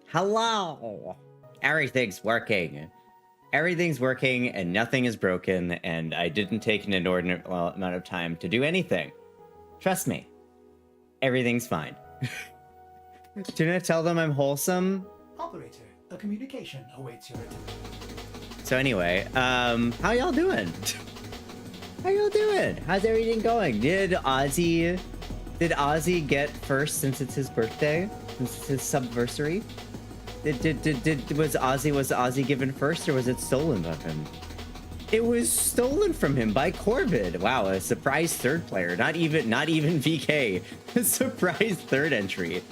Hello! Everything's working. Everything's working and nothing is broken, and I didn't take an inordinate amount of time to do anything. Trust me. Everything's fine. Didn't I tell them I'm wholesome? Operator, a communication awaits your return. So anyway, how y'all doing? How y'all doing? How's everything going? Did Ozzy get first since it's his birthday? Since it's his subversary? Was Ozzy given first, or was it stolen from him? It was stolen from him by Corvid. Wow, a surprise third player. Not even VK. A surprise third entry.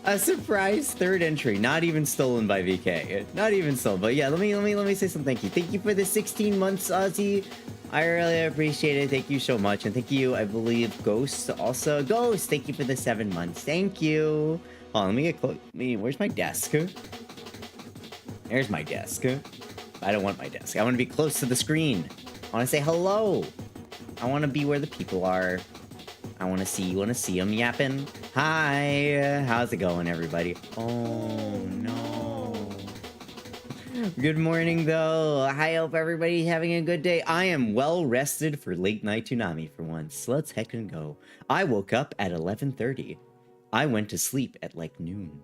A surprise third entry. Not even stolen by VK. Not even stolen. But yeah, let me say some thank you. Thank you for the 16 months, Ozzy. I really appreciate it. Thank you so much. And thank you, I believe, Ghost also. Ghost, thank you for the 7 months. Thank you. Oh, let me get close. Where's my desk? There's my desk. I don't want my desk. I want to be close to the screen. I want to say hello. I want to be where the people are. I want to see them yapping. Hi. How's it going, everybody? Oh, no. Good morning, though. I hope everybody's having a good day. I am well rested for late night Tunami for once. Let's heckin' go. I woke up at 11:30. I went to sleep at like noon.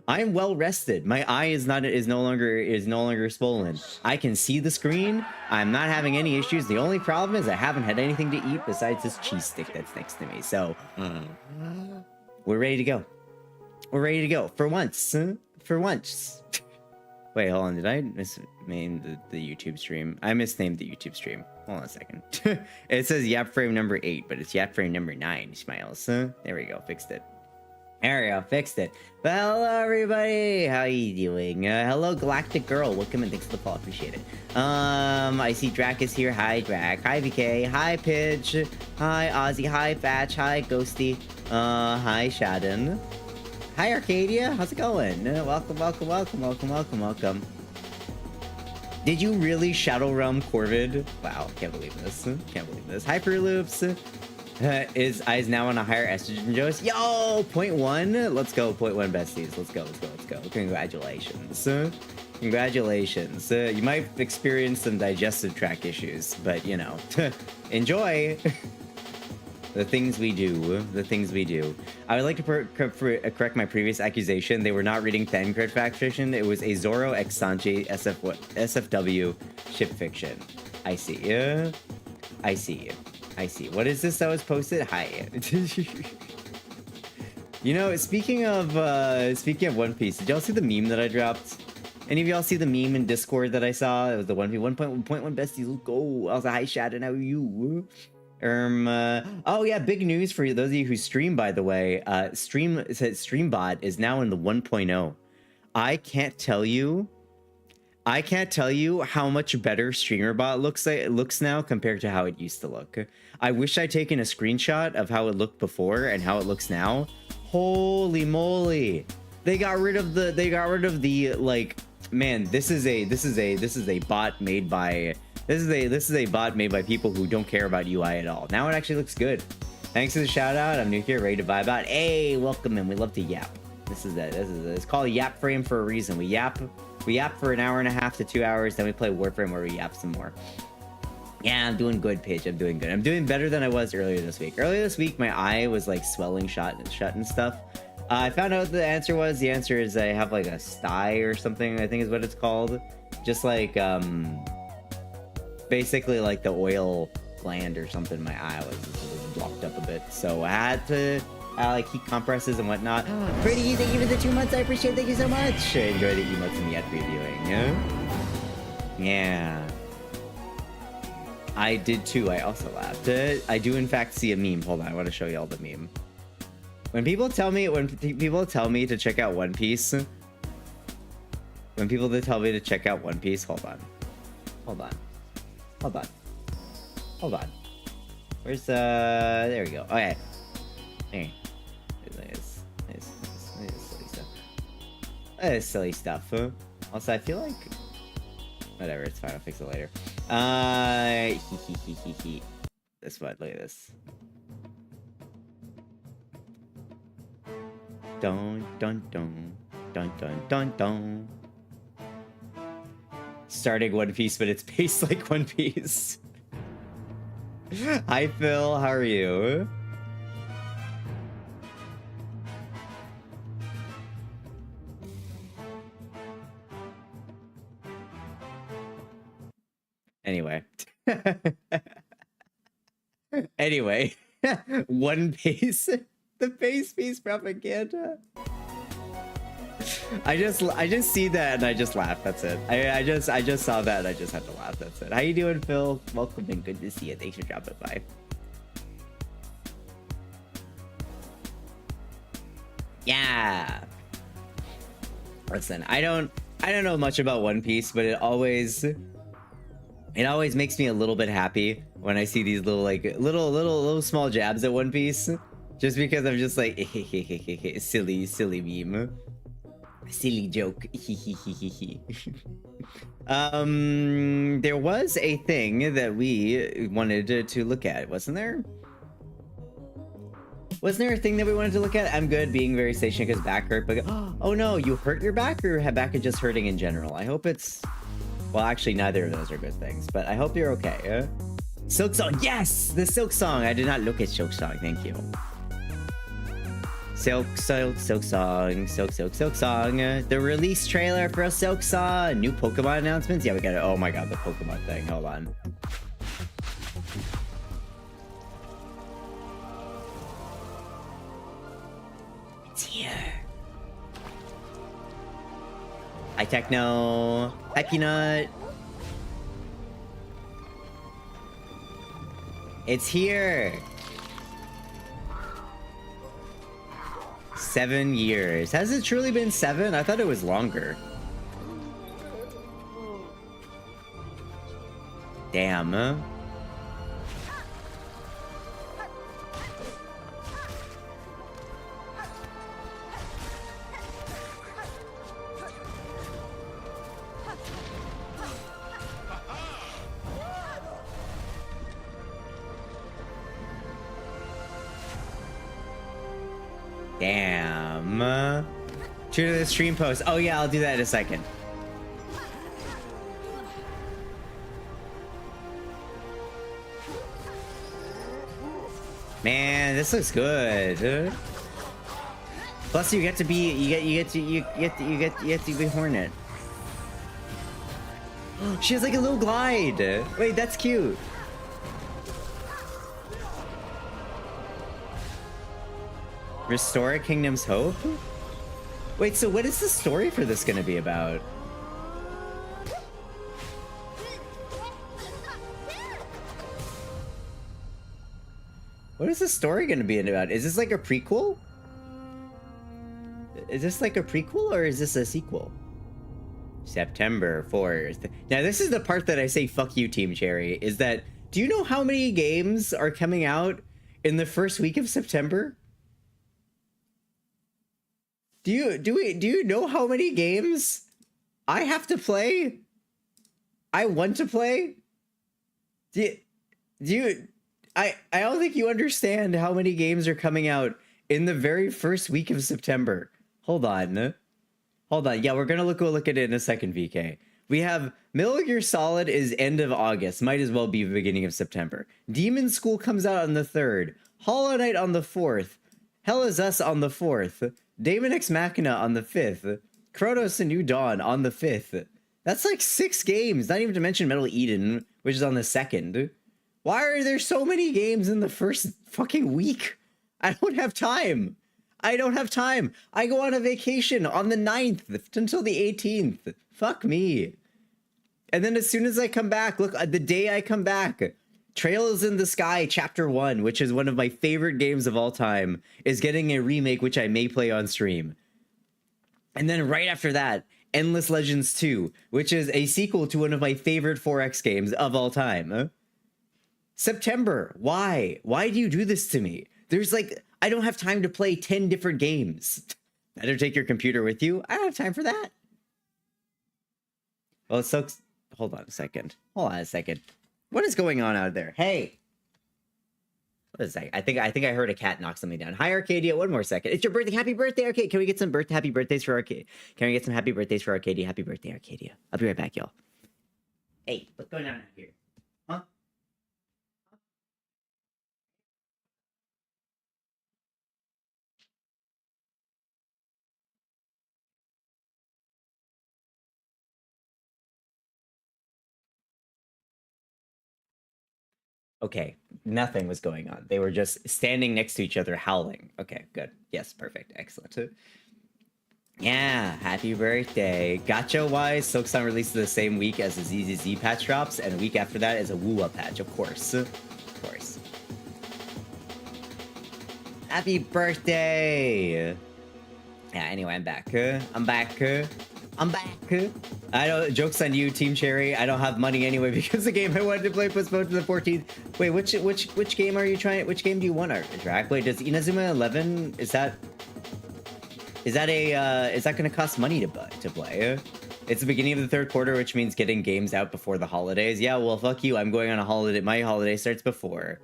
I am well rested. My eye is no longer swollen. I can see the screen. I'm not having any issues. The only problem is I haven't had anything to eat besides this cheese stick that's next to me. So we're ready to go. We're ready to go for once. For once. Wait, hold on. Did I misname the YouTube stream? I misnamed the YouTube stream. Hold on a second. It says Yapframe number 8, but it's Yapframe number 9. Smiles. There we go. Fixed it. There we go. Fixed it. Well, hello, everybody. How you doing? Hello, Galactic Girl. Welcome and thanks for the follow. Appreciate it. I see Drac is here. Hi, Drac. Hi, VK. Hi, Pidge. Hi, Ozzy. Hi, Batch. Hi, Ghosty. Hi, Shadon. Hi, Arcadia. How's it going? Welcome. Did you really Shadow Realm Corvid? Wow, can't believe this. Hyperloops is now on a higher estrogen dose. Yo, 0.1. Let's go, 0.1 besties. Let's go. Congratulations. You might experience some digestive tract issues, but you know, enjoy. The things we do. I would like to correct my previous accusation. They were not reading Thancred fact fiction. It was a Zoro x Sanji SFW ship fiction. I see. What is this that was posted? Hi. You know, speaking of One Piece, did y'all see the meme that I dropped? Any of y'all see the meme in Discord that I saw? It was the 1.1 besties. Let's go. I was like, hi, Shad, and how are you? Oh yeah, big news for those of you who stream, by the way. Streambot is now in the 1.0. I can't tell you how much better StreamerBot looks now compared to how it used to look. I wish I'd taken a screenshot of how it looked before and how it looks now. Holy moly. They got rid of the like, man, this is a bot made by people who don't care about UI at all. Now it actually looks good. Thanks for the shout out. I'm new here, ready to vibe out. Hey, welcome in. We love to yap. It's called Yapframe for a reason. We yap for an hour and a half to 2 hours, then we play Warframe where we yap some more. Yeah, I'm doing good, Paige. I'm doing good. I'm doing better than I was earlier this week. Earlier this week, my eye was like swelling shut and stuff. I found out what the answer was. The answer is I have like a sty or something, I think is what it's called. Just like, basically like the oil gland or something in my eye was blocked up a bit. So I had to like heat compresses and whatnot. Pretty, thank you for the 2 months. I appreciate it. Thank you so much. Enjoy the emotes and the ad previewing. Yeah. I did too. I also laughed. I do in fact see a meme. Hold on, I want to show you all the meme. When people tell me to check out One Piece, hold on. Where's there we go. Okay. Hey. Nice silly stuff. Also, I feel like whatever, it's fine, I'll fix it later. This one, look at this. dun dun dun dun dun dun dun. Starting One Piece, but it's paced like One Piece. Hi Phil, how are you? Anyway. Anyway. One Piece. The Pace Piece propaganda. I just see that and I just laugh. That's it. I just saw that and I just had to laugh. That's it. How you doing, Phil? Welcome and good to see you. Thanks for dropping by. Yeah. Listen, I don't know much about One Piece, but it always makes me a little bit happy when I see these little small jabs at One Piece, just because I'm just like silly meme. Silly joke. There was a thing that we wanted to look at, wasn't there? Wasn't there a thing that we wanted to look at? I'm good, being very stationary because back hurt, but oh no, you hurt your back or have back just hurting in general? I hope it's, well, actually neither of those are good things, but I hope you're okay. Silk Song, yes, the Silk Song. I did not look at Silk Song, thank you. Silk Song. The release trailer for Silk Song. New Pokemon announcements. Yeah, we got it. Oh my god, the Pokemon thing. Hold on. It's here. Hi, Techno. Hi, Peanut. It's here. 7 years. Has it truly been 7? I thought it was longer. Damn. Damn. True to the stream post. Oh yeah, I'll do that in a second. Man, this looks good. Plus, you get to be Hornet. She has like a little glide. Wait, that's cute. Restore a Kingdom's Hope? Wait, so what is the story for this gonna be about? What is the story gonna be about? Is this like a prequel? Is this like a prequel or is this a sequel? September 4th. Now this is the part that I say fuck you, Team Cherry, is that, do you know how many games are coming out in the first week of September? Do you know how many games I have to play? I want to play? I don't think you understand how many games are coming out in the very first week of September. Hold on. Yeah, we're gonna look at it in a second, VK. We have Metal Gear Solid is end of August. Might as well be the beginning of September. Demon School comes out on the 3rd. Hollow Knight on the 4th. Hell is Us on the 4th. Daemon X Machina on the 5th. Chronos: A New Dawn on the 5th. That's like 6 games, not even to mention Metal Eden, which is on the 2nd. Why are there so many games in the first fucking week? I don't have time. I go on a vacation on the 9th until the 18th. Fuck me. And then as soon as I come back, look, the day I come back, Trails in the Sky Chapter 1, which is one of my favorite games of all time, is getting a remake which I may play on stream. And then right after that, Endless Legends 2, which is a sequel to one of my favorite 4X games of all time. September, why? Why do you do this to me? There's like, I don't have time to play 10 different games. Better take your computer with you. I don't have time for that. Well, it's so... Hold on a second. What is going on out there? Hey! What is that? I think I heard a cat knock something down. Hi, Arcadia. One more second. It's your birthday. Happy birthday, Arcadia. Can we get some happy birthdays for Arcadia? Can we get some happy birthdays for Arcadia? Happy birthday, Arcadia. I'll be right back, y'all. Hey, what's going on here? Huh? Okay, nothing was going on. They were just standing next to each other howling. Okay, good. Yes, perfect. Excellent. Yeah, happy birthday. Gacha-wise, Silksong releases the same week as the ZZZ patch drops, and a week after that is a Woo-Up patch, of course. Of course. Happy birthday! Yeah, anyway, I'm back. I'm back. I'm back. I don't. Joke's on you, Team Cherry. I don't have money anyway because the game I wanted to play postponed to the 14th. Wait, which game are you trying? Which game do you want to track? Wait, does Inazuma 11? Is that going to cost money to play? It's the beginning of the third quarter, which means getting games out before the holidays. Yeah, well, fuck you. I'm going on a holiday. My holiday starts before.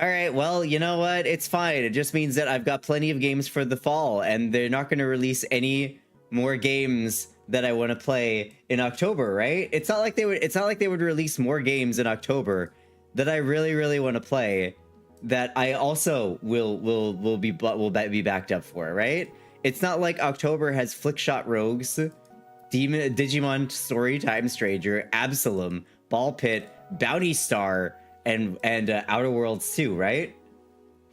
All right, well, you know what? It's fine. It just means that I've got plenty of games for the fall, and they're not going to release any more games that I want to play in October, right? It's not like they would release more games in October that I really want to play that I also will be backed up for, right? It's not like October has Flickshot Rogues, Digimon Story Time Stranger, Absalom, Ball Pit, Bounty Star, and Outer Worlds 2, right?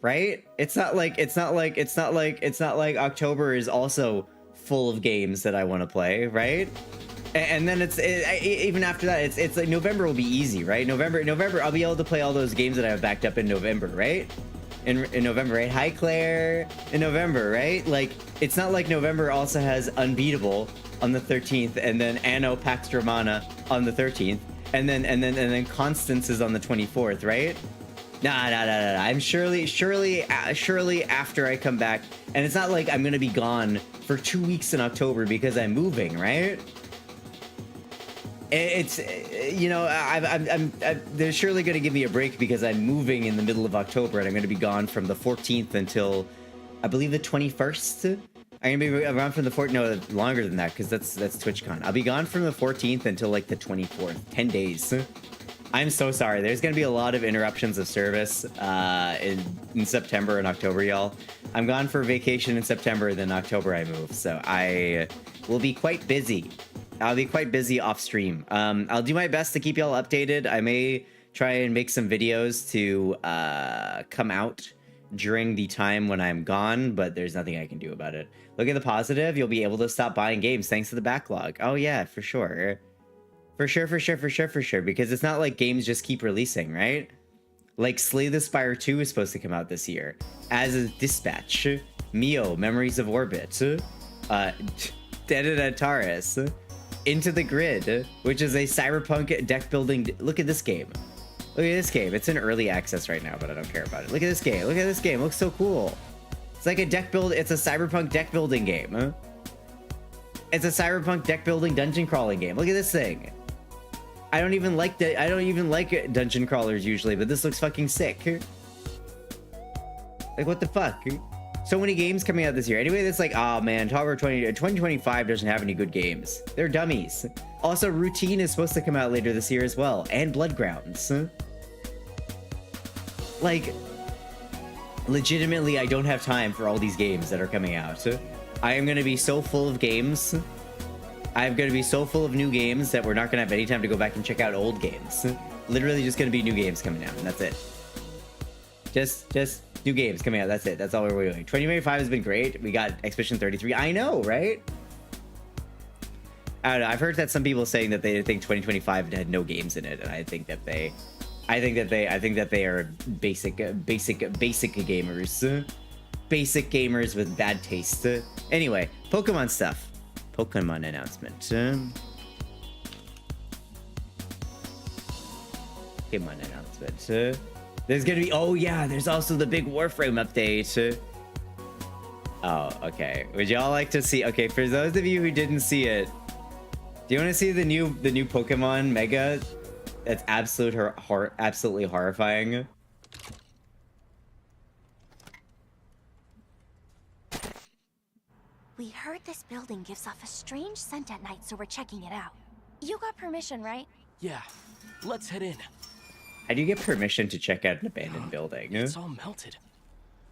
Right? It's not like October is also full of games that I want to play, right? And then even after that, it's like November will be easy, right? November, I'll be able to play all those games that I have backed up in November, right? In November, right? Hi, Claire. In November, right? Like, it's not like November also has Unbeatable on the 13th, and then Anno Pax Romana on the 13th, and then Constance is on the 24th, right? Nah. I'm surely after I come back, and it's not like I'm gonna be gone for 2 weeks in October because I'm moving, right? It's, you know, they're surely going to give me a break because I'm moving in the middle of October, and I'm going to be gone from the 14th until, I believe, the 21st. I'm going to be around from the 14th, no, longer than that, because that's TwitchCon. I'll be gone from the 14th until, like, the 24th, 10 days. I'm so sorry. There's going to be a lot of interruptions of service in September and October, y'all. I'm gone for vacation in September, then October I move, so I will be quite busy. I'll be quite busy off stream. I'll do my best to keep y'all updated. I may try and make some videos to come out during the time when I'm gone, but there's nothing I can do about it. Look at the positive. You'll be able to stop buying games thanks to the backlog. Oh yeah, for sure. For sure. Because it's not like games just keep releasing, right? Like Slay the Spire 2 is supposed to come out this year. As is Dispatch, Mio, Memories of Orbit, Dead at Antares, Into the Grid, which is a cyberpunk deck building. Look at this game. Look at this game. It's in early access right now, but I don't care about it. Look at this game. Look at this game. It looks so cool. It's like a deck build. It's a cyberpunk deck building game. It's a cyberpunk deck building dungeon crawling game. Look at this thing. I don't even like dungeon crawlers usually, but this looks fucking sick. Like, what the fuck? So many games coming out this year. Anyway, that's like, oh man, 2025 doesn't have any good games. They're dummies. Also, Routine is supposed to come out later this year as well, and Bloodgrounds. Like, legitimately, I don't have time for all these games that are coming out. I am going to be so full of games. I'm going to be so full of new games that we're not going to have any time to go back and check out old games. Literally just going to be new games coming out, and that's it. Just new games coming out, that's it. That's all we're doing. 2025 has been great. We got Expedition 33. I know, right? I don't know. I've heard that some people saying that they think 2025 had no games in it, and I think that they are basic gamers. Basic gamers with bad taste. Anyway, Pokemon stuff. Pokemon announcement. Pokemon announcement. There's gonna be, oh yeah, there's also the big Warframe update. Oh, okay. Would y'all like to see? Okay, for those of you who didn't see it, do you want to see the new Pokemon Mega? That's absolutely horrifying. We heard this building gives off a strange scent at night, so we're checking it out. You got permission, right? Yeah, let's head in. How do you get permission to check out an abandoned building? It's all melted.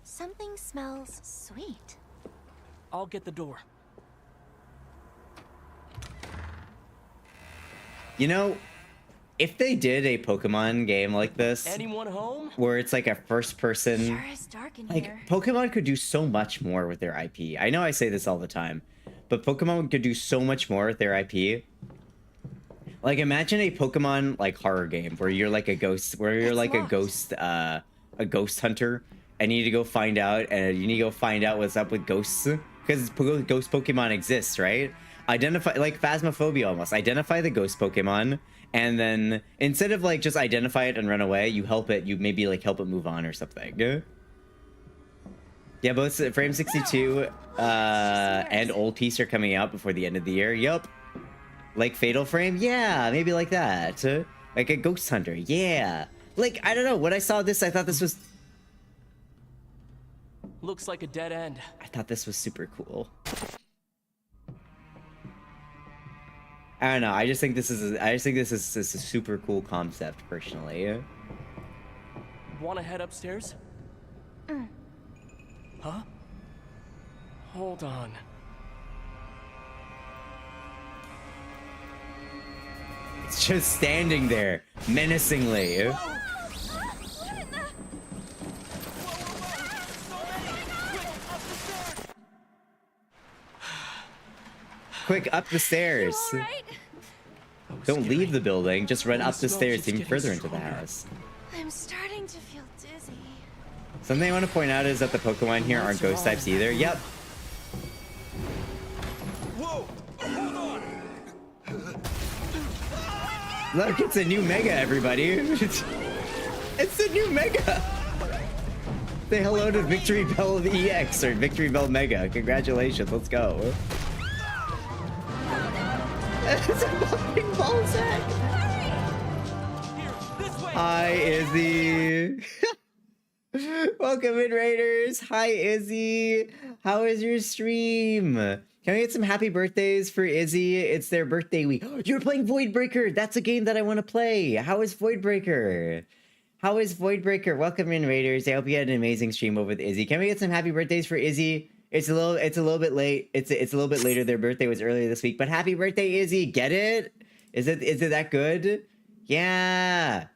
Something smells sweet. I'll get the door. You know, if they did a Pokemon game like this, Anyone home? where it's like a first person, Sure is dark in like here. Pokemon could do so much more with their IP. I know I say this all the time, but Pokemon could do so much more with their IP. Like imagine a Pokemon like horror game where you're like a ghost, where you're like a ghost hunter, and you need to go find out, what's up with ghosts, because ghost Pokemon exists, right? Identify, like Phasmophobia almost. Identify the ghost Pokemon, and then instead of like just identify it and run away, you help it. You maybe like help it move on or something. Yeah, both Frame 62 and Old Piece are coming out before the end of the year. Yup. Like Fatal Frame? Yeah, maybe like that. Like a Ghost Hunter. Yeah. Like, I don't know. When I saw this, I thought this was... Looks like a dead end. I thought this was super cool. I don't know. I just think this is a super cool concept, personally. Wanna head upstairs? Huh? Hold on. It's just standing there, menacingly. Quick, up the stairs. Right? Don't leave the building, just run Oh, up the smell stairs keeps even getting further into the stronger. house. I'm starting to feel dizzy. Something I want to point out is that the Pokemon here aren't ghost types either. Yep. Whoa! Hold on! Look, it's a new Mega, everybody. It's the new Mega. Say hello to Victory Bell EX or Victory Bell Mega. Congratulations, let's go. It's a fucking ball sack. Here, this way! Hi, Izzy. Welcome in, Raiders. Hi, Izzy. How is your stream? Can we get some happy birthdays for Izzy? It's their birthday week. You're playing Voidbreaker. That's a game that I want to play. How is Voidbreaker? How is Voidbreaker? Welcome in, Raiders. I hope you had an amazing stream over with Izzy. Can we get some happy birthdays for Izzy? It's a little bit late. It's a little bit later. Their birthday was earlier this week, but happy birthday, Izzy. Get it? Is it that good? Yeah.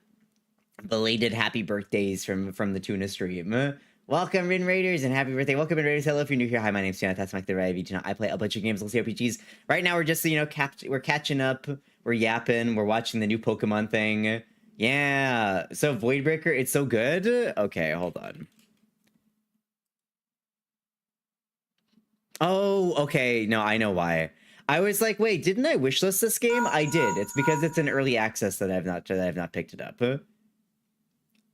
Belated happy birthdays from the Tuna stream. Welcome in, Raiders, and happy birthday. Welcome in, Raiders. Hello, if you're new here. Hi, my name's Tunana. That's Mike the Red VTuna. I play a bunch of games, let's see RPGs. Right now, we're just, you know, we're catching up. We're yapping. We're watching the new Pokemon thing. Yeah. So Voidbreaker, it's so good. Okay, hold on. Oh, okay. No, I know why. I was like, wait, didn't I wishlist this game? I did. It's because it's an early access that I've not picked it up.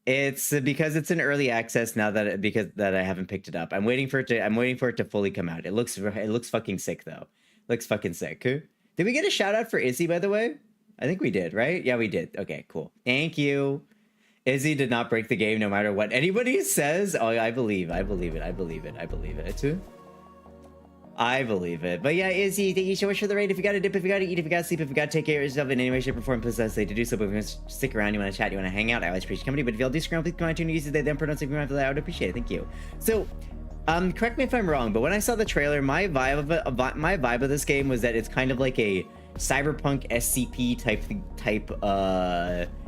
It's because it's an early access now that I haven't picked it up. I'm waiting for it to fully come out. It looks fucking sick though. Looks fucking sick. Did we get a shout out for Izzy, by the way? I think we did, right? Yeah, we did. Okay, cool. Thank you. Izzy did not break the game no matter what anybody says. Oh, I believe it. I believe it. But yeah, Izzy, thank you so much for the raid. If you gotta dip, if you gotta eat, if you gotta sleep, if you gotta take care of yourself in any way, shape, or form, please say to do so. But if you want to stick around, you want to chat, you want to hang out, I always appreciate company. But if y'all do scroll, please come on to use it, then pronounce if you want to, I would appreciate it. Thank you. So, correct me if I'm wrong, but when I saw the trailer, my vibe of this game was that it's kind of like a cyberpunk SCP type.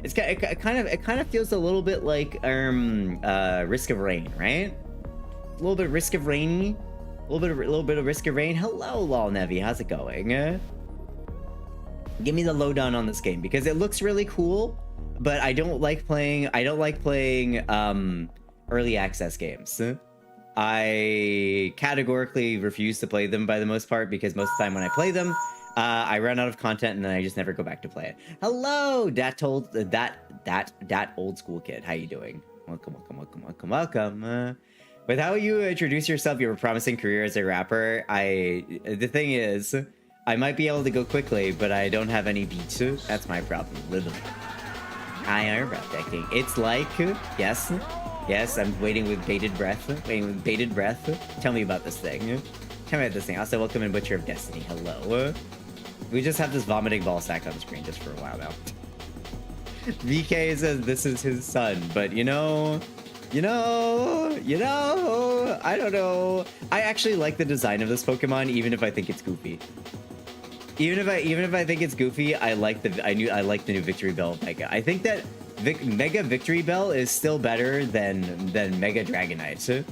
It kind of feels a little bit like Risk of Rain, right? A little bit Risk of Rainy. A little bit of Risk of Rain. Hello, Lol Nevi. How's it going? Give me the lowdown on this game because it looks really cool, but I don't like playing early access games. I categorically refuse to play them by the most part because most of the time when I play them, I run out of content and then I just never go back to play it. Hello, that old school kid. How you doing? Welcome. With how you introduce yourself, you have a promising career as a rapper. The thing is, I might be able to go quickly, but I don't have any beats. That's my problem, literally. I am breathtaking. It's like, yes, I'm waiting with bated breath. Tell me about this thing. Tell me about this thing. Also, welcome in Butcher of Destiny. Hello. We just have this vomiting ball sack on the screen just for a while now. VK says this is his son, but you know, I don't know. I actually like the design of this Pokemon, even if I think it's goofy. Even if I think it's goofy, I like the new Victory Bell Mega. I think that Mega Victory Bell is still better than Mega Dragonite.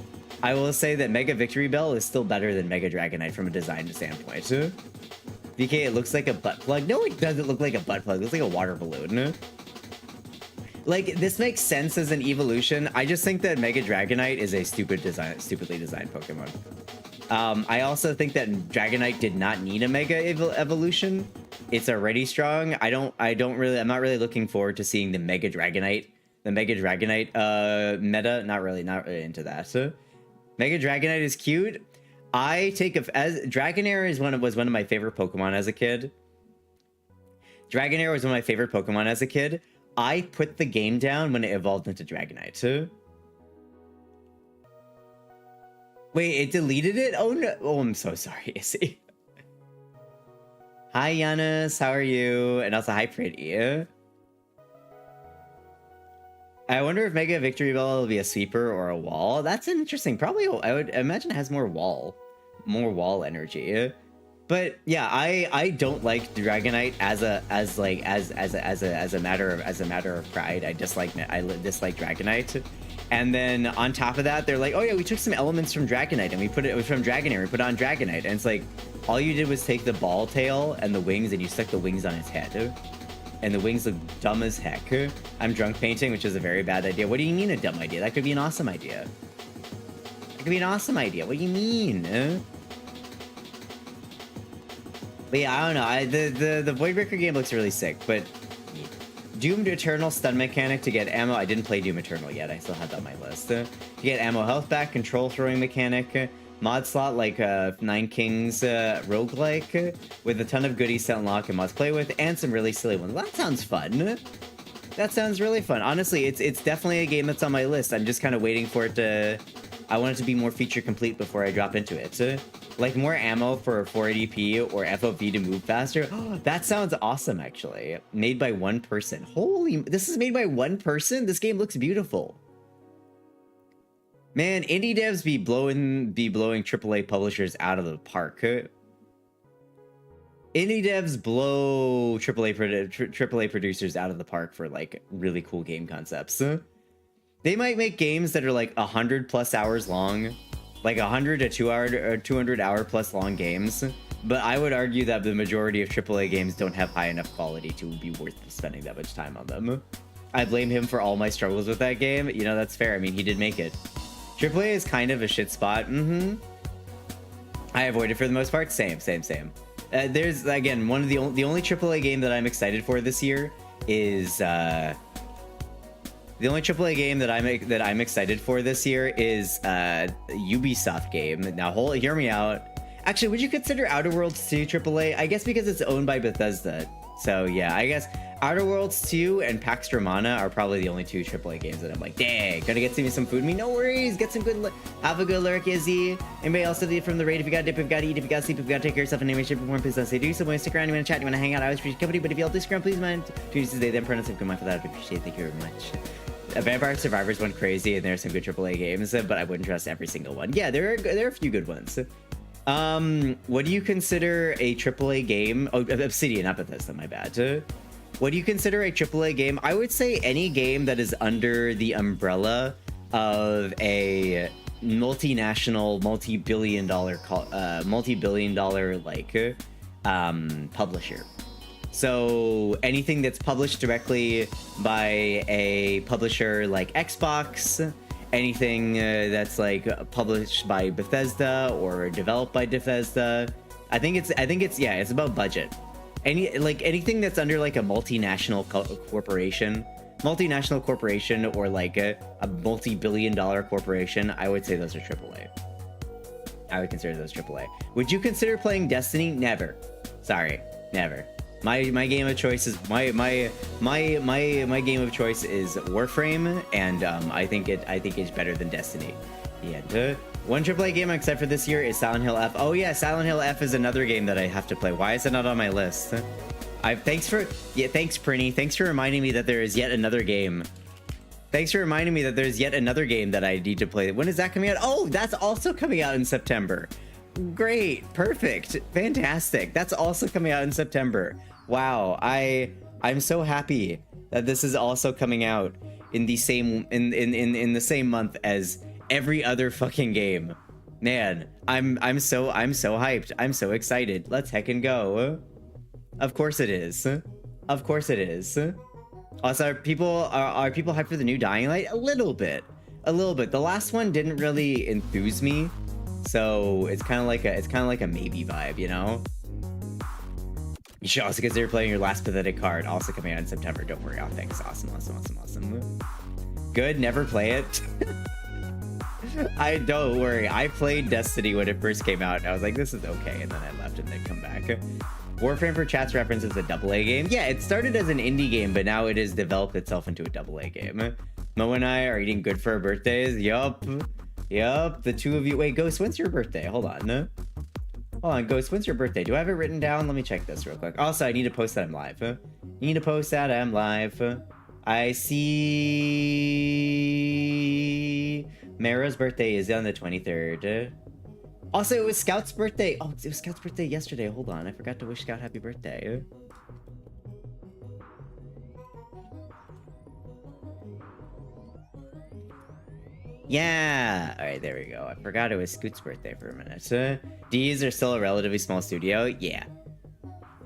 I will say that Mega Victory Bell is still better than Mega Dragonite from a design standpoint. VK, it looks like a butt plug. No, it doesn't look like a butt plug. It looks like a water balloon. Like, this makes sense as an evolution. I just think that Mega Dragonite is a stupidly designed Pokemon. I also think that Dragonite did not need a Mega evolution. It's already strong. I'm not really looking forward to seeing the Mega Dragonite meta. Not really into that. So, Mega Dragonite is cute. Dragonair was one of my favorite Pokemon as a kid. I put the game down when it evolved into Dragonite. Wait, it deleted it? Oh no! Oh, I'm so sorry, Izzy. Hi, Giannis. How are you? And also, hi, Pretty. I wonder if Mega Victory Bell will be a sweeper or a wall. That's interesting. Probably, I would imagine it has more wall energy. But yeah, I don't like Dragonite as a matter of pride. I dislike Dragonite. And then on top of that, they're like, oh yeah, we took some elements from Dragonite and we put it from Dragonair. We put it on Dragonite, and it's like all you did was take the ball tail and the wings, and you stuck the wings on its head. And the wings look dumb as heck. I'm drunk painting, which is a very bad idea. What do you mean a dumb idea? That could be an awesome idea. What do you mean? But yeah, I don't know. The Voidbreaker game looks really sick, but Doomed Eternal stun mechanic to get ammo. I didn't play Doom Eternal yet. I still have that on my list. To get ammo health back, control throwing mechanic, mod slot like Nine Kings roguelike, with a ton of goodies to unlock and mods play with, and some really silly ones. Well, that sounds fun. That sounds really fun. Honestly, it's definitely a game that's on my list. I'm just kind of waiting for it to... I want it to be more feature complete before I drop into it. Like more ammo for 480p or FOV to move faster. Oh, that sounds awesome, actually. Made by one person. Holy, this is made by one person? This game looks beautiful. Man, indie devs be blowing AAA publishers out of the park. Indie devs blow AAA producers out of the park for like really cool game concepts. They might make games that are like 100+ hours long, like 100 to 200 hour plus long games. But I would argue that the majority of AAA games don't have high enough quality to be worth spending that much time on them. I blame him for all my struggles with that game. You know, that's fair. I mean, he did make it. AAA is kind of a shit spot. I avoid it for the most part. Same. There's, again, one of the only AAA game that I'm excited for this year is the only AAA game that I'm excited for this year is a Ubisoft game. Now, hear me out. Actually, would you consider Outer Worlds 2 AAA? I guess because it's owned by Bethesda. So yeah, I guess Outer Worlds 2 and Pax Romana are probably the only two AAA games that I'm like, dang, gotta get some food. Me, no worries. Get some good. Have a good lurk, Izzy. Anybody else from the raid? If you got dip, if you got eat, if you got sleep, if you got take care of yourself in any way, shape, or form, please don't say do. So when you stick around, you want to chat, you want to hang out, I always appreciate company. But if you all disagree, please mind to use they then pronounce good mind for that. I appreciate it. Thank you very much. Vampire Survivors went crazy, and there are some good AAA games, but I wouldn't trust every single one. Yeah, there are a few good ones. What do you consider a AAA game? Oh, Obsidian, not Bethesda, my bad. What do you consider a AAA game? I would say any game that is under the umbrella of a multinational, multi-billion dollar like publisher. So anything that's published directly by a publisher like Xbox, anything that's like published by Bethesda or developed by Bethesda. I think it's it's about budget. Anything that's under like a multinational corporation or like a multi-billion dollar corporation, I would say those are AAA. I would consider those AAA. Would you consider playing Destiny? Never. Sorry, never. My game of choice is my game of choice is Warframe, and I think it's better than Destiny. Yeah. One AAA game I'm excited for this year is Silent Hill F. Oh yeah, Silent Hill F is another game that I have to play. Why is it not on my list? Thanks Prinny. Thanks for reminding me that there is yet another game. Thanks for reminding me that there's yet another game that I need to play. When is that coming out? Oh, that's also coming out in September. Great, perfect, fantastic. That's also coming out in September. Wow, I'm so happy that this is also coming out in the same in the same month as every other fucking game. Man, I'm so hyped. I'm so excited. Let's heckin' go. Of course it is. Of course it is. Also, are people hyped for the new Dying Light? A little bit. The last one didn't really enthuse me, so it's kind of like a maybe vibe, you know. You should also consider playing your last pathetic card, also coming out in September. Don't worry. Oh, thanks. Awesome. Good. Never play it. I don't worry. I played Destiny when it first came out, and I was like, this is okay, and then I left and then come back. Warframe for chat's reference is a AA game. Yeah, it started as an indie game, but now it has developed itself into a AA game. Mo and I are eating good for our birthdays. Yup. The two of you. Wait, Ghost, when's your birthday? Hold on, Ghost, when's your birthday? Do I have it written down? Let me check this real quick. Also, I need to post that I'm live. I see Mara's birthday is on the 23rd. Also, it was Scout's birthday. Oh, it was Scout's birthday yesterday. Hold on. I forgot to wish Scout happy birthday. Yeah. All right, there we go. I forgot it was Scoot's birthday for a minute. D's are still a relatively small studio. Yeah.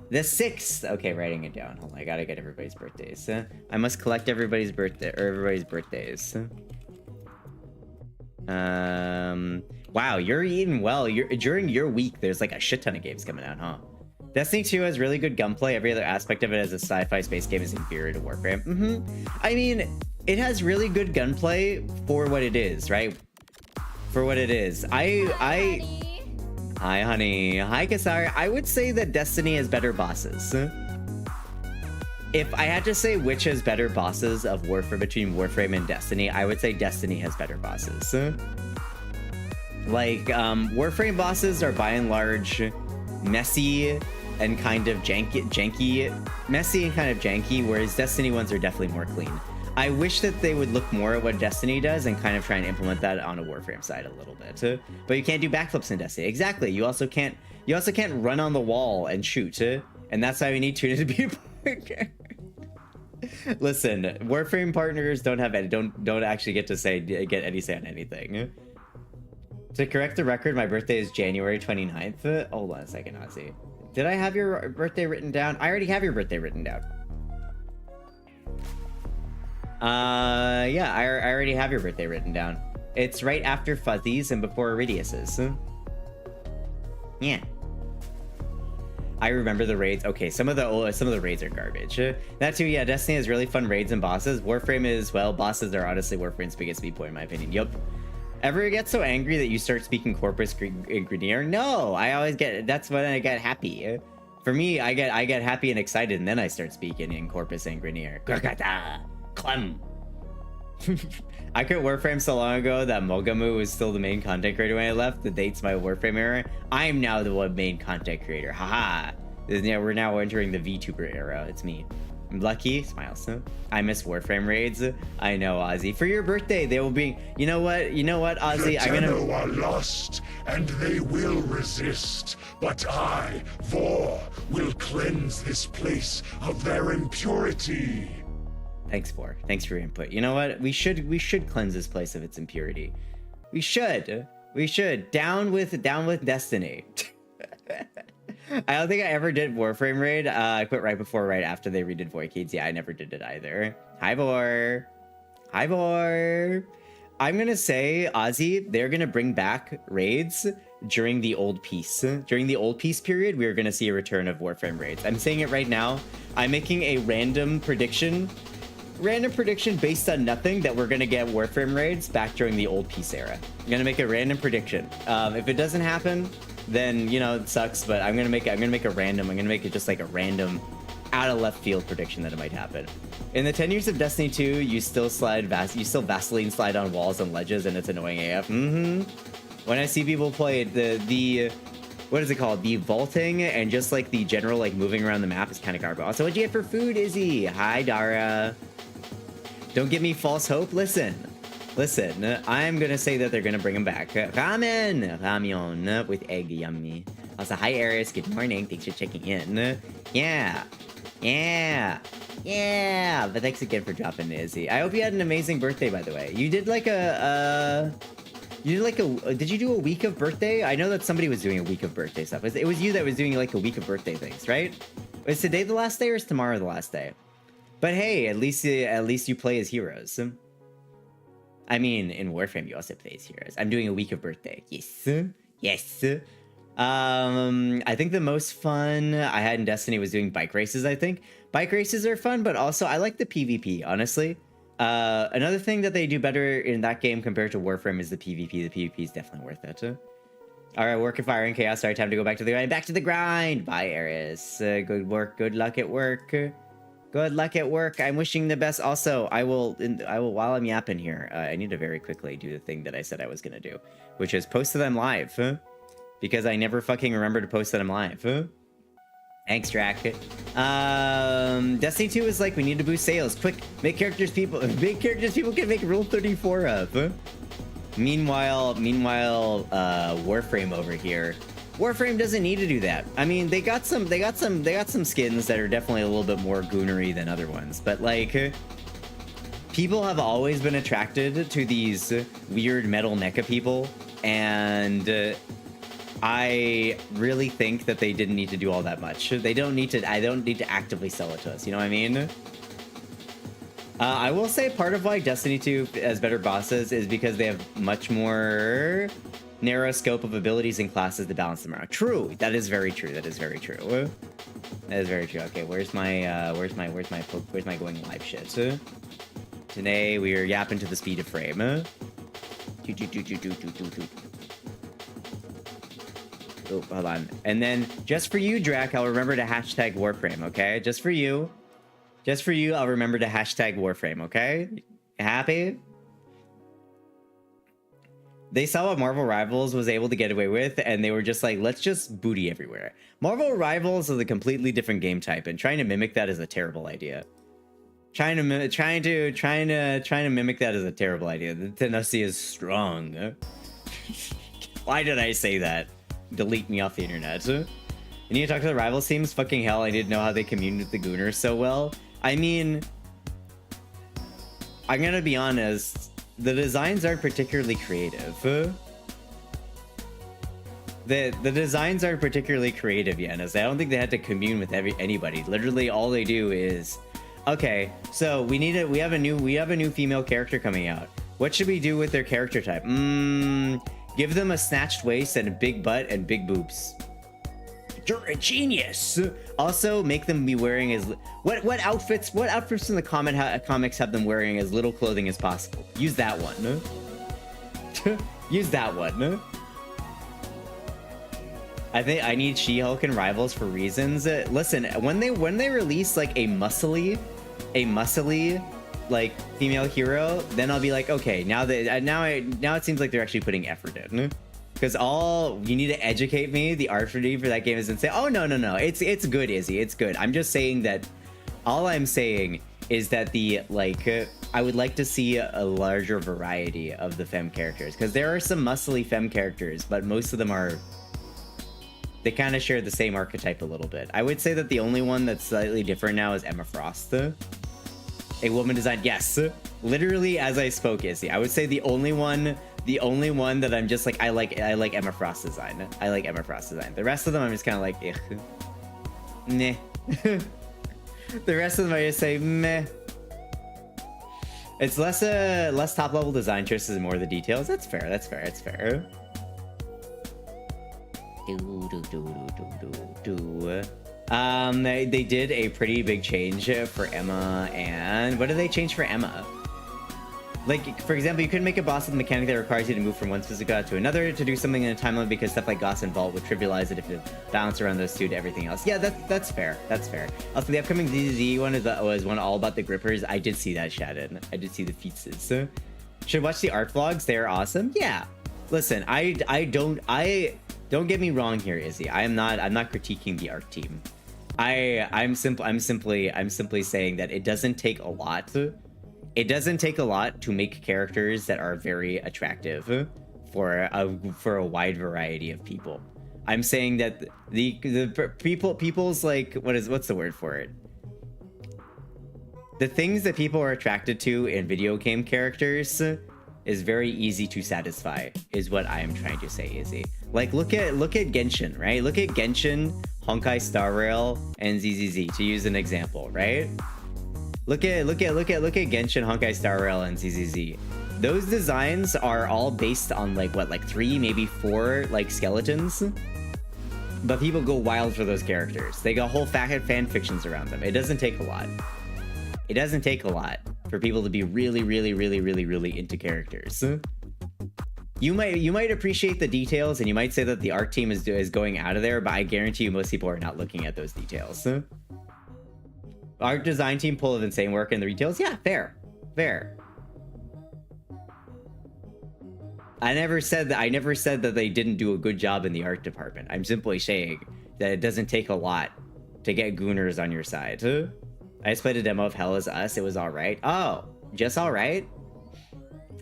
The 6th. Okay, writing it down. Hold on. I gotta get everybody's birthdays. I must collect everybody's birthdays. Wow, you're eating well. During your week, there's like a shit ton of games coming out, huh? Destiny 2 has really good gunplay. Every other aspect of it as a sci-fi space game is inferior to Warframe. I mean, it has really good gunplay for what it is, right? For what it is. Hi, honey. Hi, Kasari. I would say that Destiny has better bosses. If I had to say which has better bosses of Warframe between Warframe and Destiny, I would say Destiny has better bosses. Like, Warframe bosses are by and large messy and kind of janky, whereas Destiny ones are definitely more clean. I wish that they would look more at what Destiny does and kind of try and implement that on a Warframe side a little bit. But you can't do backflips in Destiny. Exactly. You also can't run on the wall and shoot. And that's why we need Tuna to be a partner. Listen, Warframe partners don't actually get any say on anything. To correct the record, my birthday is January 29th. Hold on a second, Ozzy. Did I have your birthday written down? I already have your birthday written down. Yeah, I already have your birthday written down. It's right after Fuzzies and before Iridius's. Yeah. I remember the raids. Okay, some of the raids are garbage. That too, yeah, Destiny has really fun raids and bosses. Warframe is, well, bosses are honestly Warframe's biggest speed point in my opinion. Yup. Ever get so angry that you start speaking Corpus Grenier? No, I always that's when I get happy. For me, I get happy and excited, and then I start speaking in Corpus and Grenier. Clem. I quit Warframe so long ago that Mogamu was still the main content creator when I left. The dates my Warframe era. I am now the main content creator. Haha. We're now entering the VTuber era. It's me. I'm lucky. Smiles. I miss Warframe raids. I know, Ozzy. For your birthday, they will be. You know what, Ozzy? I'm gonna. Are lost, and they will resist. But I, Vor, will cleanse this place of their impurity. Thanks for your input. You know what? We should cleanse this place of its impurity. We should. Down with Destiny. I don't think I ever did Warframe raid. I quit right after they redid Voidcades. Yeah, I never did it either. Hi, Vor. I'm gonna say, Ozzy, they're gonna bring back raids during the old peace. During the old peace period, we're gonna see a return of Warframe raids. I'm saying it right now. I'm making a random prediction based on nothing that we're gonna get Warframe raids back during the old peace era. I'm gonna make a random prediction. If it doesn't happen, then it sucks. But I'm gonna make it just like a random, out of left field prediction that it might happen. In the 10 years of Destiny 2, you still Vaseline slide on walls and ledges, and it's annoying AF. When I see people play the what is it called? The vaulting and just like the general like moving around the map is kind of garbage. Also, what'd you get for food, Izzy? Hi, Dara. Don't give me false hope. Listen, I'm gonna say that they're gonna bring him back. Ramyun with egg, yummy. Also, hi, Eris. Good morning. Thanks for checking in. Yeah. But thanks again for dropping, Izzy. I hope you had an amazing birthday, by the way. You did like did you do a week of birthday? I know that somebody was doing a week of birthday stuff. It was you that was doing like a week of birthday things, right? Is today the last day or is tomorrow the last day? But hey, at least you play as heroes. I mean, in Warframe, you also play as heroes. I'm doing a week of birthday. Yes. I think the most fun I had in Destiny was doing bike races, I think. Bike races are fun, but also I like the PvP, honestly. Another thing that they do better in that game compared to Warframe is the PvP. The PvP is definitely worth it. All right, work of fire and chaos. All right, time to go back to the grind. Back to the grind. Bye, Eris. Good work. Good luck at work. Good luck at work. I'm wishing the best. Also, I will while I'm yapping here, I need to very quickly do the thing that I said I was gonna do, which is post to them live, because I never fucking remember to post to them live. Thanks, Drac. Destiny 2 is like, we need to boost sales. Quick, make characters people can make Rule 34 of. Meanwhile, Warframe over here. Warframe doesn't need to do that. I mean, they got some skins that are definitely a little bit more goonery than other ones, but like, people have always been attracted to these weird metal mecha people, and I really think that they didn't need to do all that much. I don't need to actively sell it to us, you know what I mean? I will say part of why Destiny 2 has better bosses is because they have much more narrow scope of abilities and classes to balance them out. True, that is very true. That is very true. Okay, where's my going live shit? Today we are yapping to the speed of frame. Oh, hold on. And then just for you, Drac, I'll remember to hashtag Warframe, okay? Just for you, I'll remember to hashtag Warframe, okay? Happy? They saw what Marvel Rivals was able to get away with, and they were just like, let's just booty everywhere. Marvel Rivals is a completely different game type, and trying to mimic that is a terrible idea. Trying to mimic that is a terrible idea. The Tunasi is strong. Why did I say that? Delete me off the internet. You need to talk to the Rivals teams? Fucking hell, I didn't know how they communed with the Gooners so well. I mean, I'm gonna be honest, the designs aren't particularly creative. The designs aren't particularly creative, Yanis. I don't think they had to commune with anybody. Literally, all they do is, okay, so we have a new female character coming out. What should we do with their character type? Give them a snatched waist and a big butt and big boobs. You're a genius. Also, make them be wearing as what outfits in the comics have them wearing as little clothing as possible. Use that one. Use that one. I think I need She-Hulk and Rivals for reasons. Listen, when they release like a muscly like female hero, then I'll be like, okay, now it seems like they're actually putting effort in. Because all you need to educate me, the art for that game is insane. Oh no, it's good, Izzy, it's good. I'm just saying that all I'm saying is that I would like to see a larger variety of the femme characters, because there are some muscly femme characters, but most of them they kind of share the same archetype a little bit. I would say that the only one that's slightly different now is Emma Frost. A woman design, yes, literally as I spoke, Izzy. I would say the only one that I'm just like, I like Emma Frost design. I like Emma Frost design. The rest of them I'm just kind of like, ugh. Meh. The rest of them I just say meh. It's less top level design choices and more of the details. That's fair. That's fair. They did a pretty big change for Emma, and what did they change for Emma? Like, for example, you couldn't make a boss with a mechanic that requires you to move from one physical to another to do something in a time limit, because stuff like Goss and Vault would trivialize it if you balance around those two to everything else. Yeah, that's fair. That's fair. Also, the upcoming ZZ one was one all about the grippers. I did see that, Shadden. I did see the featses. Should watch the art vlogs. They're awesome. Yeah. Listen, I don't get me wrong here, Izzy. I'm not critiquing the art team. I'm simply saying that it doesn't take a lot. It doesn't take a lot to make characters that are very attractive for a wide variety of people. I'm saying that the people's like what's the word for it? The things that people are attracted to in video game characters is very easy to satisfy, is what I am trying to say, Izzy. Like look at Genshin, right? Look at Genshin, Honkai Star Rail, and ZZZ to use an example, right? Look at Genshin, Honkai Star Rail, and ZZZ. Those designs are all based on like 3, maybe 4 like skeletons. But people go wild for those characters. They got whole fan fictions around them. It doesn't take a lot. It doesn't take a lot for people to be really into characters. You might appreciate the details, and you might say that the art team is going out of there, but I guarantee you most people are not looking at those details. Art design team pull of insane work in the details. Yeah, fair. I never said that they didn't do a good job in the art department. I'm simply saying that it doesn't take a lot to get gooners on your side. I just played a demo of Hell Is Us. It was all right. Oh, just all right.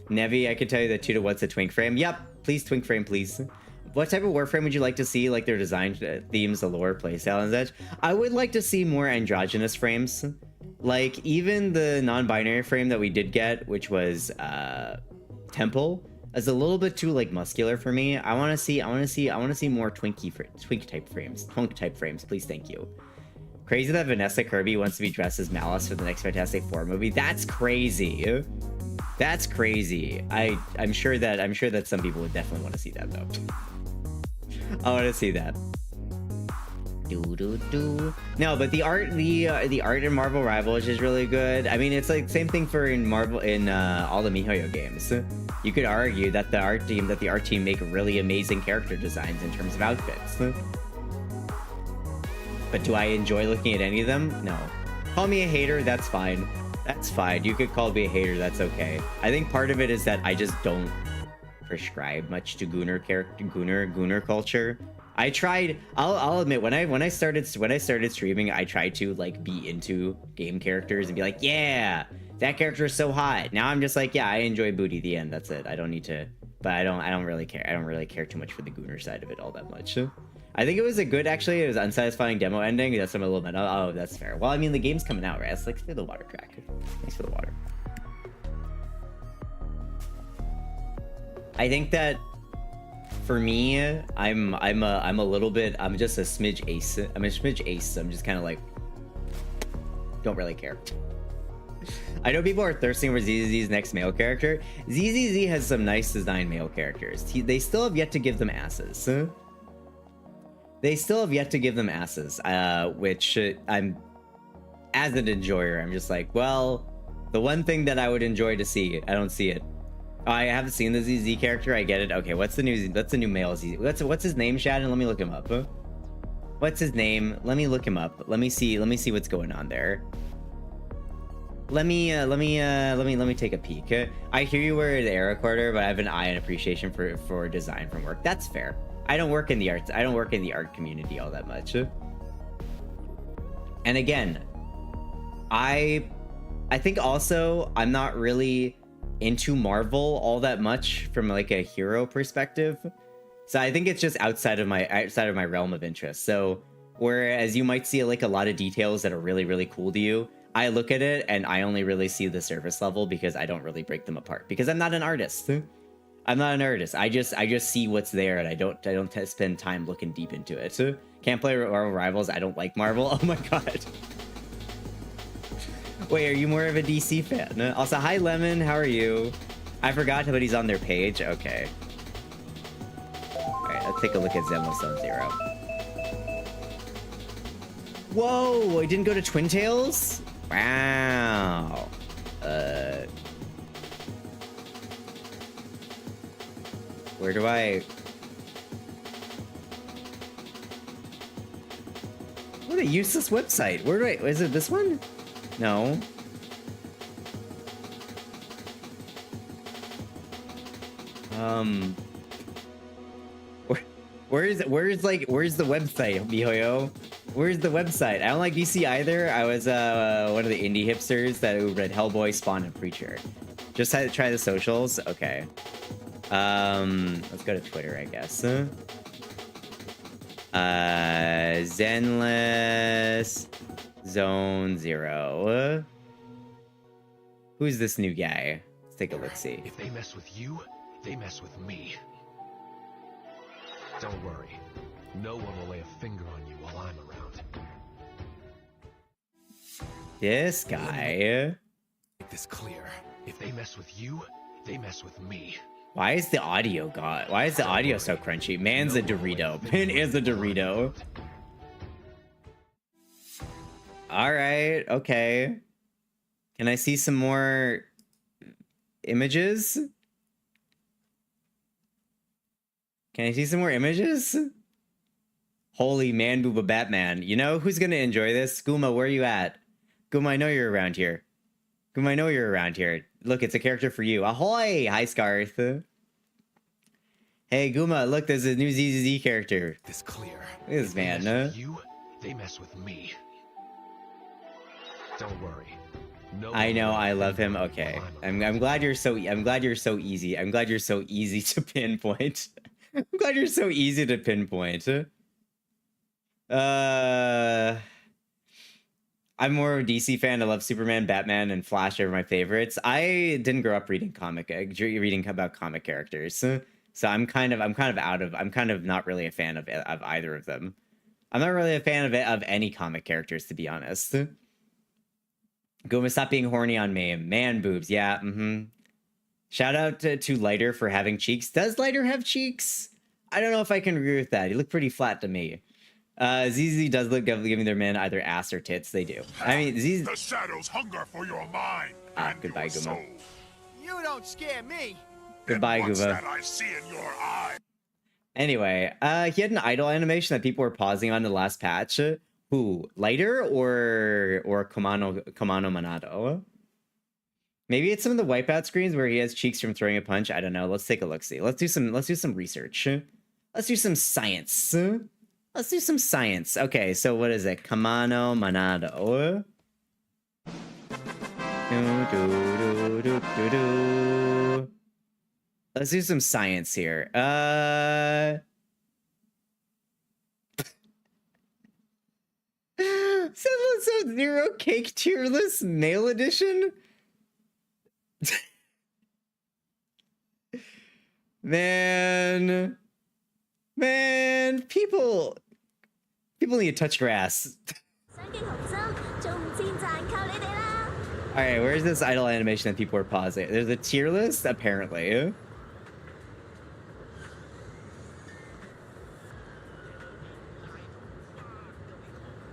Nevi, I can tell you that Tuda wants a twink frame. Yep, please twink frame, please. What type of Warframe would you like to see? Like their design themes, the lore, playstyle, and such? I would like to see more androgynous frames. Like even the non-binary frame that we did get, which was Temple, is a little bit too like muscular for me. I want to see more twink type frames, please, thank you. Crazy that Vanessa Kirby wants to be dressed as Malice for the next Fantastic Four movie. That's crazy. That's crazy. I'm sure that some people would definitely want to see that though. I want to see that. No, but the art in Marvel Rivals is really good. I mean, it's like same thing for in Marvel in all the MiHoYo games. You could argue that the art team make really amazing character designs in terms of outfits. But do I enjoy looking at any of them? No. Call me a hater, that's fine. That's fine. You could call me a hater, that's okay. I think part of it is that I just don't prescribe much to Gooner culture. I tried. I'll admit when I started streaming, I tried to like be into game characters and be like, yeah, that character is so hot. Now I'm just like, yeah, I enjoy booty. The end. That's it. I don't need to. But I don't really care. I don't really care too much for the Gooner side of it all that much. I think it was it was unsatisfying demo ending. That's a little bit. Oh, that's fair. Well, I mean, the game's coming out, right? It's like for the water crack. Thanks for the water. I think that for me, I'm just a smidge ace. I'm a smidge ace. I'm just kind of like, don't really care. I know people are thirsting for ZZZ's next male character. ZZZ has some nice design male characters. They still have yet to give them asses. Which I'm, as an enjoyer, I'm just like, well, the one thing that I would enjoy to see, I don't see it. Oh, I haven't seen the ZZ character. I get it. Okay, what's the new male ZZ? What's his name, Shannon? Let me look him up. What's his name? Let me look him up. Let me see what's going on there. Let me take a peek. I hear you were the air recorder, but I have an eye and appreciation for design from work. That's fair. I don't work in the arts. I don't work in the art community all that much. And again, I think also I'm not really into Marvel all that much from like a hero perspective. So I think it's just outside of my realm of interest. So whereas you might see like a lot of details that are really, really cool to you, I look at it and I only really see the surface level because I don't really break them apart because I'm not an artist. I'm not an artist. I just see what's there and I don't spend time looking deep into it. Can't play Marvel Rivals. I don't like Marvel. Oh my god. Wait, are you more of a DC fan? Also, hi Lemon, how are you? I forgot, but he's on their page. Okay. Alright, let's take a look at Zenless Zone Zero. Whoa, I didn't go to Twin Tails? Wow. Where do I... What a useless website. Where do I... Is it this one? No. Where's the website, mihoyo? Where's the website? I don't like DC either. I was one of the indie hipsters that read Hellboy, Spawn, and Preacher. Just had to try the socials. Okay. Let's go to Twitter, I guess. Zenless Zone 0. Who's this new guy? Let's take a look-see. If they mess with you, they mess with me. Don't worry. No one will lay a finger on you while I'm around. This guy. Make this clear. If they mess with you, they mess with me. Why is the audio gone? Why is the audio so crunchy? Man's a Dorito. Man is a Dorito. All right. Okay. Can I see some more images? Can I see some more images? Holy man booba Batman. You know who's gonna enjoy this? Guma, where are you at? Guma, I know you're around here. Guma, I know you're around here. Look, it's a character for you. Ahoy! Hi, Scarth. Hey, Guma, look, there's a new ZZZ character. This clear. Look at this man. They mess with you, they mess with me. Don't worry. No I know, I love him. Okay. I'm glad you're so easy. I'm glad you're so easy to pinpoint. I'm glad you're so easy to pinpoint. I'm more of a DC fan. I love Superman, Batman, and Flash are my favorites. I didn't grow up reading about comic characters, so I'm kind of not really a fan of either of them. I'm not really a fan of any comic characters, to be honest. Goma, stop being horny on me. Man boobs, yeah. Shout out to Lighter for having cheeks. Does Lighter have cheeks? I don't know if I can agree with that. He looked pretty flat to me. ZZ does look giving their men either ass or tits. They do. I mean, ZZ. The shadows hunger for your mind. Goodbye, Guma. You don't scare me. Goodbye, What's Guma. that I see in your eye? Anyway, he had an idle animation that people were pausing on the last patch. Who? Lighter or Komano Manado? Maybe it's some of the wipeout screens where he has cheeks from throwing a punch. I don't know. Let's take a look. See. Let's do some research. Let's do some science. Let's do some science. Okay, so what is it? Komano Manado. Let's do some science here. Zero Cake Tier List Mail Edition? Man, people need to touch grass. Alright, where's this idle animation that people are pausing? There's a tier list, apparently.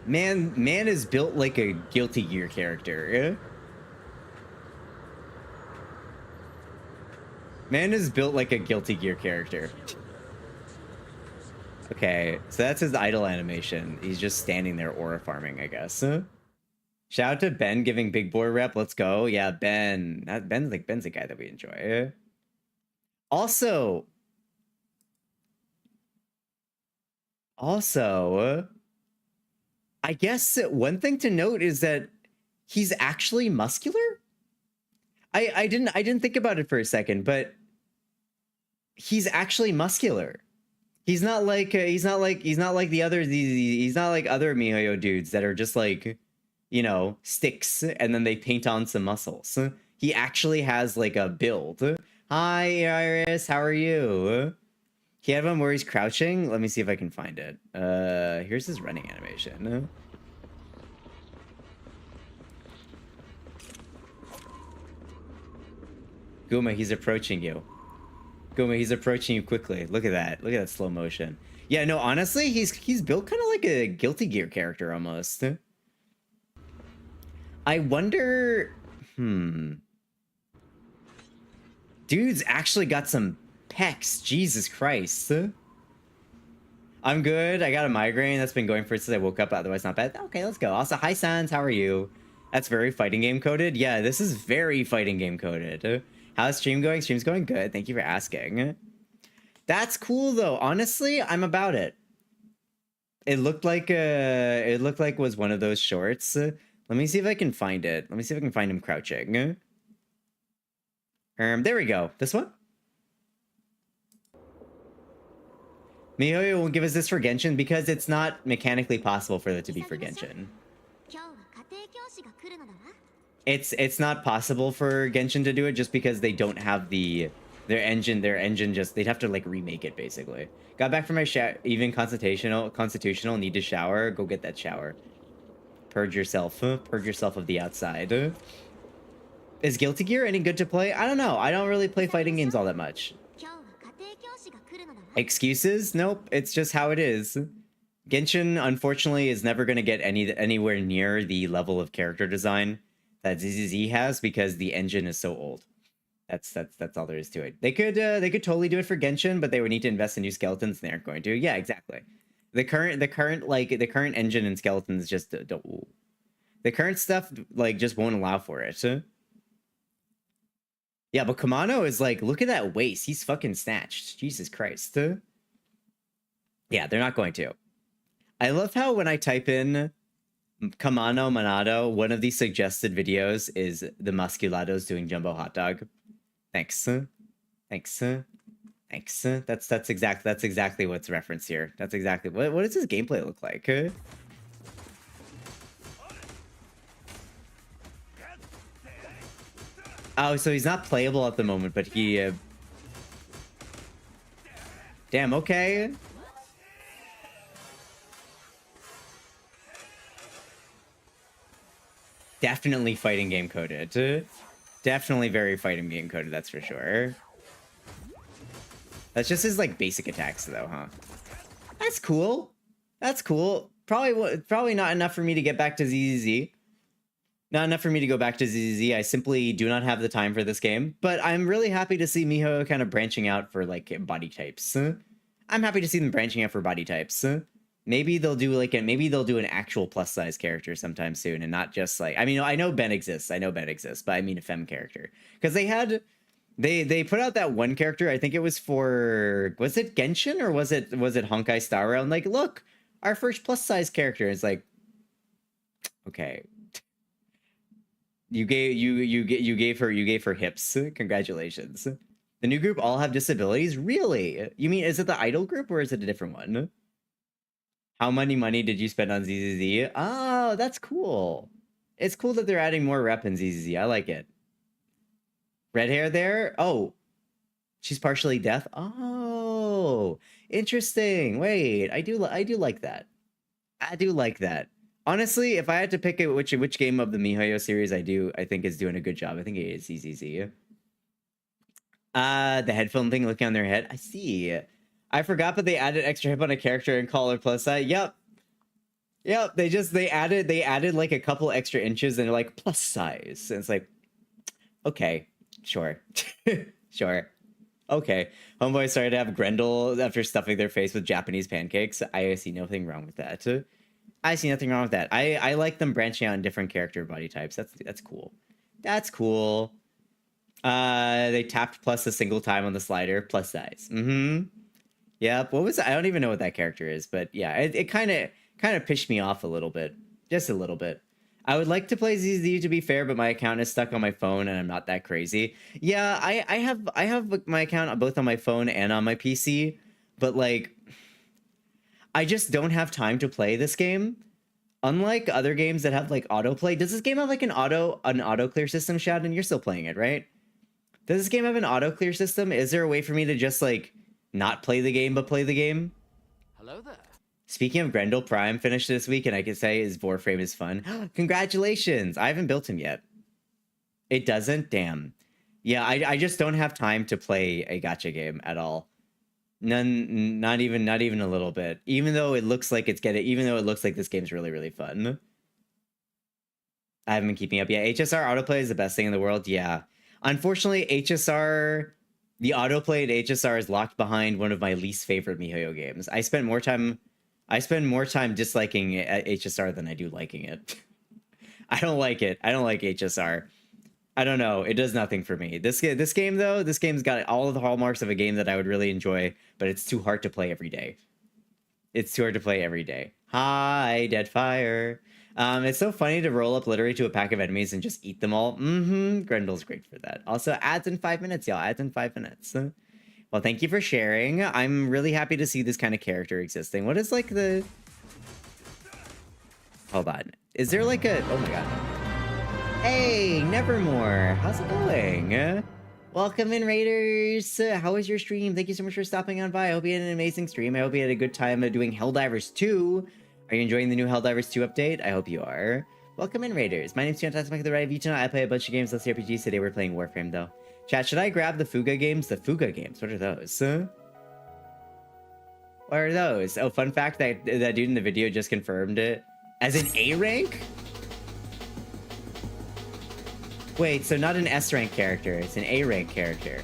Man is built like a Guilty Gear character. Man is built like a Guilty Gear character. Okay, so that's his idle animation. He's just standing there aura farming, I guess. Shout out to Ben giving big boy rep. Let's go. Yeah, Ben. Ben's a guy that we enjoy. Also, I guess one thing to note is that he's actually muscular. I didn't think about it for a second, but he's actually muscular. He's not like other MiHoYo dudes that are just like, you know, sticks and then they paint on some muscles. He actually has like a build. Hi Iris, how are you? He have him where he's crouching. Let me see if I can find it. Here's his running animation. Guma, he's approaching you. Guma, he's approaching you quickly. Look at that. Look at that slow motion. Yeah, no, honestly, he's built kind of like a Guilty Gear character almost. I wonder... Dude's actually got some pecs. Jesus Christ. I'm good. I got a migraine that's been going for since I woke up. Otherwise, not bad. Okay, let's go. Also, hi, Sans. How are you? That's very fighting game coded. Yeah, this is very fighting game coded. How's stream going? Stream's going good. Thank you for asking. That's cool though. Honestly, I'm about it. It looked like was one of those shorts. Let me see if I can find it. Let me see if I can find him crouching. There we go. This one? MiHoYo won't give us this for Genshin because it's not mechanically possible for it to be for Genshin. It's not possible for Genshin to do it just because they don't have their engine just, they'd have to like remake it basically. Got back from my even constitutional, need to shower, go get that shower. Purge yourself of the outside. Is Guilty Gear any good to play? I don't know. I don't really play fighting games all that much. Excuses? Nope. It's just how it is. Genshin, unfortunately, is never going to get anywhere near the level of character design that ZZZ has because the engine is so old. That's all there is to it. They could totally do it for Genshin, but they would need to invest in new skeletons, and they aren't going to. Yeah, exactly. The current engine and skeletons just don't. The current stuff like just won't allow for it. Yeah, but Kamano is like, look at that waist. He's fucking snatched. Jesus Christ. Yeah, they're not going to. I love how when I type in Kamano Monado, one of the suggested videos is the Musculados doing jumbo hot dog. Thanks. Thanks. Thanks. That's exactly what's referenced here. That's exactly what does his gameplay look like? Oh, so he's not playable at the moment, but he... Damn, okay. Definitely fighting game coded. Definitely very fighting game coded, that's for sure. That's just his, like, basic attacks, though, huh? That's cool. That's cool. Probably not enough for me to get back to ZZZ. Not enough for me to go back to ZZZ. I simply do not have the time for this game. But I'm really happy to see MiHoYo kind of branching out for, like, body types. I'm happy to see them branching out for body types. Maybe they'll do, like, maybe they'll do an actual plus-size character sometime soon and not just, like... I mean, I know Ben exists, but I mean a femme character. Because they had... They put out that one character, I think it was for... Was it Genshin or was it Honkai Star Rail? Like, look, our first plus-size character. It's like... Okay... You gave her hips. Congratulations. The new group all have disabilities? Really? You mean, is it the idol group or is it a different one? How many money did you spend on ZZZ? Oh, that's cool. It's cool that they're adding more rep in ZZZ. I like it. Red hair there? Oh, she's partially deaf. Oh, interesting. Wait, I do like that. I do like that. Honestly, if I had to pick which game of the MiHoYo series I think is doing a good job, I think it is ZZZ. The headphone thing looking on their head. I see. I forgot, but they added extra hip on a character and collar plus size. Yep. They added like a couple extra inches and they're like plus size. And it's like, okay, sure. Sure. Okay. Homeboy started to have Grendel after stuffing their face with Japanese pancakes. I see nothing wrong with that. I see nothing wrong with that. I like them branching out in different character body types. That's cool. That's cool. They tapped plus a single time on the slider. Plus size. Mm-hmm. Yep. What was I don't even know what that character is, but yeah, it kind of pissed me off a little bit. Just a little bit. I would like to play ZZ to be fair, but my account is stuck on my phone and I'm not that crazy. Yeah, I have my account both on my phone and on my PC, but like I just don't have time to play this game. Unlike other games that have like autoplay, does this game have like an auto clear system, Shadon? You're still playing it, right? Does this game have an auto clear system? Is there a way for me to just like not play the game but play the game? Hello there. Speaking of Grendel, Prime finished this week, and I can say his Warframe is fun. Congratulations! I haven't built him yet. It doesn't? Damn. Yeah, I just don't have time to play a gacha game at all. None, not even a little bit. Even though it looks like even though it looks like this game's really, really fun. I haven't been keeping up. Yeah, HSR autoplay is the best thing in the world. Yeah. Unfortunately, HSR, the autoplay at HSR is locked behind one of my least favorite MiHoYo games. I spend more time disliking HSR than I do liking it. I don't like it. I don't like HSR. I don't know. It does nothing for me. This game though, this game's got all of the hallmarks of a game that I would really enjoy, but it's too hard to play every day. It's too hard to play every day. Hi, Deadfire. It's so funny to roll up literally to a pack of enemies and just eat them all. Grendel's great for that. Also, ads in 5 minutes, y'all. Ads in 5 minutes. Well, thank you for sharing. I'm really happy to see this kind of character existing. What is like the... Hold on. Is there like a... Oh my god. Hey, Nevermore. How's it going? Welcome in, Raiders. How was your stream? Thank you so much for stopping on by. I hope you had an amazing stream. I hope you had a good time doing Helldivers 2. Are you enjoying the new Helldivers 2 update? I hope you are. Welcome in, Raiders. My name's Tunana, the right vtunana. I play a bunch of games, let's RPGs. Today we're playing Warframe, though. Chat, should I grab the Fuga games? The Fuga games, what are those? What are those? Oh, fun fact, that dude in the video just confirmed it. As an A rank? Wait, so not an S rank character, it's an A rank character.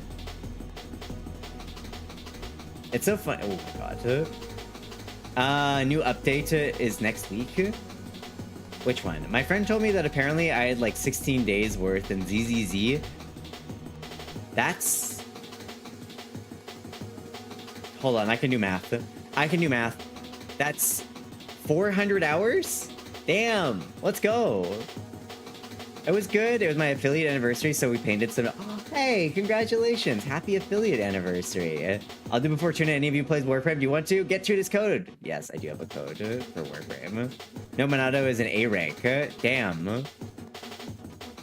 It's so fun. Oh my god. New update is next week. Which one? My friend told me that apparently I had like 16 days worth in ZZZ. That's... Hold on, I can do math. I can do math. That's 400 hours? Damn, let's go. It was good. It was my affiliate anniversary, so we painted some... Oh, hey, congratulations. Happy affiliate anniversary. I'll do before Tuna. Any of you plays Warframe? Do you want to? Get Tuna's code. Yes, I do have a code for Warframe. No, Monado is an A rank. Damn.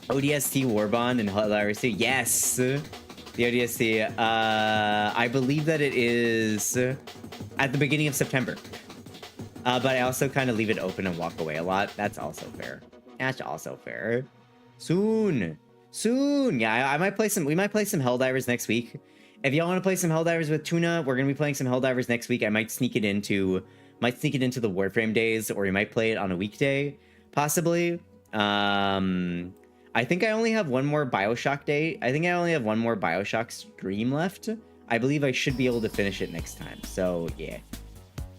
ODST Warbond and Helldivers 2. Yes. The ODST. I believe that it is at the beginning of September. But I also kind of leave it open and walk away a lot. That's also fair. That's also fair. Soon. Yeah, I might play some. We might play some Helldivers next week. If y'all want to play some Helldivers with Tuna, we're gonna be playing some Helldivers next week. I might sneak it into the Warframe days, or we might play it on a weekday, possibly. I think I only have one more Bioshock day. I think I only have one more Bioshock stream left. I believe I should be able to finish it next time. So yeah.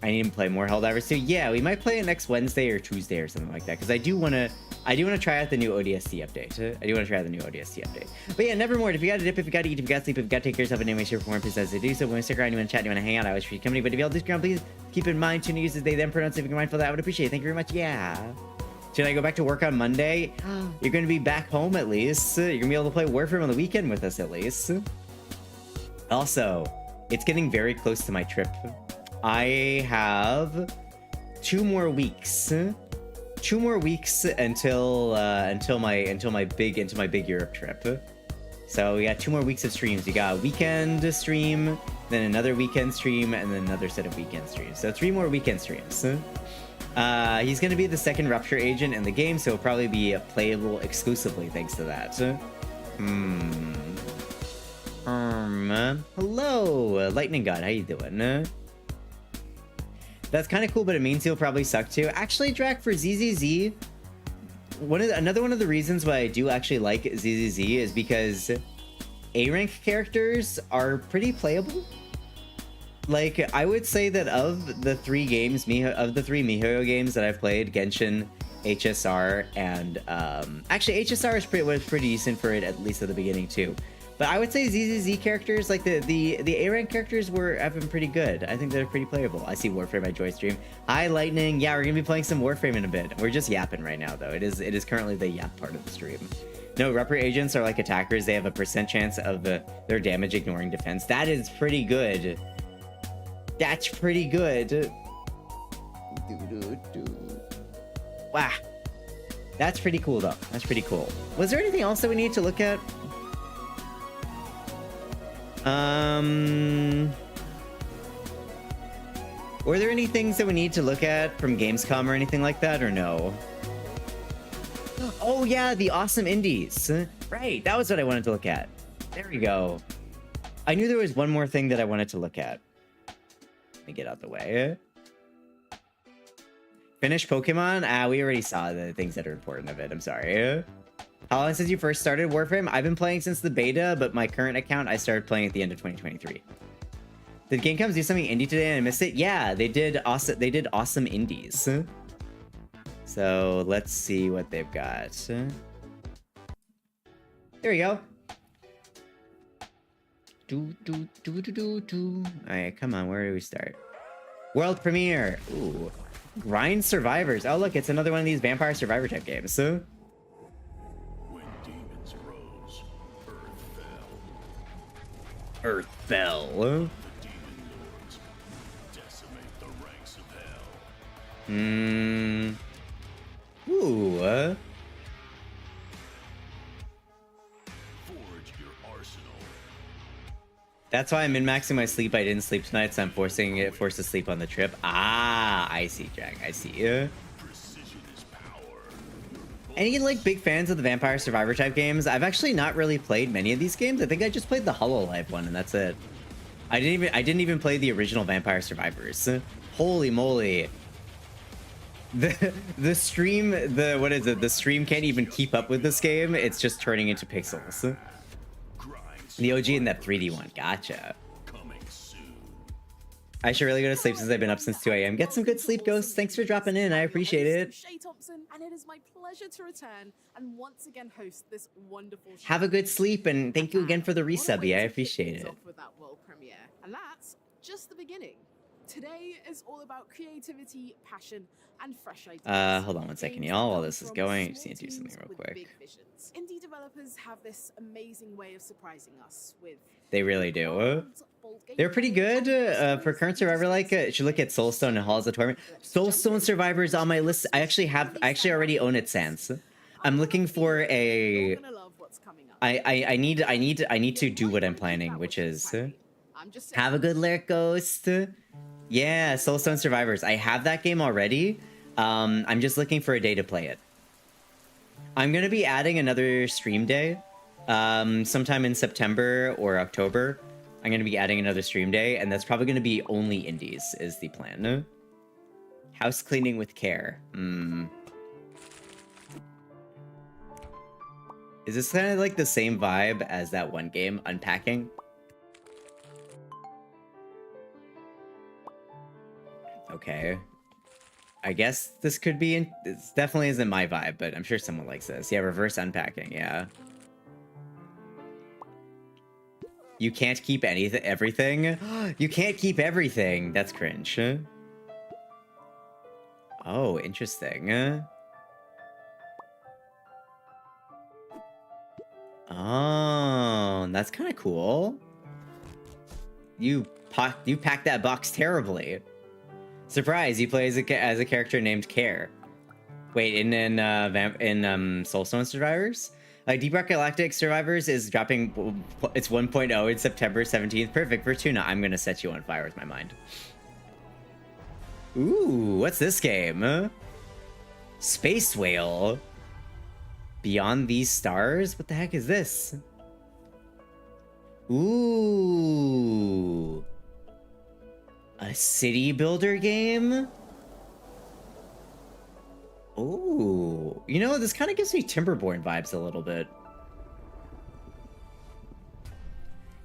I need to play more Helldivers too. Yeah, we might play it next Wednesday or Tuesday or something like that, because I do want to try out the new ODST update. But yeah, Nevermore. If you got to dip, if you got to eat, if you got to sleep, if you got to take care of yourself in any way, shape, or form, please as to do so. When we stick around, you want to chat, you want to hang out, I always free company. But if y'all discount, please keep in mind Tuna uses they them pronouns. If you're mindful of that, I would appreciate it. Thank you very much. Yeah. Should I go back to work on Monday? You're going to be back home at least. You're going to be able to play Warframe on the weekend with us at least. Also, it's getting very close to my trip. I have 2 more weeks. 2 more weeks until my big Europe trip. So we got 2 more weeks of streams. We got a weekend stream, then another weekend stream, and then another set of weekend streams. So 3 more weekend streams. He's gonna be the second Rupture agent in the game, so he'll probably be playable exclusively thanks to that. Hello, Lightning God. How you doing? That's kind of cool, but it means he'll probably suck too. Actually, Drac, for ZZZ, another one of the reasons why I do actually like ZZZ is because A-rank characters are pretty playable. Like, I would say that of the 3 games, of the 3 MiHoYo games that I've played, Genshin, HSR, and actually HSR was pretty decent for it, at least at the beginning too. But I would say ZZZ characters, like the A-rank characters have been pretty good. I think they're pretty playable. I see Warframe at Joy stream. Hi, Lightning. Yeah, we're gonna be playing some Warframe in a bit. We're just yapping right now, though. It is currently the yap part of the stream. No, Rupture agents are like attackers. They have a % chance of their damage ignoring defense. That is pretty good. That's pretty good. Wow. That's pretty cool, though. That's pretty cool. Was there anything else that we need to look at? Were there any things that we need to look at from Gamescom or anything like that, or no? Oh yeah, the awesome indies. Right, that was what I wanted to look at. There we go. I knew there was one more thing that I wanted to look at. Let me get out the way. Finish Pokemon? We already saw the things that are important of it. I'm sorry. How long since you first started Warframe? I've been playing since the beta, but my current account I started playing at the end of 2023. Did Gamescom do something indie today and I missed it? Yeah, they did awesome indies. So let's see what they've got. There you go. Alright, come on, where do we start? World premiere! Ooh. Grind Survivors. Oh, look, it's another one of these vampire survivor type games. So, When demons rose, Earth fell. the demon lords decimate the ranks of hell. Ooh. Forge your arsenal. That's why I'm min-maxing my sleep. I didn't sleep tonight, so I'm forced to sleep on the trip. Ah, I see, Jack. I see. Precision is power. Any like big fans of the vampire survivor type games? I've actually not really played many of these games. I think I just played the Hololive one, and that's it. I didn't even play the original Vampire Survivors. Holy moly. The stream, what is it? The stream can't even keep up with this game. It's just turning into pixels. The OG and that 3D one. Gotcha. Coming soon. I should really go to sleep since I've been up since 2 a.m. Get some good sleep, Ghosts. Thanks for dropping in. I appreciate it. Shay Thompson, and it is my pleasure to return and once again host this wonderful show. Have a good sleep, and thank you again for the What a resub. way Yeah, I to kick appreciate things it. off with that world premiere. And that's just the beginning. Today is all about creativity, passion, and fresh ideas. Hold on one second, Games y'all. that While come this is from going, I just small need to do something teams real with quick. big visions. Indie developers have this amazing way of surprising us with. They really do. bold They're pretty gameplay good and for current survivor. Like, should look at Soulstone and Halls of Torment. Soulstone Survivors on my list. I actually already own it, Sans. I'm looking for a. You're gonna love what's coming up. I need to do what I'm planning, which is have a good lyric, Ghost. Yeah, Soulstone Survivors. I have that game already. I'm just looking for a day to play it. I'm gonna be adding another stream day, sometime in September or October. I'm gonna be adding another stream day, and that's probably gonna be only indies, is the plan. House cleaning with care. Is this kind of like the same vibe as that one game, Unpacking? Okay. I guess this could be in... This definitely isn't my vibe, but I'm sure someone likes this. Yeah, reverse unpacking, yeah. You can't keep everything? You can't keep everything! That's cringe. Oh, interesting. Oh, that's kind of cool. You packed that box terribly. Surprise! You play as a character named Care. Wait, in Soulstone Survivors, Deep Rock Galactic Survivors is dropping. It's 1.0 in September 17th. Perfect for Tuna. I'm gonna set you on fire with my mind. Ooh, what's this game? Space Whale. Beyond These Stars? What the heck is this? Ooh. A city builder game? Ooh. You know, this kind of gives me Timberborn vibes a little bit.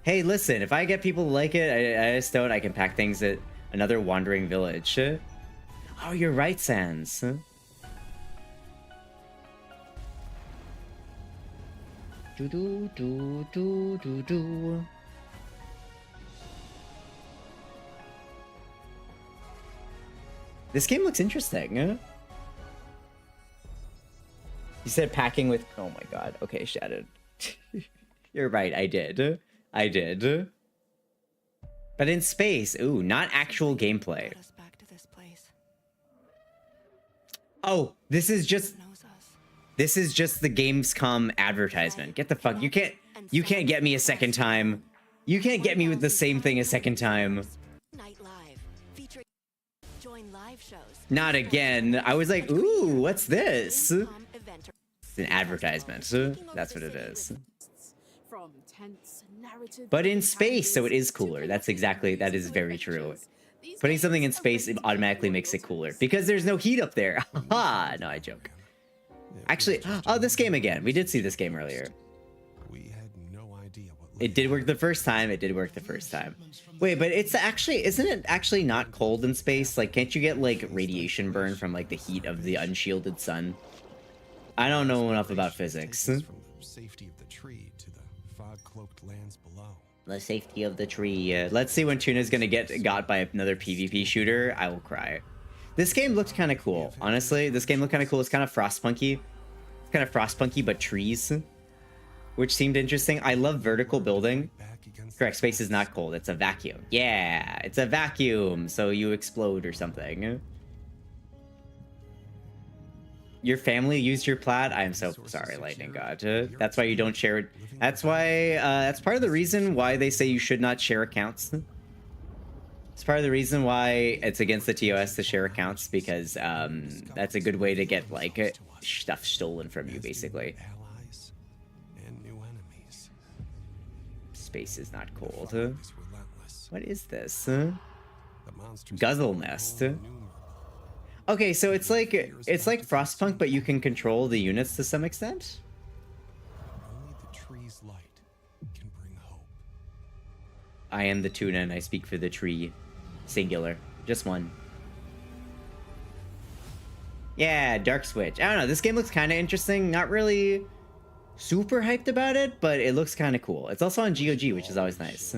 Hey, listen, if I get people to like it, I just don't. I can pack things at another wandering village. Oh, you're right, Sans. Do. This game looks interesting. You said packing with... Oh my god. Okay, Shattered. You're right, I did. But in space. Ooh, not actual gameplay. Oh, this is just the Gamescom advertisement. Get the fuck... You can't get me a second time. You can't get me with the same thing a second time. Not again. I was like, ooh, what's this? It's an advertisement. That's what it is. But in space, so it is cooler. That is very true. Putting something in space, it automatically makes it cooler. Because there's no heat up there. Haha! No, I joke. Actually, oh, this game again. We did see this game earlier. It did work the first time. Wait, but isn't it actually not cold in space? Like, can't you get, like, radiation burn from, like, the heat of the unshielded sun? I don't know enough about physics. From safety of the tree to the fog-cloaked lands below. The safety of the tree. Let's see when Tuna's gonna get got by another PvP shooter. I will cry. This game looked kind of cool. Honestly, this game looked kind of cool. It's kind of frostpunky. It's kind of frostpunky, but trees, which seemed interesting. I love vertical building. Correct, space is not cold. It's a vacuum. Yeah, it's a vacuum, so you explode or something. Your family used your plat? I am so sorry, Lightning God. That's why you don't share it. That's why, that's part of the reason why they say you should not share accounts. It's part of the reason why it's against the TOS to share accounts, because that's a good way to get, like, stuff stolen from you, basically. Space is not cold. What is this? Guzzle Nest. Okay, so it's like Frostpunk, but you can control the units to some extent. Only the tree's light can bring hope. I am the tuna and I speak for the tree. Singular. Just one. Yeah, Dark Switch. I don't know, this game looks kind of interesting. Not really super hyped about it, but it looks kind of cool. It's also on GOG, which is always nice.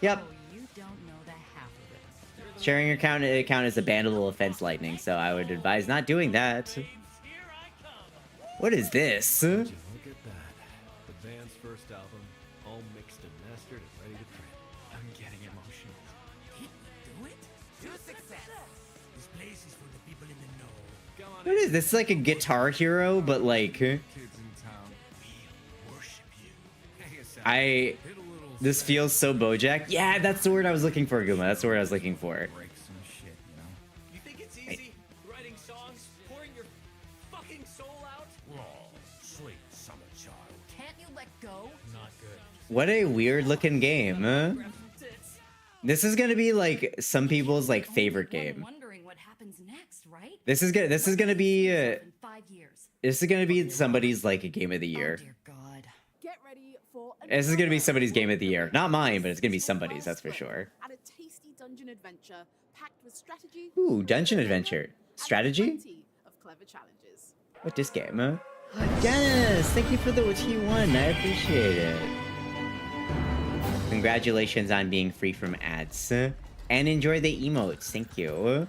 Yep. Sharing your account is a bannable offense, Lightning, so I would advise not doing that. What is this? Look at that. The band's first album, all mixed and mastered and ready to print. I'm getting emotional. Do it? To success. This place is for the people in the know. Come on What is this? Like a Guitar Hero, but like... kids in town. We worship you. This feels so BoJack. Yeah, that's the word I was looking for, Guma. That's the word I was looking for. Break some shit, you know? You think it's easy? Writing songs, pouring your fucking soul out? Oh, sweet summer child. Can't you let go? Not good. What a weird looking game, huh? This is gonna be like some people's like favorite game. Wondering what happens next, right? This is gonna be In 5 years. this is gonna be somebody's like a game of the year. Oh, dear God. Get ready for This is gonna be somebody's game of the year. Not mine, but it's gonna be somebody's, that's for sure. And a tasty dungeon adventure packed with strategy. Ooh, dungeon adventure. Strategy? And plenty of clever challenges. What this game, huh? Dennis, thank you for the T1. I appreciate it. Congratulations on being free from ads. And enjoy the emotes. Thank you.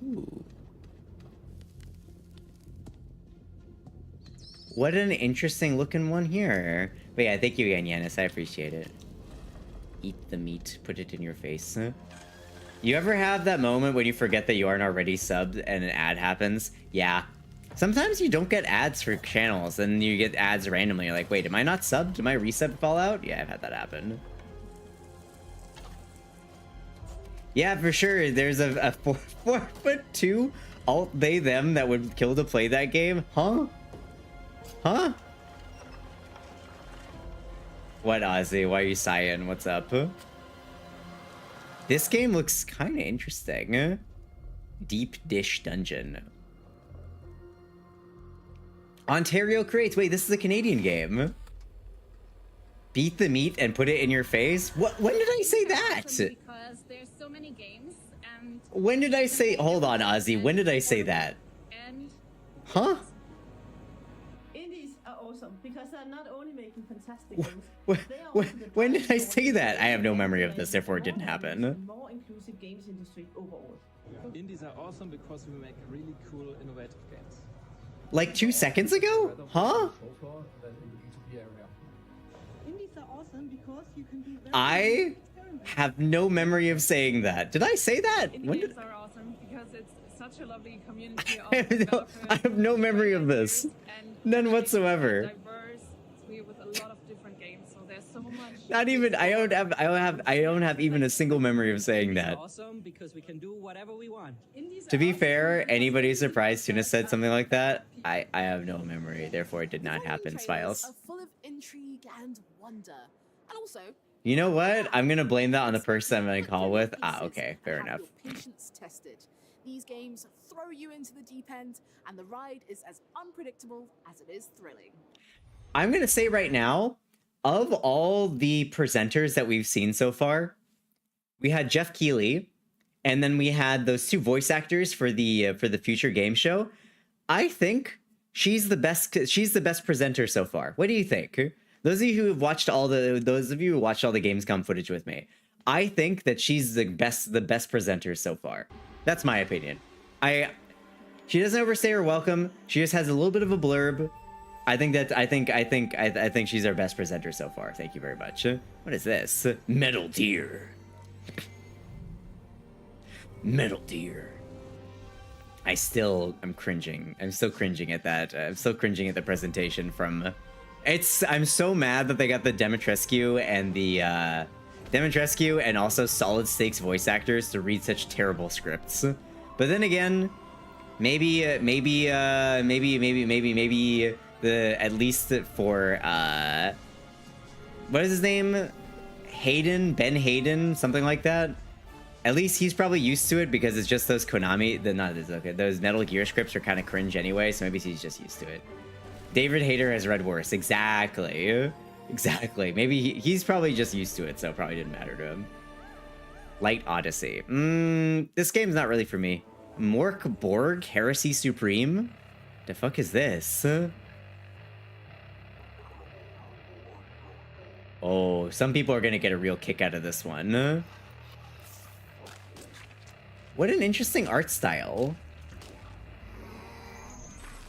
Ooh. What an interesting looking one here. But yeah, thank you again, Yanis. I appreciate it. Eat the meat. Put it in your face. You ever have that moment when you forget that you aren't already subbed and an ad happens? Yeah. Sometimes you don't get ads for channels and you get ads randomly. You're like, wait, am I not subbed? Did my resub fall out? Yeah, I've had that happen. Yeah, for sure. There's a 4'2" alt they them that would kill to play that game. Huh? Huh? What, Ozzy? Why are you sighing? What's up? This game looks kind of interesting. Deep Dish Dungeon. Ontario creates. Wait, this is a Canadian game. Beat the meat and put it in your face? What? When did I say that? Because there's so many games and... When did I say... Hold on, Ozzy. When did I say that? And... Huh? Indies are awesome because they're not only making fantastic games. When did I say that? I have no memory of this, therefore it didn't happen. More inclusive games industry overall. Indies are awesome because we make really cool, innovative games. Like 2 seconds ago? Huh? Indies are awesome because you can do very I have no memory of saying that. Did I say that? When Indies did... are awesome because it's such a lovely community of I have no memory of this. None whatsoever. diverse. We with a lot of different games, so there's so much. Not even. I don't have even a single memory of saying that. Awesome because we can do whatever we want. To be fair, anybody surprised Tuna said something like that? I have no memory, therefore it did not happen, Smiles. Are full of intrigue and wonder. And also, You know what? I'm gonna blame that on the person I'm gonna call with. Ah, okay, fair have enough. your patience tested. These games throw you into the deep end, and the ride is as unpredictable as it is thrilling. I'm gonna say right now, of all the presenters that we've seen so far, we had Jeff Keighley, and then we had those 2 voice actors for the future game show. I think she's the best presenter so far. What do you think? Those of you who have watched all the Gamescom footage with me, I think that she's the best presenter so far. That's my opinion. She doesn't overstay her welcome. She just has a little bit of a blurb. I think she's our best presenter so far. Thank you very much. What is this? Metal Deer. Metal Deer. I'm cringing. I'm still cringing at that. I'm still cringing at the presentation from... I'm so mad that they got the Demetrescu and the... Demetrescu and also Solid Stakes voice actors to read such terrible scripts. But then again, maybe at least for what is his name? Ben Hayden, something like that. At least he's probably used to it because it's just those Konami, those Metal Gear scripts are kind of cringe anyway, so maybe he's just used to it. David Hayter has read worse. Exactly. Maybe he's probably just used to it, so it probably didn't matter to him. Light Odyssey. This game's not really for me. Mork Borg Heresy Supreme? The fuck is this? Oh, some people are gonna get a real kick out of this one. What an interesting art style.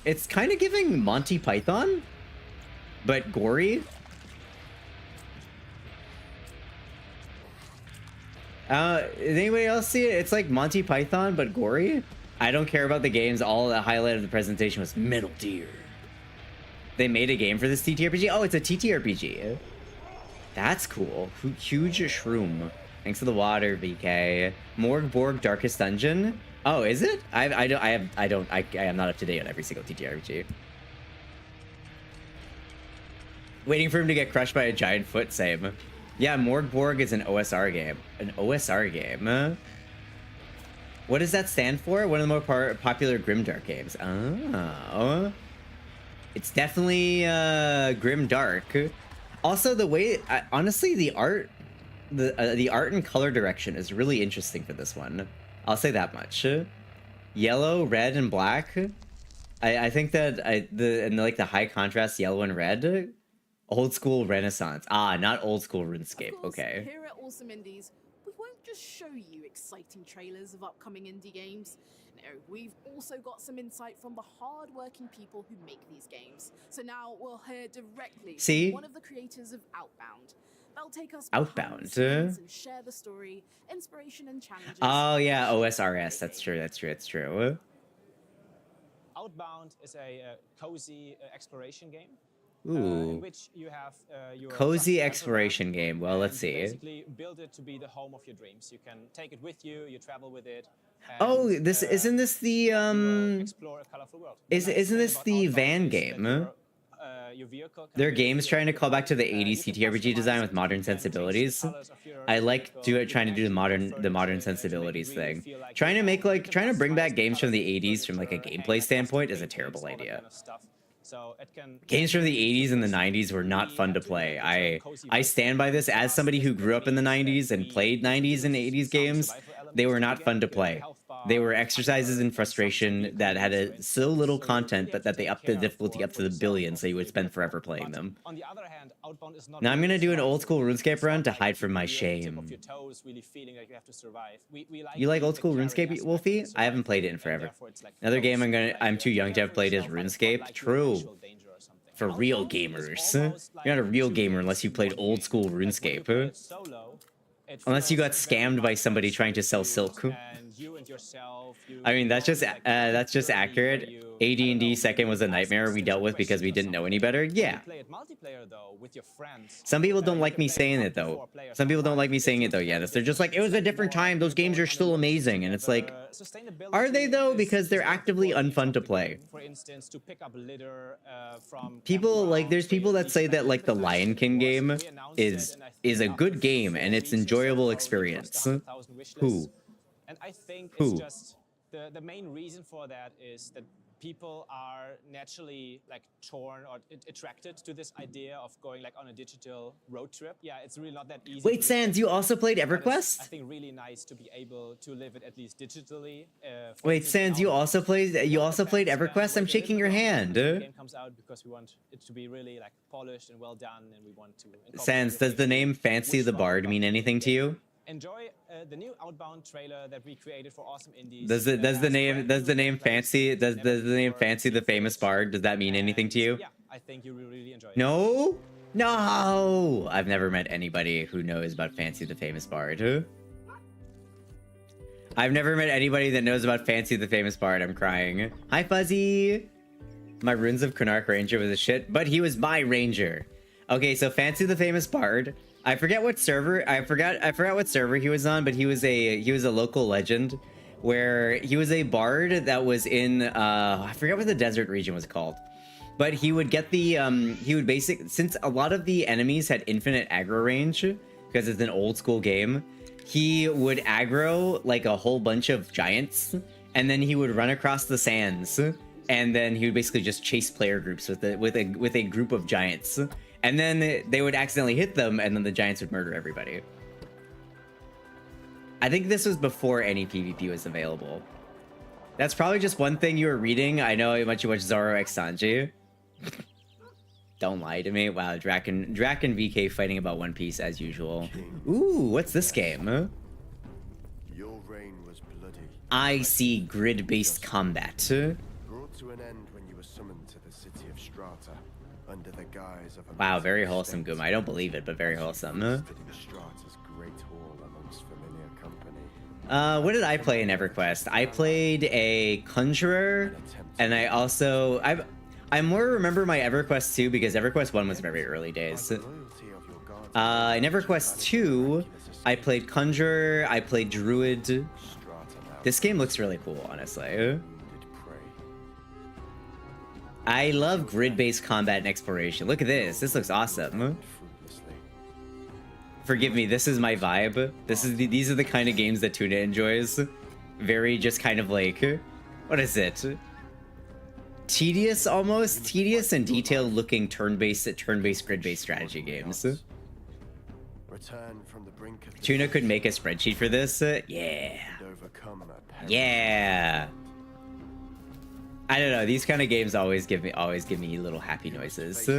It's kind of giving Monty Python, but gory. Did anybody else see it? It's like Monty Python, but gory. I don't care about the games. All the highlight of the presentation was Metal Deer. They made a game for this TTRPG? Oh, it's a TTRPG. That's cool. Huge shroom. Thanks for the water, VK. Morg Borg Darkest Dungeon. Oh, is it? I am not up to date on every single TTRPG. Waiting for him to get crushed by a giant foot, same. Yeah, Morg Borg is an OSR game. An OSR game? What does that stand for? One of the more popular Grimdark games. Oh. It's definitely Grimdark. Also, the way... honestly, the art... The art and color direction is really interesting for this one. I'll say that much. Yellow, red, and black. I think that the high contrast yellow and red... Old school Renaissance. Ah, not old school RuneScape. Of course, okay. Here at Awesome Indies, we won't just show you exciting trailers of upcoming indie games. No, we've also got some insight from the hard-working people who make these games. So now we'll hear directly from one of the creators of Outbound. They'll take us behind the scenes and share the story, inspiration, and challenges. Oh yeah, OSRS. That's true. That's true. That's true. Outbound is a cozy exploration game. Ooh. In which you have your cozy exploration game. Well, let's see. Basically, build it to be the home of your dreams. You can take it with you. You travel with it. Oh, this isn't this the explore a colorful world. Isn't this the van game? Their games trying to call back to the 80s TTRPG design with modern sensibilities. I like trying to do the modern sensibilities thing. Trying to bring back games from the 80s from like a gameplay standpoint is a terrible idea. Games from the 80s and the 90s were not fun to play. I stand by this as somebody who grew up in the 90s and played 90s and 80s games. They were not fun to play. They were exercises in frustration that had so little content, but that they upped the difficulty up to the billion, so you would spend forever playing them. Now I'm gonna do an old school RuneScape run to hide from my shame. You like old school RuneScape, Wolfie? I haven't played it in forever. Another game I'm too young to have played is RuneScape. True. For real gamers. You're not a real gamer unless you played old school RuneScape. Unless you got scammed by somebody trying to sell silk. I mean, that's just accurate. AD&D second was a nightmare we dealt with because we didn't know any better. Yeah. Some people don't like me saying it though. Yeah, they're just like, it was a different time. Those games are still amazing. And it's like, are they though? Because they're actively unfun to play. People like, there's people that say that like the Lion King game is a good game and it's enjoyable experience. Who? And I think it's just the main reason for that is that people are naturally like torn or attracted to this idea of going like on a digital road trip. Yeah, it's really not that easy. Wait, Sans, you also played But it's, I EverQuest? think really nice to be able to live it at least digitally. Wait, Sans, you also played EverQuest? I'm shaking your hand. The game comes out because we want it to be really like polished and well done, and we want to. Sans, does the name Fancy the Bard mean anything to you? Enjoy the new Outbound trailer that we created for Awesome Indies. Does the name Fancy the Famous Bard, does that mean anything to you? Yeah, I think you will really enjoy it. No? No! I've never met anybody who knows about Fancy the Famous Bard. I've never met anybody that knows about Fancy the Famous Bard. I'm crying. Hi, Fuzzy! My Runes of Konark Ranger was a shit, but he was my ranger. Okay, so Fancy the Famous Bard. I forget what server. I forgot what server he was on, but he was a local legend, where he was a bard that was in I forget what the desert region was called, but he would get the since a lot of the enemies had infinite aggro range because it's an old school game, he would aggro like a whole bunch of giants, and then he would run across the sands, and then he would basically just chase player groups with a group of giants. And then they would accidentally hit them, and then the giants would murder everybody. I think this was before any PvP was available. That's probably just one thing you were reading. I know how much you watch Zoro X Sanji. Don't lie to me. Wow, Drac and VK fighting about One Piece as usual. Ooh, what's this game? Your reign was bloody. I see grid-based combat. Brought to an end when you were summoned to the city of Strata. Under the guise of a Wow, very wholesome, Goom. I don't believe it, but very wholesome. Strata's great hall amongst familiar company. What did I play in EverQuest? I played a Conjurer, and I I more remember my EverQuest 2 because EverQuest 1 was very early days. In EverQuest 2, I played Conjurer, I played Druid. This game looks really cool, honestly. I love grid-based combat and exploration. Look at this. This looks awesome. Forgive me, this is my vibe. These are the kind of games that Tuna enjoys. Very just kind of like, what is it? Tedious almost? Tedious and detailed looking turn-based grid-based strategy games. Tuna could make a spreadsheet for this. Yeah. Yeah. I don't know. These kind of games always give me little happy noises.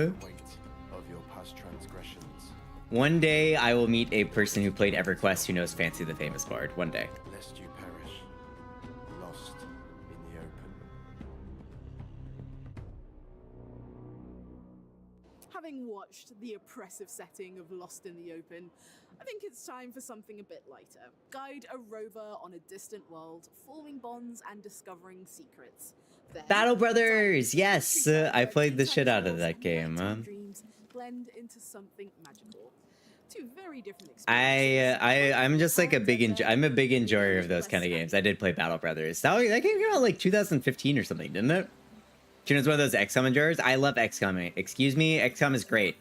One day I will meet a person who played EverQuest who knows Fancy the Famous Bard. One day. Lest you perish, lost in the open. Having watched the oppressive setting of Lost in the Open, I think it's time for something a bit lighter. Guide a rover on a distant world, forming bonds and discovering secrets. Then, Battle Brothers! Yes! I played the shit out of that game. Dreams blend into something magical. Two very different experiences. I'm just like I'm a big enjoyer of those kind of games. I did play Battle Brothers. That game came out like 2015 or something, didn't it? Do you know it's one of those XCOM enjoyers? I love XCOM. Excuse me, XCOM is great.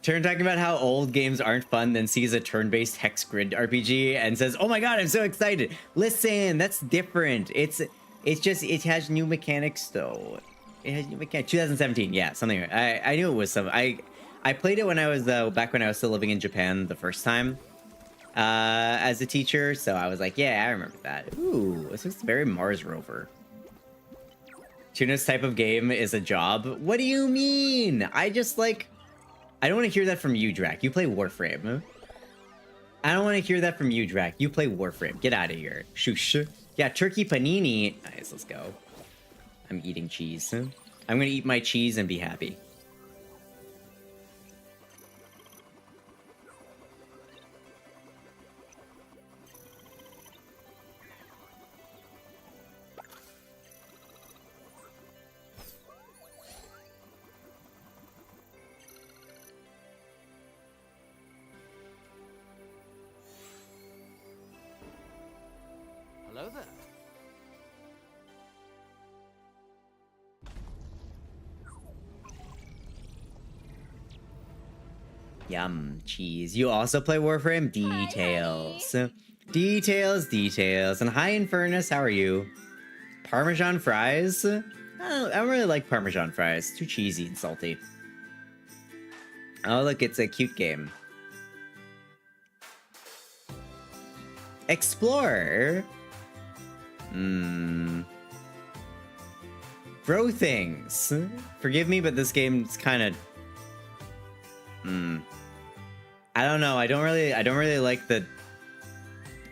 Turn talking about how old games aren't fun, then sees a turn-based hex grid RPG and says, "Oh my god, I'm so excited!" Listen, that's different. It has new mechanics though. It has new mechanics. 2017, yeah, something. I knew it was some. I played it when I was back when I was still living in Japan the first time as a teacher, so I was like, yeah, I remember that. Ooh, this looks very Mars rover. Tuna's type of game is a job. What do you mean? I don't want to hear that from you, Drac. You play Warframe. I don't want to hear that from you, Drac. You play Warframe. Get out of here. Shush. Yeah, turkey panini. Nice, let's go. I'm eating cheese. I'm going to eat my cheese and be happy. Hello there. Yum, cheese. You also play Warframe? Details. Details, details. And hi, Infernus, how are you? Parmesan fries? I don't really like Parmesan fries. Too cheesy and salty. Oh, look, it's a cute game. Explorer? Grow things. Forgive me, but this game's kind of... I don't know. I don't really like the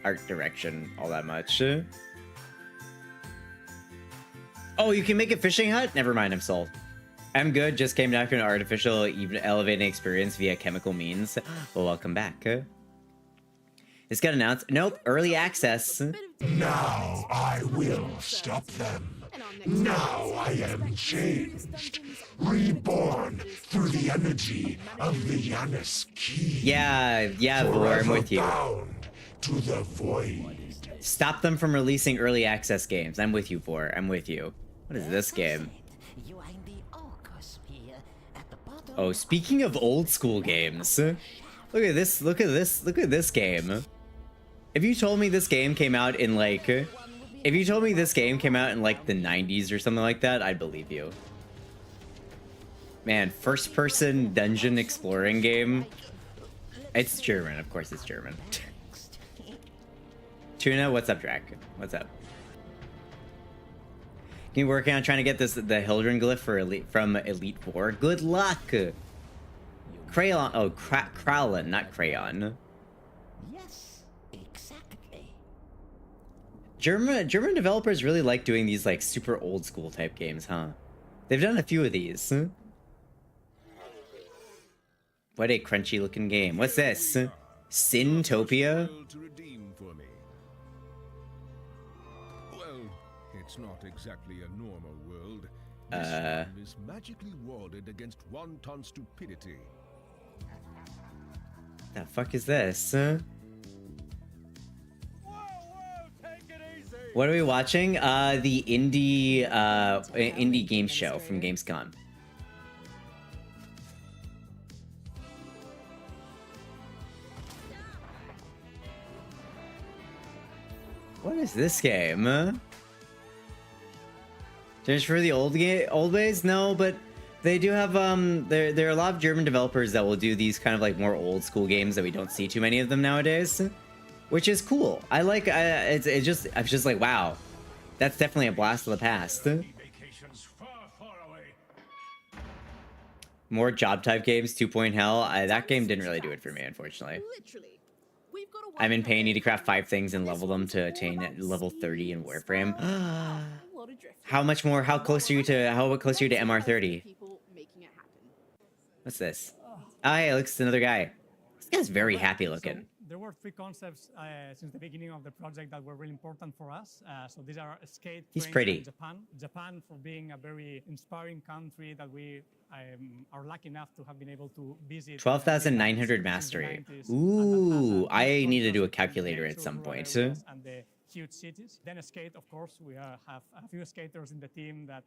art direction all that much. Oh, you can make a fishing hut? Never mind, I'm sold. I'm good. Just came down to an artificial, even elevating experience via chemical means. Well, welcome back. This got announced. Nope, early access. Now I will stop them. Now I am changed, reborn through the energy of the Janus key. Yeah, Vor, I'm with you. Bound to the void. Stop them from releasing early access games. I'm with you, Vor. I'm with you. What is this game? Oh, speaking of old school games, look at this. Look at this. Look at this game. If you told me this game came out in like, if you told me this game came out in like the 90s or something like that, I'd believe you. Man, first-person dungeon exploring game. It's German, of course it's German. Tuna, what's up, Drac? What's up? Can you work on trying to get the Hildren glyph for from Elite Four? Good luck. Crayon. Oh, Kralin, not Crayon. Yes, exactly. German developers really like doing these like super old school type games, huh? They've done a few of these. What a crunchy looking game. What's this? Sintopia? It's not exactly a normal world. This realm is magically warded against wanton stupidity. The fuck is this? What are we watching? The indie game show from Gamescom. What is this game? Just for the old ways? No, but they do have there are a lot of German developers that will do these kind of like more old school games that we don't see too many of them nowadays, which is cool. I like I'm just like, wow, that's definitely a blast of the past. More job type games, 2 Point Hell. That game didn't really do it for me, unfortunately. I'm in pain. Need to craft 5 things and level them to attain level 30 in Warframe. How much more? How close are you to MR30? What's this? Oh, hey, looks another guy. This guy's very happy looking. There were 3 concepts since the beginning of the project that were really important for us. So these are skate. He's pretty. Japan for being a very inspiring country that we are lucky enough to have been able to visit. 12,900 mastery. Ooh, I need to do a calculator at some point. And the huge cities. Then skate, of course, we have a few skaters in the team that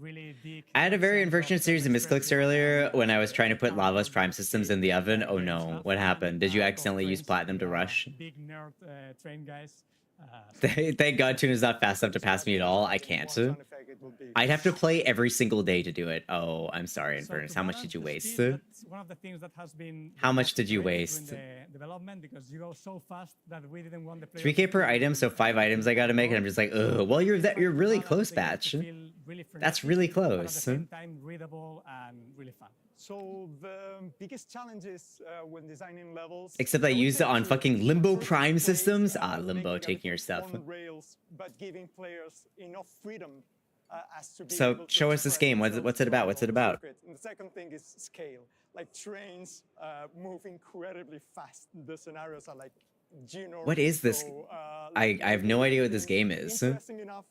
really dig. I had a very unfortunate series of misclicks earlier when I was trying to put Lava's Prime systems in the oven. Oh no, what happened? Did you accidentally use Platinum to rush? Big nerd train guys. Thank God Tuna's not fast enough to pass me at all. I can't. I'd have to play every single day to do it. Oh, I'm sorry, Infernus. How much did you waste? One of the things that has been How much did you waste? The development, because you go so fast that we didn't want the 3K per item, so 5 items I gotta make, and I'm just like, ugh. Well, you're really close, Batch. That's really close. At the same time, readable and really fun. So the biggest challenges when designing levels. Except I used it on fucking Limbo Prime systems. Ah, Limbo taking your stuff. Rails, but giving players enough freedom as to be So show us this game. What's it about? What's it about? And the second thing is scale. Like trains move incredibly fast. The scenarios are like ginormous. What is this? I have no idea what this game is. Interesting enough,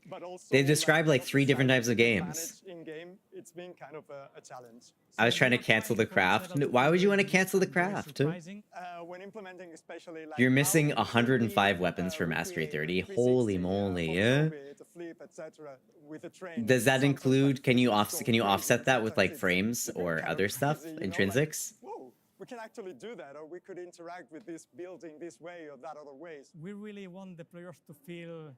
but also They describe like 3 different types of games. in game, it's been kind of a challenge. I was trying to cancel the craft. Why would you want to cancel the craft? When implementing, especially like You're missing 105 weapons for Mastery 30. Holy moly! Does that include? Can you offset that with like frames or other stuff, intrinsics? we can actually do that, or we could interact with this building this way or that other ways. We really want the players to feel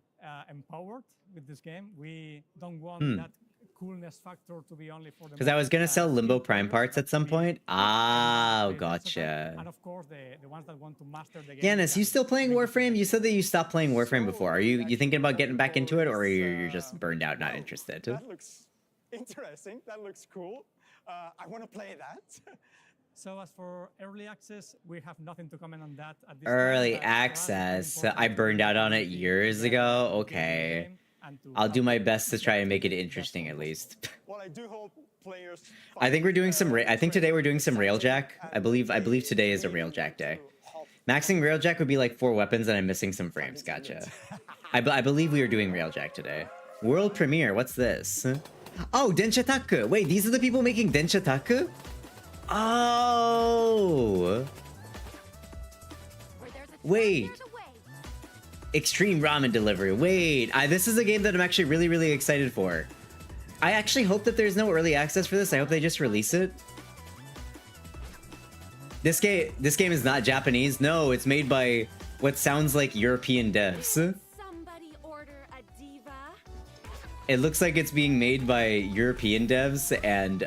empowered with this game. We don't want that coolness factor to be only for the. Because I was gonna sell Limbo Prime parts at some point. Ah, gotcha. And of course, the ones that want to master the game. Yanis, you still playing Warframe? You said that you stopped playing Warframe before. Are you thinking about getting back into it, or you're just burned out, not interested? That looks interesting. That looks cool. I want to play that. So as for early access, we have nothing to comment on that. At this Early time, access. I burned out on it years ago. Okay. I'll do my best to try and make it interesting at least. Well, I do hope players. I think we're doing some. I think today we're doing some railjack. I believe today is a railjack day. Maxing railjack would be like 4 weapons, and I'm missing some frames. Gotcha. I believe we are doing railjack today. World premiere. What's this? Oh, Denshataku. Wait, these are the people making Denshataku? Oh. Wait. Extreme ramen delivery. Wait, this is a game that I'm actually really, really excited for. I actually hope that there's no early access for this. I hope they just release it. This game is not Japanese. No, it's made by what sounds like European devs. Somebody order a diva. It looks like it's being made by European devs, and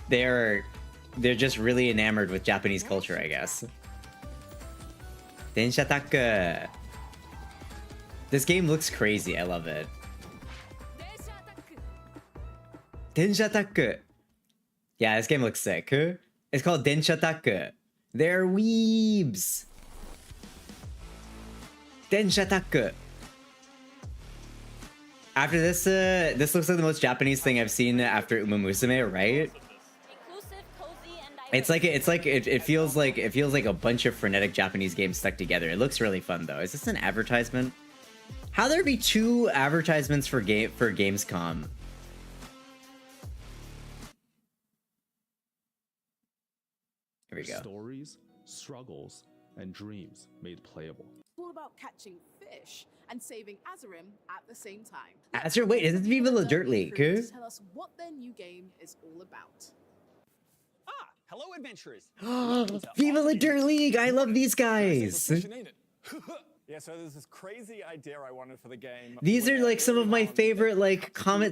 they're just really enamored with Japanese culture, I guess. Denshataku. This game looks crazy. I love it. Denshataku. Yeah, this game looks sick. It's called Denshataku. They're weebs. Denshataku. After this, this looks like the most Japanese thing I've seen after Uma Musume, right? It feels like a bunch of frenetic Japanese games stuck together. It looks really fun though. Is this an advertisement? How there be 2 advertisements for Gamescom? Here we go. Stories, struggles, and dreams made playable. It's all about catching fish and saving Azurim at the same time. Azure, wait, is this Viva La Dirt League? To tell us what their new game is all about. Hello, adventurers. Viva La Dirt League! I love these guys. Yeah, so there's this crazy idea I wanted for the game. These are like some of my favorite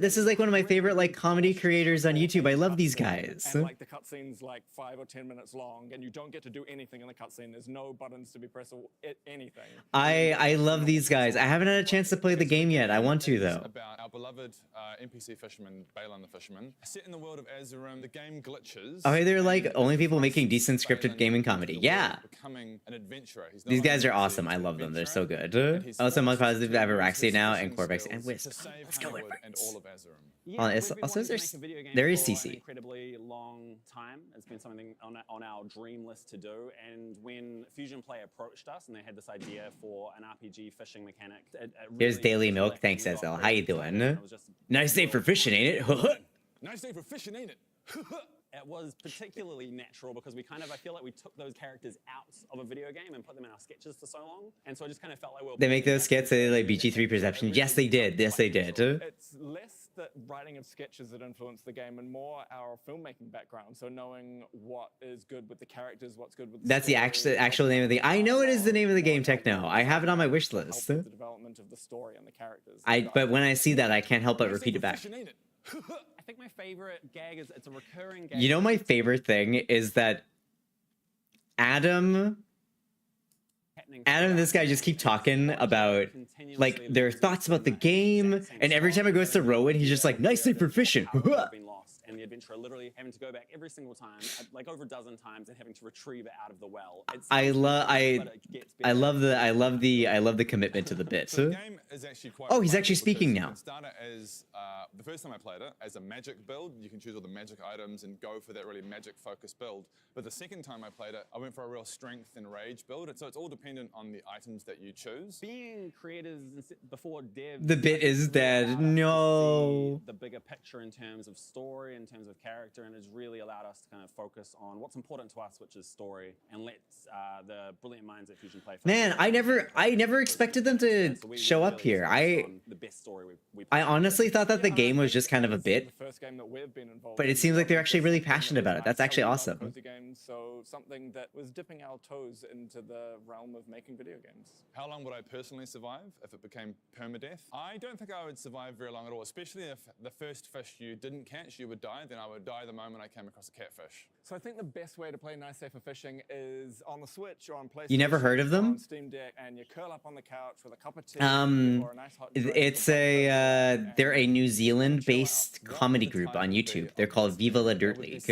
This is like one of my favorite comedy creators on YouTube. I love these guys. And like the cutscene's like 5 or 10 minutes long, and you don't get to do anything in the cutscene. There's no buttons to be pressed or anything. I love these guys. I haven't had a chance to play the game yet. I want to though. About our beloved NPC fisherman, Balin the fisherman. Set in the world of Azurim, the game glitches. Oh, they're like only people making decent scripted gaming comedy. Yeah. Becoming an adventurer. These guys are awesome. I love them. They're so good. Also, I'm positive to have Araxia now and Corvex and Wisp. Let's go, friends. Yeah, also, there is CC. An incredibly long time. It's been something on our dream list to do. And when Fusion Play approached us and they had this idea for an RPG fishing mechanic, Here's Daily Milk. Thanks, SL. How you doing? Nice day for fishing, ain't it? Nice day for fishing, ain't it? It was particularly natural because I feel like we took those characters out of a video game and put them in our sketches for so long. And so I just kind of felt like they make those skits, they like BG3 Perception. Yes, they did. Yes, they did. It's less the writing of sketches that influenced the game and more our filmmaking background. So knowing what is good with the characters, what's good with the That's story, the actual name of the... I know it is the name of the game, Techno. I have it on my wish list. The development of the story and the characters. But when I see that, I can't help but repeat it back. I think my favorite gag is it's a recurring gag. You know, my favorite thing is that Adam and this guy just keep talking about like their thoughts about the game, and every time it goes to Rowan, he's just like, "Nice day for fishing." And the adventurer literally having to go back every single time, like over a dozen times, and having to retrieve it out of the well. I love the commitment to the bit. So the game is actually quite he's actually speaking now. It started as the first time I played it as a magic build. You can choose all the magic items and go for that really magic focused build. But the second time I played it, I went for a real strength and rage build. So it's all dependent on the items that you choose. Being creators before dev, the bit is dead. No. The bigger picture in terms of story story in terms of character, and it's really allowed us to kind of focus on what's important to us, which is story, and let the brilliant minds at Fusion Play. Man, I never expected them to show up here. I honestly thought that the game was just kind of a bit, but it seems like they're actually really passionate about it. That's actually awesome. Cozy games, so something that was dipping our toes into the realm of making video games. How long would I personally survive if it became permadeath? I don't think I would survive very long at all, especially if the first fish you didn't catch, you would die, then I would die the moment I came across a catfish. So I think the best way to play Nice Safer Fishing is on the Switch or on PlayStation. You never heard of them? On Steam Deck, and you curl up on the couch with a cup of tea or a nice hot drink. It's a they're a New Zealand-based comedy group on YouTube. They're called Viva La Dirt League.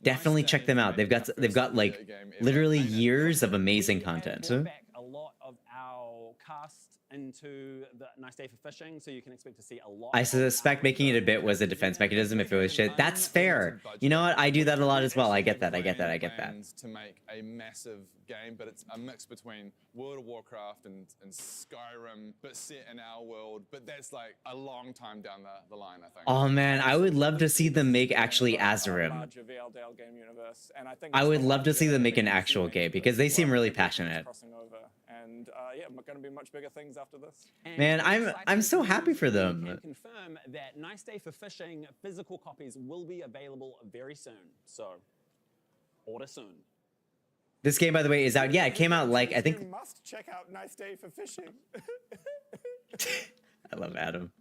Definitely check them out. They've got like literally years of amazing content. Back a lot of our cast into the Nice Day for Fishing, so you can expect to see a lot. I suspect making it a bit was a defense mechanism if it was shit. That's fair. You know what? I do that a lot as well. I get that. To make a massive game, but it's a mix between World of Warcraft and Skyrim, but set in our world. But that's like a long time down the line, I think. Oh man, I would love to see them make actually Azerim. I would love to see them make an actual game because they seem really passionate. And yeah, going to be much bigger things after this. Man, I'm so happy for them. I can confirm that Nice Day for Fishing physical copies will be available very soon. So, order soon. This game, by the way, is out. Yeah, it came out like I think. You must check out Nice Day for Fishing. I love Adam.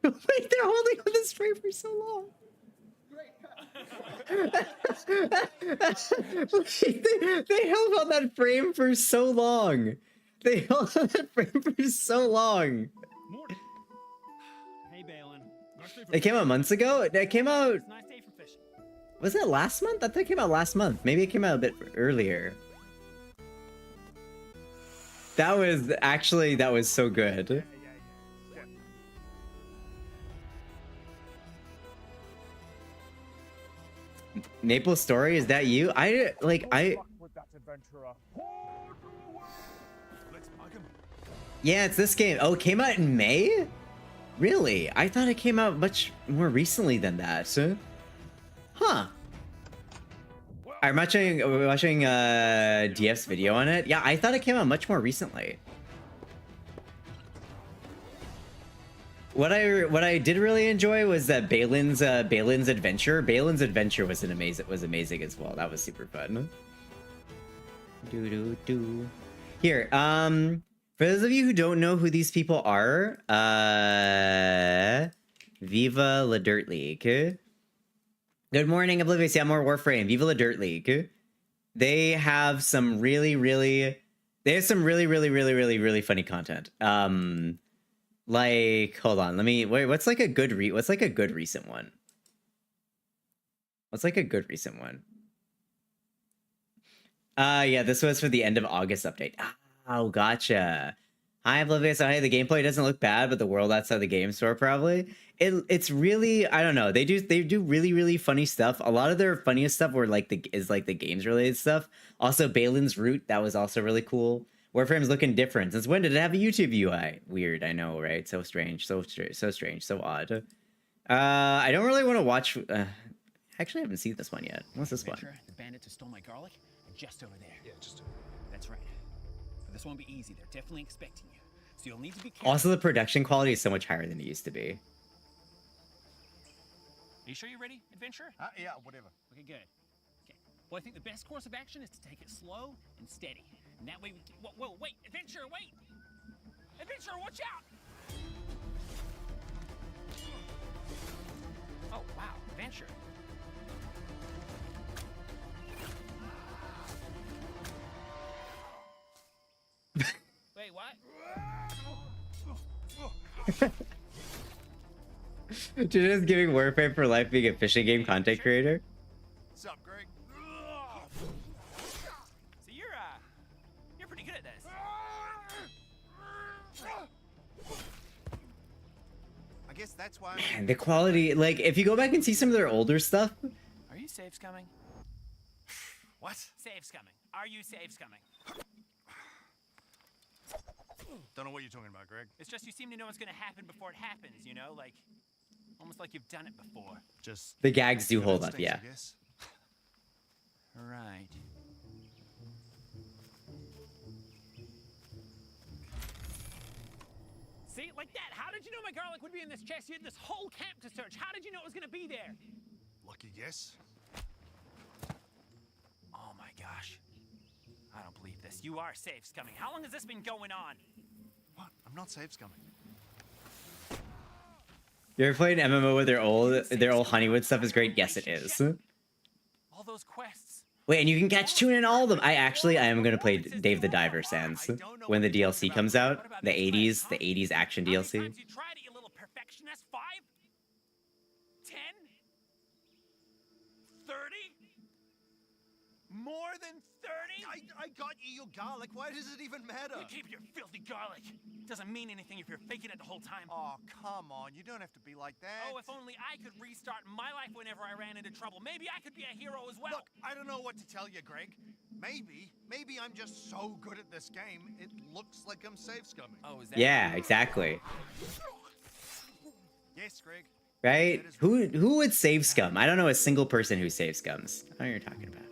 Wait, they're holding on this frame for so long. They held on that frame for so long. They held on that frame for so long. Hey, Balin. It came out months ago? It came out... Was it last month? I think it came out last month. Maybe it came out a bit earlier. That was so good. Maple Story, is that you? Yeah, it's this game. Oh, it came out in May? Really? I thought it came out much more recently than that. Huh. I'm watching DF's video on it. Yeah, I thought it came out much more recently. What I did really enjoy was that Balin's adventure. Balin's adventure was amazing as well. That was super fun. Here, for those of you who don't know who these people are, Viva La Dirt League. Good morning, Oblivious. Yeah, more Warframe. Viva La Dirt League. They have some really funny content. Like, hold on, let me wait. What's like a good recent one? Yeah, this was for the end of August update. Oh, gotcha. Hi, Oblivious. Oh, hey, the gameplay doesn't look bad, but the world outside the game store probably. It's really, I don't know. They do really funny stuff. A lot of their funniest stuff is the games related stuff. Also, Balin's Route, that was also really cool. Warframe's looking different. Since when did it have a YouTube UI? Weird, I know, right? So strange, so odd. I don't really want to watch. Actually, I haven't seen this one yet. What's this one? The bandits who stole my garlic are just over there. Yeah, just over there. That's right. But this won't be easy. They're definitely expecting you. So you'll need to be careful. Also, the production quality is so much higher than it used to be. Are you sure you're ready, adventurer? Yeah, whatever. Okay, good. Okay. Well, I think the best course of action is to take it slow and steady. And that way we can... Whoa, wait! Adventurer, wait! Adventurer, watch out! Oh, wow, adventurer. Wait, what? You're just giving Warframe for life being a fishing game content creator? What's up, Greg? So you're pretty good at this. I guess that's why. Man, the quality, like, if you go back and see some of their older stuff. Are you saves coming? What? Saves coming. Are you saves coming? Don't know what you're talking about, Greg. It's just you seem to know what's gonna happen before it happens, you know? Like, almost like you've done it before. Just The gags do hold up, yeah. Right. See, like that. How did you know my garlic would be in this chest? You had this whole camp to search. How did you know it was gonna be there? Lucky guess. Oh my gosh. I don't believe this. You are safe scumming. How long has this been going on? What? I'm not safe scumming. You ever played an MMO with their old Honeywood stuff is great? Yes, it is. All those quests. Wait, and you can catch Tuna in all of them. I am gonna play Dave the Diver Sans when the DLC comes out. The 80s action DLC. You tried it, you little perfectionist. 5? 10? 30? More than 30? I got you your garlic. Why does it even matter? You keep your filthy garlic. Doesn't mean anything if you're faking it the whole time. Oh, come on. You don't have to be like that. Oh, if only I could restart my life whenever I ran into trouble. Maybe I could be a hero as well. Look, I don't know what to tell you, Greg. Maybe I'm just so good at this game, it looks like I'm safe scumming. Oh, is that Yeah, exactly. Yes, Greg. Right? Who would save scum? I don't know a single person who saves scums. I don't know what you're talking about.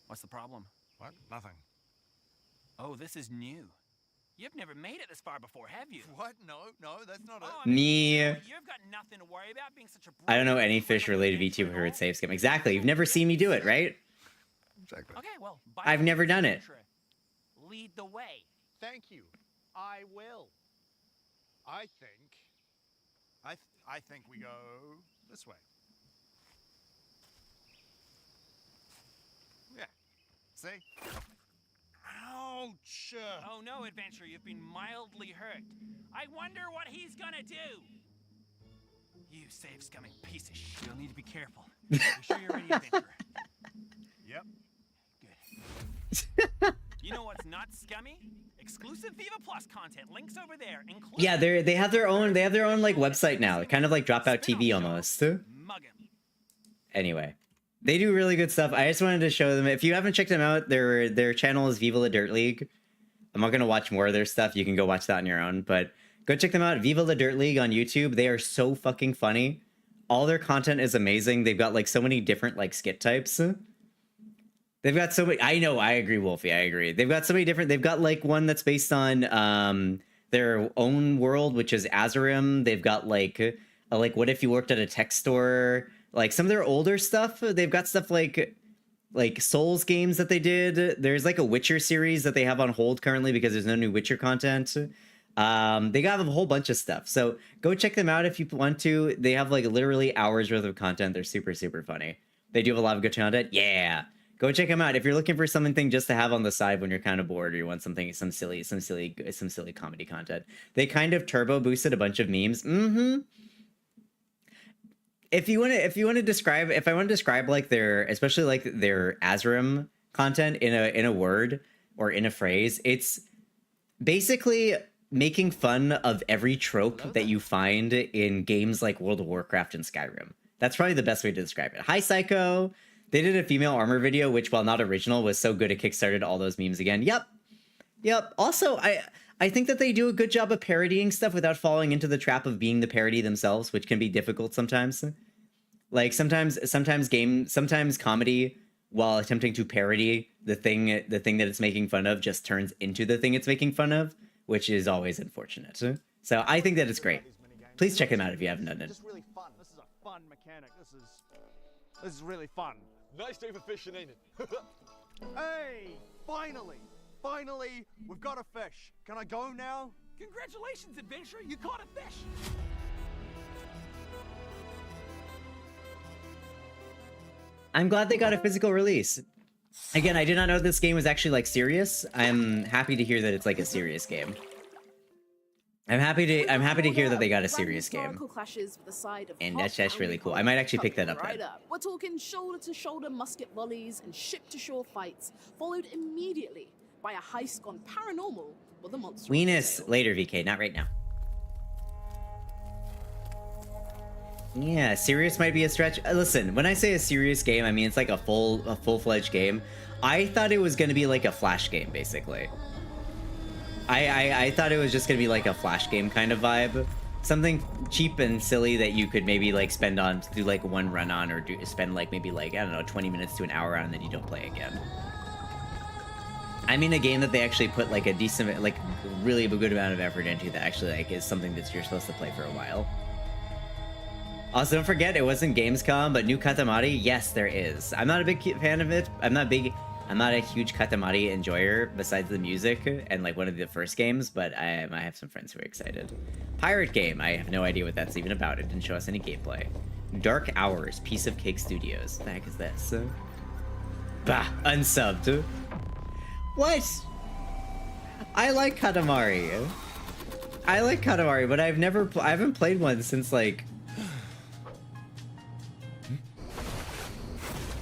What's the problem? What? Nothing. Oh, this is new. You've never made it this far before, have you? What? No, that's not it. Me. You've got nothing to worry about being such a I don't know any fish-related VTuber who would save scum. Exactly. You've never seen me do it, right? Exactly. Okay, well, I've never done it. Lead the way. Thank you. I will. I think we go this way. Yeah. See? Ouch! Oh no, Adventure, you've been mildly hurt. I wonder what he's gonna do. You save scumming piece of shit. You'll need to be careful. You sure you're ready, Adventure? Yep. Good. You know what's not scummy? Exclusive Viva Plus content. Links over there. Yeah, they have their own like website now, kind of like Dropout TV almost. Anyway, they do really good stuff. I just wanted to show them. If you haven't checked them out, their channel is Viva La Dirt League. I'm not gonna watch more of their stuff. You can go watch that on your own, but go check them out. Viva La Dirt League on YouTube. They are so fucking funny. All their content is amazing. They've got like so many different like skit types. They've got so many. I know. I agree, Wolfie. I agree. They've got so many different. They've got like one that's based on their own world, which is Azerim. They've got like what if you worked at a tech store? Like some of their older stuff. They've got stuff like Souls games that they did. There's like a Witcher series that they have on hold currently because there's no new Witcher content. They got a whole bunch of stuff. So go check them out if you want to. They have like literally hours worth of content. They're super, super funny. They do have a lot of good content. Yeah. Go check them out if you're looking for something just to have on the side when you're kind of bored or you want some silly comedy content. They kind of turbo boosted a bunch of memes. If I want to describe like especially like their Azerim content in a word or in a phrase, it's basically making fun of every trope that you find in games like World of Warcraft and Skyrim. That's probably the best way to describe it. Hi, Psycho. They did a female armor video, which, while not original, was so good it kickstarted all those memes again. Yep. Also, I think that they do a good job of parodying stuff without falling into the trap of being the parody themselves, which can be difficult sometimes. Like sometimes comedy, while attempting to parody the thing that it's making fun of, just turns into the thing it's making fun of, which is always unfortunate. So I think that it's great. Please check them out if you haven't done it. This is really fun. This is a fun mechanic. This is really fun. Nice day for fishing, ain't it? Hey, finally, we've got a fish. Can I go now? Congratulations, Adventurer, you caught a fish. I'm glad they got a physical release. Again, I did not know this game was actually like serious. I'm happy to hear that it's like a serious game. I'm happy to hear that they got a serious game. And that's really cool. I might actually pick that up then. We're talking shoulder-to-shoulder musket volleys and ship-to-shore fights, followed immediately by a heist gone paranormal with a monster. Weenus later, VK, not right now. Yeah, serious might be a stretch. Listen, when I say a serious game, I mean it's like a full-fledged game. I thought it was gonna be like a Flash game, basically. I thought it was just gonna be like a Flash game kind of vibe. Something cheap and silly that you could maybe like spend on to do like one run on, or spend like maybe like, I don't know, 20 minutes to an hour on, and then you don't play again. I mean a game that they actually put like a decent, like really a good amount of effort into, that actually like is something that you're supposed to play for a while. Also, don't forget, it wasn't Gamescom, but new Katamari, yes, there is. I'm not a big fan of it. I'm not a huge Katamari enjoyer besides the music and like one of the first games, but I have some friends who are excited. Pirate game, I have no idea what that's even about. It didn't show us any gameplay. Dark Hours, Piece of Cake Studios. What the heck is this? Bah, unsubbed. What? I like Katamari. I like Katamari, but I haven't played one since like...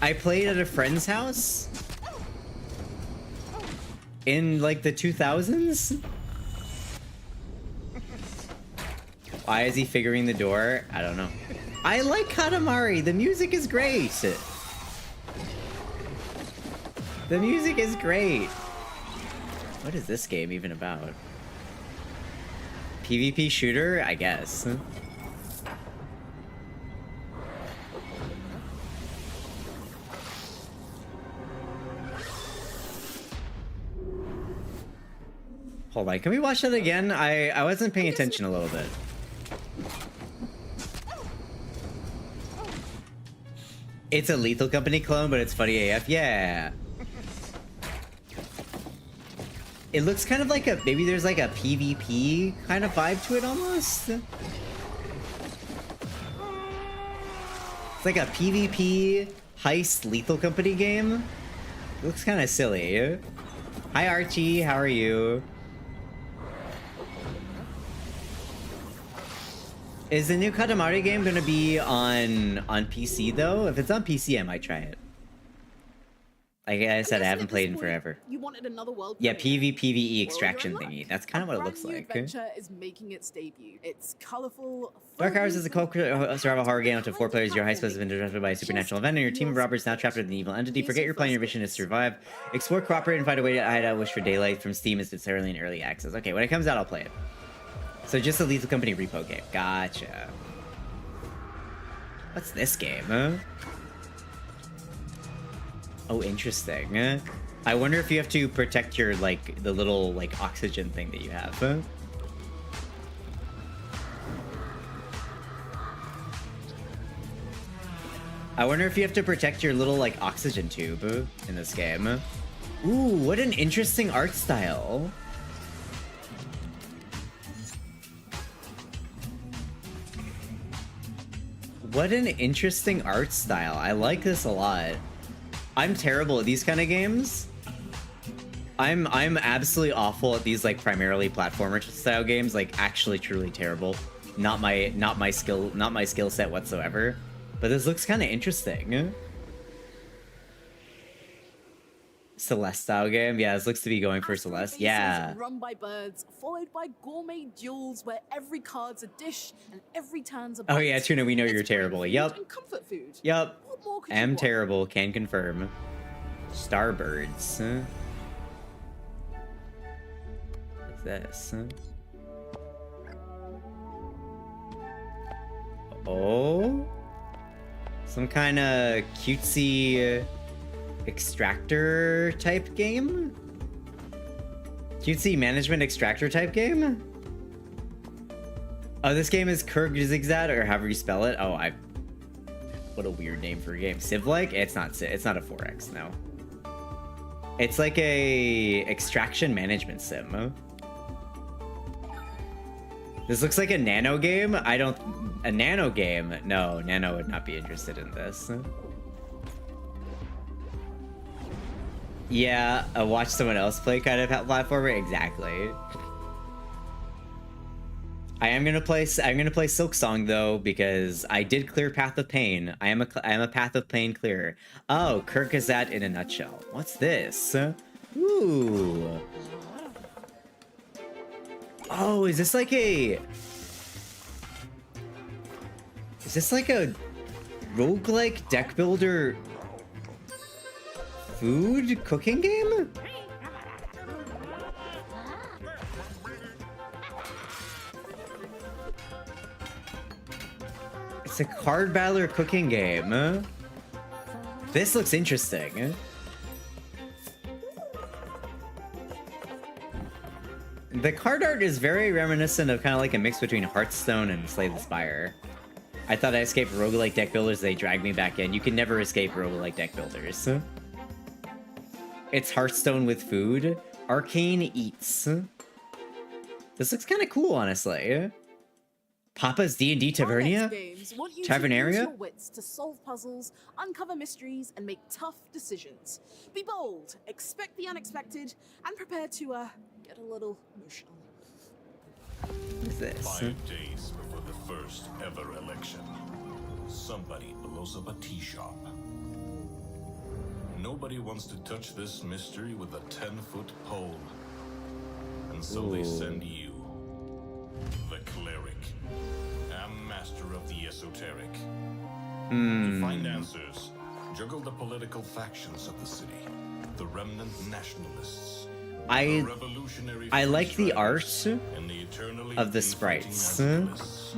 I played at a friend's house in like the 2000s. Why is he figuring the door? I don't know. I like Katamari. The music is great. The music is great. What is this game even about? PvP shooter, I guess. Hold on, can we watch that again? I wasn't paying attention a little bit. It's a Lethal Company clone, but it's funny AF. Yeah. It looks kind of like a, maybe there's like a PvP kind of vibe to it almost. It's like a PvP heist Lethal Company game. It looks kind of silly. Hi Archie, how are you? Is the new Katamari game gonna be on PC though? If it's on PC, I might try it. Like I said, I haven't played in forever. You wanted another world. Yeah, PvE extraction thingy. That's kind of what it looks like. Adventure is making its debut. It's colorful. Dark Hours is a co-survival horror game up to 4 players. Your heist has been disrupted by a supernatural event, and your team of robbers now trapped in an evil entity. Forget your plan. Your mission is to survive. Explore, cooperate, and find a way to hide out. Wish for daylight. From Steam is necessarily in early access. Okay, when it comes out, I'll play it. So just a Lethal Company repo game. Gotcha. What's this game, huh? Oh, interesting. I wonder if you have to protect your, like, the little, like, oxygen thing that you have, huh? I wonder if you have to protect your little, like, oxygen tube in this game. Ooh, what an interesting art style. What an interesting art style. I like this a lot. I'm terrible at these kind of games. I'm absolutely awful at these like primarily platformer style games, like actually truly terrible. Not my skill set whatsoever. But this looks kind of interesting. Celeste style game. Yeah, this looks to be going for Celeste. Yeah. Run by birds, followed by gourmet duels where every card's a dish and every turn's a bite. Oh yeah, Tuna, we know you're terrible. Yup. And comfort food. Yup. What more could Am you terrible. Can confirm. Starbirds. What's this? Oh? Some kind of cutesy extractor type game? Cutesy management extractor type game? Oh, this game is Kyrgyzstan, or however you spell it. Oh, what a weird name for a game. Civ-like? It's not a 4X, no. It's like a extraction management sim. This looks like a Nano game. A Nano game? No, Nano would not be interested in this. Yeah, watch someone else play kind of platformer. Exactly. I'm gonna play Silk Song though, because I did clear Path of Pain. I am a Path of Pain clearer. Oh, Kyrgyzstan in a nutshell. What's this? Ooh. Oh, is this this like a roguelike deck builder food cooking game? It's a card battler cooking game. This looks interesting. The card art is very reminiscent of kind of like a mix between Hearthstone and Slay the Spire. I thought I escaped roguelike deck builders, they dragged me back in. You can never escape roguelike deck builders. It's Hearthstone with food. Arcane Eats. This looks kind of cool, honestly. Papa's D&D Tavernia? Tavernaria? Use your wits to solve puzzles, uncover mysteries, and make tough decisions. Be bold, expect the unexpected, and prepare to get a little emotional. What is this? 5 days before the first ever election, somebody blows up a tea shop. Nobody wants to touch this mystery with a 10-foot pole. And so they send you, the cleric, a master of the esoteric. To find answers, juggle the political factions of the city, the remnant nationalists, I like the art of the sprites.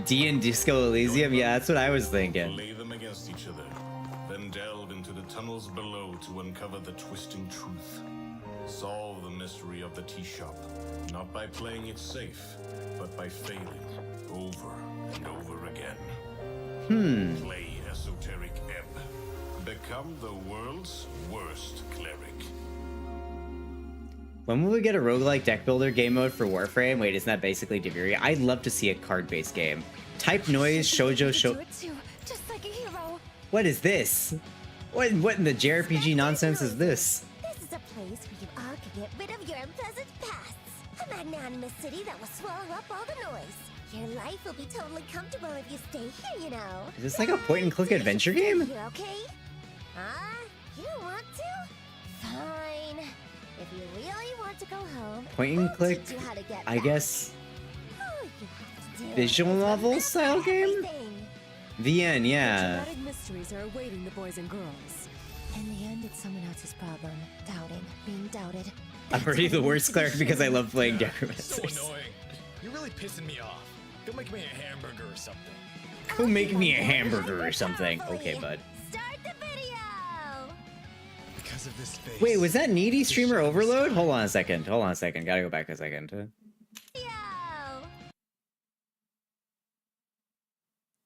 D and Disco Elysium, yeah, that's what I was thinking. Lay them against each other, then delve into the tunnels below to uncover the twisting truth. Solve the mystery of the tea shop, not by playing it safe, but by failing over and over again. Play Esoteric Ebb. Become the world's worst cleric. When will we get a roguelike deck builder game mode for Warframe? Wait, isn't that basically Diviria? I'd love to see a card-based game. Type noise, shoujo, Just like a hero. What is this? What in the JRPG nonsense is this? This is a place where you all can get rid of your unpleasant pasts. A magnanimous city that will swallow up all the noise. Your life will be totally comfortable if you stay here, you know. Is this like a point-and-click adventure game? You're okay? You don't want to? Fine. If you really want to go home, Point-and-click, I guess, visual novel style game? VN, yeah. Dramatic mysteries are awaiting the boys and girls. In the end, it's someone else's problem. Doubting, being doubted. I'm already the worst cleric because I love playing Necromancers. So annoying. You're really pissing me off. Go make me a hamburger or something. Go make me a hamburger or something. Okay, bud. Start the video! Because of this face. Wait, was that Needy Streamer Overload? Hold on a second. Gotta go back a second.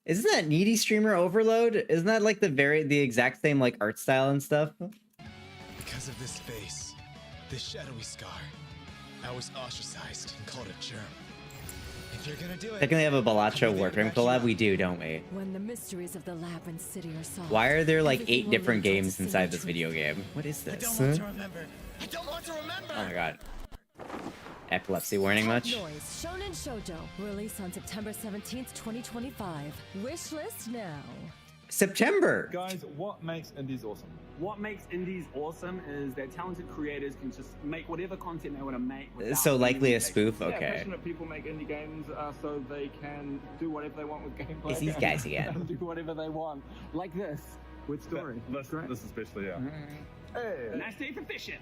Isn't that Needy Streamer Overload? Isn't that like the exact same like art style and stuff? Because of this face, this shadowy scar, I was ostracized and called a germ. If you're gonna do it, Technically have a Balacho Warframe collab? We do, don't we? When the mysteries of the Labyrinth City are solved. Why are there like 8 different games inside this video game? What is this? I don't want to remember. Oh my god. Epilepsy warning much? Noise, Shonen Shoujo, release on September 17th, 2025. Wishlist now. September! Guys, what makes indies awesome? What makes indies awesome is that talented creators can just make whatever content they want to make. So likely a spoof? Yeah, Okay. passionate people make indie games so they can do whatever they want with gameplay. It's these guys again. And do whatever they want. Like this, with story. This especially, yeah. Hey. Nice day for fishing.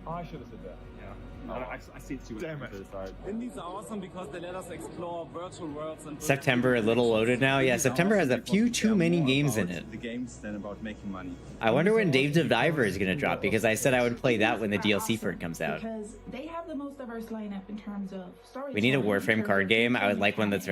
I should have said that. Yeah. I see it too. Damn it. Indies are awesome because they let us explore virtual worlds and September a little loaded now? Yeah, September has a few too many games in it. The games than about making money. I wonder when Dave the Diver is gonna drop because I said I would play that when the DLC for it comes out. Because they have the most diverse lineup in terms of story. We need a Warframe card game. I would like one that's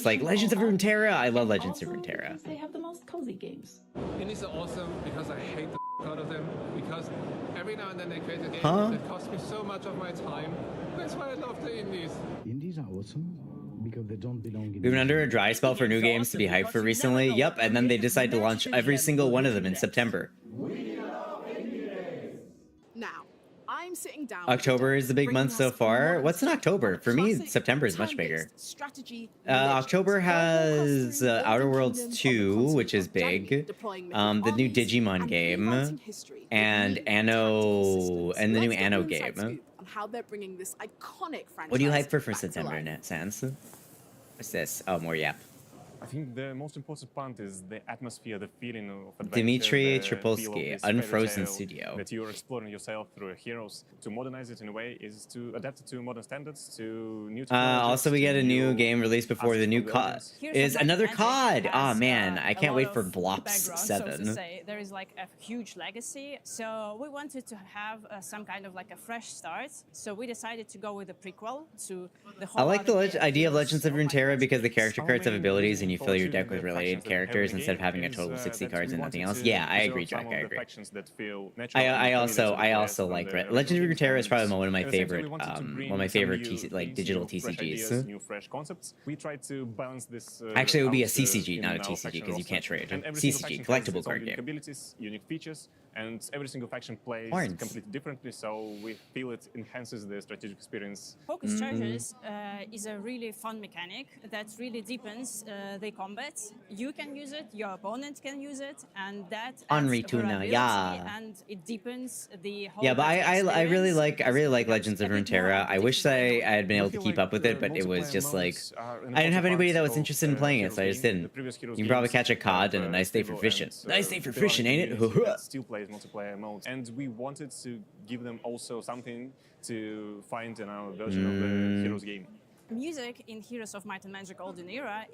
like Legends of Runeterra. I love Legends of Runeterra. They have the most cozy games. Indies are awesome because I hate the out of them, because every now and then they create a game that costs me so much of my time. That's why I love the indies. Indies are awesome because they don't belong in. We've been under a dry spell for new games to be hyped for recently. Yep, and then they decide to launch every single one of them in September. Now, I'm sitting down. October is the big month so far. What's in October? For me, September is much bigger. October has Outer Worlds 2, which is big. The new Digimon game, and Anno, and the new Anno game. On how they're bringing this iconic franchise. What do you hype for September, Sans? What's this? Oh, more Yap. I think the most important part is the atmosphere, the feeling of adventure. Dimitri the feel of Tripolsky, this Unfrozen fairy tale Studio. that you're exploring yourself through heroes. To modernize it in a way is to adapt it to modern standards, to new technologies. Also, we get a new game released before the new COD. Is another COD. Oh man, I can't wait for Blops 7. So to say. There is like a huge legacy, so we wanted to have some kind of like a fresh start. So we decided to go with a prequel to the whole. I like the idea of Legends of Runeterra because the character cards have abilities and you fill your deck with related characters instead of having a total of 60 cards and nothing else. Yeah, I agree, Jack. I agree. I also like Legends of Runeterra is probably one of my favorite digital TCGs. New fresh concepts. We try to balance this. Actually, it would be a CCG, not a TCG, because you can't trade. CCG, collectible card game. Abilities, unique features, and every single faction plays completely differently, so we feel it enhances the strategic experience. Focus charges is a really fun mechanic that really deepens the combat. You can use it, your opponent can use it, and that Henri Tuna, yeah. And it deepens the whole. Yeah, but I really like Legends of Runeterra. I wish that I had been able to keep up with it, but it was just like I didn't have anybody that was interested in playing it, so I just didn't. You can probably catch a COD and a nice day for fishing. Nice day for fishing, ain't it? Still plays multiplayer modes, and we wanted to give them also something to find in our version of the Heroes game. Music in Heroes of Might and Magic Olden Era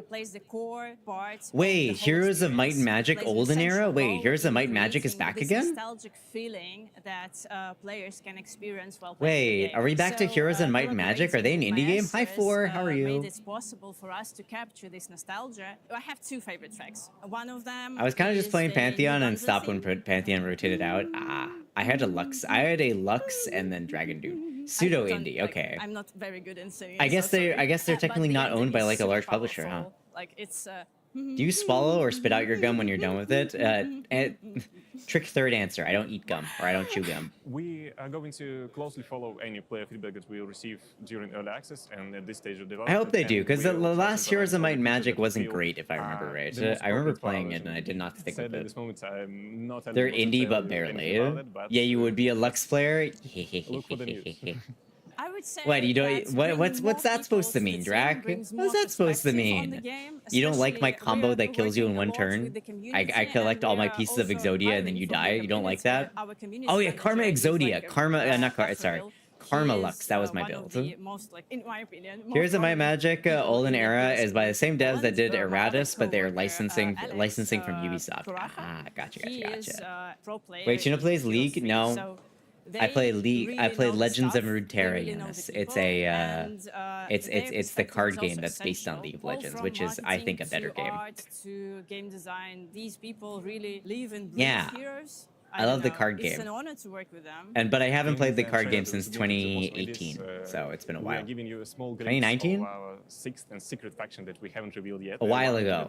plays the core part. Wait, Heroes of Might and Magic Olden Era? Wait, Heroes of Might and Magic is back again? Nostalgic feeling that players can experience while playing. Wait, are we back to Heroes of Might and Magic? Are they an indie game? Hi, Four. How are you? Made it possible for us to capture this nostalgia. I have two favorite tracks. One of them. I was kind of just playing Pantheon and stopped when Pantheon rotated out. I had a Lux and then Dragon Dude. Pseudo indie, okay. I'm not very good in singing. I guess they're technically not owned by like a large publisher, huh? Like it's. Do you swallow or spit out your gum when you're done with it? Trick third answer. I don't eat gum or I don't chew gum. We are going to closely follow any player feedback that we receive during early access and at this stage of development. I hope they do, because the last Heroes of Might and Magic wasn't great, if I remember right. I remember playing it and I did not stick with it. They're indie, but barely. Yeah, you would be a Lux player? I would say what you don't? What's that supposed to mean, Drac? What's that supposed to mean? You don't like my combo that kills you in one turn? I collect all my pieces of Exodia and then you die. You don't like that? Oh yeah, Karma Exodia. Karma Lux. That was my build. Here's a My Magic Olden Era is by the same devs that did Erratus, but they're licensing from Ubisoft. Ah, gotcha. Wait, Tuna plays League? No. I play League. I play Legends of Runeterra. Yes, it's the card game that's based on League of Legends, which is I think a better game. To game design, these people really live and breathe heroes. I love the card game. It's an honor to work with them. But I haven't played the card game since 2018, so it's been a while. We are giving you a small 2019? Our sixth and secret faction that we haven't revealed yet. A while ago.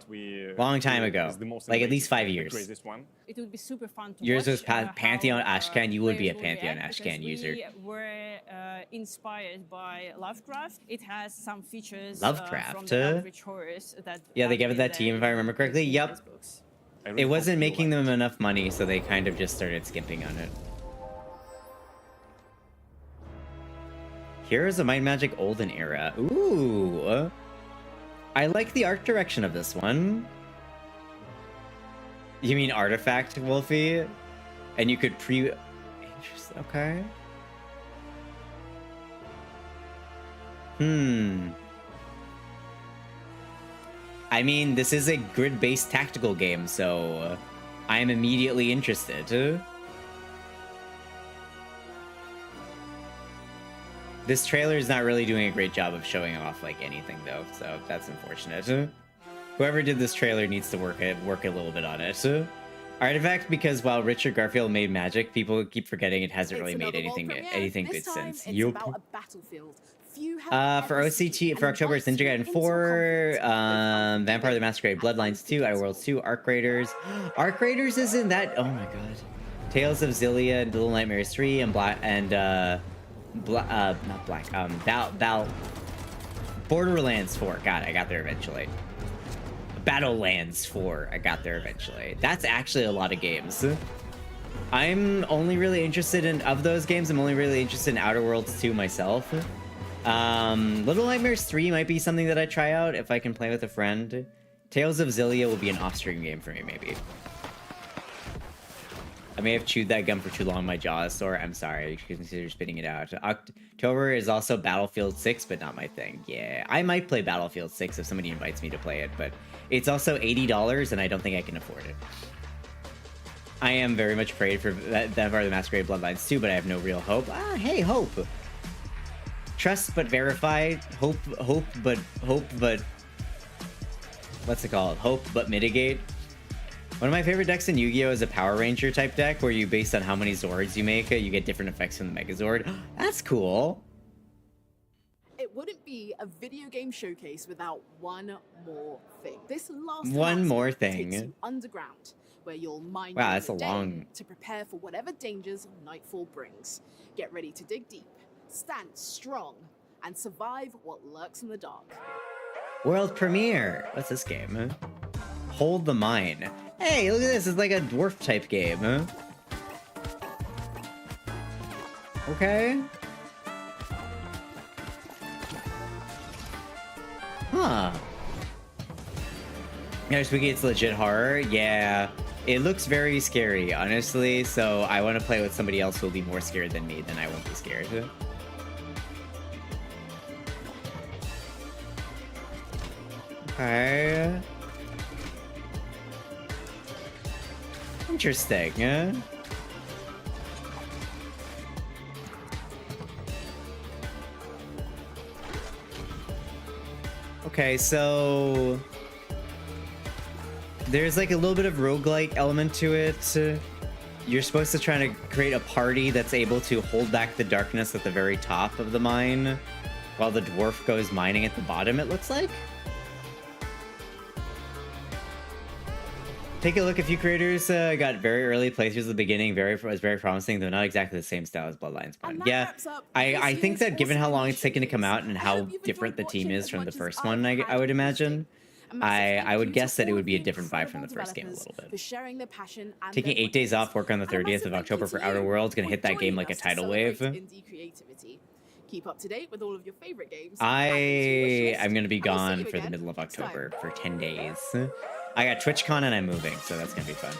Long time ago. Like at least 5 years. It would be super fun to Yours was watch, Pantheon Ashcan. You would be a Pantheon Ashcan user. We were inspired by Lovecraft. It has some features Lovecraft. From the Eldritch horrors that yeah, they gave it that team if I remember correctly. Yep. It wasn't making them enough money, so they kind of just started skimping on it. Heroes of Might and Magic Olden Era. Ooh. I like the art direction of this one. You mean Artifact, Wolfie? And you could Interesting. Okay. I mean, this is a grid-based tactical game, so I'm immediately interested. This trailer is not really doing a great job of showing off like anything, though, so that's unfortunate. Whoever did this trailer needs to work a little bit on it. Artifact, because while Richard Garfield made Magic, people keep forgetting it hasn't really made anything good since. About a battlefield. For OCT, for October, it's Ninja Gaiden 4, Vampire the Masquerade Bloodlines 2, Outer Worlds 2, Arc Raiders. Arc Raiders isn't that... Oh my god. Tales of Xillia, Little Nightmares 3, and Borderlands 4. God, I got there eventually. Battlelands 4. I got there eventually. That's actually a lot of games. I'm only really interested in... Of those games, I'm only really interested in Outer Worlds 2 myself. Little Nightmares 3 might be something that I try out if I can play with a friend. Tales of Zillia will be an off-stream game for me, maybe. I may have chewed that gum for too long. My jaw is sore. I'm sorry. You should consider spitting it out. October is also Battlefield 6, but not my thing. Yeah, I might play Battlefield 6 if somebody invites me to play it, but it's also $80, and I don't think I can afford it. I am very much afraid for Vampire the Masquerade Bloodlines 2, but I have no real hope. Ah, hey, hope. Trust but verify. Hope but... What's it called? Hope but mitigate. One of my favorite decks in Yu-Gi-Oh! Is a Power Ranger type deck where you, based on how many Zords you make, you get different effects from the Megazord. That's cool. It wouldn't be a video game showcase without one more thing. This last One more thing. takes you underground, where you'll mine Wow, during that's the a day long... to prepare for whatever dangers Nightfall brings. Get ready to dig deep, stand strong, and survive what lurks in the dark. World premiere. What's this game? Huh? Hold the Mine. Hey, look at this. It's like a dwarf type game, huh? Okay. Huh. Yeah, Spooky, it's legit horror. Yeah. It looks very scary, honestly, so I want to play with somebody else who will be more scared than me, then I won't be scared. Okay. Interesting, huh? Okay, so... there's like a little bit of roguelike element to it. You're supposed to try to create a party that's able to hold back the darkness at the very top of the mine, while the dwarf goes mining at the bottom, it looks like. Take a look. A few creators got very early playthroughs at the beginning. Was very promising, though not exactly the same style as Bloodlines. Yeah, I think that given how long it's taken to come out and how different the team is from the first one, I would imagine, I would guess that it would be a different vibe from the first game a little bit. For sharing their passion and Taking 8 days off work on the 30th of October for Outer Worlds, gonna hit that game like a tidal wave. Indie creativity. Keep up to date with all of your favorite games. I'm gonna be gone for the middle of October for 10 days. I got TwitchCon and I'm moving, so that's gonna be fun.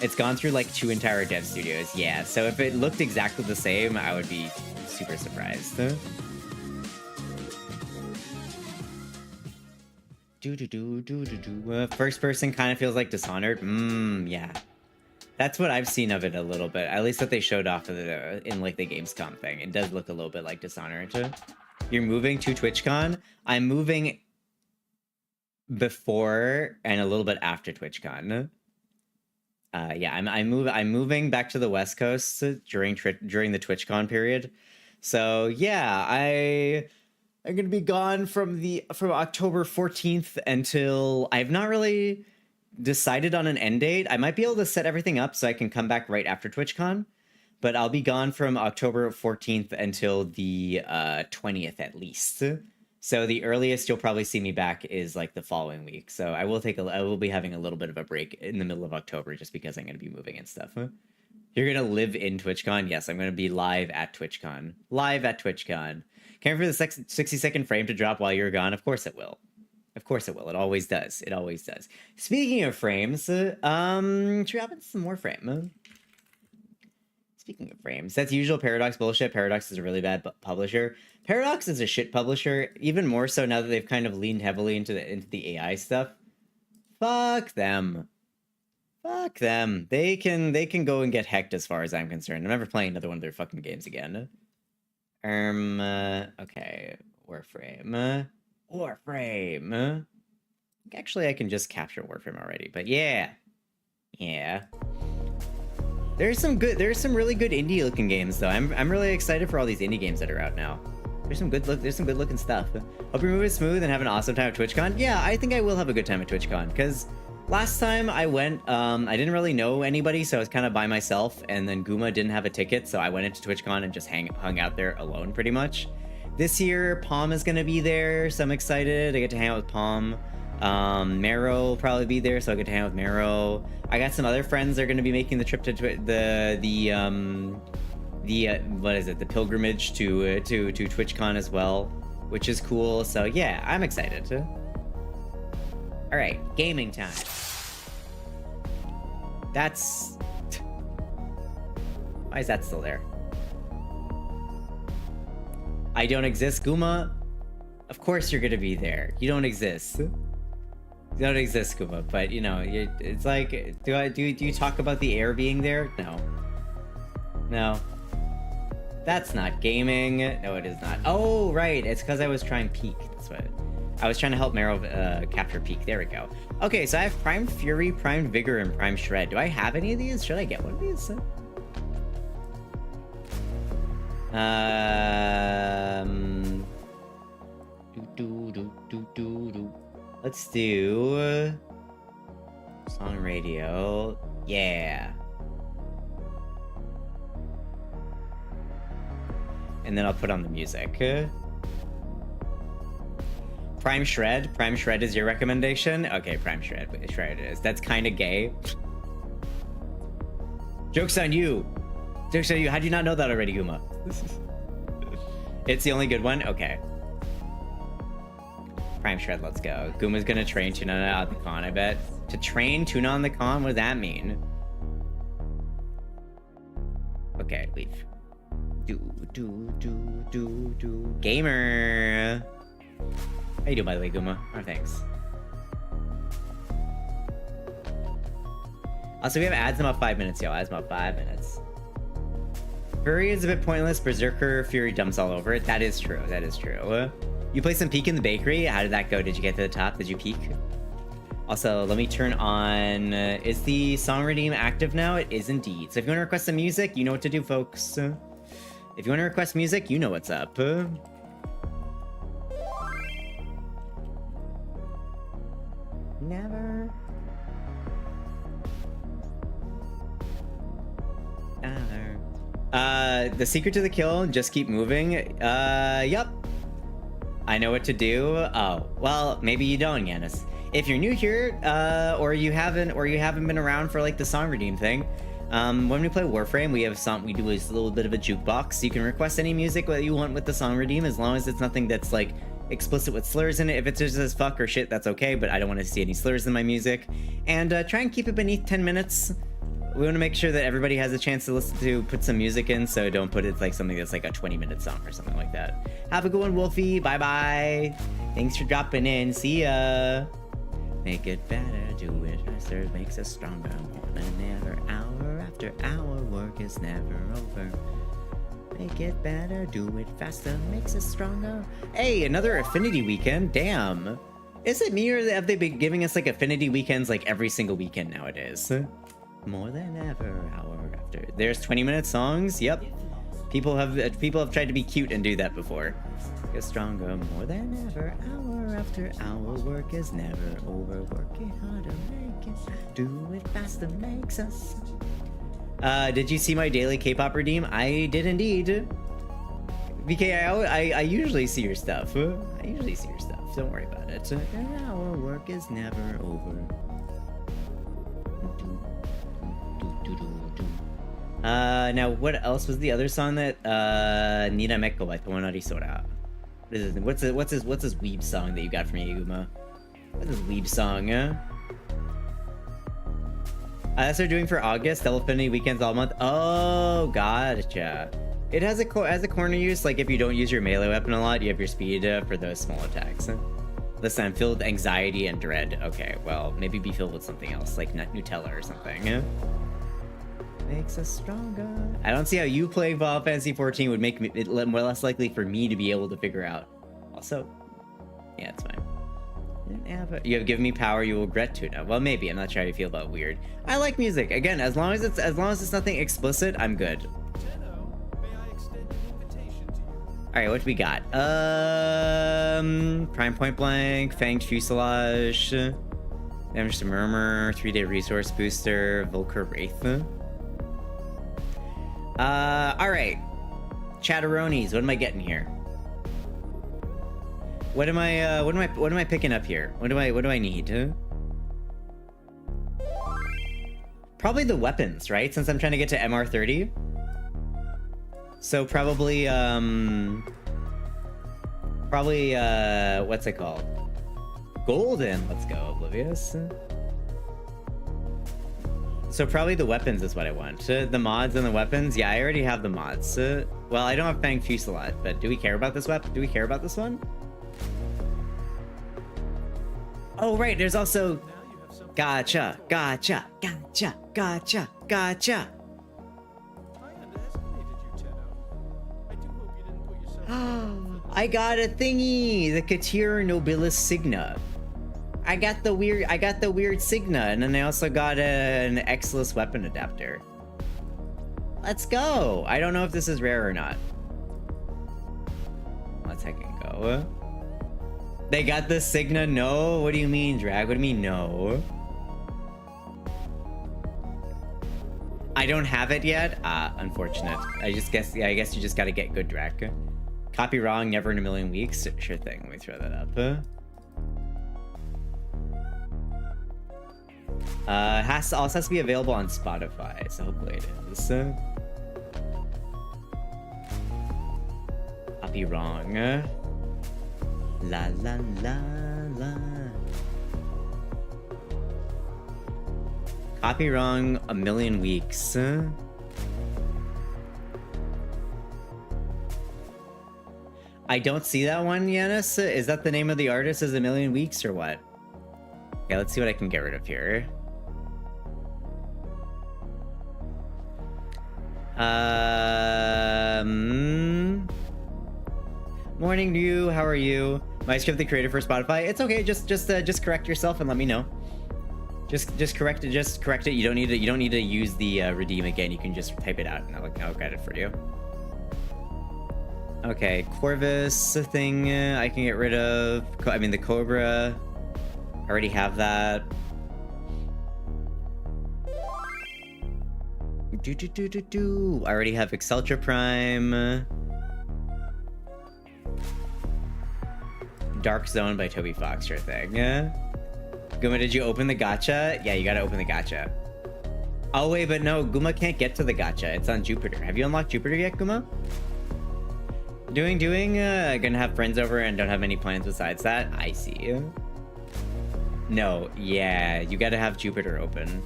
It's gone through like 2 entire dev studios, yeah. So if it looked exactly the same, I would be super surprised. First person kind of feels like Dishonored. Yeah. That's what I've seen of it a little bit. At least that they showed off of it in like the Gamescom thing. It does look a little bit like Dishonored. You're moving to TwitchCon? I'm moving before and a little bit after TwitchCon. Yeah, I'm moving back to the West Coast during the TwitchCon period. So yeah, I'm gonna be gone from October 14th until I've not really decided on an end date. I might be able to set everything up so I can come back right after TwitchCon, but I'll be gone from October 14th until the 20th at least. So the earliest you'll probably see me back is like the following week. So I will be having a little bit of a break in the middle of October just because I'm going to be moving and stuff. You're going to live in TwitchCon? Yes, I'm going to be live at TwitchCon. Live at TwitchCon. Can't wait for the 60-second frame to drop while you're gone? Of course it will. Of course it will. It always does. It always does. Speaking of frames, should we hop into some more frame? Speaking of frames, that's usual Paradox bullshit. Paradox is a really bad publisher. Paradox is a shit publisher, even more so now that they've kind of leaned heavily into the AI stuff. Fuck them. Fuck them. They can go and get hecked as far as I'm concerned. I'm never playing another one of their fucking games again. Okay. Warframe. Warframe. Actually, I can just capture Warframe already, but yeah. Yeah. There's some really good indie looking games though. I'm really excited for all these indie games that are out now. There's some good looking stuff. Hope you're moving smooth and having an awesome time at TwitchCon. Yeah, I think I will have a good time at TwitchCon because last time I went, I didn't really know anybody, so I was kind of by myself, and then Guma didn't have a ticket, so I went into TwitchCon and just hung out there alone pretty much. This year, Palm is gonna be there, so I'm excited. I get to hang out with Palm. Mero will probably be there, so I'll get to hang out with Mero. I got some other friends that are gonna be making the trip to the pilgrimage to TwitchCon as well, which is cool. So yeah, I'm excited. All right, gaming time. That's... Why is that still there? I don't exist, Guma. Of course you're gonna be there. You don't exist. You don't exist, Guma. But you know, it's like, do you talk about the air being there? No. No. That's not gaming. No, it is not. Oh, right. It's because I was trying peak. That's what. I was trying to help Marrow capture peak. There we go. Okay, so I have Prime Fury, Prime Vigor, and Prime Shred. Do I have any of these? Should I get one of these? Let's do song radio. Yeah. And then I'll put on the music. Prime Shred. Prime Shred is your recommendation? Okay, Prime Shred. Shred it is. That's kind of gay. Joke's on you. Joke's on you. How do you not know that already, Guma? It's the only good one? Okay. Prime Shred, let's go. Guma's gonna train Tunana at the con, I bet. To train Tuna on the con? What does that mean? Okay, leave. Gamer. How you doing, by the way, Guma? Oh, thanks. Also, we have ads in about 5 minutes, yo. Ads in about 5 minutes. Fury is a bit pointless. Berserker Fury dumps all over it. That is true. That is true. You played some Peak in the Bakery. How did that go? Did you get to the top? Did you peak? Also, let me turn on... is the song redeem active now? It is indeed. So if you want to request some music, you know what to do, folks. If you want to request music, you know what's up. Never. The secret to the kill, just keep moving. Yup. I know what to do. Oh, well, maybe you don't, Yanis. If you're new here, or you haven't been around for like the song redeem thing, when we play Warframe, we do a little bit of a jukebox. You can request any music that you want with the song redeem, as long as it's nothing that's like explicit with slurs in it. If it's just as fuck or shit, that's okay, but I don't want to see any slurs in my music. And try and keep it beneath 10 minutes. We want to make sure that everybody has a chance to put some music in, so don't put it like something that's like a 20-minute song or something like that. Have a good one, Wolfie. Bye-bye. Thanks for dropping in. See ya. Make it better, do it faster, makes us stronger more than ever. Hour after hour, work is never over. Make it better, do it faster, makes us stronger. Hey, another Affinity weekend. Damn. Is it me, or have they been giving us like Affinity weekends like every single weekend nowadays? More than ever, hour after. There's 20-minute songs. Yep. People have tried to be cute and do that before. Get stronger, more than ever, hour after hour. Work is never over. Working harder, make it. Do it faster, makes us. Did you see my daily K-pop redeem? I did indeed. VK, I usually see your stuff. I usually see your stuff. Don't worry about it. Our work is never over. Now what else was the other song that Nira Mekko by Tomonari Sora? What's this weeb song that you got from Yaguma? What's this weeb song? That's what they're doing for August. Double Affinity weekends all month. Oh, gotcha. It has a corner use, like if you don't use your melee weapon a lot, you have your speed for those small attacks. Listen, I'm filled with anxiety and dread. Okay, well, maybe be filled with something else, like Nutella or something. Makes us stronger. I don't see how you playing Final Fantasy 14 would make it more less likely for me to be able to figure out. Also, yeah, it's fine. You have given me power, you will regret Tuna. Well, maybe. I'm not sure how you feel about weird. I like music. Again, as long as it's nothing explicit, I'm good. Alright, what do we got? Prime Point Blank, Fanged Fuselage, Damage to Murmur, 3-day resource booster, Volker Wraith. Alright. Chatteronis, what am I getting here? What am I picking up here? What do I need? Probably the weapons, right? Since I'm trying to get to MR30. So probably what's it called? Golden. Let's go, Oblivious. So probably the weapons is what I want. The mods and the weapons. Yeah, I already have the mods. Well, I don't have Fang Fusillade, but do we care about this weapon? Do we care about this one? Oh, right. There's also... Gotcha, gotcha, gotcha, gotcha, gotcha. I got a thingy, the Katir Nobilis Signa. I got the weird Signa, and then I also got an Exilus weapon adapter. Let's go. I don't know if this is rare or not. Let's heck and go. They got the Signa? No? What do you mean, Drag? What do you mean, no? I don't have it yet? Unfortunate. I guess you just gotta get good, Drag. Copy wrong, never in a million weeks. Sure thing, let me throw that up. Also has to be available on Spotify, so hopefully it is. Copy wrong. La la la la. Copy wrong, a million weeks. I don't see that one, Yanis. Is that the name of the artist? Is a million weeks or what? Okay, let's see what I can get rid of here. Morning to you. How are you? My script the creator for Spotify. It's okay. Just correct yourself and let me know. Just correct it. Just correct it. You don't need to use the redeem again. You can just type it out and I'll get it for you. Okay, Corvus thing I can get rid of. I mean the Cobra. I already have that. I already have Exceltra Prime. Dark Zone by Toby Fox, sure thing. Guma, did you open the gacha? Yeah, you gotta open the gacha. Oh wait, but no, Guma can't get to the gacha. It's on Jupiter. Have you unlocked Jupiter yet, Guma? Doing. Gonna have friends over and don't have any plans besides that. I see. No, yeah, you gotta have Jupiter open.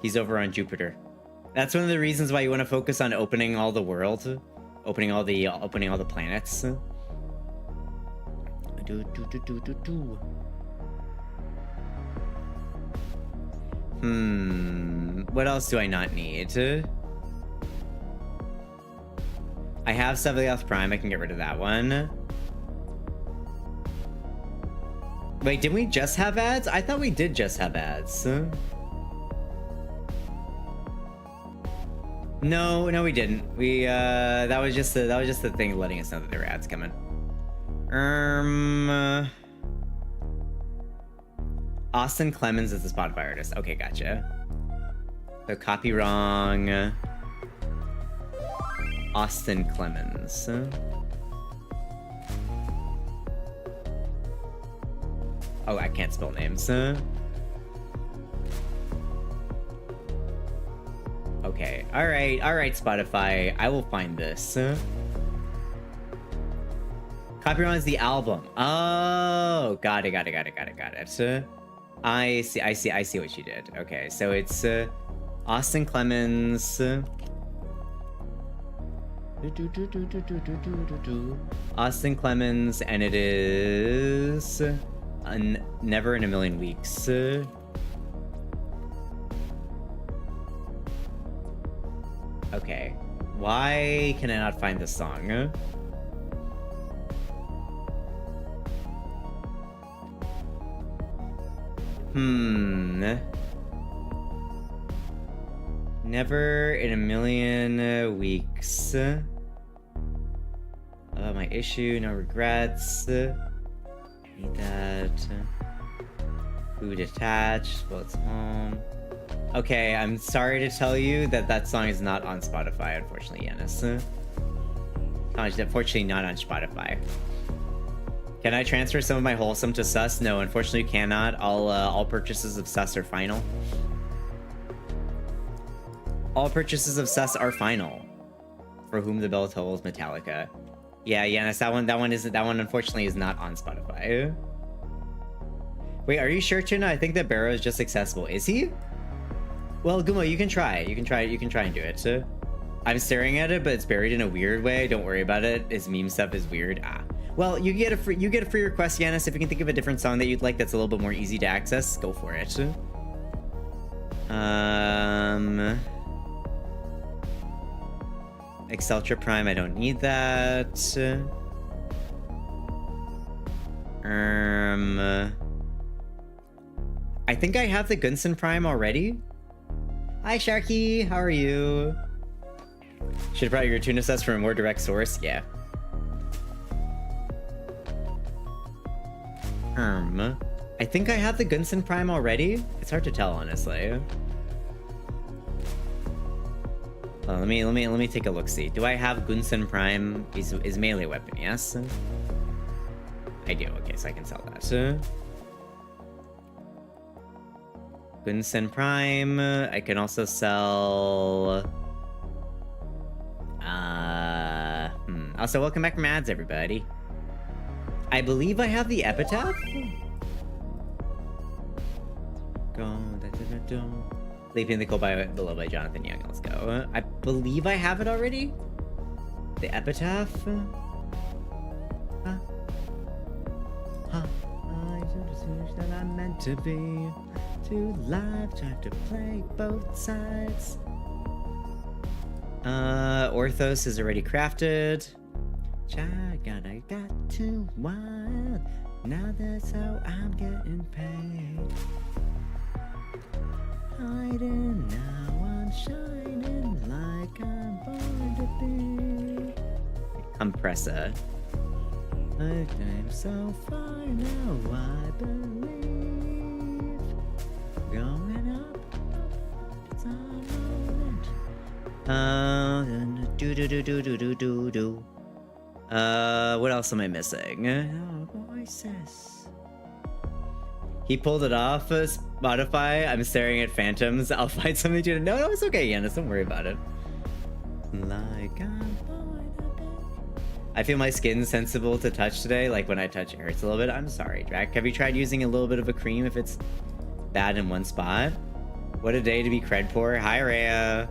He's over on Jupiter. That's one of the reasons why you want to focus on opening all the world, opening all the planets. What else do I not need? I have Seveliath Prime. I can get rid of that one. Wait, didn't we just have ads? I thought we did just have ads. No, we didn't. We that was just the thing letting us know that there were ads coming. Austin Clemens is the Spotify artist. Okay, gotcha. So copy wrong. Austin Clemens. Oh, I can't spell names. Okay, all right, Spotify. I will find this. Copy wrong is the album. Oh, got it. I see what you did. Okay, so it's Austin Clemens. Austin Clemens, and it is Never in a Million Weeks. Okay, why can I not find this song? Never in a Million Weeks. My issue, no regrets. Need that. Food attached, well, it's home. Okay, I'm sorry to tell you that song is not on Spotify, unfortunately, Yanis. Unfortunately not on Spotify. Can I transfer some of my wholesome to sus? No, unfortunately you cannot. All purchases of sus are final. All purchases of sus are final. For whom the bell tolls, Metallica. Yeah, Yanis, that one unfortunately is not on Spotify. Wait, are you sure, Tuna? I think that Barrow is just accessible. Is he? Well, Gumo, you can try it. You can try and do it. I'm staring at it, but it's buried in a weird way. Don't worry about it. His meme stuff is weird. Ah. Well, you get a free request, Yanis. If you can think of a different song that you'd like that's a little bit more easy to access, go for it. Exceltra Prime, I don't need that. I think I have the Gunsen Prime already. Hi, Sharky. How are you? Should probably your tuna sets from a more direct source. Yeah. I think I have the Gunsen Prime already. It's hard to tell, honestly. Let me take a look. See, do I have Gunsen Prime? Is melee weapon? Yes. I do. Okay, so I can sell that. Gunsen Prime. I can also sell. Also, welcome back from ads, everybody. I believe I have the Epitaph. Leaping the Coal Below by Jonathan Young. Let's go. I believe I have it already. The Epitaph. I just that I'm meant to be. To live, try to play both sides. Orthos is already crafted. I got too wild. Now that's how I'm getting paid. Hiding, now I'm shining like I'm born to be. Compressor. I'm so far now, I believe. Going up, it's our moment. Do. What else am I missing? Voices. He pulled it off. Spotify. I'm staring at phantoms. I'll find something to do. No, it's okay, Yanis. Don't worry about it. Like I feel my skin sensible to touch today. Like when I touch, it hurts a little bit. I'm sorry, Drac. Have you tried using a little bit of a cream if it's bad in one spot? What a day to be cred poor. Hi, Rhea.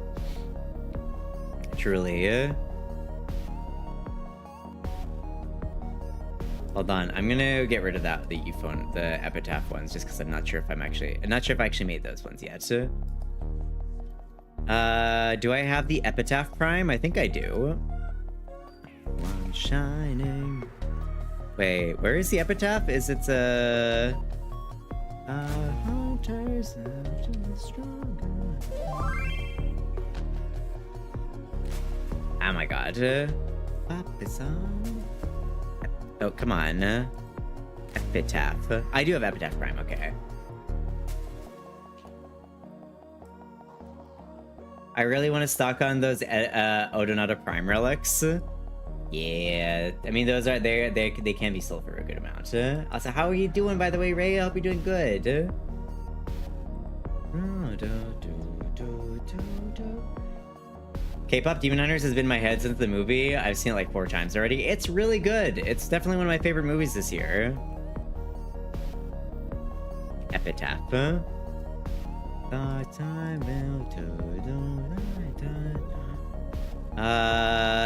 Truly. Hold on, I'm gonna get rid of the Euphone, the Epitaph ones, just because I'm not sure if I actually made those ones yet. Do I have the Epitaph Prime? I think I do. One shining. Wait, where is the Epitaph? Is it hunters stronger. Oh my god. Pop is on. Oh, come on. Epitaph. I do have Epitaph Prime, okay. I really want to stock on those Odonata Prime relics. Yeah, I mean, those are they can be sold for a good amount. Also, how are you doing, by the way, Ray? I hope you're doing good. K-pop Demon Hunters has been in my head since the movie. I've seen it like 4 times already. It's really good. It's definitely one of my favorite movies this year. Epitaph. The time will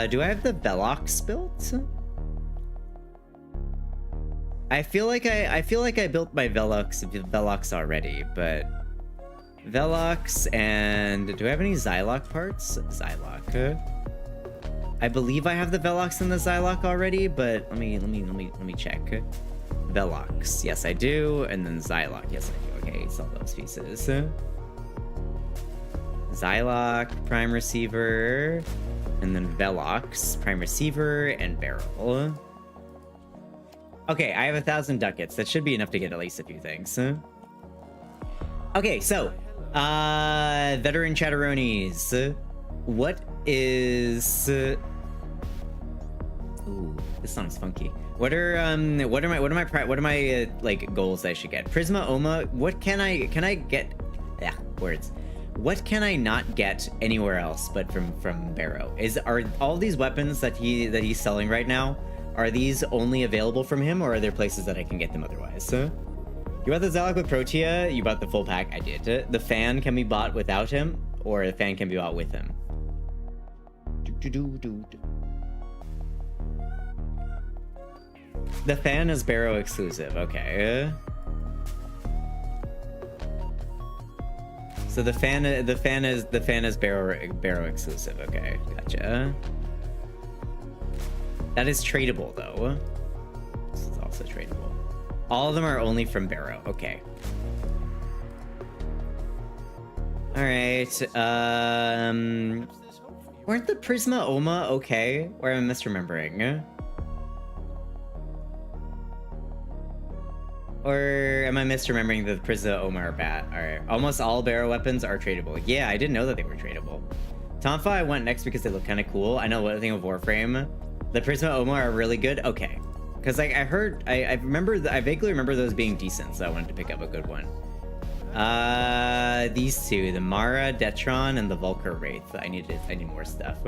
do I have the Velox built? I feel like I built my Velox already, but Velox, and do I have any Zylok parts? Zylok. I believe I have the Velox and the Zylok already, but let me check. Velox, yes I do, and then Zylok, yes I do. Okay, sell those pieces. Zylok, Prime Receiver, and then Velox, Prime Receiver, and Barrel. Okay, I have 1,000 ducats. That should be enough to get at least a few things. Okay, so veteran chatteronis, what is? Ooh, this song's funky. What are my like goals I should get? Prisma Oma. What can I get? Yeah, words. What can I not get anywhere else but from Barrow? Are all these weapons that he's selling right now? Are these only available from him, or are there places that I can get them otherwise? You bought the Zalak with Protea, you bought the full pack. I did. The fan can be bought without him, or the fan can be bought with him. The fan is Barrow exclusive, okay. So the fan is Barrow exclusive, okay, gotcha. That is tradable though. This is also tradable. All of them are only from Barrow, okay. Alright, weren't the Prisma Oma okay? Or am I misremembering? Or am I misremembering that the Prisma Oma are bad? Alright, almost all Barrow weapons are tradable. Yeah, I didn't know that they were tradable. Tonfa I went next because they look kind of cool. I know one thing of Warframe. The Prisma Oma are really good? Okay. Because like I heard, I vaguely remember those being decent, so I wanted to pick up a good one. These two, the Mara Detron and the Vulcar Wraith. I need more stuff.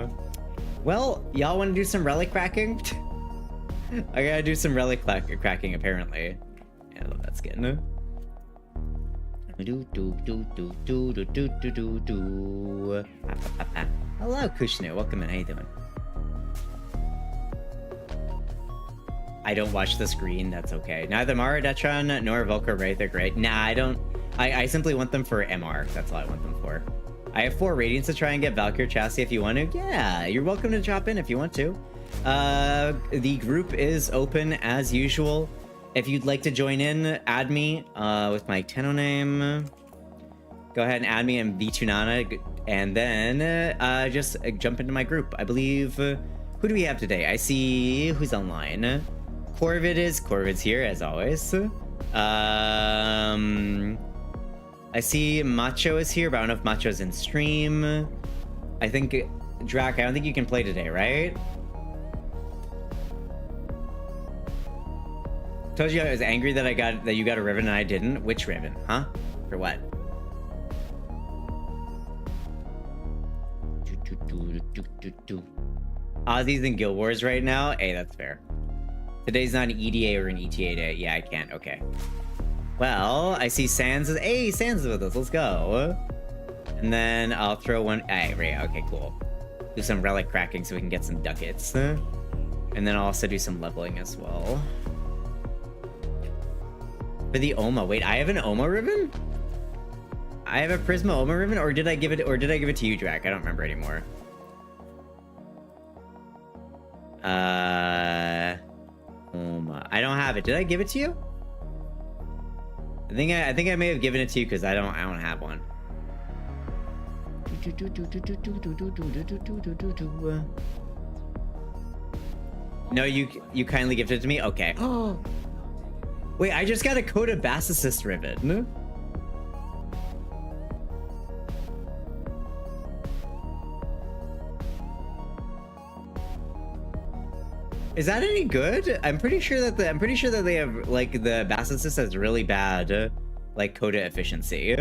Well, y'all want to do some relic cracking? I gotta do some relic cracking apparently. Yeah, I love that skin. Hello, Kushnu. Welcome in. How you doing? I don't watch the screen. That's okay. Neither Mara Detron nor Vulcar Wraith are great. Nah, I don't. I simply want them for MR. That's all I want them for. I have 4 radiants to try and get Valkyr Chassis if you want to. Yeah, you're welcome to drop in if you want to. The group is open as usual. If you'd like to join in, add me with my Tenno name. Go ahead and add me in vtunana, and then just jump into my group. I believe, who do we have today? I see who's online. Corvid's here as always. I see Macho is here, but I don't know if Macho's in stream. I think, Drac, I don't think you can play today, right? Told you I was angry that you got a Riven and I didn't. Which Riven? Huh? For what? Ozzy's in Guild Wars right now? Hey, that's fair. Today's not an EDA or an ETA day. Yeah, I can't. Okay. Well, I see Sans is... Hey, Sans is with us. Let's go. And then I'll throw one... Hey, right. Okay, cool. Do some relic cracking so we can get some ducats. And then I'll also do some leveling as well. For the Oma. Wait, I have an Oma ribbon? I have a Prisma Oma ribbon, or did I give it to you, Drac? I don't remember anymore. Oma. I don't have it. Did I give it to you? I think I may have given it to you because I don't have one. No, you kindly gifted it to me? Okay. Oh. Wait, I just got a Coda Bass Assist ribbon. Is that any good? I'm pretty sure that they have like the Bass Assist has really bad like Coda efficiency.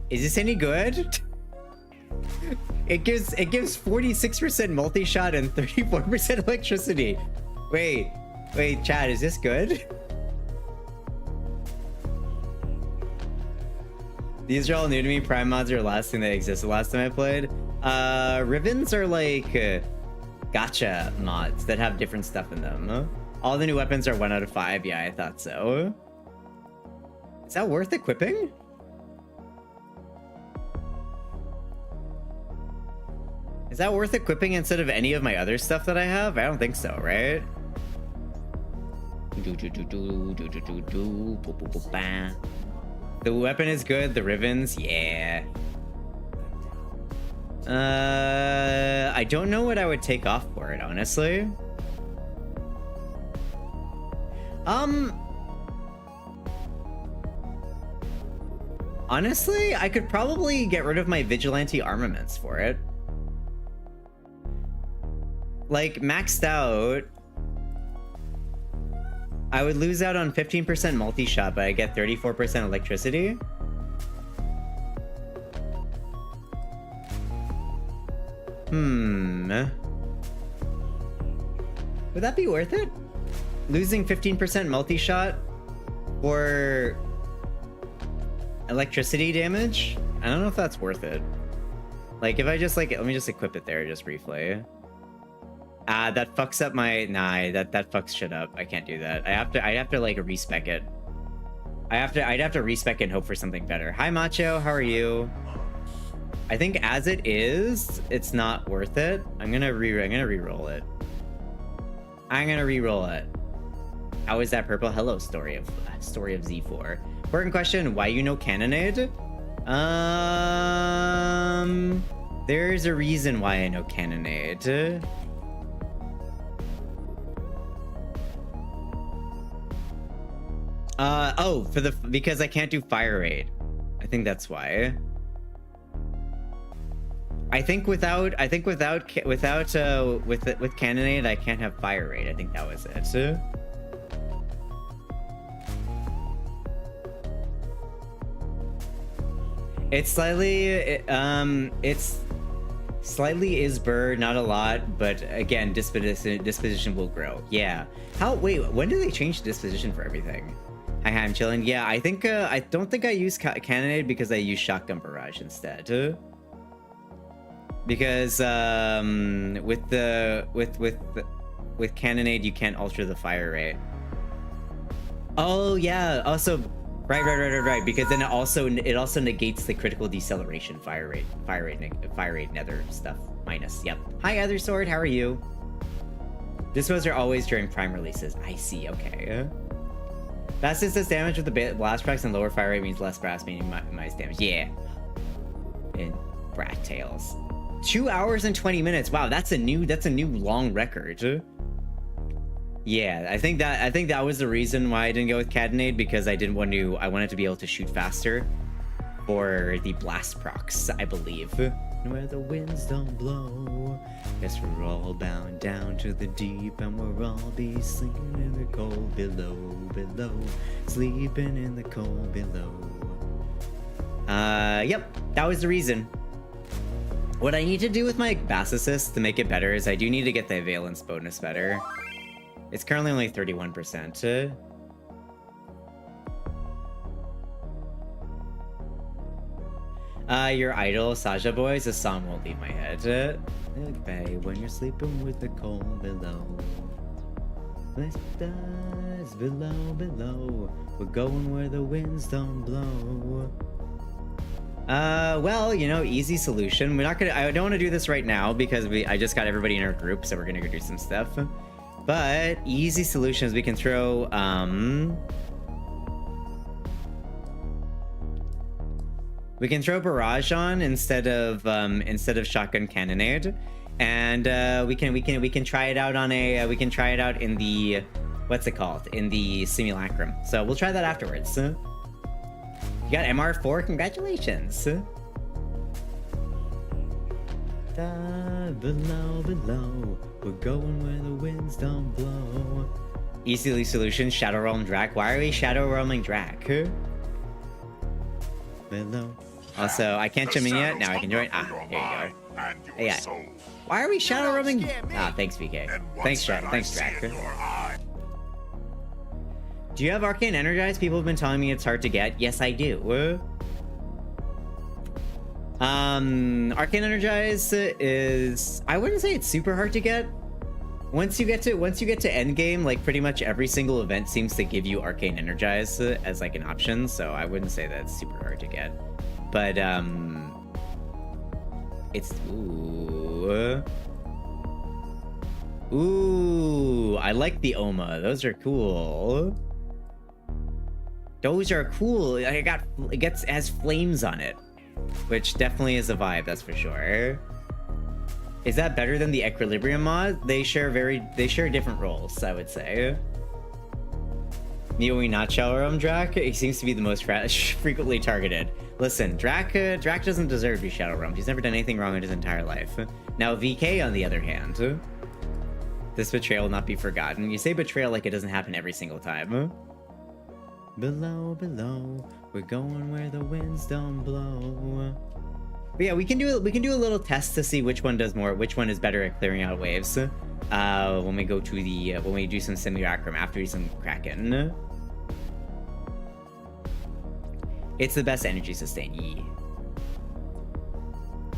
Is this any good? It gives 46% multi-shot and 34% electricity. Wait, Chad, is this good? These are all new to me. Prime mods are the last thing that existed last time I played. Ribbons are like gotcha mods that have different stuff in them. All the new weapons are 1 out of 5. Yeah, I thought so. Is that worth equipping? Is that worth equipping instead of any of my other stuff that I have? I don't think so, right? The weapon is good. The ribbons, yeah. I don't know what I would take off for it, honestly. Honestly, I could probably get rid of my vigilante armaments for it. Like, maxed out, I would lose out on 15% multi-shot, but I get 34% electricity. Would that be worth it? losing 15% multi-shot for electricity damage? I don't know if that's worth it. Like, if I just, like, let me just equip it there just briefly. That fucks up my... Nah, that fucks shit up. I can't do that. I'd have to, like, respec it. I'd have to respec and hope for something better. Hi, Macho. How are you? I think as it is, it's not worth it. I'm gonna re-roll it. I'm gonna re-roll it. How is that purple? Hello, story of Z4. Important question, why you know Cannonade? There's a reason why I know Cannonade. Because I can't do fire raid. I think that's why. I think with Cannonade, I can't have fire raid. I think that was it. It's slightly, it's slightly Isber, not a lot, but again, disposition will grow. Yeah. Wait, when do they change disposition for everything? Hi, I'm chilling. Yeah, I think, I don't think I use Cannonade because I use Shotgun Barrage instead. Because, with Cannonade, you can't alter the fire rate. Oh, yeah, also... Right. Because then it also negates the critical deceleration fire rate nether stuff minus. Yep. Hi, Other Sword. How are you? Dispos are always during prime releases. I see. Okay. Fast distance damage with the blast procs and lower fire rate means less brass, meaning minus damage. Yeah. And brat tails. 2 hours and 20 minutes. Wow, that's a new long record. Yeah, I think that was the reason why I didn't go with Cannonade, because I wanted to be able to shoot faster for the blast procs, I believe. Where the winds don't blow, guess we're all bound down to the deep, and we'll all be sinking in the cold below, sleeping in the cold below. Yep, that was the reason. What I need to do with my Bass Assist to make it better is I do need to get the Valence bonus better. It's currently only 31%. Your idol, Saja Boys, a song won't leave my head. Look, babe, when you're sleeping with the cold below. Stars below. We're going where the winds don't blow. Well, you know, easy solution. I don't want to do this right now because I just got everybody in our group, so we're gonna go do some stuff. But easy solutions, we can throw barrage on instead of shotgun cannonade, and we can try it out on in the in the simulacrum. So we'll try that afterwards. You got MR4, congratulations. Below. We're going where the winds don't blow. Easily solution, Shadow Realm Drac. Why are we Shadow Realming Drac? Below. Also, I can't jump in yet. Now I can join. Here you go. Yeah. Why are we Shadow Realming? Thanks, VK. Thanks, Drac. Do you have Arcane Energize? People have been telling me it's hard to get. Yes, I do. Arcane Energize is, I wouldn't say it's super hard to get. Once you get to end game, like pretty much every single event seems to give you Arcane Energize as like an option, so I wouldn't say that it's super hard to get. But it's ooh, I like the Oma. Those are cool. It has flames on it, which definitely is a vibe, that's for sure. Is that better than the Equilibrium mod? They share different roles, I would say. Neoe not Shadow Realm Drac? He seems to be the most frequently targeted. Listen, Drac doesn't deserve to be Shadow Realm. He's never done anything wrong in his entire life. Now VK, on the other hand, this betrayal will not be forgotten. You say betrayal like it doesn't happen every single time. Below, we're going where the winds don't blow. But yeah, we can do a little test to see which one is better at clearing out waves. When we go to the when we do some simulacrum after some Kraken. It's the best energy sustain. Yee.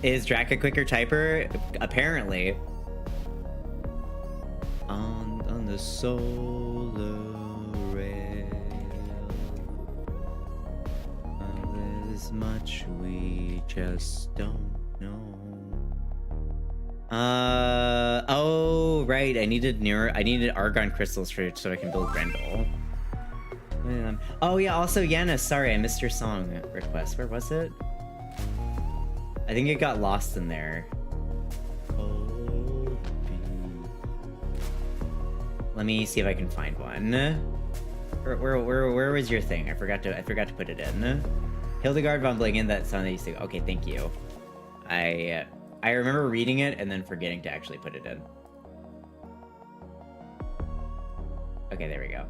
Is Drac a quicker typer? Apparently. On the solar rail, there's much we just don't know. Oh right, I needed argon crystals so I can build Grendel. Oh yeah, also Yana, sorry I missed your song request. Where was it? I think it got lost in there. Let me see if I can find one. Where was your thing? I forgot to put it in. Hildegard von Blingen, that song that used to. Okay, thank you. I remember reading it and then forgetting to actually put it in. Okay, there we go.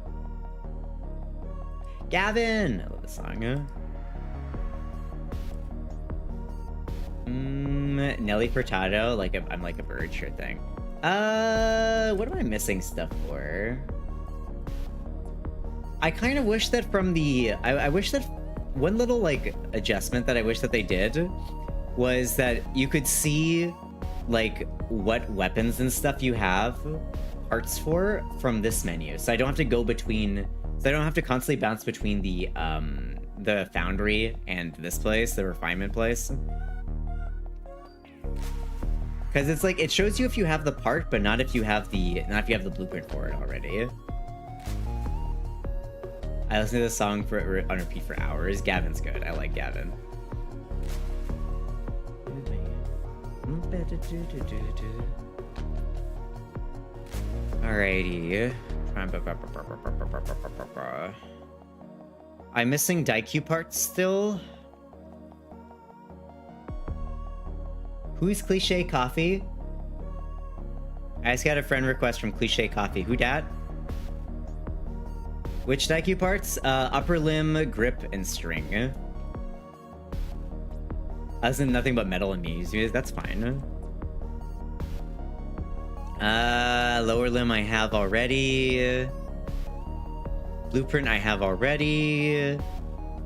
Gavin! I love this song. Nelly Furtado, I'm like a bird, sure thing. What am I missing stuff for? I kind of wish that from the... I wish that one little, like, adjustment that I wish that they did was that you could see, like, what weapons and stuff you have parts for from this menu. So I don't have to go between... So I don't have to constantly bounce between the foundry and this place, the refinement place. Because it's like, it shows you if you have the part, but not if you have the blueprint for it already. I listen to the song on repeat for hours. Gavin's good. I like Gavin. Alrighty. I'm missing Daikyu parts still. Who's Cliche Coffee? I just got a friend request from Cliche Coffee. Who dat? Which Daikyu parts? Upper limb, grip, and string. As in nothing but metal and knees. That's fine. Lower limb I have already. Blueprint I have already.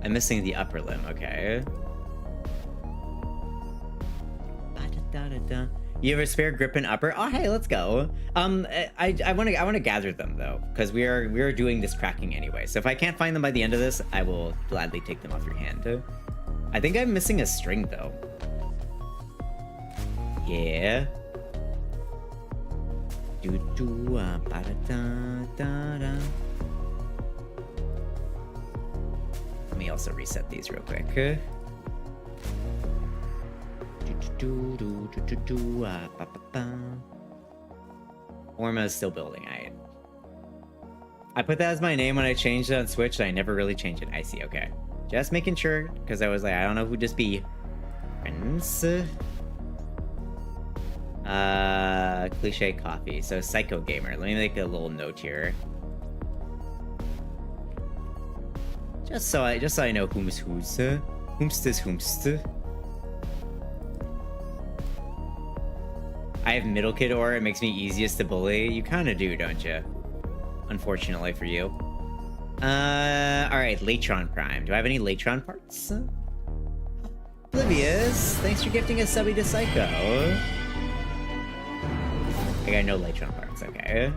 I'm missing the upper limb, okay. You have a spare grip and upper? Oh, hey, let's go. I want to gather them though, because we are doing this tracking anyway. So if I can't find them by the end of this, I will gladly take them off your hand. I think I'm missing a string though. Yeah. Let me also reset these real quick. Orma is still building. I put that as my name when I changed it on Switch, and I never really changed it. I see, okay. Just making sure, because I was like, I don't know who just be. Friends. Cliche Coffee. So Psycho Gamer. Let me make a little note here. Just so I know whom's who's. Whomst is whomst. I have middle kid ore. It makes me easiest to bully. You kind of do, don't you? Unfortunately for you. Alright, Latron Prime. Do I have any Latron parts? Oblivious, thanks for gifting a subby to Psycho. I got no Latron parts, okay.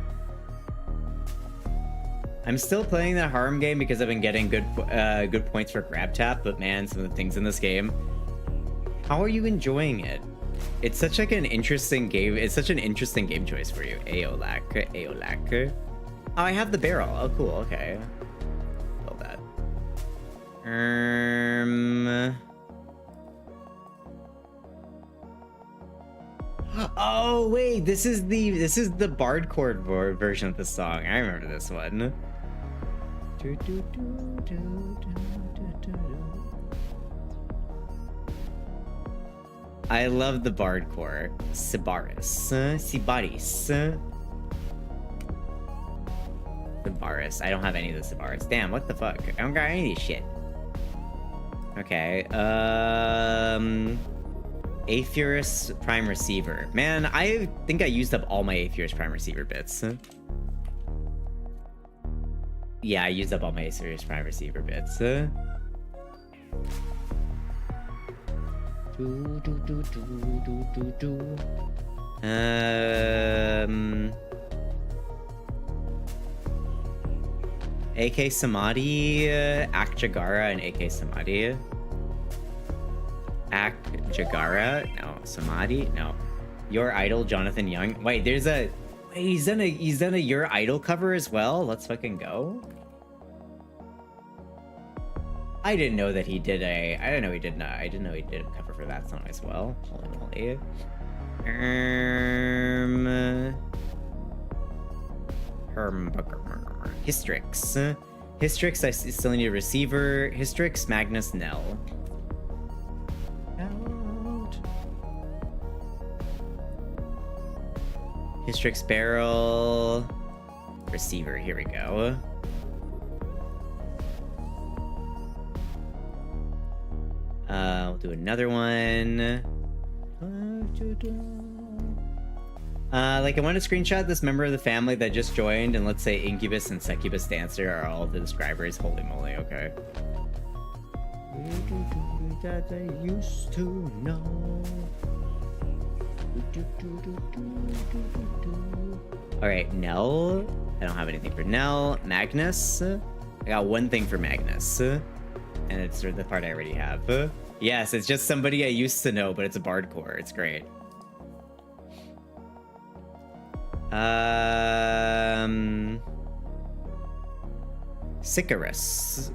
I'm still playing that Harm game because I've been getting good points for grab tap, but man, some of the things in this game. How are you enjoying it? It's such like an interesting game. It's such an interesting game choice for you. Aeolak. Oh, I have the barrel. Oh, cool. Okay. Build that. Oh wait, this is the Bard chord version of the song. I remember this one. I love the Bard core. Sibaris. Sibaris. I don't have any of the Sibaris. Damn, what the fuck? I don't got any of this shit. Okay, Aphurus Prime Receiver. Man, I think I used up all my Aphurus Prime Receiver bits. Yeah, I used up all my Aphurus Prime Receiver bits. AK Samadhi, Ak Jagara, and AK Samadhi. Ak Jagara? No. Samadhi? No. Your Idol, Jonathan Young. Wait, there's a... Wait, he's done a Your Idol cover as well? Let's fucking go. I didn't know that he did a... I didn't know he did a cover for that song as well. Holy moly. Hystrix. Hystrix, I still need a receiver. Hystrix, Magnus, Nell. Out. Hystrix, Barrel. Receiver, here we go. We'll do another one. Like, I want to screenshot this member of the family that just joined, and let's say Incubus and Succubus Dancer are all of the describers. Holy moly, okay. That I used to know. Alright, Nell. I don't have anything for Nell. Magnus. I got one thing for Magnus. And it's the part I already have. Yes, it's just somebody I used to know, but it's a bardcore. It's great. Sicarus.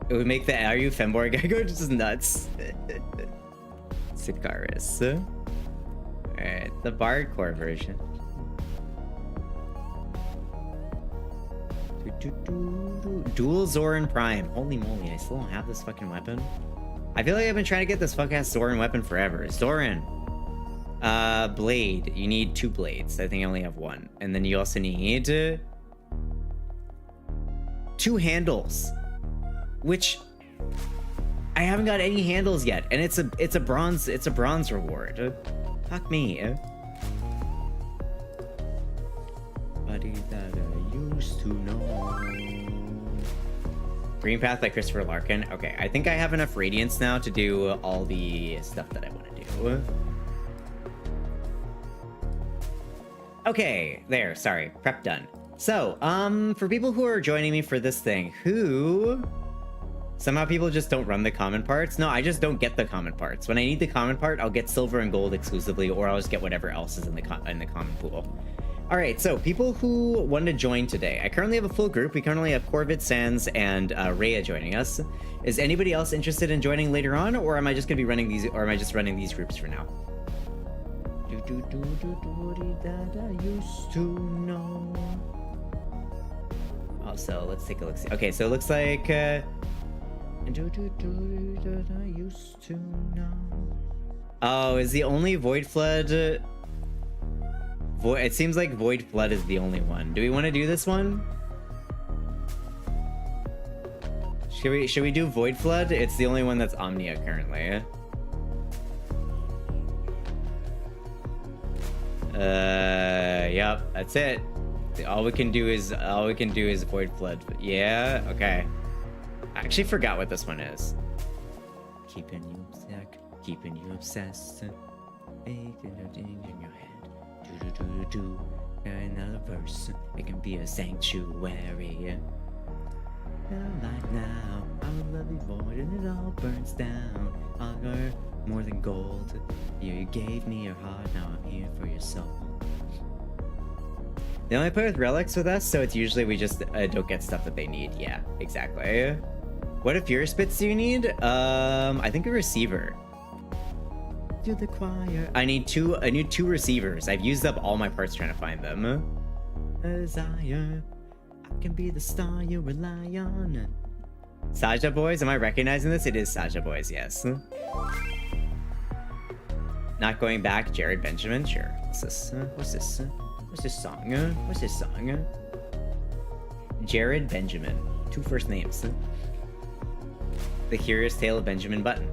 It would make the Are You Femboy guy go just nuts. Sicarus. Alright, the bardcore version. Dual Zoran Prime. Holy moly, I still don't have this fucking weapon. I feel like I've been trying to get this fucking ass Zoran weapon forever. Zoran. Blade. You need 2 blades. I think I only have 1. And then you also need 2 handles, which I haven't got any handles yet. And it's a bronze reward. Fuck me. Buddy that I used to know. Green Path by Christopher Larkin. Okay, I think I have enough radiance now to do all the stuff that I want to do. Okay, there, sorry, prep done. So, for people who are joining me for this thing, who... Somehow people just don't run the common parts. No, I just don't get the common parts. When I need the common part, I'll get silver and gold exclusively, or I'll just get whatever else is in the common pool. All right, so people who want to join today. I currently have a full group. We currently have Corvid, Sans, and Rhea joining us. Is anybody else interested in joining later on, or am I just going to be running these, or am I just running these groups for now? That I used to know. Also, let's take a look. Okay, so it looks like that I used to know. Oh, is the only Void Flood? It seems like Void Flood is the only one. Do we want to do this one? Should we do Void Flood? It's the only one that's Omnia currently. Yep, that's it. All we can do is Void Flood. Yeah, okay. I actually forgot what this one is. Keeping you sick, keeping you obsessed, in your head. Do another verse. It can be a sanctuary. Like now, I'm a lovely void and it all burns down. Hunger more than gold. You gave me your heart, now I'm here for your soul. They only play with relics with us, so it's usually we just don't get stuff that they need. Yeah, exactly. What if your spits do you need? I think a receiver. To the choir. I need two receivers. I've used up all my parts trying to find them. Desire. I can be the star you rely on. Saja Boys, am I recognizing this? It is Saja Boys, yes. Not going back, Jared Benjamin, sure. What's this? What's this? What's this song? What's this song? Jared Benjamin. 2 first names. The Curious Tale of Benjamin Button.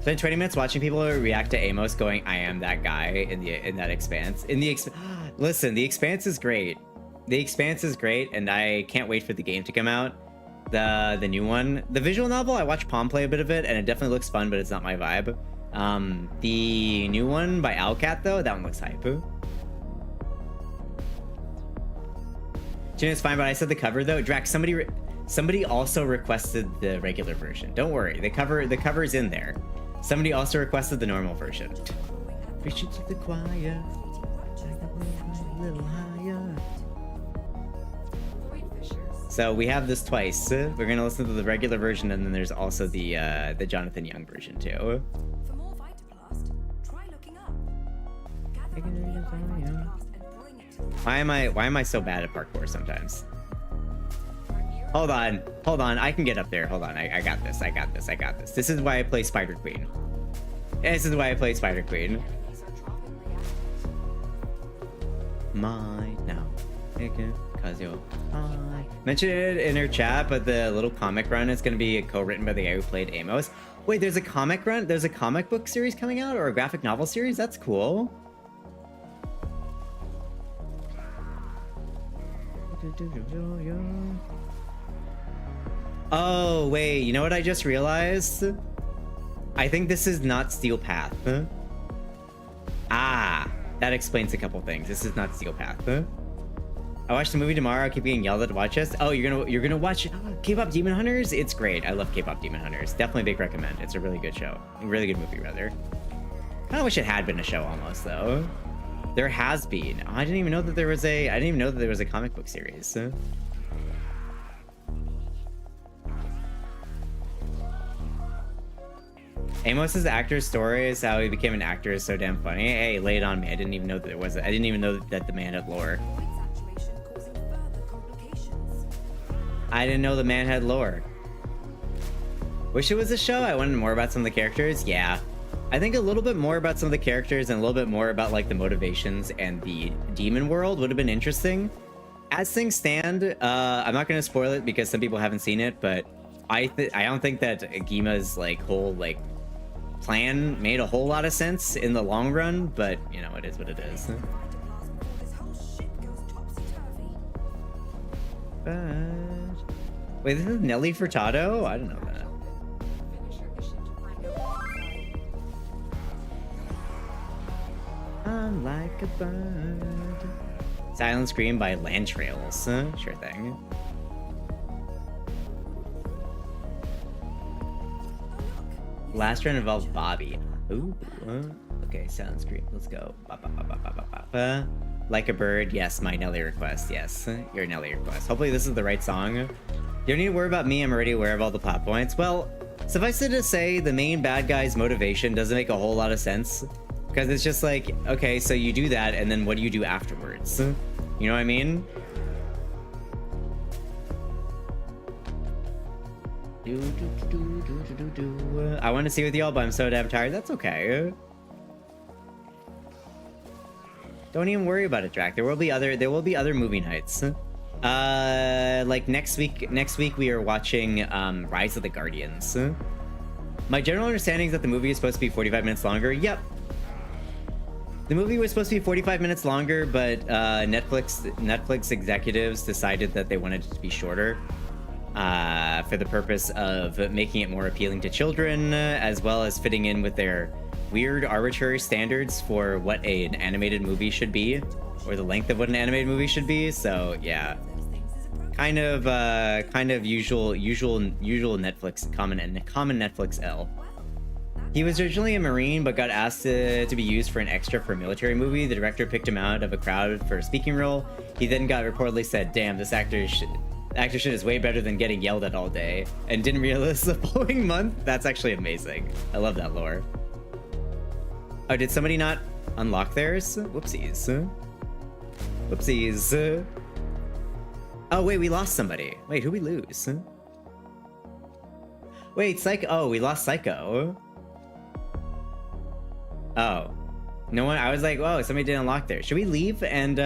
Spent 20 minutes watching people react to Amos going, "I am that guy" in that Expanse. Listen, the Expanse is great. The Expanse is great, and I can't wait for the game to come out. The new one. The visual novel, I watched Palm play a bit of it, and it definitely looks fun, but it's not my vibe. The new one by Owlcat, though, that one looks hype. It's fine, but I said the cover, though. Drax, somebody also requested the regular version. Don't worry, the cover's in there. Somebody also requested the normal version. Preach it to the choir. A little higher. So we have this twice. We're gonna listen to the regular version, and then there's also the Jonathan Young version too. For more Vitablast, try looking up. Why am I so bad at parkour sometimes? Hold on. I can get up there. Hold on. I got this. This is why I play Spider Queen. Mine now. Cause you're high. Mentioned it in her chat, but the little comic run is gonna be co-written by the guy who played Amos. Wait, there's a comic run? There's a comic book series coming out, or a graphic novel series? That's cool. Oh, wait, you know what I just realized? I think this is not Steel Path. Ah, that explains a couple things. This is not Steel Path. I watched the movie tomorrow. I keep getting yelled at to watch this. Oh, you're gonna watch K-pop Demon Hunters? It's great. I love K-pop Demon Hunters. Definitely a big recommend. It's a really good show. A really good movie, rather. Kinda wish it had been a show almost, though. There has been. Oh, I didn't even know that there was a comic book series. Amos's actor's story is how he became an actor is so damn funny. Hey, lay it on me. I didn't even know that the man had lore. I didn't know the man had lore. Wish it was a show. I wanted more about some of the characters. Yeah. I think a little bit more about some of the characters and a little bit more about like the motivations and the demon world would have been interesting. As things stand, I'm not going to spoil it because some people haven't seen it, but I don't think that Gima's like whole like plan made a whole lot of sense in the long run, but you know, it is what it is. Wait, this is Nelly Furtado? I don't know that. I'm like a bird. Silent Scream by Land Trails. Sure thing. Last round involved Bobby. Ooh. Okay, Silent Scream. Let's go. Like a bird. Yes, my Nelly request. Yes, your Nelly request. Hopefully this is the right song. You don't need to worry about me. I'm already aware of all the plot points. Well, suffice it to say, the main bad guy's motivation doesn't make a whole lot of sense. Because it's just like, okay, so you do that, and then what do you do afterwards? You know what I mean? I want to see with y'all, but I'm so damn tired. That's okay. Don't even worry about it, Drac. There will be other movie nights. Like next week we are watching Rise of the Guardians. My general understanding is that the movie is supposed to be 45 minutes longer. Yep. The movie was supposed to be 45 minutes longer, but Netflix executives decided that they wanted it to be shorter for the purpose of making it more appealing to children, as well as fitting in with their weird arbitrary standards for what an animated movie should be, or the length of what an animated movie should be. So yeah, kind of usual Netflix common Netflix L. He was originally a Marine, but got asked to be used for an extra for a military movie. The director picked him out of a crowd for a speaking role. He then got reportedly said, "Damn, this actor shit is way better than getting yelled at all day," and didn't realize the following month. That's actually amazing. I love that lore. Oh, did somebody not unlock theirs? Whoopsies. Whoopsies. Oh, wait, we lost somebody. Wait, who we lose? Wait, Psycho. Oh, we lost Psycho. Oh. No one. I was like, oh, somebody didn't unlock theirs. Should we leave and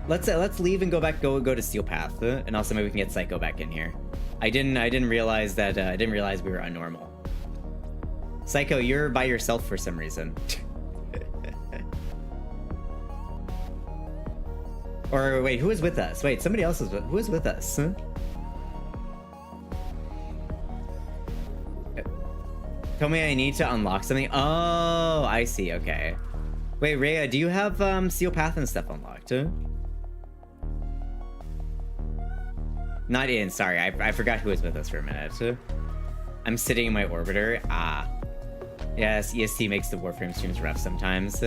Let's leave and go to Steel Path, and also maybe we can get Psycho back in here. I didn't realize that we were unnormal. Psycho, you're by yourself for some reason. Or wait, who is with us? Wait, somebody else is who is with us? Huh? Tell me I need to unlock something. Oh, I see. Okay. Wait, Rhea, do you have Steel Path and stuff unlocked? Huh? Not in. Sorry, I forgot who was with us for a minute. I'm sitting in my orbiter. Ah. Yes, EST makes the Warframe streams rough sometimes.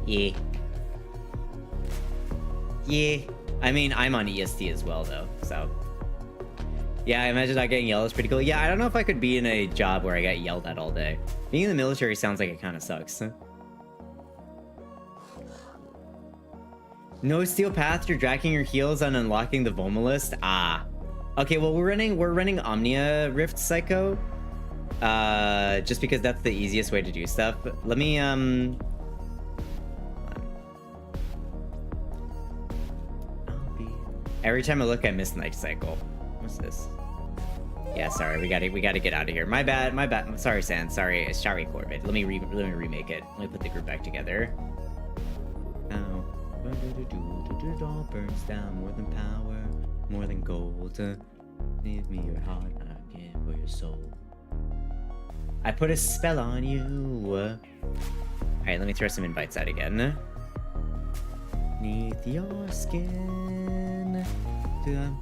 Yeah. Yeah. I mean, I'm on EST as well, though, so. Yeah, I imagine not getting yelled is pretty cool. Yeah, I don't know if I could be in a job where I get yelled at all day. Being in the military sounds like it kind of sucks. No Steel Path, you're dragging your heels on unlocking the Vomalist. Ah. Okay, well, we're running Omnia Rift Psycho. Just because that's the easiest way to do stuff. Let me, Every time I look, I miss Night Cycle. What's this? Yeah, sorry, we gotta get out of here. My bad. Sorry, Sans. Sorry, Corbett. Let me remake it. Let me put the group back together. Oh. It all burns down more than power, more than gold. Give me your heart, and I'll give for your soul. I put a spell on you. Alright, let me throw some invites out again. Neath your skin, I'm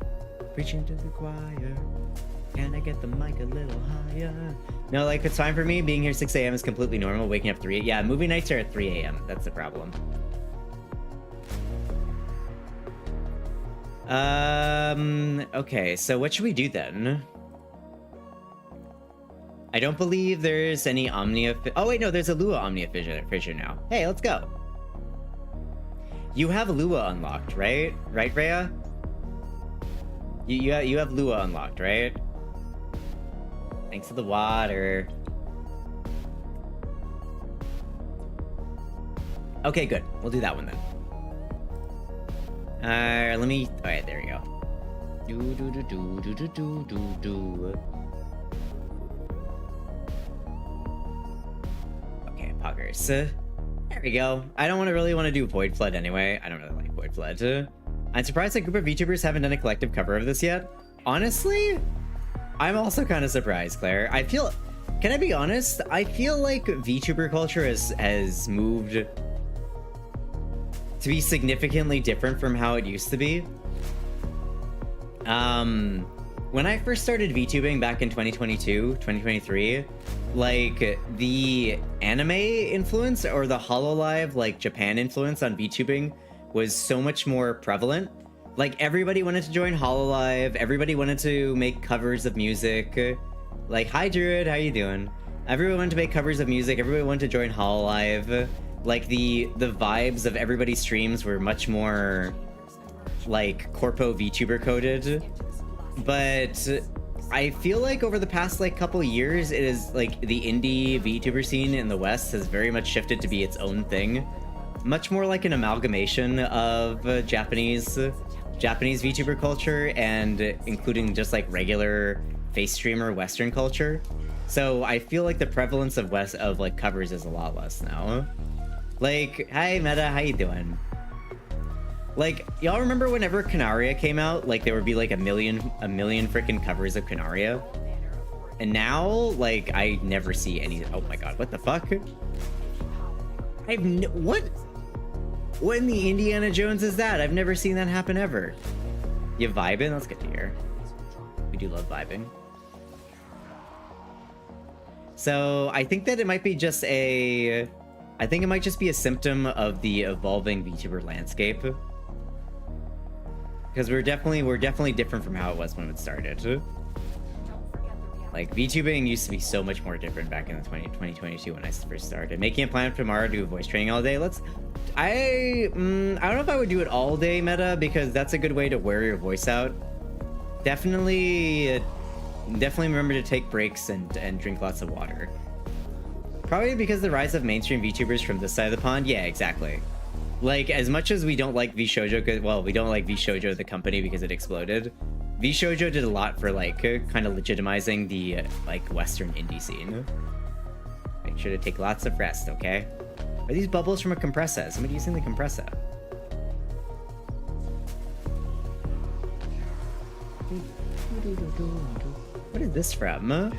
preaching to the choir. Can I get the mic a little higher? No, like, it's fine for me. Being here 6 a.m. is completely normal. Waking up 3 yeah, movie nights are at 3 a.m. That's the problem. Okay, so what should we do then? I don't believe there's any Omnia... Oh, wait, no, there's a Lua Omnia Fissure now. Hey, let's go. You have Lua unlocked, right? Right, Rhea? You have Lua unlocked, right? Thanks for the water. Okay, good. We'll do that one then. Let me... Alright, there we go. Okay, poggers. There we go. I don't really want to do Void Flood anyway. I don't really like Void Flood. I'm surprised a group of VTubers haven't done a collective cover of this yet. Honestly, I'm also kind of surprised, Claire. I feel... Can I be honest? I feel like VTuber culture has moved to be significantly different from how it used to be. When I first started VTubing back in 2022, 2023, like, the anime influence or the HoloLive, like, Japan influence on VTubing was so much more prevalent. Like, everybody wanted to join HoloLive, everybody wanted to make covers of music. Like, hi Druid, how you doing? Everyone wanted to make covers of music, everybody wanted to join HoloLive. Like, the vibes of everybody's streams were much more, like, corpo VTuber coded. But I feel like over the past, like, couple years, it is, like, the indie VTuber scene in the West has very much shifted to be its own thing. Much more like an amalgamation of Japanese VTuber culture and including just, like, regular face streamer Western culture. So I feel like the prevalence of like, covers is a lot less now. Like, hi Meta, how you doing? Like, y'all remember whenever Canaria came out? Like, there would be like a million freaking covers of Canaria. And now, like, I never see any. Oh my god, what the fuck? What? What in the Indiana Jones is that? I've never seen that happen ever. You vibing? That's good to hear. We do love vibing. So I think that it might be just a... I think it might just be a symptom of the evolving VTuber landscape. Because we're definitely different from how it was when it started. Like, VTubing used to be so much more different back in the 2022 when I first started. Making a plan for tomorrow to do voice training all day. I don't know if I would do it all day, Meta, because that's a good way to wear your voice out. Definitely remember to take breaks and drink lots of water. Probably because the rise of mainstream VTubers from this side of the pond. Yeah, exactly. Like, as much as we don't like VShojo, well, we don't like VShojo the company because it exploded. VShojo did a lot for like kind of legitimizing the like Western indie scene. Make sure to take lots of rest, okay? Are these bubbles from a compressor? Somebody using the compressor. What is this from?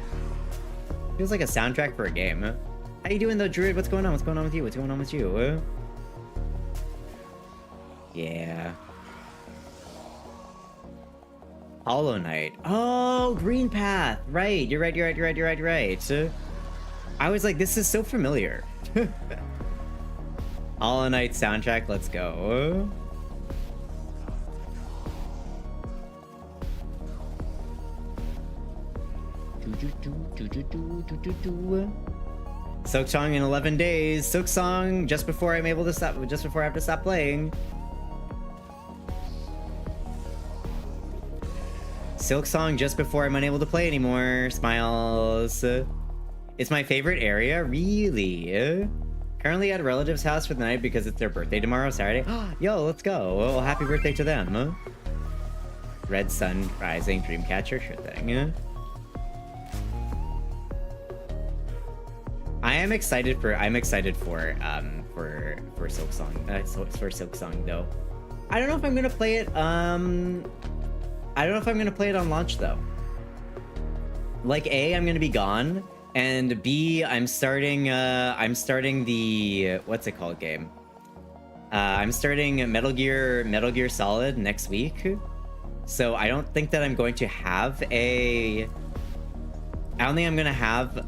Feels like a soundtrack for a game. How you doing though, Druid? What's going on? What's going on with you? What's going on with you? Yeah. Hollow Knight. Oh, Green Path. Right. You're right. I was like, this is so familiar. Hollow Knight soundtrack. Let's go. Silksong in 11 days. Silksong just before I'm able to stop. Just before I have to stop playing. Silksong just before I'm unable to play anymore. Smiles. It's my favorite area, really. Currently at a relative's house for the night because it's their birthday tomorrow, Saturday. Yo, let's go. Well, happy birthday to them. Red Sun Rising Dreamcatcher, sure thing. I'm excited for Silksong. For Silksong though. I don't know if I'm gonna play it. I don't know if I'm gonna play it on launch though. Like A, I'm gonna be gone, and B, I'm starting the what's it called game. I'm starting Metal Gear Solid next week, so I don't think that I'm going to have a. I don't think I'm gonna have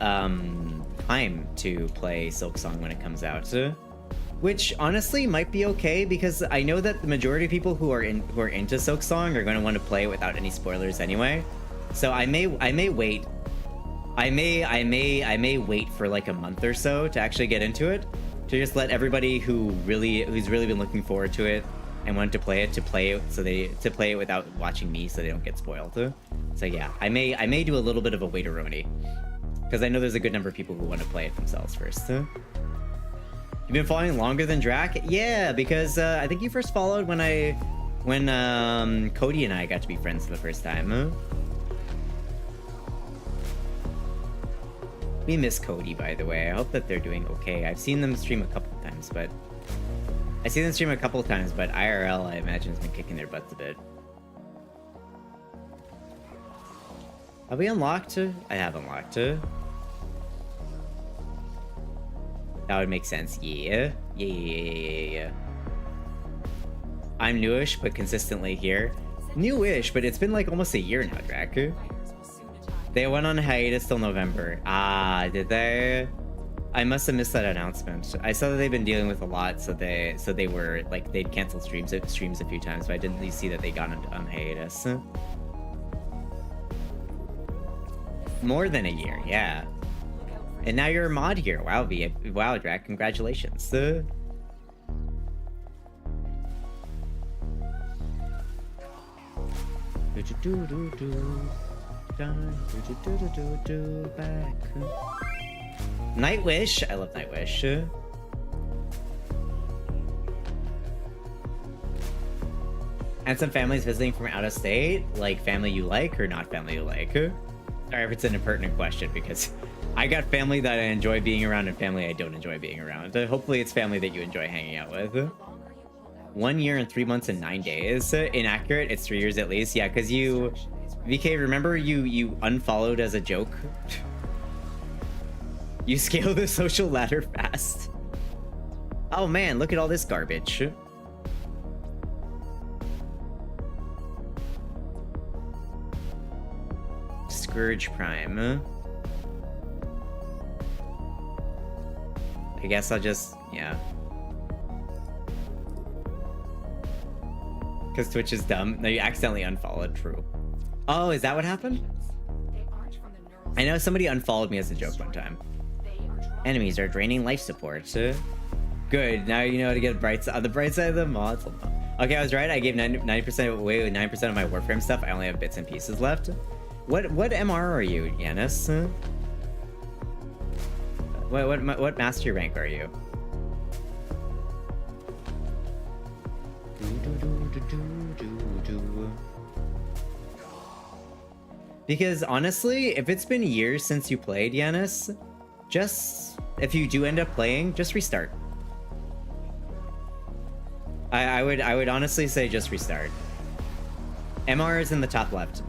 time to play Silksong when it comes out, which honestly might be okay because I know that the majority of people who are into Silksong are going to want to play it without any spoilers anyway. So I may wait. I may wait for like a month or so to actually get into it, to just let everybody who's really been looking forward to it and wanted to play it play it without watching me so they don't get spoiled. So yeah, I may do a little bit of a wait-a-roni. Because I know there's a good number of people who want to play it themselves first. You've been following longer than Drac? Yeah, because I think you first followed when Cody and I got to be friends for the first time. We miss Cody, by the way. I hope that they're doing okay. I've seen them stream a couple times, but IRL, I imagine, has been kicking their butts a bit. Have we unlocked? I have unlocked. That would make sense. Yeah. I'm newish, but consistently here. Newish, but it's been like almost a year now, Drac. They went on hiatus till November. Ah, did they? I must have missed that announcement. I saw that they've been dealing with a lot, so they were like they'd canceled streams a few times, but I didn't really see that they got on hiatus. More than a year, yeah. And now you're a mod here. Wow, Drac, congratulations. Nightwish, I love Nightwish. And some families visiting from out of state, like family you like or not family you like. Sorry if it's an impertinent question, because I got family that I enjoy being around and family I don't enjoy being around. Hopefully it's family that you enjoy hanging out with. 1 year and 3 months and 9 days. Inaccurate, it's 3 years at least. Yeah, because you... VK, remember you unfollowed as a joke? You scale the social ladder fast. Oh man, look at all this garbage. Scourge Prime. I guess I'll just, yeah. Because Twitch is dumb. No, you accidentally unfollowed, true. Oh, is that what happened? I know somebody unfollowed me as a joke one time. Enemies are draining life support. Good, now you know how to get on the bright side of the mods. Okay, I was right. I gave 90% away with 9% of my Warframe stuff. I only have bits and pieces left. What MR are you, Yanis? What master rank are you? Because honestly, if it's been years since you played, Yanis, just, if you do end up playing, just restart. I would honestly say just restart. MR is in the top left.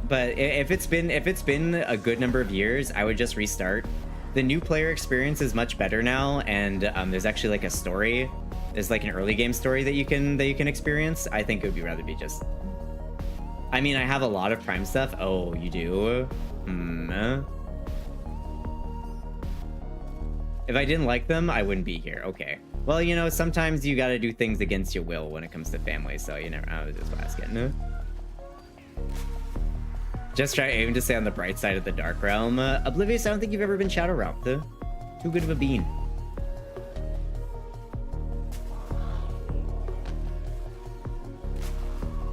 But if it's been a good number of years, I would just restart. The new player experience is much better now, and there's actually like a story. There's like an early game story that you can experience. I think it would be rather be just. I mean, I have a lot of Prime stuff. Oh, you do? If I didn't like them, I wouldn't be here. Okay. Well, you know, sometimes you gotta do things against your will when it comes to family, so you never. I was just asking. Just try aiming to stay on the bright side of the Dark Realm. Oblivious, I don't think you've ever been Shadow Realm. Too good of a bean.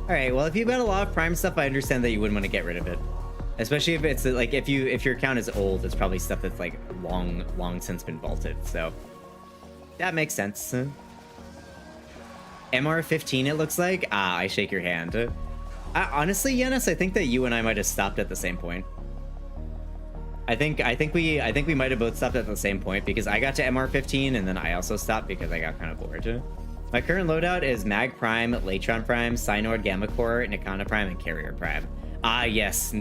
Alright, well, if you've got a lot of Prime stuff, I understand that you wouldn't want to get rid of it. Especially if it's like, if your account is old, it's probably stuff that's like long since been vaulted, so that makes sense. MR15 it looks like? Ah, I shake your hand. Honestly, Yanis, I think that you and I might have stopped at the same point. I think we might have both stopped at the same point because I got to MR15 and then I also stopped because I got kind of bored. My current loadout is Mag Prime, Latron Prime, Synord Gamma Core, Nikana Prime, and Carrier Prime. Ah, yes.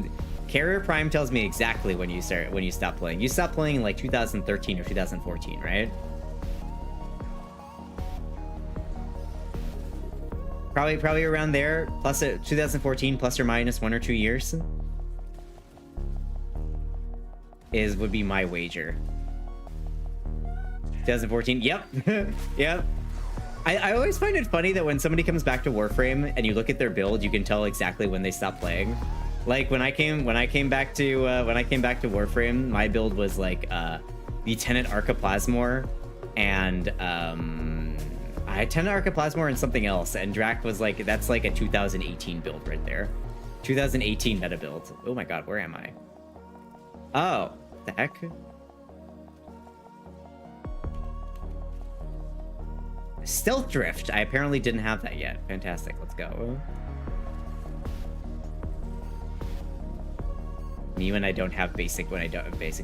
Carrier Prime tells me exactly when you stop playing. You stopped playing in like 2013 or 2014, right? Probably around there, plus 2014 plus or minus 1 or 2 years would be my wager. 2014, yep. Yep. I always find it funny that when somebody comes back to Warframe and you look at their build, you can tell exactly when they stopped playing. Like when I came back to Warframe, my build was like Lieutenant Archiplasmor and I had Lieutenant Archiplasmor and something else, and Drac was like, that's like a 2018 build right there. 2018 meta build. Oh my god, where am I? Oh, the heck? Stealth Drift. I apparently didn't have that yet. Fantastic. Let's go. Me when I don't have basic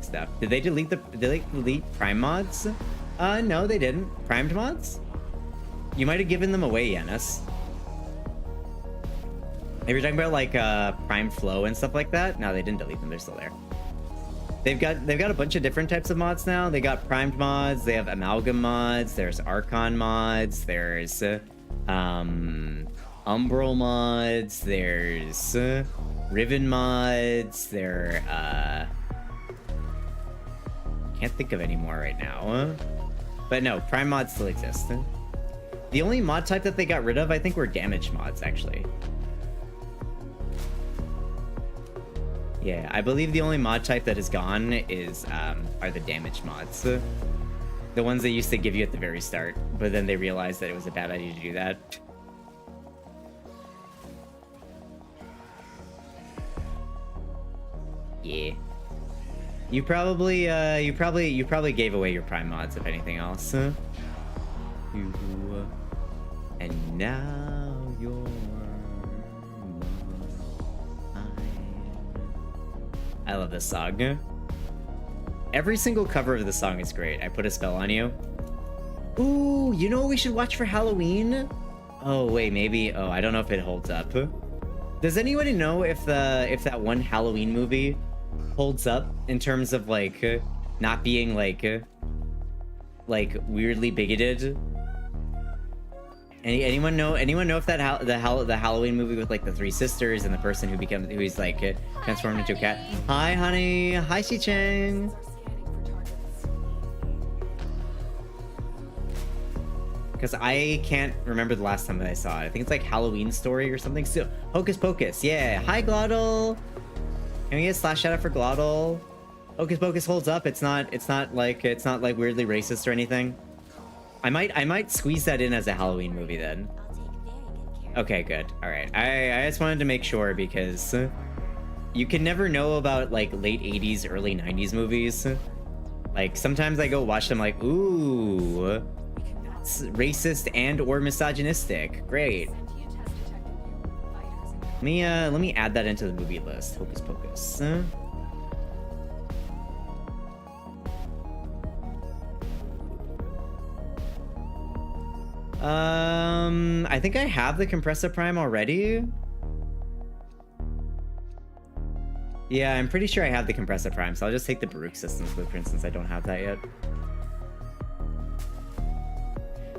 stuff. Did they delete Prime mods? No, they didn't. Primed mods? You might have given them away, Yanis. If you're talking about like Prime Flow and stuff like that, no, they didn't delete them. They're still there. They've got a bunch of different types of mods now. They got primed mods. They have amalgam mods. There's Archon mods. There's Umbral mods. There's Riven mods. Can't think of any more right now. But no, prime mods still exist. The only mod type that they got rid of, I think, were damage mods, actually. Yeah, I believe the only mod type that is gone are the damage mods. The ones they used to give you at the very start, but then they realized that it was a bad idea to do that. Yeah. You probably gave away your prime mods, if anything else. And now you're I love this song. Every single cover of the song is great. I Put a Spell on You. Ooh, you know what we should watch for Halloween? Oh, wait, maybe. Oh, I don't know if it holds up. Does anybody know if that one Halloween movie holds up in terms of like not being like weirdly bigoted? Anyone know if that the Halloween movie with like the 3 sisters and the person who's like transformed into a cat? Hi, honey. Hi, Shi-Chang. Because I can't remember the last time that I saw it. I think it's like Halloween Story or something. So Hocus Pocus. Yeah. Hi, Glottal. Can we get a slash shout out for Glottal? Hocus Pocus holds up. It's not like weirdly racist or anything. I might squeeze that in as a Halloween movie then. Okay, good. All right. I just wanted to make sure because you can never know about like late 80s, early 90s movies. Like sometimes I go watch them like, ooh, racist and or misogynistic. Great. Let me add that into the movie list. Hocus Pocus. I think I have the Compressor Prime already. Yeah, I'm pretty sure I have the Compressor Prime, so I'll just take the Baruch Systems Blueprint since I don't have that yet.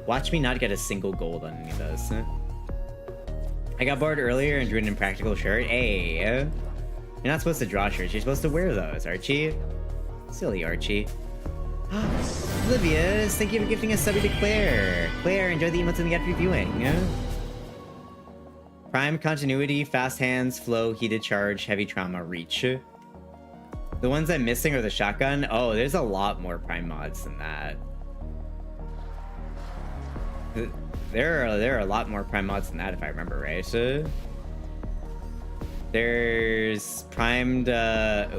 Watch me not get a single gold on any of those. I got bored earlier and drew an impractical shirt. Hey, you're not supposed to draw shirts, you're supposed to wear those, Archie. Silly Archie. Oblivious, thank you for gifting a subby to Claire. Claire, enjoy the emotes and get reviewing. Prime continuity, fast hands, flow, heated charge, heavy trauma, reach. The ones I'm missing are the shotgun. Oh, there's a lot more prime mods than that. There are a lot more prime mods than that if I remember right. There's primed. There's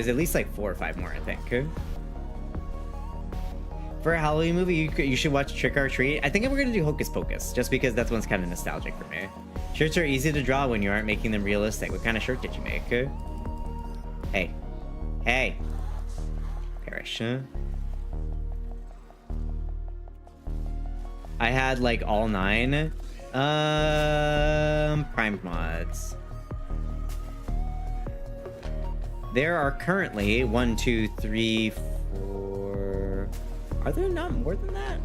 at least like 4 or 5 more, I think. For a Halloween movie, you should watch Trick or Treat. I think we're gonna do Hocus Pocus, just because that one's kind of nostalgic for me. Shirts are easy to draw when you aren't making them realistic. What kind of shirt did you make? Hey. Hey. Perish. I had like all 9 primed mods. There are currently 1, 2, 3, 4. Are there not more than that?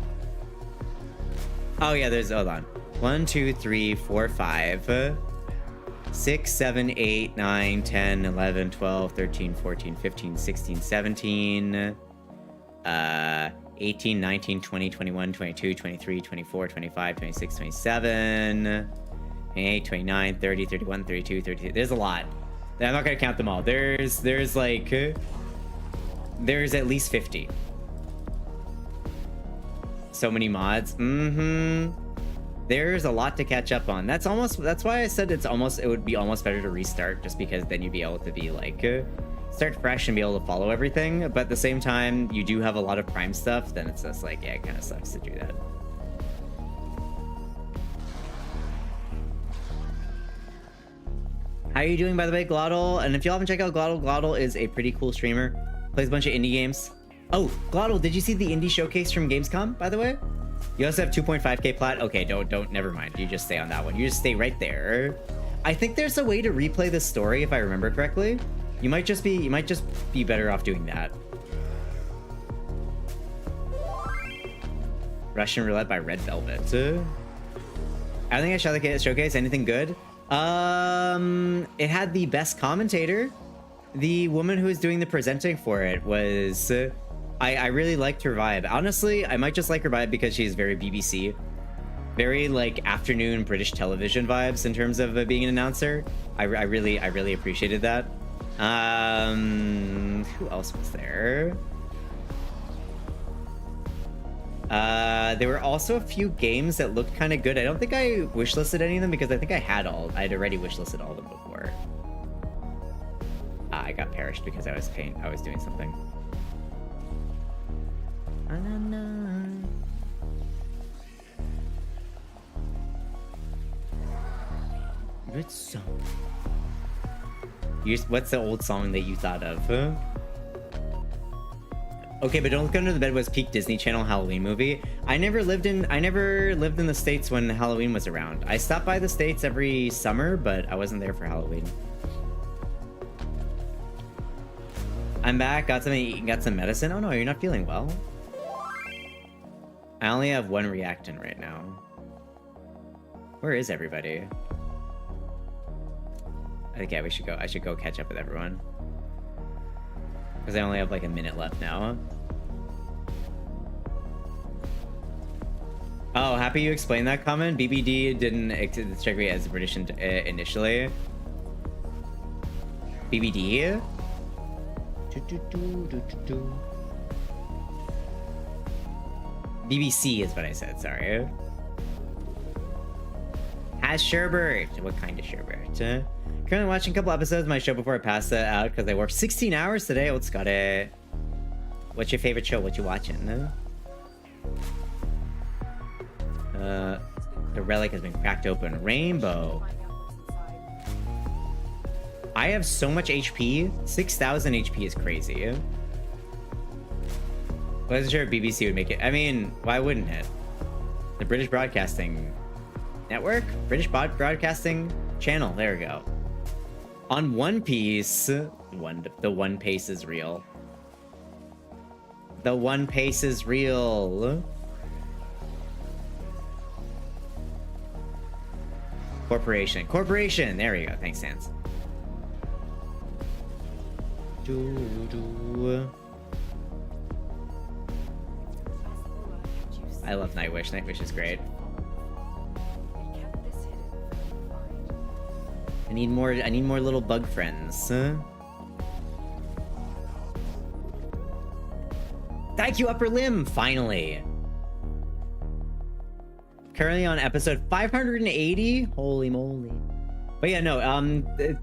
Oh yeah, there's, hold on. 1, 2, 3, 4, 5, 6, 7, 8, 9, 10, 11, 12, 13, 14, 15, 16, 17, 18, 19, 20, 21, 22, 23, 24, 25, 26, 27, 28, 29, 30, 31, 32, 33. There's a lot. I'm not gonna count them all. There's like, there's at least 50. So many mods. There's a lot to catch up on. That's why I said it would be almost better to restart, just because then you'd be able to be like, start fresh and be able to follow everything. But at the same time, you do have a lot of prime stuff, then it's just like, yeah, it kind of sucks to do that. How are you doing, by the way, Glottal? And if y'all haven't checked out Glottal, Glottal is a pretty cool streamer. Plays a bunch of indie games. Oh, Glottal, did you see the indie showcase from Gamescom, by the way? You also have 2.5k plat. Okay, don't, never mind. You just stay on that one. You just stay right there. I think there's a way to replay this story, if I remember correctly. You might just be better off doing that. Russian Roulette by Red Velvet. I don't think I shot the showcase. Anything good? It had the best commentator. The woman who was doing the presenting for it was... I really liked her vibe. Honestly, I might just like her vibe because she's very BBC. Very, like, afternoon British television vibes in terms of being an announcer. I really appreciated that. Who else was there? There were also a few games that looked kind of good. I don't think I wishlisted any of them because I think I'd already wishlisted all of them before. I got perished because I was doing something. Good song. What's the old song that you thought of? Okay, but Don't Look Under the Bed was peak Disney Channel Halloween movie. I never lived in the States when Halloween was around. I stopped by the States every summer, but I wasn't there for Halloween. I'm back, got something to eat and got some medicine. Oh no, you're not feeling well. I only have 1 reactant right now. Where is everybody? Okay, I should go catch up with everyone. Because I only have like a minute left now. Oh, happy you explained that comment. BBD didn't strike me as British initially. BBD? BBC is what I said, sorry. Has sherbet. What kind of sherbet? Currently watching a couple episodes of my show before I pass that out because I worked 16 hours today. What's got it? What's your favorite show? What you watching? The relic has been cracked open. Rainbow. I have so much HP. 6,000 HP is crazy. I wasn't sure if BBC would make it. I mean, why wouldn't it? The British Broadcasting Network? British Broadcasting Channel. There we go. On One Piece. The One Piece is real. The One Piece is real. Corporation. There we go. Thanks, Sans. I love Nightwish. Nightwish is great. I need more little bug friends. Thank you, Upper Limb, finally. Currently on episode 580. Holy moly. But yeah, no,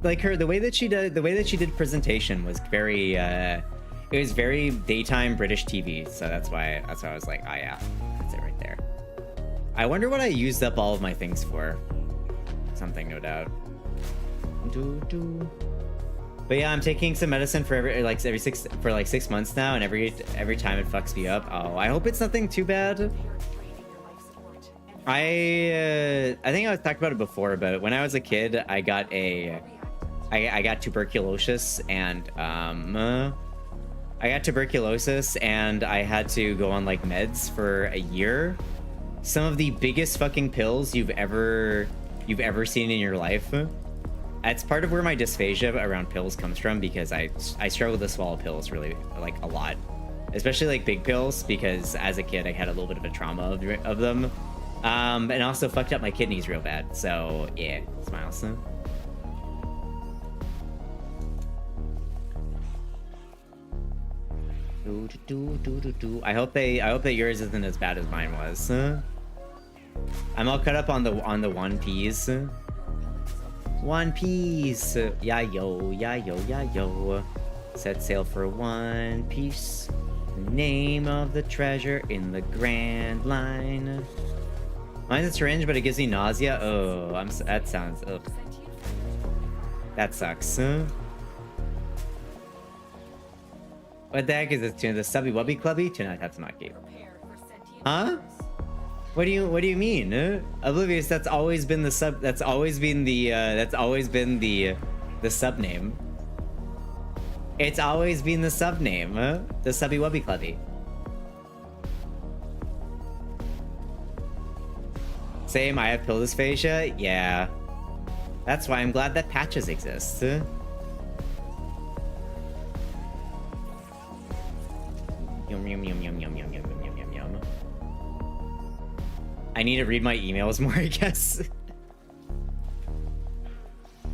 like the way that she did presentation was very it was very daytime British TV, so that's why I was like, oh yeah, that's it right there. I wonder what I used up all of my things for. Something, no doubt. But yeah, I'm taking some medicine for every 6 months now, and every time it fucks me up. Oh, I hope it's nothing too bad. I think I was talking about it before, but when I was a kid, I got tuberculosis, and I had to go on like meds for a year. Some of the biggest fucking pills you've ever seen in your life. That's part of where my dysphagia around pills comes from, because I struggle to swallow pills really, like, a lot, especially like big pills, because as a kid I had a little bit of a trauma of them. And also fucked up my kidneys real bad. So yeah, smiles. I hope that yours isn't as bad as mine was. I'm all cut up on the One Piece. One Piece. Yeah yo. Set sail for One Piece. The name of the treasure in the Grand Line. Mine's a syringe, but it gives me nausea. Oh, that sounds. Ugh. That sucks. What the heck is this tune? The Subby Wubby Clubby? Tuna Tatsumaki. Huh? What do you mean? Oblivious, that's always been the sub. That's always been the sub name. It's always been the sub name. The Subby Wubby Clubby. Same, I have pill dysphagia. Yeah. That's why I'm glad that patches exist. Yum, yum, yum, yum, yum, yum, yum, yum, yum, yum. I need to read my emails more, I guess.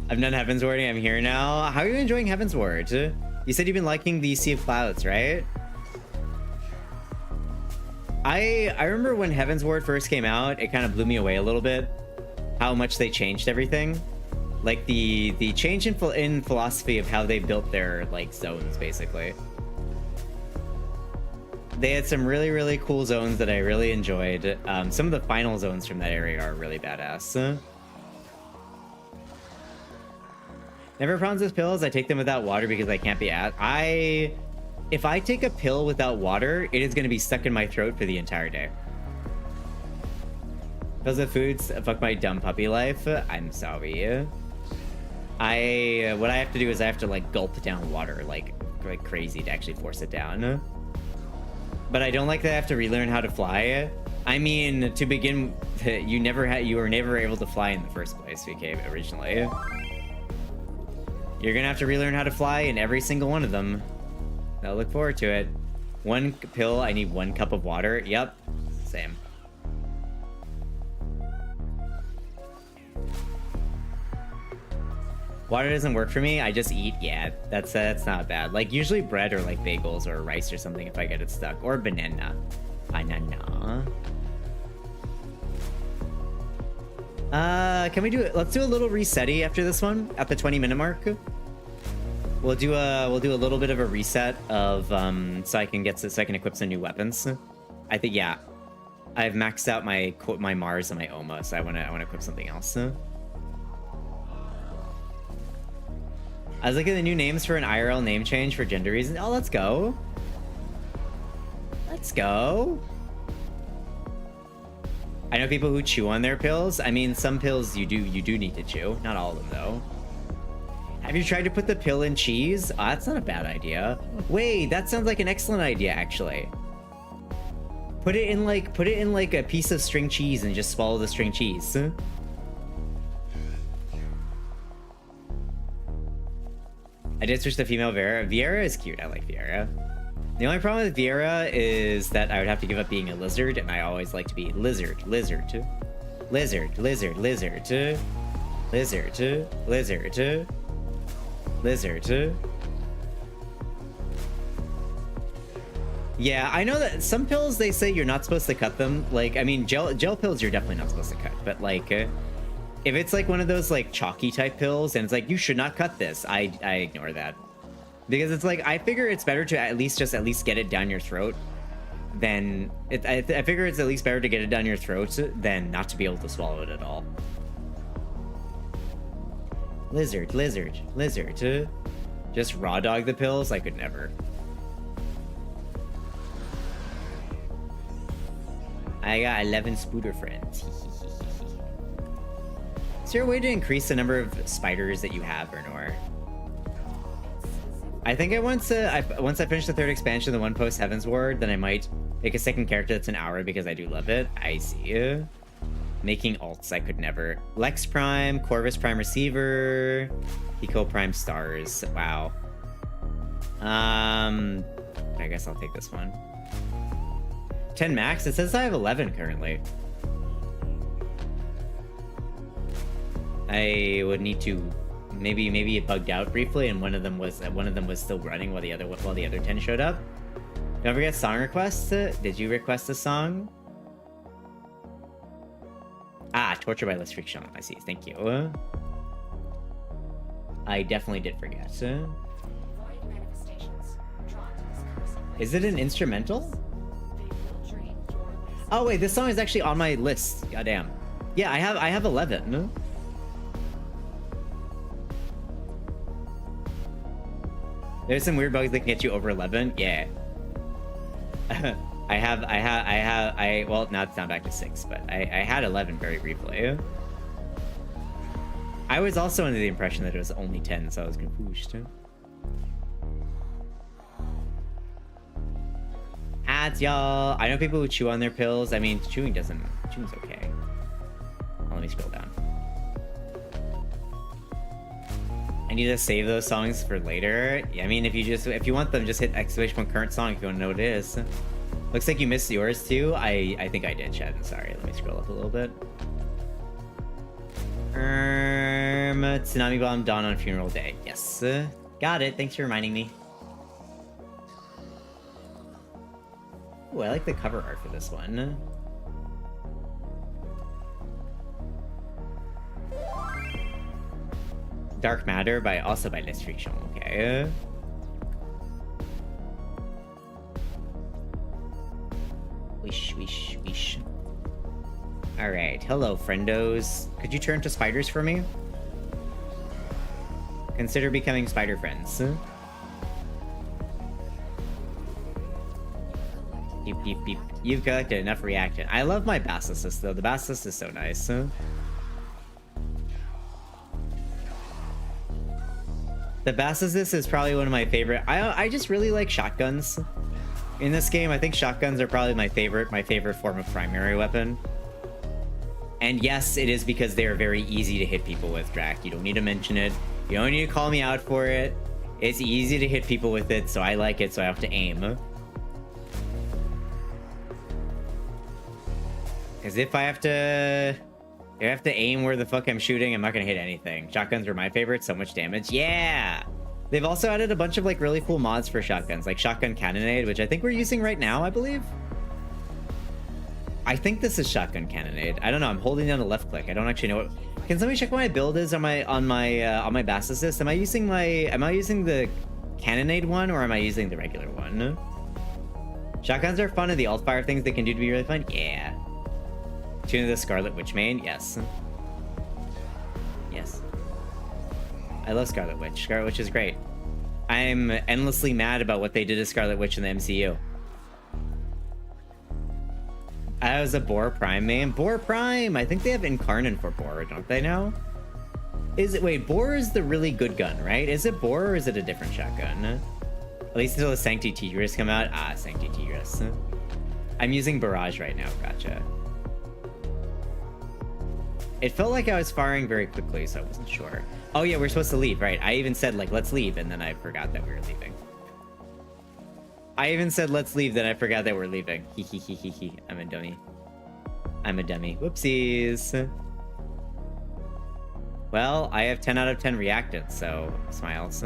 I've done Heaven's Ward. I'm here now. How are you enjoying Heaven's Ward? You said you've been liking the Sea of Clouds, right? I remember when Heaven's Ward first came out, it kind of blew me away a little bit. How much they changed everything. Like the change in philosophy of how they built their like zones, basically. They had some really, really cool zones that I really enjoyed. Some of the final zones from that area are really badass. Never promises pills. I take them without water because I can't be if I take a pill without water, it is going to be stuck in my throat for the entire day. Because of foods, fuck my dumb puppy life. I'm sorry. What I have to do is I have to like gulp down water like crazy to actually force it down. But I don't like that I have to relearn how to fly. I mean, to begin, you were never able to fly in the first place, VK, originally. You're gonna have to relearn how to fly in every single one of them. I'll look forward to it. One pill, I need 1 cup of water. Yep, same. Water doesn't work for me. I just eat. Yeah, that's not bad. Like usually bread or like bagels or rice or something if I get it stuck, or banana. Banana. Can we do it? Let's do a little resetty after this one at the 20-minute mark. We'll do a little bit of a reset of so I can equip some new weapons. I think, yeah, I've maxed out my Mars and my Oma, so I wanna equip something else. I was looking at the new names for an IRL name change for gender reasons. Oh, let's go. Let's go. I know people who chew on their pills. I mean, some pills you do need to chew. Not all of them though. Have you tried to put the pill in cheese? Oh, that's not a bad idea. Wait, that sounds like an excellent idea actually. Put it in like a piece of string cheese and just swallow the string cheese. I did switch to female Vera. Viera is cute. I like Viera. The only problem with Viera is that I would have to give up being a lizard, and I always like to be lizard, lizard, lizard, lizard, lizard, lizard, lizard, lizard. Yeah, I know that some pills, they say you're not supposed to cut them. Like, I mean, gel pills you're definitely not supposed to cut, but like, if it's like one of those like chalky type pills and it's like, you should not cut this, I ignore that. Because it's like, I figure it's better to at least get it down your throat than... I figure it's at least better to get it down your throat than not to be able to swallow it at all. Lizard, lizard, lizard. Just raw dog the pills? I could never. I got 11 spooter friends. Is there a way to increase the number of spiders that you have, Bernor? I think once I finish the 3rd expansion, the one post Heaven's Ward, then I might make a second character that's an hour because I do love it. I see. Making alts, I could never. Lex Prime, Corvus Prime Receiver, Eco Prime Stars. Wow. I guess I'll take this one. 10 max? It says I have 11 currently. I would need to maybe it bugged out briefly and one of them was still running while the other 10 showed up. Don't forget song requests. Did you request a song? Ah, Torture by Let's Freak Sean. I see. Thank you. I definitely did forget. Is it an instrumental? Oh wait, this song is actually on my list. Goddamn. Yeah, I have 11. There's some weird bugs that can get you over 11. Yeah. Well, now it's down back to 6, but I had 11 very briefly. I was also under the impression that it was only 10, so I was confused. Ads, y'all. I know people who chew on their pills. I mean, chewing's okay. Oh, let me scroll down. I need to save those songs for later. Yeah, I mean, if you want them, just hit ! current song if you want to know what it is. Looks like you missed yours too. I think I did, Chad. I'm sorry. Let me scroll up a little bit. Tsunami Bomb Dawn on Funeral Day. Yes. Got it. Thanks for reminding me. Ooh, I like the cover art for this one. Dark Matter also by Let's Freak Sean. Okay. Wish, wish, wish. Alright. Hello, friendos. Could you turn to spiders for me? Consider becoming spider friends. Beep, beep, beep. You've collected enough reactant. I love my Basilisk, though. The Basilisk is so nice. The Basilisk is probably one of my favorite. I just really like shotguns in this game. I think shotguns are probably my favorite form of primary weapon. And yes, it is because they are very easy to hit people with, Drac. You don't need to mention it. You don't need to call me out for it. It's easy to hit people with it, so I like it, so I have to aim. Because if I have to aim where the fuck I'm shooting, I'm not gonna hit anything. Shotguns were my favorite, so much damage. Yeah! They've also added a bunch of like really cool mods for shotguns, like Shotgun Cannonade, which I think we're using right now, I believe. I think this is Shotgun Cannonade. I don't know, I'm holding down the left click. I don't actually know what... Can somebody check what my build is on my Basilisk? Am I using the Cannonade one or am I using the regular one? Shotguns are fun and the alt fire things they can do to be really fun? Yeah. Tune the Scarlet Witch main? Yes. Yes. I love Scarlet Witch. Scarlet Witch is great. I'm endlessly mad about what they did to Scarlet Witch in the MCU. I was a Boar Prime main. Boar Prime! I think they have Incarnon for Boar, don't they now? Is it... Wait, Boar is the really good gun, right? Is it Boar or is it a different shotgun? At least until the Sancti Tigris come out. Ah, Sancti Tigris. I'm using Barrage right now. Gotcha. It felt like I was firing very quickly, so I wasn't sure. Oh yeah, we're supposed to leave, right? I even said, like, let's leave, and then I forgot that we were leaving. I even said, let's leave, then I forgot that we're leaving. Hee hee hee hee hee. I'm a dummy. I'm a dummy. Whoopsies. Well, I have 10 out of 10 reactants, so smiles.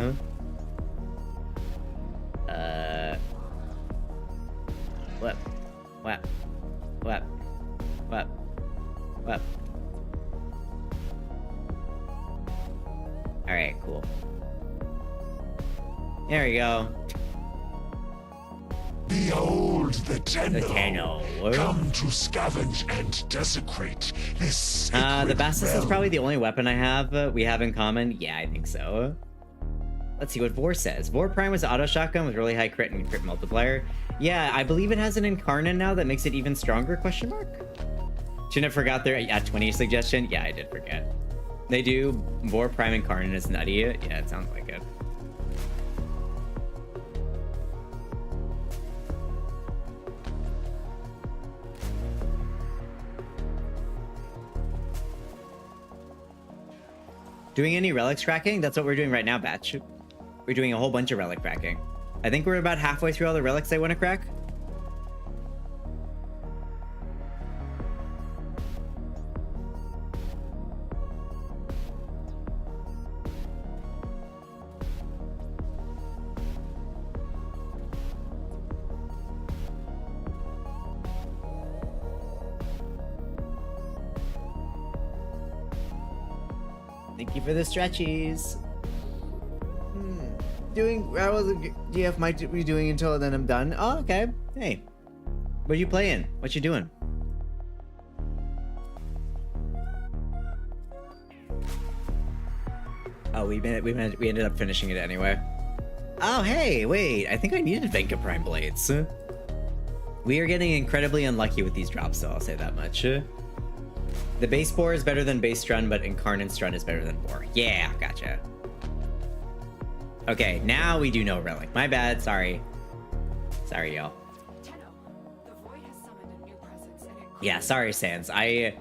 What? What? What? What? What? Alright, cool. There we go. Behold the Tenno. The Tenno. Come to scavenge and desecrate this The Basilisk is probably the only weapon I have. We have in common. Yeah, I think so. Let's see what Vor says. Vor Prime was an auto shotgun with really high crit and crit multiplier. Yeah, I believe it has an Incarnon now that makes it even stronger, question mark? Shouldn't have forgot their 20 suggestion. Yeah, I did forget. They do. Vor Prime Incarnon is nutty. Yeah, it sounds like it. Doing any relics cracking? That's what we're doing right now, Batch. We're doing a whole bunch of relic cracking. I think we're about halfway through all the relics I want to crack. Thank you for the stretchies. GF might be doing until then I'm done. Oh, okay. Hey. What are you playing? What you doing? Oh, we ended up finishing it anyway. Oh, hey, wait. I think I needed Venka Prime Blades. We are getting incredibly unlucky with these drops, so I'll say that much. The base Boar is better than base Strun, but Incarnon Strun is better than Boar. Yeah, gotcha. Okay, now we do know Relic. My bad, sorry. Sorry, y'all. Yeah, sorry, Sans. I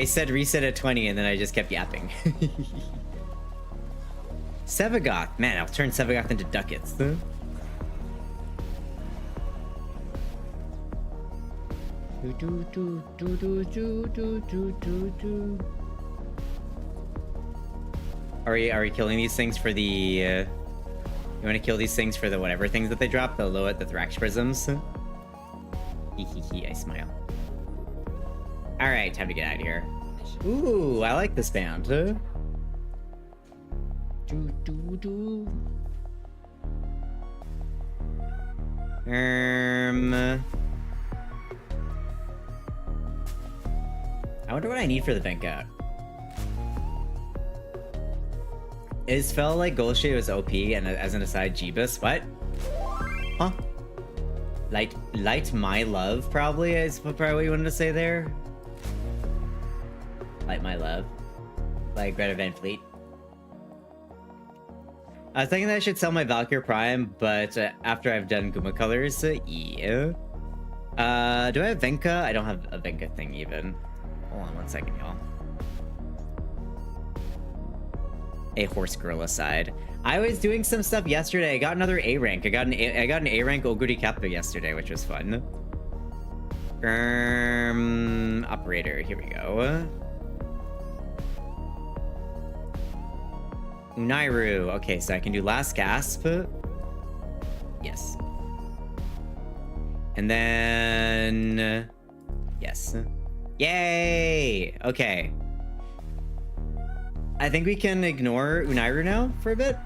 said reset at 20 and then I just kept yapping. Sevagoth. Man, I'll turn Sevagoth into ducats. Are we killing these things for the you want to kill these things for the whatever things that they drop, the Thrax prisms? Hee, I smile. All right, time to get out of here. Ooh, I like this band. I wonder what I need for the Venka. Is Fel like Goldshay was OP and as an aside, Jeebus? What? Huh? Light my love, probably, is probably what you wanted to say there. Light my love. Like Greta Van Fleet. I was thinking that I should sell my Valkyr Prime, but after I've done Guma colors, yeah. Do I have Venka? I don't have a Venka thing even. Hold on 1 second, y'all. A horse girl aside. I was doing some stuff yesterday. I got another A rank. I got an A rank Oguri Kappa yesterday, which was fun. Operator, here we go. Unairu. Okay, so I can do Last Gasp. Yes. And then... yes. Yay! Okay. I think we can ignore Unairu now for a bit.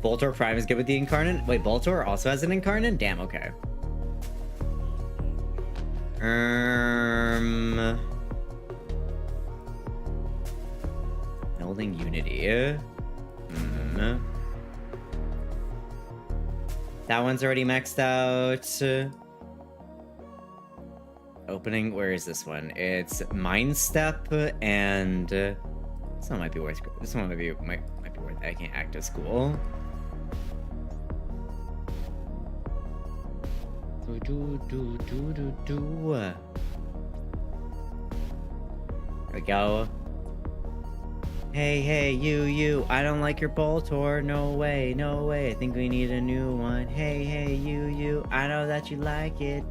Voltor Prime is good with the Incarnate. Wait, Voltor also has an Incarnate? Damn, okay. Building Unity. That one's already maxed out. Opening, where is this one? It's Mind Step and this one might be worth. This one might be worth. I can't act as school. There we go. Hey, you, I don't like your Boltor. No way, I think we need a new one. Hey, you, I know that you like it.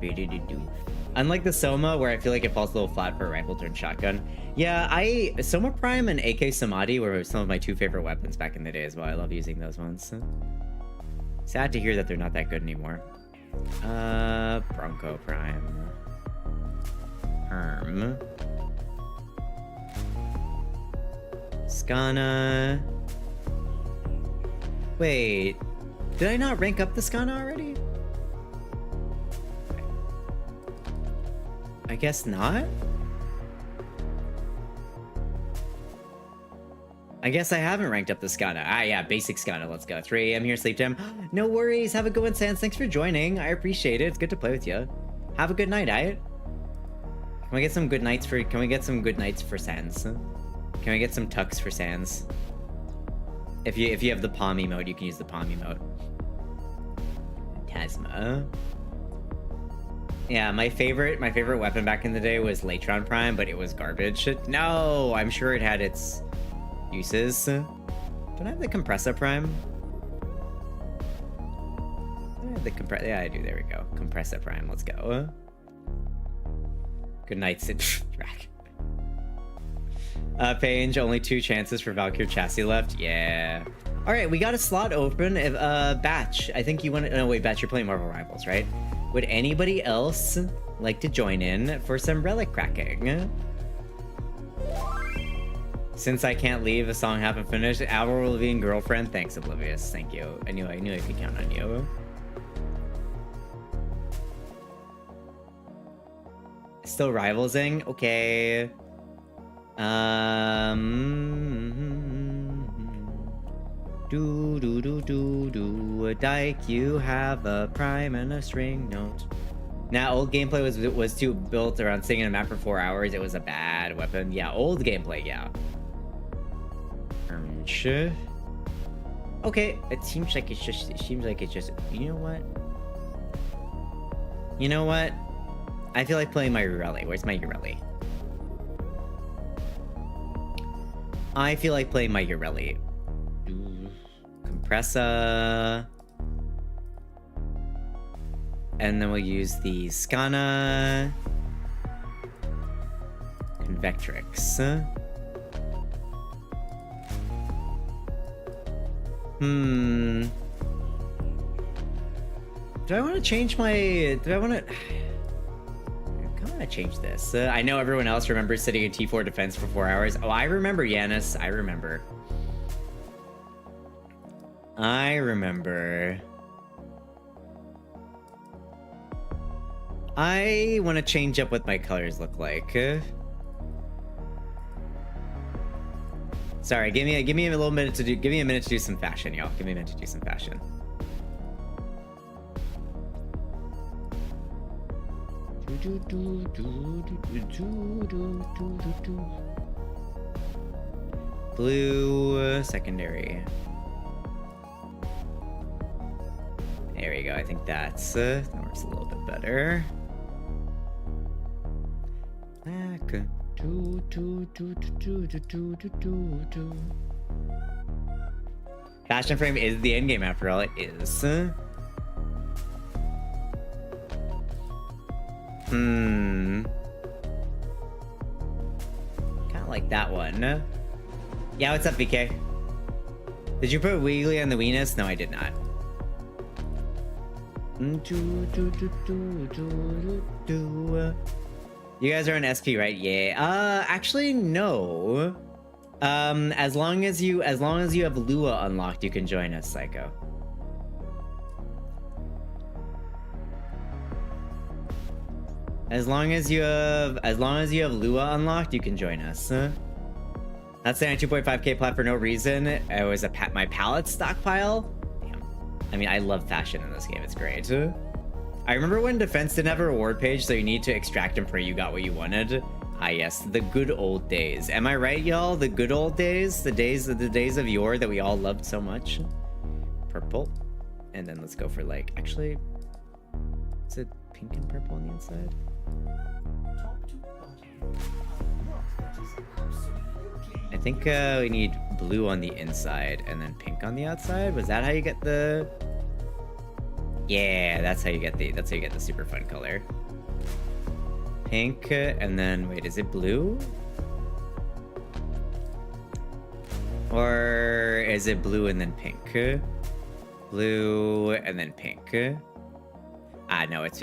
Unlike the Soma, where I feel like it falls a little flat for a rifle turned shotgun. Yeah, Soma Prime and AK Samadhi were some of my 2 favorite weapons back in the day as well. I love using those ones. Sad to hear that they're not that good anymore. Bronco Prime. Herm. Skana. Wait, did I not rank up the Skana already? I guess not? I guess I haven't ranked up the Skana. Ah, yeah, basic Skana. Let's go. 3 a.m. here, sleep time. No worries. Have a good one, Sans. Thanks for joining. I appreciate it. It's good to play with you. Have a good night, aight? Can we get some good nights for? Can we get some good nights for Sans? Can we get some tucks for Sans? If you have the palm emote, you can use the palm emote. Tasma. Yeah, my favorite weapon back in the day was Latron Prime, but it was garbage. No, I'm sure it had its uses. Don't I have the Compressor Prime? I have the yeah, I do. There we go. Compressor Prime. Let's go. Good night, Sid. Paige, only 2 chances for Valkyrie chassis left. Yeah. All right, we got a slot open. If Batch, I think you want to. No, wait, Batch, you're playing Marvel Rivals, right? Would anybody else like to join in for some relic cracking? Since I can't leave, the song haven't finished. Avril Lavigne girlfriend. Thanks, Oblivious. Thank you. I knew I could count on you. Still rivalsing? Okay. Do Dyke, you have a prime and a string note. Now, old gameplay was too built around singing a map for 4 hours. It was a bad weapon. Yeah, old gameplay, yeah. Sure. Okay, it seems like it's just. You know what? I feel like playing my Urelli. Where's my Urelli? I feel like playing my Urelli. Compressor. And then we'll use the Skana. Convectrix. Do I want to change my... Do I want to... I kind of want to change this. I know everyone else remembers sitting in T4 defense for 4 hours. Oh, I remember, Yanis. I remember. I want to change up what my colors look like. Sorry, give me a little minute to do. Give me a minute to do some fashion, y'all. Give me a minute to do some fashion. Blue secondary. There we go. I think that works a little bit better. Black. Fashion frame is the endgame after all. It is. Kind of like that one. Yeah, what's up, VK? Did you put Wiggly on the weenus? No, I did not. You guys are on SP, right? Yeah. Actually, no. As long as you have Lua unlocked, you can join us, Psycho. As long as you have Lua unlocked, you can join us. That's saying 2.5k plat for no reason. It was my palette stockpile. Damn. I mean, I love fashion in this game. It's great. I remember when Defense didn't have a reward page, so you need to extract and pray you got what you wanted. Ah, yes, the good old days. Am I right, y'all? The good old days, the days of yore that we all loved so much. Purple, and then let's go for like, actually, is it pink and purple on the inside? I think we need blue on the inside and then pink on the outside. Was that how you get the? Yeah, that's how you get the super fun color. Pink and then wait, is it blue? Or is it blue and then pink? Blue and then pink. Ah, no, it's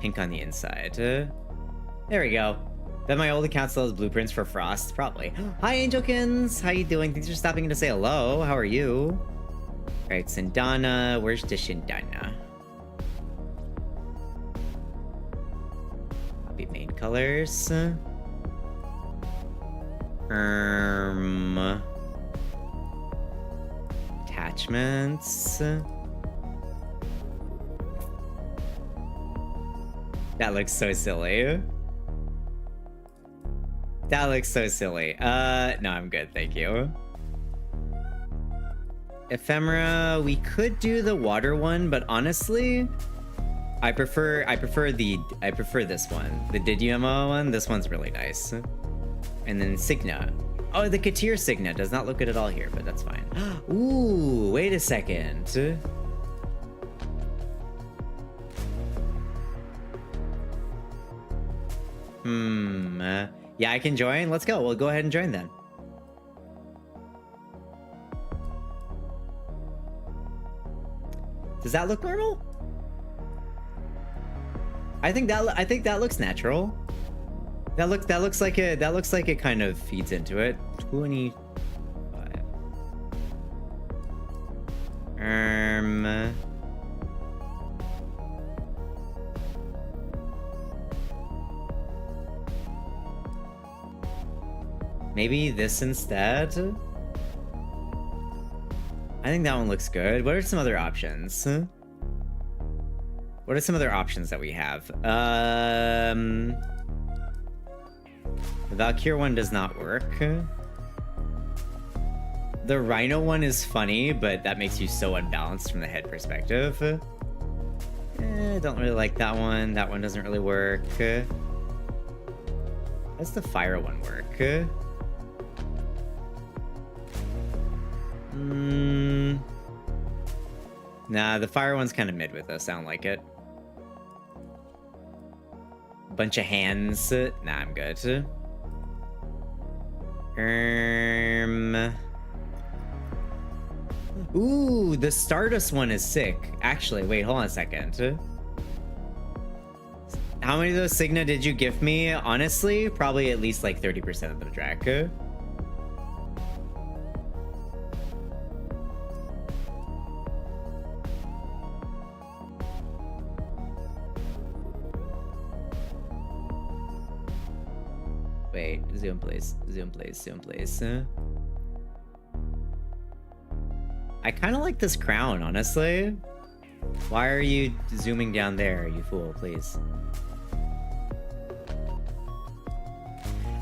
pink on the inside. There we go. Bet my old account still has blueprints for Frost, probably. Hi, Angelkins. How you doing? Thanks for stopping in to say hello. How are you? Right, Sindana. Where's the Shindana? Copy main colors. Attachments. That looks so silly. That looks so silly. No, I'm good, thank you. Ephemera, we could do the water one, but honestly, I prefer this one. The Didymo one, this one's really nice. And then Signa. Oh, the Katir Signa does not look good at all here, but that's fine. Ooh, wait a second. Yeah, I can join. Let's go. We'll go ahead and join then. Does that look normal? I think that looks natural. That looks like it kind of feeds into it. 25. Maybe this instead? I think that one looks good. What are some other options? What are some other options that we have? The Valkyr one does not work. The Rhino one is funny, but that makes you so unbalanced from the head perspective. Don't really like that one. That one doesn't really work. Does the fire one work? Nah, the fire one's kind of mid with us. I don't like it. Bunch of hands. Nah, I'm good. Ooh, the Stardust one is sick. Actually, wait, hold on a second. How many of those Signa did you give me? Honestly, probably at least like 30% of the track. Wait, zoom please. I kind of like this crown, honestly. Why are you zooming down there, you fool, please?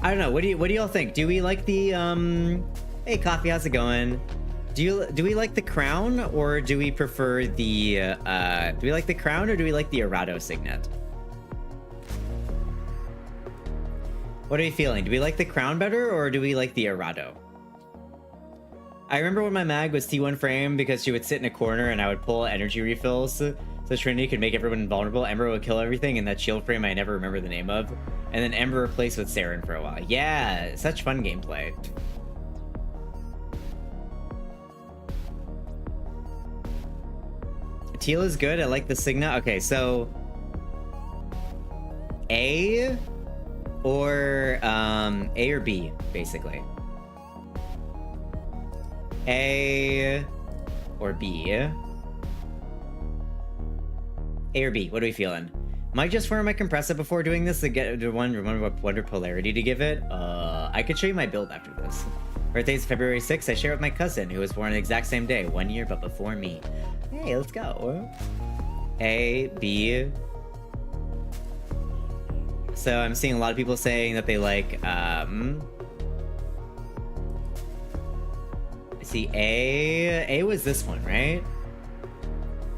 I don't know, what do y'all think? Do we like the, hey Coffee, how's it going? Do we like the crown, or do we prefer the, do we like the crown, or do we like the Arado signet? What are you feeling? Do we like the crown better, or do we like the Arado? I remember when my mag was T1 frame because she would sit in a corner and I would pull energy refills so Trinity could make everyone invulnerable. Ember would kill everything in that shield frame I never remember the name of. And then Ember replaced with Saren for a while. Yeah, such fun gameplay. Teal is good. I like the Signa. Okay, so A or B, basically. A or B. A or B? What are we feeling? Might just form my compressor before doing this to get remember what wonder polarity to give it. I could show you my build after this. Birthday's February 6th. I share with my cousin who was born the exact same day, 1 year but before me. Hey, let's go. A, B. So I'm seeing a lot of people saying that they like, I see A was this one, right?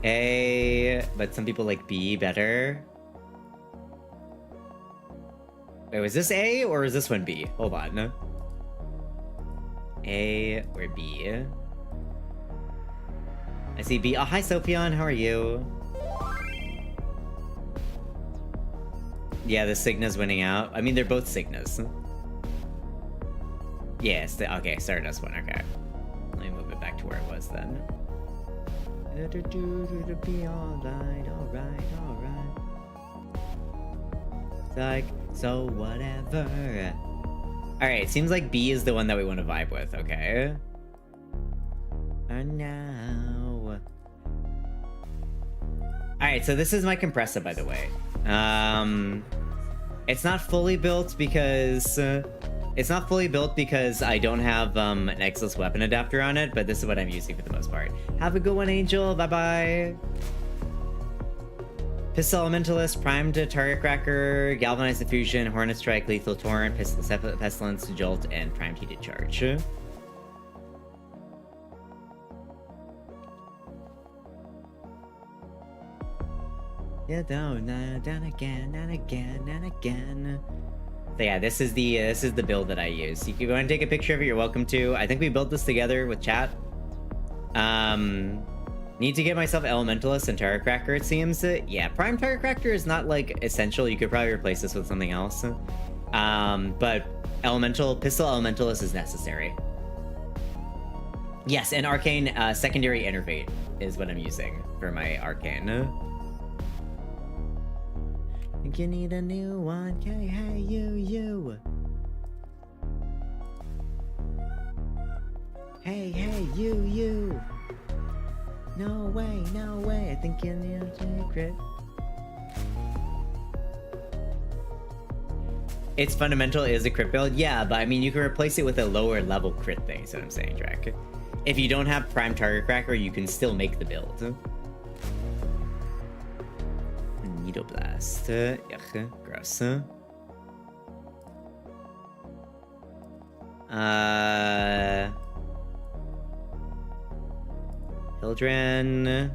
A, but some people like B better. Wait, was this A or is this one B? Hold on. A or B? I see B. Oh, hi, Sophion. How are you? Yeah, the Cigna's winning out. I mean, they're both Cignas. Yes. Okay, Stardust one. Okay. Let me move it back to where it was then. Be alright, alright, alright. It's like, so whatever. Alright, seems like B is the one that we want to vibe with, okay? And now. Alright, so this is my compressor, by the way. It's not fully built because I don't have an Exil's weapon adapter on it, but this is what I'm using for the most part. Have a good one, Angel. Bye-bye. Pistol Elementalist, Primed Target Cracker, Galvanized Diffusion, Hornet Strike, Lethal Torrent, Pestilence, Jolt, and Primed Heated Charge. Yeah, down again, and again, and again. So yeah, this is the build that I use. You can go and take a picture of it. You're welcome to. I think we built this together with chat. Need to get myself Elementalist and Tarot Cracker, it seems. Yeah, Prime Tarot Cracker is not like essential. You could probably replace this with something else. But Pistol Elementalist is necessary. Yes, and Arcane Secondary Innervate is what I'm using for my Arcane. Think you need a new one? Hey, you. Hey, you. No way. I think you need a secret. Its fundamental is a crit build? Yeah, but I mean, you can replace it with a lower level crit thing, is what I'm saying, Drac. If you don't have Prime Target Cracker, you can still make the build. Needle Blast. Yuck, gross. Hildren.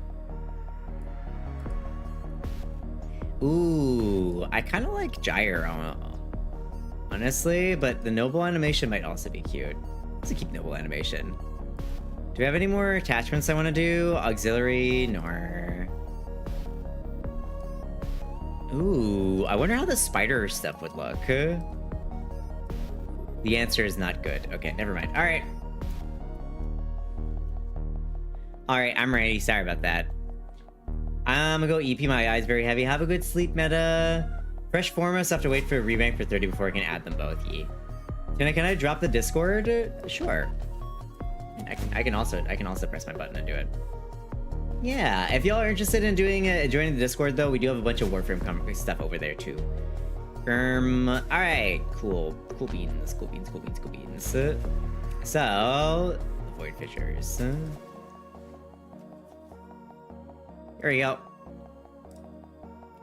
Ooh, I kind of like Gyro, honestly, but the Noble animation might also be cute. Let's keep Noble animation. Do we have any more attachments I want to do? Auxiliary, nor. Ooh, I wonder how the spider stuff would look. The answer is not good. Okay, never mind. All right. All right, I'm ready. Sorry about that. I'm gonna go EP. My eyes very heavy. Have a good sleep, Meta. Fresh Foremost. Have to wait for a rebank for 30 before I can add them both. Ye. Can I drop the Discord? Sure. I can also press my button and do it. Yeah, if y'all are interested in joining the Discord, though, we do have a bunch of Warframe stuff over there too. All right, cool beans. So, the Void Fishers. Here we go.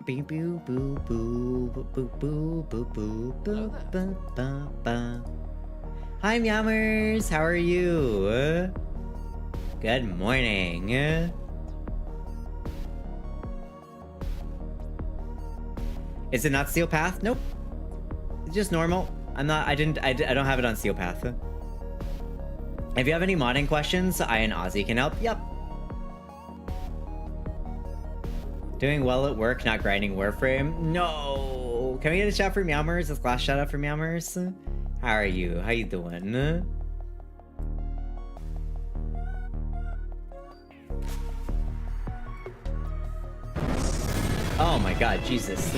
Beep boo boo boo boo boo boo boo boo boo boo boo boo. Hi, Meowmers. How are you? Good morning. Is it not Steel Path? Nope. It's just normal. I don't have it on Steel Path. If you have any modding questions, I and Ozzy can help. Yep. Doing well at work, not grinding Warframe. No. Can we get a shout for Meowmers? This last shout out for Meowmers. How are you? How you doing? Oh my god, Jesus.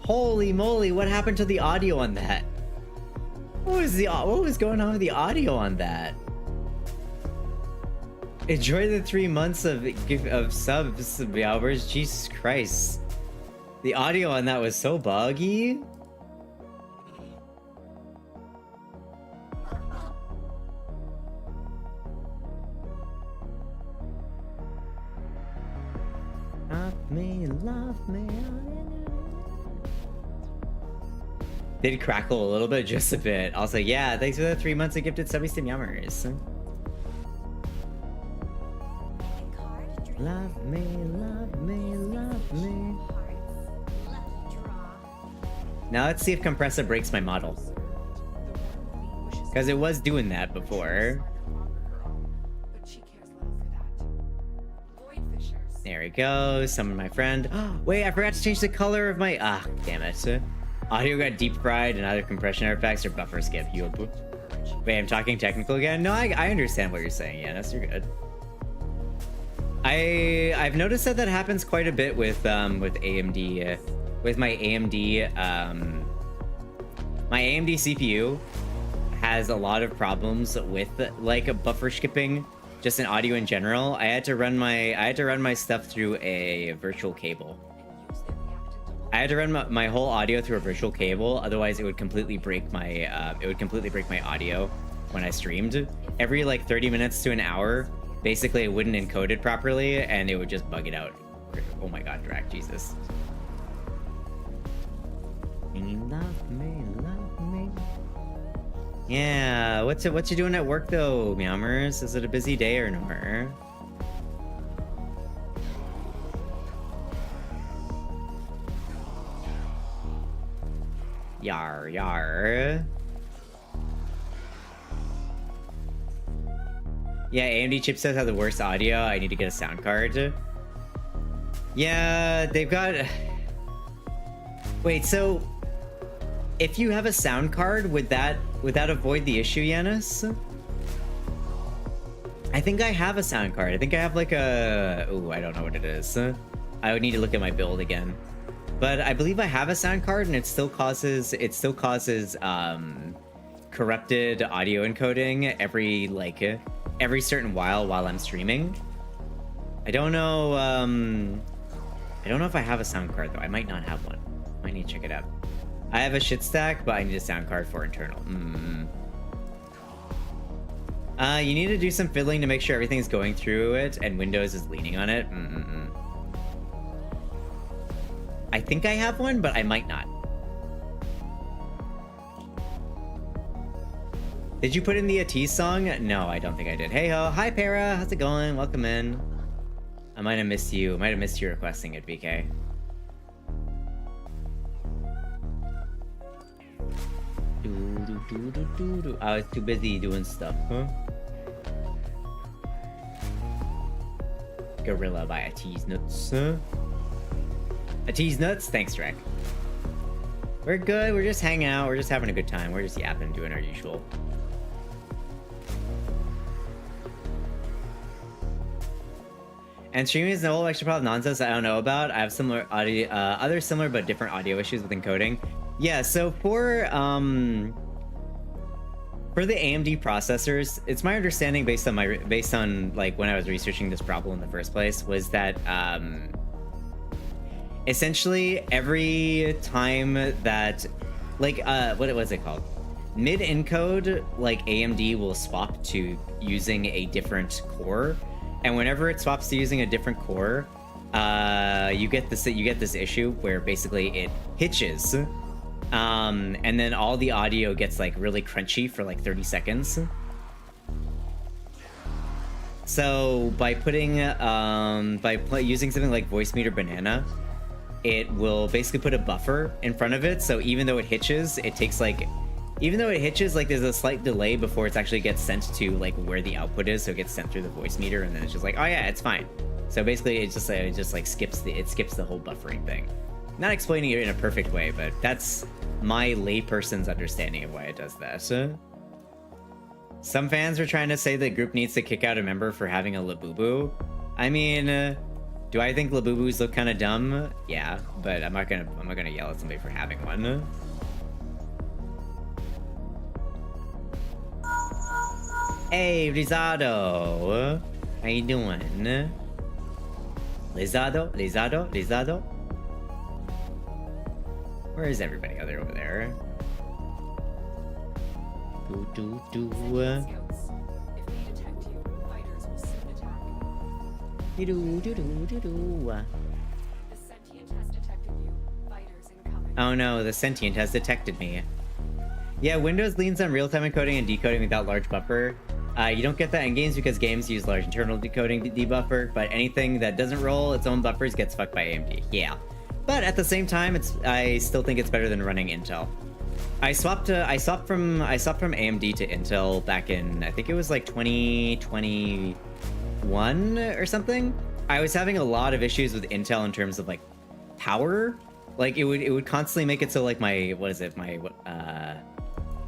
Holy moly, what happened to the audio on that? What was going on with the audio on that? Enjoy the 3 months of subs, Meowers. Jesus Christ. The audio on that was so buggy. Love me. Did crackle a little bit, just a bit. Also, yeah, thanks for the 3 months of gifted subbies to Yummers. Love me, love me, love me. Now let's see if Compressor breaks my model. Because it was doing that before. There we go. Summon my friend. Wait, I forgot to change the color of my... Ah, damn it. Audio got deep fried and either compression artifacts or buffer skip. Wait, I'm talking technical again? No, I understand what you're saying, Yanis. You're good. I've noticed that happens quite a bit with AMD. With my AMD... my AMD CPU has a lot of problems with, like, a buffer skipping. Just in audio in general, I had to run my stuff through a virtual cable. I had to run my whole audio through a virtual cable, otherwise it would completely break my audio when I streamed. Every like 30 minutes to an hour, basically it wouldn't encode it properly and it would just bug it out. Oh my god, Drac, Jesus. Love me, love me. Yeah, what you doing at work though, Meowmers? Is it a busy day or no? Yar, yar. Yeah, AMD chipsets have the worst audio. I need to get a sound card. Yeah, they've got... Wait, so... If you have a sound card, would that avoid the issue, Yanis? I think I have a sound card. I think I have like a... Ooh, I don't know what it is. I would need to look at my build again. But I believe I have a sound card and it still causes corrupted audio encoding every certain while I'm streaming. I don't know if I have a sound card though. I might not have one. I need to check it out. I have a shit stack, but I need a sound card for internal. You need to do some fiddling to make sure everything's going through it and Windows is leaning on it. I think I have one, but I might not. Did you put in the AT song? No, I don't think I did. Hey ho, hi Para, how's it going? Welcome in. I might have missed you. Might have missed you requesting it, BK. I was too busy doing stuff, huh? Gorilla by AT's Nuts, huh? AT's Nuts? Thanks, Drek. We're good, we're just hanging out, we're just having a good time, we're just yapping, doing our usual. And streaming is no whole extra problem nonsense I don't know about. I have similar audio, other similar but different audio issues with encoding. Yeah, so for the AMD processors, it's my understanding based on like when I was researching this problem in the first place was that essentially every time that like what was it called? Mid encode, like AMD will swap to using a different core, and whenever it swaps to using a different core, you get this issue where basically it hitches. And then all the audio gets like really crunchy for like 30 seconds. So by putting, using something like Voice Meter Banana, it will basically put a buffer in front of it. So even though it hitches, there's a slight delay before it actually gets sent to like where the output is. So it gets sent through the voice meter and then it's just like, oh yeah, it's fine. So basically it just like skips the whole buffering thing. Not explaining it in a perfect way, but that's my layperson's understanding of why it does that. Some fans were trying to say the group needs to kick out a member for having a Labubu. I mean, do I think Labubus look kind of dumb? Yeah, but I'm not gonna yell at somebody for having one. Hey, Rizado. How you doing? Lizado? Where is everybody? Oh, they're over there. Oh no, the sentient has detected me. Yeah, Windows leans on real-time encoding and decoding without large buffer. You don't get that in games because games use large internal decoding debuffer, but anything that doesn't roll its own buffers gets fucked by AMD. Yeah. But at the same time, I still think it's better than running Intel. I swapped from AMD to Intel back in, I think it was like 2021 or something. I was having a lot of issues with Intel in terms of like power. Like it would constantly make it so like my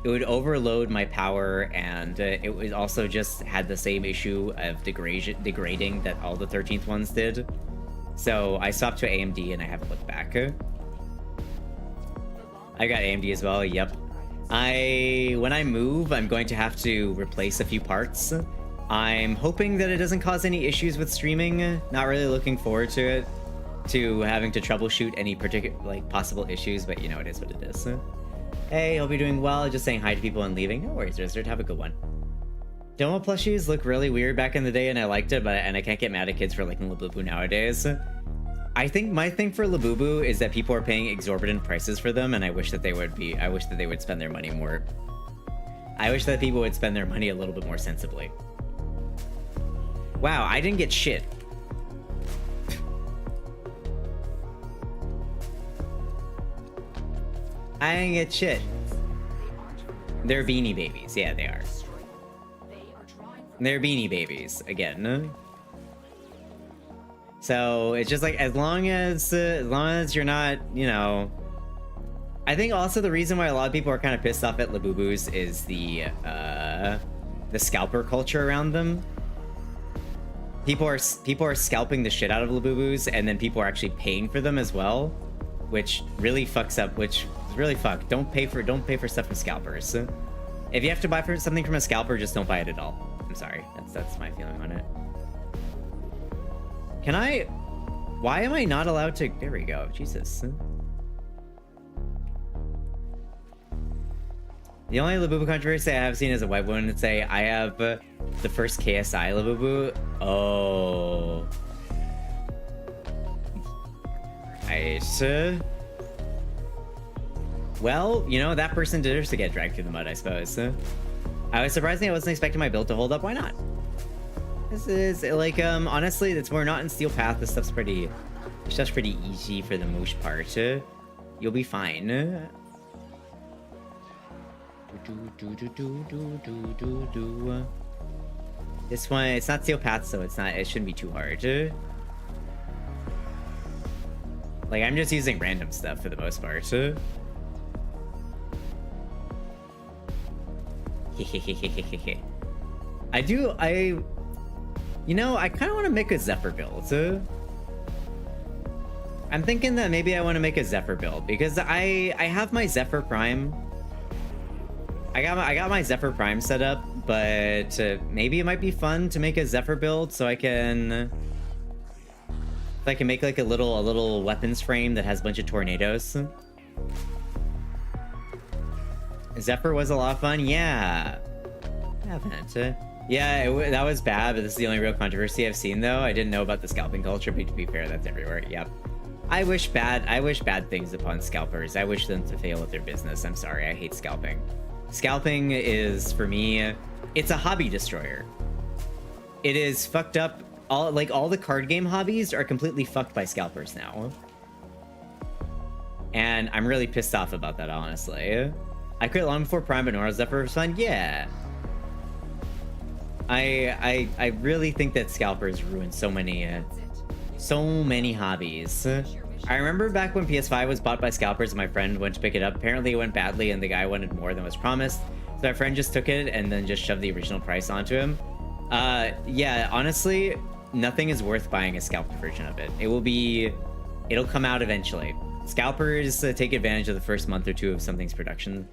it would overload my power, and it was also just had the same issue of degrading that all the 13th ones did. So I swapped to AMD and I haven't looked back. I got AMD as well, yep. When I move, I'm going to have to replace a few parts. I'm hoping that it doesn't cause any issues with streaming. Not really looking forward to it, to having to troubleshoot any particular, like, possible issues, but you know, it is what it is. Hey, hope you're doing well. Just saying hi to people and leaving. No worries, Rizzard. Have a good one. Domo plushies look really weird back in the day, and I liked it, and I can't get mad at kids for liking Labubu nowadays. I think my thing for Labubu is that people are paying exorbitant prices for them, and I wish that they would spend their money more. I wish that people would spend their money a little bit more sensibly. Wow, I didn't get shit. I didn't get shit. They're Beanie Babies. Yeah, they are. They're Beanie Babies, again. So, it's just like, as long as you're not, you know... I think also the reason why a lot of people are kind of pissed off at Labubus is the scalper culture around them. People are scalping the shit out of Labubus, and then people are actually paying for them as well, which really fucks up, which is really fucked. Don't pay for stuff from scalpers. If you have to buy something from a scalper, just don't buy it at all. I'm sorry. That's my feeling on it. Can I... Why am I not allowed to... There we go. Jesus. The only Labubu controversy I have seen is a white woman that say, I have the first KSI Labubu. Oh. Nice. Well, you know, that person deserves to get dragged through the mud, I suppose. I was surprised I wasn't expecting my build to hold up. Why not? This is, like, honestly, we're not in Steel Path. This stuff's pretty easy for the most part. You'll be fine. This one, it's not Steel Path, so it shouldn't be too hard. Like, I'm just using random stuff for the most part. You know, I kind of want to make a Zephyr build. I'm thinking that maybe I want to make a Zephyr build because I have my Zephyr Prime. I got my Zephyr Prime set up, but maybe it might be fun to make a Zephyr build so I can make like a little weapons frame that has a bunch of tornadoes. Zephyr was a lot of fun. Yeah. I haven't. Yeah, that was bad, but this is the only real controversy I've seen, though. I didn't know about the scalping culture, but to be fair, that's everywhere. Yep. I wish bad things upon scalpers. I wish them to fail at their business. I'm sorry, I hate scalping. Scalping is, for me, it's a hobby destroyer. It is fucked up. All the card game hobbies are completely fucked by scalpers now. And I'm really pissed off about that, honestly. I quit long before Prime, but Nora Zephyr was fun. Yeah. I really think that scalpers ruin so many hobbies. I remember back when PS5 was bought by scalpers and my friend went to pick it up. Apparently it went badly and the guy wanted more than was promised. So my friend just took it and then just shoved the original price onto him. Yeah, honestly, nothing is worth buying a scalped version of it. It'll come out eventually. Scalpers take advantage of the first month or two of something's production.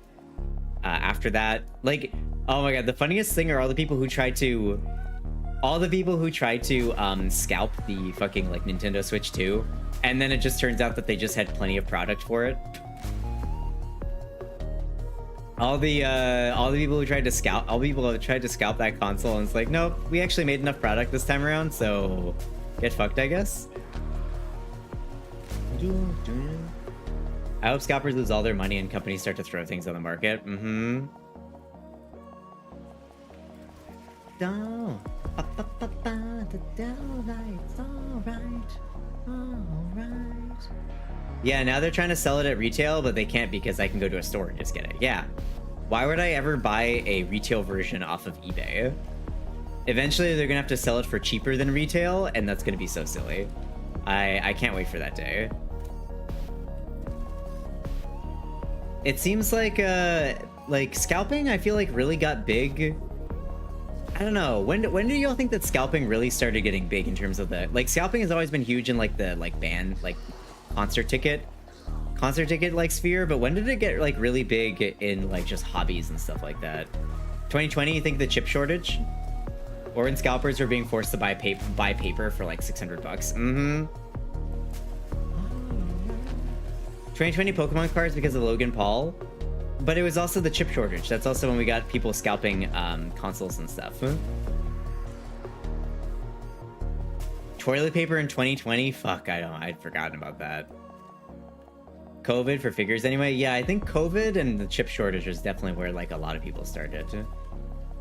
After that, like, oh my god, the funniest thing are all the people who try to All the people who tried to scalp the fucking like Nintendo Switch 2, and then it just turns out that they just had plenty of product for it. All the people who tried to scalp, that console, and it's like, nope, we actually made enough product this time around, so get fucked, I guess. I hope scalpers lose all their money and companies start to throw things on the market. Mm-hmm. Yeah, now they're trying to sell it at retail, but they can't because I can go to a store and just get it. Yeah. Why would I ever buy a retail version off of eBay? Eventually, they're gonna have to sell it for cheaper than retail, and that's gonna be so silly. I can't wait for that day. It seems like scalping, I feel like really got big. I don't know. When do y'all think that scalping really started getting big in terms of the like scalping has always been huge in like the like band like concert ticket like sphere, but when did it get like really big in like just hobbies and stuff like that? 2020, you think the chip shortage? Or when scalpers were being forced to buy paper for like $600 bucks. Mm-hmm. 2020 Pokemon cards because of Logan Paul. But it was also the chip shortage. That's also when we got people scalping consoles and stuff. Toilet paper in 2020? Fuck, I'd forgotten about that. COVID for figures anyway. Yeah, I think COVID and the chip shortage was definitely where like a lot of people started.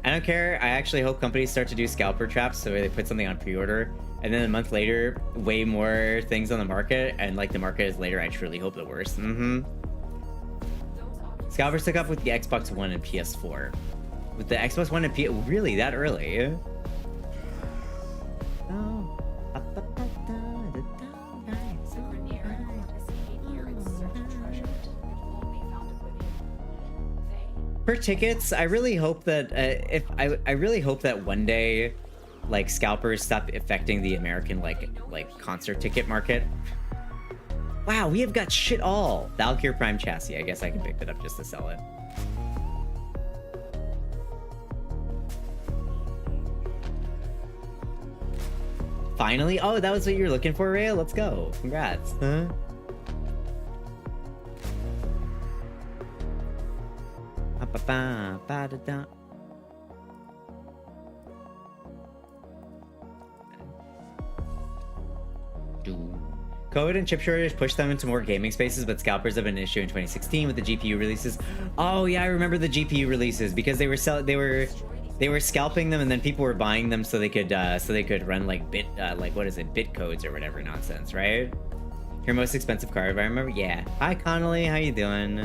I don't care. I actually hope companies start to do scalper traps so they put something on pre-order and then a month later, way more things on the market, and like the market is later. I truly hope the worst. Mm-hmm. Scalpers took up with the Xbox One and PS4. With the Xbox One and PS... Really? That early? Oh. For tickets, I really hope that... I really hope that one day, like, scalpers stop affecting the American, like concert ticket market. Wow, we have got shit all. Valkyrie Prime chassis. I guess I can pick it up just to sell it. Finally? Oh, that was what you were looking for, Rhea? Let's go. Congrats. Huh? COVID and chip shortage pushed them into more gaming spaces, but scalpers have been an issue in 2016 with the GPU releases. Oh yeah, I remember the GPU releases because they were scalping them, and then people were buying them so they could run like bit codes or whatever nonsense, right? Your most expensive card, if I remember. Yeah. Hi Connolly, how you doing?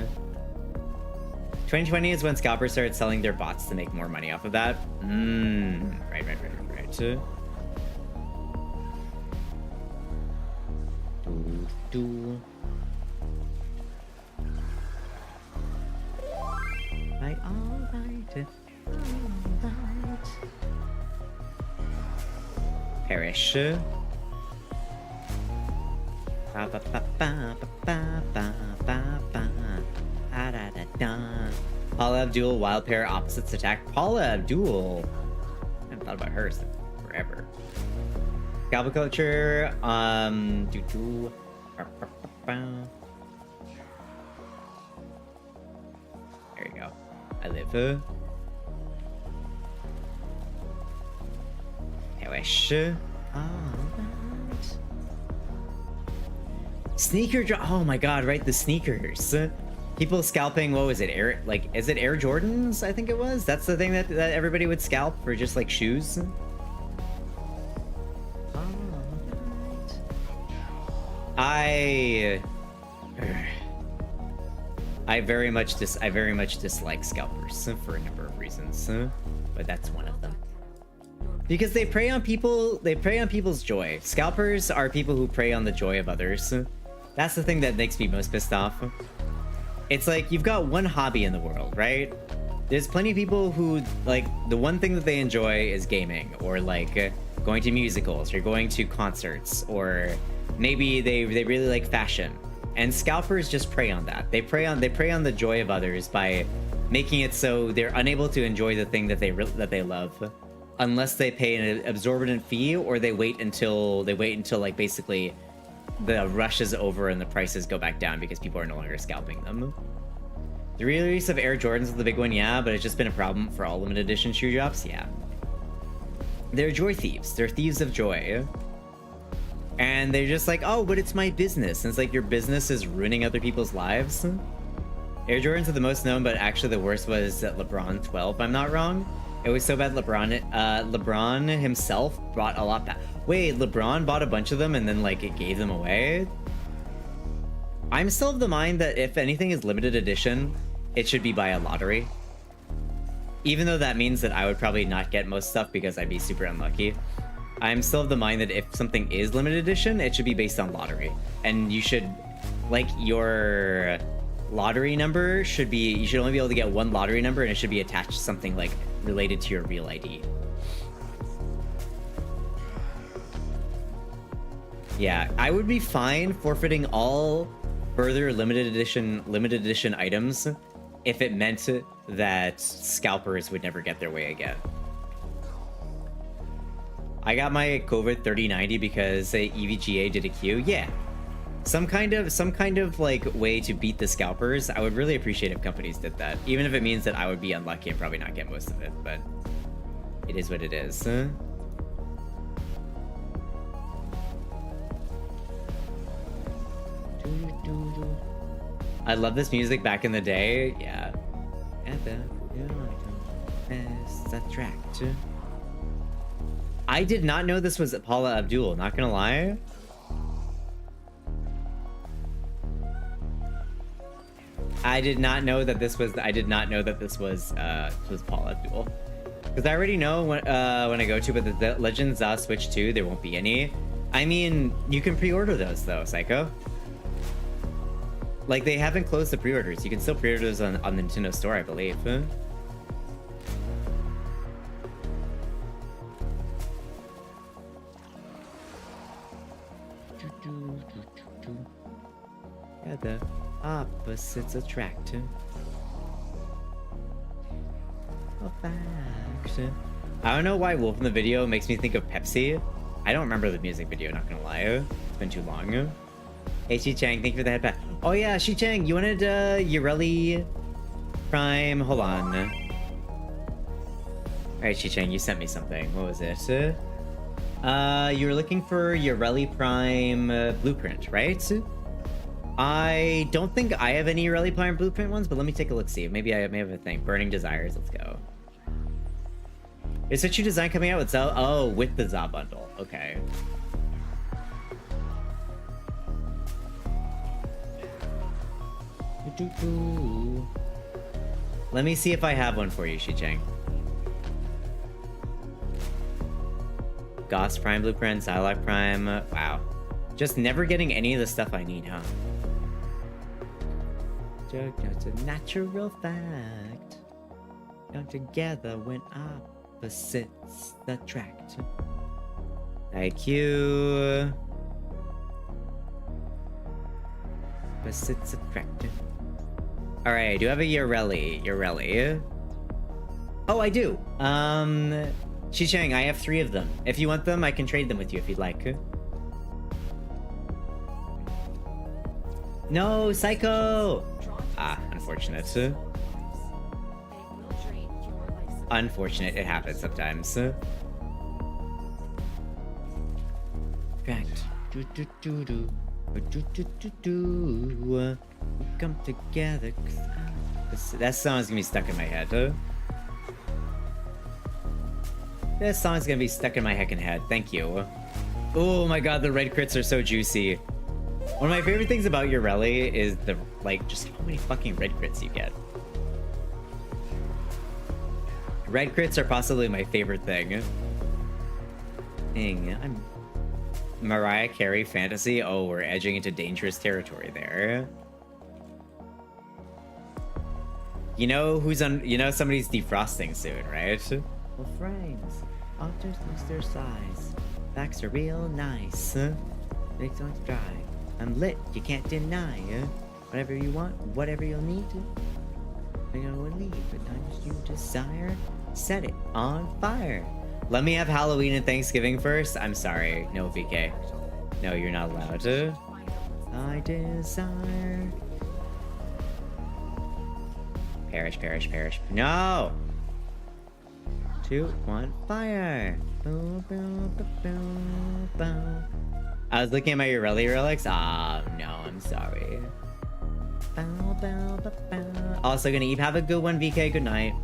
2020 is when scalpers started selling their bots to make more money off of that. Right. Perish. Paula Abdul, wild pair, opposites attack. Paula Abdul. I haven't thought about her since forever. Scalper culture. There you go. I live. Perish. Sneaker drop. Oh my god, right? The sneakers. People scalping, what was it? Is it Air Jordans? I think it was. That's the thing that everybody would scalp for just like shoes. I very much dislike scalpers for a number of reasons, but that's one of them. Because they prey on people's joy. Scalpers are people who prey on the joy of others. That's the thing that makes me most pissed off. It's like, you've got one hobby in the world, right? There's plenty of people who, like, the one thing that they enjoy is gaming, or like going to musicals, or going to concerts, or maybe they really like fashion. And scalpers just prey on that. They prey on the joy of others by making it so they're unable to enjoy the thing that they love. unless they pay an exorbitant fee or they wait until like basically the rush is over and the prices go back down because people are no longer scalping them. The release of Air Jordans is the big one, yeah, but it's just been a problem for all limited edition shoe drops, yeah. They're joy thieves. They're thieves of joy. And they're just like, oh, but it's my business. And it's like, your business is ruining other people's lives. Air Jordans are the most known, but actually the worst was LeBron 12, if I'm not wrong. It was so bad LeBron himself bought a lot back. Wait, LeBron bought a bunch of them and then like it gave them away? I'm still of the mind that if anything is limited edition, it should be by a lottery. Even though that means that I would probably not get most stuff because I'd be super unlucky. I'm still of the mind that if something is limited edition, it should be based on lottery. And you should, like, your lottery number should be, you should only be able to get one lottery number and it should be attached to something like related to your real ID. Yeah, I would be fine forfeiting all further limited edition items if it meant that scalpers would never get their way again. I got my COVID 3090 because EVGA did a queue. Yeah, some kind of like way to beat the scalpers. I would really appreciate if companies did that, even if it means that I would be unlucky and probably not get most of it. But it is what it is. I love this music back in the day. Yeah. I did not know this was Paula Abdul, not gonna lie. I did not know that this was Paula Abdul. Because I already know when I go to, but the Legends Switch 2, there won't be any. I mean, you can pre-order those though, Psycho. Like, they haven't closed the pre-orders. You can still pre-order those on the Nintendo Store, I believe. Huh? Yeah, the opposites attract. I don't know why Wolf in the video makes me think of Pepsi. I don't remember the music video, not gonna lie. It's been too long. Hey, Shi-Chang, thank you for the headband. Oh yeah, Shi-Chang, you wanted Ureli Prime. Hold on. Alright, Shi-Chang, you sent me something. What was it? You were looking for Ureli Prime blueprint, right? I don't think I have any Ureli Prime blueprint ones, but let me take a look, see. Maybe I may have a thing. Burning Desires, let's go. Is such a design coming out with Zell? Oh, with the ZA bundle. Okay. Let me see if I have one for you, Shi-Chang. Gauss Prime Blueprint, Psylocke Prime. Wow. Just never getting any of the stuff I need, huh? Just a natural fact. Come together when opposites attract. IQ. Opposites attract. Alright, I do have a Ureli. Oh, I do. Shi-Chang, I have 3 of them. If you want them, I can trade them with you if you'd like. No, Psycho! Ah, unfortunate. Unfortunate, it happens sometimes. Correct. Come together. That song's gonna be stuck in my head. That song's gonna be stuck in my heckin' head. Thank you. Oh my god, the red crits are so juicy. One of my favorite things about Ureli is the, like, just how many fucking red crits you get. Red crits are possibly my favorite thing. Dang, I'm... Mariah Carey fantasy? Oh, we're edging into dangerous territory there. You know who's on... You know somebody's defrosting soon, right? Well, frames. Alters lose their size. Backs are real nice. Big one's dry. I'm lit, you can't deny. Whatever you want, whatever you'll need. I'm gonna leave the times you desire. Set it on fire. Let me have Halloween and Thanksgiving first. I'm sorry. No, VK. No, you're not allowed to. I desire. Perish, perish, perish. No! 2, 1, fire! Boom, boom, boom, boom, boom. I was looking at my Ureli relics. Ah, no, I'm sorry. Bow, bow, bow, bow. Also gonna eat. Have a good one, VK. Good night.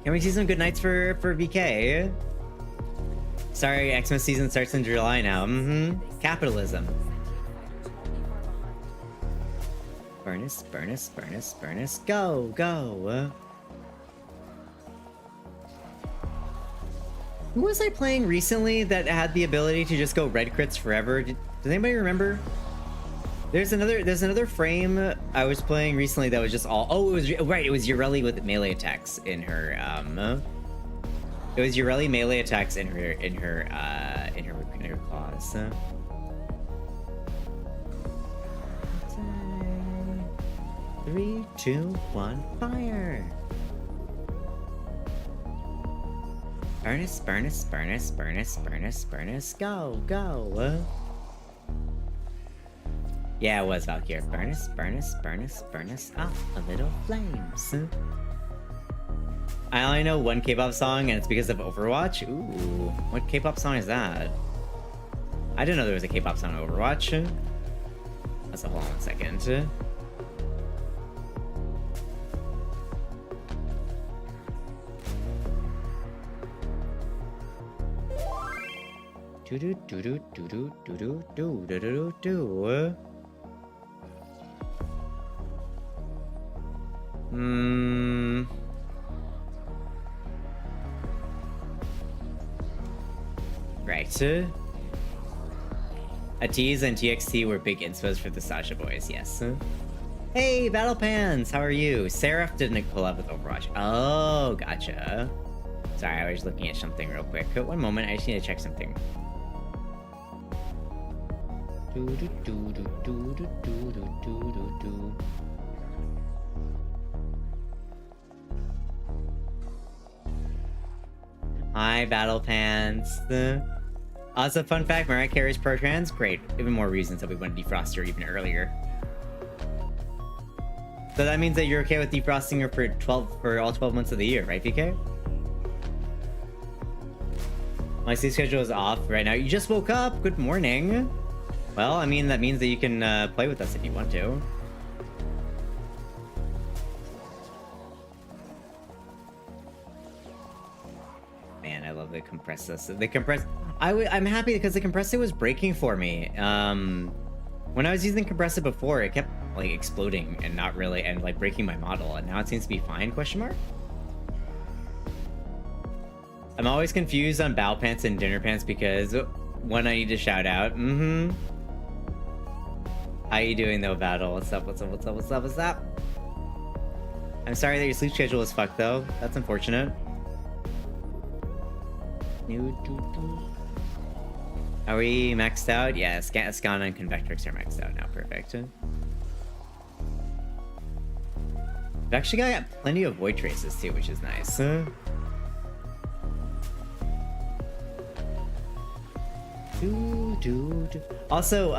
Can we see some good nights for VK? Sorry, Xmas season starts in July now. Capitalism. Furnace, furnace, furnace, furnace. Go, go. Who was I playing recently that had the ability to just go red crits forever? Does anybody remember? There's another frame I was playing recently that was just all. Oh, it was right. It was Ureli with melee attacks in her. It was Ureli melee attacks in her claws. 3, 2, 1, fire! Furnace, furnace, furnace, furnace, furnace, furnace, go, go! Yeah, it was Valkyrie. Furnace, furnace, furnace, furnace, up a little flames. I only know one K-pop song, and it's because of Overwatch. Ooh, what K-pop song is that? I didn't know there was a K-pop song on Overwatch. That's a hold on a second. Do do do do do do do do do do do do. Right. Atiz and TXT were big inspos for the Sasha boys, yes. Hey, Battle Pans, how are you? Seraph didn't pull up with Overwatch. Oh, gotcha. Sorry, I was looking at something real quick. One moment, I just need to check something. Do do do do do do do do do do. Hi, Battle Pants. Also, fun fact, Mariah Carey's pro-trans. Great. Even more reasons that we want to defrost her even earlier. So that means that you're okay with defrosting her for all 12 months of the year, right, VK? My sleep schedule is off right now. You just woke up. Good morning. Well, I mean, that means that you can play with us if you want to. Man, I love the compressor. The compress. I'm happy because the compressor was breaking for me. When I was using the compressor before, it kept like exploding and not really, and like breaking my model, and now it seems to be fine, question mark? I'm always confused on bow pants and dinner pants because when I need to shout out, How you doing though, Battle? What's up, what's up, what's up, what's up, what's up? I'm sorry that your sleep schedule is fucked though. That's unfortunate. Are we maxed out? Yeah, Scan and Convectrix are maxed out now. Perfect. I've actually got plenty of void traces too, which is nice. Also,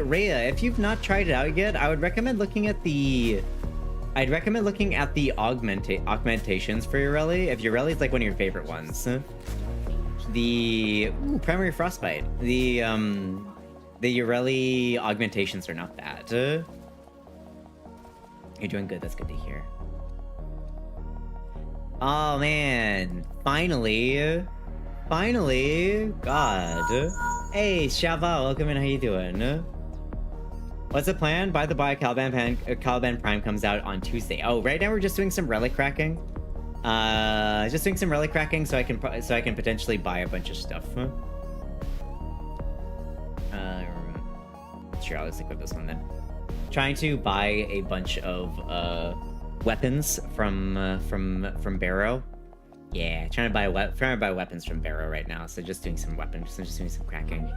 Rhea, if you've not tried it out yet, I would recommend looking at the augmentations for Ureli, if Ureli is like one of your favorite ones. The primary frostbite. The Ureli augmentations are not bad. You're doing good, that's good to hear. Oh man, finally, God. Hey, Shava, welcome in, how you doing? What's the plan? By the by, Caliban Prime comes out on Tuesday. Oh, right now we're just doing some relic cracking. Just doing some relic cracking so I can potentially buy a bunch of stuff. Sure, I'll just stick with this one then. Trying to buy a bunch of weapons from Barrow. Yeah, trying to buy weapons from Barrow right now. So just doing some weapons, just doing some cracking.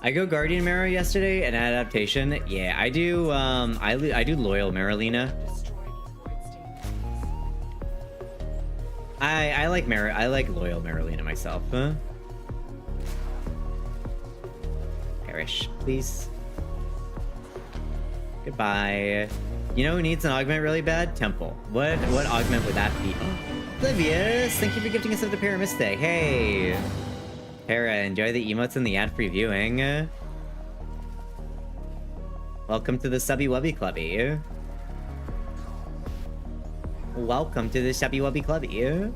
I go Guardian Marrow yesterday, an adaptation. Yeah, I do. I do Loyal Marrowlina. I like loyal Marilena myself. Huh? Perish, please. Goodbye. You know who needs an augment really bad? Temple. What augment would that be? Oblivious! Thank you for gifting us up to Paramiste. Hey! Para, enjoy the emotes and the ad-free viewing. Welcome to the Subby Wubby Clubby. Welcome to the Subby Wubby Clubby.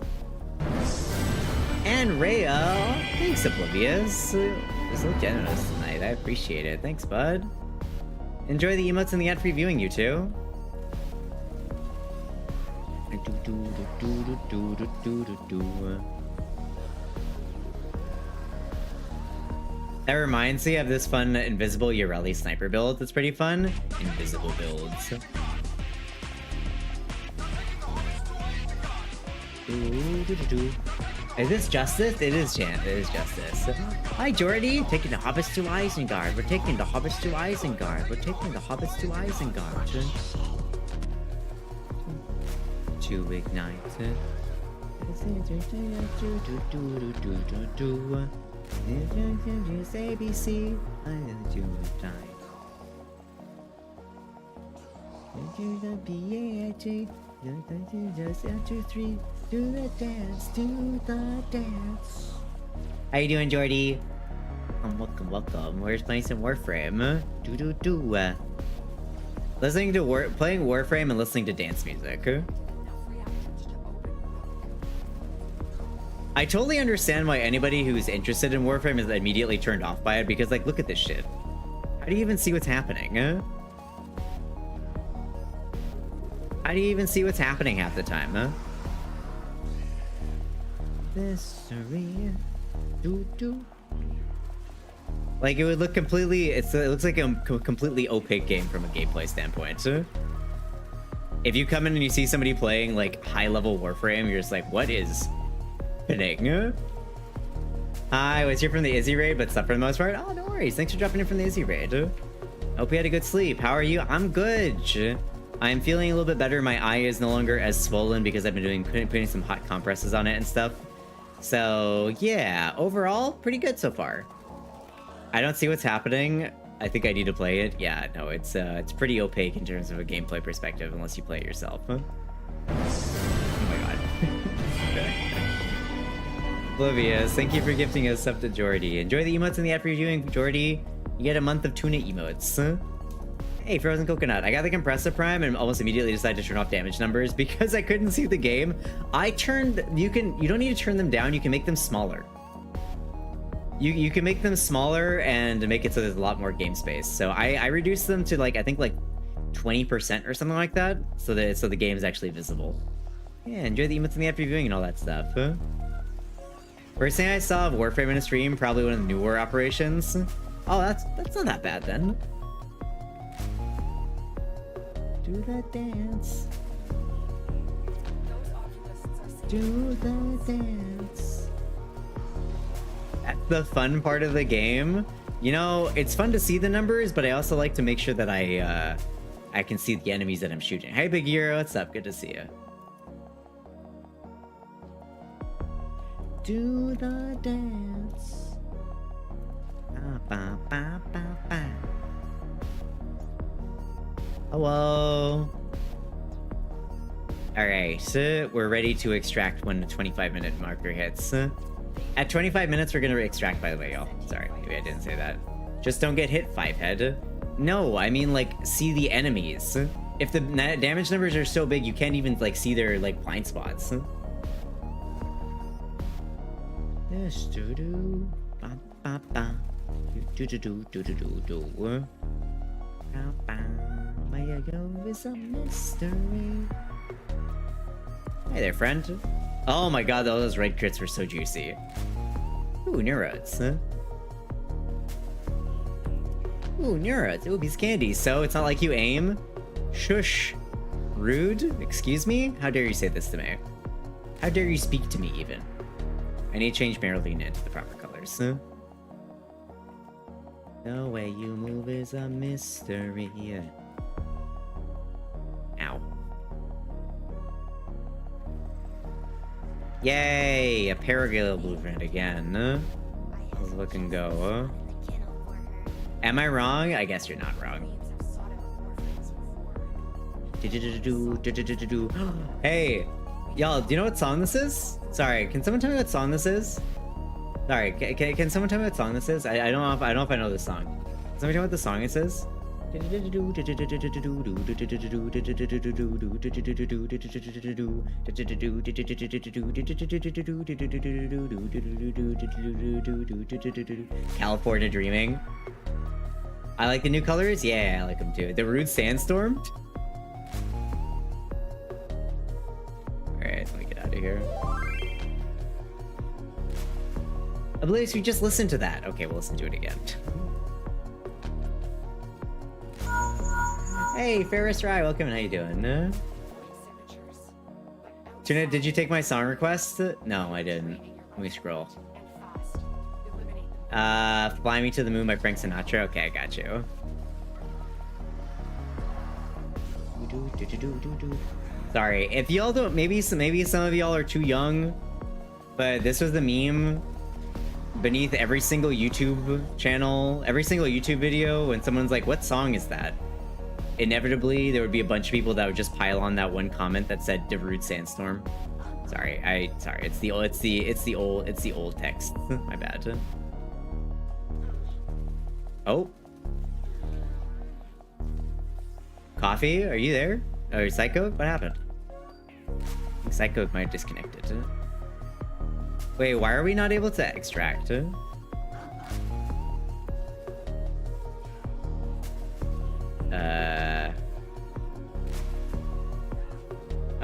And Rhea, thanks Oblivious. You're so generous tonight, I appreciate it. Thanks, bud. Enjoy the emotes and the ad-free viewing, you two. That reminds me of this fun invisible Ureli sniper build that's pretty fun. Invisible builds. Is this justice? It is Chant. It is justice. Hi, Jordy. Taking the hobbits to Isengard. We're taking the hobbits to Isengard. We're taking the hobbits to Isengard. To ignite. ABC. I do time. Do the BAT. Just 2, 3. Do the dance, do the dance. How you doing, Jordy? Welcome. We're just playing some Warframe. Listening to playing Warframe and listening to dance music. I totally understand why anybody who's interested in Warframe is immediately turned off by it, because, like, look at this shit. How do you even see what's happening? How do you even see what's happening half the time, huh? Mystery. Like, it would look completely... it looks like a completely opaque game from a gameplay standpoint. If you come in and you see somebody playing, like, high-level Warframe, you're just like, what is happening? Hi, I was here from the Izzy raid, but slept for the most part. Oh, no worries. Thanks for dropping in from the Izzy raid. Hope you had a good sleep. How are you? I'm good. I'm feeling a little bit better. My eye is no longer as swollen because I've been putting some hot compresses on it and stuff. So yeah, overall, pretty good so far. I don't see what's happening. I think I need to play it. Yeah, no, it's pretty opaque in terms of a gameplay perspective unless you play it yourself. Oh my god. Oblivious, thank you for gifting us up to Jordy. Enjoy the emotes in the app reviewing, Jordy. You get a month of tuna emotes. Hey, Frozen Coconut. I got the Compressor Prime and almost immediately decided to turn off damage numbers because I couldn't see the game. You don't need to turn them down, you can make them smaller. You can make them smaller and make it so there's a lot more game space. So I reduced them to I think 20% or something like that, so the game is actually visible. Yeah, enjoy the emotes in the app reviewing and all that stuff. First thing I saw of Warframe in a stream, probably one of the New War operations. Oh, that's not that bad then. Do the dance. Do the dance. That's the fun part of the game. You know, it's fun to see the numbers, but I also like to make sure that I can see the enemies that I'm shooting. Hey, Big Hero, what's up? Good to see you. Do the dance. Ba, ba, ba, ba, ba. Hello. Alright, so we're ready to extract when the 25-minute marker hits. At 25 minutes, we're gonna extract, by the way, y'all. Sorry, maybe I didn't say that. Just don't get hit, 5-head. No, I mean, see the enemies. If the damage numbers are so big, you can't even, see their, blind spots. Yes, do-do, ba-ba-ba. Do-do-do-do-do-do-do. Ba-ba. Where you go is a mystery. Hey there, friend. Oh my god, those red crits were so juicy. Ooh, Neurods. Ooh, Neurods. Ooh, these candies. So it's not like you aim? Shush. Rude? Excuse me? How dare you say this to me? How dare you speak to me, even? I need to change Marilena into the proper colors. The way you move is a mystery. Ow. Yay! A Paragale blueprint again. Let's look and go. Am I wrong? I guess you're not wrong. Hey, y'all, do you know what song this is? Sorry, can someone tell me what song this is? Sorry, can someone tell me what song this is? I don't know if I know this song. Can somebody tell me what the song it is? California Dreaming. I like the new colors. Yeah, I like them too. The Rude Sandstorm. Alright, let me get out of here. I believe we just listened to that. Okay, we'll listen to it again. Hey, Ferris Rye, welcome. How you doing? Tuna, did you take my song request? No, I didn't. Let me scroll. Fly Me to the Moon by Frank Sinatra. Okay, I got you. Sorry, if y'all don't, maybe some of y'all are too young, but this was the meme beneath every single YouTube channel, every single YouTube video, when someone's like, "What song is that?" Inevitably, there would be a bunch of people that would just pile on that one comment that said "Rude Sandstorm." Sorry, it's the old text. My bad. Oh. Coffee, are you there? Oh, Psycho? What happened? Psycho might have disconnected. Wait, why are we not able to extract?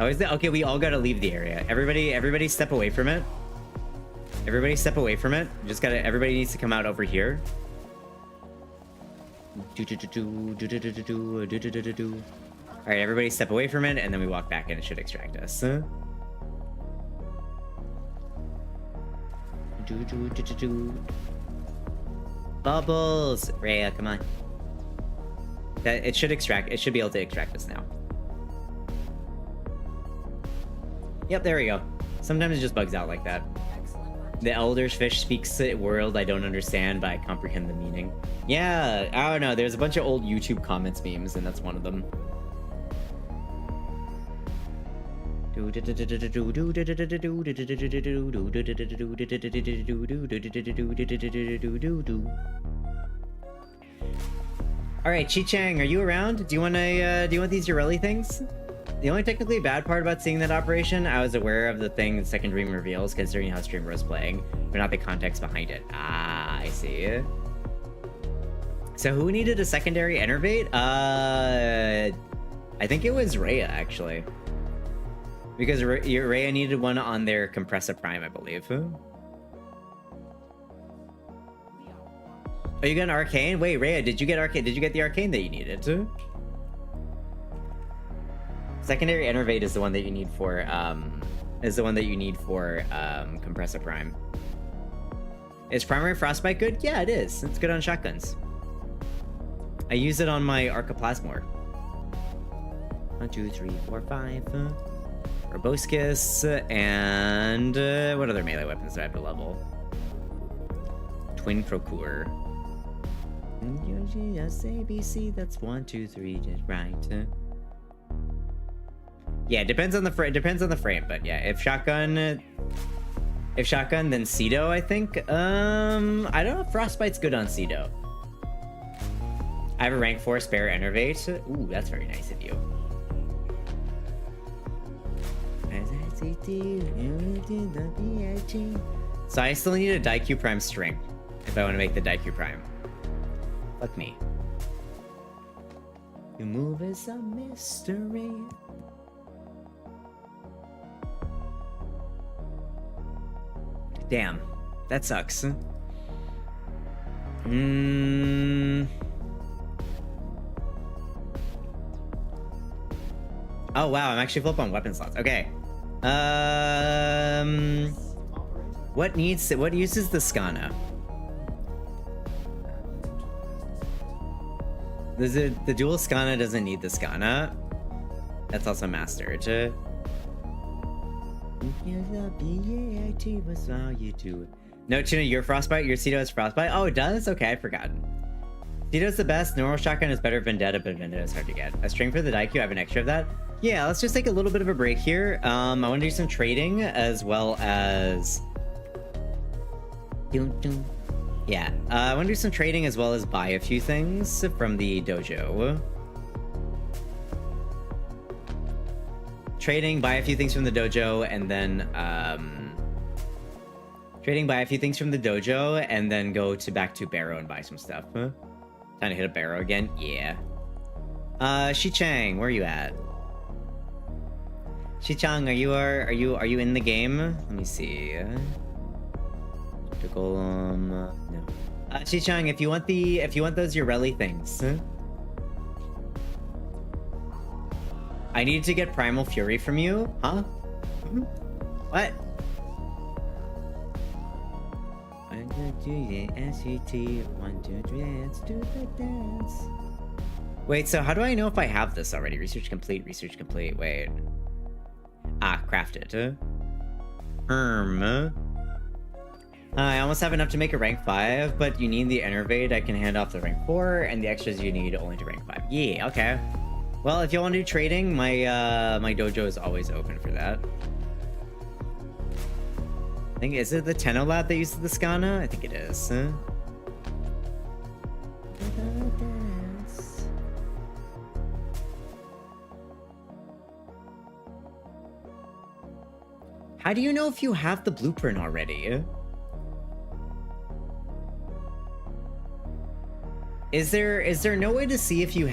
Oh, is that okay? We all gotta leave the area. Everybody step away from it. Everybody step away from it. Just gotta. Everybody needs to come out over here. Alright, everybody step away from it, and then we walk back and it should extract us. Bubbles! Rhea, come on. It should extract. It should be able to extract us now. Yep, there we go. Sometimes it just bugs out like that. The Elder's Fish speaks a world I don't understand, but I comprehend the meaning. Yeah, I don't know. There's a bunch of old YouTube comments memes, and that's one of them. All right, Chi-Chang, are you around? Do you want these Urelli things? The only technically bad part about seeing that operation, I was aware of the thing the second dream reveals, considering how streamer was playing, but not the context behind it. Ah, I see. So who needed a secondary enervate? I think it was Rhea, actually. Because Rhea needed one on their Compressor Prime, I believe. Oh, you got an Arcane? Wait, Rhea, did you get Arcane? Did you get the Arcane that you needed? Secondary Enervate is the one that you need for Compressor Prime. Is Primary Frostbite good? Yeah, it is. It's good on shotguns. I use it on my Arcoplasmor. 1, 2, 3, 4, 5. Roboscus, and what other melee weapons do I have to level? Twin Procure. ABC, that's 1, 2, 3, right. Yeah, depends on the frame, but yeah, if shotgun, then Cedo, I think. I don't know if Frostbite's good on Cedo. I have a rank 4 spare Enervate. Ooh, that's very nice of you. So I still need a Daiku Prime string if I want to make the Daiku Prime. Fuck me. Your move is a mystery. Damn, that sucks. Oh wow, I'm actually flip on weapon slots. Okay. What uses the Skana? The dual Skana doesn't need the Skana. That's also mastered. No, Tuna, your frostbite, your CETUS has frostbite. Oh, it does? Okay, I forgot. CETUS the best. Normal shotgun is better. Vendetta, but Vendetta is hard to get. A string for the Daikyu. I have an extra of that. Yeah, let's just take a little bit of a break here. I want to do some trading as well as. Yeah, I want to do some trading as well as buy a few things from the dojo. Trading, buy a few things from the dojo, and then trading, buy a few things from the dojo, and then go back to Barrow and buy some stuff. Huh? Time to hit a Barrow again. Yeah. Shi-Chang, where are you at? Shi-Chang, are you in the game? Let me see. The Golem. No. Shi-Chang, if you want those Urelli things. Huh? I need to get Primal Fury from you? Huh? What? I'm gonna do the SVT. 1, 2, 3, let's do the dance. Wait, so how do I know if I have this already? Research complete, wait. Ah, crafted. I almost have enough to make a rank 5, but you need the Enervate. I can hand off the rank 4, and the extras you need only to rank 5. Yeah, okay. Well, if you want to do trading, my my dojo is always open for that. I think, is it the Tenno Lab that uses the Skana? I think it is. Huh? How do you know if you have the blueprint already? Is there no way to see if you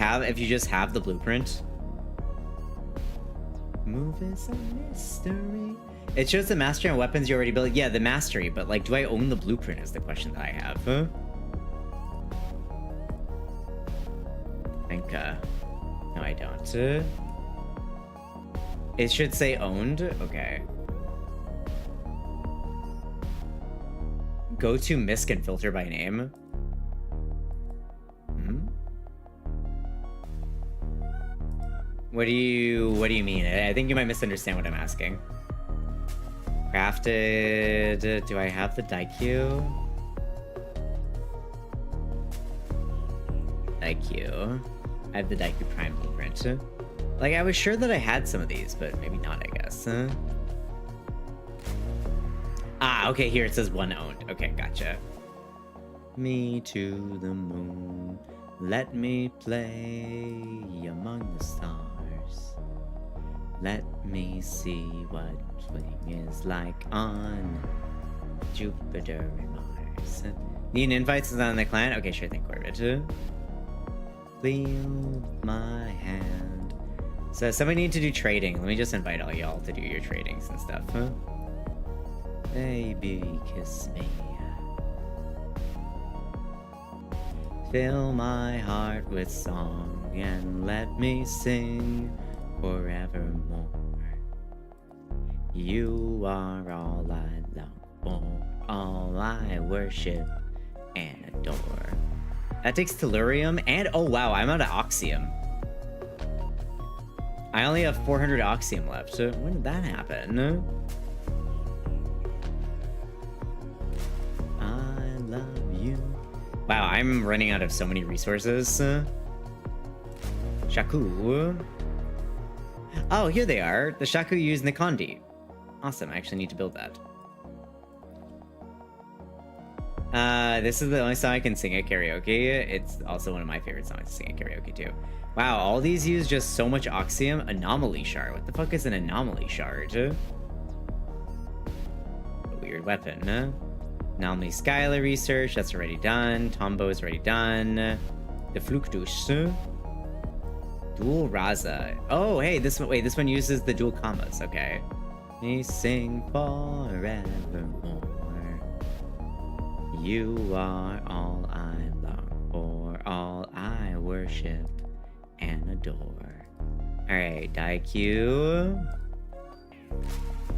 just have the blueprint? Move is a mystery. It shows the mastery on weapons you already built. Yeah, the mastery, but like, do I own the blueprint is the question that I have. Huh? I think, no, I don't. It should say owned. Okay. Go to misc and filter by name. What do you mean? I think you might misunderstand what I'm asking. Crafted. Do I have the Daikyu? Daikyu. I have the Daikyu Prime blueprint. Like, I was sure that I had some of these, but maybe not, I guess. Ah, okay, here it says 1 owned. Okay, gotcha. Me to the moon. Let me play among the stars. Let me see what playing is like on Jupiter and Mars. Need an invite since I'm on the client? Okay, sure thing, Corbett. Feel my hand. So somebody need to do trading. Let me just invite all y'all to do your tradings and stuff. Huh? Baby, kiss me. Fill my heart with song and let me sing forevermore. You are all I long for, all I worship and adore. That takes Tellurium and, oh wow, I'm out of Oxium. I only have 400 Oxium left. So when did that happen? I love you. Wow, I'm running out of so many resources. Shaku. Oh, here they are. The Shaku use Nikandi. Awesome, I actually need to build that. This is the only song I can sing at karaoke. It's also one of my favorite songs to sing at karaoke too. Wow, all these use just so much Oxium. Anomaly Shard. What the fuck is an Anomaly Shard? A weird weapon. Anomaly Skylar research, that's already done. Tombo is already done. The Fluktus. Dual Raza. Oh, hey, this one uses the dual commas. Okay. Me sing forevermore. You are all I long for, all I worship and adore. Alright, Daikyu.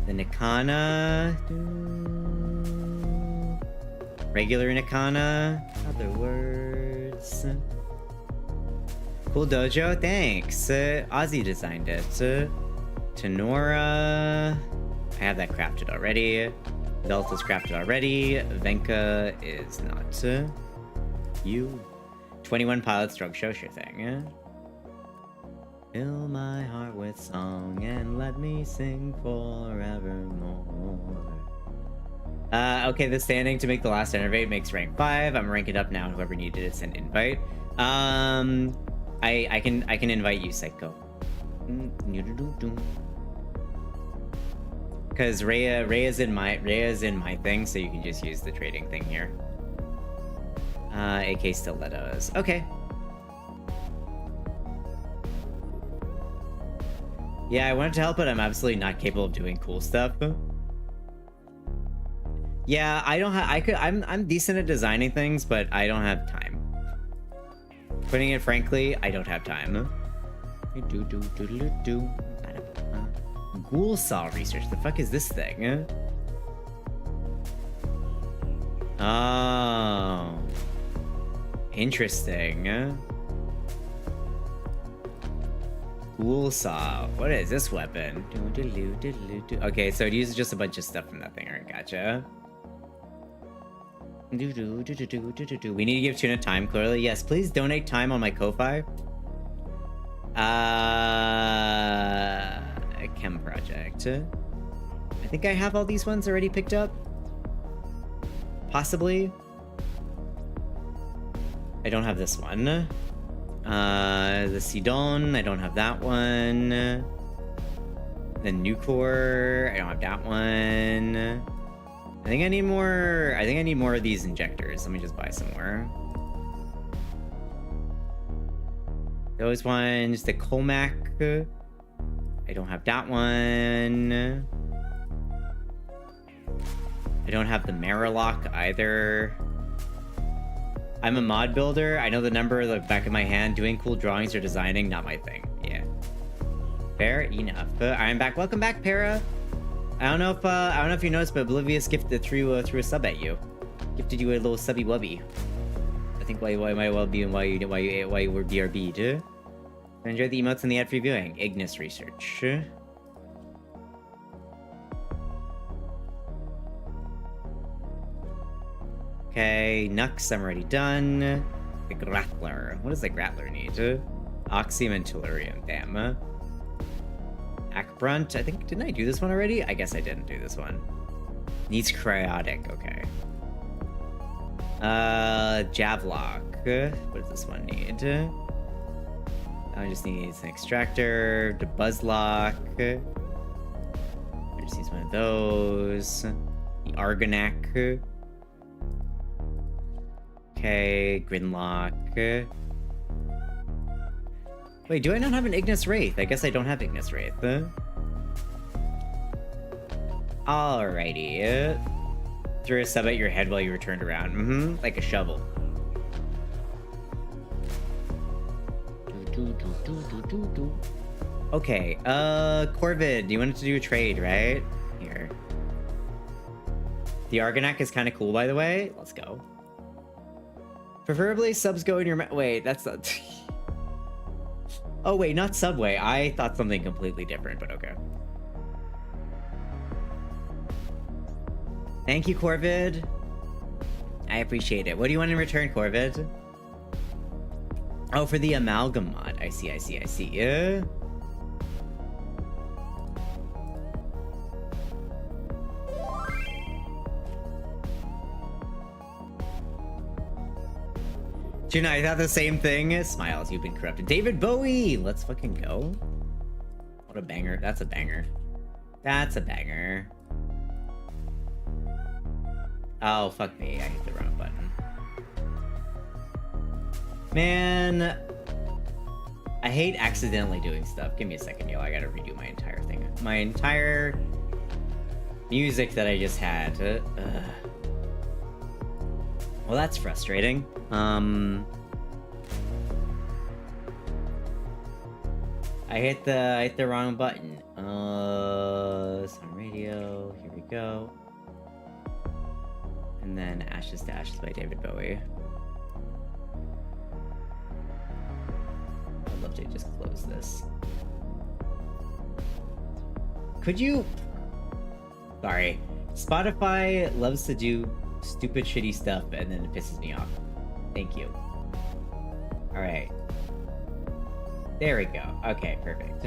The Nikana. Regular Nikana. Other words. Cool dojo, thanks. Ozzy designed it. Tenora. I have that crafted already. Delta's crafted already. Venka is not. You. 21 pilots drug show, sure thing. Fill my heart with song and let me sing forevermore. Okay, the standing to make the last innervate makes rank 5. I'm ranking up now. Whoever needed it, send invite. I can invite you, Psycho. Because Rhea's in my thing, so you can just use the trading thing here. AK stilettos. Okay. Yeah, I wanted to help, but I'm absolutely not capable of doing cool stuff. Yeah, I don't have. I'm decent at designing things, but I don't have time. Putting it frankly, I don't have time. Ghoul saw research. The fuck is this thing? Oh, interesting. Ghoul saw. What is this weapon? Okay, so it uses just a bunch of stuff from that thing. Alright, gotcha. We need to give Tuna time, clearly. Yes, please donate time on my Ko-Fi. A chem project. I think I have all these ones already picked up. Possibly. I don't have this one. The Sidon, I don't have that one. The Nucor, I don't have that one. I think I need more of these injectors. Let me just buy some more. Those ones, the Colmac. I don't have that one. I don't have the Marilock either. I'm a mod builder. I know the number at the back of my hand. Doing cool drawings or designing, not my thing. Yeah. Fair enough. I'm back. Welcome back, Para. I don't know if you noticed, but Oblivious gifted threw a sub at you. Gifted you a little subby wubby. I think why might well be and why you were BRB'd. Enjoy the emotes and the ad free viewing. Ignis research. Okay, Nux, I'm already done. The Grappler. What does the Grappler need? Oxium and Tellurium, damn. Akbrunt, I think, didn't I do this one already? I guess I didn't do this one. Needs Cryotic, okay. Javlock. What does this one need? I just need an extractor, the Buzzlock. I just need one of those. The Argonac. Okay, Grinlock. Wait, do I not have an Ignis Wraith? I guess I don't have Ignis Wraith. Alrighty. Threw a sub at your head while you were turned around. Like a shovel. Okay, Corvid, you wanted to do a trade, right? Here. The Argonac is kind of cool, by the way. Let's go. Preferably subs go in your wait, that's not... Oh, wait, not Subway. I thought something completely different, but okay. Thank you, Corvid. I appreciate it. What do you want in return, Corvid? Oh, for the amalgam mod. I see. Yeah. Tuna, I thought the same thing. Smiles, you've been corrupted. David Bowie! Let's fucking go. What a banger. That's a banger. That's a banger. Oh, fuck me. I hit the wrong button. Man. I hate accidentally doing stuff. Give me a second, yo. I gotta redo my entire thing. My entire music that I just had. Well, that's frustrating. I hit the wrong button. Some radio. Here we go. And then Ashes to Ashes by David Bowie. I'd love to just close this. Could you? Sorry. Spotify loves to do stupid, shitty stuff, and then it pisses me off. Thank you. Alright. There we go. Okay, perfect.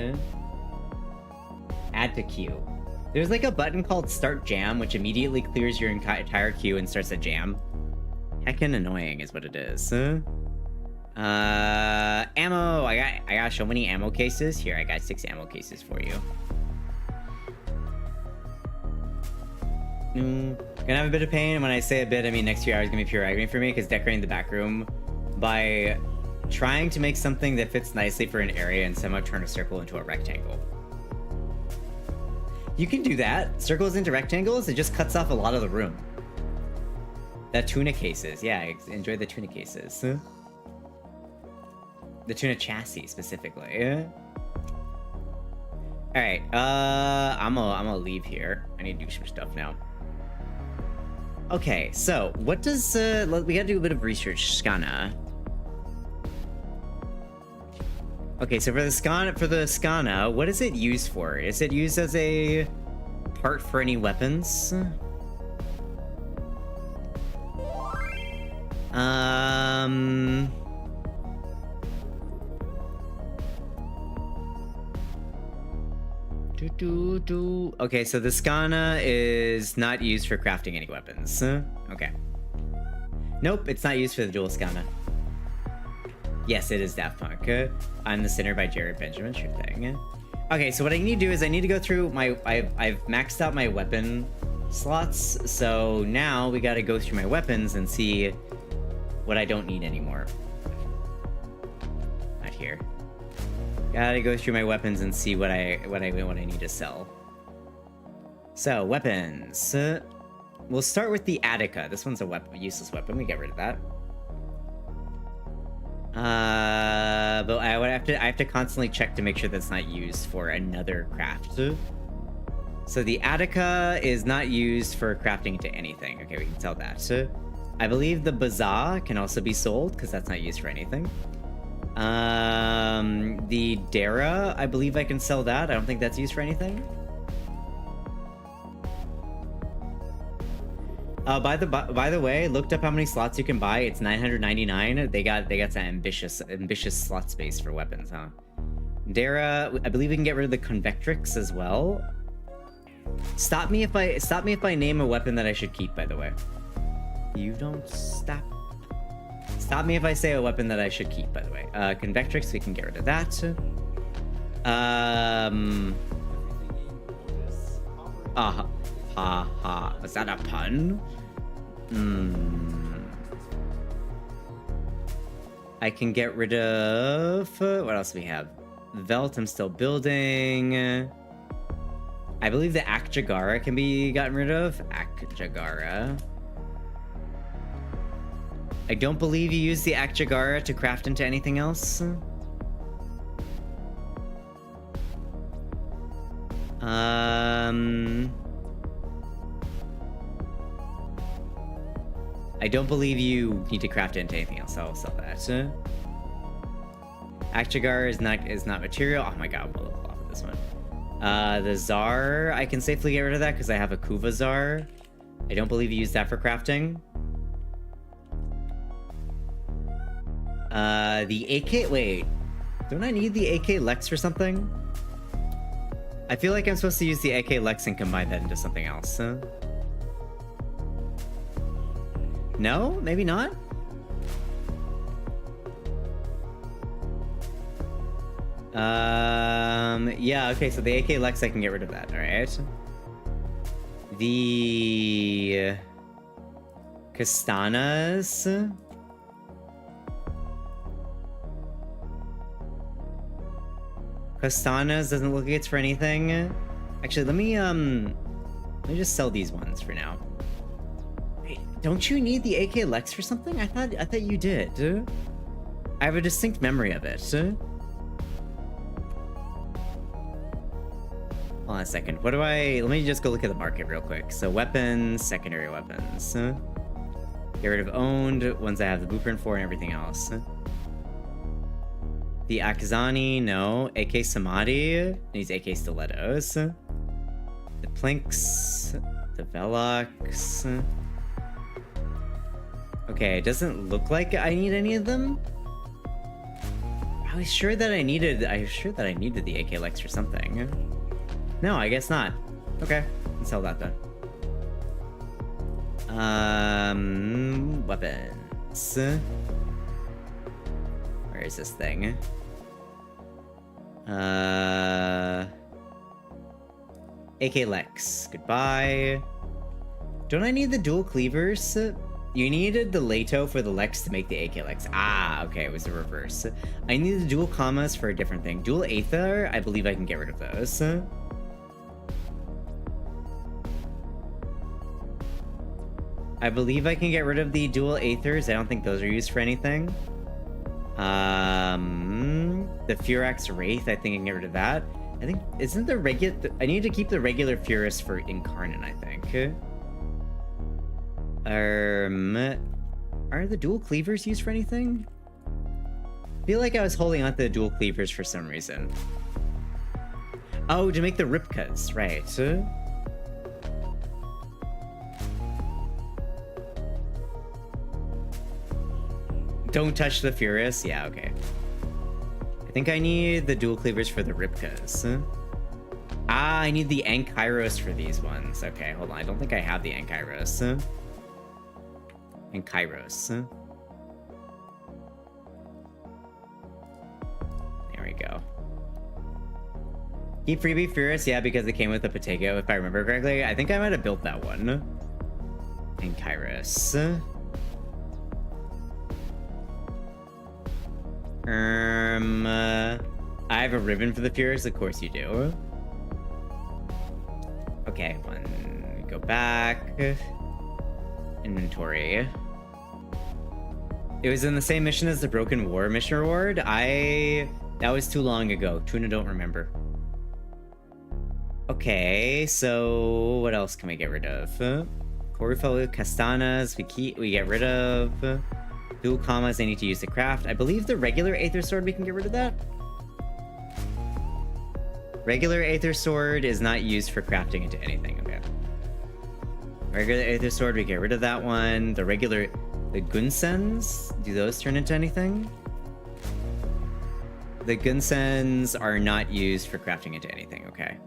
Add to queue. There's like a button called Start Jam, which immediately clears your entire queue and starts a jam. Heckin' annoying is what it is. Ammo! I got so many ammo cases. Here, I got 6 ammo cases for you. Gonna have a bit of pain, and when I say a bit, I mean next few hours gonna be pure agony for me, because decorating the back room by trying to make something that fits nicely for an area and somehow turn a circle into a rectangle. You can do that. Circles into rectangles, it just cuts off a lot of the room. That tuna cases, yeah, I enjoy the tuna cases. The tuna chassis, specifically. Alright, I'm gonna leave here. I need to do some stuff now. Okay, so, what does, we gotta do a bit of research, Skana. Okay, so for the Skana, what is it used for? Is it used as a part for any weapons? Okay, so the Skana is not used for crafting any weapons. Okay. Nope, it's not used for the dual Skana. Yes, it is Daft Punk. I'm the Sinner by Jared Benjamin, sure thing. Okay, so what I need to do is I need to go through my... I've maxed out my weapon slots, so now we gotta go through my weapons and see what I don't need anymore. Not here. Gotta go through my weapons and see what I need to sell. So, weapons. We'll start with the Attica. This one's a useless weapon. We get rid of that. But I have to constantly check to make sure that's not used for another craft. So the Attica is not used for crafting into anything. Okay, we can sell that. I believe the Bazaar can also be sold because that's not used for anything. The Dara, I believe I can sell that. I don't think that's used for anything. By the way, looked up how many slots you can buy. It's 999. They got some ambitious slot space for weapons, huh? Dara, I believe we can get rid of the Convectrix as well. Stop me if I name a weapon that I should keep, by the way. You don't stop. Stop me if I say a weapon that I should keep, by the way. Convectrix, we can get rid of that. Was that a pun? I can get rid of... what else do we have? Velt, I'm still building. I believe the Akjagara can be gotten rid of. Akjagara. I don't believe you use the Akjagara to craft into anything else. I don't believe you need to craft it into anything else. I'll sell that. Akjagar is not material. Oh my god, we'll level off of this one. The Tsar, I can safely get rid of that because I have a Kuva Tsar. I don't believe you use that for crafting. The AK, wait. Don't I need the AK Lex for something? I feel like I'm supposed to use the AK Lex and combine that into something else. No? Maybe not? Yeah, okay, so the AK Lex, I can get rid of that, alright? The... Kastanas... Kastanas doesn't look like it's for anything. Actually, let me just sell these ones for now. Wait, don't you need the AK Lex for something? I thought you did. I have a distinct memory of it. Hold on a second. Let me just go look at the market real quick. So weapons, secondary weapons. Get rid of owned, ones I have the blueprint for and everything else. The Akzani, no. AK Samadhi needs AK Stilettos. The Plinks, the Velox. Okay, it doesn't look like I need any of them. I was sure that I needed the AK Lex or something. No, I guess not. Okay, let's sell that then. Weapons. Where is this thing? AK Lex. Goodbye. Don't I need the dual cleavers? You needed the Leto for the Lex to make the AK Lex. Ah, okay, it was the reverse. I need the dual commas for a different thing. Dual Aether, I believe I can get rid of those. I believe I can get rid of the dual Aethers. I don't think those are used for anything. The Furax Wraith, I think I can get rid of that. I think, isn't the regular... I need to keep the regular Furus for Incarnate, I think. Are the dual cleavers used for anything? I feel like I was holding on to the dual cleavers for some reason. Oh, to make the Ripkas, right. Don't touch the Furus? Yeah, okay. I think I need the dual cleavers for the Ripkas. Ah, I need the Ankairos for these ones. Okay, hold on. I don't think I have the Ankairos. Ankairos. There we go. Keep freebie Furus, yeah, because it came with the Patego, if I remember correctly. I think I might have built that one. Ankairos. I have a ribbon for the Furus, of course you do. Okay, go back. Inventory. It was in the same mission as the Broken War mission reward. That was too long ago. Tuna don't remember. Okay, so what else can we get rid of? Corifel Castanas, we get rid of. Dual commas I need to use to craft. I believe the regular Aether Sword, we can get rid of that. Regular Aether Sword is not used for crafting into anything, okay. Regular Aether Sword, we get rid of that one. The Gunsens, do those turn into anything? The Gunsens are not used for crafting into anything, okay.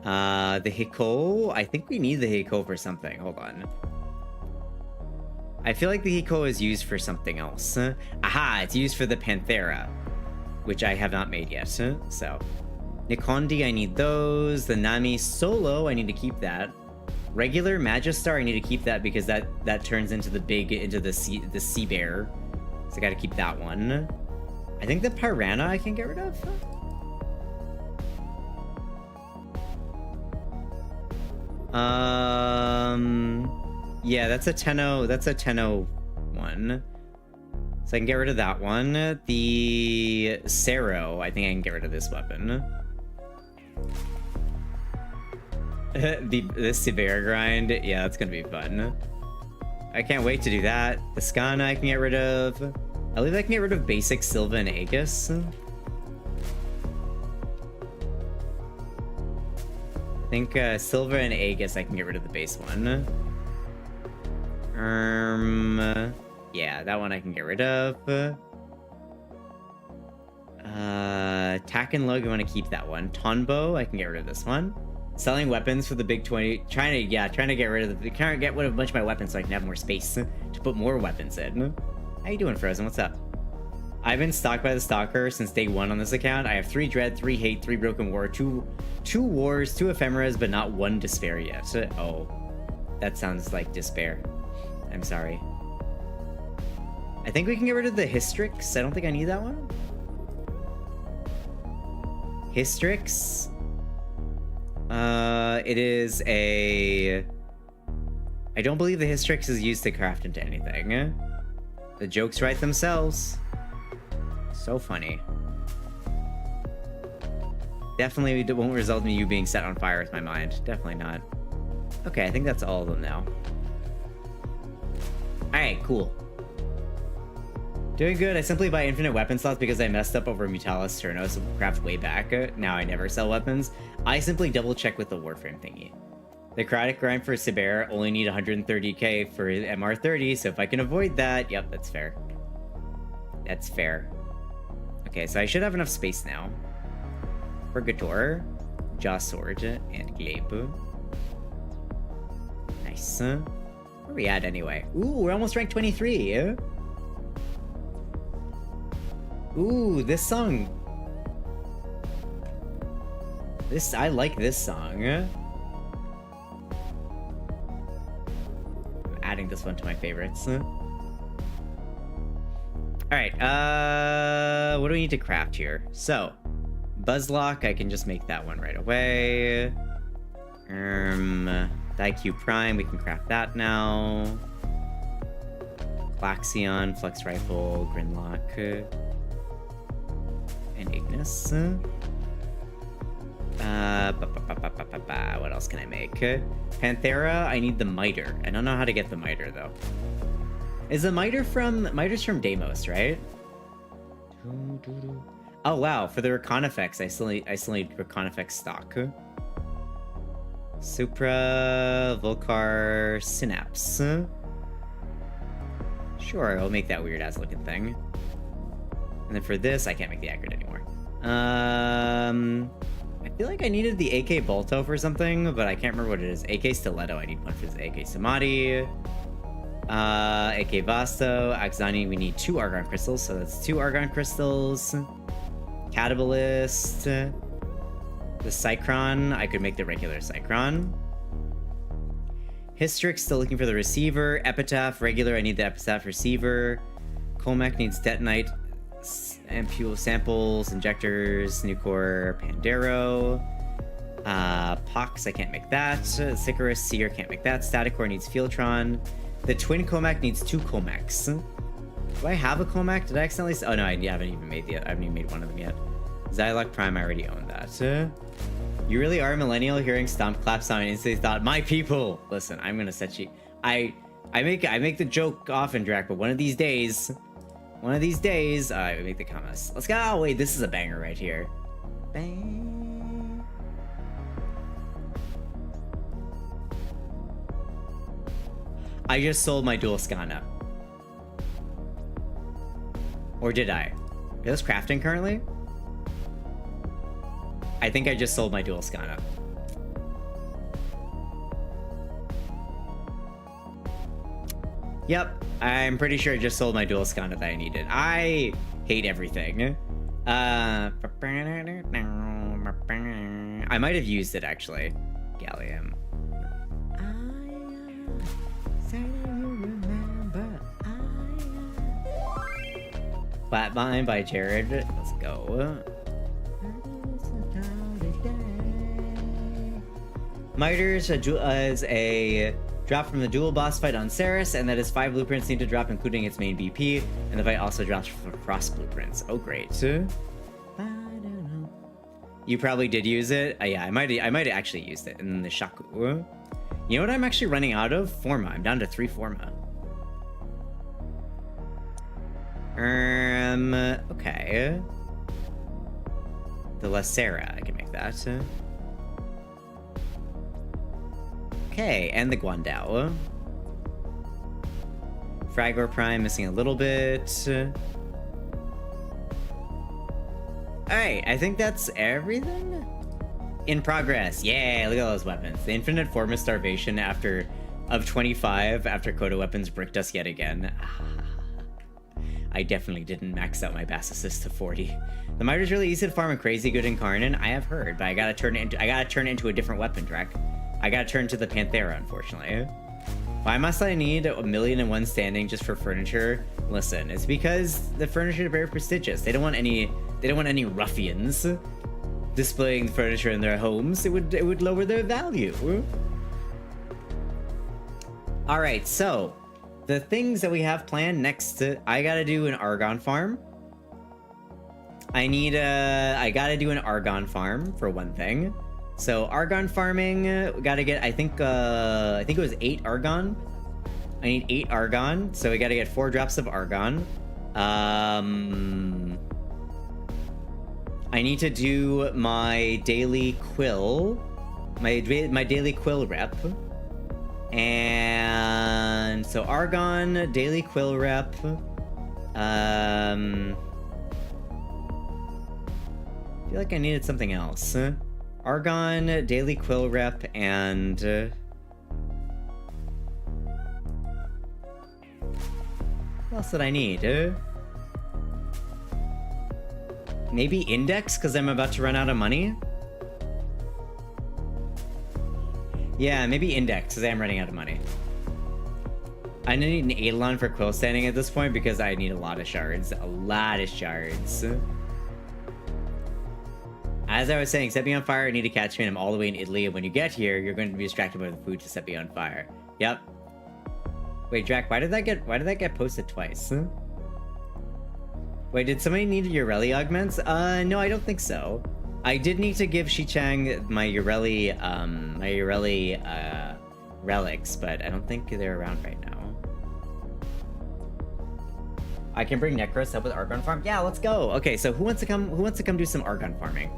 The Hiko, I think we need the Hiko for something, hold on. I feel like the Hiko is used for something else. Aha, it's used for the Panthera, which I have not made yet, so. Nikondi, I need those. The Nami Solo, I need to keep that. Regular Magistar, I need to keep that because that turns into the sea bear. So I gotta keep that one. I think the Piranha I can get rid of. Yeah, that's a Tenno one. So I can get rid of that one. The Sero, I think I can get rid of this weapon. The Severe grind, yeah, that's gonna be fun. I can't wait to do that. The Skana I can get rid of. I believe I can get rid of basic Silva and Aegis. I think Silva and Aegis I can get rid of the base one. Yeah, that one I can get rid of. Tack and Lug, I want to keep that one. Tonbo, I can get rid of this one. Selling weapons for the big 20. Trying to get rid of a bunch of my weapons so I can have more space to put more weapons in. How you doing, Frozen? What's up? I've been stalked by the Stalker since day one on this account. I have 3 Dread, 3 Hate, 3 Broken War, 2 Wars, 2 Ephemeras, but not 1 Despair yet. Oh, that sounds like despair. I'm sorry. I think we can get rid of the Hystrix. I don't think I need that one. Hystrix. It is a... I don't believe the Hystrix is used to craft into anything. The jokes write themselves. So funny. Definitely won't result in you being set on fire with my mind. Definitely not. Okay, I think that's all of them now. Alright, cool. Doing good. I simply buy infinite weapon slots because I messed up over Mutalis Turnos craft way back. Now I never sell weapons. I simply double check with the Warframe thingy. The Chromatic grind for Sibera only need 130k for MR30, so if I can avoid that, yep, that's fair. That's fair. Okay, so I should have enough space now. Purgator, Jaw Sword, and Glaive. Nice. Where are we at anyway? Ooh, we're almost ranked 23. Ooh, this song. I like this song. I'm adding this one to my favorites. Alright, what do we need to craft here? So, Buzzlock, I can just make that one right away. Daiku Prime, we can craft that now. Klaxion, Flex Rifle, Grinlock, and Ignis. What else can I make? Panthera, I need the Miter. I don't know how to get the Miter, though. Is the Miter's from Deimos, right? Oh, wow. For the Reconifex, I still need Reconifex stock. Supra, Volcar, Synapse. Sure, I'll make that weird-ass looking thing. And then for this, I can't make the accurate anymore. I feel like I needed the AK Bolto for something, but I can't remember what it is. AK Stiletto, I need one for this. AK Samadhi. AK Vasto. Axani, we need 2 Argon Crystals, so that's 2 Argon Crystals. Catabalist. The Cycron, I could make the regular Cycron. Hystrix, still looking for the receiver. Epitaph, regular, I need the Epitaph receiver. Colmac needs Detonite. Ampule samples, injectors, Nucor, Pandero. Pox, I can't make that. Sicarus, Seer, can't make that. Staticor needs Fieldtron. The Twin Comac needs 2 Comacs. Do I have a Comac? Did I accidentally... Oh, no, I haven't even made one of them yet. Zylock Prime, I already own that. You really are a millennial. Hearing Stomp Clap sound and instantly thought, my people! Listen, I'm gonna set you... I make the joke often, Drac, but one of these days... I make the comments. Let's go. Oh, wait, this is a banger right here. Bang. I just sold my dual Skana. Or did I? Are those crafting currently? I think I just sold my dual Skana. Yep, I'm pretty sure I just sold my dual Skana that I needed. I hate everything. I might have used it, actually. Gallium. Flatline by Jared. Let's go. Miters is a drop from the dual boss fight on Ceres, and that is 5 blueprints need to drop, including its main BP, and the fight also drops for cross blueprints. Oh, great. You probably did use it. Yeah, I might have actually used it. And then the Shaku. You know what I'm actually running out of? Forma. I'm down to 3 Forma. Okay. The Lacera, I can make that. Okay, and the Guandao. Fragor Prime missing a little bit. Alright, I think that's everything? In progress. Yeah, look at all those weapons. The Infinite Form of Starvation of 25 after Coda Weapons bricked us yet again. I definitely didn't max out my Bass Assist to 40. The Miter's really easy to farm and crazy good in Karnan. I have heard, but I gotta turn it into a different weapon, Drek. I gotta turn to the Panthera, unfortunately. Why must I need 1,000,001 standing just for furniture? Listen, it's because the furniture is very prestigious. They don't want any ruffians displaying the furniture in their homes. It would lower their value. All right, so the things that we have planned next, I gotta do an Argon farm. I gotta do an Argon farm for one thing. So Argon farming, we gotta get, I think it was 8 Argon. I need 8 Argon, so we gotta get 4 drops of Argon. I need to do my daily quill, my daily quill rep, and so Argon daily quill rep. I feel like I needed something else. Argon daily quill rep and. What else did I need? Maybe index, because I'm about to run out of money? Yeah, maybe index, because I'm running out of money. I need an Eidolon for quill standing at this point, because I need a lot of shards. A lot of shards. As I was saying, set me on fire, I need to catch me, and I'm all the way in Italy, and when you get here, you're going to be distracted by the food to set me on fire. Yep. Wait, Drac, why did that get posted twice? Wait, did somebody need Ureli augments? No, I don't think so. I did need to give Shichang my Ureli relics, but I don't think they're around right now. I can bring Necros up with Argon farm? Yeah, let's go. Okay, so who wants to come do some Argon farming?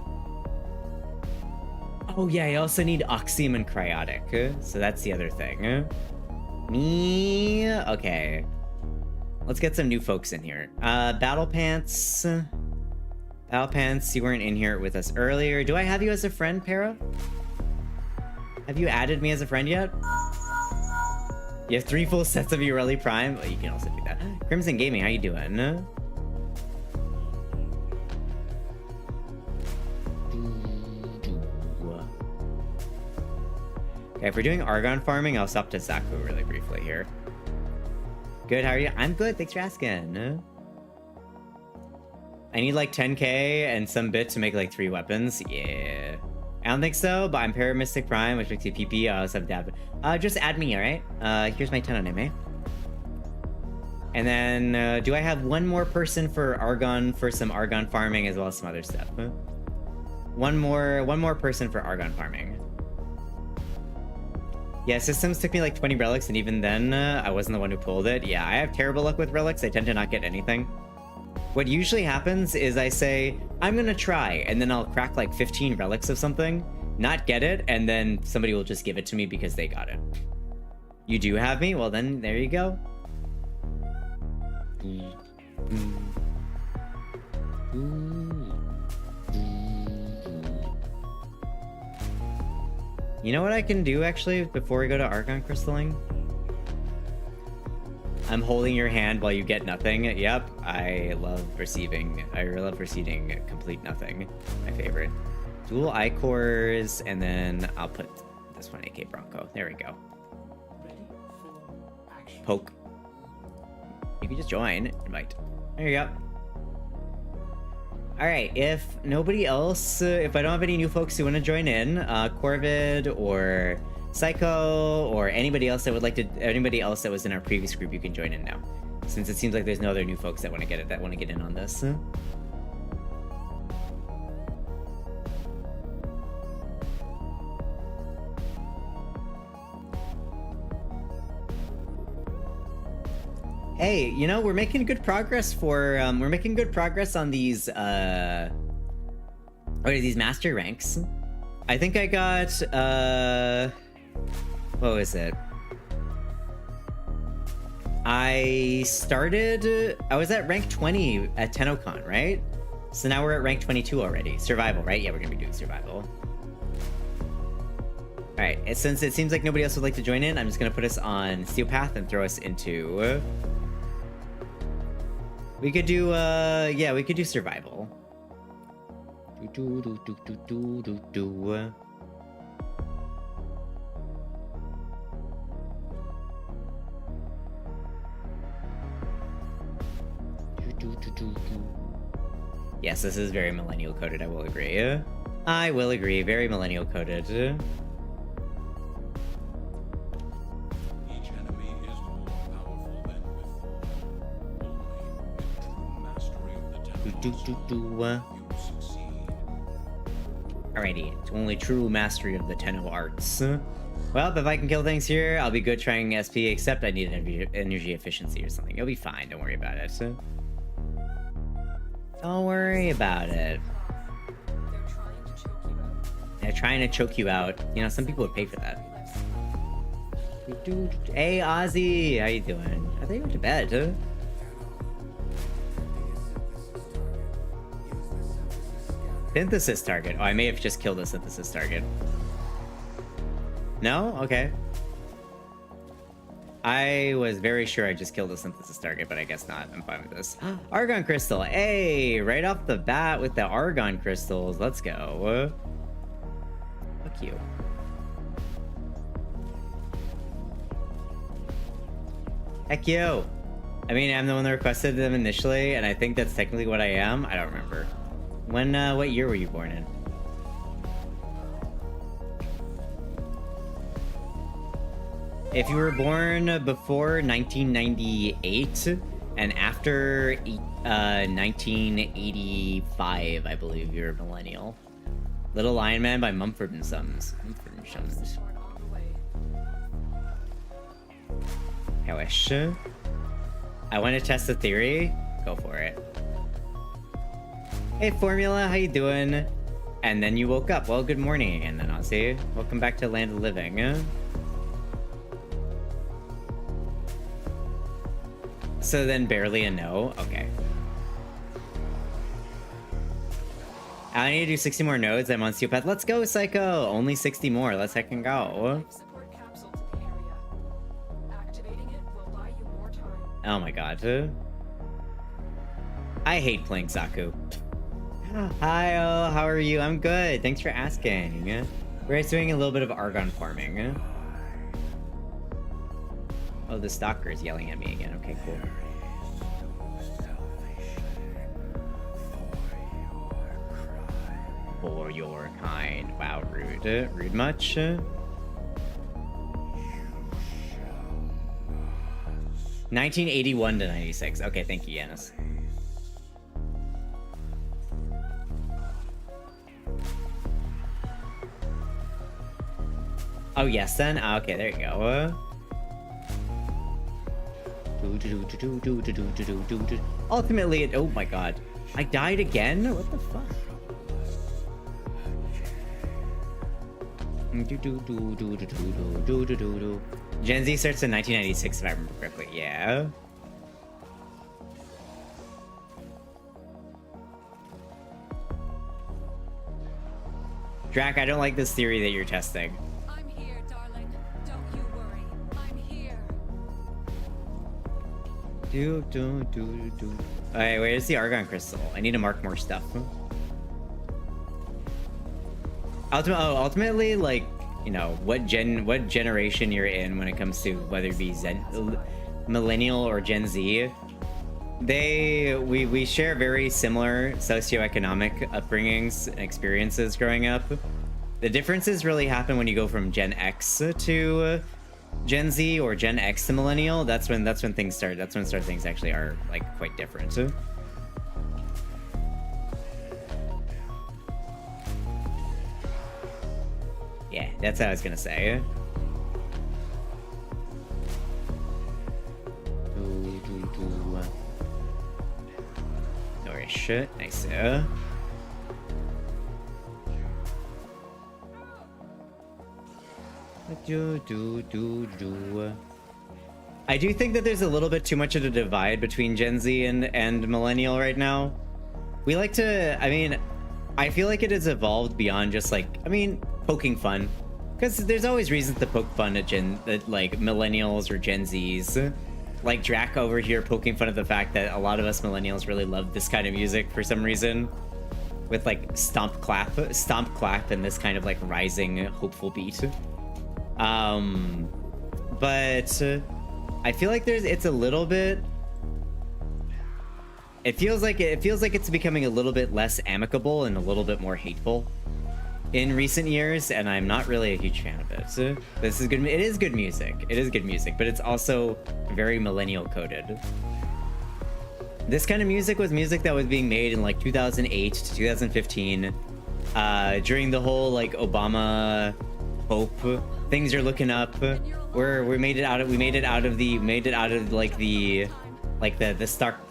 Oh yeah, I also need Oxium and Cryotic, so that's the other thing. Me? Okay. Let's get some new folks in here. Battle Pants. Battle Pants, you weren't in here with us earlier. Do I have you as a friend, Para? Have you added me as a friend yet? You have 3 full sets of Ureli Prime? Oh, you can also do that. Crimson Gaming, how you doing? Okay, if we're doing Argon farming, I'll stop to Zaku really briefly here. Good, how are you? I'm good, thanks for asking. I need like 10k and some bit to make like 3 weapons. Yeah. I don't think so, but I'm Paramystic Prime, which makes you PP. I also have Dab. Just add me, alright? Here's my TUNAMI. And then, do I have one more person for Argon, for some Argon farming, as well as some other stuff? One more person for Argon farming. Yeah, systems took me like 20 relics, and even then, I wasn't the one who pulled it. Yeah, I have terrible luck with relics. I tend to not get anything. What usually happens is I say, I'm gonna try, and then I'll crack like 15 relics of something, not get it, and then somebody will just give it to me because they got it. You do have me? Well then, there you go. You know what I can do, actually, before we go to Argon Crystalling? I'm holding your hand while you get nothing. Yep, I love receiving complete nothing. My favorite. Dual I-cores, and then I'll put this one AK Bronco. There we go. Poke. You can just join. Invite. There you go. Alright, if nobody else, if I don't have any new folks who want to join in, Corvid or Psycho or anybody else that would like to, anybody else that was in our previous group, you can join in now. Since it seems like there's no other new folks that want to get in on this. Hey, you know, we're making good progress on these these master ranks. I think I got what was it? I was at rank 20 at TennoCon, right? So now we're at rank 22 already. Survival, right? Yeah, we're gonna be doing survival. Alright, since it seems like nobody else would like to join in, I'm just gonna put us on Steel Path and throw us into... We could do, yeah, we could do survival. Yes, this is very millennial coded, I will agree. I will agree, very millennial coded. Alrighty, it's only true mastery of the Tenno arts. Well, if I can kill things here, I'll be good trying SP, except I need energy efficiency or something. You'll be fine, don't worry about it. Don't worry about it. They're trying to choke you out. You know, some people would pay for that. Hey, Ozzy! How you doing? I thought you went to bed, huh? Synthesis target. Oh, I may have just killed a synthesis target. No? Okay. I was very sure I just killed a synthesis target, but I guess not. I'm fine with this. Argon crystal. Hey, right off the bat with the argon crystals. Let's go. Fuck you. Heck you. I mean, I'm the one that requested them initially, and I think that's technically what I am. I don't remember. When, what year were you born in? If you were born before 1998 and after 1985, I believe you're a millennial. Little Lion Man by Mumford and Sons. Mumford and Sons. I wish. I want to test the theory. Go for it. Hey, Formula, how you doing? And then you woke up. Well, good morning again then, Ozzy. Welcome back to Land of Living. So then barely a no? Okay. I need to do 60 more nodes. I'm on Steelpath. Let's go, Psycho! Only 60 more. Let's heckin' go. Oh my god. I hate playing Zaku. Hi, how are you? I'm good. Thanks for asking. We're just doing a little bit of Argon farming. Oh, the stalker is yelling at me again. Okay, cool. For your kind. Wow, rude. Rude much? 1981 to 96. Okay, thank you, Yanis. Oh, yes, then? Okay, there you go. Ultimately, it... Oh, my God. I died again? What the fuck? Gen Z starts in 1996, if I remember correctly. Yeah. Drac, I don't like this theory that you're testing. I'm here, darling. Don't you worry. I'm here. Alright, where's the Argon Crystal? I need to mark more stuff. Ultimately, like, you know, what generation you're in when it comes to whether it be millennial or Gen Z, we share very similar socioeconomic upbringings and experiences growing up. The differences really happen when you go from Gen X to Gen Z or Gen X to millennial. That's when things start. That's when things actually are like quite different. Yeah, that's what I was gonna say. Alright, shit. Nice. I do think that there's a little bit too much of a divide between Gen Z and millennial right now. We like to, I mean, I feel like it has evolved beyond just like, I mean, poking fun. Because there's always reasons to poke fun at like millennials or Gen Zs. Like Drac over here poking fun at the fact that a lot of us millennials really love this kind of music for some reason. With like stomp clap and this kind of like rising hopeful beat. But I feel like it's a little bit, it feels like it's becoming a little bit less amicable and a little bit more hateful in recent years, and I'm not really a huge fan of it. So this is good. It is good music. It is good music, but it's also very millennial coded. This kind of music was music that was being made in like 2008 to 2015, during the whole like Obama hope things are looking up. We made it out of like the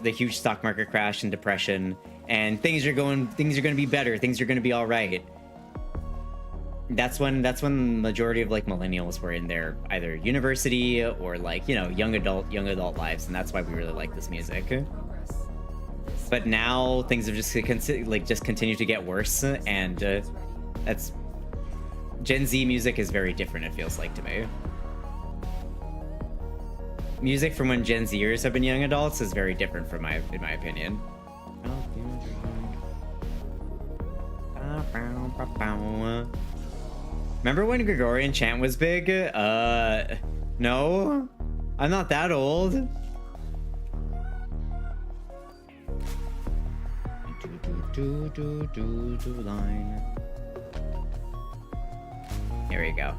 huge stock market crash and depression, and things are going to be better, things are going to be all right. That's when the majority of like millennials were in their either university or like, you know, young adult lives, and that's why we really like this music. But now things have just continued to get worse, and that's Gen Z music is very different, it feels like to me. Music from when Gen Zers have been young adults is very different in my opinion. Remember when Gregorian chant was big? No, I'm not that old. Line. Here we go.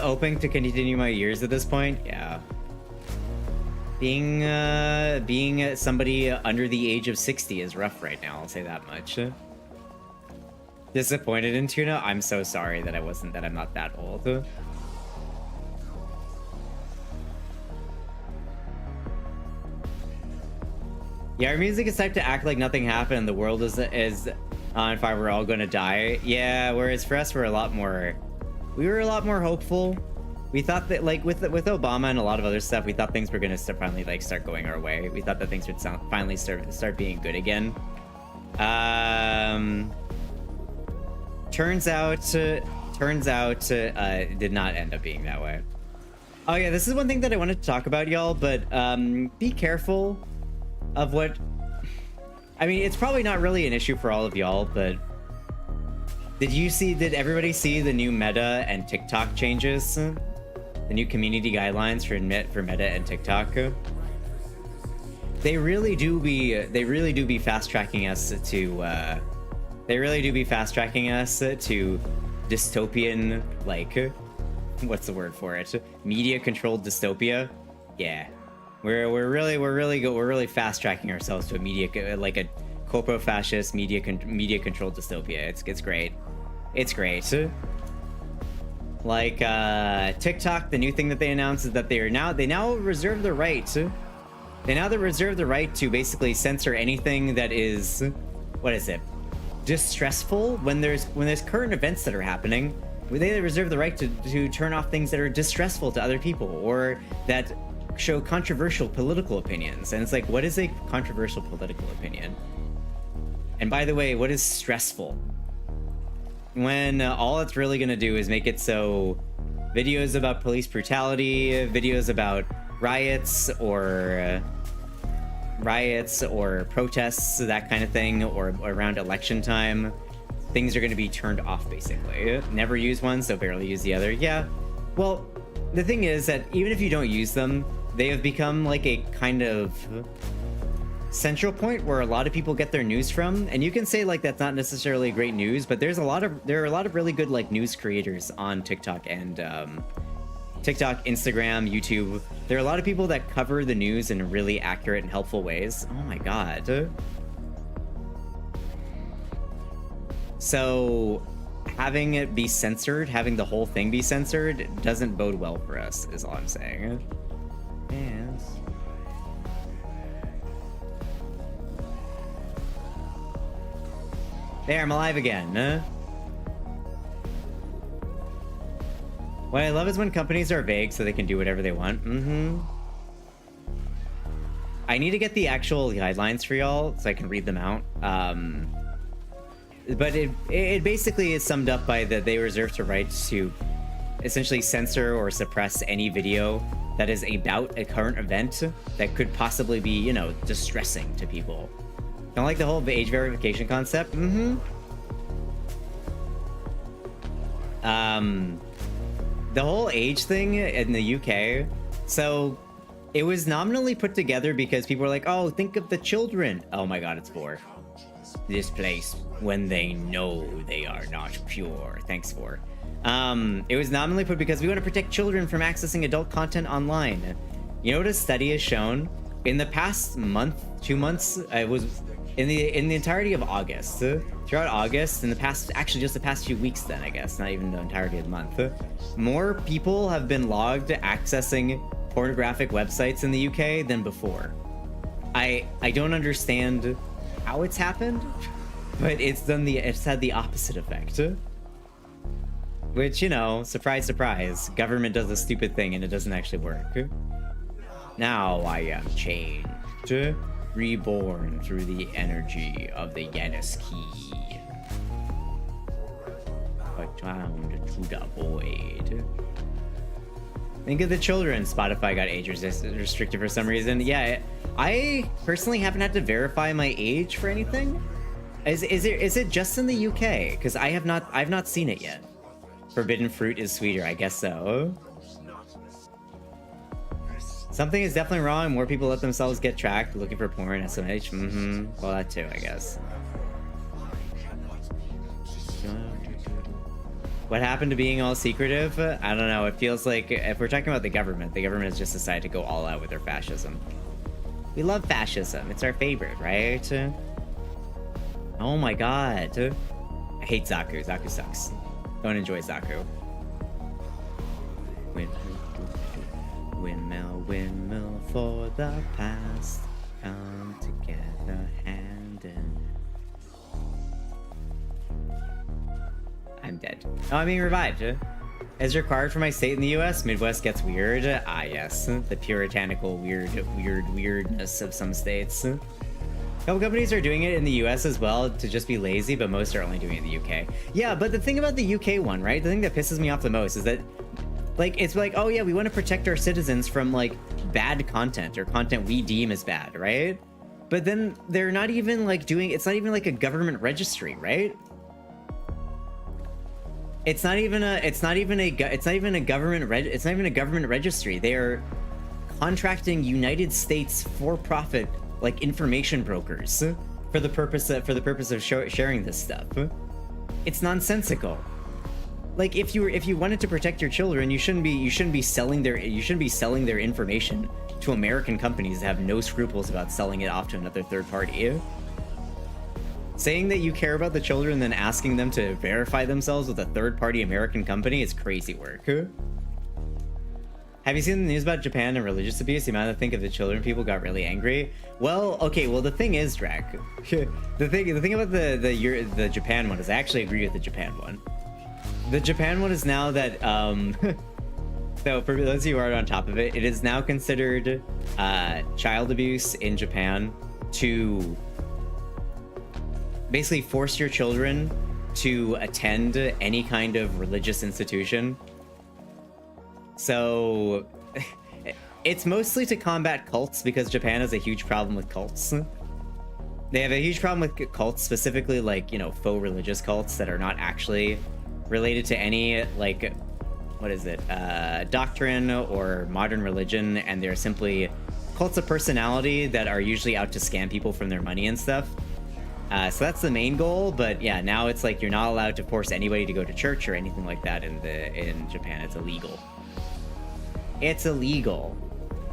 Hoping to continue my years at this point. Yeah. Being somebody under the age of 60 is rough right now, I'll say that much. Disappointed in Tuna? I'm so sorry that I'm not that old. Yeah, our music is typed to act like nothing happened and the world is on fire, we're all gonna die. Yeah, whereas for us, we were a lot more hopeful. We thought that, like, with Obama and a lot of other stuff, we thought things were gonna finally like start going our way. We thought that things would finally start being good again. Turns out, it did not end up being that way. Oh yeah, this is one thing that I wanted to talk about, y'all, but be careful of what... I mean, it's probably not really an issue for all of y'all, but did everybody see the new Meta and TikTok changes? The new community guidelines for Meta and TikTok? They really do be fast tracking us to dystopian, like, what's the word for it? Media controlled dystopia. Yeah. We're really fast tracking ourselves to a a corpo-fascist media controlled dystopia. It's great. It's great. Like TikTok, the new thing that they announced is that they now reserve the right. They reserve the right to basically censor anything that is, what is it, distressful when there's current events that are happening. They reserve the right to turn off things that are distressful to other people or that show controversial political opinions. And it's like, what is a controversial political opinion? And by the way, what is stressful? When all it's really gonna do is make it so videos about police brutality, videos about riots or protests, that kind of thing, or around election time, things are gonna be turned off basically. Never use one, so barely use the other. Yeah, well, the thing is that even if you don't use them, they have become like a kind of central point where a lot of people get their news from. And you can say like that's not necessarily great news, but there are a lot of really good like news creators on TikTok and TikTok, Instagram, YouTube. There are a lot of people that cover the news in really accurate and helpful ways. Oh my god. So having it be censored, having the whole thing be censored, doesn't bode well for us, is all I'm saying. Yes. There, I'm alive again. What I love is when companies are vague so they can do whatever they want. I need to get the actual guidelines for y'all so I can read them out. But it basically is summed up by that they reserve the right to essentially censor or suppress any video that is about a current event that could possibly be, you know, distressing to people. Kind of like the whole age verification concept. The whole age thing in the UK, so it was nominally put together because people were like, oh, think of the children. Oh my god, it's 4. This place when they know they are not pure. Thanks, 4. It was nominally put because we want to protect children from accessing adult content online. You know what a study has shown? in the past month, 2 months, I was in the entirety of August, throughout August, in the past, actually just the past few weeks then, I guess, not even the entirety of the month, more people have been logged accessing pornographic websites in the UK than before. I don't understand how it's happened, but it's had the opposite effect. Which, you know, surprise, surprise, government does a stupid thing and it doesn't actually work. Now I am changed, reborn through the energy of the Yanis key. Bound to the void. Think of the children. Spotify got age restricted for some reason. Yeah, I personally haven't had to verify my age for anything. Is it just in the UK? Because I've not seen it yet. Forbidden fruit is sweeter, I guess so. Something is definitely wrong. More people let themselves get tracked looking for porn, SMH. Well, that too, I guess. What happened to being all secretive? I don't know. It feels like if we're talking about the government has just decided to go all out with their fascism. We love fascism. It's our favorite, right? Oh my god. I hate Zaku. Zaku sucks. Don't enjoy Zaku. Windmill, windmill for the past. Come together, hand in. I'm dead. Oh, I'm being revived. As required for my state in the US, Midwest gets weird. Ah, yes. The puritanical weirdness of some states. A couple companies are doing it in the US as well to just be lazy, but most are only doing it in the UK. Yeah, but the thing about the UK one, right? The thing that pisses me off the most is that, like, it's like, oh yeah, we want to protect our citizens from, like, bad content or content we deem as bad, right? But then they're not even, like, it's not even like a government registry, right? It's not even a government registry. They are contracting United States for-profit, like, information brokers for the purpose of sharing this stuff. It's nonsensical. Like, if you wanted to protect your children, you shouldn't be selling their information to American companies that have no scruples about selling it off to another third party. Saying that you care about the children and then asking them to verify themselves with a third-party American company is crazy work. Have you seen the news about Japan and religious abuse? The amount of think of the children people got really angry. Well, okay, well the thing is, Drac, the thing about the Japan one is I actually agree with the Japan one. The Japan one is now that so for those of you who aren't on top of it, it is now considered child abuse in Japan to basically force your children to attend any kind of religious institution. So it's mostly to combat cults because Japan has a huge problem with cults. They have a huge problem with cults, specifically, like, you know, faux religious cults that are not actually related to any, like, what is it, doctrine or modern religion, and they're simply cults of personality that are usually out to scam people from their money and stuff. So that's the main goal, but yeah, now it's like you're not allowed to force anybody to go to church or anything like that in Japan. It's illegal. It's illegal.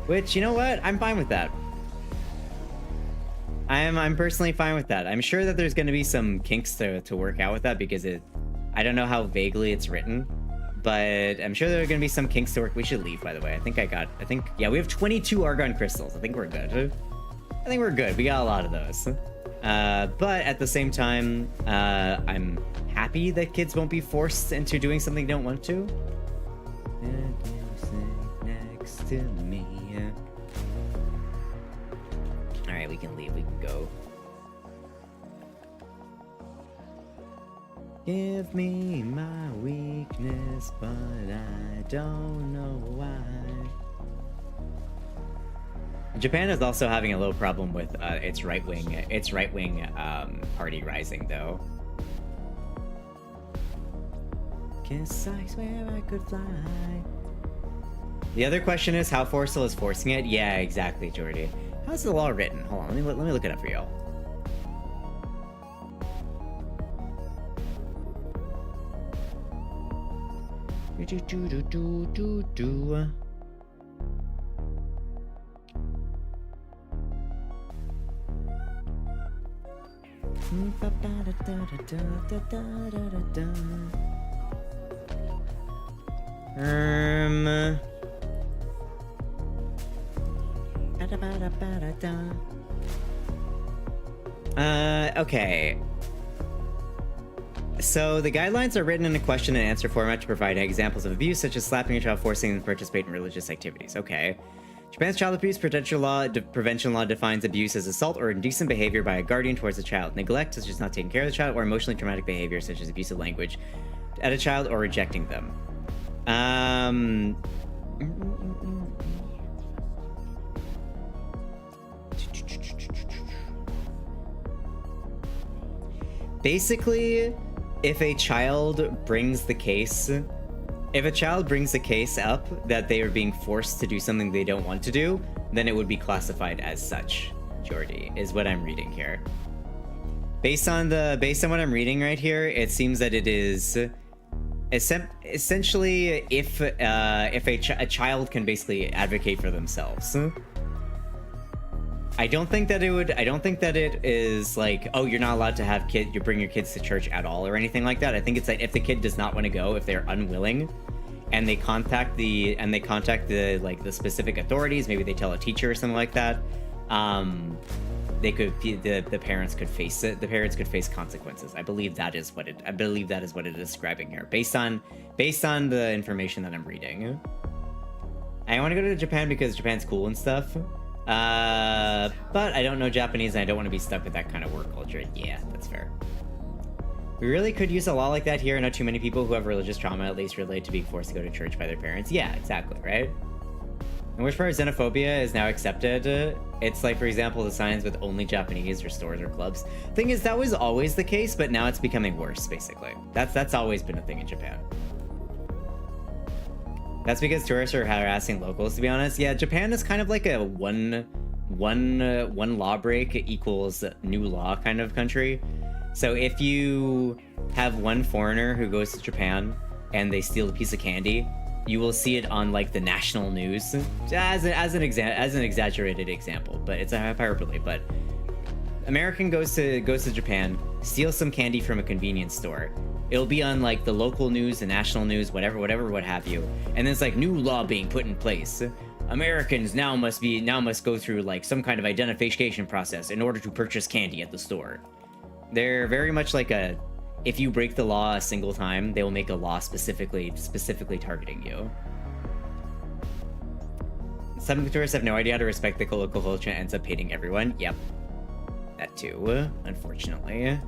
Which, you know what? I'm fine with that. I'm personally fine with that. I'm sure that there's going to be some kinks to work out with that because I don't know how vaguely it's written, but I'm sure there are going to be some kinks to work. We should leave, by the way. Yeah, we have 22 Argon crystals. I think we're good. We got a lot of those. But at the same time, I'm happy that kids won't be forced into doing something they don't want to. And you sit next to me. Alright, we can leave. We can go. Give me my weakness, but I don't know why. Japan is also having a little problem with its right-wing party rising, though. Kiss, I swear I could fly. The other question is how Forceful is forcing it. Yeah, exactly, Jordy. How's the law written? Hold on, let me look it up for y'all. Okay. So the guidelines are written in a question and answer format to provide examples of abuse, such as slapping a child, forcing them to participate in religious activities. Okay. Japan's child abuse prevention law defines abuse as assault or indecent behavior by a guardian towards a child. Neglect, such as not taking care of the child, or emotionally traumatic behavior, such as abusive language at a child or rejecting them. Basically, if a child brings the case up that they are being forced to do something they don't want to do, then it would be classified as such, Jordy, is what I'm reading here. Based on what I'm reading right here, it seems that it is essentially if a child can basically advocate for themselves. I don't think that it is like, oh, you're not allowed to have you bring your kids to church at all or anything like that. I think it's like if the kid does not want to go, if they're unwilling, and they contact the specific authorities, maybe they tell a teacher or something like that, the parents could face it. The parents could face consequences. I believe that is what it is describing here, based on the information that I'm reading. I want to go to Japan because Japan's cool and stuff. But I don't know Japanese and I don't want to be stuck with that kind of work culture. Yeah, that's fair. We really could use a law like that here. I know too many people who have religious trauma, at least related to being forced to go to church by their parents. Yeah, exactly, right? And which part of xenophobia is now accepted? It's like, for example, the signs with only Japanese or stores or clubs. Thing is, that was always the case, but now it's becoming worse, basically. That's always been a thing in Japan. That's because tourists are harassing locals, to be honest. Yeah, Japan is kind of like a one law break equals new law kind of country. So if you have one foreigner who goes to Japan and they steal a piece of candy, you will see it on like the national news as an exaggerated example, but it's a hyperbole. But American goes to Japan, steals some candy from a convenience store. It'll be on like the local news, the national news, whatever, what have you. And then it's like new law being put in place. Americans now must go through like some kind of identification process in order to purchase candy at the store. They're very much like if you break the law a single time, they will make a law specifically targeting you. Some tourists have no idea how to respect the local culture and ends up hating everyone. Yep. That too, unfortunately.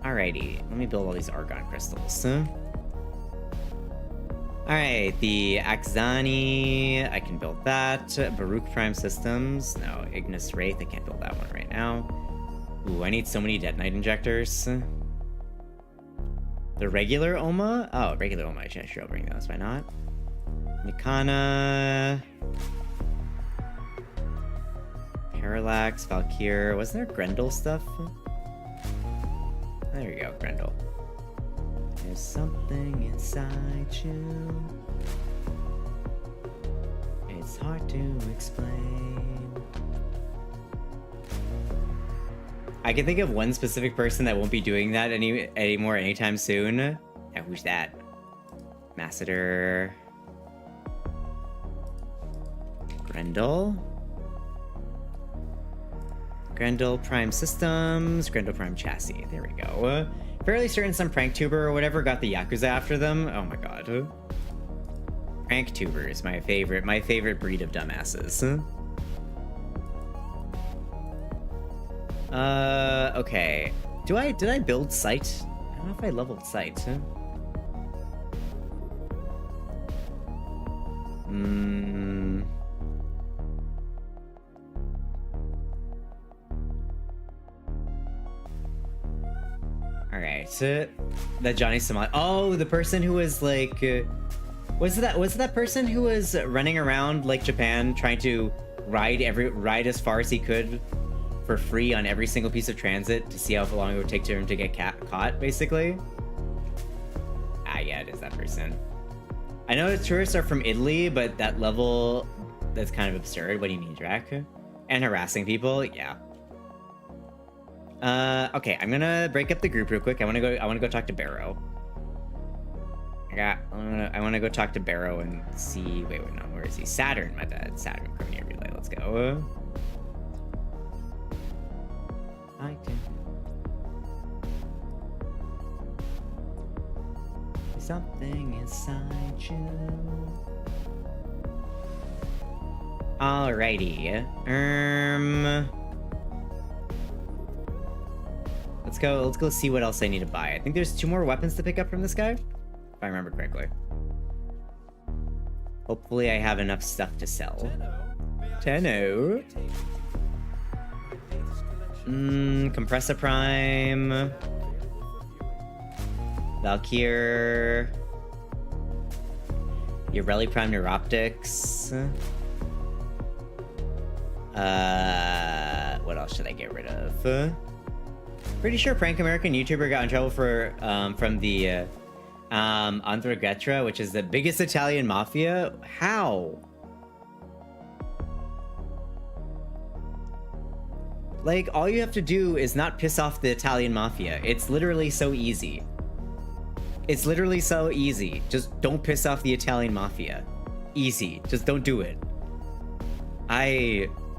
Alrighty, let me build all these argon crystals. Alright, the Axani, I can build that. Baruch Prime Systems, no. Ignis Wraith, I can't build that one right now. Ooh, I need so many detonite injectors. The regular Oma? Oh, regular Oma, I should bring those, why not? Nikana. Parallax, Valkyr. Wasn't there Grendel stuff? There you go, Grendel. There's something inside you. It's hard to explain. I can think of one specific person that won't be doing that anymore anytime soon. Now, who's that? Masseter. Grendel. Grendel Prime Systems. Grendel Prime Chassis. There we go. Fairly certain some prank tuber or whatever got the Yakuza after them. Oh my god. Prank tuber is my favorite breed of dumbasses. Okay. Did I build Sight? I don't know if I leveled Sight. Alright, that Johnny Somali. Oh, the person who was like, was it that person who was running around like Japan trying to ride as far as he could for free on every single piece of transit to see how long it would take to him to get caught, basically? Ah, yeah, it is that person. I know the tourists are from Italy, but that level, that's kind of absurd. What do you mean, Drac? And harassing people? Yeah. Okay, I'm gonna break up the group real quick. I wanna go talk to Barrow. I wanna go talk to Barrow and see. Wait, no, where is he? Saturn, my bad. Saturn, come here, relay. Let's go. I can. Something inside you. Alrighty. Let's go see what else I need to buy. I think there's 2 more weapons to pick up from this guy, if I remember correctly. Hopefully I have enough stuff to sell. Tenno. Compressor Prime. Valkyr. Ureli Prime Neuroptics. What else should I get rid of? Pretty sure Prank American YouTuber got in trouble for from the Androgetra, which is the biggest Italian mafia. How? Like, all you have to do is not piss off the Italian mafia. It's literally so easy. It's literally so easy. Just don't piss off the Italian mafia. Easy. Just don't do it.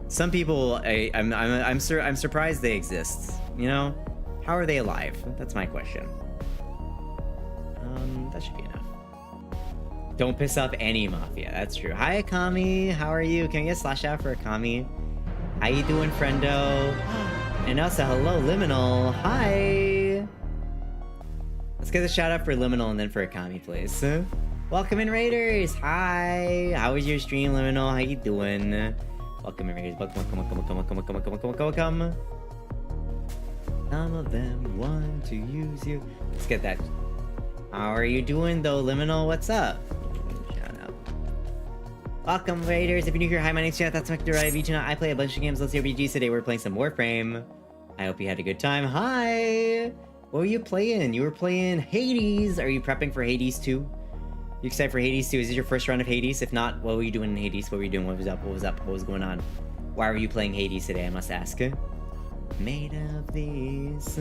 Some people, I'm surprised they exist. You know, how are they alive? That's my question. That should be enough. Don't piss off any mafia. That's true. Hi, Akami. How are you? Can I get slash out for Akami? How you doing, friendo? And also, hello, Liminal. Hi. Let's get a shout out for Liminal and then for Akami, please. Welcome in, Raiders. Hi. How was your stream, Liminal? How you doing? Welcome in, Raiders. Welcome. Some of them want to use you. Let's get that. How are you doing, though, Liminal? What's up? Shout out. Welcome, Raiders. If you're new here, hi, my name's Chad. That's my vtunana. I play a bunch of games. Let's see RPGs today. We're playing some Warframe. I hope you had a good time. Hi. What were you playing? You were playing Hades. Are you prepping for Hades 2? You excited for Hades 2? Is this your first run of Hades? If not, what were you doing in Hades? What were you doing? What was up? What was up? What was going on? Why were you playing Hades today? I must ask. Made of these.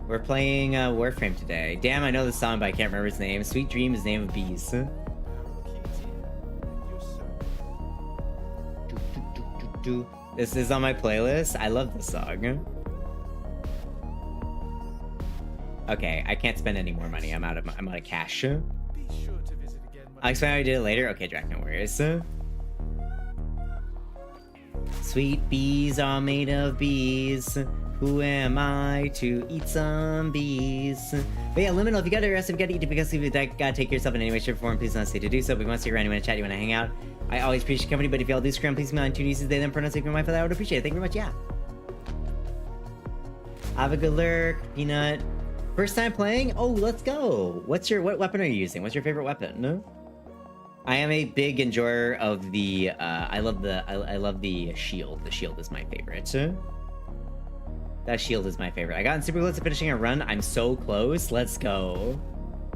We're playing Warframe today. Damn, I know the song, but I can't remember its name. Sweet Dream is the name of bees. This is on my playlist. I love this song. Okay, I can't spend any more money. I'm out of cash. I'll explain how I did it later. Okay, Drac, no worries. Sweet bees are made of bees. Who am I to eat some bees? But yeah, Liminal, if you gotta rest, if you gotta eat, because you gotta take yourself in any way, shape, or form, please don't hesitate to do so. But if you want to stick around, you want to chat, you want to hang out, I always appreciate your company. But if y'all do scram, please come on 2 D's they then pronounce it for my father. I would appreciate it. Thank you very much. Yeah. Have a good lurk, Peanut. First time playing? Oh, let's go. What weapon are you using? What's your favorite weapon? No? I am a big enjoyer of the I love the shield. The shield is my favorite. That shield is my favorite. I got super close to finishing a run. I'm so close. Let's go.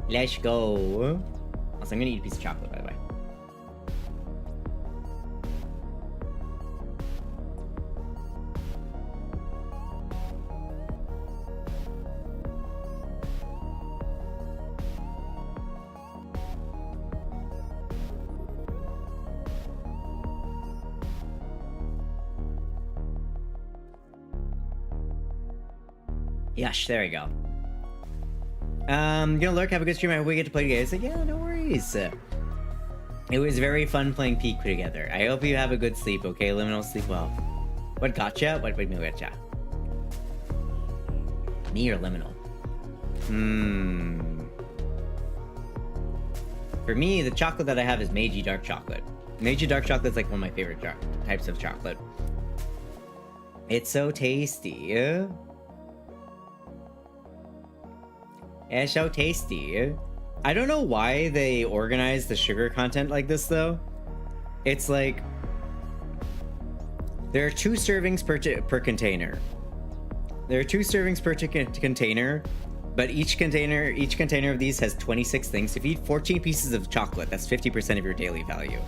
Let's go. Also, I'm gonna eat a piece of chocolate, by the way. Yes, there we go. Gonna lurk, have a good stream. I hope we get to play together. So yeah, no worries. It was very fun playing Peak together. I hope you have a good sleep, okay? Liminal, sleep well. What gotcha? What made me gotcha? Me or Liminal? For me, the chocolate that I have is Meiji Dark Chocolate. Meiji Dark Chocolate is like one of my favorite types of chocolate. It's so tasty. It's so tasty. I don't know why they organize the sugar content like this, though. It's like... there are 2 servings per container. There are 2 servings per container, but each container of these has 26 things. If you eat 14 pieces of chocolate, that's 50% of your daily value.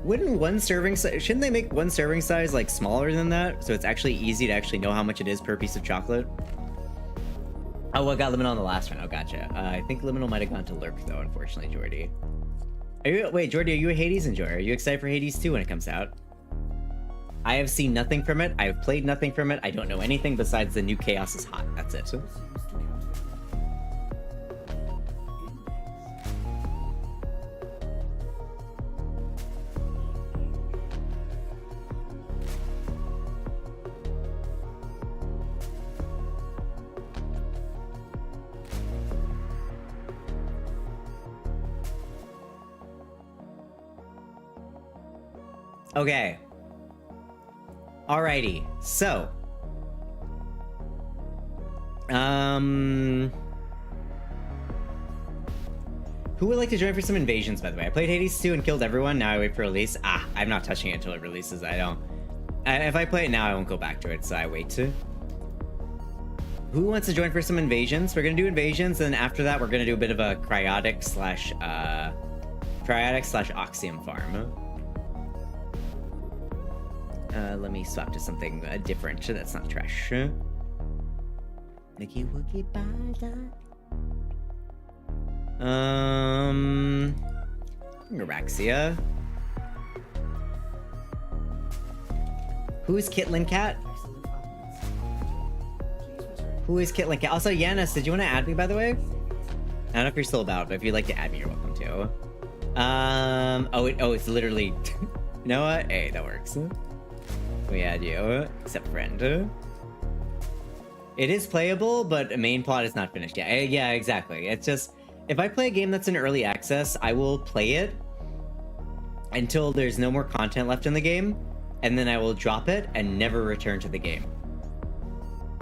Wouldn't one serving size, shouldn't they make one serving size like smaller than that? So it's actually easy to actually know how much it is per piece of chocolate? Oh, well, got Liminal on the last one. Oh, gotcha. I think Liminal might have gone to Lurk though, unfortunately, Jordy. Wait, Jordy, are you a Hades enjoyer? Are you excited for Hades 2 when it comes out? I have seen nothing from it. I have played nothing from it. I don't know anything besides the new Chaos is hot. That's it. Okay. Alrighty. So. Who would like to join for some invasions, by the way? I played Hades 2 and killed everyone. Now I wait for release. I'm not touching it until it releases. If I play it now, I won't go back to it, so I wait to. Who wants to join for some invasions? We're gonna do invasions, and after that, we're gonna do a bit of a cryotic slash Oxium farm. Let me swap to something different. That's not trash. Mickey Wookie Bada. Araxia. Who is Kitlin Cat? Who is Kitlin Cat? Also, Yanis, did you want to add me, by the way? I don't know if you're still about, but if you'd like to add me, you're welcome to. It's literally... You know what? Hey, that works. We add you. Except friend. It is playable, but main plot is not finished yet. Yeah, exactly. It's just... If I play a game that's in early access, I will play it until there's no more content left in the game, and then I will drop it and never return to the game.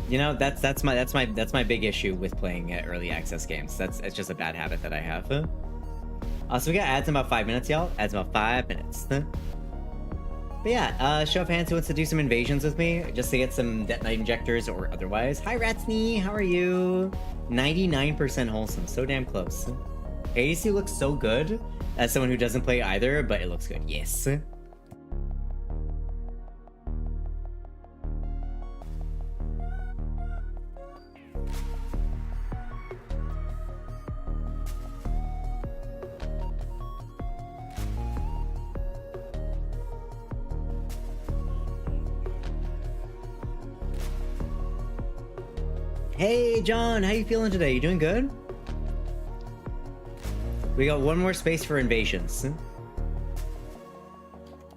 You know, that's my big issue with playing early access games. It's just a bad habit that I have. So we got ads in about 5 minutes, y'all. Ads in about 5 minutes. But yeah, show of hands who wants to do some invasions with me, just to get some detonite injectors or otherwise. Hi, Ratsney, how are you? 99% wholesome, so damn close. ADC looks so good as someone who doesn't play either, but it looks good. Yes. Hey, John, how you feeling today? You doing good? We got one more space for invasions.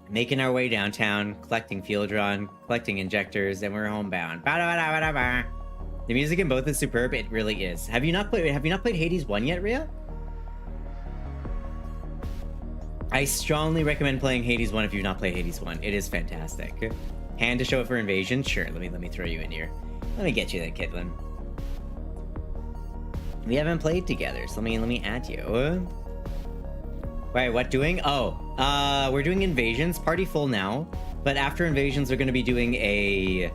Making our way downtown, collecting field run, collecting injectors, and we're homebound. The music in both is superb. It really is. Have you not played Hades 1 yet, Rhea? I strongly recommend playing Hades 1 if you've not played Hades 1. It is fantastic. Hand to show it for invasion? Sure, let me throw you in here. Let me get you that, Kitlin. We haven't played together, so let me add you. Wait, what doing? Oh, we're doing invasions. Party full now, but after invasions, we're going to be doing a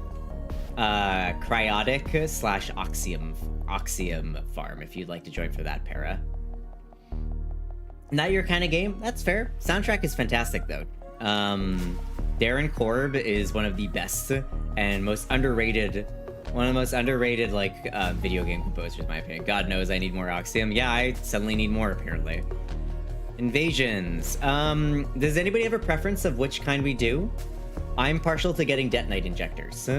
cryotic slash Oxium farm. If you'd like to join for that, Para. Not your kind of game? That's fair. Soundtrack is fantastic though. Darren Korb is one of the best and most underrated. One of the most underrated, like, video game composers, in my opinion. God knows I need more Oxium. Yeah, I suddenly need more, apparently. Invasions. Does anybody have a preference of which kind we do? I'm partial to getting detonite injectors.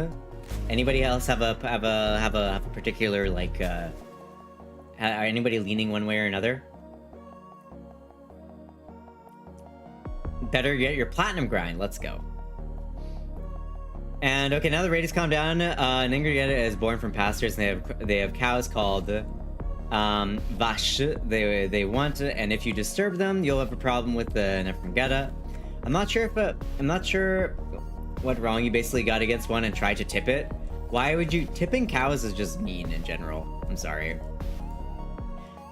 Anybody else have a particular, like, are anybody leaning one way or another? Better get your platinum grind. Let's go. And okay, now the raid has calmed down. An Ingrid is born from pastures, and they have cows called Vash. They want, and if you disturb them, you'll have a problem with the Nefrangetta. I'm not sure what wrong you basically got against one and tried to tip it. Why would you? Tipping cows is just mean in general. I'm sorry.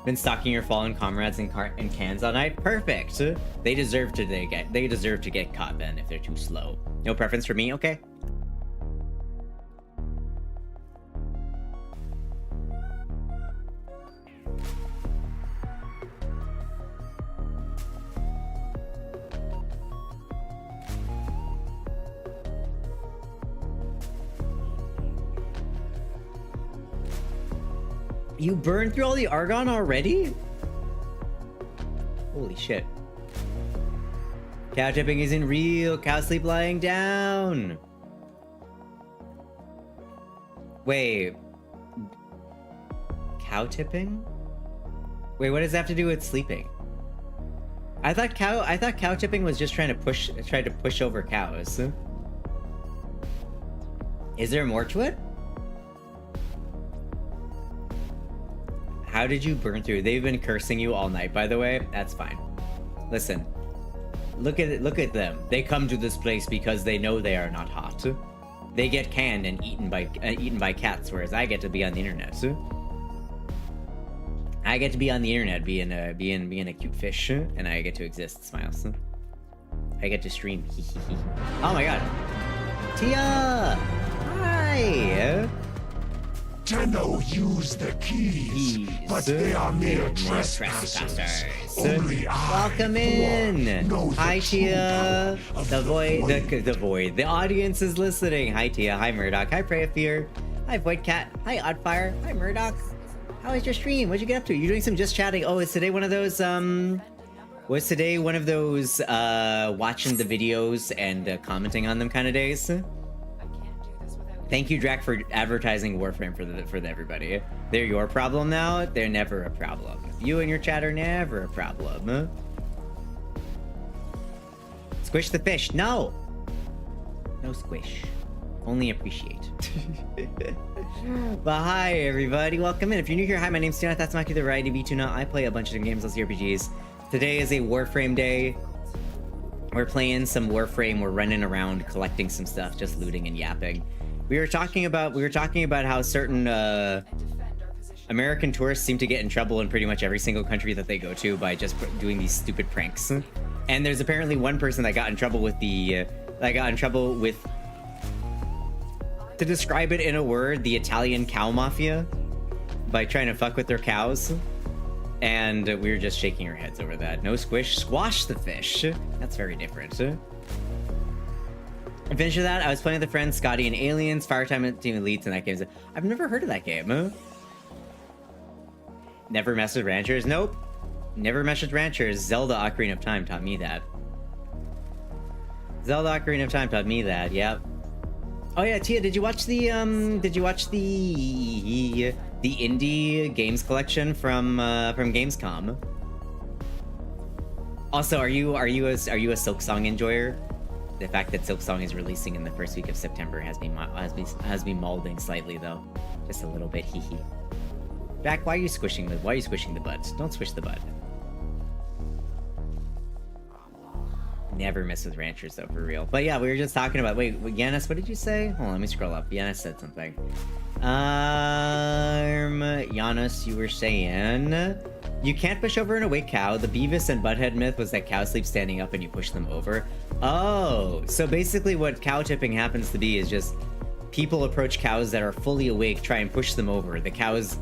Been stalking your fallen comrades in cans all night. Perfect. They deserve to get caught then if they're too slow. No preference for me. Okay. You burned through all the argon already? Holy shit. Cow tipping isn't real. Cow sleep lying down. Wait. Cow tipping? Wait, what does that have to do with sleeping? I thought cow tipping was just trying to push over cows. Is there more to it? How did you burn through? They've been cursing you all night, by the way. That's fine. Listen. Look at it. Look at them. They come to this place because they know they are not hot. They get canned and eaten by cats, whereas I get to be on the internet. I get to be on the internet, being a cute fish, and I get to exist. Smiles. I get to stream. Oh my god. Tia! Hi! Tenno use the keys, but they are mere trespassers. Only Welcome in! Hi, Tia! The void. The audience is listening. Hi, Tia. Hi, Murdoch. Hi, Prey of Fear. Hi, Void Cat. Hi, Oddfire. Hi, Murdoch. How was your stream? What'd you get up to? You're doing some just chatting. Oh, is today one of those, watching the videos and commenting on them kind of days? Thank you, Drac, for advertising Warframe for everybody. They're your problem now. They're never a problem. You and your chat are never a problem. Squish the fish. No. No squish. Only appreciate. But hi, everybody. Welcome in. If you're new here, hi, my name's Tunana. That's Maki the Variety VTuna. I play a bunch of games, lots of RPGs. Today is a Warframe day. We're playing some Warframe. We're running around collecting some stuff, just looting and yapping. We were talking about how certain American tourists seem to get in trouble in pretty much every single country that they go to by just doing these stupid pranks. And there's apparently one person that got in trouble with to describe it in a word, the Italian cow mafia, by trying to fuck with their cows. And we were just shaking our heads over that. No squish, squash the fish. That's very different. And finish with that, I was playing with a friend, Scotty and Aliens, Firetime Team Elites, and that game. I've never heard of that game. Never messed with Ranchers? Nope. Never messed with Ranchers. Zelda Ocarina of Time taught me that. Zelda Ocarina of Time taught me that, yep. Oh yeah, Tia, did you watch the indie games collection from Gamescom? Also, are you a Silksong enjoyer? The fact that Silksong is releasing in the first week of September has me mauling slightly though, just a little bit. Hee hee. Jack, why are you squishing the butt? Don't squish the butt. Never mess with Ranchers though, for real. But yeah, we were just talking about. Wait, Yanis, what did you say? Hold on, let me scroll up. Yanis said something. Yanis, you were saying you can't push over an awake cow. The Beavis and Butthead myth was that cows sleep standing up and you push them over. Oh, so basically what cow tipping happens to be is just people approach cows that are fully awake, try and push them over. The cows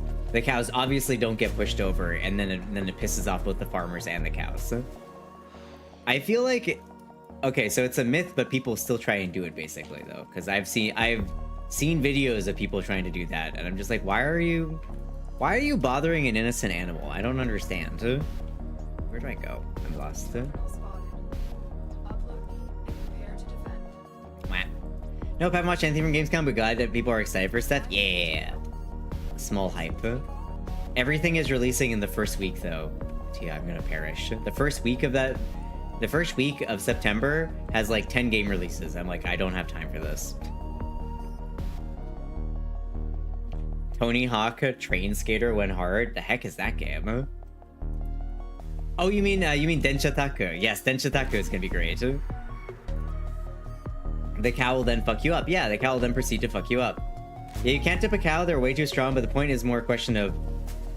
obviously don't get pushed over, and then it pisses off both the farmers and the cows. I feel like, okay, so it's a myth, but people still try and do it basically though, because I've seen videos of people trying to do that, and I'm just like, why are you bothering an innocent animal? I don't understand. Where do I go? I'm lost. Nope, I haven't watched anything from Gamescom, but glad that people are excited for stuff. Yeah. Small hype. Everything is releasing in the first week though. Yeah, I'm gonna perish. The first week of September has like 10 game releases. I'm like, I don't have time for this. Tony Hawk Train Skater went hard. The heck is that game? Oh, you mean Denshataku? Yes, Denshataku is gonna be great. The cow will then fuck you up. Yeah, the cow will then proceed to fuck you up. Yeah, you can't tip a cow. They're way too strong. But the point is more a question of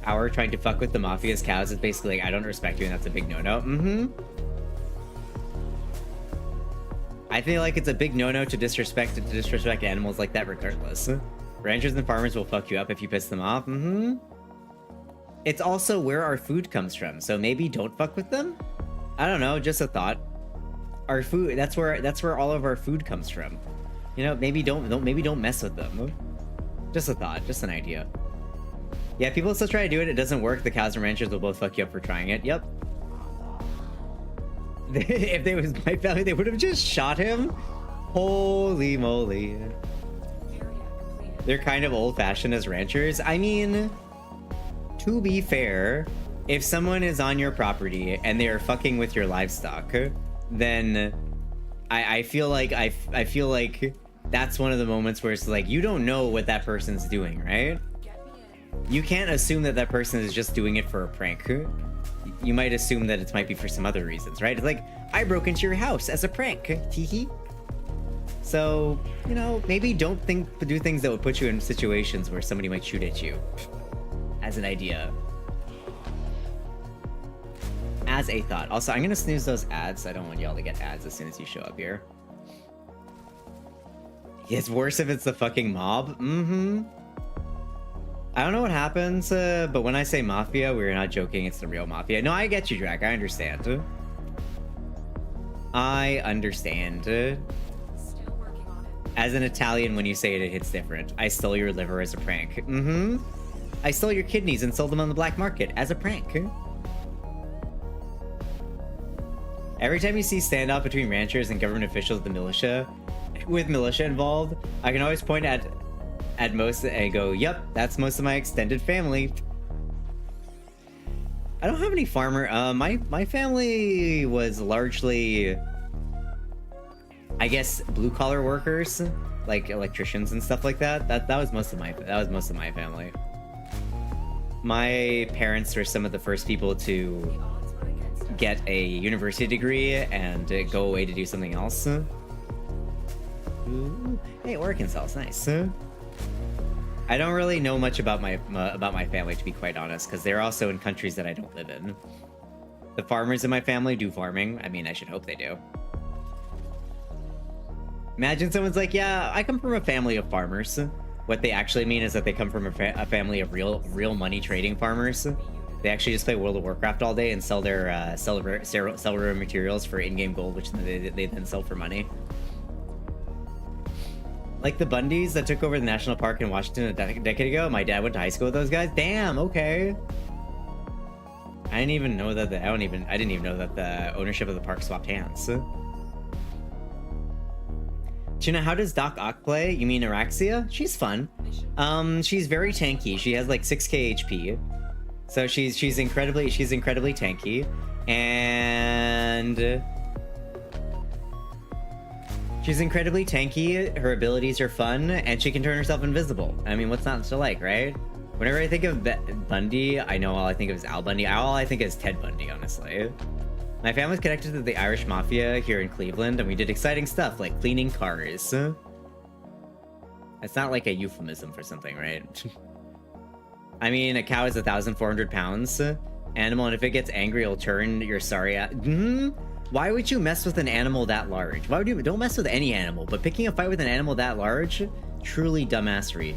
our trying to fuck with the mafia's cows. It's basically like, I don't respect you, and that's a big no-no. I feel like it's a big no-no to disrespect animals like that regardless. Ranchers and farmers will fuck you up if you piss them off. It's also where our food comes from, so maybe don't fuck with them? I don't know, just a thought. Our food, that's where all of our food comes from. You know, maybe don't mess with them. Just a thought, just an idea. Yeah, people still try to do it. It doesn't work. The cows and ranchers will both fuck you up for trying it. Yep. If they was my family, they would have just shot him. Holy moly. They're kind of old-fashioned as ranchers. I mean, to be fair, if someone is on your property and they are fucking with your livestock, then I feel like I feel like that's one of the moments where it's like, you don't know what that person's doing, right? You can't assume that that person is just doing it for a prank. You might assume that it might be for some other reasons, right? It's like, I broke into your house as a prank, teehee. So, you know, maybe don't do things that would put you in situations where somebody might shoot at you. As an idea. As a thought. Also, I'm gonna snooze those ads. I don't want y'all to get ads as soon as you show up here. It's worse if it's the fucking mob. Mm-hmm. I don't know what happens, but when I say mafia, we're not joking. It's the real mafia. No, I get you, Drac. I understand. I understand. As an Italian, when you say it, it hits different. I stole your liver as a prank. Mm-hmm. I stole your kidneys and sold them on the black market as a prank. Every time you see standoff between ranchers and government officials with militia involved, I can always point at most and go, yep, that's most of my extended family. I don't have any farmer. My family was largely, I guess, blue collar workers, like electricians and stuff like that. That was most of my family. My parents were some of the first people to get a university degree and go away to do something else. Ooh. Hey, Arkansas, nice. I don't really know much about my family, to be quite honest, because they're also in countries that I don't live in. The farmers in my family do farming. I mean, I should hope they do. Imagine someone's like, yeah, I come from a family of farmers. What they actually mean is that they come from a family of real money trading farmers. They actually just play World of Warcraft all day and sell their rare materials for in-game gold, which they then sell for money. Like the Bundys that took over the national park in Washington a decade ago. My dad went to high school with those guys. Damn, okay. I didn't even know that I didn't even know that the ownership of the park swapped hands. Tuna, how does Doc Ock play? You mean Araxia? She's fun. She's very tanky. She has like 6k HP. So she's incredibly tanky. And she's incredibly tanky, her abilities are fun, and she can turn herself invisible. I mean, what's not to like, right? Whenever I think of Bundy, I know all I think of is Al Bundy. All I think is Ted Bundy, honestly. My family's connected to the Irish Mafia here in Cleveland, and we did exciting stuff like cleaning cars. It's not like a euphemism for something, right? I mean, a cow is 1,400 pounds. Animal, and if it gets angry, it'll turn your sorry ass. Why would you mess with an animal that large? Why would you? Don't mess with any animal, but picking a fight with an animal that large? Truly dumbassery.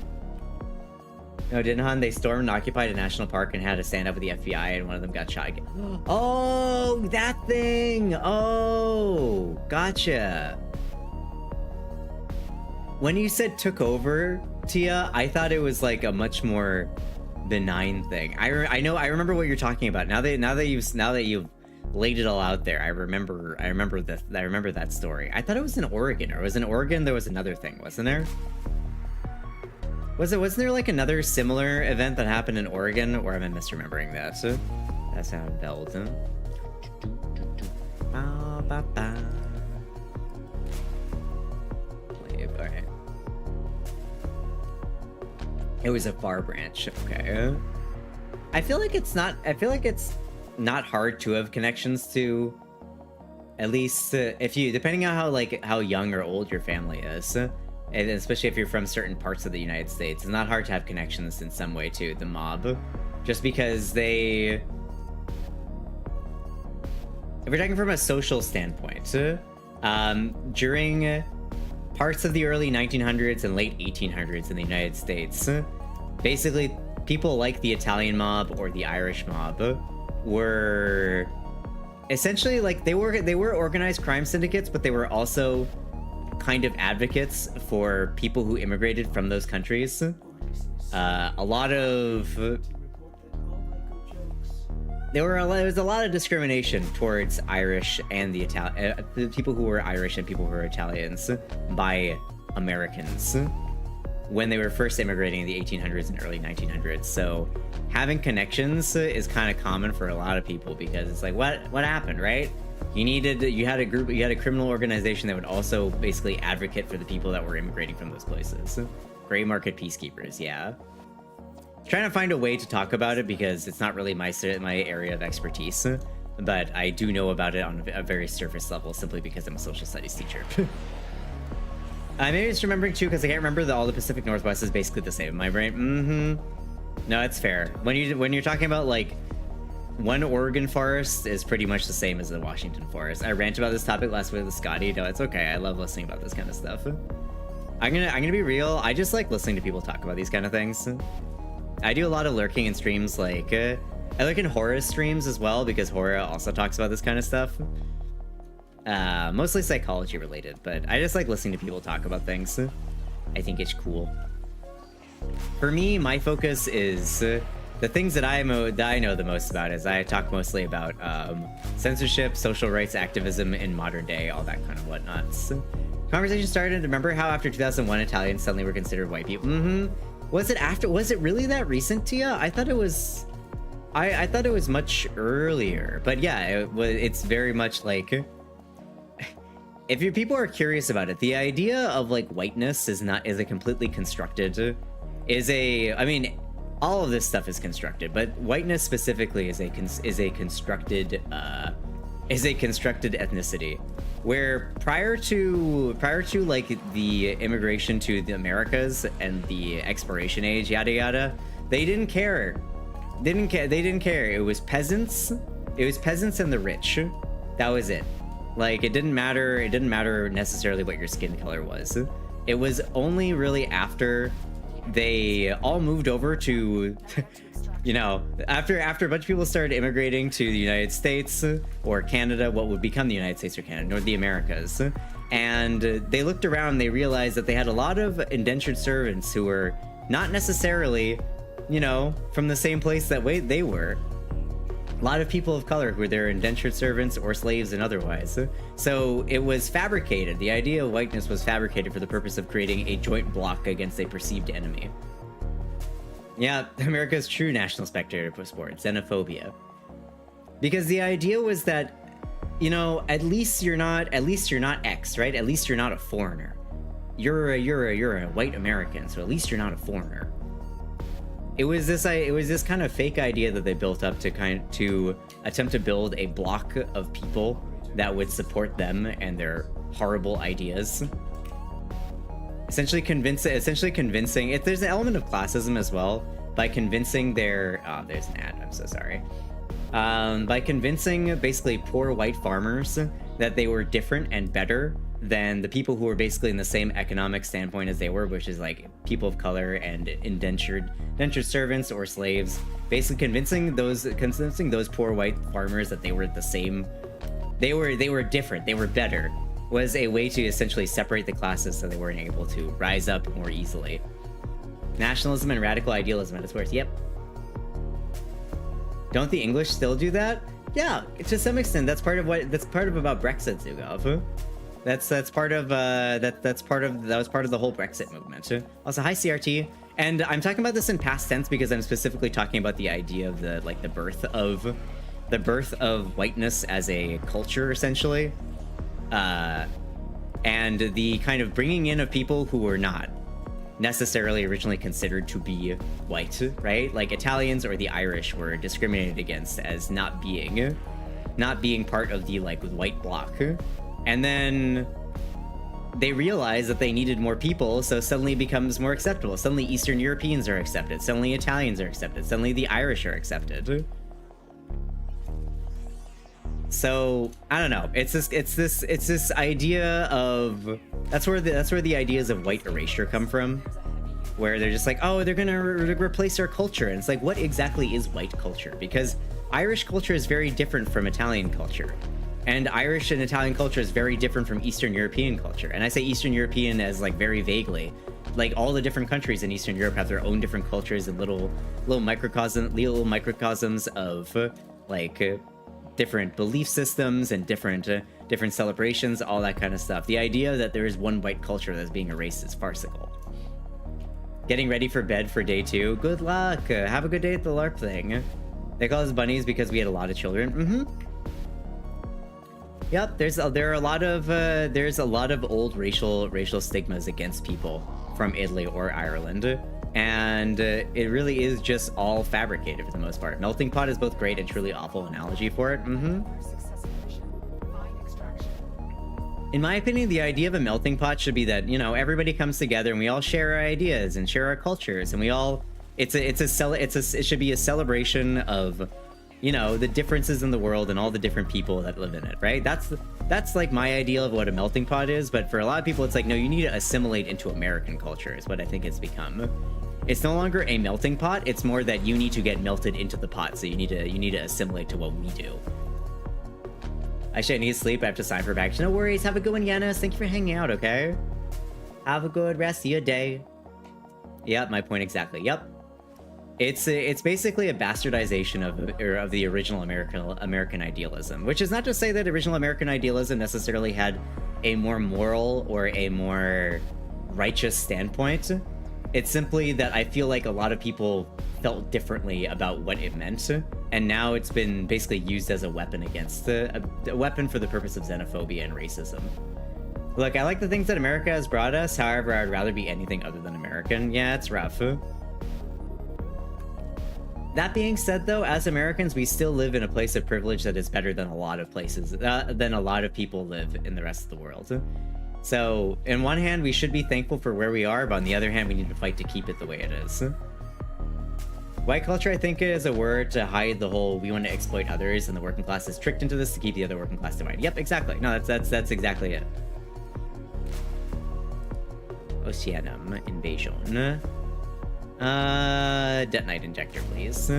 No, didn't Han? They stormed and occupied a national park and had to stand up with the FBI, and one of them got shot again. Oh, that thing! Oh, gotcha. When you said took over, Tia, I thought it was like a much more benign thing. I remember what you're talking about. Now that you've laid it all out there, I remember that story. I thought it was in Oregon, or was in Oregon there was another thing, wasn't there? Wasn't there like another similar event that happened in Oregon, or am I misremembering that? So that's how it felt. Okay. It was a far branch. Okay. I feel like it's not hard to have connections to, at least if you, depending on how young or old your family is, and especially if you're from certain parts of the United States, it's not hard to have connections in some way to the mob, just because if we're talking from a social standpoint, during parts of the early 1900s and late 1800s in the United States, basically people like the Italian mob or the Irish mob were essentially like they were organized crime syndicates, but they were also kind of advocates for people who immigrated from those countries. a lot of there was a lot of discrimination towards Irish and the people who were Irish and people who were Italians by Americans when they were first immigrating in the 1800s and early 1900s. So having connections is kind of common for a lot of people, because it's like, what happened, right? You had a criminal organization that would also basically advocate for the people that were immigrating from those places. Gray market peacekeepers, yeah. Trying to find a way to talk about it because it's not really my area of expertise, but I do know about it on a very surface level simply because I'm a social studies teacher. Maybe it's remembering too because I can't remember that all the Pacific Northwest is basically the same in my brain. No, it's fair. When you're talking about like one Oregon forest is pretty much the same as the Washington forest. I rant about this topic last week with Scotty. No, it's okay. I love listening about this kind of stuff. I'm gonna be real. I just like listening to people talk about these kind of things. I do a lot of lurking in streams, like I look in horror streams as well because horror also talks about this kind of stuff. Mostly psychology related, but I just like listening to people talk about things. I think it's cool. For me, my focus is the things that I know the most about is I talk mostly about censorship, social rights activism in modern day, all that kind of whatnots. Conversation started. Remember how after 2001 Italians suddenly were considered white people? Was it really that recent, Tia? I thought it was I thought it was much earlier, but yeah, it's very much like if people are curious about it, the idea of like whiteness is a completely constructed I mean, all of this stuff is constructed, but whiteness specifically is a constructed ethnicity, where prior to like the immigration to the Americas and the exploration age, yada yada, they didn't care. They didn't care. It was peasants and the rich. That was it. Like it didn't matter necessarily what your skin color was. It was only really after they all moved over to you know, after a bunch of people started immigrating to the United States or Canada, what would become the United States or Canada, or the Americas, and they looked around, they realized that they had a lot of indentured servants who were not necessarily, you know, from the same place that they were. A lot of people of color who were their indentured servants or slaves and otherwise. So it was fabricated. The idea of whiteness was fabricated for the purpose of creating a joint block against a perceived enemy. Yeah, America's true national spectator sport, xenophobia. Because the idea was that, you know, at least you're not X, right? At least you're not a foreigner. You're a white American, so at least you're not a foreigner. It was this kind of fake idea that they built up to attempt to build a block of people that would support them and their horrible ideas. Essentially convincing. If there's an element of classism as well, by convincing there's an ad. I'm so sorry. By convincing basically poor white farmers that they were different and better than the people who were basically in the same economic standpoint as they were, which is like people of color and indentured servants or slaves. Basically convincing those poor white farmers that they were the same. They were different. They were better. Was a way to essentially separate the classes so they weren't able to rise up more easily. Nationalism and radical idealism at its worst. Yep. Don't the English still do that? Yeah, to some extent. That's part of about Brexit, Zugov. That was part of the whole Brexit movement. Also, hi CRT. And I'm talking about this in past tense because I'm specifically talking about the idea of the birth of whiteness as a culture, essentially. And the kind of bringing in of people who were not necessarily originally considered to be white, right? Like Italians or the Irish were discriminated against as not being part of the white bloc. And then they realized that they needed more people, so suddenly it becomes more acceptable. Suddenly Eastern Europeans are accepted. Suddenly Italians are accepted. Suddenly the Irish are accepted. So I don't know. It's this idea of that's where the ideas of white erasure come from, where they're just like, oh, they're gonna replace our culture, and it's like, what exactly is white culture? Because Irish culture is very different from Italian culture. And Irish and Italian culture is very different from Eastern European culture. And I say Eastern European as very vaguely, like all the different countries in Eastern Europe have their own different cultures and little microcosms of like different belief systems and different celebrations, all that kind of stuff. The idea that there is one white culture that's being erased is farcical. Getting ready for bed for day 2. Good luck. Have a good day at the LARP thing. They call us bunnies because we had a lot of children. Yep, there's a lot of old racial stigmas against people from Italy or Ireland, and it really is just all fabricated for the most part. Melting pot is both great and truly awful analogy for it. In my opinion, the idea of a melting pot should be that, you know, everybody comes together and we all share our ideas and share our cultures, and we all it should be a celebration of, you know, the differences in the world and all the different people that live in it, right? That's like my ideal of what a melting pot is, but for a lot of people it's like, no, you need to assimilate into American culture is what I think it's become. It's no longer a melting pot, it's more that you need to get melted into the pot, so you need to assimilate to what we do. Actually, I need to sleep, I have to sign for back. No worries, have a good one, Yanis. Thank you for hanging out, okay? Have a good rest of your day. Yep, my point exactly, yep. It's basically a bastardization of the original American idealism, which is not to say that original American idealism necessarily had a more moral or a more righteous standpoint. It's simply that I feel like a lot of people felt differently about what it meant, and now it's been basically used as a weapon against a weapon for the purpose of xenophobia and racism. Look, I like the things that America has brought us, however, I'd rather be anything other than American. Yeah, it's rough. That being said, though, as Americans, we still live in a place of privilege that is better than a lot of places, than a lot of people live in the rest of the world. So, in one hand, we should be thankful for where we are, but on the other hand, we need to fight to keep it the way it is. White culture, I think, is a word to hide the whole we want to exploit others, and the working class is tricked into this to keep the other working class divided. Yep, exactly. No, that's exactly it. Oceanum invasion. Detonite injector, please.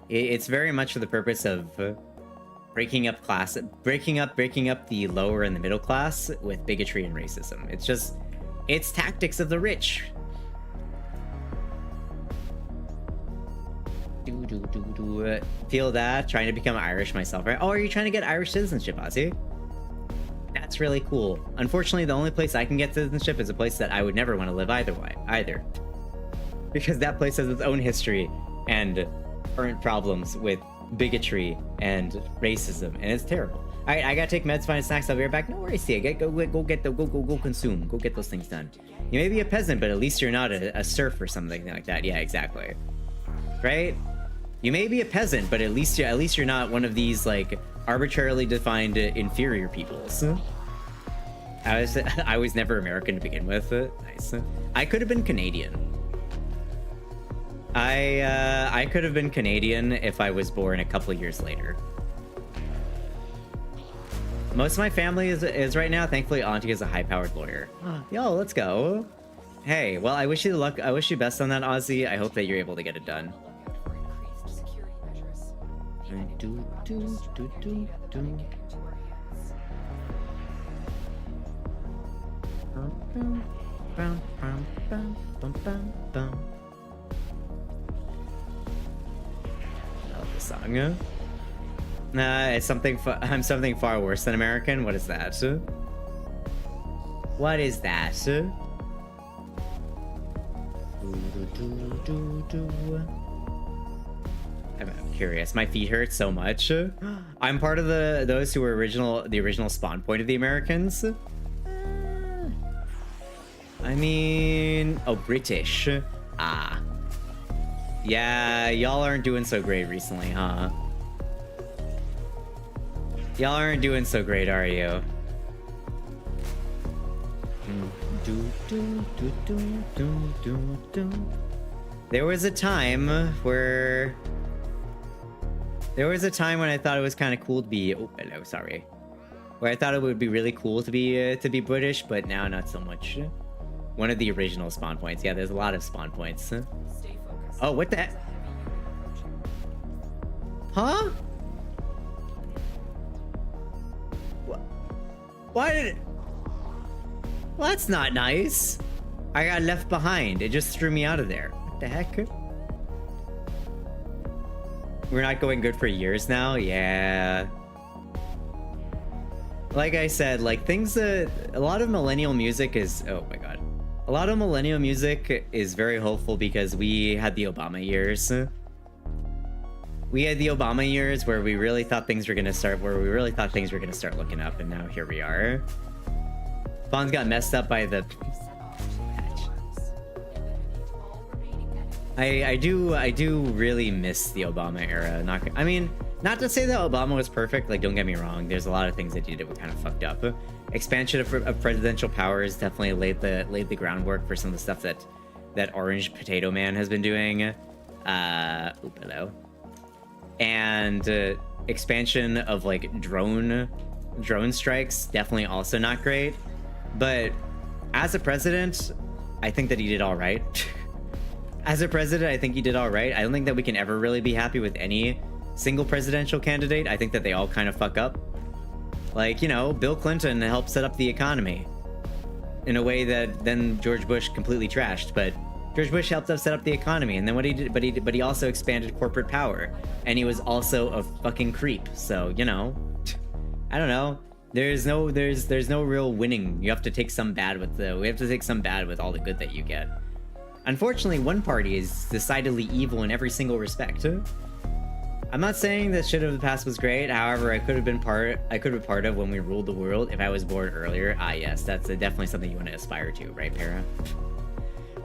It's very much for the purpose of breaking up the lower and the middle class with bigotry and racism. It's tactics of the rich. Feel that? Trying to become Irish myself, right? Oh, are you trying to get Irish citizenship, Ozzy? That's really cool. Unfortunately, the only place I can get citizenship is a place that I would never want to live either. Because that place has its own history and current problems with bigotry and racism, and it's terrible. Alright, I gotta take meds, find snacks, I'll be right back. No worries, Tia. Go consume. Go get those things done. You may be a peasant, but at least you're not a serf or something like that. Yeah, exactly. Right? You may be a peasant, but at least you're not one of these, like, arbitrarily defined inferior peoples. I was never American to begin with. Nice. I could have been Canadian. I could have been Canadian if I was born a couple of years later. Most of my family is right now. Thankfully, Auntie is a high-powered lawyer. Yo, let's go. Hey, well, I wish you luck. I wish you best on that, Ozzy. I hope that you're able to get it done. I love this song. It's something. I'm something far worse than American. What is that? What is that? I'm curious. My feet hurt so much. I'm part of those who were the original spawn point of the Americans. I mean, oh, British. Ah. Yeah, y'all aren't doing so great recently, huh? Y'all aren't doing so great, are you? There was a time where... There was a time when I thought it was kind of cool to be... Oh, hello, sorry. Where I thought it would be really cool to be British, but now not so much. One of the original spawn points. Yeah, there's a lot of spawn points. Oh, what the heck? Huh? Why did it... Well, that's not nice. I got left behind. It just threw me out of there. What the heck? We're not going good for years now? Yeah. Like I said, like things that... A lot of millennial music is... Oh my god. A lot of millennial music is very hopeful because we had the Obama years. We had the Obama years where we really thought things were gonna start... Where we really thought things were gonna start looking up, and now here we are. Spawns got messed up by the... I do really miss the Obama era. I mean, not to say that Obama was perfect, like don't get me wrong, there's a lot of things that he did that were kind of fucked up. Expansion of presidential powers definitely laid the groundwork for some of the stuff that Orange Potato Man has been doing. Oop, hello. And expansion of like drone strikes, definitely also not great. But as a president, I think that he did all right. As a president, I think he did all right. I don't think that we can ever really be happy with any single presidential candidate. I think that they all kind of fuck up. Like, you know, Bill Clinton helped set up the economy in a way that then George Bush completely trashed. But George Bush helped us set up the economy, and then what he did, but he also expanded corporate power, and he was also a fucking creep. So, you know, I don't know. There's no real winning. You have to take some bad with we have to take some bad with all the good that you get. Unfortunately, one party is decidedly evil in every single respect. I'm not saying that shit of the past was great. However, I could have been part of when we ruled the world if I was born earlier. Ah, yes, that's definitely something you want to aspire to, right, Para?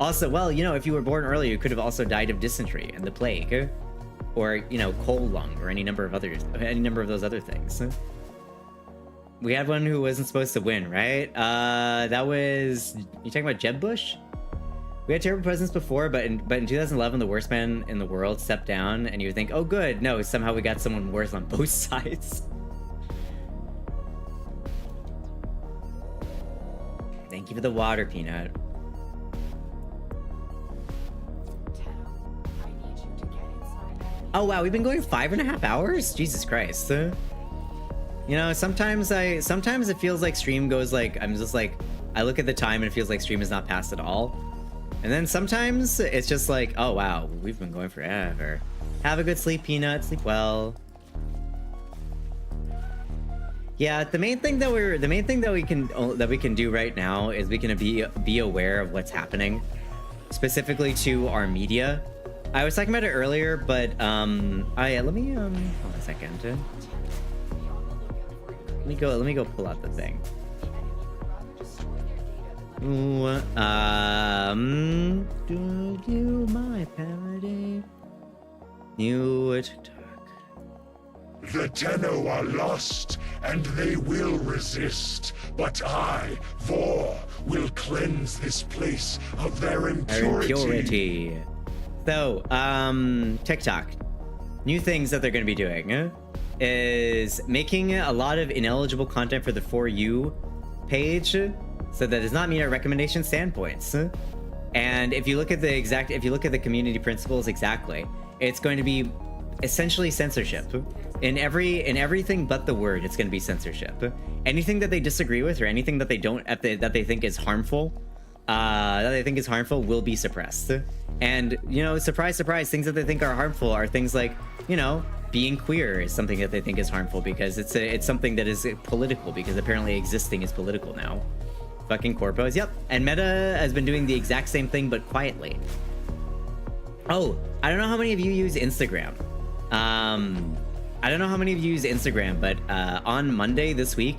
Also, well, you know, if you were born earlier, you could have also died of dysentery and the plague, or you know, coal lung, or any number of those other things. We had one who wasn't supposed to win, right? That was... You talking about Jeb Bush? We had terrible presidents before, but in 2011, the worst man in the world stepped down, and you would think, oh good, no, somehow we got someone worse on both sides. Thank you for the water, Peanut. Oh wow, we've been going 5.5 hours? Jesus Christ. You know, sometimes it feels like stream goes like, I'm just like, I look at the time and it feels like stream is not passed at all. And then sometimes it's just like, oh wow, we've been going forever. Have a good sleep, Peanut. Sleep well. Yeah, the main thing that we can do right now is we can be aware of what's happening, specifically to our media. I was talking about it earlier, but oh yeah, let me hold on a second. Let me go pull out the thing. Ooh, do you my parody? New attack. The Tenno are lost, and they will resist. But I, Vor, will cleanse this place of their impurity. So, TikTok. New things that they're going to be doing is making a lot of ineligible content for the For You page, so that does not meet our recommendation standpoints. And if you look at the community principles exactly, it's going to be essentially censorship. In everything but the word, it's going to be censorship. Anything that they disagree with or anything that they think is harmful, will be suppressed. And you know, surprise, surprise, things that they think are harmful are things like, you know, being queer is something that they think is harmful because it's something that is political, because apparently existing is political now. Fucking corpos, yep. And Meta has been doing the exact same thing, but quietly. Oh, I don't know how many of you use Instagram. But on Monday this week,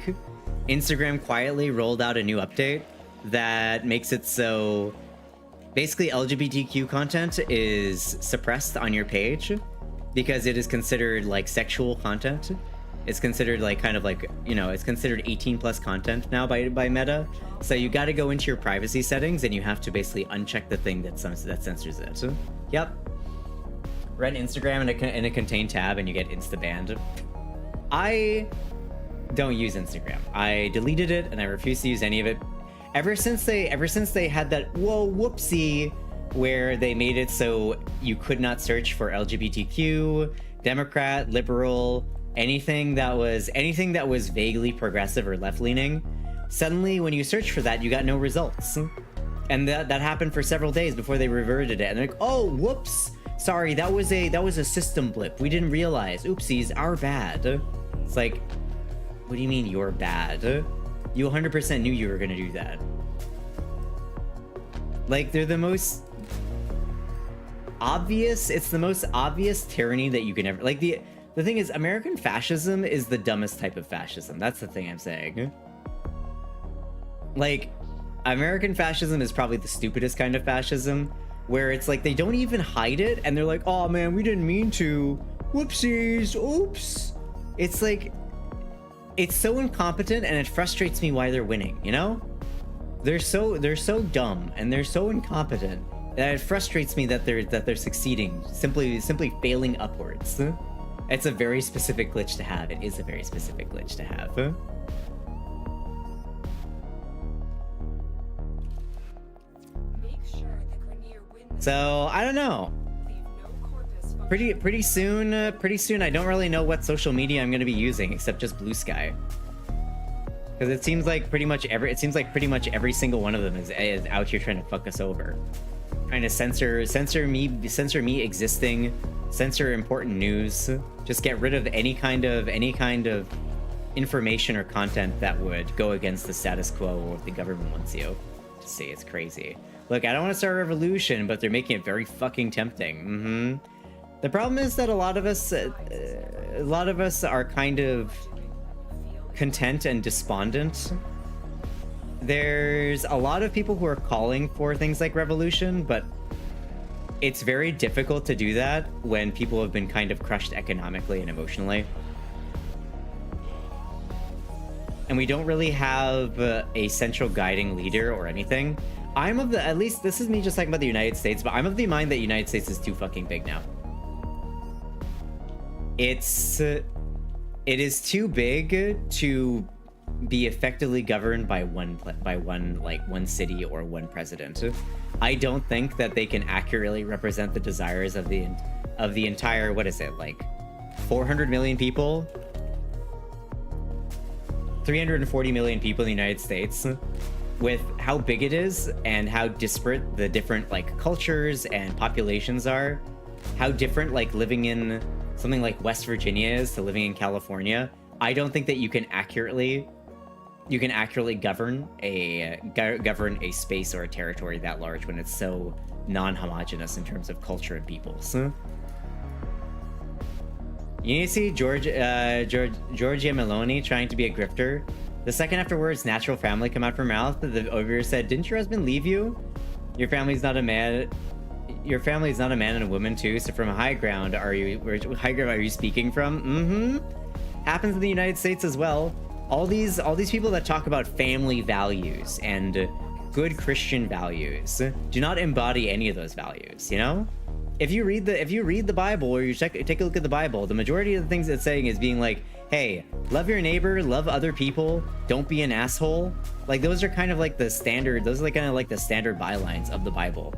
Instagram quietly rolled out a new update that makes it so basically LGBTQ content is suppressed on your page because it is considered like sexual content. It's considered like kind of like, you know, it's considered 18 plus content now by Meta. So you got to go into your privacy settings and you have to basically uncheck the thing that censors it. Yep. Run Instagram in a contained tab and you get insta banned. I don't use Instagram. I deleted it and I refuse to use any of it. Ever since they had that whoopsie where they made it so you could not search for LGBTQ, Democrat, liberal, anything that was vaguely progressive or left-leaning. suddenly when you search for that, you got no results. And that happened for several days before they reverted it. And they're like, oh, whoops. Sorry, that was a system blip. We didn't realize. Oopsies, our bad. It's like, what do you mean you're bad? You 100% knew you were gonna do that. Like, they're the most obvious, it's the most obvious tyranny that you can ever, like, the thing is, American fascism is the dumbest type of fascism. That's the thing I'm saying. Like, American fascism is probably the stupidest kind of fascism, where it's like they don't even hide it, and they're like, oh man, we didn't mean to. Whoopsies, oops. It's like, it's so incompetent, and it frustrates me why they're winning, you know? They're so dumb, and they're so incompetent, that it frustrates me that they're succeeding, simply failing upwards. It's a very specific glitch to have. It is a very specific glitch to have. So I don't know. Pretty soon. I don't really know what social media I'm going to be using except just Blue Sky, because it seems like pretty much every single one of them is out here trying to fuck us over, trying to censor me existing, censor important news, just get rid of any kind of information or content that would go against the status quo or what the government wants you to see. It's crazy. Look, I don't want to start a revolution, but they're making it very fucking tempting. The problem is that a lot of us are kind of content and despondent. There's a lot of people who are calling for things like revolution, but it's very difficult to do that when people have been kind of crushed economically and emotionally. And we don't really have a central guiding leader or anything. At least this is me just talking about the United States, but I'm of the mind that the United States is too fucking big now. It is too big to be effectively governed by one city or one president. I don't think that they can accurately represent the desires of the entire, what is it, like 400 million people? 340 million people in the United States, with how big it is and how disparate the different like cultures and populations are, how different like living in something like West Virginia is to living in California. I don't think that you can accurately govern a space or a territory that large when it's so non-homogeneous in terms of culture and peoples. You need to see Giorgia Meloni trying to be a grifter. The second after words natural family come out from her mouth, the overviewer said, "Didn't your husband leave you? Your family's not a man. Your family is not a man and a woman too. So from a high ground, are you speaking from?" Happens in the United States as well. All these people that talk about family values and good Christian values do not embody any of those values. You know, if you read the Bible or you take a look at the Bible, the majority of the things it's saying is being like, hey, love your neighbor, love other people, don't be an asshole. Like those are kind of like the standard. Those are like kind of like the standard bylines of the Bible.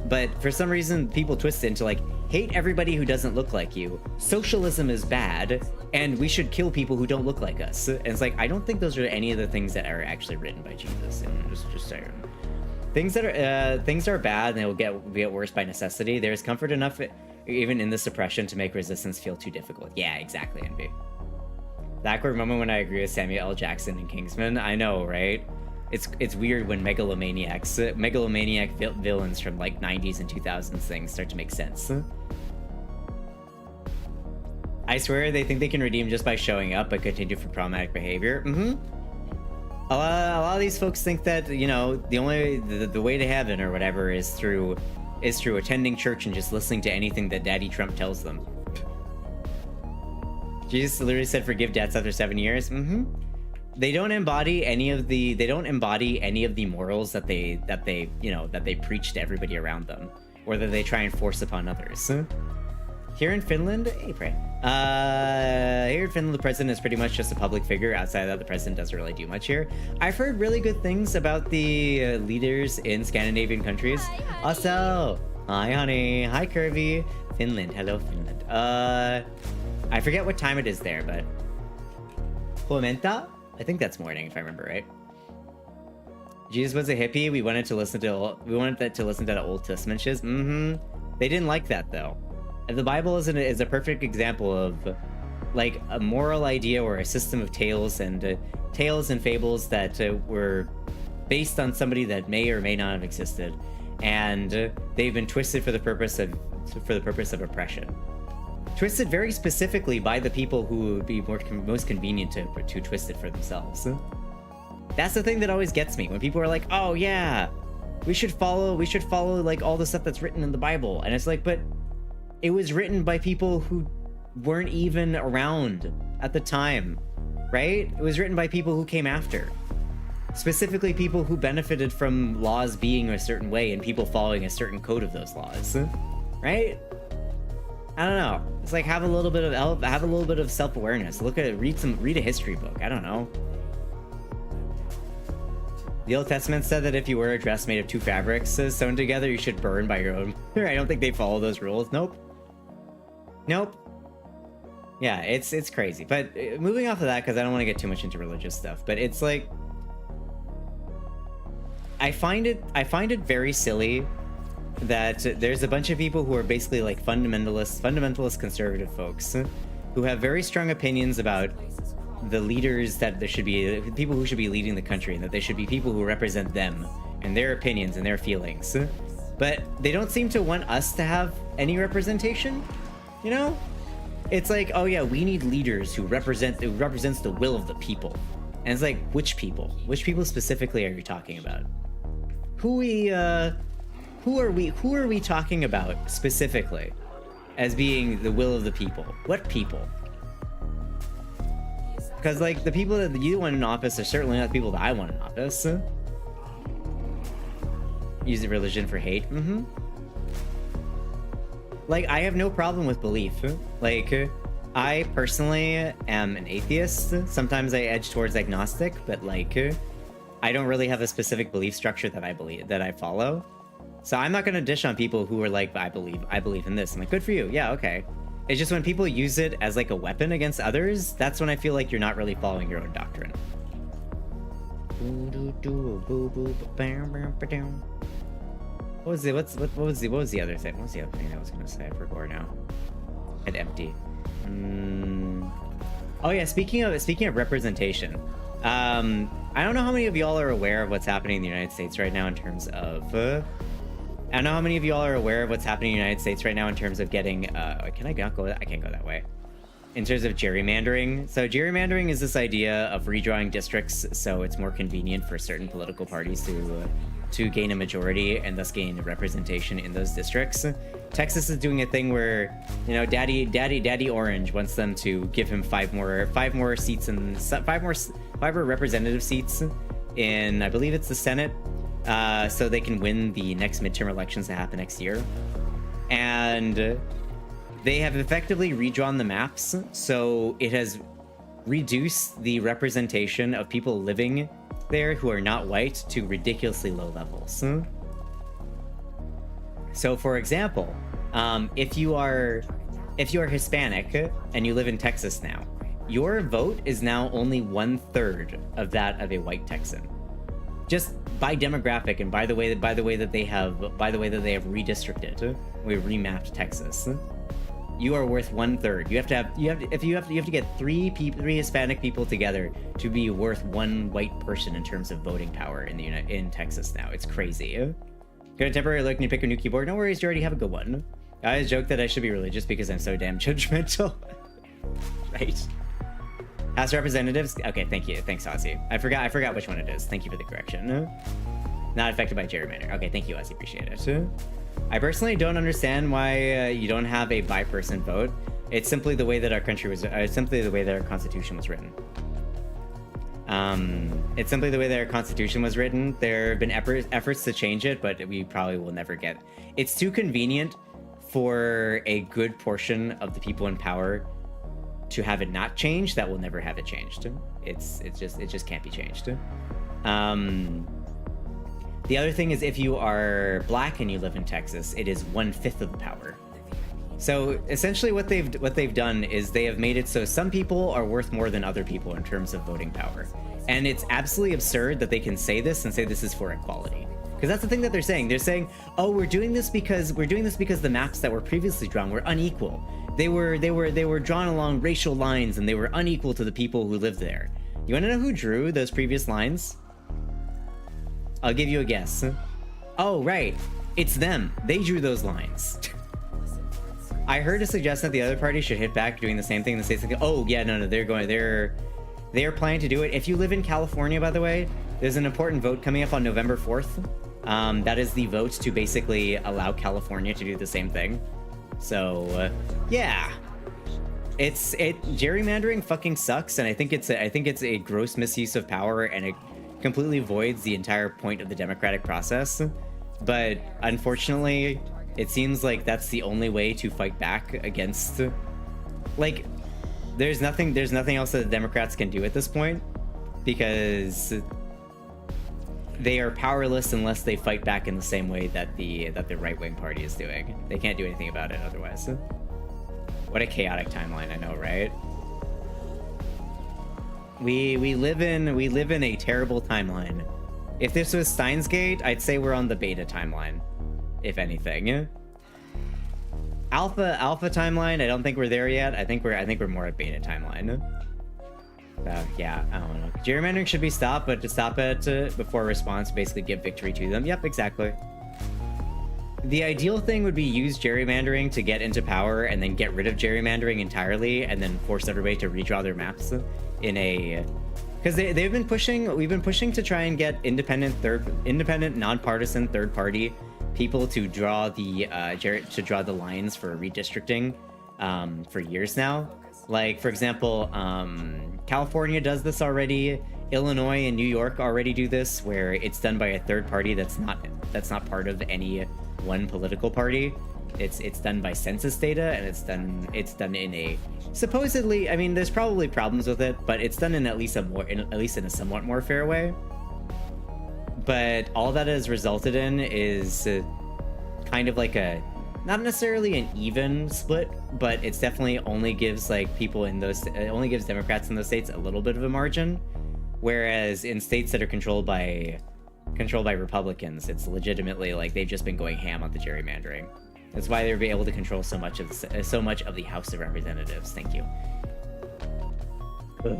But for some reason, people twist it into like, hate everybody who doesn't look like you. Socialism is bad, and we should kill people who don't look like us. And it's like, I don't think those are any of the things that are actually written by Jesus. And just saying, things are bad, and they will get worse by necessity. There's comfort enough, even in the suppression, to make resistance feel too difficult. Yeah, exactly, Envy. The awkward moment when I agree with Samuel L. Jackson and Kingsman. I know, right? It's weird when megalomaniac villains from like 90s and 2000s things start to make sense. I swear they think they can redeem just by showing up, but continue for problematic behavior. A lot of these folks think that, you know, the way to heaven or whatever is through attending church and just listening to anything that Daddy Trump tells them. Jesus literally said forgive debts after 7 years. They don't embody any of the morals that they preach to everybody around them, or that they try and force upon others. Here in Finland, hey, pray. Here in Finland, the president is pretty much just a public figure. Outside of that, the president doesn't really do much here. I've heard really good things about the leaders in Scandinavian countries. Also, hi, honey. Hi, Curvy. Finland. Hello, Finland. I forget what time it is there, but Pulmenta? I think that's morning, if I remember right. Jesus was a hippie. We wanted to listen to the Old Testament shiz. They didn't like that though. The Bible is a perfect example of like a moral idea or a system of tales and fables that were based on somebody that may or may not have existed, and they've been twisted for the purpose of oppression. Twisted very specifically by the people who would be most convenient to twist it for themselves. That's the thing that always gets me when people are like, "Oh yeah, we should follow like all the stuff that's written in the Bible," and it's like, but it was written by people who weren't even around at the time, right? It was written by people who came after. Specifically people who benefited from laws being a certain way and people following a certain code of those laws, right? I don't know. It's like have a little bit of self-awareness. Read a history book. I don't know. The Old Testament said that if you wear a dress made of two fabrics sewn together, you should burn by your own. I don't think they follow those rules. Nope. Yeah, it's crazy. But moving off of that, because I don't want to get too much into religious stuff, but it's like I find it very silly that there's a bunch of people who are basically like fundamentalist conservative folks who have very strong opinions about the leaders that there should be, people who should be leading the country, and that they should be people who represent them and their opinions and their feelings. But they don't seem to want us to have any representation, you know? It's like, oh yeah, we need leaders who represents the will of the people. And it's like, which people? Which people specifically are you talking about? Who are we talking about specifically as being the will of the people? What people? Because like the people that you want in office are certainly not the people that I want in office. Use the religion for hate. Like I have no problem with belief. Like I personally am an atheist. Sometimes I edge towards agnostic, but like I don't really have a specific belief structure that I follow. So I'm not gonna dish on people who are like, I believe in this. I'm like, good for you. Yeah, okay. It's just when people use it as like a weapon against others, that's when I feel like you're not really following your own doctrine. What was the other thing? What was the other thing I was gonna say? I forgot now. Head empty. Oh yeah, speaking of representation. I don't know how many of y'all are aware of what's happening in the United States right now in terms of I don't know how many of y'all are aware of what's happening in the United States right now in terms of getting can I not go? I can't go that way. In terms of gerrymandering. So gerrymandering is this idea of redrawing districts so it's more convenient for certain political parties to gain a majority and thus gain representation in those districts. Texas is doing a thing where, you know, Daddy Orange wants them to give him five more seats and five more representative seats in, I believe it's the Senate, so they can win the next midterm elections that happen next year. And they have effectively redrawn the maps, so it has reduced the representation of people living there who are not white to ridiculously low levels. So for example, if you are Hispanic and you live in Texas now, your vote is now only 1/3 of that of a white Texan. Just by demographic and by the way that they have redistricted, we remapped Texas. You are worth 1/3. You have to get three Hispanic people together to be worth one white person in terms of voting power in Texas now. It's crazy. Got a temporary look and you pick a new keyboard. No worries, you already have a good one. I always joke that I should be religious because I'm so damn judgmental. Right. House Representatives. Okay, thank you. Thanks, Ozzy. I forgot which one it is. Thank you for the correction. Not affected by gerrymander. Okay, thank you, Ozzy. Appreciate it. I personally don't understand why you don't have a bi-person vote. It's simply the way that our country was. Simply the way that our Constitution was written. It's simply the way that our Constitution was written. There have been efforts to change it, but we probably will never get. It's too convenient for a good portion of the people in power to have it not changed. That will never have it changed. It just can't be changed. The other thing is, if you are black and you live in Texas, it is 1/5 of the power. So essentially what they've done is they have made it so some people are worth more than other people in terms of voting power. And it's absolutely absurd that they can say this and say this is for equality. Because that's the thing that they're saying. They're saying, oh, we're doing this because the maps that were previously drawn were unequal. They were drawn along racial lines and they were unequal to the people who lived there. You want to know who drew those previous lines? I'll give you a guess. Oh, right. It's them. They drew those lines. I heard a suggestion that the other party should hit back doing the same thing in the states. Oh, yeah, no, they're planning to do it. If you live in California, by the way, there's an important vote coming up on November 4th. That is the vote to basically allow California to do the same thing. So, yeah. Gerrymandering fucking sucks, and I think it's a gross misuse of power, and it completely voids the entire point of the democratic process. But unfortunately, it seems like that's the only way to fight back against, like, there's nothing else that the Democrats can do at this point, because they are powerless unless they fight back in the same way that the right-wing party is doing. They can't do anything about it otherwise. What a chaotic timeline, I know, right? We live in a terrible timeline. If this was Steins Gate, I'd say we're on the beta timeline, if anything. Alpha timeline, I don't think we're there yet. I think we're more at beta timeline. Yeah, I don't know. Gerrymandering should be stopped, but to stop it before response, basically give victory to them. Yep, exactly. The ideal thing would be use gerrymandering to get into power and then get rid of gerrymandering entirely and then force everybody to redraw their maps in a... Because we've been pushing to try and get independent, nonpartisan, third-party people to draw the lines for redistricting for years now. Like, for example, California does this already. Illinois and New York already do this, where it's done by a third party that's not part of any one political party. It's done by census data, and it's done in a supposedly, I mean, there's probably problems with it, but it's done in at least in a somewhat more fair way. But all that has resulted in is kind of like a, not necessarily an even split, but it's definitely only gives Democrats in those states a little bit of a margin, whereas in states that are controlled by Republicans, it's legitimately like they've just been going ham on the gerrymandering. That's why they're able to control so much of the House of Representatives. Thank you. Ugh.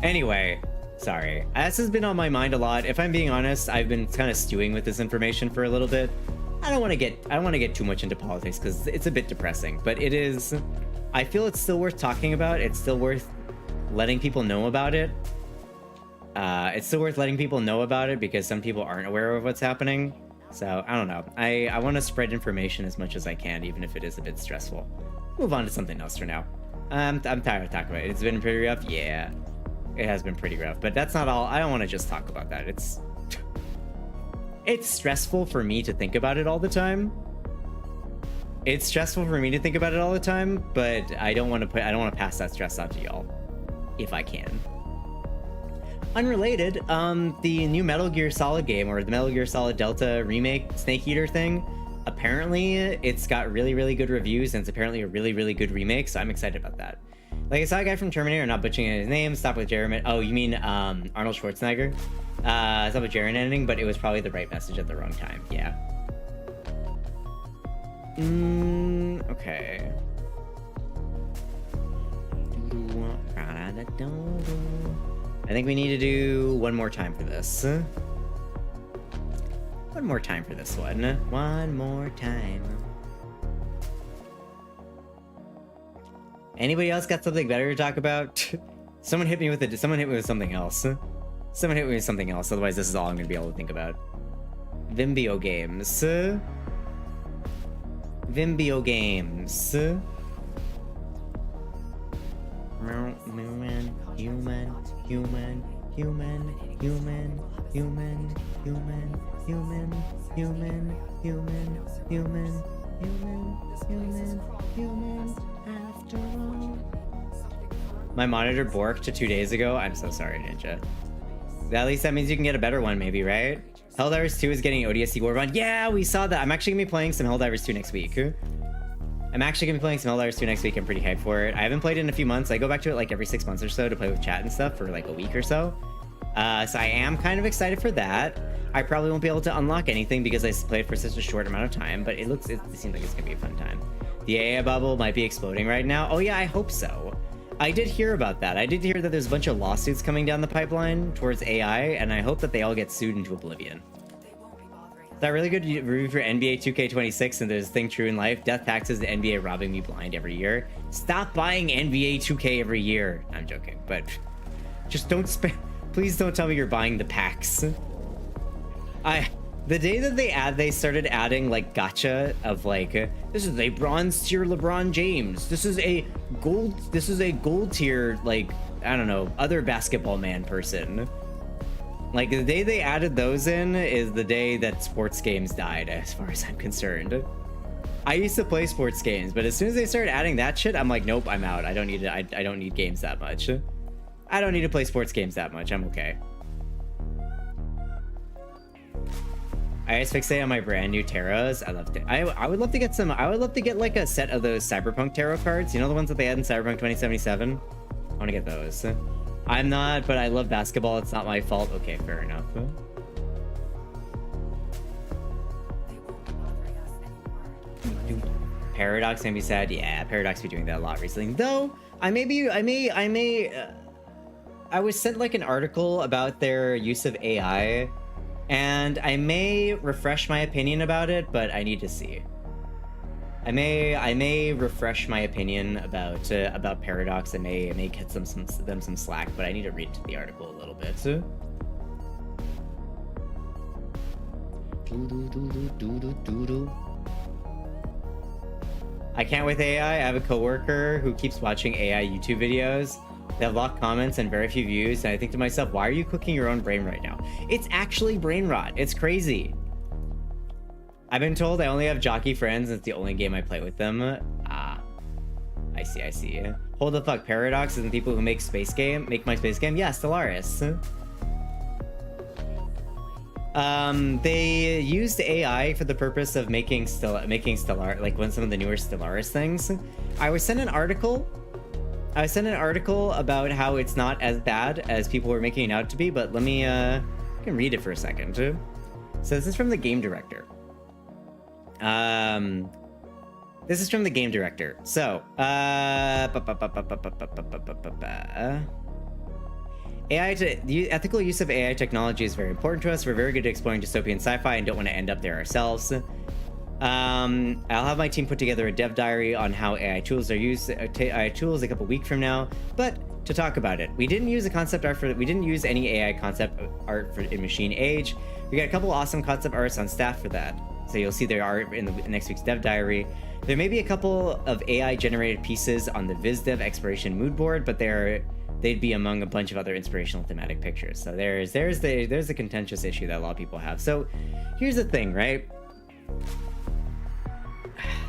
Anyway, sorry. This has been on my mind a lot. If I'm being honest, I've been kind of stewing with this information for a little bit. I don't want to get too much into politics because it's a bit depressing, but it is. I feel it's still worth talking about. It's still worth letting people know about it. It's still worth letting people know about it because some people aren't aware of what's happening. So, I don't know. I want to spread information as much as I can, even if it is a bit stressful. Move on to something else for now. I'm tired of talking about it. It's been pretty rough? Yeah. It has been pretty rough, but that's not all. I don't want to just talk about that. It's stressful for me to think about it all the time. It's stressful for me to think about it all the time, but I don't want to pass that stress out to y'all, if I can. Unrelated, the new Metal Gear Solid game, or the Metal Gear Solid Delta remake Snake Eater thing, apparently it's got really, really good reviews, and it's apparently a really, really good remake, so I'm excited about that. Like, I saw a guy from Terminator, not butchering his name, stop with gerrymandering. Oh, you mean Arnold Schwarzenegger? Stop with gerrymandering, but it was probably the right message at the wrong time, yeah. Okay. I think we need to do one more time for this. One more time for this one. One more time. Anybody else got something better to talk about? Someone hit me with something else. Someone hit me with something else, otherwise this is all I'm gonna be able to think about. Vimbio games. Vimbio games. Human. After all. My monitor borked 2 days ago. I'm so sorry, Ninja. At least that means you can get a better one, maybe, right? Helldivers 2 is getting ODST Warbond. Yeah, we saw that. I'm actually gonna be playing some Helldivers 2 next week. I'm pretty hyped for it. I haven't played it in a few months. I go back to it like every 6 months or so to play with chat and stuff for like a week or so. So I am kind of excited for that. I probably won't be able to unlock anything because I played for such a short amount of time, but it seems like it's gonna be a fun time. The AI bubble might be exploding right now. Oh yeah, I hope so. I did hear about that. I did hear that there's a bunch of lawsuits coming down the pipeline towards AI, and I hope that they all get sued into oblivion. That really good review for NBA 2K26, and there's a thing true in life. Death taxes, the NBA robbing me blind every year. Stop buying NBA 2K every year. I'm joking, but just don't spend. Please don't tell me you're buying the packs. The day that they started adding like gacha of like, this is a bronze tier LeBron James. This is a gold tier, like, I don't know, other basketball man person. Like, the day they added those in is the day that sports games died, as far as I'm concerned. I used to play sports games, but as soon as they started adding that shit, I'm like, nope, I'm out. I don't need it. I don't need games that much. I don't need to play sports games that much. I'm okay. I just fixate on my brand new tarots. I love it. I would love to get some. I would love to get like a set of those Cyberpunk tarot cards. You know the ones that they had in Cyberpunk 2077? I want to get those. I'm not, but I love basketball. It's not my fault. Okay, fair enough. Paradox can be sad. Yeah, Paradox be doing that a lot recently. Though I was sent like an article about their use of AI, and I may refresh my opinion about it, but I need to see. I may refresh my opinion about Paradox. I may get them some slack, but I need to read the article a little bit. I can't with AI. I have a coworker who keeps watching AI YouTube videos. They have locked comments and very few views, and I think to myself, why are you cooking your own brain right now? It's actually brain rot. It's crazy. I've been told I only have jockey friends, and it's the only game I play with them. Ah. I see. Hold the fuck, Paradox isn't people who make my space game? Yeah, Stellaris. They used AI for the purpose of making Stellar, like some of the newer Stellaris things. I was sent an article about how it's not as bad as people were making it out to be, but let me, I can read it for a second. So this is from the game director. So, the ethical use of AI technology is very important to us. We're very good at exploring dystopian sci-fi and don't want to end up there ourselves. I'll have my team put together a dev diary on how AI tools are used. AI tools a couple weeks from now, but to talk about it, we didn't use any AI concept art in Machine Age. We got a couple awesome concept artists on staff for that, so you'll see their art in the next week's dev diary. There may be a couple of AI generated pieces on the VizDev exploration mood board, but they'd be among a bunch of other inspirational thematic pictures. So there's the contentious issue that a lot of people have. So here's the thing, right?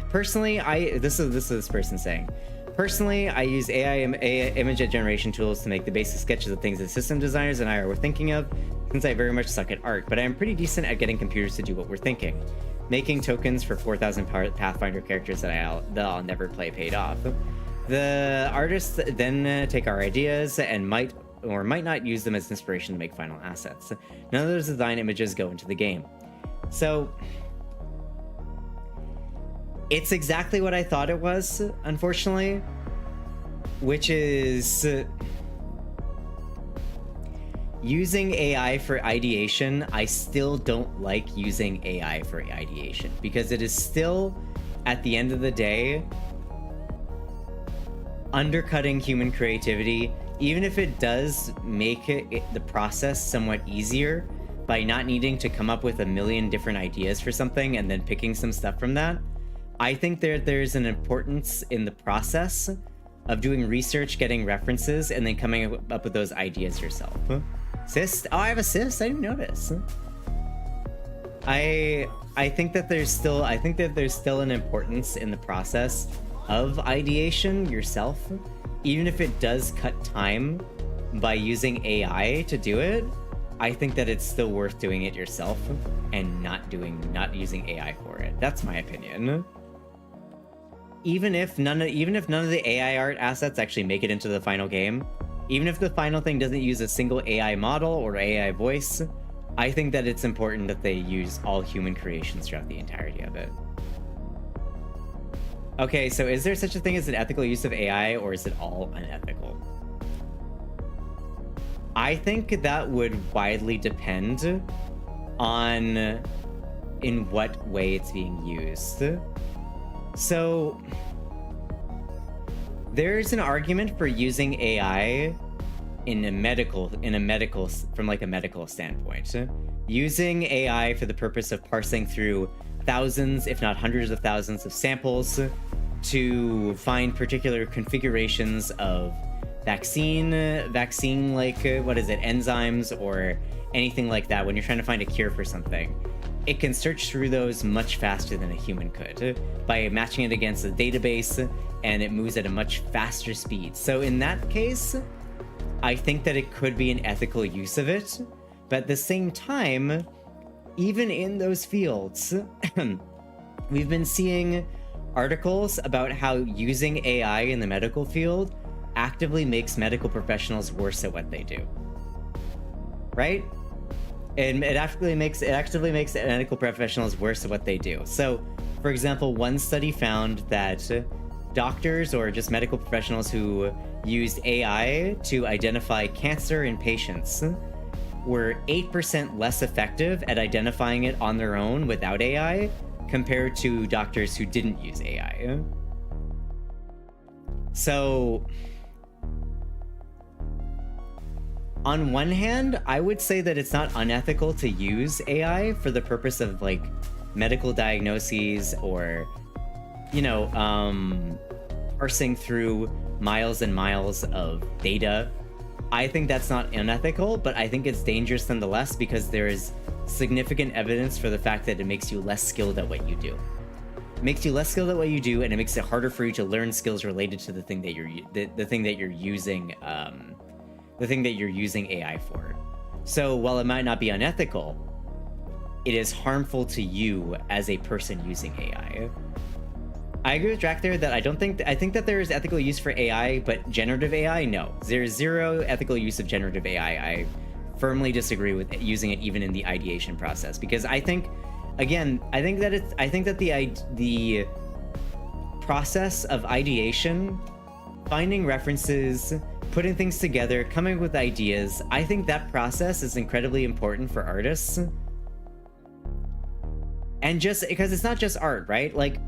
Personally, this is this person saying. Personally, I use AI image generation tools to make the basic sketches of things that system designers and I are thinking of, since I very much suck at art, but I am pretty decent at getting computers to do what we're thinking. Making tokens for 4,000 Pathfinder characters that I'll never play paid off. The artists then take our ideas and might or might not use them as inspiration to make final assets. None of those design images go into the game. So it's exactly what I thought it was, unfortunately, which is using AI for ideation. I still don't like using AI for ideation because it is still, at the end of the day, undercutting human creativity, even if it does make the process somewhat easier by not needing to come up with a million different ideas for something and then picking some stuff from that. I think there's an importance in the process of doing research, getting references, and then coming up with those ideas yourself. Sis? Oh, I have a sis? I didn't notice. I think that there's still an importance in the process of ideation yourself, even if it does cut time by using AI to do it. I think that it's still worth doing it yourself and not using AI for it. That's my opinion. Even if none of the AI art assets actually make it into the final game, Even if the final thing doesn't use a single AI model or AI voice, I think that it's important that they use all human creations throughout the entirety of it. Okay, so is there such a thing as an ethical use of AI, or is it all unethical? I think that would widely depend on in what way it's being used. So there's an argument for using AI from like a medical standpoint. Using AI for the purpose of parsing through thousands, if not hundreds of thousands of samples to find particular configurations of vaccine like enzymes or anything like that. When you're trying to find a cure for something, it can search through those much faster than a human could by matching it against a database, and it moves at a much faster speed. So in that case, I think that it could be an ethical use of it, but at the same time, even in those fields, we've been seeing articles about how using AI in the medical field actively makes medical professionals worse at what they do. Right? And it actively makes medical professionals worse at what they do. So, for example, one study found that doctors or just medical professionals who used AI to identify cancer in patients were 8% less effective at identifying it on their own without AI compared to doctors who didn't use AI. So, on one hand, I would say that it's not unethical to use AI for the purpose of like medical diagnoses or, parsing through miles and miles of data. I think that's not unethical, but I think it's dangerous nonetheless because there is significant evidence for the fact that it makes you less skilled at what you do. It makes you less skilled at what you do, and it makes it harder for you to learn skills related to the thing that you're using AI for. So while it might not be unethical, it is harmful to you as a person using AI. I agree with Drac there that I think that there is ethical use for AI, but generative AI, no. There's zero ethical use of generative AI. I firmly disagree with using it even in the ideation process, because I think that the process of ideation, finding references, putting things together, coming up with ideas, I think that process is incredibly important for artists. And just because it's not just art, right? Like,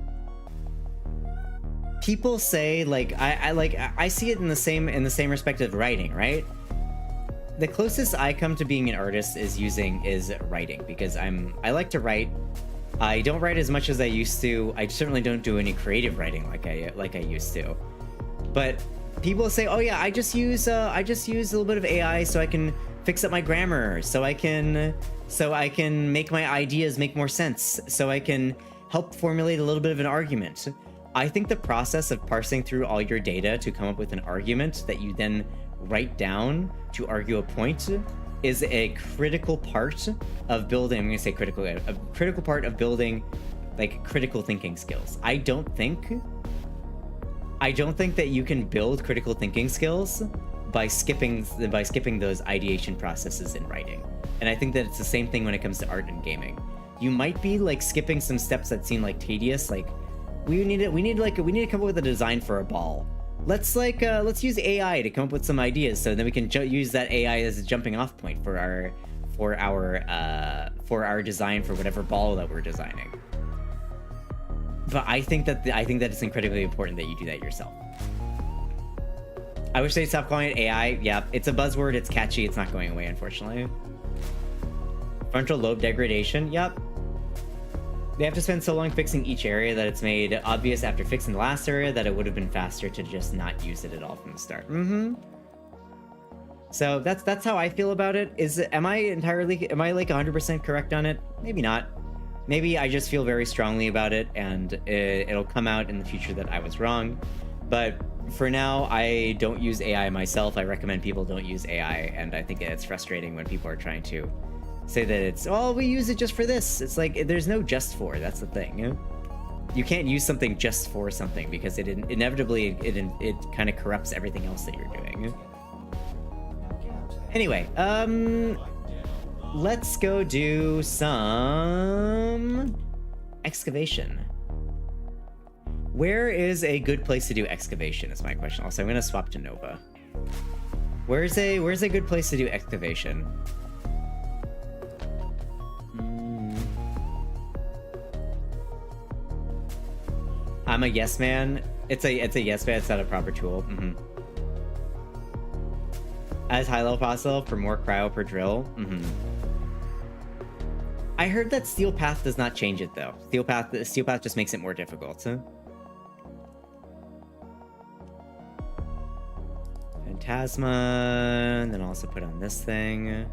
people say, like, I see it in the same respect of writing, right? The closest I come to being an artist is writing, because I like to write. I don't write as much as I used to. I certainly don't do any creative writing like I used to. But people say, "Oh yeah, I just use a little bit of AI so I can fix up my grammar, so I can make my ideas make more sense, so I can help formulate a little bit of an argument." I think the process of parsing through all your data to come up with an argument that you then write down to argue a point is a critical part of building. I'm going to say critical, a critical part of building like critical thinking skills. I don't think that you can build critical thinking skills by skipping those ideation processes in writing. And I think that it's the same thing when it comes to art and gaming. You might be like skipping some steps that seem like tedious, like we need to come up with a design for a ball. Let's use AI to come up with some ideas, so then we can use that AI as a jumping off point for our design for whatever ball that we're designing. But I think that it's incredibly important that you do that yourself. I wish they'd stop calling it AI. Yeah, it's a buzzword. It's catchy. It's not going away, unfortunately. Frontal lobe degradation. Yep. They have to spend so long fixing each area that it's made obvious after fixing the last area that it would have been faster to just not use it at all from the start. So that's how I feel about it. Am I like 100% correct on it? Maybe not. Maybe I just feel very strongly about it, and it'll come out in the future that I was wrong. But for now, I don't use AI myself. I recommend people don't use AI, and I think it's frustrating when people are trying to say that we use it just for this. It's like, there's no just for, that's the thing. You can't use something just for something, because it inevitably kind of corrupts everything else that you're doing. Anyway, let's go do some excavation. Where is a good place to do excavation is my question. Also, I'm gonna swap to Nova. Where's a good place to do excavation? I'm a yes man. It's a yes man. It's not a proper tool. As high level possible for more cryo per drill. I heard that Steel Path does not change it though. Steel Path just makes it more difficult. Huh? Phantasma, and then also put on this thing.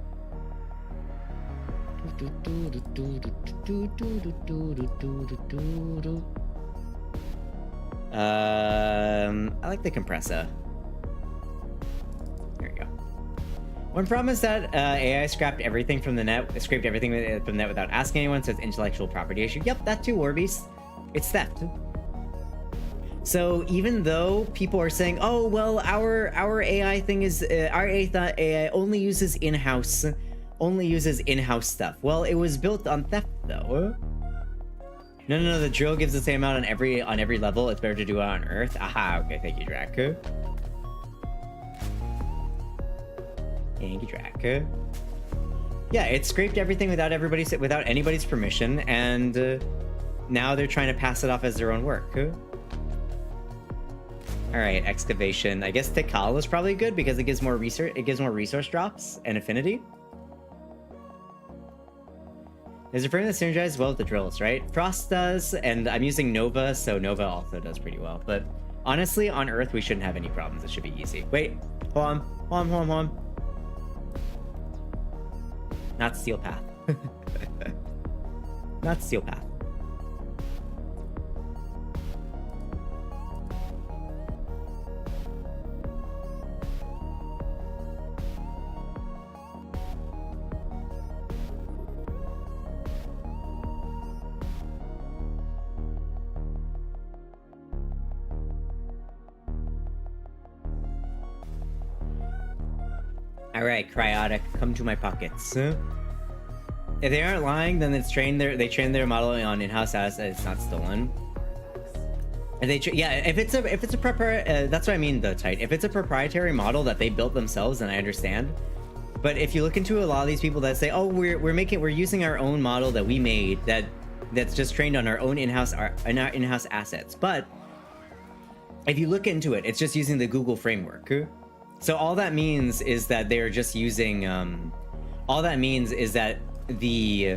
I like the compressor. There we go. One problem is that AI scraped everything from the net, scraped everything from the net without asking anyone, so it's intellectual property issue. Yep, that too, Warbeast. It's theft. So even though people are saying, "Oh well, our AI thing is our AI only uses in-house stuff," well, it was built on theft though. No, the drill gives the same amount on every level. It's better to do it on Earth. Aha, okay, thank you, Draco. Thank you, Draco. Yeah, it scraped everything without anybody's permission, and now they're trying to pass it off as their own work. All right, excavation. I guess Tikal is probably good because it gives more research. It gives more resource drops and affinity. There's a frame that synergizes well with the drills, right? Frost does, and I'm using Nova, so Nova also does pretty well. But honestly, on Earth, we shouldn't have any problems. It should be easy. Wait, hold on. Not Steel Path. Not Steel Path. Alright, Cryotic, come to my pockets. If they aren't lying, then they train their model on in-house assets. It's not stolen. And if it's a proprietary, that's what I mean though, Tight. If it's a proprietary model that they built themselves, then I understand. But if you look into a lot of these people that say, "Oh, we're using our own model that we made that's just trained on our own in-house assets," but if you look into it, it's just using the Google framework. So all that means is that they're just using, all that means is that the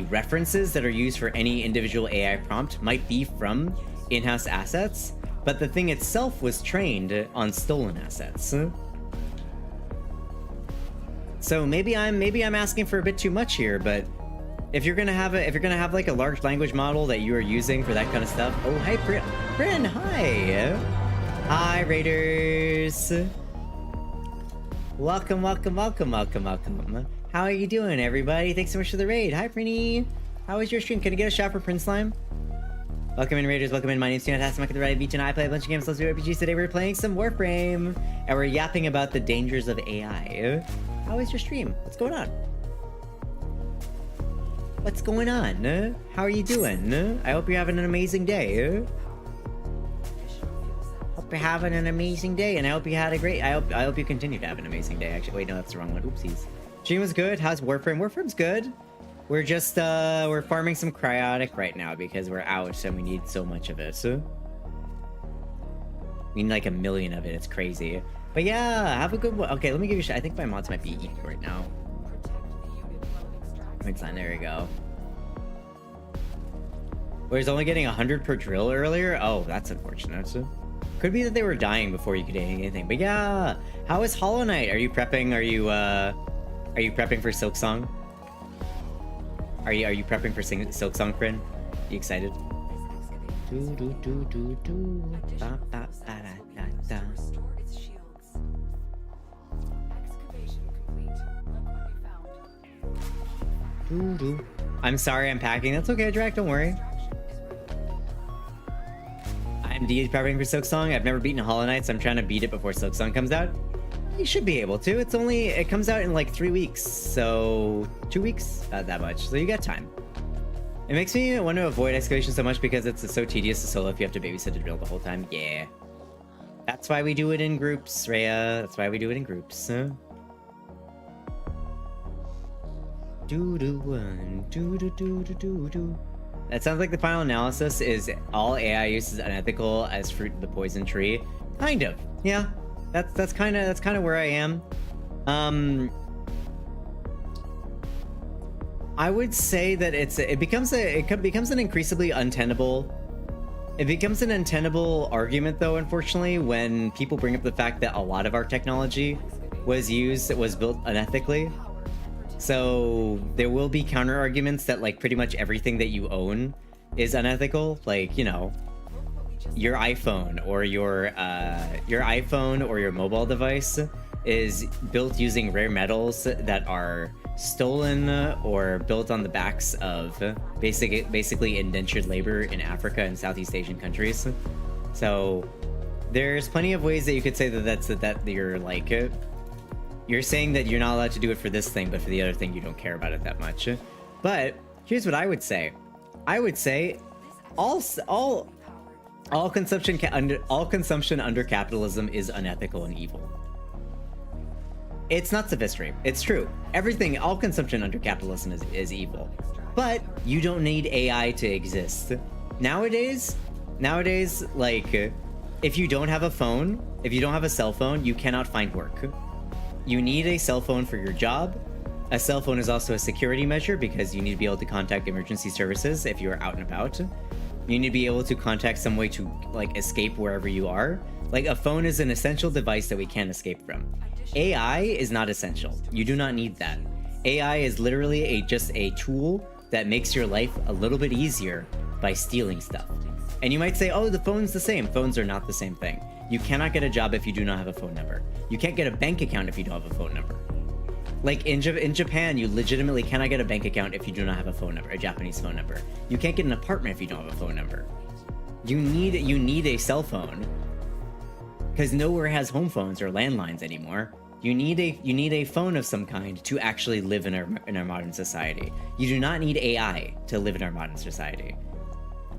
references that are used for any individual AI prompt might be from in-house assets, but the thing itself was trained on stolen assets. So maybe I'm asking for a bit too much here, but if you're gonna have like a large language model that you are using for that kind of stuff. Oh, hi, Bryn, hi. Hi, Raiders. Welcome. How are you doing, everybody? Thanks so much for the raid. Hi, Prinny. How was your stream? Can I get a shot for Prince Slime? Welcome in, Raiders. Welcome in. My name's Tunana. I'm the right and I play a bunch of games. Let's do RPGs. Today we're playing some Warframe, and we're yapping about the dangers of AI. How was your stream? What's going on? What's going on? How are you doing? I hope you're having an amazing day. Hope you're having an amazing day, and I hope you had a great. I hope you continue to have an amazing day. Actually, wait, no, that's the wrong one. Oopsies. Stream was good. How's Warframe? Warframe's good. We're just we're farming some cryotic right now because we're out and we need so much of it. We need like 1 million of it. It's crazy. But yeah, have a good one. Okay, let me give you a shot. I think my mods might be eating right now. There we go. Whereas only getting 100 per drill earlier? Oh, that's unfortunate. Could be that they were dying before you could do anything. But yeah, how is Hollow Knight? Are you prepping? Are you prepping for Silksong? Are you prepping for Silksong, friend? You excited? I'm sorry, I'm packing. That's okay, Drac. Don't worry. I'm prepping for Silksong. I've never beaten Hollow Knight, so I'm trying to beat it before Silksong comes out. You should be able to. It comes out in like 3 weeks, so 2 weeks, not that much. So you got time. It makes me want to avoid excavation so much because it's so tedious to solo if you have to babysit a drill the whole time. Yeah. That's why we do it in groups, Rhea. That's why we do it in groups. Huh? That sounds like the final analysis is all AI use is unethical as fruit of the poison tree. Kind of. Yeah. That's kind of where I am. I would say that it becomes an increasingly untenable. It becomes an untenable argument, though, unfortunately, when people bring up the fact that a lot of our technology was built unethically. So there will be counter arguments that like pretty much everything that you own is unethical. Like, you know, your iPhone or your mobile device is built using rare metals that are stolen or built on the backs of basically indentured labor in Africa and Southeast Asian countries. So there's plenty of ways that you could say that you're like you're saying that you're not allowed to do it for this thing, but for the other thing you don't care about it that much. But here's what I would say. I would say all consumption under capitalism is unethical and evil. It's not sophistry. It's true. All consumption under capitalism is evil. But you don't need AI to exist. Nowadays, like, if you don't have a phone, if you don't have a cell phone, you cannot find work. You need a cell phone for your job. A cell phone is also a security measure because you need to be able to contact emergency services if you're out and about. You need to be able to contact some way to, like, escape wherever you are. Like, a phone is an essential device that we can't escape from. AI is not essential. You do not need that. AI is literally just a tool that makes your life a little bit easier by stealing stuff. And you might say, oh, the phone's the same. Phones are not the same thing. You cannot get a job if you do not have a phone number. You can't get a bank account if you don't have a phone number. Like in Japan, you legitimately cannot get a bank account if you do not have a phone number, a Japanese phone number. You can't get an apartment if you don't have a phone number. You need a cell phone because nowhere has home phones or landlines anymore. You need a phone of some kind to actually live in our modern society. You do not need AI to live in our modern society.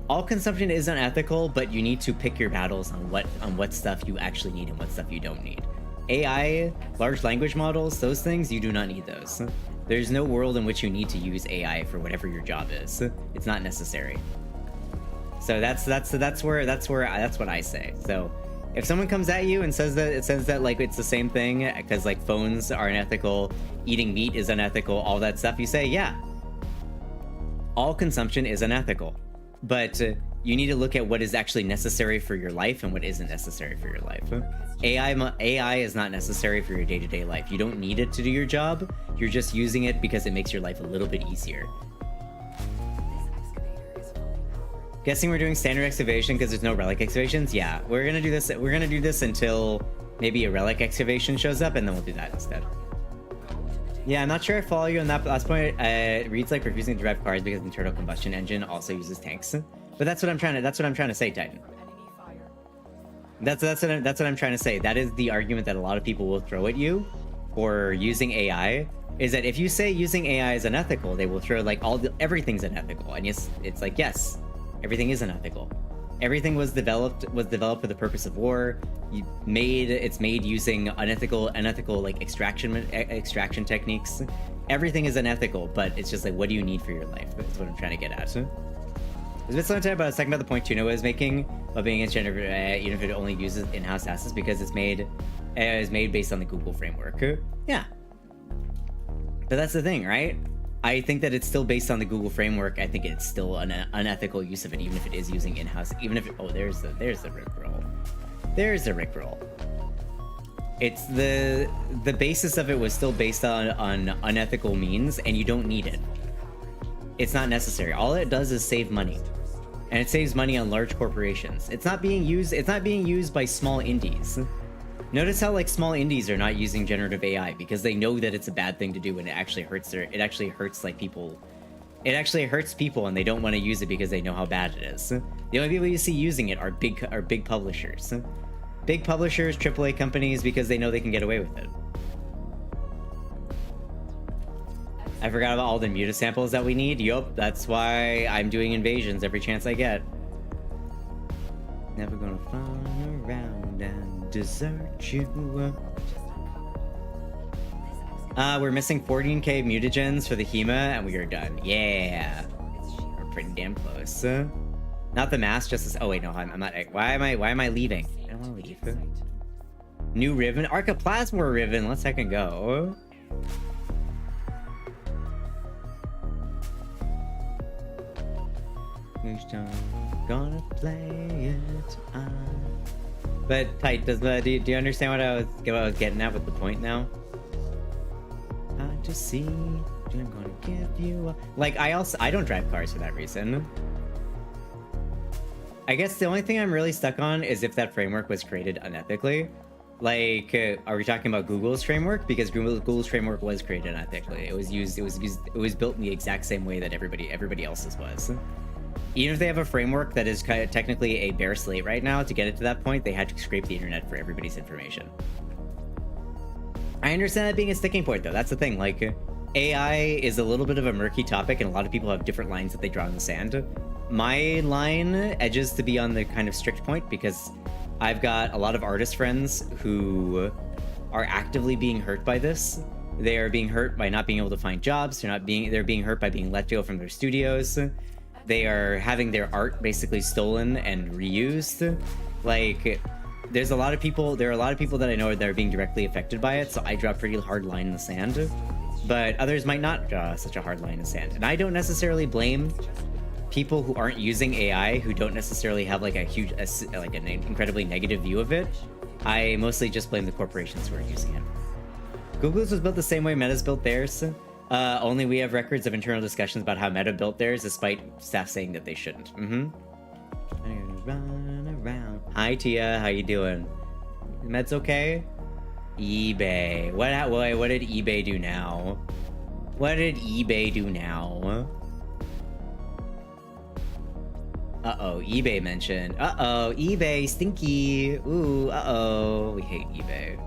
All consumption is unethical, but you need to pick your battles on what stuff you actually need and what stuff you don't need. AI, large language models, those things, you do not need those. There's no world in which you need to use AI for whatever your job is. It's not necessary. So that's what I say. So if someone comes at you and says that like it's the same thing because like phones are unethical, eating meat is unethical, all that stuff, you say, yeah, all consumption is unethical. But you need to look at what is actually necessary for your life and what isn't necessary for your life. AI is not necessary for your day-to-day life. You don't need it to do your job. You're just using it because it makes your life a little bit easier. Guessing we're doing standard excavation because there's no relic excavations? Yeah, we're gonna do this. We're gonna do this until maybe a relic excavation shows up, and then we'll do that instead. Yeah, I'm not sure I follow you on that last point. It reads like refusing to drive cars because the internal combustion engine also uses tanks. But that's what I'm trying to say, Titan. That's what I'm trying to say. That is the argument that a lot of people will throw at you for using AI. Is that if you say using AI is unethical, they will throw like everything's unethical. And yes, it's like yes, everything is unethical. Everything was developed for the purpose of war. It's made using unethical like extraction techniques. Everything is unethical, but it's just like, what do you need for your life? That's what I'm trying to get at. There's been some time about a second about the point Tuna was making about being against gender, even if it only uses in-house assets because it's made based on the Google framework. Yeah, but that's the thing, right? I think that it's still based on the Google framework. I think it's still an unethical use of it, even if it is using in-house. Even if there's the rickroll. There's the rickroll. It's the basis of it was still based on unethical means, and you don't need it. It's not necessary. All it does is save money, and it saves money on large corporations. It's not being used. It's not being used by small indies. Notice how like small indies are not using generative AI because they know that it's a bad thing to do and it actually hurts like people. It actually hurts people and they don't want to use it because they know how bad it is. The only people you see using it are big publishers. Big publishers, AAA companies, because they know they can get away with it. I forgot about all the muta samples that we need. Yup, that's why I'm doing invasions every chance I get. Never gonna fun around and desert you. We're missing 14k mutagens for the Hema, and we are done. Yeah, we're pretty damn close. Not the mask, just this. Oh wait, no, I'm not. Why am I leaving? I don't want to leave. New Riven, Archoplasma Riven. Let's second go. Gonna play it on. But tight, do you understand what I was getting at with the point now? To see, I'm gonna give you a... Like, I don't drive cars for that reason. I guess the only thing I'm really stuck on is if that framework was created unethically. Like, are we talking about Google's framework? Because Google's framework was created unethically. It was built in the exact same way that everybody else's was. Even if they have a framework that is kind of technically a bare slate right now, to get it to that point, they had to scrape the internet for everybody's information. I understand that being a sticking point, though. That's the thing. Like, AI is a little bit of a murky topic, and a lot of people have different lines that they draw in the sand. My line edges to be on the kind of strict point, because I've got a lot of artist friends who are actively being hurt by this. They are being hurt by not being able to find jobs. They're being hurt by being let go from their studios. They are having their art basically stolen and reused. Like, there are a lot of people that I know that are being directly affected by it, so I draw a pretty hard line in the sand. But others might not draw such a hard line in the sand. And I don't necessarily blame people who aren't using AI, who don't necessarily have like an incredibly negative view of it. I mostly just blame the corporations who are using it. Google's was built the same way Meta's built theirs. Only we have records of internal discussions about how Meta built theirs, despite staff saying that they shouldn't. I'm gonna run around. Hi Tia, how you doing? Med's okay? eBay. What did eBay do now? What did eBay do now? Uh-oh, eBay mentioned. Uh-oh, eBay, stinky. Ooh, uh-oh. We hate eBay.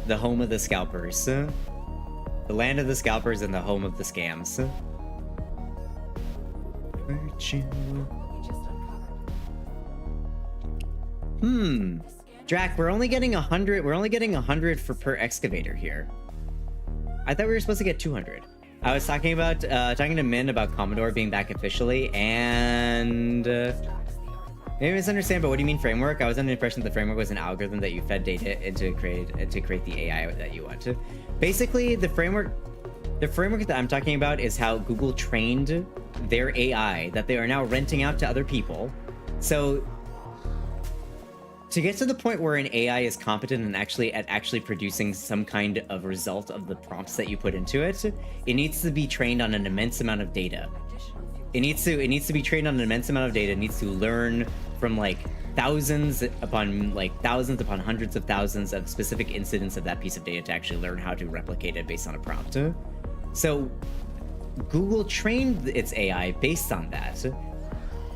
The home of the scalpers. The land of the scalpers and the home of the scams. Virtue. Drac, we're only getting 100. We're only getting 100 per excavator here. I thought we were supposed to get 200. I was talking to Min about Commodore being back officially, and maybe misunderstand. But what do you mean framework? I was under the impression that the framework was an algorithm that you fed data into create the AI that you want to. Basically, the framework that I'm talking about is how Google trained their AI that they are now renting out to other people. So to get to the point where an AI is competent and actually producing some kind of result of the prompts that you put into it, it needs to be trained on an immense amount of data. It needs to be trained on an immense amount of data. It needs to learn from like thousands upon hundreds of thousands of specific incidents of that piece of data to actually learn how to replicate it based on a prompt. So Google trained its AI based on that.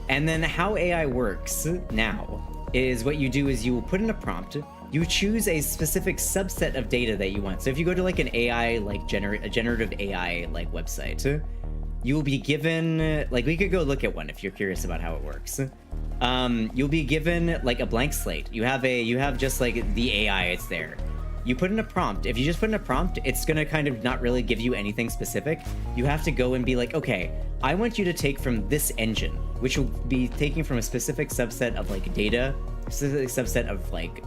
And then how AI works now is what you do is you will put in a prompt, you choose a specific subset of data that you want. So if you go to like an AI, like a generative AI like website, you will be given, like we could go look at one if you're curious about how it works. You'll be given like a blank slate. You have just like the AI, it's there. You put in a prompt. If you just put in a prompt, it's gonna kind of not really give you anything specific. You have to go and be like, okay, I want you to take from this engine, which will be taking from a specific subset of like data, specific subset of like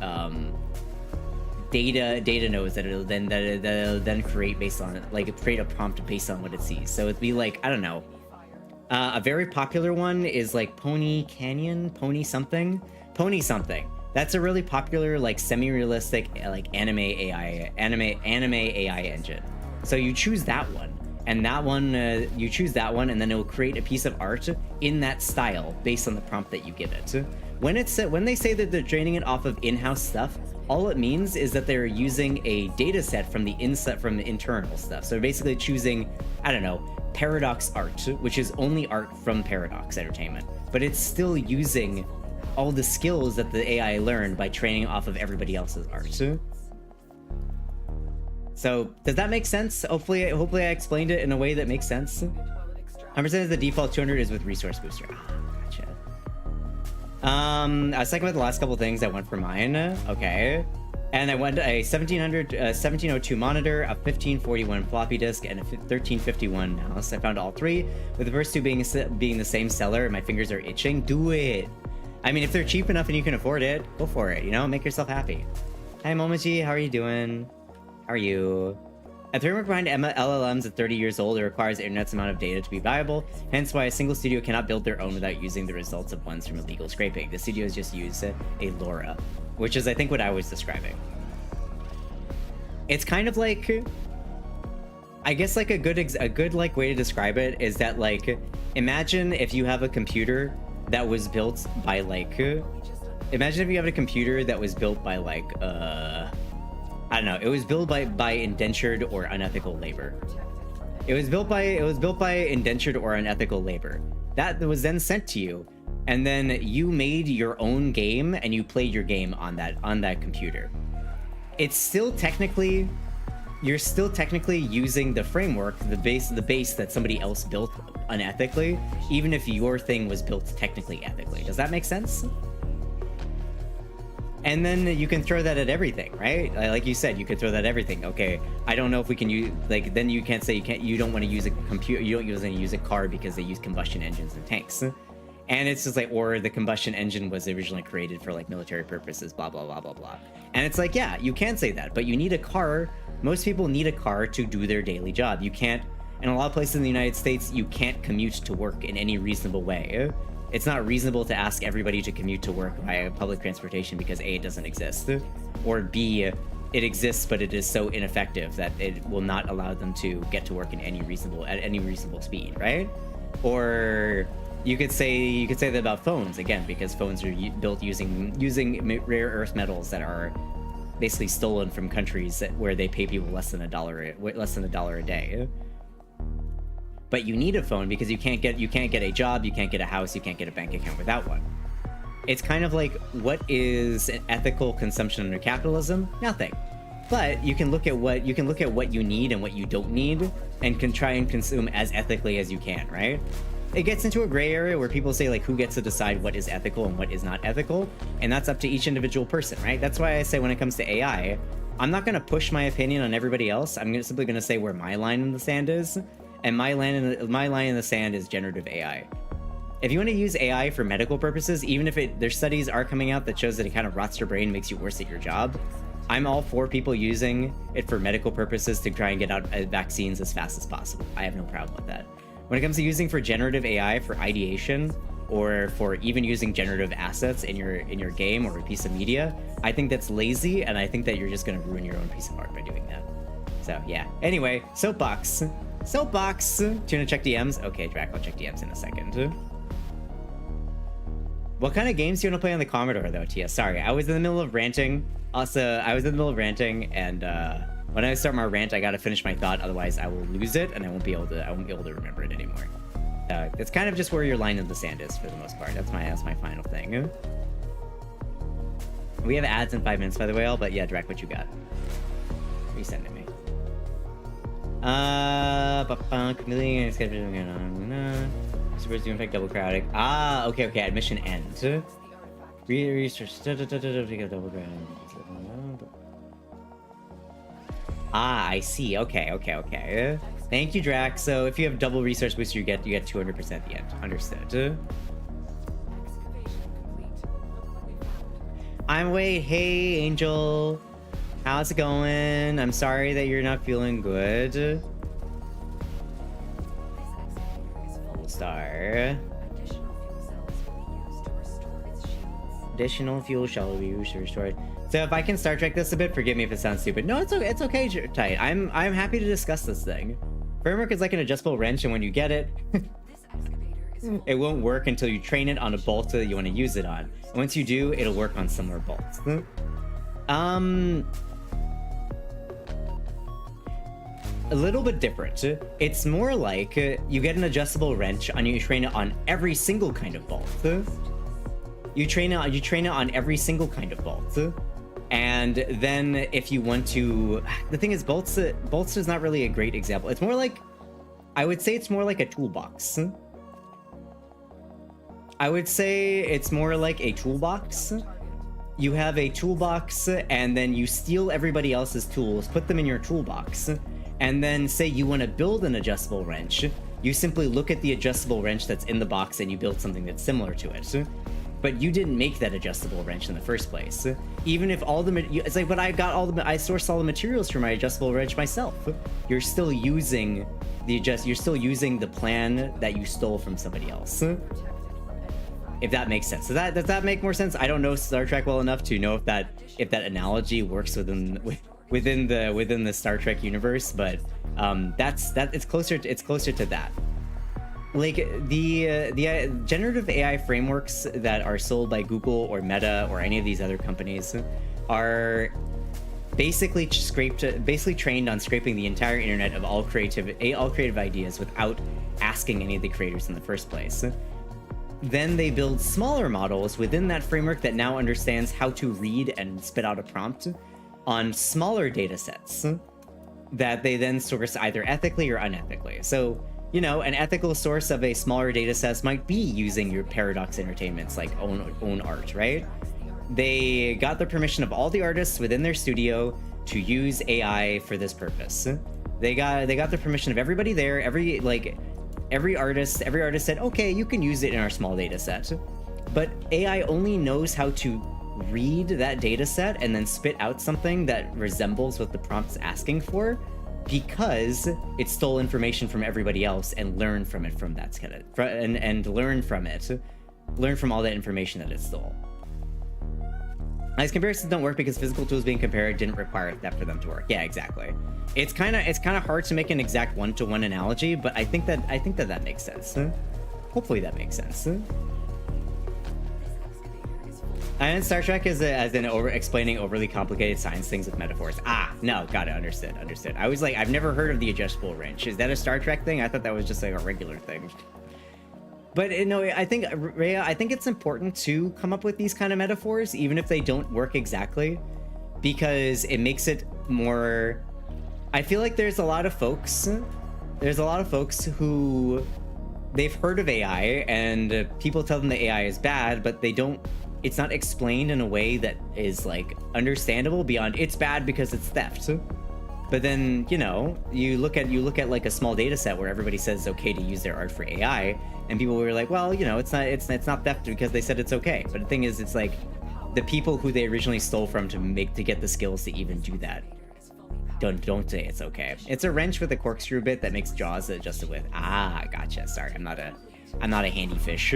data nodes that it'll then create based on it, like create a prompt based on what it sees. So it'd be like, I don't know. A very popular one is like Pony something. That's a really popular, like semi-realistic, like anime AI engine. So you choose that one, and and then it will create a piece of art in that style based on the prompt that you give it. When they say that they're training it off of in-house stuff, all it means is that they're using a data set from the internal stuff. So basically choosing, I don't know, Paradox art, which is only art from Paradox Entertainment, but it's still using all the skills that the AI learned by training off of everybody else's art. So does that make sense? Hopefully I explained it in a way that makes sense. 100% of the default 200 is with resource booster. Gotcha. I was talking about the last couple things I went for mine. Okay. And I went a 1702 monitor, a 1541 floppy disk, and a 1351 mouse. I found all three, with the first two being the same seller, and my fingers are itching. Do it. I mean, if they're cheap enough and you can afford it, go for it, you know? Make yourself happy. Hi, Momoji. How are you doing? How are you? A framework behind LLMs at 30 years old, it requires internet's amount of data to be viable, hence why a single studio cannot build their own without using the results of ones from illegal scraping. The studios just use a LoRa, which is, I think, what I was describing. It's kind of like, I guess, like a good like way to describe it is that, like, imagine if you have a computer that was built by like, imagine if you have a computer that was built by like, I don't know. It was built by indentured or unethical labor. It was built by indentured or unethical labor. That was then sent to you, and then you made your own game and you played your game on that computer. It's still technically, you're still technically using the framework, the base that somebody else built unethically, even if your thing was built technically ethically. Does that make sense? And then you can throw that at everything, right? Like you said, you could throw that at everything. Okay, I don't know if we can use, like, then you can't say you don't want to use a computer, you don't want to use a car because they use combustion engines and tanks. And it's just like, or the combustion engine was originally created for like military purposes, blah, blah, blah, blah, blah. And it's like, yeah, you can say that, but you need a car. Most people need a car to do their daily job. You can't, in a lot of places in the United States, you can't commute to work in any reasonable way. It's not reasonable to ask everybody to commute to work via public transportation because A, it doesn't exist, or B, it exists, but it is so ineffective that it will not allow them to get to work in any reasonable speed, right? Or you could say that about phones again, because phones are built using rare earth metals that are basically stolen from countries where they pay people less than a dollar a day. But you need a phone because you can't get a job, you can't get a house, you can't get a bank account without one. It's kind of like, what is an ethical consumption under capitalism? Nothing. But you can look at what you need and what you don't need, and can try and consume as ethically as you can, right? It gets into a gray area where people say, like, who gets to decide what is ethical and what is not ethical, and that's up to each individual person, right? That's why I say when it comes to AI, I'm not going to push my opinion on everybody else. I'm simply going to say where my line in the sand is. And my line in the sand is generative AI. If you want to use AI for medical purposes, even if there's studies are coming out that shows that it kind of rots your brain and makes you worse at your job, I'm all for people using it for medical purposes to try and get out vaccines as fast as possible. I have no problem with that. When it comes to using for generative AI for ideation, or for even using generative assets in your game or a piece of media, I think that's lazy, and I think that you're just going to ruin your own piece of art by doing that. So yeah. Anyway, soapbox. Tuna, check DMs. Okay, Drac, I'll check DMs in a second. What kind of games do you want to play on the Commodore, though, Tia? Sorry, I was in the middle of ranting. And when I start my rant, I gotta finish my thought. Otherwise, I will lose it, and I won't be able to remember it anymore. It's kind of just where your line in the sand is for the most part. That's my final thing. We have ads in 5 minutes, by the way, all. But yeah, Drac, what you got? What are you sending me? Chameleon, supposed to infect double crowding. Okay, admission end. Research, double crowding. I see. Okay. Thank you, Drac. So if you have double resource booster, you get 200% at the end. Understood. Hey, Angel. How's it going? I'm sorry that you're not feeling good. Full star. Additional fuel shall be used to restore it. So if I can Star Trek this a bit, forgive me if it sounds stupid. No, it's okay, tight. I'm happy to discuss this thing. Framework is like an adjustable wrench, and when you get it, it won't work until you train it on a bolt that you want to use it on. Once you do, it'll work on similar bolts. A little bit different. It's more like you get an adjustable wrench and you train it on every single kind of bolt. You train it on every single kind of bolt. And then if you want to, the thing is, bolts is not really a great example. It's more like, I would say it's more like a toolbox. I would say it's more like a toolbox. You have a toolbox and then you steal everybody else's tools, put them in your toolbox, and then say you want to build an adjustable wrench. You simply look at the adjustable wrench that's in the box and you build something that's similar to it. But you didn't make that adjustable wrench in the first place. Even if all the, it's like, but I sourced all the materials for my adjustable wrench myself. You're still using the plan that you stole from somebody else. If that makes sense. So does that make more sense? I don't know Star Trek well enough to know if that analogy works within the Star Trek universe, but it's closer to that. Like the generative AI frameworks that are sold by Google or Meta or any of these other companies are basically trained on scraping the entire internet of all creative ideas without asking any of the creators in the first place. Then they build smaller models within that framework that now understands how to read and spit out a prompt on smaller data sets that they then source either ethically or unethically. So, you know, an ethical source of a smaller data set might be using your Paradox Entertainment's like own art, right? They got the permission of all the artists within their studio to use AI for this purpose. They got the permission of everybody there. Every artist said, okay, you can use it in our small data set. But AI only knows how to read that data set and then spit out something that resembles what the prompt's asking for, because it stole information from everybody else and learned from it and learn from all that information that it stole. These comparisons don't work because physical tools being compared didn't require that for them to work. Yeah, exactly. It's kind of hard to make an exact one-to-one analogy, but I think that makes sense. Hopefully that makes sense. And Star Trek is explaining overly complicated science things with metaphors. Ah, no, got it. Understood. I was like, I've never heard of the adjustable wrench. Is that a Star Trek thing? I thought that was just like a regular thing. But no, I think, Rhea, I think it's important to come up with these kind of metaphors, even if they don't work exactly, because it makes it more... I feel like there's a lot of folks who they've heard of AI and people tell them that AI is bad, but it's not explained in a way that is like understandable beyond it's bad because it's theft. But then, you know, you look at like a small data set where everybody says it's okay to use their art for AI, and people were like, well, you know, it's not theft because they said it's okay. But the thing is, it's like the people who they originally stole from to get the skills to even do that don't say it's okay. It's a wrench with a corkscrew bit that makes jaws that adjusted with. Ah, gotcha. Sorry, I'm not a handy fish.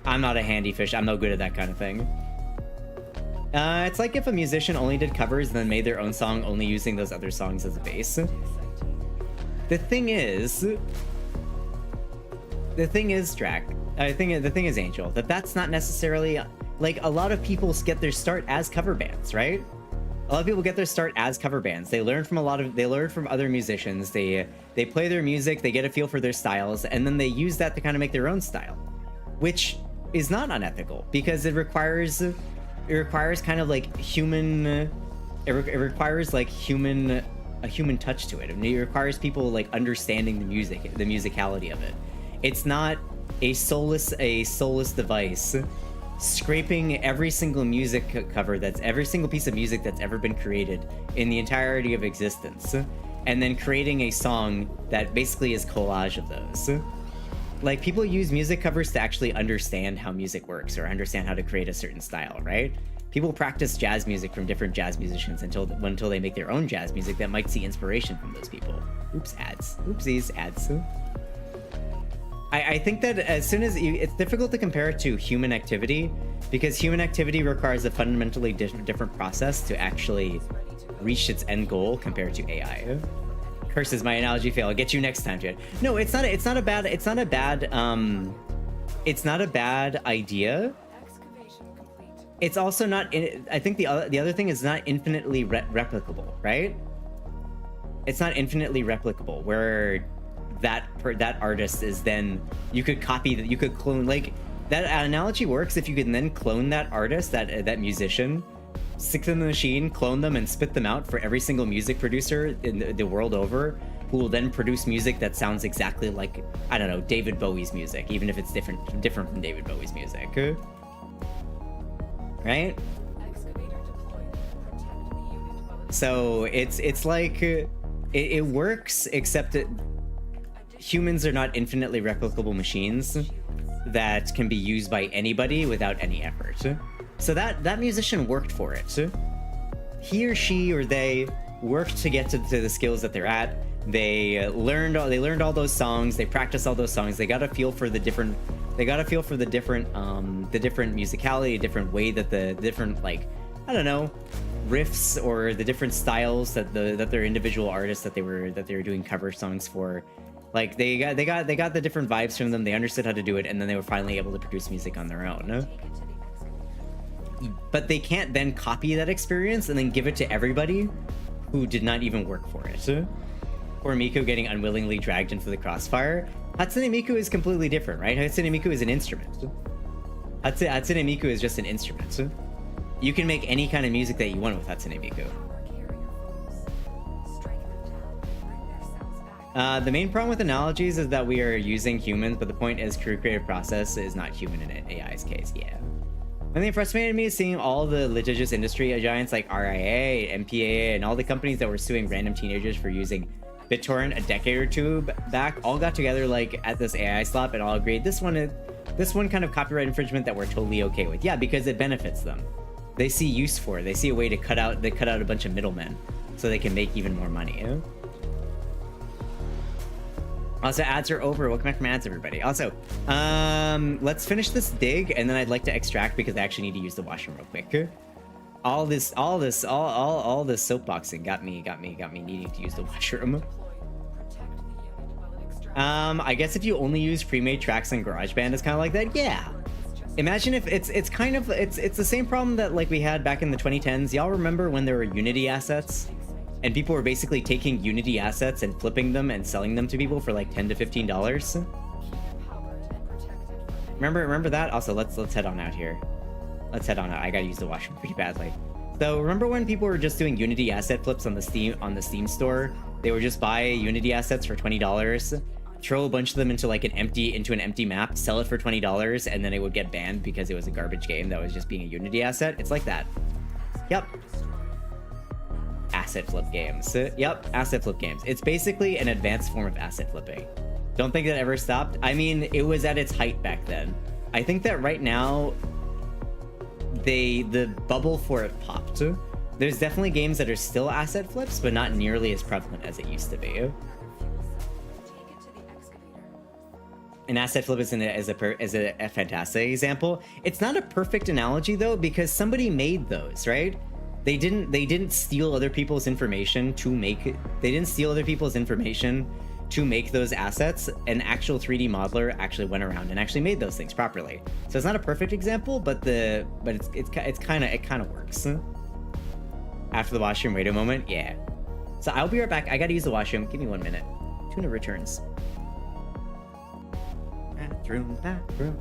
I'm no good at that kind of thing. It's like if a musician only did covers and then made their own song only using those other songs as a base. The thing is, Drac, the thing is, Angel, that's not necessarily, like, a lot of people get their start as cover bands, right? A lot of people get their start as cover bands. They learn from other musicians. They play their music, they get a feel for their styles, and then they use that to kind of make their own style, which is not unethical because it requires kind of like human, it requires like a human touch to it. I mean, it requires people like understanding the musicality of it. It's not a soulless device scraping every single music cover every single piece of music that's ever been created in the entirety of existence, and then creating a song that basically is collage of those. Like, people use music covers to actually understand how music works or understand how to create a certain style, right? People practice jazz music from different jazz musicians until they make their own jazz music that might see inspiration from those people. Oops, ads. Oopsies, ads. I think that as soon as it's difficult to compare it to human activity, because human activity requires a fundamentally different process to actually reach its end goal compared to AI. Curses, my analogy failed. I'll get you next time, Jed. No, it's not a bad idea. It's also not. I think the other thing is not infinitely replicable, right? It's not infinitely replicable where that artist is then, you could copy that, you could clone, like that analogy works if you can then clone that artist, that musician, stick them in the machine, clone them, and spit them out for every single music producer in the world over, who will then produce music that sounds exactly like, I don't know, David Bowie's music, even if it's different from David Bowie's music. Right? So it's like it works, except that humans are not infinitely replicable machines that can be used by anybody without any effort. So that musician worked for it. He or she or they worked to get to the skills that they're at. They learned all those songs. They practiced all those songs. They got a feel for the different. They got a feel for the different musicality, a different way that the different, like, I don't know, riffs or the different styles that their individual artists that they were doing cover songs for. Like they got the different vibes from them. They understood how to do it, and then they were finally able to produce music on their own. But they can't then copy that experience and then give it to everybody who did not even work for it. Or Miku getting unwillingly dragged into the crossfire. Hatsune Miku is completely different, right? Hatsune Miku is an instrument. Hatsune Miku is just an instrument. You can make any kind of music that you want with Hatsune Miku. The main problem with analogies is that we are using humans, but the point is creative process is not human in AI's case, yeah. One thing frustrated me is seeing all the litigious industry giants like RIA, MPAA, and all the companies that were suing random teenagers for using BitTorrent a decade or two back all got together like at this AI slap and all agreed this one kind of copyright infringement that we're totally okay with. Yeah, because it benefits them. They see use for it. They see a way to cut out a bunch of middlemen so they can make even more money. You know? Also, ads are over. Welcome back from ads, everybody. Also, let's finish this dig, and then I'd like to extract because I actually need to use the washroom real quick. All this soapboxing got me needing to use the washroom. I guess if you only use pre-made tracks in GarageBand, it's kind of like that. Yeah. Imagine if it's the same problem that like we had back in the 2010s. Y'all remember when there were Unity assets? And people were basically taking Unity assets and flipping them and selling them to people for like $10 to $15. Remember that? Also, let's head on out here. Let's head on out. I gotta use the washroom pretty badly. So remember when people were just doing Unity asset flips on the Steam store? They would just buy Unity assets for $20, throw a bunch of them into like an empty map, sell it for $20, and then it would get banned because it was a garbage game that was just being a Unity asset. It's like that. Yep. Asset flip games. Yep, asset flip games. It's basically an advanced form of asset flipping. Don't think that ever stopped. I mean, it was at its height back then. I think that right now, the bubble for it popped. There's definitely games that are still asset flips, but not nearly as prevalent as it used to be. An asset flip is a fantastic example. It's not a perfect analogy though, because somebody made those, right? They didn't steal other people's information to make those assets. An actual 3D modeler actually went around and actually made those things properly. So it's not a perfect example, but it kind of works. After the washroom, wait a moment. Yeah. So I'll be right back. I gotta use the washroom. Give me 1 minute. Tuna returns. Bathroom.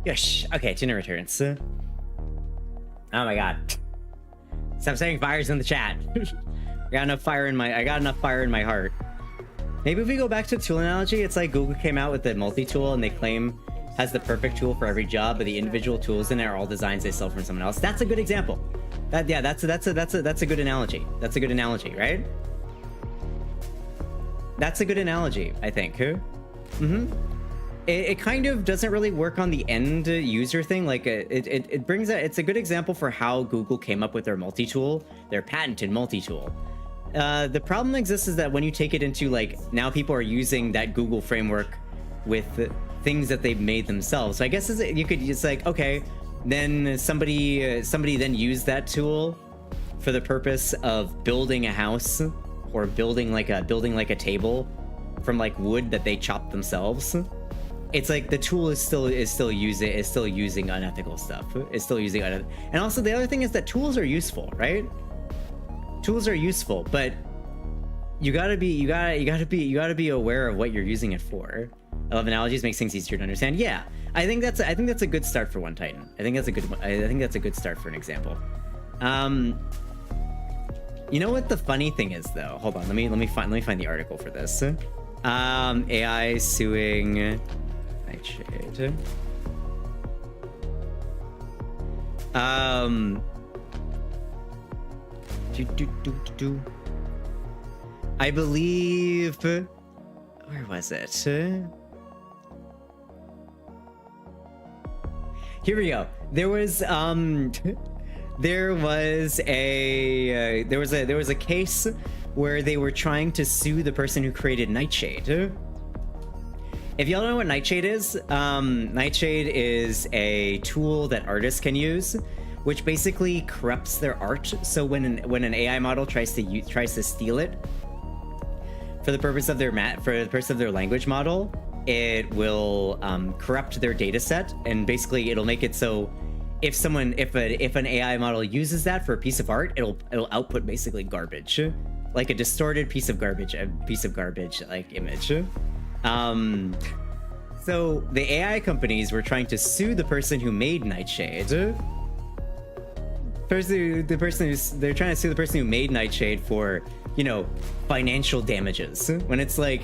Yes. Okay, Tuna returns. Oh my god. Stop setting fires in the chat. I got enough fire in my heart. Maybe if we go back to tool analogy, it's like Google came out with the multi-tool and they claim has the perfect tool for every job, but the individual tools in it are all designs they sell from someone else. That's a good example. That's a good analogy. That's a good analogy, right? That's a good analogy, I think. It kind of doesn't really work on the end user thing. Like it brings it's a good example for how Google came up with their multi-tool, their patented multi-tool. The problem exists is that when you take it into like, now people are using that Google framework with things that they've made themselves. So I guess you could just like, okay, then somebody then used that tool for the purpose of building a house or building like a table from like wood that they chopped themselves. It's like the tool is still using unethical stuff. It's still using unethical. And also the other thing is that tools are useful, right? Tools are useful, but you gotta be aware of what you're using it for. I love analogies, makes things easier to understand. Yeah, I think that's a good start for One Titan. I think that's a good start for an example. You know what the funny thing is though? Hold on, let me find the article for this. AI suing Nightshade. I believe, where was it? Here we go. There was a case where they were trying to sue the person who created Nightshade. If y'all don't know what Nightshade is a tool that artists can use, which basically corrupts their art. So when an AI model tries to steal it for the purpose of their language model, it will corrupt their data set, and basically it'll make it so if an AI model uses that for a piece of art, it'll output basically garbage, like a distorted piece of garbage like image. So the AI companies were trying to sue the person who made Nightshade. They're trying to sue the person who made Nightshade for, you know, financial damages. When it's like,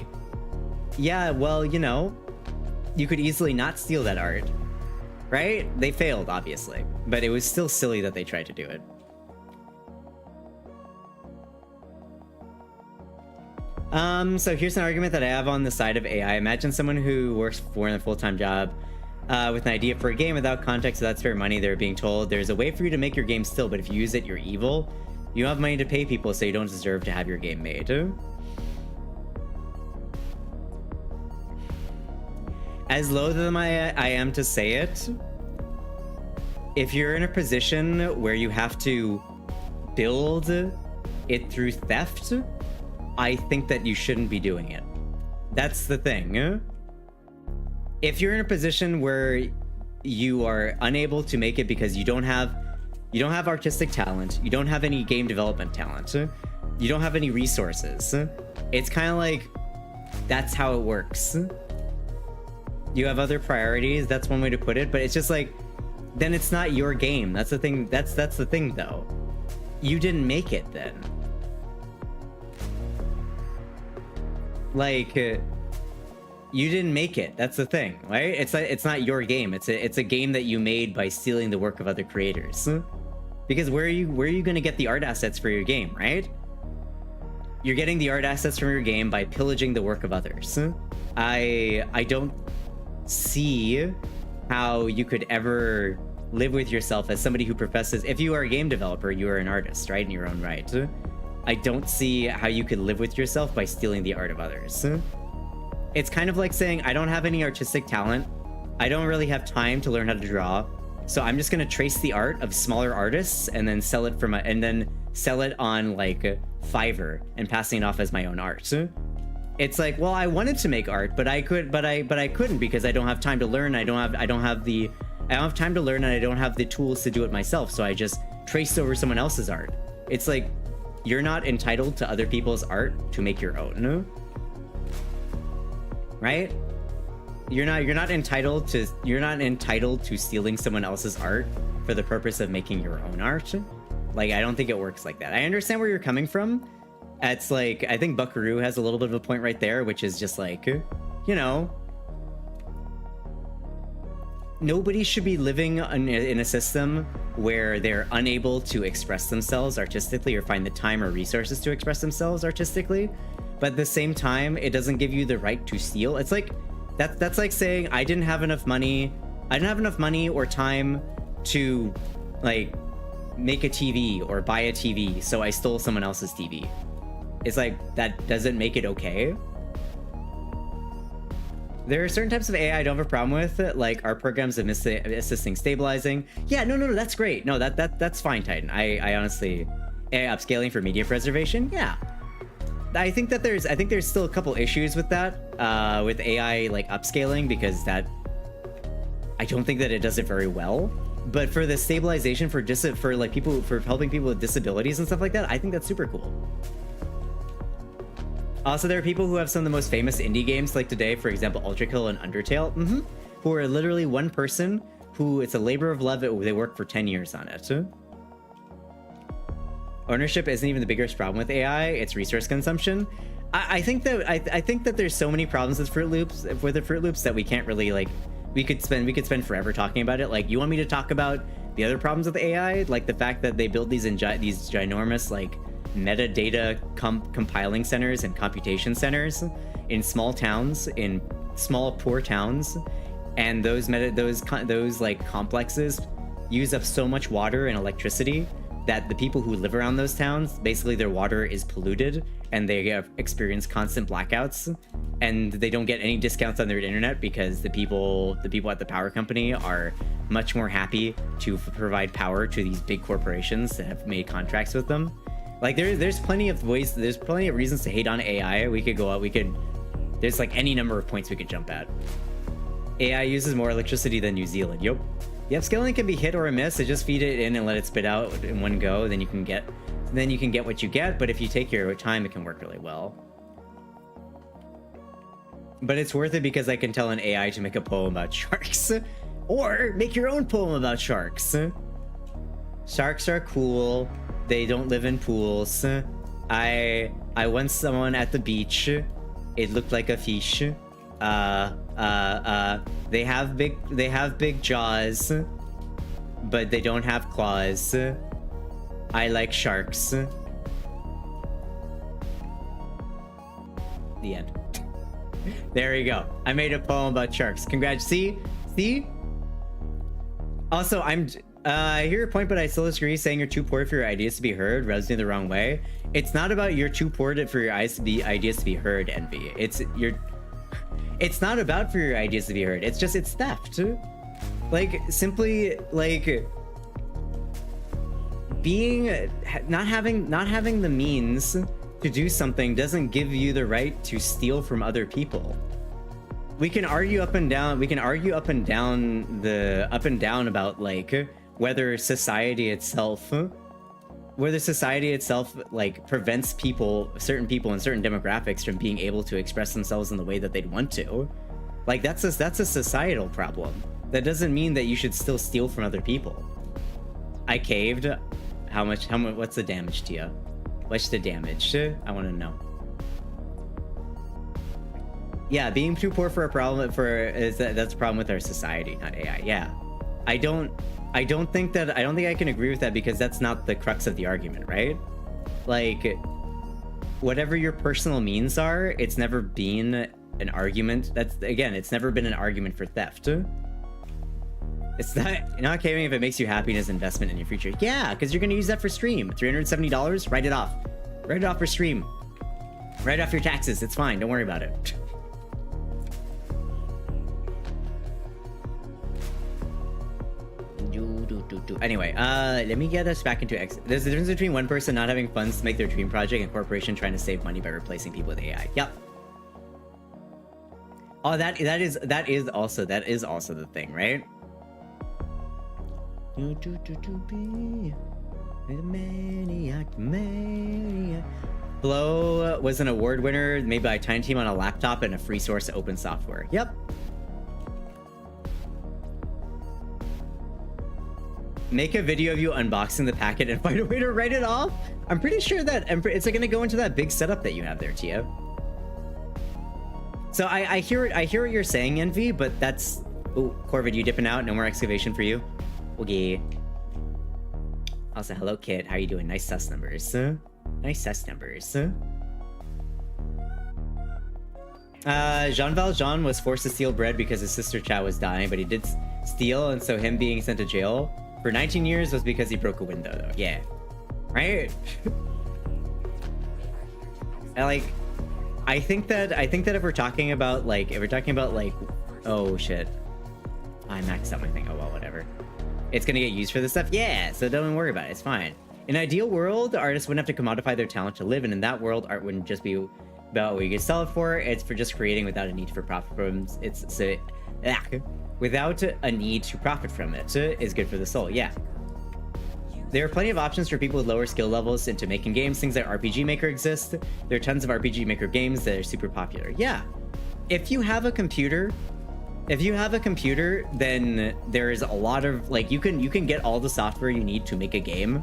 yeah, well, you know, you could easily not steal that art, right? They failed, obviously, but it was still silly that they tried to do it. So here's an argument that I have on the side of AI. Imagine someone who works for a full-time job with an idea for a game without context, without spare money. They're being told there's a way for you to make your game still, but if you use it, you're evil. You don't have money to pay people, so you don't deserve to have your game made. As loath as I am to say it, if you're in a position where you have to build it through theft, I think that you shouldn't be doing it. That's the thing. If you're in a position where you are unable to make it because you don't have artistic talent, you don't have any game development talent, you don't have any resources, it's kind of like, that's how it works. You have other priorities, that's one way to put it, but it's just like, then it's not your game. That's the thing. That's the thing though. You didn't make it then. Like, you didn't make it. That's the thing, right? It's not your game. It's a game that you made by stealing the work of other creators. Because where are you going to get the art assets for your game, right? You're getting the art assets from your game by pillaging the work of others. I don't see how you could ever live with yourself as somebody who professes, if you are a game developer, you are an artist, right? In your own right. I don't see how you could live with yourself by stealing the art of others. It's kind of like saying, I don't have any artistic talent. I don't really have time to learn how to draw. So I'm just going to trace the art of smaller artists and then sell it on like Fiverr and passing it off as my own art. It's like, well, I wanted to make art, but I couldn't because I don't have time to learn. I don't have time to learn, and I don't have the tools to do it myself. So I just traced over someone else's art. It's like, you're not entitled to other people's art to make your own, right? you're not entitled to stealing someone else's art for the purpose of making your own art. Like, I don't think it works like that. I understand where you're coming from. It's like, I think Buckaroo has a little bit of a point right there, which is just like, you know, nobody should be living in a system where they're unable to express themselves artistically or find the time or resources to express themselves artistically. But at the same time, it doesn't give you the right to steal. It's like, that's like saying I didn't have enough money or time to like make a TV or buy a TV, so I stole someone else's TV. It's like, that doesn't make it okay. There are certain types of AI I don't have a problem with, like art programs assisting stabilizing. Yeah, no, that's great. No, that's fine, Titan. I honestly, AI upscaling for media preservation, yeah. I think there's still a couple issues with that, with AI like upscaling, because that, I don't think that it does it very well. But for the stabilization for like people, for helping people with disabilities and stuff like that, I think that's super cool. Also, there are people who have some of the most famous indie games like today, for example, Ultra Kill and Undertale, who are literally one person who, it's a labor of love, they work for 10 years on it. Ownership isn't even the biggest problem with AI, it's resource consumption. I think that there's so many problems with the Fruit Loops that we can't really, like, we could spend forever talking about it. Like, you want me to talk about the other problems with AI, like the fact that they build these ginormous like metadata compiling centers and computation centers in small towns, in small poor towns, and those like complexes use up so much water and electricity that the people who live around those towns, basically their water is polluted and they experience constant blackouts, and they don't get any discounts on their internet because the people at the power company are much more happy to provide power to these big corporations that have made contracts with them. Like, there's plenty of reasons to hate on AI. There's like any number of points we could jump at. AI uses more electricity than New Zealand. Yep. The upscaling can be hit or a miss. So just feed it in and let it spit out in one go. Then you can get what you get. But if you take your time, it can work really well. But it's worth it because I can tell an AI to make a poem about sharks, or make your own poem about sharks. Sharks are cool. They don't live in pools. I once saw someone at the beach. It looked like a fish. They have big jaws, but they don't have claws. I like sharks. The end. There you go. I made a poem about sharks. Congrats. See? Also, I hear your point, but I still disagree. Saying you're too poor for your ideas to be heard rubs me the wrong way. It's not about you're too poor for your ideas to be heard, Envy. It's not about for your ideas to be heard. It's just, it's theft. Like, simply, like, not having the means to do something doesn't give you the right to steal from other people. We can argue up and down. We can argue up and down about like whether society itself like prevents certain people and certain demographics from being able to express themselves in the way that they'd want to. Like, that's a societal problem. That doesn't mean that you should still steal from other people. I caved. How much? What's the damage to you? What's the damage? I want to know. Yeah, being too poor for a problem that's a problem with our society, not AI. Yeah, I don't think I can agree with that, because that's not the crux of the argument, right? Like, whatever your personal means are, it's never been an argument. It's never been an argument for theft. It's not caving if it makes you happy as an investment in your future. Yeah, because you're gonna use that for stream. $370, write it off. Write it off for stream. Write off your taxes. It's fine. Don't worry about it. Anyway, let me get us back into X. There's a difference between one person not having funds to make their dream project and a corporation trying to save money by replacing people with AI. Yep. Oh, that is also the thing, right? Flow was an award winner made by a tiny team on a laptop and a free source open software. Yep. Make a video of you unboxing the packet and find a way to write it off? I'm pretty sure that it's like gonna go into that big setup that you have there, Tia. So I hear what you're saying, Envy, but that's... Oh, Corvid, you dipping out? No more excavation for you? Okay. Also, hello, Kit. How you doing? Nice sus numbers. Nice sus numbers. Jean Valjean was forced to steal bread because his sister Chow was dying, but he did steal, and so him being sent to jail for 19 years was because he broke a window, though. Yeah. Right? I think that if we're talking about like, oh shit, I maxed out my thing. Oh well, whatever. It's gonna get used for this stuff. Yeah, so don't worry about it. It's fine. In an ideal world, artists wouldn't have to commodify their talent to live, and in that world, art wouldn't just be about what you can sell it for. It's for just creating without a need for profit from without a need to profit from it is good for the soul. Yeah. There are plenty of options for people with lower skill levels into making games. Things like RPG Maker exist. There are tons of RPG Maker games that are super popular. Yeah. If you have a computer, then there's a lot of like you can get all the software you need to make a game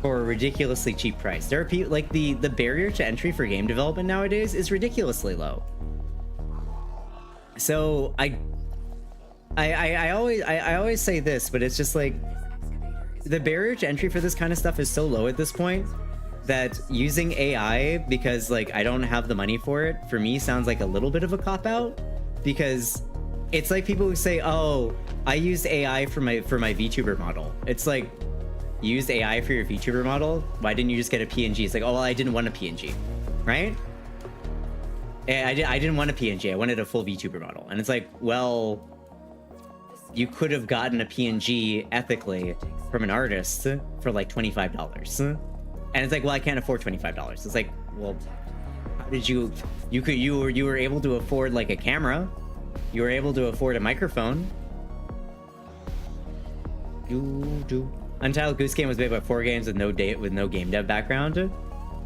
for a ridiculously cheap price. There are people like the barrier to entry for game development nowadays is ridiculously low. So I always say this, but it's just like the barrier to entry for this kind of stuff is so low at this point that using AI because like I don't have the money for it, for me sounds like a little bit of a cop-out, because it's like people who say, oh, I used AI for my VTuber model. It's like, you used AI for your VTuber model? Why didn't you just get a PNG? It's like, oh, well, I didn't want a PNG, right? I didn't want a PNG. I wanted a full VTuber model. And it's like, well, you could have gotten a PNG ethically from an artist for like $25. And it's like, well, I can't afford $25. It's like, well, how did you were able to afford like a camera. You were able to afford a microphone. Untitled Goose Game was made by 4 games with no game dev background.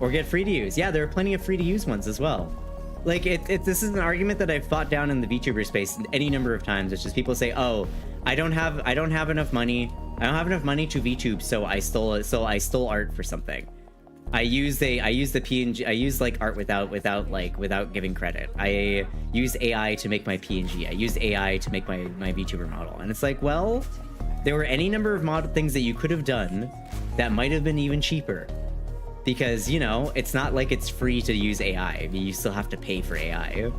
Or get free to use. Yeah, there are plenty of free to use ones as well. Like this is an argument that I've fought down in the VTuber space any number of times. It's just people say, "Oh, I don't have enough money. I don't have enough money to VTube, so I stole art for something. I used the PNG. I used like art without giving credit. I used AI to make my PNG. I used AI to make my VTuber model." And it's like, well, there were any number of things that you could have done that might have been even cheaper. Because, you know, it's not like it's free to use AI. You still have to pay for AI.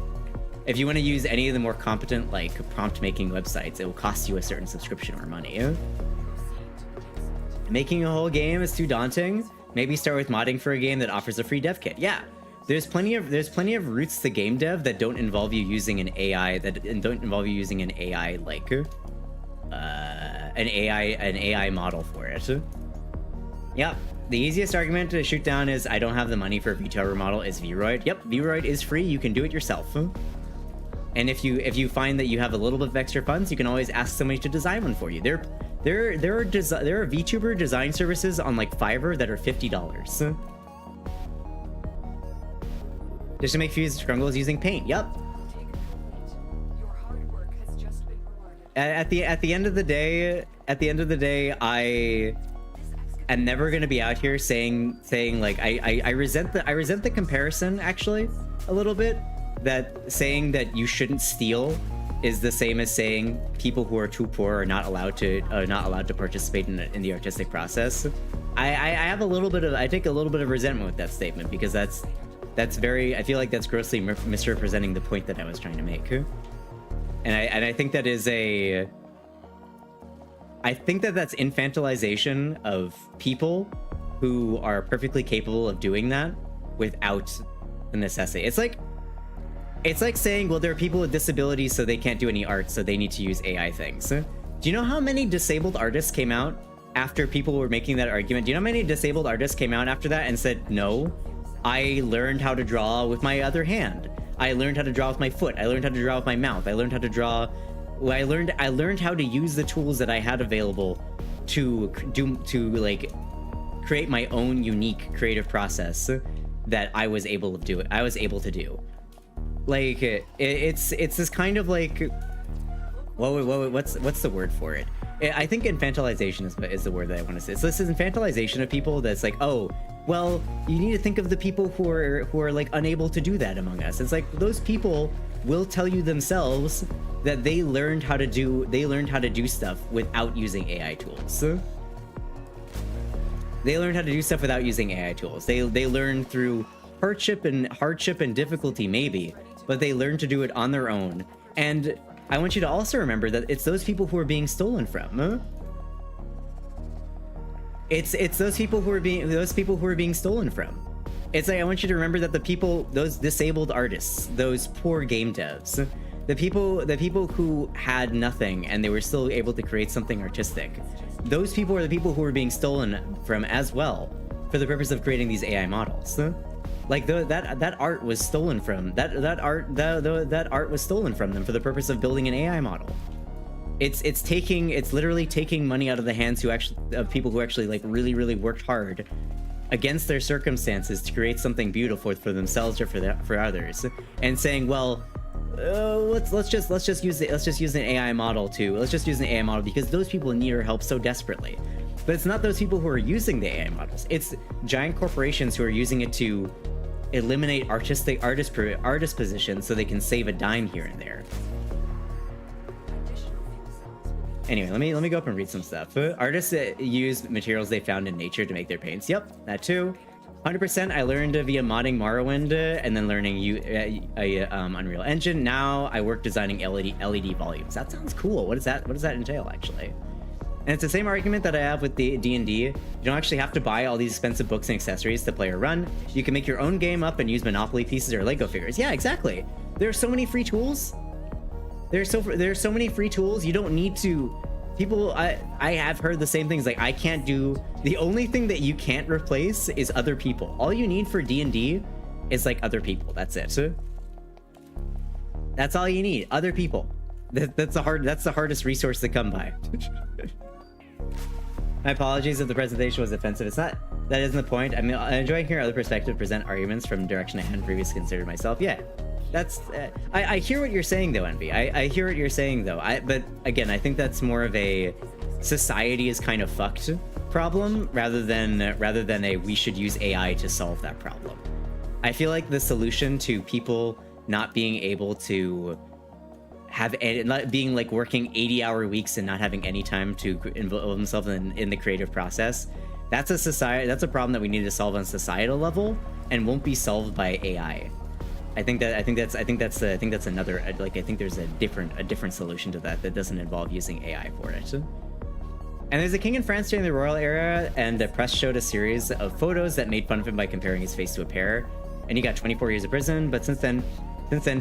If you want to use any of the more competent, like, prompt-making websites, it will cost you a certain subscription or money. Making a whole game is too daunting. Maybe start with modding for a game that offers a free dev kit. Yeah, there's plenty of routes to game dev that don't involve you using an AI like an AI model for it. Yep. The easiest argument to shoot down is I don't have the money for a VTuber model is Vroid. Yep, Vroid is free. You can do it yourself. And if you find that you have a little bit of extra funds, you can always ask somebody to design one for you. There are VTuber design services on like Fiverr that are $50. Just to make Fuse Scrungles using paint. Yep. At the end of the day, I'm never gonna be out here saying like I resent the comparison actually a little bit, that saying that you shouldn't steal is the same as saying people who are too poor are not allowed to participate in the artistic process. I take a little bit of resentment with that statement, because that's very, I feel like that's grossly misrepresenting the point that I was trying to make. And I think that is that's infantilization of people who are perfectly capable of doing that without the necessity. It's like saying, well, there are people with disabilities, so they can't do any art, so they need to use AI things. Do you know how many disabled artists came out after people were making that argument? Do you know how many disabled artists came out after that and said, no, I learned how to draw with my other hand. I learned how to draw with my foot. I learned how to draw with my mouth. I learned how to draw. I learned how to use the tools that I had available to like create my own unique creative process that I was able to do. Like it's this kind of like what's the word for it? I think infantilization is the word that I want to say. So this is infantilization of people that's like, oh, well, you need to think of the people who are like unable to do that among us. It's like those people will tell you themselves that they learned how to do stuff without using AI tools. They learned how to do stuff without using AI tools. They learned through hardship and difficulty maybe, but they learned to do it on their own. And I want you to also remember that it's those people who are being stolen from. It's those people who are being stolen from. It's like I want you to remember that the people, those disabled artists, those poor game devs, the people who had nothing and they were still able to create something artistic, those people are the people who are being stolen from as well for the purpose of creating these AI models. Like that art was stolen from that art was stolen from them for the purpose of building an AI model. It's literally taking money out of the hands of people who actually like really worked hard against their circumstances to create something beautiful for themselves or for others, and saying, well, let's just use an AI model because those people need our help so desperately. But it's not those people who are using the AI models. It's giant corporations who are using it to eliminate artist positions so they can save a dime here and there. Anyway, let me go up and read some stuff. Artists use materials they found in nature to make their paints. Yep, that too. 100%. I learned via modding Morrowind and then learning Unreal Engine. Now I work designing LED volumes. That sounds cool. What does that entail actually? And it's the same argument that I have with the D&D. You don't actually have to buy all these expensive books and accessories to play or run. You can make your own game up and use Monopoly pieces or Lego figures. Yeah, exactly. There are so many free tools. There's so many free tools. You don't need to. People, I have heard the same things. Like, I can't do. The only thing that you can't replace is other people. All you need for D&D is like other people. That's it. That's all you need. Other people. That's the hardest resource to come by. My apologies if the presentation was offensive. It's not. That isn't the point. I mean, I enjoy hearing other perspectives present arguments from direction I hadn't previously considered myself. Yeah. That's I hear what you're saying though, Envy. I hear what you're saying though. But again, I think that's more of a society is kind of fucked problem rather than a we should use AI to solve that problem. I feel like the solution to people not being able to have not being like working 80-hour weeks and not having any time to involve themselves in the creative process, that's a problem that we need to solve on societal level and won't be solved by AI. I think that's another, like, I think there's a different solution to that doesn't involve using AI for it. And there's a king in France during the royal era, and the press showed a series of photos that made fun of him by comparing his face to a pear, and he got 24 years of prison. But since then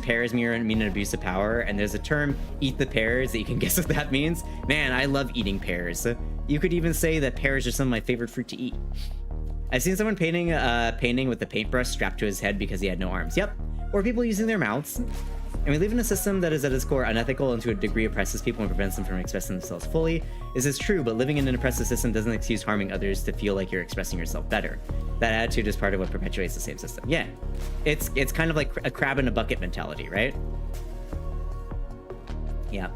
pears mean an abuse of power, and there's a term, eat the pears, that you can guess what that means. Man, I love eating pears. You could even say that pears are some of my favorite fruit to eat. I've seen someone painting with a paintbrush strapped to his head because he had no arms. Yep. Or people using their mouths. And we live in a system that is at its core unethical and to a degree oppresses people and prevents them from expressing themselves fully. This is true, but living in an oppressive system doesn't excuse harming others to feel like you're expressing yourself better. That attitude is part of what perpetuates the same system. Yeah, it's kind of like a crab in a bucket mentality, right? Yeah.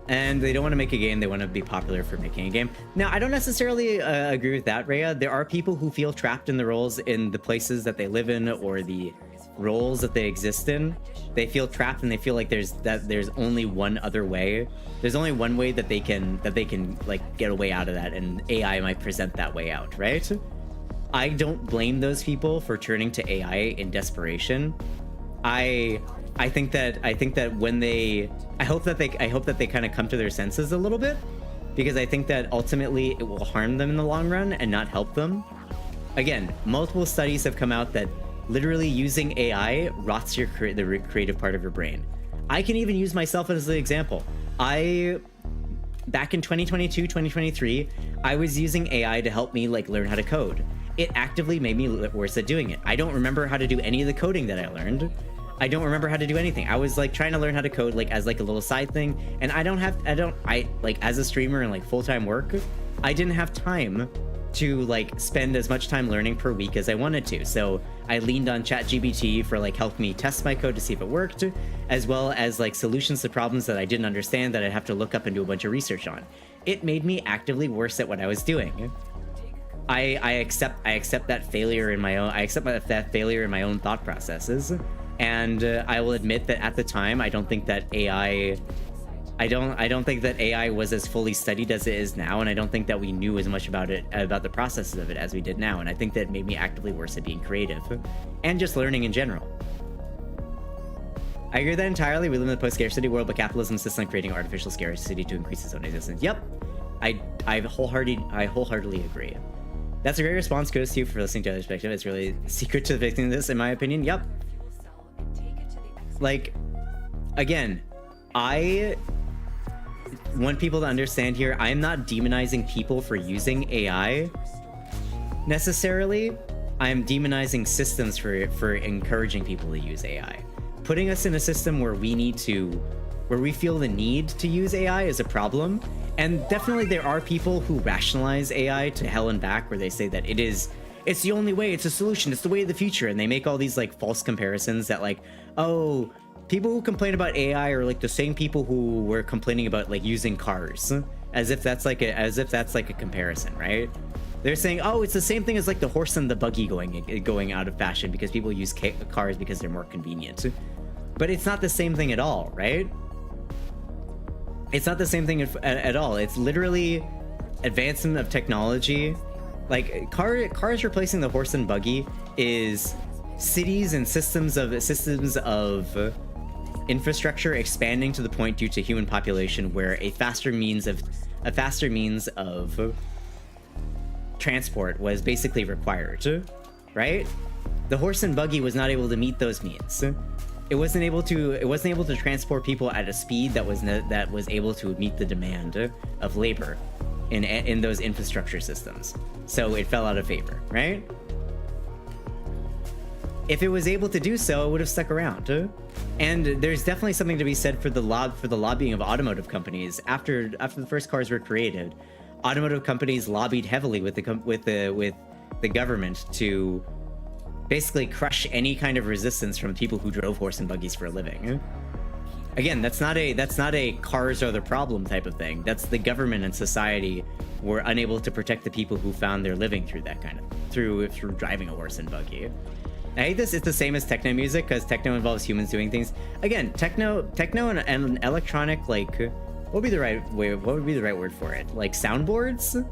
And they don't want to make a game, they want to be popular for making a game. Now, I don't necessarily agree with that, Rhea. There are people who feel trapped in the roles in the places that they live in or the roles that they exist in. They feel trapped and they feel like there's only one other way. There's only one way that they can like get a way out of that, and AI might present that way out, right? I don't blame those people for turning to AI in desperation. I think that when I hope that they kind of come to their senses a little bit, because I think that ultimately it will harm them in the long run and not help them. Again, multiple studies have come out that literally using AI rots the creative part of your brain. I can even use myself as an example. Back in 2022, 2023, I was using AI to help me like learn how to code. It actively made me worse at doing it. I don't remember how to do any of the coding that I learned. I don't remember how to do anything. I was like trying to learn how to code like as like a little side thing, and I like as a streamer and like full-time work, I didn't have time to like spend as much time learning per week as I wanted to. So I leaned on ChatGPT for like help me test my code to see if it worked, as well as like solutions to problems that I didn't understand that I'd have to look up and do a bunch of research on. It made me actively worse at what I was doing. I accept that failure in my own. I accept that failure in my own thought processes, and I will admit that at the time I don't think that AI. I don't think that AI was as fully studied as it is now, and I don't think that we knew as much about the processes of it as we did now, and I think that it made me actively worse at being creative and just learning in general. I agree with that entirely. We live in a post-scarcity world, but capitalism insists on creating artificial scarcity to increase its own existence. Yep, I wholeheartedly agree. That's a great response. Kudos to you for listening to the other perspective. It's really the secret to fixing this, in my opinion. Yep. Like, again, I want people to understand here, I am not demonizing people for using AI necessarily. I am demonizing systems for encouraging people to use AI. Putting us in a system where we feel the need to use AI is a problem. And definitely there are people who rationalize AI to hell and back, where they say that it's the only way, it's a solution, it's the way of the future. And they make all these like false comparisons that like, oh, people who complain about AI are like the same people who were complaining about like using cars, as if that's like a comparison, right? They're saying, oh, it's the same thing as like the horse and the buggy going out of fashion because people use cars because they're more convenient. But it's not the same thing at all, right? It's not the same thing at all. It's literally advancement of technology. Like cars replacing the horse and buggy is cities and systems of infrastructure expanding to the point due to human population where a faster means of transport was basically required, right? The horse and buggy was not able to meet those needs. It wasn't able to transport people at a speed that was able to meet the demand of labor in those infrastructure systems. So it fell out of favor, right? If it was able to do so, it would have stuck around. And there's definitely something to be said for the lobbying of automotive companies. After the first cars were created, automotive companies lobbied heavily with the government to basically crush any kind of resistance from people who drove horse and buggies for a living. Again, that's not a cars are the problem type of thing. That's the government and society were unable to protect the people who found their living through that through driving a horse and buggy. I hate this. It's the same as techno music because techno involves humans doing things. Again, techno and electronic, like, what would be the right word for it? Like soundboards?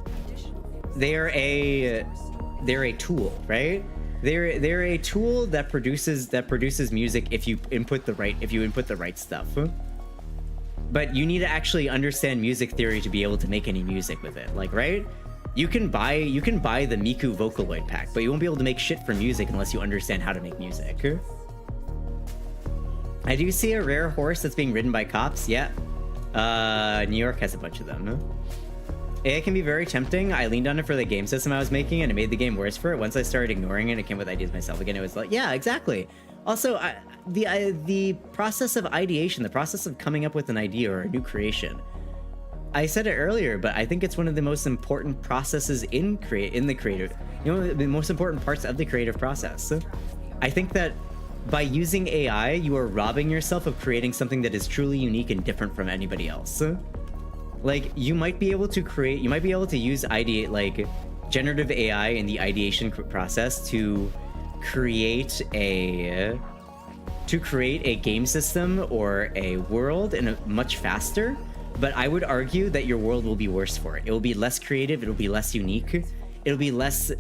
They're a tool, right? They're a tool that produces music if you input the right stuff. But you need to actually understand music theory to be able to make any music with it. Like, right? You can buy the Miku Vocaloid pack, but you won't be able to make shit for music unless you understand how to make music. I do see a rare horse that's being ridden by cops. Yeah. New York has a bunch of them. It can be very tempting. I leaned on it for the game system I was making, and it made the game worse for it. Once I started ignoring it, I came with ideas myself again. It was like, yeah, exactly. Also, the process of ideation, the process of coming up with an idea or a new creation. I said it earlier, but I think it's one of the most important processes in the creative. You know, the most important parts of the creative process. I think that by using AI, you are robbing yourself of creating something that is truly unique and different from anybody else. Like, you might be able to use generative AI in the ideation process to create a game system or a world in a much faster, but I would argue that your world will be worse for it. It will be less creative, it'll be less unique, it'll be less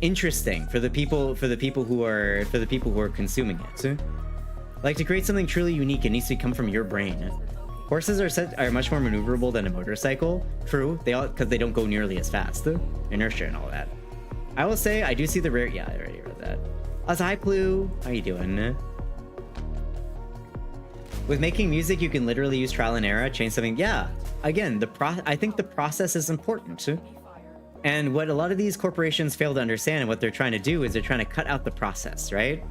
interesting for the people who are consuming it. Like, to create something truly unique, it needs to come from your brain. Horses are much more maneuverable than a motorcycle. True, because they don't go nearly as fast. Inertia and all that. I will say, I do see the rare... Yeah, I already read that. Also, hi, Plu. How you doing? With making music, you can literally use trial and error, change something. Yeah, again, I think the process is important. And what a lot of these corporations fail to understand and what they're trying to do is they're trying to cut out the process, right?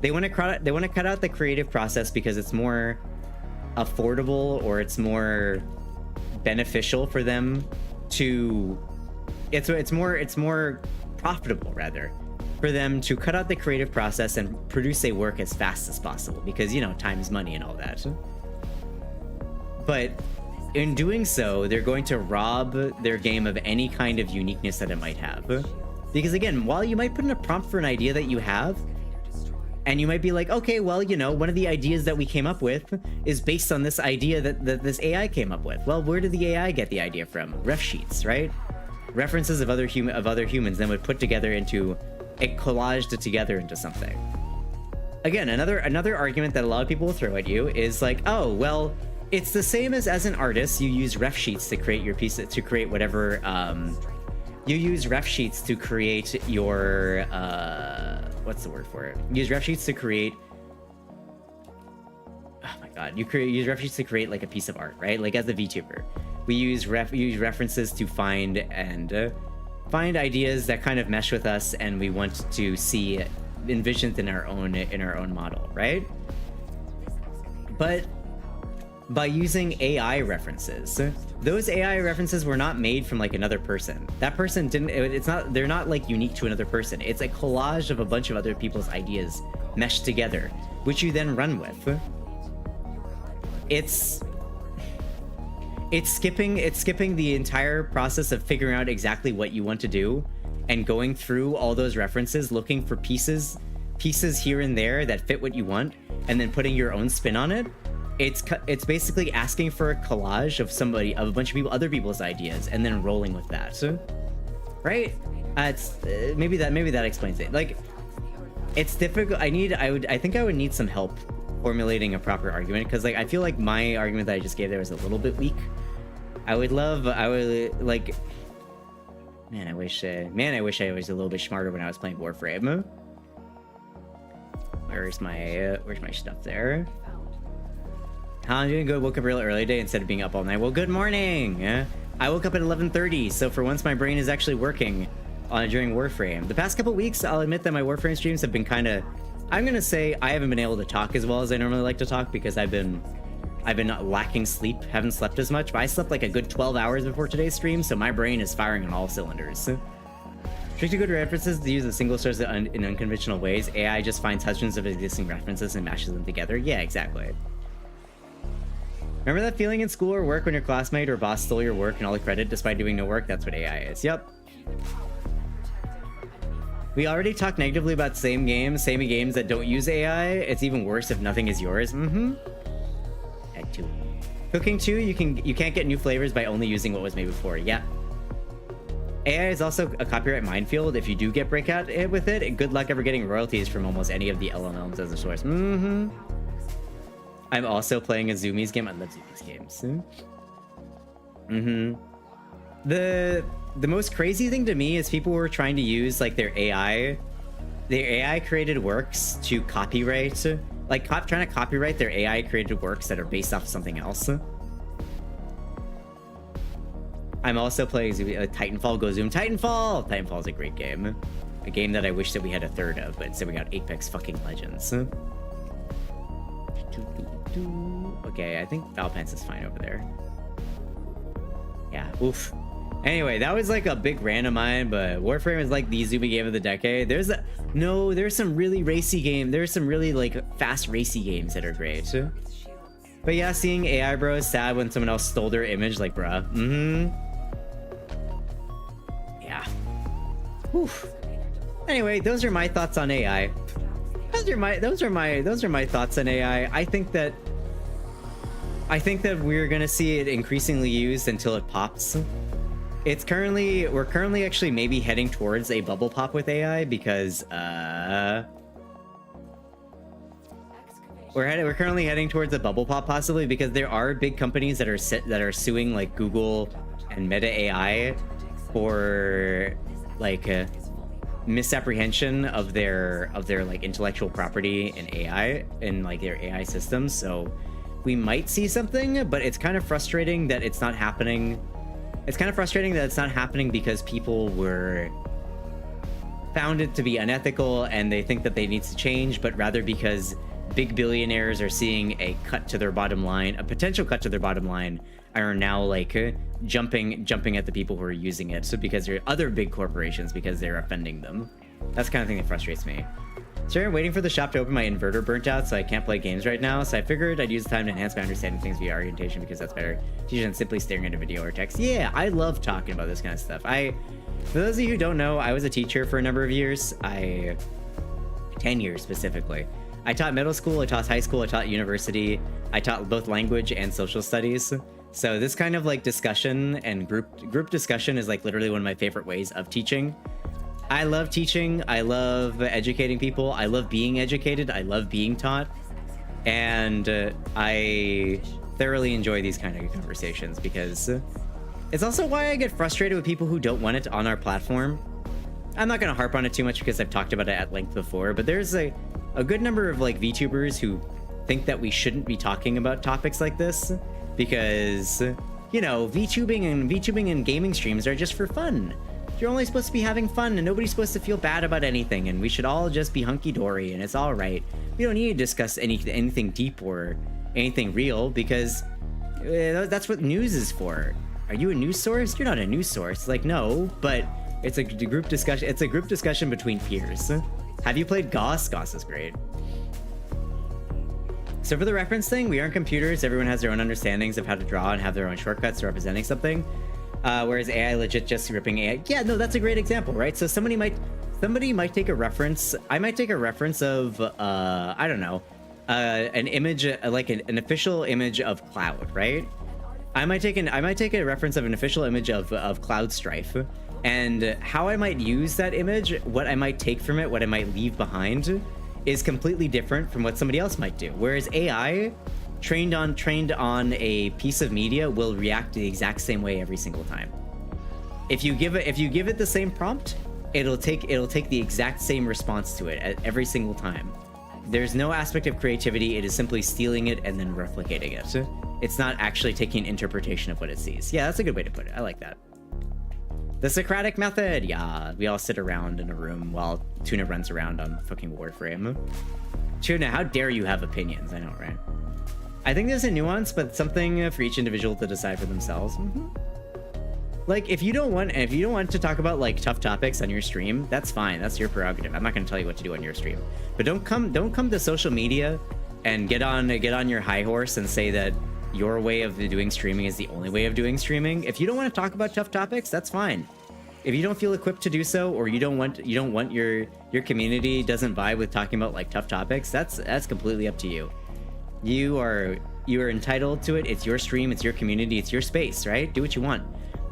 They want to cut out the creative process because it's more affordable or it's more beneficial for them to it's more profitable rather for them to cut out the creative process and produce a work as fast as possible, because, you know, time is money and all that. But in doing so, they're going to rob their game of any kind of uniqueness that it might have. Because again, while you might put in a prompt for an idea that you have, and you might be like, okay, well, you know, one of the ideas that we came up with is based on this idea that this AI came up with. Well, where did the AI get the idea from? Ref sheets, right? References of other humans then would put together into collaged it together into something. Again, another argument that a lot of people will throw at you is like, oh, well, it's the same as an artist. You use ref sheets to create your piece, to create whatever. You use ref sheets to create your what's the word for it? You use ref sheets to create. Oh my god, you use ref sheets to create like a piece of art, right? Like as a VTuber, we use references to find ideas that kind of mesh with us, and we want to see envisioned in our own model, right? But by using AI references, those AI references were not made from like another person. That person they're not like unique to another person. It's a collage of a bunch of other people's ideas meshed together, which you then run with. It's skipping the entire process of figuring out exactly what you want to do and going through all those references, looking for pieces here and there that fit what you want, and then putting your own spin on it. It's basically asking for a collage of a bunch of other people's ideas, and then rolling with that, right? Maybe that explains it. Like, it's difficult. I think I would need some help formulating a proper argument, because like I feel like my argument that I just gave there was a little bit weak. I would like. Man, I wish I was a little bit smarter when I was playing Warframe. Where's my stuff there? How I'm doing good. Woke up real early today instead of being up all night. Well, good morning. I woke up at 11:30, so for once my brain is actually working during Warframe. The past couple weeks, I'll admit that my Warframe streams have been kind of. I'm gonna say I haven't been able to talk as well as I normally like to talk, because I've been lacking sleep, haven't slept as much, but I slept like a good 12 hours before today's stream, so my brain is firing on all cylinders. Strictly good references to use a single source in unconventional ways. AI just finds hundreds of existing references and mashes them together. Yeah, exactly. Remember that feeling in school or work when your classmate or boss stole your work and all the credit despite doing no work? That's what AI is. Yep. We already talked negatively about same games that don't use AI. It's even worse if nothing is yours. Egg 2. Cooking too, you can't get new flavors by only using what was made before. Yeah. AI is also a copyright minefield. If you do get breakout with it, good luck ever getting royalties from almost any of the LLMs as a source. I'm also playing a Zoomies game. I love Zoomies games. The most crazy thing to me is people were trying to use like their AI created works to copyright, like trying to copyright their AI created works that are based off of something else. I'm also playing Titanfall. Go Zoom Titanfall! Titanfall is a great game. A game that I wish that we had a third of, but instead we got Apex fucking Legends. Okay, I think Valpance is fine over there. Yeah, oof. Anyway, that was like a big rant of mine, but Warframe is like the Zoomy game of the decade. There's some really racy game. There's some really like fast racy games that are great. But yeah, seeing AI bro is sad when someone else stole their image, like bruh. Yeah. Oof. Anyway, those are my thoughts on AI. Those are my thoughts on AI. I think that we're gonna see it increasingly used until it pops. We're currently actually maybe heading towards a bubble pop with AI, because we're currently heading towards a bubble pop possibly, because there are big companies that are suing like Google and Meta AI for like misapprehension of their like intellectual property in AI and like their AI systems. So we might see something, but it's kind of frustrating that it's not happening. It's kind of frustrating that it's not happening because people found it to be unethical and they think that they need to change, but rather because big billionaires are seeing a cut to their bottom line, a potential cut to their bottom line are now like jumping at the people who are using it, so because there are other big corporations because they're offending them. That's the kind of thing that frustrates me. Sure, waiting for the shop to open. My inverter burnt out, so I can't play games right now. So I figured I'd use the time to enhance my understanding of things via orientation because that's better than simply staring at a video or text. Yeah, I love talking about this kind of stuff. For those of you who don't know, I was a teacher for a number of years. 10 years specifically. I taught middle school, I taught high school, I taught university. I taught both language and social studies. So this kind of like discussion and group discussion is like literally one of my favorite ways of teaching. I love teaching. I love educating people. I love being educated. I love being taught. And I thoroughly enjoy these kind of conversations because it's also why I get frustrated with people who don't want it on our platform. I'm not going to harp on it too much because I've talked about it at length before, but there's a good number of like VTubers who think that we shouldn't be talking about topics like this because, you know, VTubing and gaming streams are just for fun. You're only supposed to be having fun and nobody's supposed to feel bad about anything, and we should all just be hunky-dory and it's all right. We don't need to discuss anything deep or anything real because that's what news is for. Are you a news source? You're not a news source. Like, no, but it's a group discussion. It's a group discussion between peers. Have you played Goss? Goss is great. So for the reference thing, we aren't computers. Everyone has their own understandings of how to draw and have their own shortcuts to representing something. Whereas AI legit just ripping AI. Yeah, no, that's a great example, right? So somebody might take a reference. I might take a reference of, I don't know, an image, like an official image of Cloud, right? I might take a reference of an official image of Cloud Strife, and how I might use that image, what I might take from it, what I might leave behind, is completely different from what somebody else might do. Whereas AI, trained on a piece of media, will react the exact same way every single time. If you give it the same prompt, it'll take the exact same response to it at every single time. There's no aspect of creativity. It is simply stealing it and then replicating it. It's not actually taking an interpretation of what it sees. Yeah, that's a good way to put it. I like that. The Socratic method. Yeah, we all sit around in a room while Tuna runs around on fucking Warframe. Tuna, how dare you have opinions? I know, right? I think there's a nuance, but something for each individual to decide for themselves. Like, if you don't want to talk about like tough topics on your stream, that's fine. That's your prerogative. I'm not going to tell you what to do on your stream. But don't come to social media and get on your high horse and say that your way of doing streaming is the only way of doing streaming. If you don't want to talk about tough topics, that's fine. If you don't feel equipped to do so, or you don't want your community doesn't vibe with talking about like tough topics, that's completely up to you. You are entitled to it. It's your stream, it's your community, it's your space, right? Do what you want.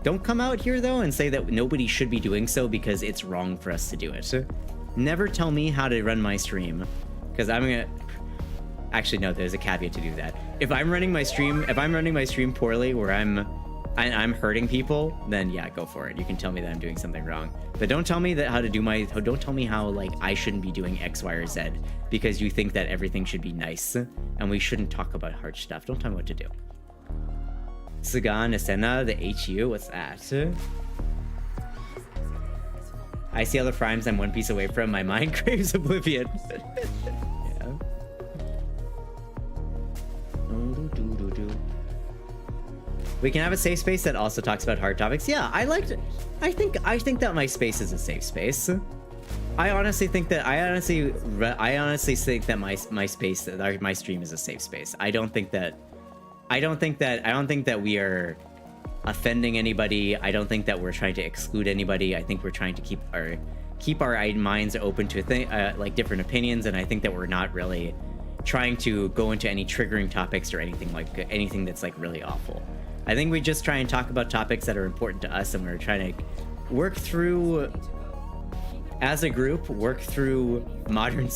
Don't come out here though and say that nobody should be doing so because it's wrong for us to do it. Never tell me how to run my stream, because I'm gonna actually no, there's a caveat to do that. If I'm running my stream poorly where I'm hurting people, then yeah, go for it. You can tell me that I'm doing something wrong. But don't tell me don't tell me how like I shouldn't be doing X, Y, or Z because you think that everything should be nice and we shouldn't talk about hard stuff. Don't tell me what to do. Sagan, Esena, the HU, what's that? I see all the frames I'm one piece away from. My mind craves oblivion. Yeah. We can have a safe space that also talks about hard topics. Yeah, I think that my space is a safe space. I honestly think that my stream is a safe space. I don't think that we are offending anybody. I don't think that we're trying to exclude anybody. I think we're trying to keep our minds open to like different opinions, and I think that we're not really trying to go into any triggering topics or anything that's like really awful. I think we just try and talk about topics that are important to us, and we're trying to work through, as a group, modern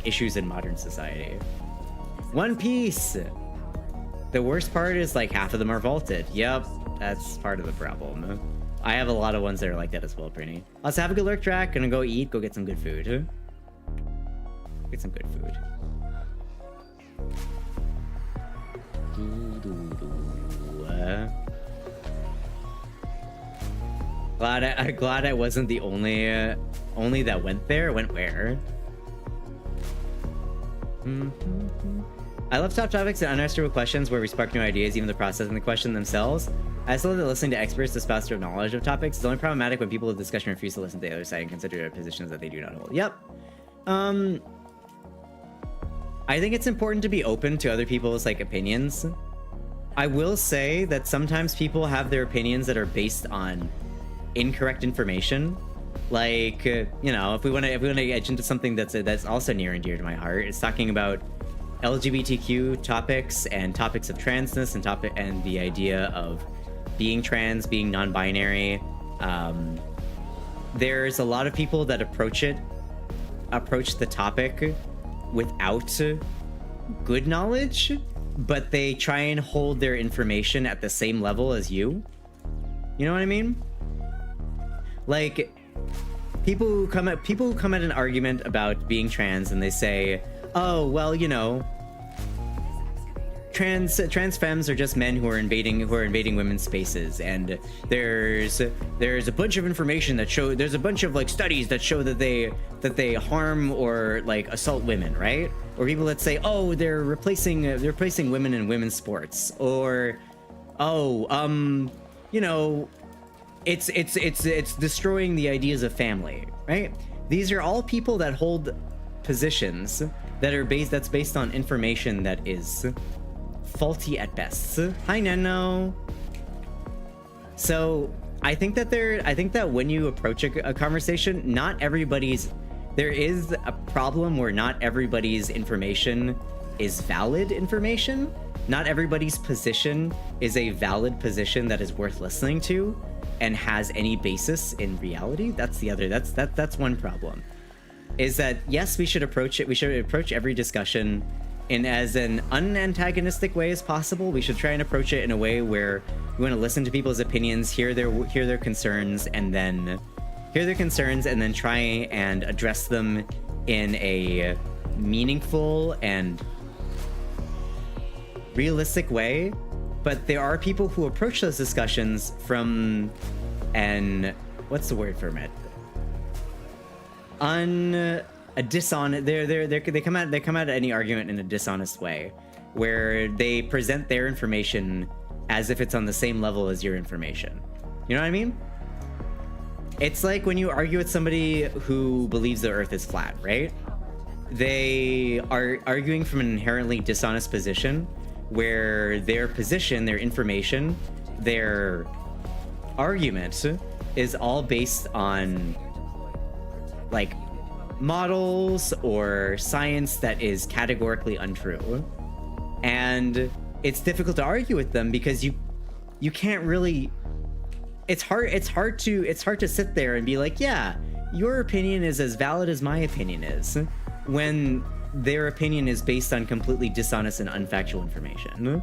issues in modern society. One Piece. The worst part is like half of them are vaulted. Yep, that's part of the problem. I have a lot of ones that are like that as well, Brittany. Let's have a good lurk track. Gonna go eat, go get some good food. Get some good food. Glad I wasn't the only that went there. Went where? I love top topics and unanswerable questions where we spark new ideas, even the processing the question themselves. I still love that listening to experts espouse their knowledge of topics is only problematic when people with discussion refuse to listen to the other side and consider their positions that they do not hold. Yep. I think it's important to be open to other people's like opinions. I will say that sometimes people have their opinions that are based on incorrect information. Like, you know, if we want to edge into something that's also near and dear to my heart, it's talking about LGBTQ topics and topics of transness and the idea of being trans, being non-binary. There's a lot of people that approach the topic without good knowledge, but they try and hold their information at the same level as you. You know what I mean? Like, people who come at an argument about being trans and they say, oh, well, you know, trans femmes are just men who are invading women's spaces, and there's a bunch of information that show, there's a bunch of like studies that show that they harm or like assault women, right? Or people that say, oh, they're replacing women in women's sports, or oh, you know, it's destroying the ideas of family, right? These are all people that hold positions that's based on information that is faulty at best. Hi, Neno. So I think that when you approach a conversation, there is a problem where not everybody's information is valid information. Not everybody's position is a valid position that is worth listening to and has any basis in reality. That's one problem. Is that, yes, we should approach every discussion in as an unantagonistic way as possible. We should try and approach it in a way where we want to listen to people's opinions, hear their concerns, and then try and address them in a meaningful and realistic way. But there are people who approach those discussions from what's the word for it? They come at any argument in a dishonest way, where they present their information as if it's on the same level as your information. You know what I mean? It's like when you argue with somebody who believes the earth is flat, right? They are arguing from an inherently dishonest position, where their position, their information, their argument is all based on like models or science that is categorically untrue. And it's difficult to argue with them because you can't really, it's hard to sit there and be like, yeah, your opinion is as valid as my opinion is, when their opinion is based on completely dishonest and unfactual information.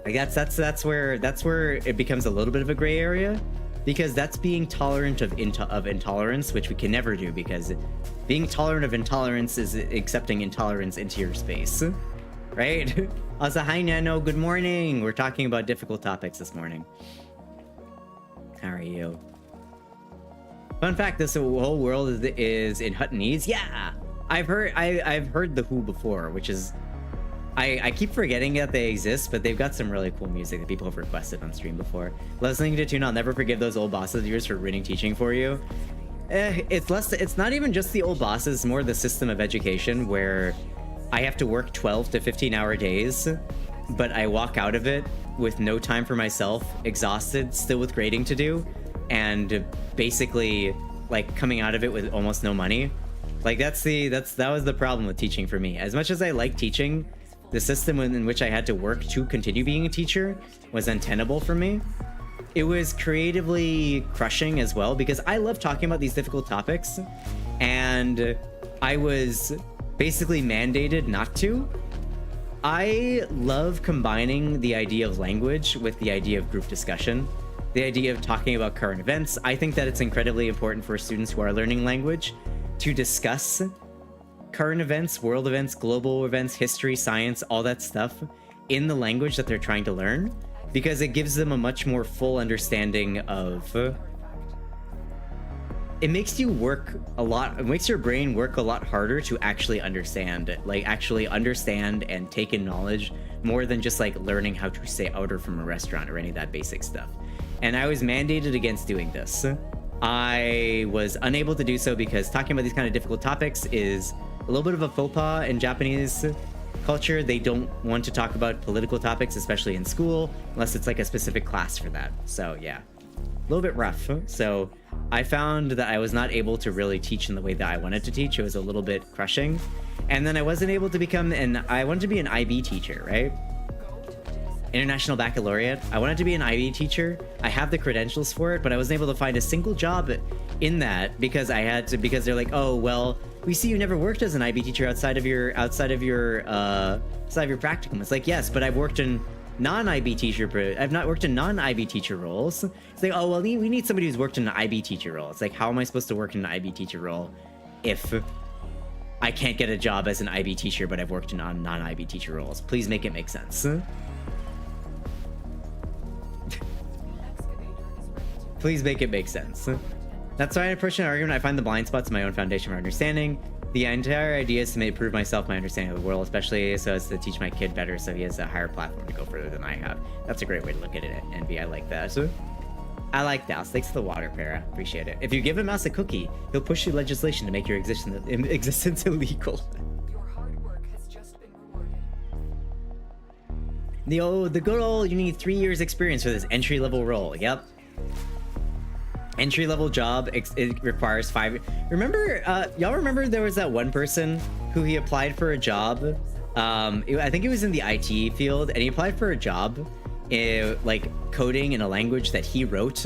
Like that's where it becomes a little bit of a gray area, because that's being tolerant of intolerance, which we can never do, because being tolerant of intolerance is accepting intolerance into your space, right? Also, hi Nano, good morning. We're talking about difficult topics this morning. How are you? Fun fact: this whole world is in Huttonese. Yeah, I've heard the Who before, which is, I keep forgetting that they exist, but they've got some really cool music that people have requested on stream before. Listening to Tune, I'll never forgive those old bosses of yours for ruining teaching for you. It's not even just the old bosses, it's more the system of education, where I have to work 12 to 15-hour days, but I walk out of it with no time for myself, exhausted, still with grading to do, and basically like coming out of it with almost no money. Like that was the problem with teaching for me. As much as I like teaching, the system in which I had to work to continue being a teacher was untenable for me. It was creatively crushing as well, because I love talking about these difficult topics, and I was basically mandated not to. I love combining the idea of language with the idea of group discussion, the idea of talking about current events. I think that it's incredibly important for students who are learning language to discuss current events, world events, global events, history, science, all that stuff in the language that they're trying to learn, because it gives them a much more full understanding of it makes you work a lot. It makes your brain work a lot harder to actually understand it. Like actually understand and take in knowledge more than just like learning how to say order from a restaurant or any of that basic stuff. And I was mandated against doing this. I was unable to do so because talking about these kind of difficult topics is a little bit of a faux pas in Japanese culture. They don't want to talk about political topics, especially in school, unless it's like a specific class for that. So yeah, a little bit rough. So I found that I was not able to really teach in the way that I wanted to teach. It was a little bit crushing. And then I wasn't able to become I wanted to be an IB teacher, right? International Baccalaureate. I wanted to be an IB teacher. I have the credentials for it, but I wasn't able to find a single job in that because they're like, oh, well, we see you never worked as an IB teacher outside of your practicum. It's like, yes, but I've worked in non-IB teacher, but I've not worked in non-IB teacher roles. It's like, oh, well, we need somebody who's worked in an IB teacher role. It's like, how am I supposed to work in an IB teacher role if I can't get a job as an IB teacher, but I've worked in non-IB teacher roles? Please make it make sense. Please make it make sense. That's why I approach an argument. I find the blind spots in my own foundation for understanding. The entire idea is to improve myself, my understanding of the world, especially so as to teach my kid better so he has a higher platform to go further than I have. That's a great way to look at it, Envy. I like that. I like that. Thanks for the water, Para. Appreciate it. If you give a mouse a cookie, he'll push through legislation to make your existence illegal. The good old, you need 3 years experience for this entry-level role. Yep. Entry-level job, it requires 5. Remember, y'all remember there was that one person who he applied for a job. I think it was in the IT field, and he applied for a job, like coding in a language that he wrote,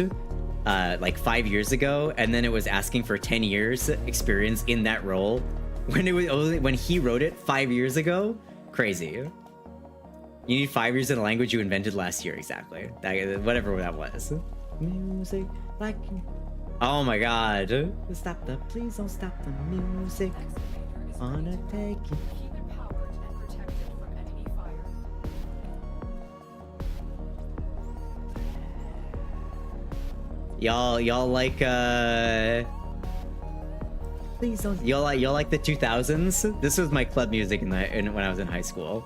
like 5 years ago, and then it was asking for 10 years experience in that role when he wrote it 5 years ago. Crazy. You need 5 years in a language you invented last year, exactly. Whatever that was. Music. Like, oh my god. Please don't stop the music. Wanna take you. Y'all like please don't y'all like the 2000s? This was my club music when I was in high school.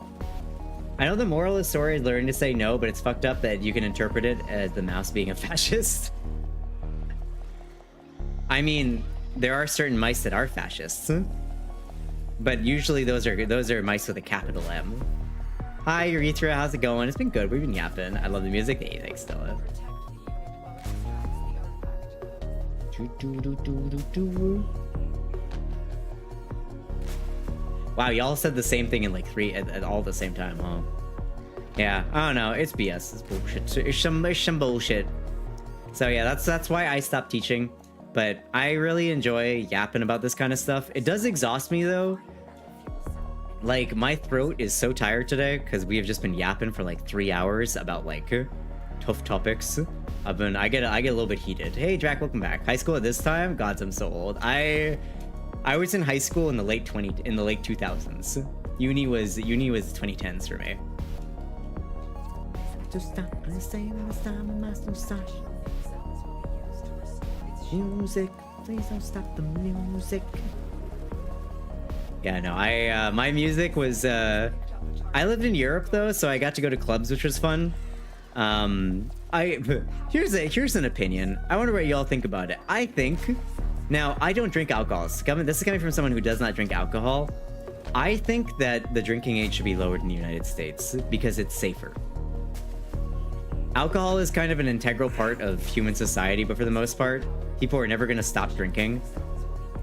I know the moral of the story is learning to say no, but it's fucked up that you can interpret it as the mouse being a fascist. I mean, there are certain mice that are fascists, but usually those are mice with a capital M. Hi, Urethra, how's it going? It's been good. We've been yapping. I love the music. Hey, thanks, Stella. Wow, y'all said the same thing in like 3 at all the same time, huh? Yeah, I don't know. It's BS. It's bullshit. It's some bullshit. So yeah, that's why I stopped teaching. But I really enjoy yapping about this kind of stuff. It does exhaust me though. Like my throat is so tired today because we have just been yapping for like 3 hours about like tough topics. I get a little bit heated. Hey Drac, welcome back. High school at this time? Gods, I'm so old. I was in high school in the late 2000s. Uni was 2010s for me. Just stop and say this time in my mustache. Music, please don't stop the music. Yeah, no, my music was I lived in Europe though, so I got to go to clubs, which was fun. Here's an opinion. I wonder what y'all think about it. I think, now I don't drink alcohol. This is coming from someone who does not drink alcohol. I think that the drinking age should be lowered in the United States because it's safer. Alcohol is kind of an integral part of human society, but for the most part, people are never going to stop drinking.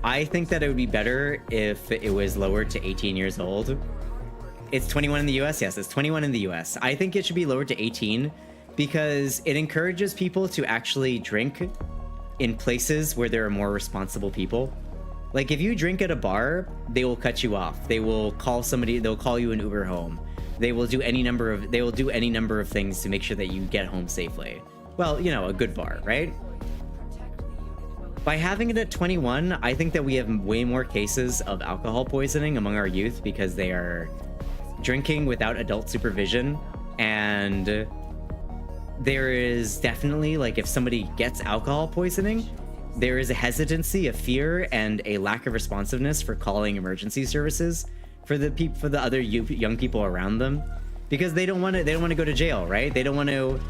I think that it would be better if it was lowered to 18 years old. It's 21 in the US? Yes, it's 21 in the US. I think it should be lowered to 18 because it encourages people to actually drink in places where there are more responsible people. Like if you drink at a bar, they will cut you off. They will call somebody, they'll call you an Uber home. They will do any number of things to make sure that you get home safely. Well, you know, a good bar, right? By having it at 21, I think that we have way more cases of alcohol poisoning among our youth because they are drinking without adult supervision. And there is definitely, like, if somebody gets alcohol poisoning, there is a hesitancy, a fear, and a lack of responsiveness for calling emergency services for the other young people around them, because they don't want to go to jail, right? They don't want to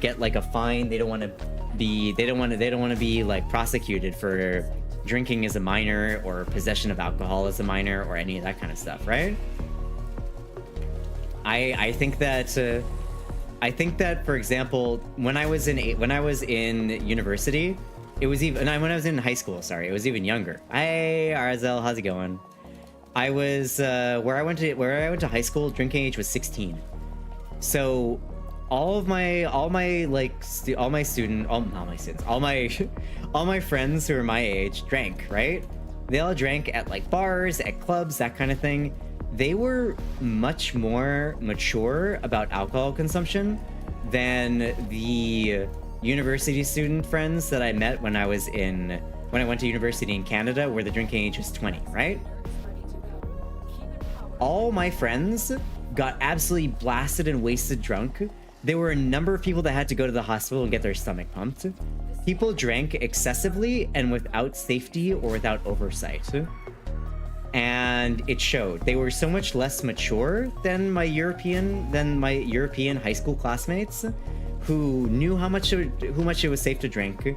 get like a fine. They don't want to be like prosecuted for drinking as a minor or possession of alcohol as a minor or any of that kind of stuff, right? I think that for example, when I was in university, it was even when I was in high school, sorry, it was even younger. Hey Arzel, how's it going? I was where I went to high school, drinking age was 16. So all my friends who are my age drank, right? They all drank at like bars, at clubs, that kind of thing. They were much more mature about alcohol consumption than the university student friends that I met when I went to university in Canada, where the drinking age was 20, right? All my friends got absolutely blasted and wasted drunk. There were a number of people that had to go to the hospital and get their stomach pumped. People drank excessively and without safety or without oversight. And it showed. They were so much less mature than my European high school classmates, who knew how much it was safe to drink.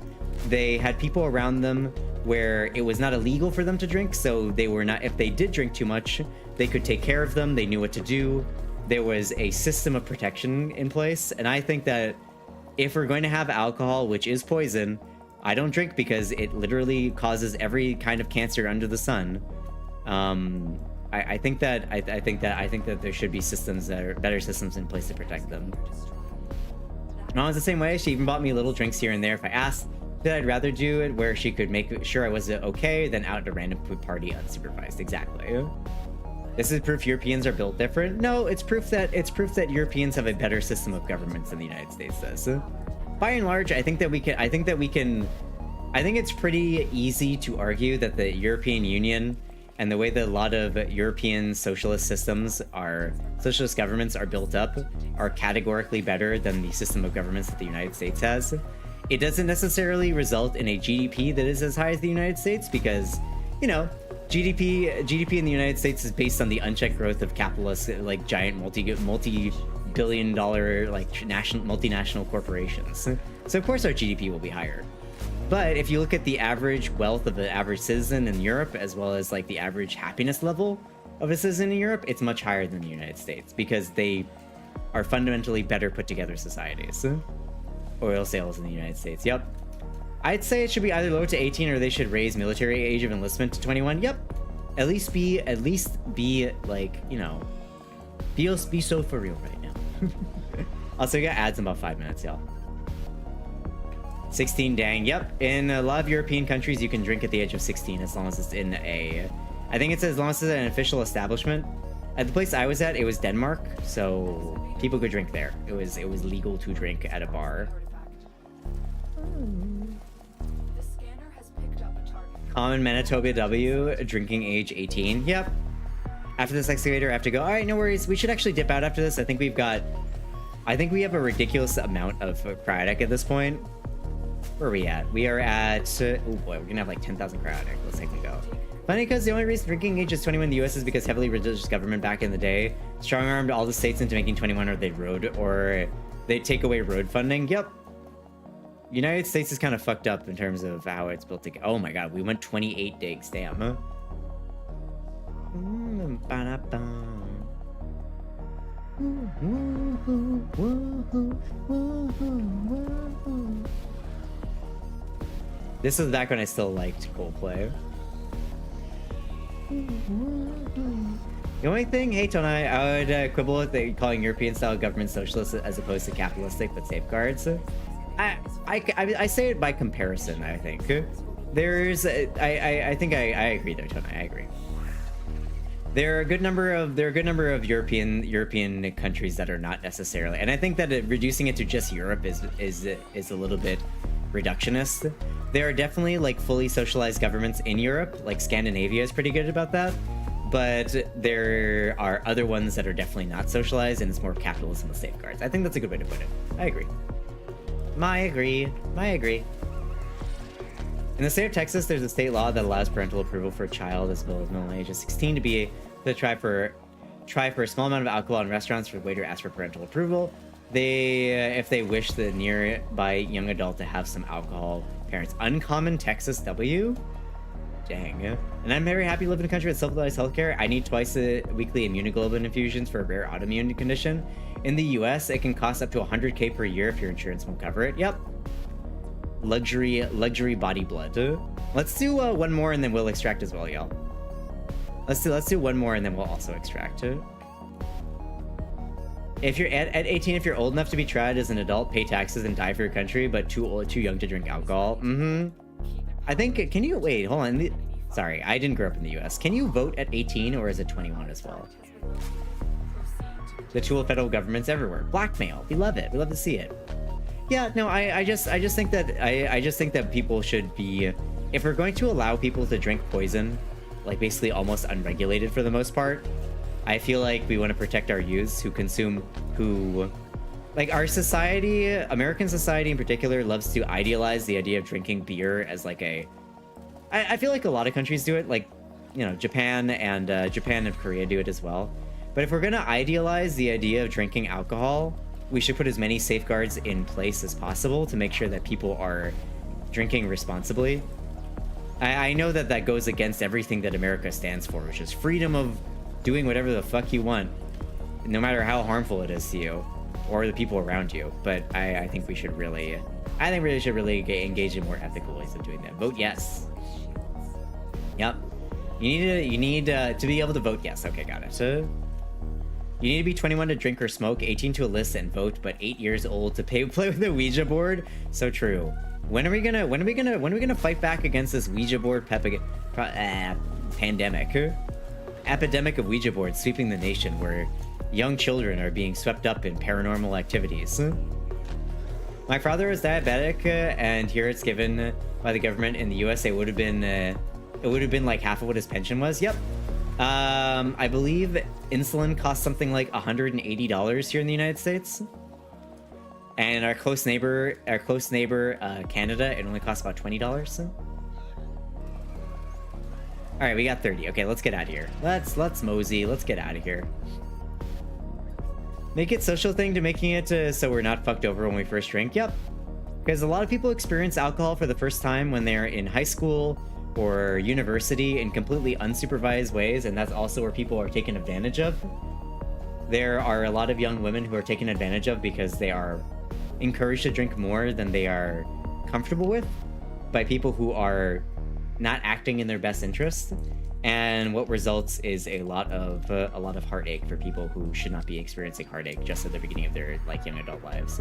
They had people around them where it was not illegal for them to drink, so they were not. If they did drink too much, they could take care of them. They knew what to do. There was a system of protection in place, and I think that if we're going to have alcohol, which is poison, I don't drink because it literally causes every kind of cancer under the sun. I think that there should be systems that are better systems in place to protect them. And I was the same way. She even bought me little drinks here and there if I asked. That I'd rather do it where she could make sure I was okay than out at a random party unsupervised. Exactly. This is proof Europeans are built different. No, it's proof that Europeans have a better system of governments than the United States does. By and large, I think it's pretty easy to argue that the European Union and the way that a lot of European socialist governments are built up are categorically better than the system of governments that the United States has. It doesn't necessarily result in a GDP that is as high as the United States because, you know, GDP in the United States is based on the unchecked growth of capitalist, like giant multi-billion-dollar like multinational corporations. So of course our GDP will be higher. But if you look at the average wealth of the average citizen in Europe, as well as like the average happiness level of a citizen in Europe, it's much higher than the United States because they are fundamentally better put together societies. Oil sales in the United States, yep. I'd say it should be either lower to 18 or they should raise military age of enlistment to 21. Yep. At least be like, you know, be so for real right now. Also, we got ads in about 5 minutes, y'all. 16, dang, yep. In a lot of European countries, you can drink at the age of 16 as long as it's in I think it says as long as it's an official establishment. At the place I was at, it was Denmark, so people could drink there. It was legal to drink at a bar. Common Manitoba W, drinking age 18. Yep. After this excavator, I have to go. All right, no worries. We should actually dip out after this. I think we have a ridiculous amount of cryotic at this point. Where are we at? We are at, oh boy, we're gonna have like 10,000 cryotic. Let's take a go. Funny because the only reason drinking age is 21 in the US is because heavily religious government back in the day strong-armed all the states into making 21 or they take away road funding. Yep. United States is kind of fucked up in terms of how it's built together. Oh my god, we went 28 digs, damn. Huh? This was back when I still liked Coldplay. The only thing, hey Tonai, I would quibble with calling European style government socialist as opposed to capitalistic with safeguards. I say it by comparison. I think there's I think I agree there, Tonai. I agree. There are a good number of European countries that are not necessarily, and I think that reducing it to just Europe is a little bit reductionist. There are definitely like fully socialized governments in Europe, like Scandinavia is pretty good about that, but there are other ones that are definitely not socialized and it's more capitalism with safeguards. I think that's a good way to put it. I agree. I agree. In the state of Texas, there's a state law that allows parental approval for a child as well as middle age of 16 to be to try for a small amount of alcohol in restaurants for the waiter to ask for parental approval. If they wish the nearby young adult to have some alcohol. Parents. Uncommon Texas W? Dang. And I'm very happy to live in a country with subsidized healthcare. I need twice a weekly immunoglobulin infusions for a rare autoimmune condition. In the US, it can cost up to $100K per year if your insurance won't cover it. Yep. Luxury body blood. Let's do one more and then we'll extract as well, y'all. Let's do one more and then we'll also extract. If you're at 18, if you're old enough to be tried as an adult, pay taxes and die for your country, but too young to drink alcohol. I think, can you, wait, hold on. Sorry, I didn't grow up in the US. Can you vote at 18 or is it 21 as well? The tool of federal governments everywhere. Blackmail. We love it. We love to see it. Yeah, no, I just think that people should be, if we're going to allow people to drink poison, like basically almost unregulated for the most part, I feel like we want to protect our youths like our society, American society in particular, loves to idealize the idea of drinking beer as like I feel like a lot of countries do it, like, you know, Japan and Korea do it as well. But if we're going to idealize the idea of drinking alcohol, we should put as many safeguards in place as possible to make sure that people are drinking responsibly. I know that goes against everything that America stands for, which is freedom of doing whatever the fuck you want, no matter how harmful it is to you or the people around you. But I think we should really, engage in more ethical ways of doing that. Vote yes. Yep. You need to be able to vote yes. Okay, got it. So you need to be 21 to drink or smoke, 18 to enlist and vote, but 8 years old to play with the Ouija board. So true. When are we gonna fight back against this Ouija board pandemic? Epidemic of Ouija boards sweeping the nation, where young children are being swept up in paranormal activities. My father was diabetic, and here it's given by the government. In the US, it would have been like half of what his pension was. Yep. I believe insulin costs something like $180 here in the United States. And our close neighbor, Canada, it only costs about $20. All right, we got 30. Okay, let's get out of here. Let's mosey. Let's get out of here. Make it social thing to making it so we're not fucked over when we first drink. Yep. Because a lot of people experience alcohol for the first time when they're in high school or university in completely unsupervised ways, and that's also where people are taken advantage of. There are a lot of young women who are taken advantage of because they are encouraged to drink more than they are comfortable with by people who are not acting in their best interest, and what results is a lot of heartache for people who should not be experiencing heartache just at the beginning of their young adult lives.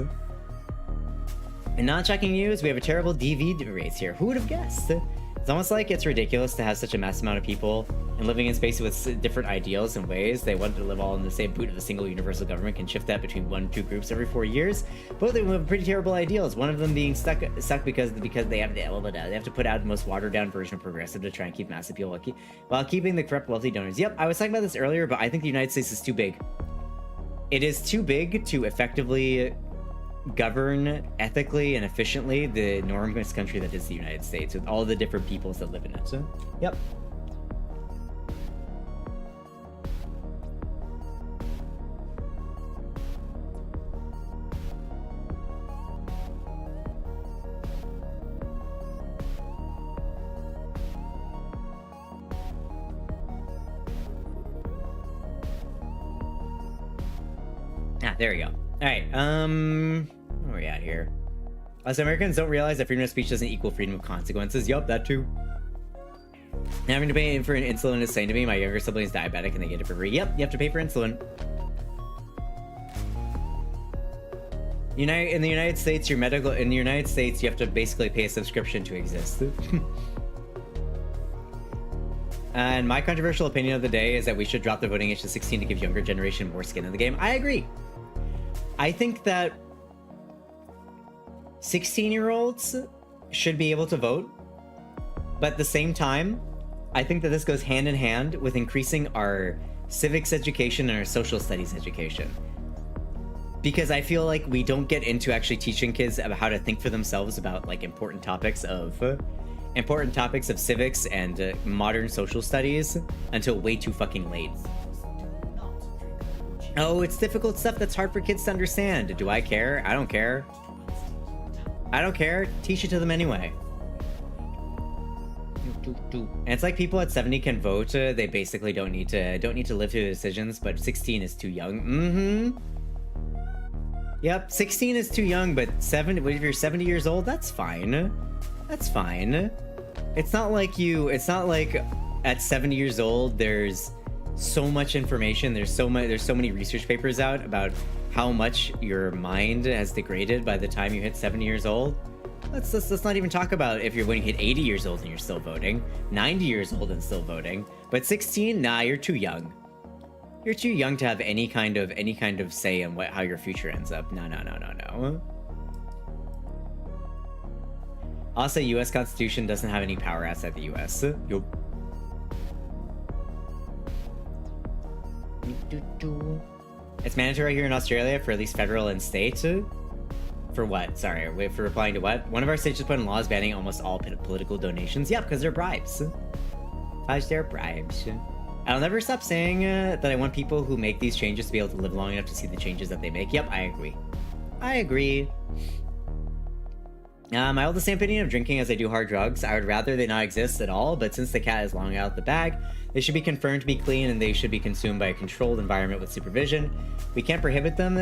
In non-checking news, we have a terrible DV rates here. Who would have guessed? It's almost like it's ridiculous to have such a mass amount of people and living in spaces with different ideals and ways. They want to live all in the same boot of a single universal government can shift that between 1-2 groups every 4 years. Both of them have pretty terrible ideals. One of them being stuck because they have to put out the most watered down version of progressive to try and keep massive people while keeping the corrupt wealthy donors. Yep, I was talking about this earlier, but I think the United States is too big. It is too big to effectively govern ethically and efficiently the enormous country that is the United States with all the different peoples that live in it. So, yep. There we go. All right, where are we at here? Us Americans don't realize that freedom of speech doesn't equal freedom of consequences. Yup, that too. Having to pay for an insulin is saying to me, my younger sibling is diabetic and they get it for free. Yep, you have to pay for insulin. In the United States, you have to basically pay a subscription to exist. And my controversial opinion of the day is that we should drop the voting age to 16 to give younger generation more skin in the game. I agree. I think that 16-year-olds should be able to vote, but at the same time, I think that this goes hand in hand with increasing our civics education and our social studies education. Because I feel like we don't get into actually teaching kids about how to think for themselves about important topics of important topics of civics and modern social studies until way too fucking late. Oh, it's difficult stuff that's hard for kids to understand. Do I care? I don't care. I don't care. Teach it to them anyway. And it's like people at 70 can vote. They basically don't need to live through the decisions, but 16 is too young. Mm-hmm. Yep, 16 is too young, but if you're 70 years old, that's fine. That's fine. It's not like at 70 years old there's so much information, there's so many research papers out about how much your mind has degraded by the time you hit 70 years old. Let's not even talk about when you hit 80 years old and you're still voting, 90 years old and still voting. But 16, nah, you're too young. You're too young to have any kind of say in how your future ends up. No. Also, U.S. Constitution doesn't have any power outside the U.S. Yup. It's mandatory here in Australia for at least federal and state. For what? Sorry, wait, for replying to what? One of our states just put in laws banning almost all political donations. Yep, because they're bribes. Because they're bribes. I'll never stop saying that I want people who make these changes to be able to live long enough to see the changes that they make. Yep, I agree. I agree. I hold the same opinion of drinking as I do hard drugs. I would rather they not exist at all, but since the cat is long out the bag, they should be confirmed to be clean and they should be consumed by a controlled environment with supervision. We can't prohibit them.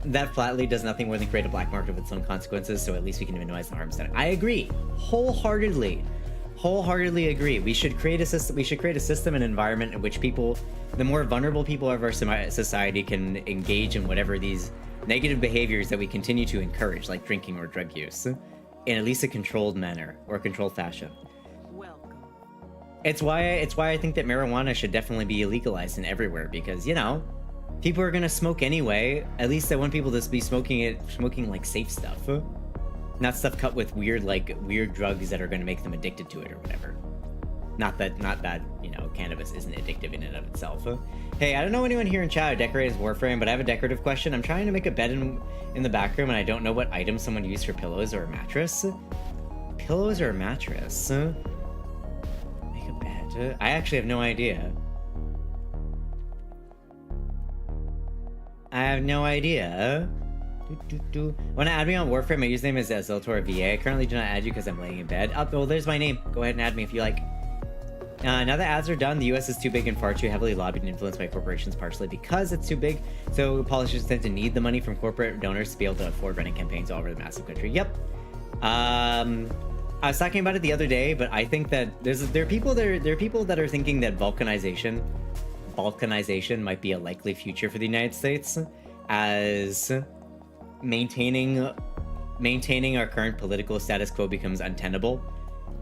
That flatly does nothing more than create a black market with its own consequences, so at least we can minimize the harms done. I agree. Wholeheartedly agree. We should create a system and environment in which the more vulnerable people of our society can engage in whatever these negative behaviors that we continue to encourage, like drinking or drug use, in at least a controlled manner or controlled fashion. It's why I think that marijuana should definitely be legalized in everywhere, because, people are gonna smoke anyway. At least I want people to be smoking like safe stuff, not stuff cut with weird drugs that are gonna make them addicted to it or whatever. Not that cannabis isn't addictive in and of itself. Hey, I don't know anyone here in chat who decorates Warframe, but I have a decorative question. I'm trying to make a bed in the back room, and I don't know what item someone used for pillows or a mattress. Pillows or a mattress? Make a bed. I actually have no idea. I have no idea. Want to add me on Warframe? My username is Zeltor VA. I currently do not add you because I'm laying in bed. Oh, well, there's my name. Go ahead and add me if you like. Now that ads are done, the US is too big and far too heavily lobbied and influenced by corporations, partially because it's too big. So politicians tend to need the money from corporate donors to be able to afford running campaigns all over the massive country. Yep. I was talking about it the other day, but I think that there are people that are thinking that Balkanization might be a likely future for the United States, as maintaining our current political status quo becomes untenable,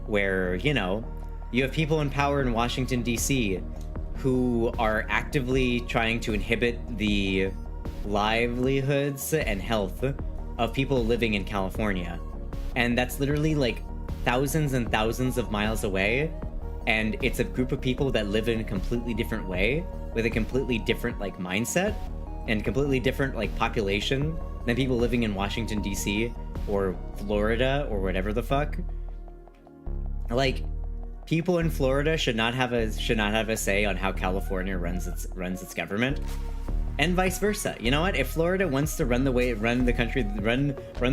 where, you have people in power in Washington, D.C. who are actively trying to inhibit the livelihoods and health of people living in California. And that's literally like thousands and thousands of miles away. And it's a group of people that live in a completely different way, with a completely different mindset and completely different population than people living in Washington, D.C. or Florida or whatever the fuck. People in Florida should not have a say on how California runs its government, and vice versa. You know what? If Florida wants to run the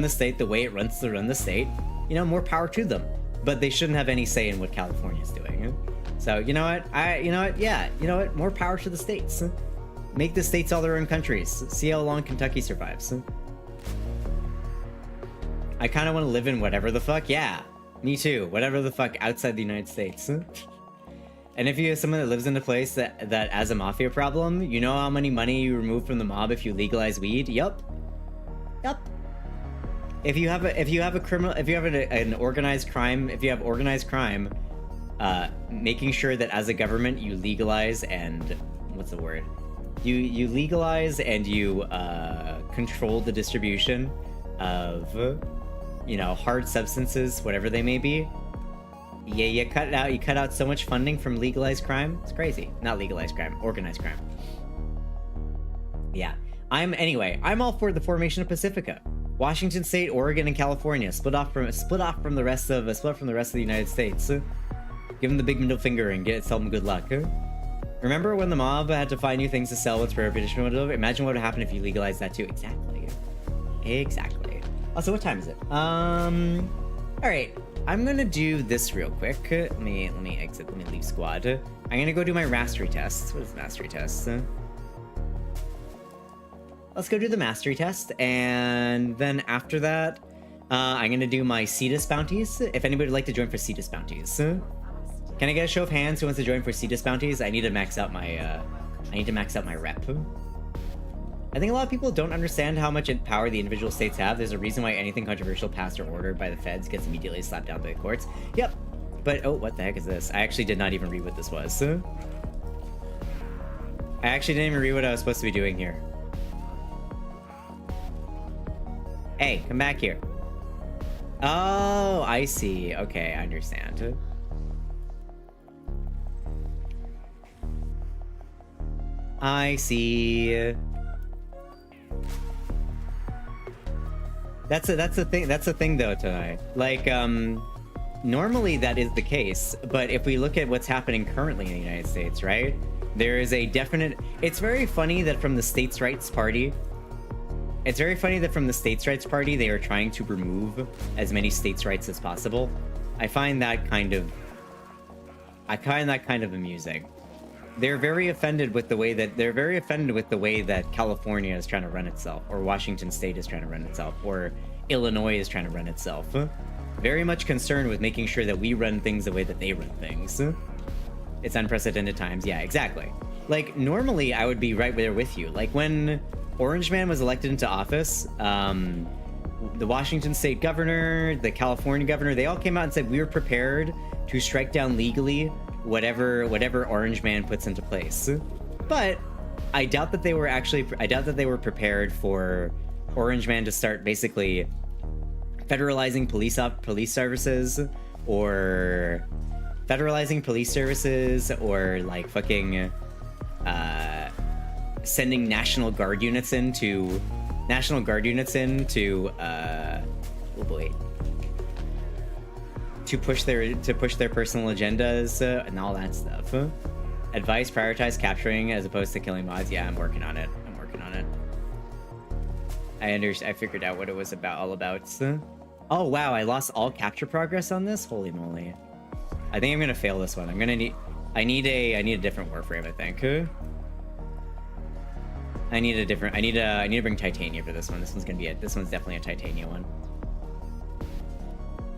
state the way it wants to run the state, more power to them. But they shouldn't have any say in what California's doing. So you know what? More power to the states. Make the states all their own countries. See how long Kentucky survives. I kind of want to live in whatever the fuck. Yeah. Me too. Whatever the fuck outside the United States. And if you have someone that lives in a place that has a mafia problem, you know how many money you remove from the mob if you legalize weed? Yup. If you have an organized crime, if you have organized crime, making sure that as a government you legalize and what's the word? You legalize and you control the distribution of hard substances, whatever they may be. Yeah, you cut out so much funding from legalized crime. It's crazy. Not legalized crime, organized crime. Yeah. I'm all for the formation of Pacifica. Washington State, Oregon, and California split off from the rest of the United States. Give them the big middle finger and tell them good luck. Remember when the mob had to find new things to sell with prohibition? Imagine what would happen if you legalized that too. Exactly. Also, what time is it? All right. I'm gonna do this real quick. Let me exit. Let me leave squad. I'm gonna go do my mastery test. What is mastery test? Let's go do the mastery test, and then after that, I'm gonna do my CETUS bounties. If anybody would like to join for CETUS bounties, can I get a show of hands who wants to join for CETUS bounties? I need to max out my rep. I think a lot of people don't understand how much power the individual states have. There's a reason why anything controversial passed or ordered by the feds gets immediately slapped down by the courts. Yep. But, oh, what the heck is this? I actually did not even read what this was. I actually didn't even read what I was supposed to be doing here. Hey, come back here. Oh, I see. Okay, I understand. I see. That's the thing though tonight. Like, normally that is the case, but if we look at what's happening currently in the United States, right? There is a definite... It's very funny that from the states' rights party, they are trying to remove as many states' rights as possible. I find that kind of amusing. They're very offended with the way that California is trying to run itself, or Washington State is trying to run itself, or Illinois is trying to run itself. Very much concerned with making sure that we run things the way that they run things. It's unprecedented times. Yeah, exactly. Like, normally I would be right there with you. Like, when Orange Man was elected into office, the Washington State governor, the California governor, they all came out and said we were prepared to strike down legally whatever Orange Man puts into place. But I doubt that they were prepared for Orange Man to start basically federalizing police services, or like fucking sending National Guard units in to oh boy, to push their personal agendas and all that stuff. Advice: prioritize capturing as opposed to killing mods. Yeah, I'm working on it. I figured out what it was all about. Oh wow, I lost all capture progress on this. Holy moly! I think I'm gonna fail this one. I need a different Warframe. I think. I need to bring Titania for this one. This one's definitely a Titania one.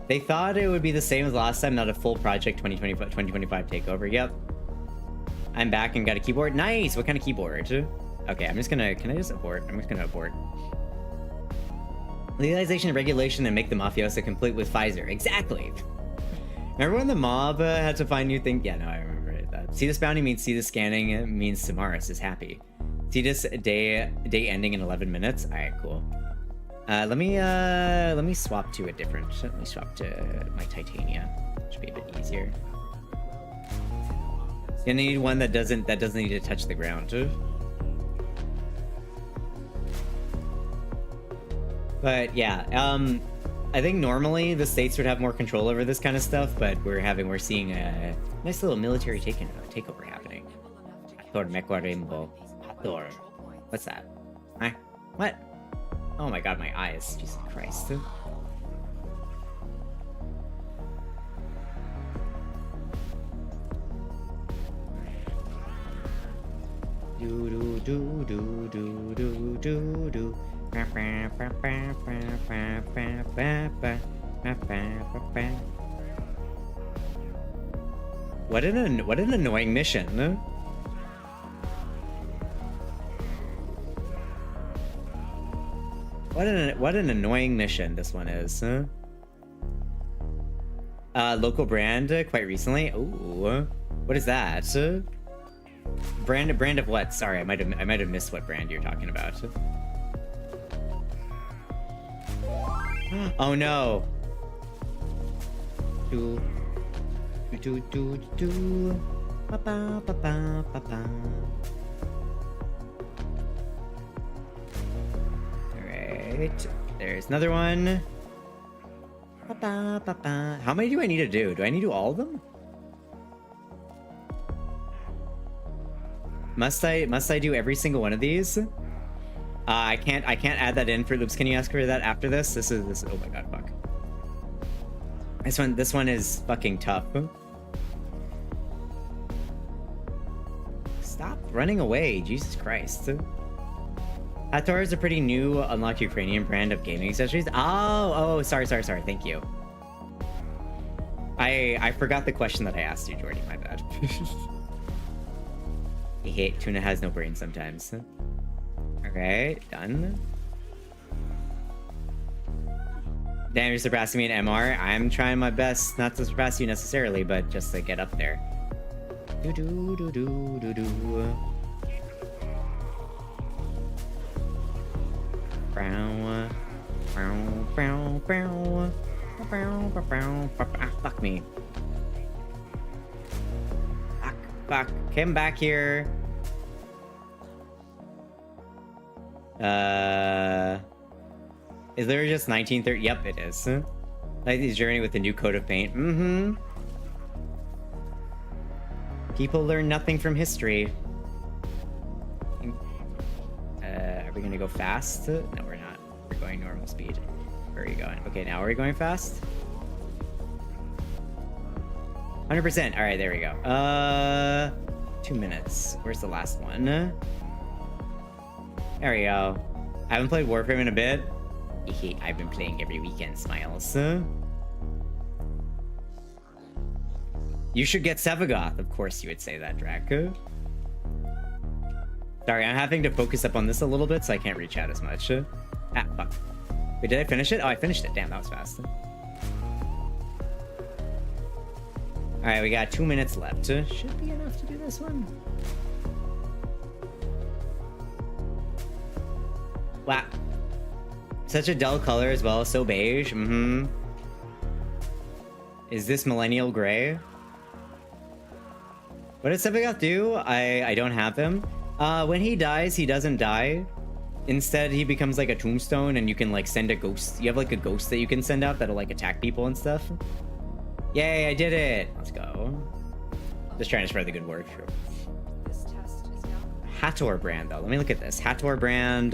They thought it would be the same as last time, not a full project 2025 takeover. Yep. I'm back and got a keyboard. Nice! What kind of keyboard? Okay, can I just abort? I'm just gonna abort. Legalization and regulation and make the mafiosa complete with Pfizer. Exactly! Remember when the mob had to find new things? Yeah, no, I remember it. CETUS bounty means CETUS scanning means Samaris is happy. CETUS day ending in 11 minutes. Alright, cool. Let me swap to a different. Let me swap to my Titania. Should be a bit easier. Gonna need one that doesn't need to touch the ground. But yeah, I think normally the states would have more control over this kind of stuff, but we're seeing a nice little military takeover happening. What's that? Huh? What? Oh my god, my eyes. Jesus Christ. Do do do do do do do. What an annoying mission. What an annoying mission this one is. Local brand quite recently. Ooh, what is that? Brand of what? Sorry, I might have missed what brand you're talking about. Oh no. Do do do do. Ba ba ba ba ba ba. Alright. There's another one. Ba-ba-ba-ba. How many do I need to do? Do I need to do all of them? Must I do every single one of these? I can't add that in for loops. Can you ask for that after this? This is oh my god, fuck. This one is fucking tough. Stop running away, Jesus Christ. Hator is a pretty new unlocked Ukrainian brand of gaming accessories. Oh, sorry, thank you. I forgot the question that I asked you, Jordy, my bad. I hate tuna has no brain sometimes. Alright, done. Damn, you're surpassing me in MR. I'm trying my best not to surpass you necessarily, but just to get up there. Do-do-do-do-do-do. Fuck me. Fuck. Come back here. Is there just 1930? Yep, it is. Like this journey with the new coat of paint. Mm-hmm. People learn nothing from history. Are we gonna go fast? No, we're not. We're going normal speed. Where are you going? Okay, now are we going fast? 100%. All right, there we go. 2 minutes. Where's the last one? There we go. I haven't played Warframe in a bit. I've been playing every weekend, Smiles. You should get Sevagoth. Of course you would say that, Draco. Sorry, I'm having to focus up on this a little bit, so I can't reach out as much. Ah, fuck. Wait, did I finish it? Oh, I finished it. Damn, that was fast. Alright, we got 2 minutes left. Should be enough to do this one. Wow. Such a dull color as well, so beige. Mm-hmm. Is this millennial gray? What does Sevagoth do? I don't have him. When he dies, he doesn't die. Instead, he becomes like a tombstone and you can like send a ghost. You have like a ghost that you can send out that'll like attack people and stuff. Yay, I did it! Let's go. Just trying to spread the good word. Hator brand though. Let me look at this. Hator brand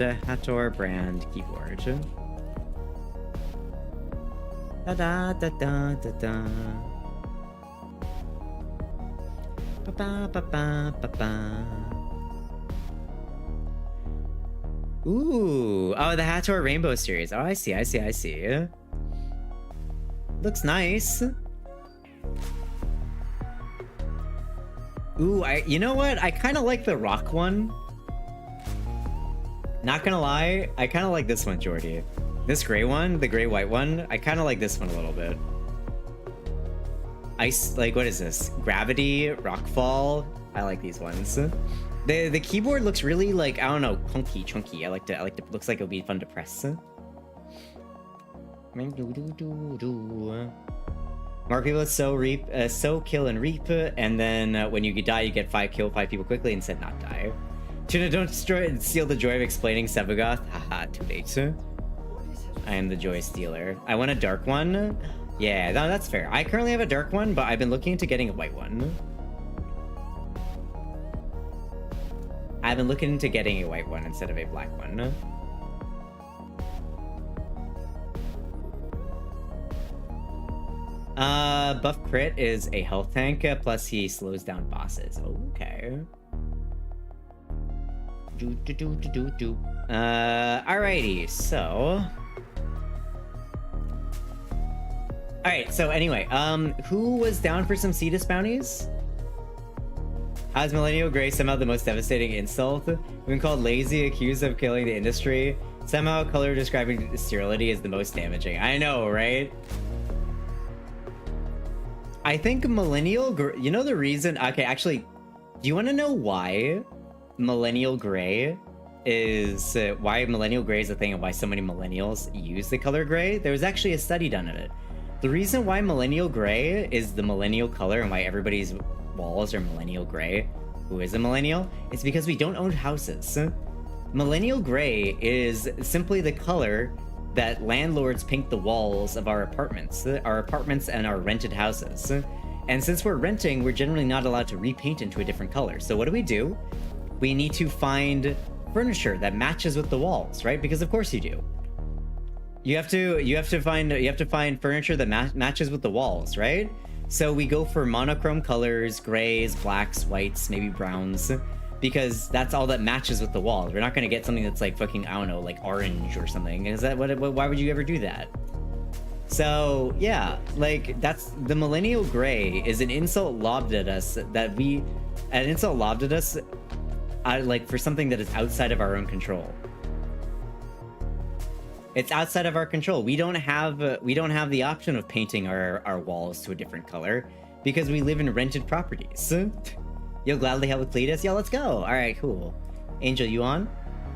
keyboard. Da da da da da da. Ba ba ba ba ba ba. Ooh, oh, the Hator Rainbow series. Oh, I see. Looks nice. Ooh, you know what? I kind of like the rock one. Not gonna lie, I kind of like this one, Jordy. This gray one, the gray-white one, I kind of like this one a little bit. Ice, like, what is this? Gravity, Rockfall. I like these ones. The keyboard looks really like, I don't know, chunky. I like to, looks like it'll be fun to press. Mark people sow, kill, and reap, and then when you die, you get kill 5 people quickly instead not die. Tuna, don't destroy and steal the joy of explaining Sevagoth. Haha, too late. I am the joy stealer. I want a dark one. Yeah, no, that's fair. I currently have a dark one, but I've been looking into getting a white one. I've been looking into getting a white one instead of a black one. Buff crit is a health tank, plus he slows down bosses. Okay. Alrighty, so... Alright, so anyway, who was down for some CETUS bounties? How's Millennial Gray somehow the most devastating insult? We've been called lazy, accused of killing the industry. Somehow color describing sterility is the most damaging. I know, right? I think Millennial Gray... You know the reason... Okay, actually, do you want to know why Millennial Gray is... why Millennial Gray is a thing and why so many millennials use the color gray? There was actually a study done of it. The reason why Millennial Gray is the millennial color and why everybody's walls are Millennial Gray, who is a millennial, is because we don't own houses. Millennial Gray is simply the color that landlords paint the walls of our apartments and our rented houses. And since we're renting, we're generally not allowed to repaint into a different color. So what do? We need to find furniture that matches with the walls, right? Because of course you do. You have to find furniture that matches with the walls, right? So we go for monochrome colors, grays, blacks, whites, maybe browns, because that's all that matches with the walls. We're not gonna get something that's like fucking, I don't know, like orange or something. Is that why would you ever do that? So yeah, like that's the millennial gray is an insult lobbed at us like for something that is outside of our own control. It's outside of our control. We don't have the option of painting our walls to a different color because we live in rented properties. You'll gladly help with Cletus? Yeah, let's go. All right, cool. Angel, you on?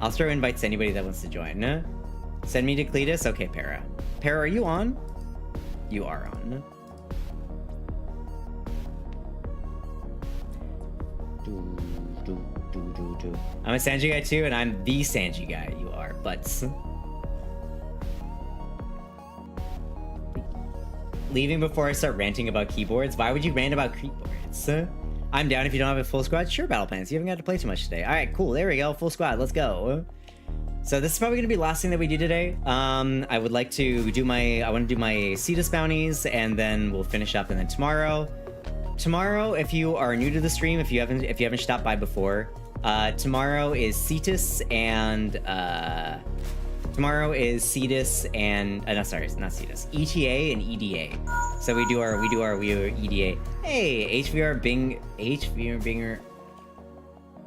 I'll throw invites to anybody that wants to join. Send me to Cletus? Okay, Para. Para, are you on? You are on. I'm a Sanji guy too, and I'm the Sanji guy. You are, butts. Leaving before I start ranting about keyboards? Why would you rant about keyboards? I'm down if you don't have a full squad. Sure, Battle Plans. You haven't got to play too much today. All right, cool. There we go. Full squad. Let's go. So this is probably going to be the last thing that we do today. I would like to do my CETUS bounties, and then we'll finish up. And then tomorrow, if you are new to the stream, if you haven't stopped by before, tomorrow is CETUS and no, sorry, it's not CETUS. ETA and EDA. So we do our EDA. Hey, HVR Binger.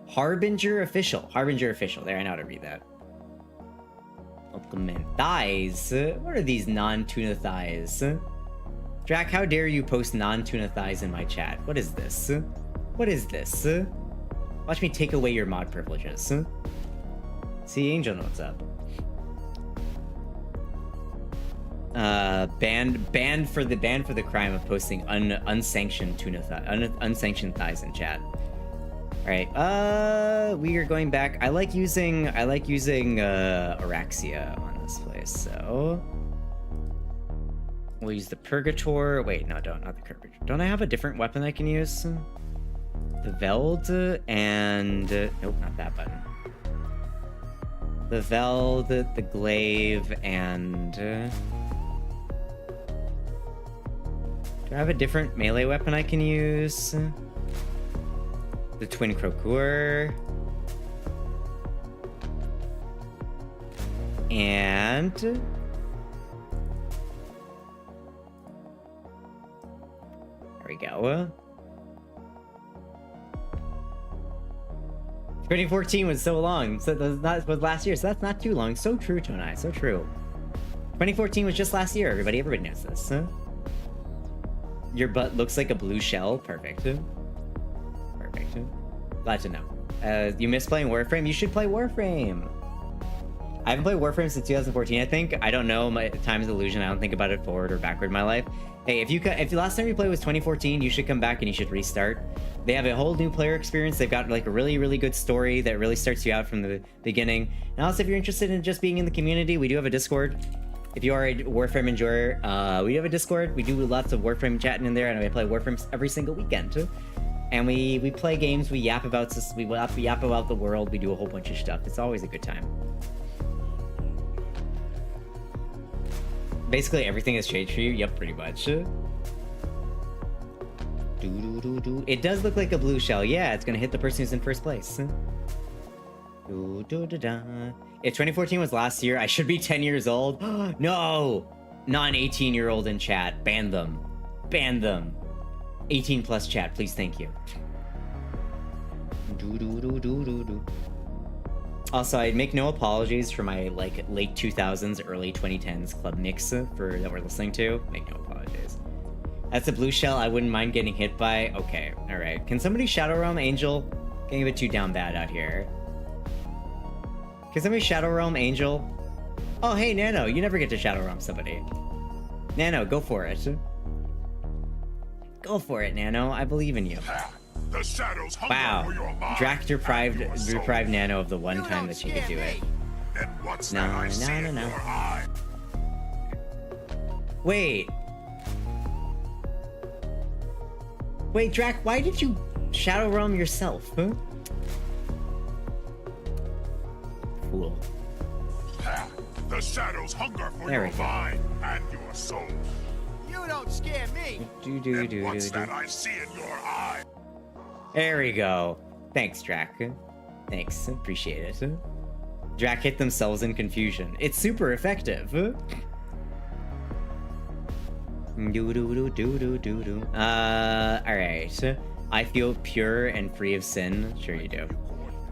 Harbinger official. There, I know how to read that. Welcome in. Thighs. What are these non-tuna thighs? Drac, how dare you post non-tuna thighs in my chat? What is this? Watch me take away your mod privileges. See, Angel knows what's up. Banned for the crime of posting unsanctioned unsanctioned thighs in chat. All right, we are going back. I like using Araxia on this place, so we'll use the Purgator. Wait, no, not the Purgator. Don't I have a different weapon I can use? The Veld and nope, not that button. The Veld, the Glaive, and do I have a different melee weapon I can use? The Twin Crocour. And there we go. 2014 was so long. So that was last year, so that's not too long. So true, Tonai, so true. 2014 was just last year, everybody knows this. Your butt looks like a blue shell. Perfect. Glad to know. You miss playing Warframe? You should play Warframe. I haven't played Warframe since 2014, I think. I don't know, my time is illusion. I don't think about it forward or backward in my life. Hey, if the last time you played was 2014, you should come back and you should restart. They have a whole new player experience. They've got like a really, really good story that really starts you out from the beginning. And also, if you're interested in just being in the community, we do have a Discord. If you are a Warframe enjoyer, we have a Discord. We do lots of Warframe chatting in there, and we play Warframe every single weekend too. And we play games. We yap about this. We yap about the world. We do a whole bunch of stuff. It's always a good time. Basically, everything has changed for you. Yep, pretty much. It does look like a blue shell. Yeah, it's gonna hit the person who's in first place. If 2014 was last year, I should be 10 years old. No! Not an 18-year-old in chat. Ban them. 18 plus chat, please, thank you. Also, I'd make no apologies for my like late 2000s, early 2010s club mix that we're listening to. Make no apologies. That's a blue shell I wouldn't mind getting hit by. Okay, all right. Can somebody Shadow Realm Angel? Getting a bit too down bad out here. Can somebody Shadow Realm Angel? Oh, hey, Nano, you never get to Shadow Realm somebody. Nano, go for it. Go for it, Nano. I believe in you. The shadows wow. Drac deprived Nano of the one time that she could do it. Then what's No. Wait. Wait, Drac, why did you Shadow Realm yourself, huh? Fool. The shadows hunger for There your we go. mind and your soul. You don't scare me. What's that I see in your eye? There we go. Thanks, Drac. Thanks, appreciate it. Drac hit themselves in confusion. It's super effective. Alright. I feel pure and free of sin. Sure you do.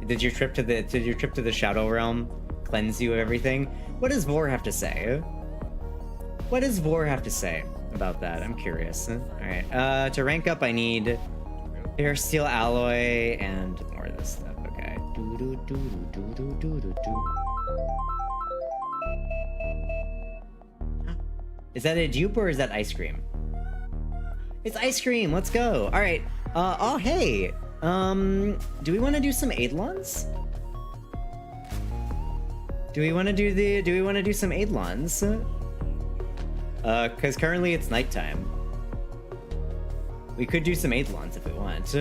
Did your trip to the Shadow Realm cleanse you of everything? What does Vor have to say? What does Vor have to say about that? I'm curious. Alright. To rank up, I need Hair Steel Alloy and more of this stuff. Okay. Is that a dupe or is that ice cream? It's ice cream. Let's go. All right. Oh, hey. Do we want to do some Eidolons? Do we want to do some Eidolons? Because currently it's nighttime. We could do some Eidolons if we want.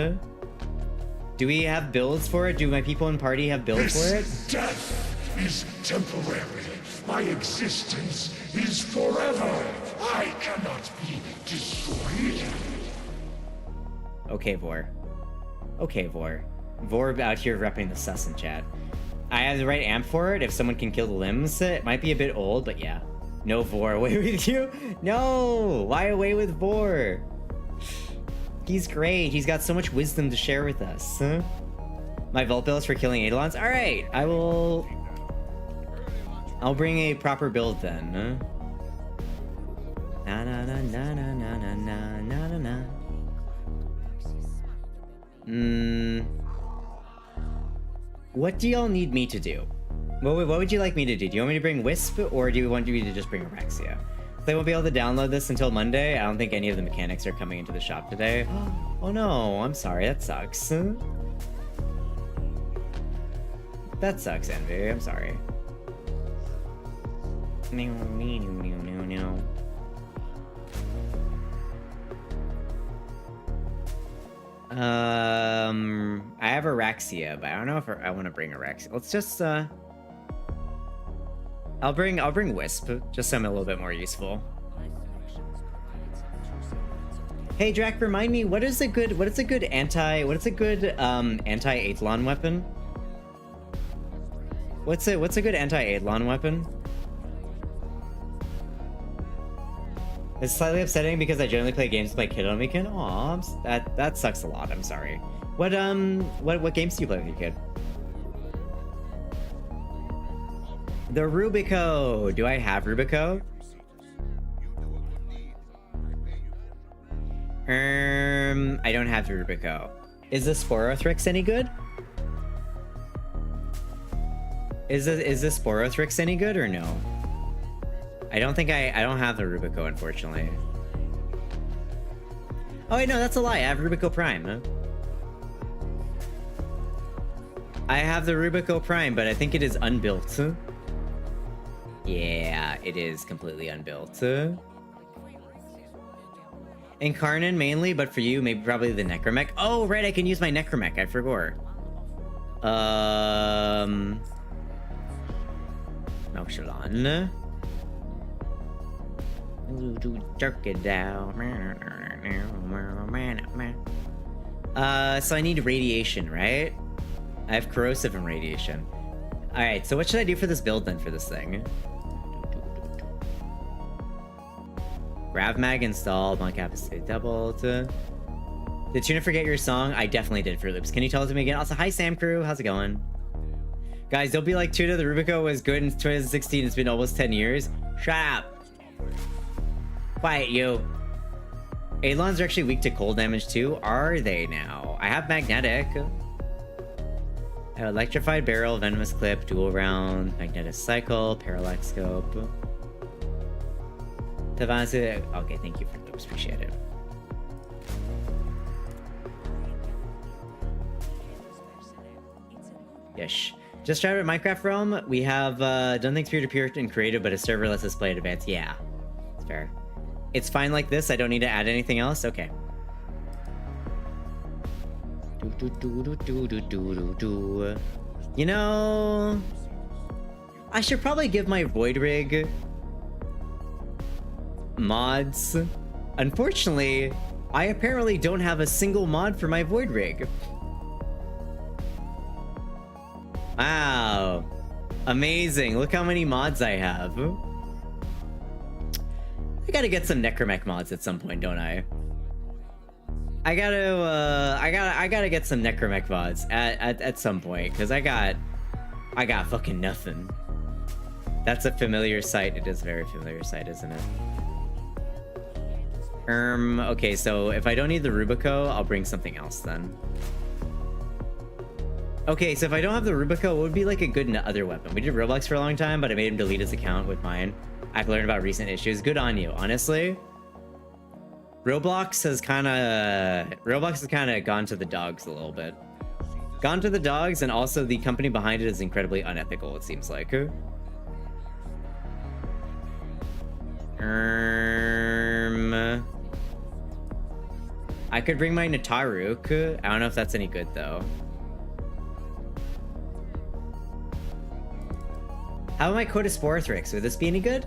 Do we have builds for it? Do my people in party have builds for it? Death is temporary. My existence is forever. I cannot be destroyed. Okay, Vor. Okay, Vor. Vor out here repping the sus in chat. I have the right amp for it if someone can kill the limbs. It might be a bit old, but yeah. No, Vor, away with you? No! Why away with Vor? He's great. He's got so much wisdom to share with us. My vault bill is for killing Eidolons? Alright, I'll bring a proper build then. Na na na na na na na na na na. What do y'all need me to do? What would you like me to do? Do you want me to bring Wisp, or do you want me to just bring Arexia? They won't be able to download this until Monday. I don't think any of the mechanics are coming into the shop today. Oh no, I'm sorry, that sucks. That sucks, Envy, I'm sorry. I have Arexia, but I don't know if I want to bring Arexia. Let's just I'll bring Wisp, just so I'm a little bit more useful. Hey Drac, remind me, what is a good anti-Eidolon weapon? What's a good anti-Eidolon weapon? It's slightly upsetting because I generally play games with my kid on the weekend. Aw, that sucks a lot. I'm sorry. What games do you play with your kid? The Rubico. Do I have Rubico? I don't have the Rubico. Is the Sporothrix any good? Is the Sporothrix any good or no? I don't have the Rubico, unfortunately. Oh wait, no, that's a lie. I have Rubico Prime. Huh? I have the Rubico Prime, but I think it is unbuilt. Yeah, it is completely unbuilt. Incarnon mainly, but for you, maybe probably the Necromech. Oh, right, I can use my Necromech. I forgot. Noxalon. Jerk it down. So I need radiation, right? I have corrosive and radiation. Alright, so what should I do for this build then for this thing? Grav mag installed, mod capacity doubled. Did Tuna forget your song? I definitely did, for Loops. Can you tell it to me again? Also, hi Sam Crew, how's it going? Guys, don't be like Tuna, the Rubico was good in 2016, it's been almost 10 years. Shut up! Quiet, you. Eidolons are actually weak to cold damage too. Are they now? I have magnetic. I have electrified barrel, venomous clip, dual round, magnetic cycle, parallax scope. Tavance. Okay, thank you for those. Appreciate it. Yes. Just tried it at Minecraft Realm. We have done things peer-to-peer and creative, but a server lets us play at advanced. Yeah, it's fair. It's fine like this. I don't need to add anything else. Okay. You know, I should probably give my Void Rig mods. Unfortunately, I apparently don't have a single mod for my Void Rig. Wow. Amazing. Look how many mods I have. I gotta get some Necromech mods at some point, don't I? I gotta get some Necromech mods at some point, because I got fucking nothing. That's a familiar sight. It is a very familiar sight, isn't it? Okay, so if I don't need the Rubico, I'll bring something else then. Okay, so if I don't have the Rubico, what would be like a good other weapon? We did Roblox for a long time, but I made him delete his account with mine. I've learned about recent issues. Good on you, honestly. Roblox has kind of gone to the dogs a little bit. Gone to the dogs, and also the company behind it is incredibly unethical, it seems like. I could bring my Nataruk. I don't know if that's any good though. How about my Codasporthrix? Would this be any good?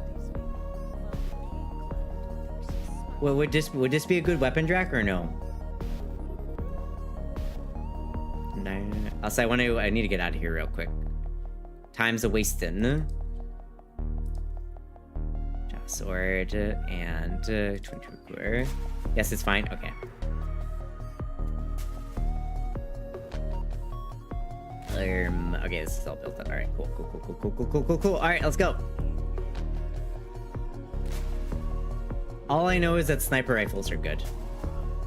Well, would this be a good weapon drac or no? No. Also, I need to get out of here real quick. Time's a wasting. Sword and 22. Yes, it's fine. Okay. Okay, this is all built up. All right, cool. All right, let's go. All I know is that sniper rifles are good.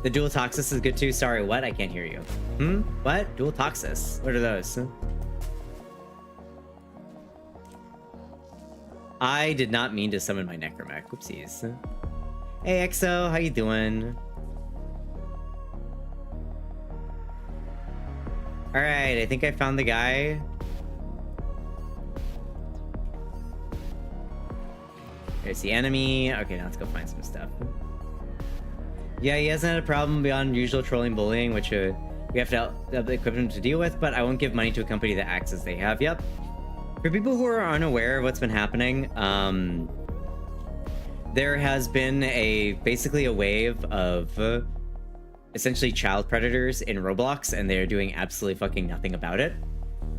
The dual Toxis is good too. Sorry, what? I can't hear you. What? Dual Toxis? What are those? I did not mean to summon my Necromech. Whoopsies. Hey, EXO, how you doing? Alright, I think I found the guy. There's the enemy. Okay, now let's go find some stuff. Yeah, he hasn't had a problem beyond usual trolling bullying, which we have to equip him to deal with, but I won't give money to a company that acts as they have. Yep. For people who are unaware of what's been happening, there has been basically a wave of essentially child predators in Roblox, and they're doing absolutely fucking nothing about it.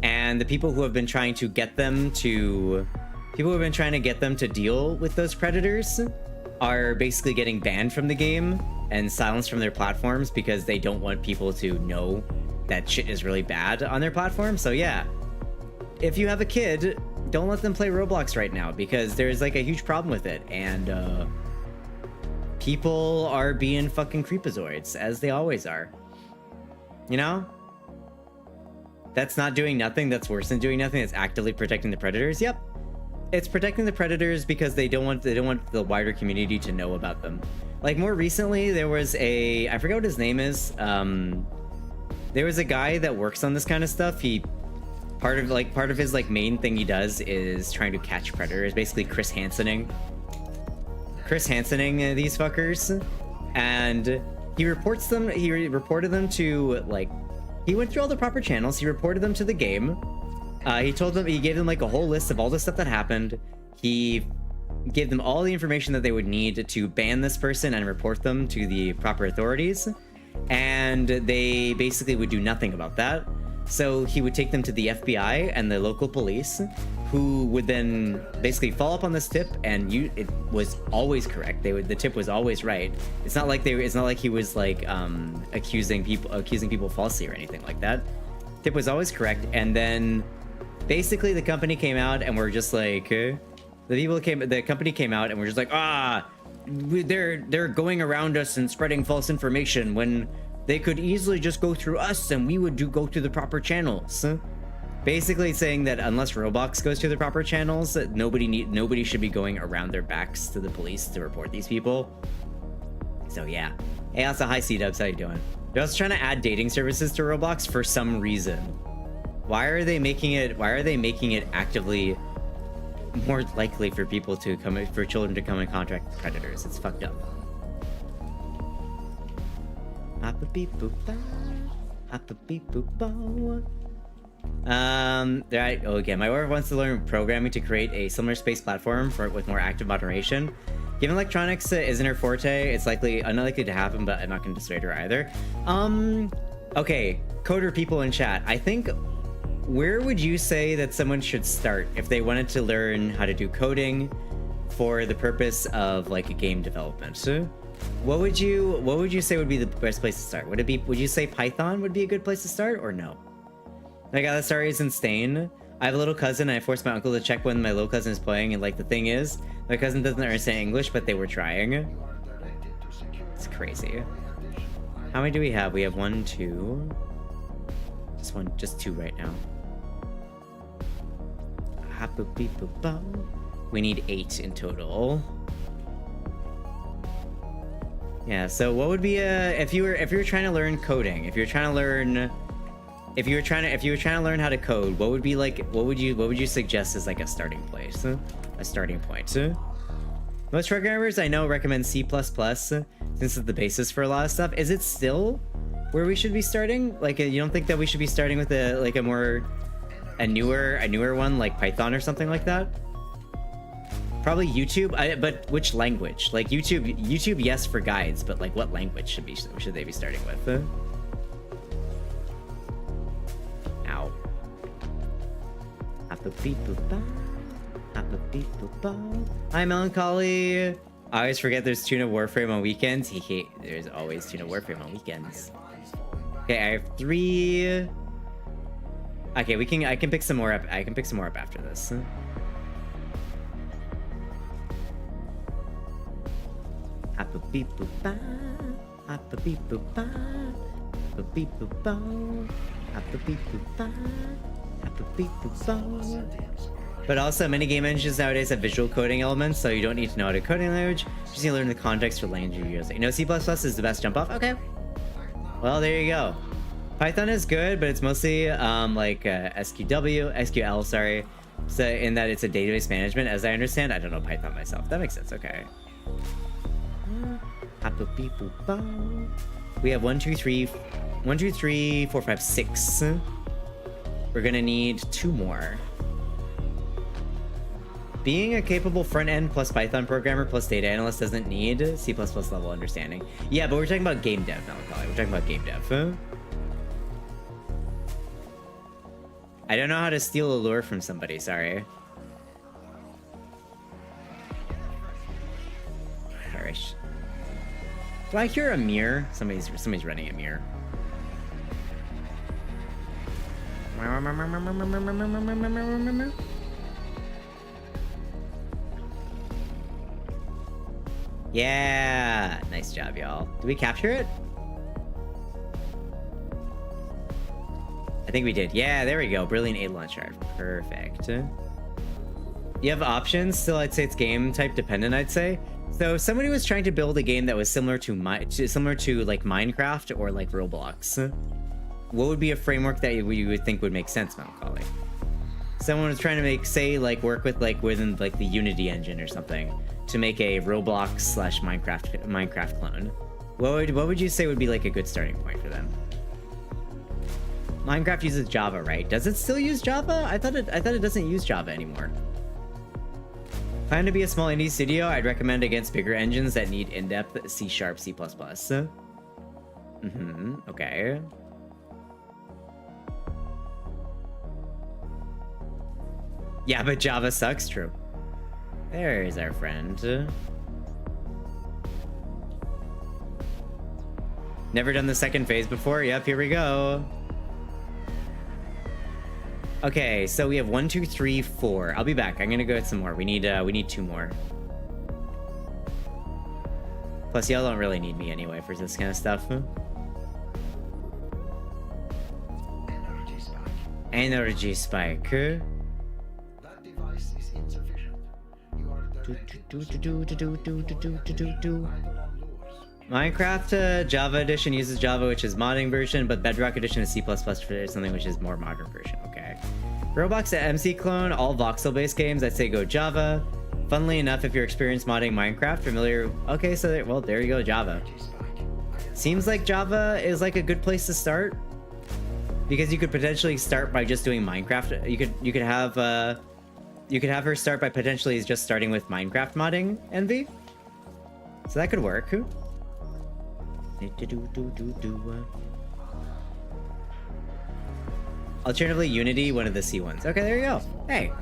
And the people who have been trying to get them to deal with those predators are basically getting banned from the game and silenced from their platforms because they don't want people to know that shit is really bad on their platform. So yeah, if you have a kid, don't let them play Roblox right now because there's like a huge problem with it, and people are being fucking creepazoids, as they always are. You know? That's not doing nothing. That's worse than doing nothing. It's actively protecting the predators. Yep. It's protecting the predators because they don't want the wider community to know about them. Like more recently, there was I forgot what his name is. There was a guy that works on this kind of stuff. Part of his like main thing he does is trying to catch predators, basically Chris Hansening these fuckers, and he reports them. He reported them to like, he went through all the proper channels. He reported them to the game. He gave them like a whole list of all the stuff that happened. He gave them all the information that they would need to ban this person and report them to the proper authorities, and they basically would do nothing about that. So he would take them to the FBI and the local police, who would then basically follow up on this tip, and it was always correct. The tip was always right. It's not like he was like accusing people falsely or anything like that. Tip was always correct, and then basically the company came out and were just like, the company came out and were just like, they're going around us and spreading false information when they could easily just go through us and we would go to the proper channels. Basically saying that unless Roblox goes to the proper channels, nobody should be going around their backs to the police to report these people. So yeah. Hey, also hi C-Dubs, how you doing? They're also trying to add dating services to Roblox for some reason. Why are they making it actively more likely for people to for children to come in contact with predators. It's fucked up. Right. Okay, my wife wants to learn programming to create a similar space platform with more active moderation. Given electronics isn't her forte, it's unlikely to happen, but I'm not going to dissuade her either. Okay, coder people in chat, I think, where would you say that someone should start if they wanted to learn how to do coding for the purpose of like a game development? What would you say would be the best place to start? Would you say Python would be a good place to start, or no? Like, that story is insane. I have a little cousin, and I forced my uncle to check when my little cousin is playing, and like the thing is, my cousin doesn't understand English, but they were trying. It's crazy. How many do we have? We have 1, 2. Just 2 right now. We need 8 in total. Yeah, so what would be if you were trying to learn coding, if you were trying to learn how to code, what would you suggest as like a starting place? A starting point. Most programmers I know recommend C++, since it's the basis for a lot of stuff. Is it still where we should be starting? Like, you don't think that we should be starting with a newer one like Python or something like that? Probably YouTube, but which language? Like YouTube, yes, for guides, but like what language should they be starting with? Ow. Hi, Melancholy. I always forget there's Tuna Warframe on weekends. There's always Tuna Warframe on weekends. Okay, I have 3. Okay, I can pick some more up. I can pick some more up after this. But also, many game engines nowadays have visual coding elements, so you don't need to know how to coding language. You just need to learn the context for language you're using. You know, C++ is the best jump off. Okay. Well, there you go. Python is good, but it's mostly SQL, sorry. So in that it's a database management, as I understand. I don't know Python myself. That makes sense. Okay. We have 1, 2, 3, 4, 5, 6. We're gonna need 2 more. Being a capable front-end plus Python programmer plus data analyst doesn't need C++ level understanding. Yeah, but we're talking about game dev, Melancholy. We're talking about game dev. I don't know how to steal a lure from somebody, sorry. Perish. Do I hear a mirror? Somebody's running a mirror. Yeah, nice job, y'all. Did we capture it? I think we did. Yeah, there we go. Brilliant 8 launch drive. Perfect. You have options. Still, I'd say it's game type dependent, I'd say. So if somebody was trying to build a game that was similar to like Minecraft or like Roblox, what would be a framework that you would think would make sense, Melancholy? Someone was trying to work with within like the Unity engine or something to make a Roblox / Minecraft clone. What would you say would be like a good starting point for them? Minecraft uses Java, right? Does it still use Java? I thought it doesn't use Java anymore. Plan to be a small indie studio, I'd recommend against bigger engines that need in-depth C#, C++. Okay. Yeah, but Java sucks, true. There's our friend. Never done the second phase before? Yep, here we go. Okay, so we have 1, 2, 3, 4. I'll be back. I'm gonna go get some more. We need 2 more. Plus, y'all don't really need me anyway for this kind of stuff. Energy spike. That device is insufficient. You are Minecraft Java Edition uses Java, which is modding version, but Bedrock Edition is C++ for something which is more modern version. Okay. Roblox MC clone, all voxel-based games, I'd say go Java. Funnily enough, if you're experienced modding Minecraft, familiar... Okay, so there, well, there you go, Java. Seems like Java is like a good place to start. Because you could potentially start by just doing Minecraft. You could have her start by potentially just starting with Minecraft modding, Envy. So that could work. Alternatively, Unity, one of the C ones. Okay, there you go. Hey.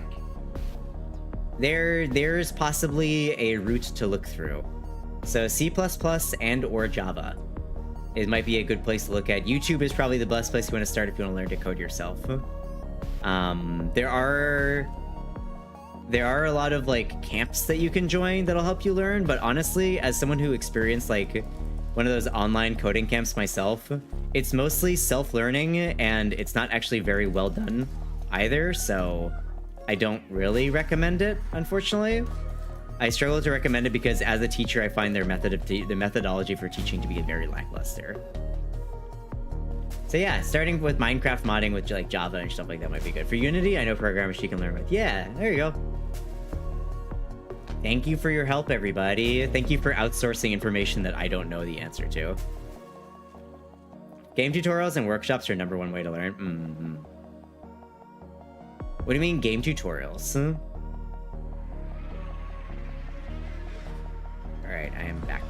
There's possibly a route to look through. So C++ and or Java. It might be a good place to look at. YouTube is probably the best place you want to start if you want to learn to code yourself. There are a lot of like camps that you can join that'll help you learn, but honestly, as someone who experienced like one of those online coding camps myself, it's mostly self-learning and it's not actually very well done either, so I don't really recommend it, unfortunately. I struggle to recommend it because as a teacher, I find their methodology for teaching to be very lackluster. So yeah, starting with Minecraft modding with like Java and stuff like that might be good. For Unity, I know programmers you can learn with. Yeah, there you go. Thank you for your help, everybody. Thank you for outsourcing information that I don't know the answer to. Game tutorials and workshops are #1 way to learn. Mm-hmm. What do you mean game tutorials? All right, I am back.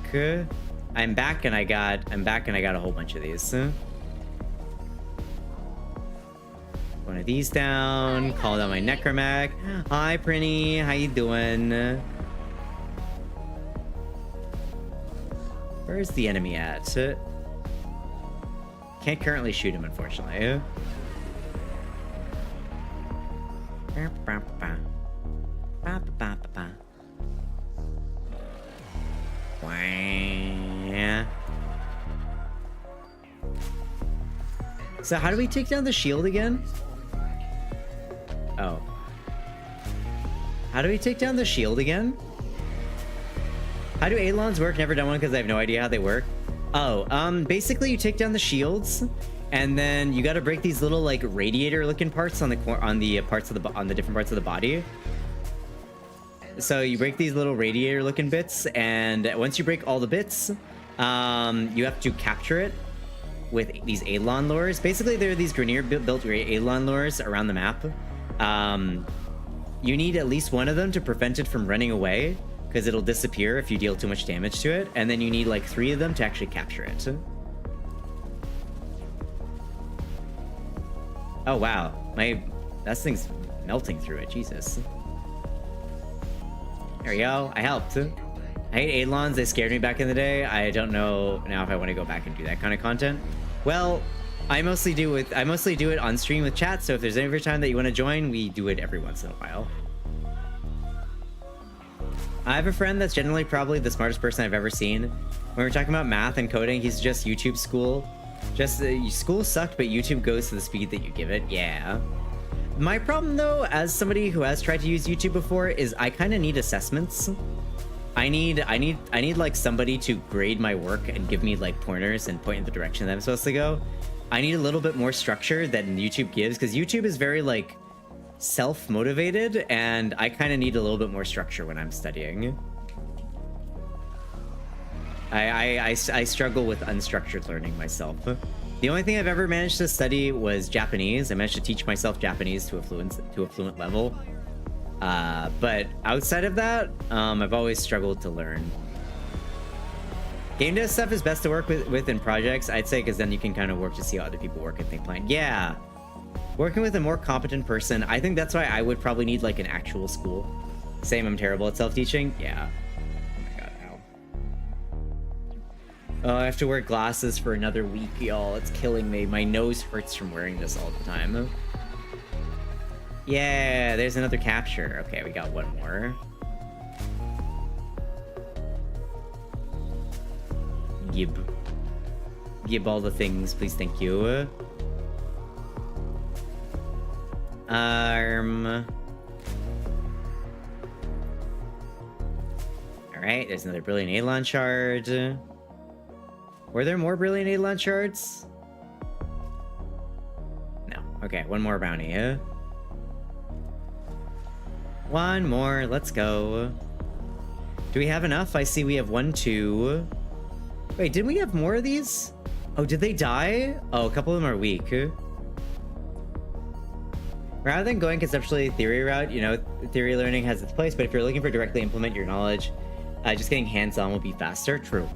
I'm back and I got a whole bunch of these. One of these down. Call down my necromech. Hi, Prinny. How you doing? Where's the enemy at? Can't currently shoot him, unfortunately. So how do we take down the shield again? Oh. How do we take down the shield again? How do Eidolons work? Never done one because I have no idea how they work. Oh, basically you take down the shields and then you got to break these little like radiator looking parts on the different parts of the body. So you break these little radiator looking bits, and once you break all the bits, you have to capture it with these Eidolon lures. Basically, there are these Grineer built Eidolon lures around the map. You need at least one of them to prevent it from running away, because it'll disappear if you deal too much damage to it. And then you need like 3 of them to actually capture it. Oh wow, that thing's melting through it. Jesus. There we go. I helped. I hate Eidolons. They scared me back in the day. I don't know now if I want to go back and do that kind of content. Well, I mostly do it on stream with chat. So if there's any time that you want to join, we do it every once in a while. I have a friend that's generally probably the smartest person I've ever seen. When we're talking about math and coding, he's just YouTube school. Just school sucked, but YouTube goes to the speed that you give it. Yeah. My problem though, as somebody who has tried to use YouTube before, is I kind of need assessments. I need like somebody to grade my work and give me like pointers and point in the direction that I'm supposed to go. I need a little bit more structure than YouTube gives, because YouTube is very like self-motivated, and I kind of need a little bit more structure when I'm studying. I struggle with unstructured learning myself. The only thing I've ever managed to study was Japanese. I managed to teach myself Japanese to a fluent level. But outside of that, I've always struggled to learn. Game dev stuff is best to work with in projects, I'd say, because then you can kind of work to see how other people work and think plan. Yeah. Working with a more competent person, I think that's why I would probably need like an actual school. Same, I'm terrible at self-teaching. Yeah. Oh my god, ow. Oh, I have to wear glasses for another week, y'all. It's killing me. My nose hurts from wearing this all the time. Yeah, there's another capture. Okay, we got one more. Gib all the things, please, thank you. Alright, there's another Brilliant Eidolon shard. Were there more Brilliant Eidolon shards? No. Okay, one more bounty, One more. Let's go. Do we have enough? I see we have 1, 2. Wait, didn't we have more of these? Oh, did they die? Oh, a couple of them are weak. Rather than going conceptually theory route, you know, theory learning has its place, but if you're looking for directly implement your knowledge, just getting hands-on will be faster. True.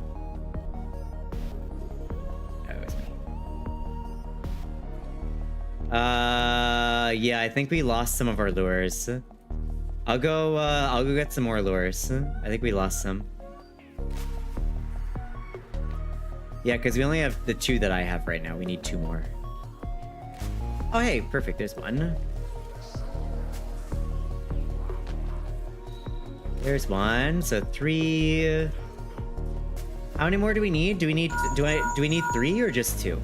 Oh, it's me. Yeah, I think we lost some of our lures. I'll go get some more lures. I think we lost some. Yeah, because we only have the 2 that I have right now. We need 2 more. Oh, hey, perfect. There's 1. There's 1. So 3. How many more do we need? Do we need 3 or just 2?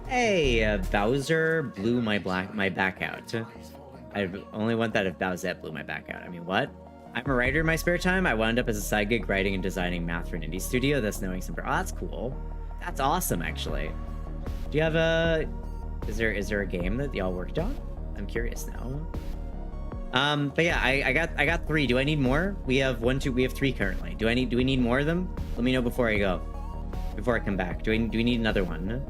Hey, Bowser blew my back out. I only want that if Bowsette blew my back out. I mean, what? I'm a writer in my spare time. I wound up as a side gig writing and designing math for an indie studio. That's knowing some. Oh, that's cool. That's awesome, actually. Do you have a? Is there a game that y'all worked on? I'm curious now. But yeah, I got 3. Do I need more? We have 1, 2. We have 3 currently. Do we need more of them? Let me know before I go. Before I come back. Do we need another one?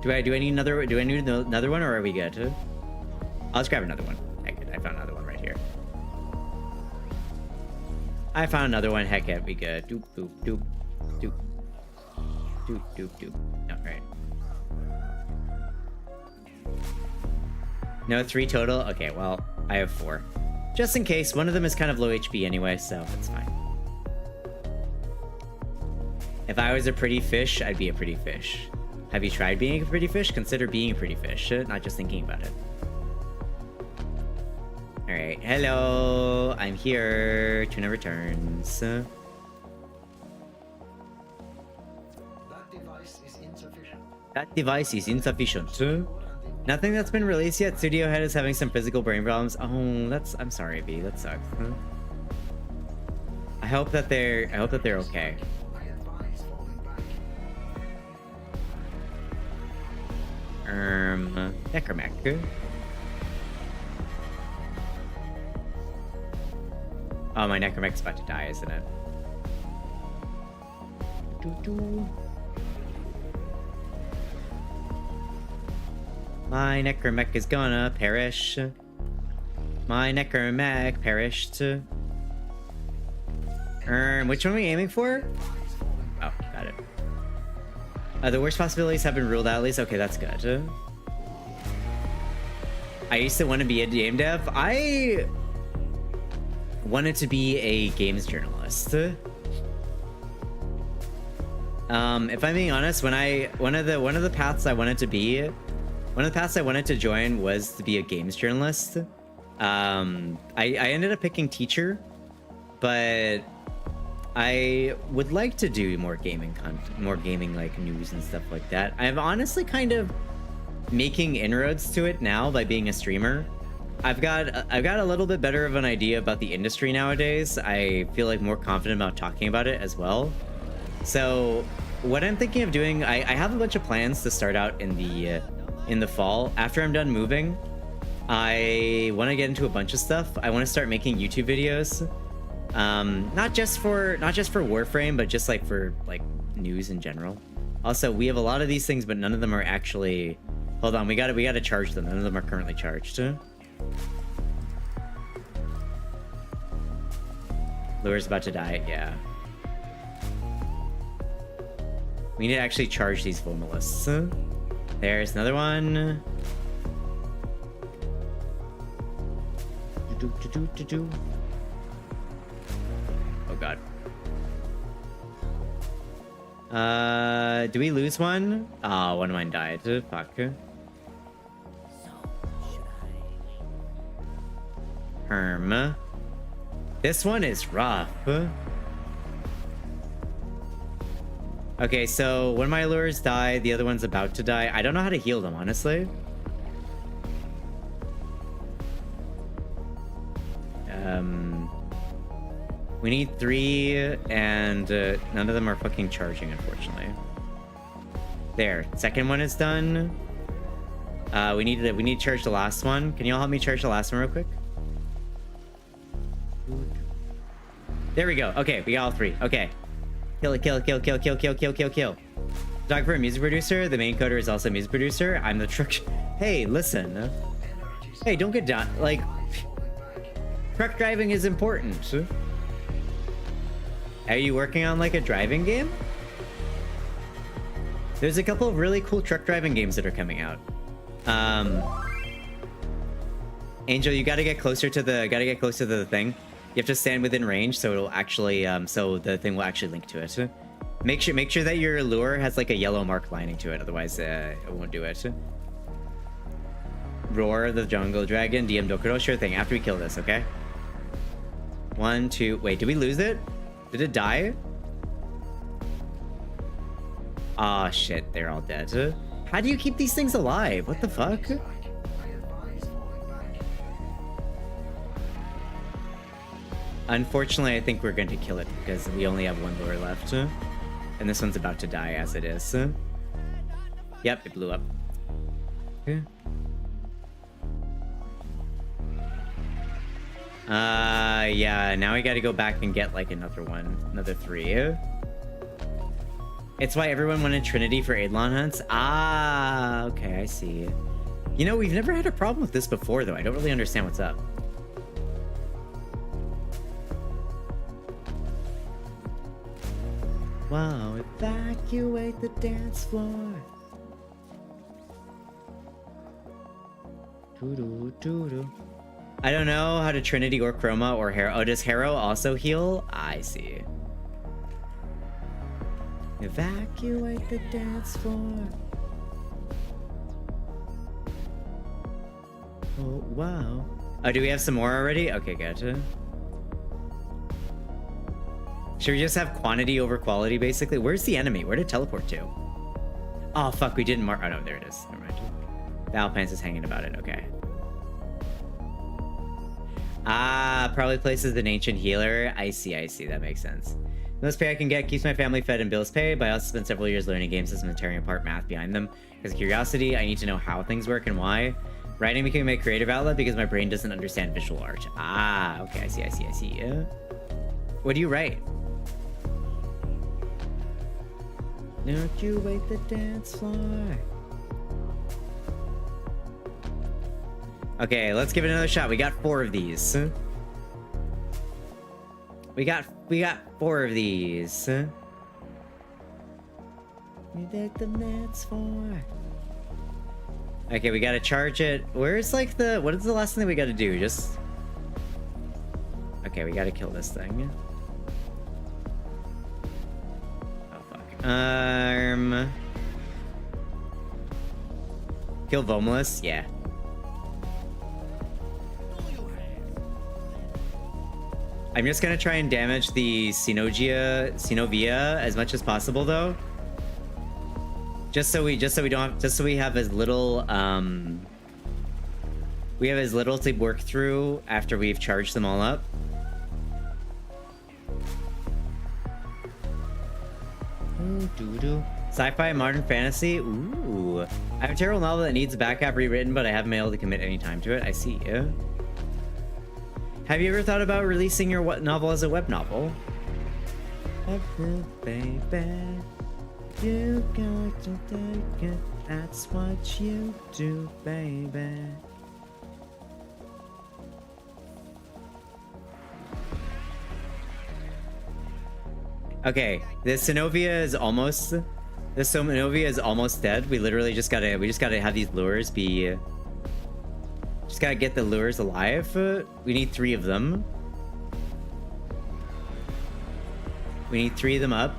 Do I need another one, or are we good? I'll just grab another one. I found another one right here. I found another one. Heck yeah, we good. Doop, doop, doop. Doop. Doop, doop, doop. No, right. No, 3 total? Okay, well, I have 4. Just in case. One of them is kind of low HP anyway, so that's fine. If I was a pretty fish, I'd be a pretty fish. Have you tried being a pretty fish? Consider being a pretty fish, not just thinking about it. Alright, hello, I'm here. Tuna returns. That device is insufficient. That device is insufficient. Nothing that's been released yet. Studio Head is having some physical brain problems. Oh, I'm sorry, B. That sucks. I hope that they're okay. Necromech. Oh, my Necromech's about to die, isn't it? My Necromech is gonna perish. My Necromech perished. Which one are we aiming for? Oh, got it. The worst possibilities have been ruled out at least. Okay, that's good. I used to want to be a game dev. I wanted to be a games journalist. If I'm being honest, one of the paths I wanted to join was to be a games journalist. I ended up picking teacher, but I would like to do more gaming like news and stuff like that. I'm honestly kind of making inroads to it now by being a streamer. I've got a little bit better of an idea about the industry nowadays. I feel like more confident about talking about it as well. So what I'm thinking of doing, I have a bunch of plans to start out in the fall. After I'm done moving, I want to get into a bunch of stuff. I want to start making YouTube videos. Not just for Warframe, but just like for like news in general. Also, we have a lot of these things, but none of them are actually. Hold on, we gotta charge them. None of them are currently charged. Lure's about to die. Yeah. We need to actually charge these Vulmalists. There's another one. Oh god. Do we lose one? Oh, one of mine died. Fuck. Herm. This one is rough. Okay, so one of my lures died, the other one's about to die. I don't know how to heal them, honestly. We need 3, and none of them are fucking charging, unfortunately. There, second one is done. We need to charge the last one. Can you all help me charge the last one real quick? There we go. Okay, we got all three. Okay. Kill it, kill it, kill, kill, kill, kill, kill, kill, kill. Photographer and music producer. The main coder is also a music producer. I'm the truck. Hey, listen. Hey, don't get down. Like, truck driving is important. Are you working on like a driving game? There's a couple of really cool truck driving games that are coming out. Angel, you gotta get closer to the thing. You have to stand within range, so it'll actually, so the thing will actually link to it. Make sure that your lure has like a yellow mark lining to it, otherwise it won't do it. Roar the jungle dragon, DM Dokuro, sure thing. After we kill this, okay? 1, 2, wait, did we lose it? Did it die? Aw, shit, they're all dead. How do you keep these things alive? What the fuck? Unfortunately, I think we're going to kill it because we only have one lure left. And this one's about to die as it is. Yep, it blew up. Okay. Yeah, now we gotta go back and get like another one. Another 3. It's why everyone wanted Trinity for Eidolon hunts. Ah, okay, I see. You know, we've never had a problem with this before, though. I don't really understand what's up. Wow, evacuate the dance floor. Doo-doo-doo-doo. I don't know how to Trinity or Chroma or Harrow. Oh, does Harrow also heal? I see. Evacuate the dance floor. Oh, wow. Oh, do we have some more already? Okay, gotcha. Should we just have quantity over quality, basically? Where's the enemy? Where did it teleport to? Oh, fuck, we didn't mark... Oh, no, there it is. Never mind. Valpance is hanging about it. Okay. Ah, probably places an ancient healer. I see. That makes sense. The most pay I can get keeps my family fed and bills paid, but I also spent several years learning game systems and tearing apart math behind them. Because of curiosity, I need to know how things work and why. Writing became my creative outlet because my brain doesn't understand visual art. Ah, okay, I see. Yeah. What do you write? Don't you wait the dance floor. Okay, let's give it another shot. We got 4 of these. We got 4 of these. You take the dance floor. Okay, we gotta charge it. Where's like the... What is the last thing we gotta do? Just... Okay, we gotta kill this thing. Oh, fuck. Kill Vomeless? Yeah. I'm just gonna try and damage the Synovia as much as possible, though. Just so we have as little to work through after we've charged them all up. Sci-fi and modern fantasy. Ooh, I have a terrible novel that needs a back half rewritten, but I haven't been able to commit any time to it. I see. Yeah. Have you ever thought about releasing your novel as a web novel? Baby, you got to take it. That's what you do, baby. Okay, the Synovia is almost dead. We literally just gotta have these lures be. Just gotta get the lures alive. We need 3 of them. We need 3 of them up.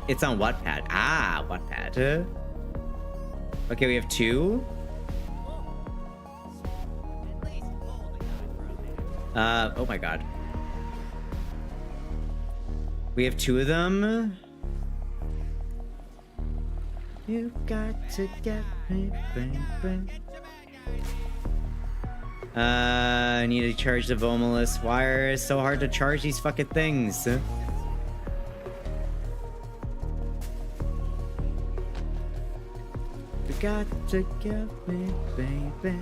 It's on Wattpad. Ah, Wattpad. Okay, we have 2. Oh my god. We have 2 of them. You got to get me, baby. I need to charge the Vomeless. Why is it so hard to charge these fucking things? got to give me, baby.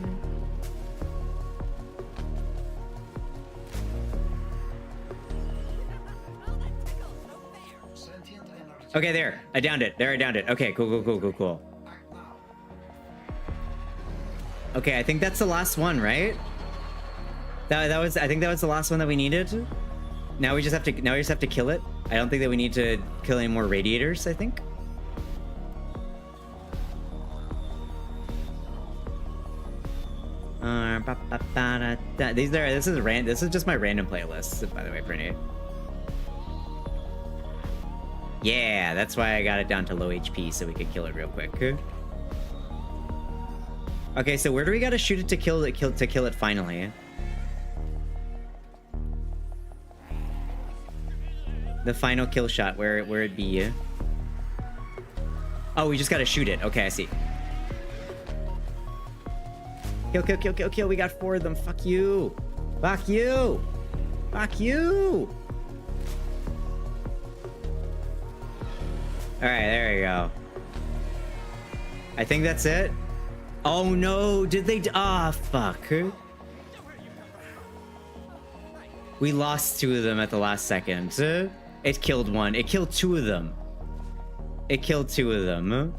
Okay, there. I downed it. There, I downed it. Okay, cool. Okay, I think that's the last one, right? That was. I think that was the last one that we needed. Now we just have to kill it. I don't think that we need to kill any more radiators. I think. This is just my random playlist, by the way, Brittany. Yeah, that's why I got it down to low HP so we could kill it real quick. Okay, so where do we gotta shoot it to kill it finally? The final kill shot, where it be? Oh, we just gotta shoot it. Okay, I see. Kill. We got 4 of them. Fuck you. Fuck you. Fuck you. All right, there you go. I think that's it. Oh no, did they? Ah, fuck. We lost 2 of them at the last second. It killed 1. It killed 2 of them. It killed 2 of them.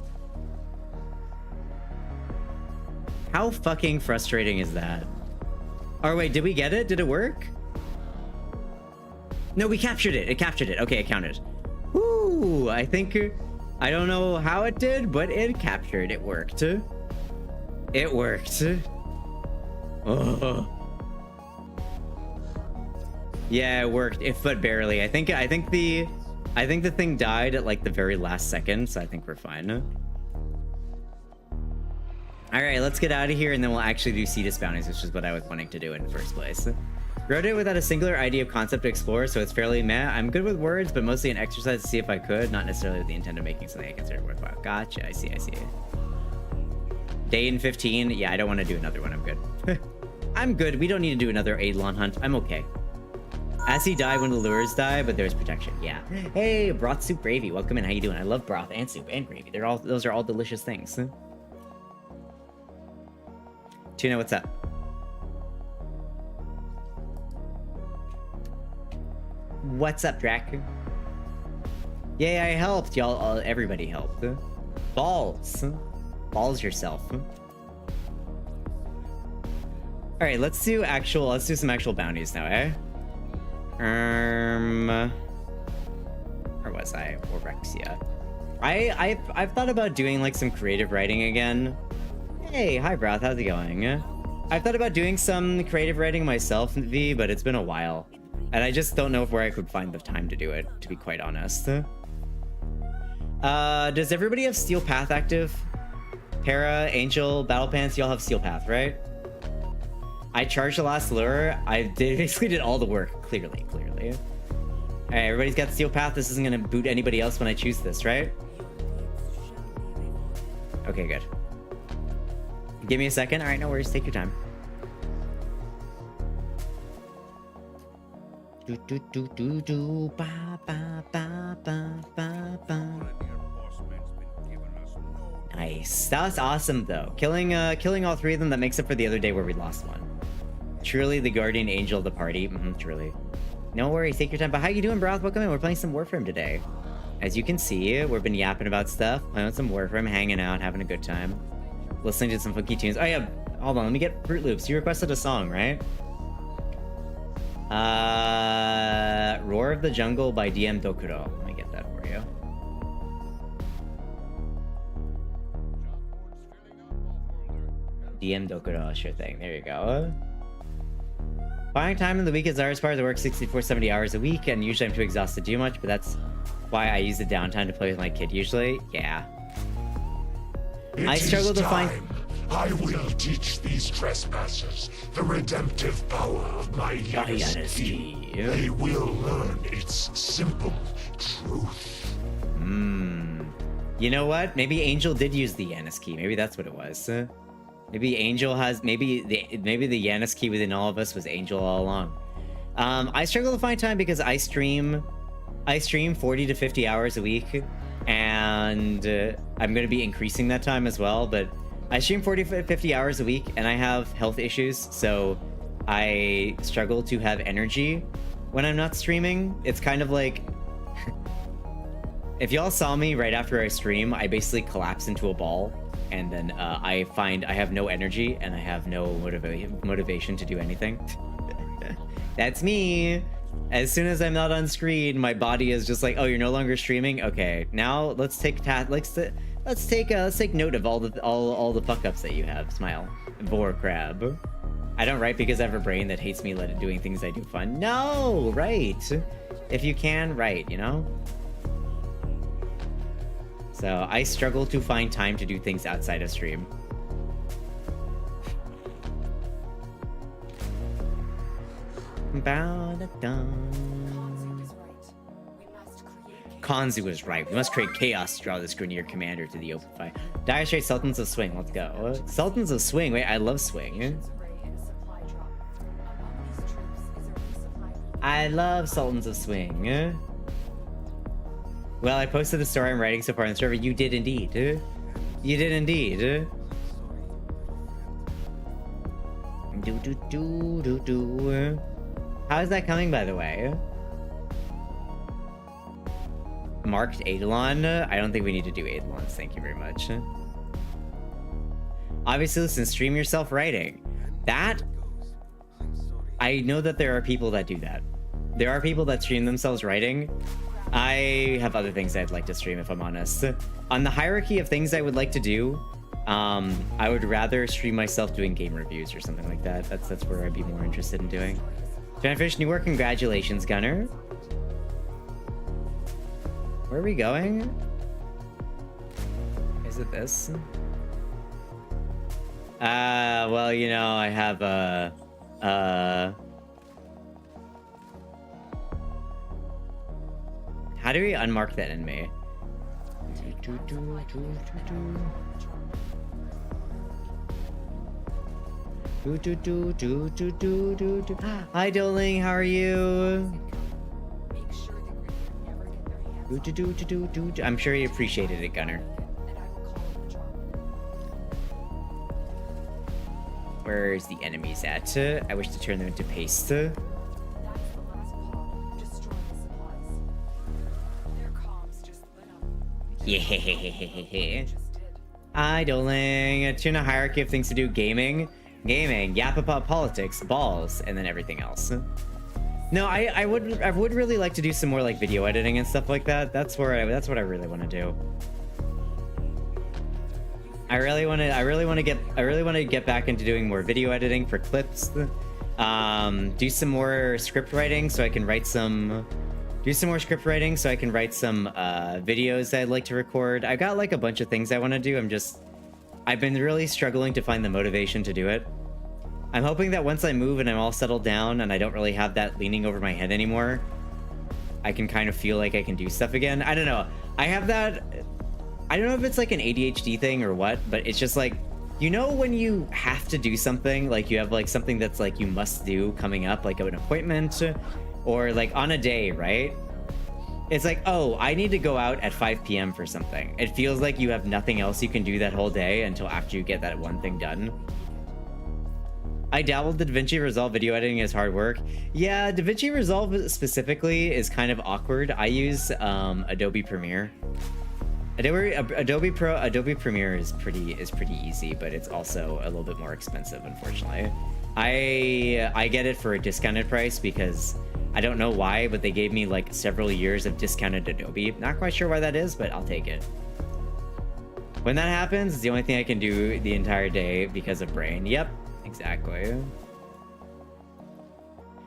How fucking frustrating is that? Oh wait, did we get it? Did it work? No, we captured it. It captured it. Okay, it counted. Woo! I think... I don't know how it did, but it captured. It worked. It worked. Oh. Yeah, it worked. But barely. I think the thing died at like the very last second, so I think we're fine. All right, let's get out of here, and then we'll actually do CETUS bounties, which is what I was wanting to do in the first place. Wrote it without a singular idea of concept to explore, so it's fairly meh. I'm good with words, but mostly an exercise to see if I could, not necessarily with the intent of making something I consider worthwhile. Gotcha, I see. Day in 15. Yeah, I don't want to do another one. I'm good. I'm good. We don't need to do another Eidolon hunt. I'm okay. As he died when the lures die, but there's protection. Yeah. Hey, broth soup gravy. Welcome in. How you doing? I love broth and soup and gravy. Those are all delicious things. Tuna, what's up? What's up, Drac? Yay, I helped. Y'all, everybody helped. Balls. Balls yourself. Alright, let's do some actual bounties now, eh? Where was I? Orexia. I've thought about doing like some creative writing again. Hey, hi Broth, how's it going? I've thought about doing some creative writing myself, V, but it's been a while. And I just don't know where I could find the time to do it, to be quite honest. Does everybody have Steel Path active? Para, Angel, Battle Pants, y'all have Steel Path, right? I charged the last lure. I basically did all the work, clearly. Alright, everybody's got Steel Path. This isn't gonna boot anybody else when I choose this, right? Okay, good. Give me a second. Alright, no worries. Take your time. Nice. That was awesome, though. Killing all 3 of them, that makes up for the other day where we lost one. Truly the guardian angel of the party. Truly. No worries, take your time. But how you doing, Broth? Welcome in. We're playing some Warframe today. As you can see, we've been yapping about stuff, playing some Warframe, hanging out, having a good time. Listening to some funky tunes. Oh yeah, hold on, let me get Fruit Loops. You requested a song, right? Roar of the Jungle by DM Dokuro. Let me get that for you. DM Dokuro, sure thing. There you go. Buying time in the week is the hardest part. I work 64-70 hours a week, and usually I'm too exhausted to do much, but that's why I use the downtime to play with my kid usually. Yeah. I struggle to find... I will teach these trespassers the redemptive power of my Yanisky. They will learn its simple truth. You know what? Maybe Angel did use the Yanis key. Maybe that's what it was. Maybe Angel has... Maybe the Yanis key within all of us was Angel all along. I struggle to find time because I stream 40 to 50 hours a week. and I'm going to be increasing that time as well, but I stream 40 to 50 hours a week, and I have health issues, so I struggle to have energy when I'm not streaming. It's kind of like... if y'all saw me right after I stream, I basically collapse into a ball, and then I find I have no energy, and I have no motivation to do anything. That's me! As soon as I'm not on screen, my body is just like, oh, you're no longer streaming? Okay, now let's take note of all the fuck ups that you have. Smile. Vor crab. I don't write because I have a brain that hates me doing things I do fun. No, right. If you can, write, you know? So I struggle to find time to do things outside of stream. Kanzu is right. We must create chaos to draw this Grenier commander to the open fight. Dire Straits Sultans of Swing. Let's go. Sultans of Swing. Wait, I love Swing. I love Sultans of Swing. Well, I posted the story I'm writing so far on the server. You did indeed. You did indeed. How is that coming, by the way? Marked Eidolon? I don't think we need to do Eidolons. Thank you very much. Obviously, listen, stream yourself writing. That... I know that there are people that do that. There are people that stream themselves writing. I have other things I'd like to stream, if I'm honest. On the hierarchy of things I would like to do, I would rather stream myself doing game reviews or something like that. That's where I'd be more interested in doing. Trying to finish new work. Congratulations, Gunner. Where are we going? Is it this? Well, you know, I have how do we unmark that in me? Hi, Doling, how are you? I'm sure he appreciated it, Gunner. Where's the enemies at? I wish to turn them into paste. Yeah. Idling. Tuna hierarchy of things to do. Gaming, Yapapop politics, balls, and then everything else. No, I would really like to do some more like video editing and stuff like that. That's what I really want to do. I really want to get back into doing more video editing for clips. Do some more script writing so I can write some. Do some more script writing so I can write some videos that I'd like to record. I've got like a bunch of things I want to do. I've been really struggling to find the motivation to do it. I'm hoping that once I move and I'm all settled down and I don't really have that leaning over my head anymore, I can kind of feel like I can do stuff again. I don't know. I have that. I don't know if it's like an ADHD thing or what, but it's just like, you know, when you have to do something, like you have like something that's like you must do coming up, like an appointment or like on a day, right? It's like, oh, I need to go out at 5 p.m. for something. It feels like you have nothing else you can do that whole day until after you get that one thing done. I dabbled in DaVinci Resolve. Video editing is hard work. Yeah, DaVinci Resolve specifically is kind of awkward. I use Adobe Premiere. Adobe Premiere is pretty easy, but it's also a little bit more expensive, unfortunately. I get it for a discounted price because I don't know why, but they gave me like several years of discounted Adobe. Not quite sure why that is, but I'll take it. When that happens, it's the only thing I can do the entire day because of brain. Yep, exactly.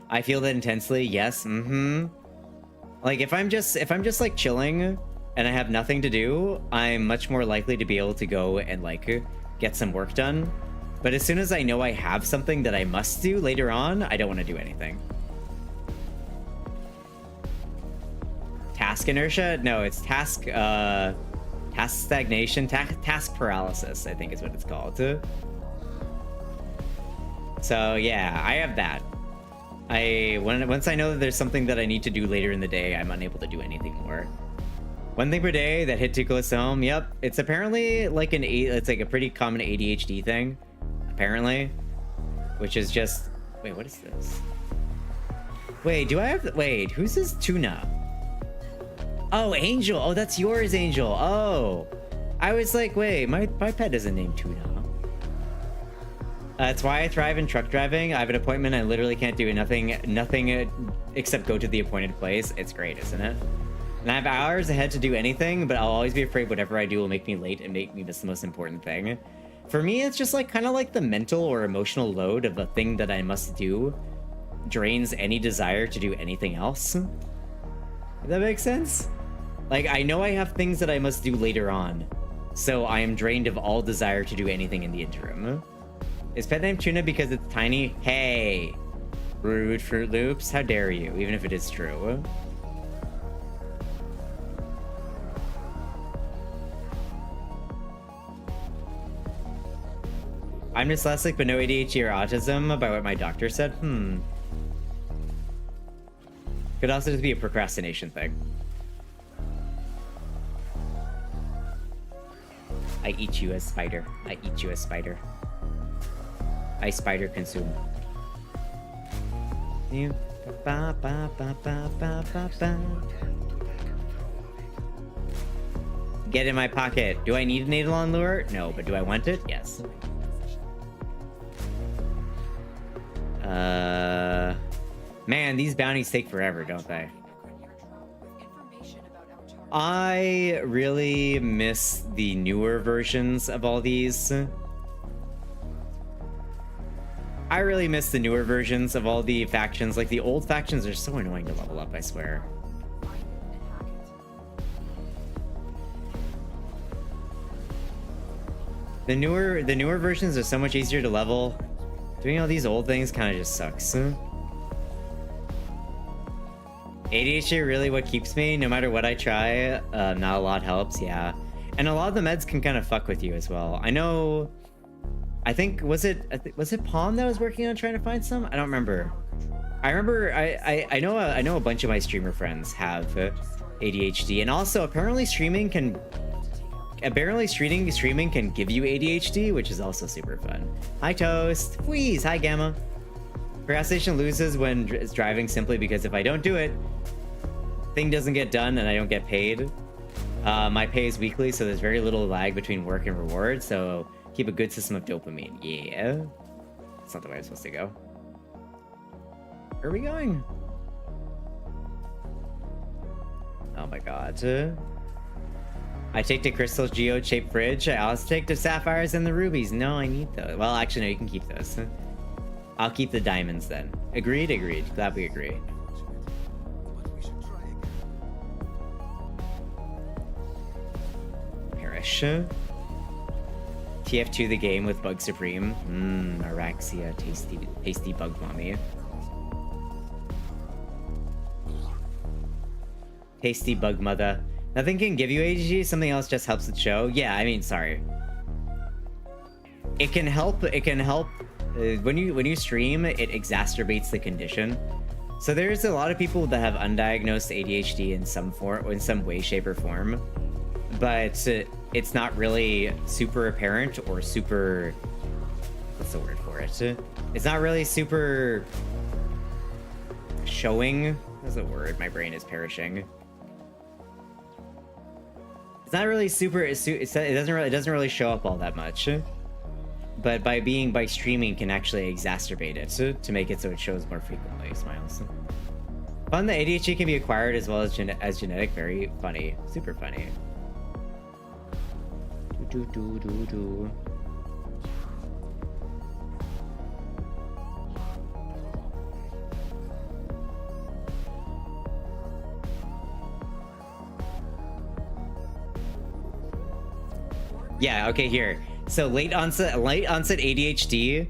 I feel that intensely. Yes. Like if I'm just like chilling and I have nothing to do, I'm much more likely to be able to go and like get some work done. But as soon as I know I have something that I must do later on, I don't want to do anything. Task inertia? No, it's task stagnation, task paralysis, I think is what it's called. So yeah, I have that. Once I know that there's something that I need to do later in the day, I'm unable to do anything more. One thing per day that hit too close to home. Yep, it's apparently like it's like a pretty common ADHD thing, apparently, which is just. Wait, what is this? Wait, do I have? Wait, who's this Tuna? Oh, Angel. Oh, that's yours, Angel. Oh, I was like, wait, my pet isn't named Tuna. That's why I thrive in truck driving. I have an appointment. I literally can't do nothing except go to the appointed place. It's great, isn't it? And I have hours ahead to do anything, but I'll always be afraid whatever I do will make me late and make me miss the most important thing. For me, it's just like kind of like the mental or emotional load of a thing that I must do drains any desire to do anything else. Does that make sense? Like, I know I have things that I must do later on, so I am drained of all desire to do anything in the interim. Is pet named Tuna because it's tiny? Hey, rude Fruit Loops, how dare you, even if it is true. I'm dyslexic but no ADHD or autism by what my doctor said. Could also just be a procrastination thing. I eat you as spider. I eat you as spider. I spider consume. You. Ba, ba, ba, ba, ba, ba, ba. Get in my pocket. Do I need an Eidolon lure? No, but do I want it? Yes. Man, these bounties take forever, don't they? I really miss the newer versions of all these. I really miss the newer versions of all the factions. Like, the old factions are so annoying to level up, I swear. The newer versions are so much easier to level. Doing all these old things kind of just sucks. ADHD really what keeps me, no matter what I try. Not a lot helps, yeah. And a lot of the meds can kind of fuck with you as well. I know, I think, was it Palm that was working on trying to find some? I don't remember. I remember, I know a bunch of my streamer friends have ADHD, and also apparently streaming can give you ADHD, which is also super fun. Hi Toast, Wheeze, hi Gamma. Procrastination loses when it's driving simply because if I don't do it, thing doesn't get done and I don't get paid. My pay is weekly, so there's very little lag between work and reward, so keep a good system of dopamine. Yeah. That's not the way I'm supposed to go. Where are we going? Oh my god. I take the crystals geode-shaped fridge. I also take the sapphires and the rubies. No, I need those. Well, actually, no, you can keep those. I'll keep the diamonds then. Agreed, agreed. Glad we agree. Perish. TF2 the game with Bug Supreme. Araxia, tasty bug mommy. Tasty bug mother. Nothing can give you ADHD, something else just helps it show. Yeah, I mean, sorry. It can help, when you stream, it exacerbates the condition. So there's a lot of people that have undiagnosed ADHD in some form, in some way, shape, or form. But it's not really super apparent or super, what's the word for it? It's not really super showing. What's the word? My brain is perishing. It's not really super. It doesn't really show up all that much, but by streaming can actually exacerbate it to make it so it shows more frequently. Smiles. Fun that ADHD can be acquired as well as genetic. Very funny, super funny. Do. Yeah, okay, here. So late onset ADHD.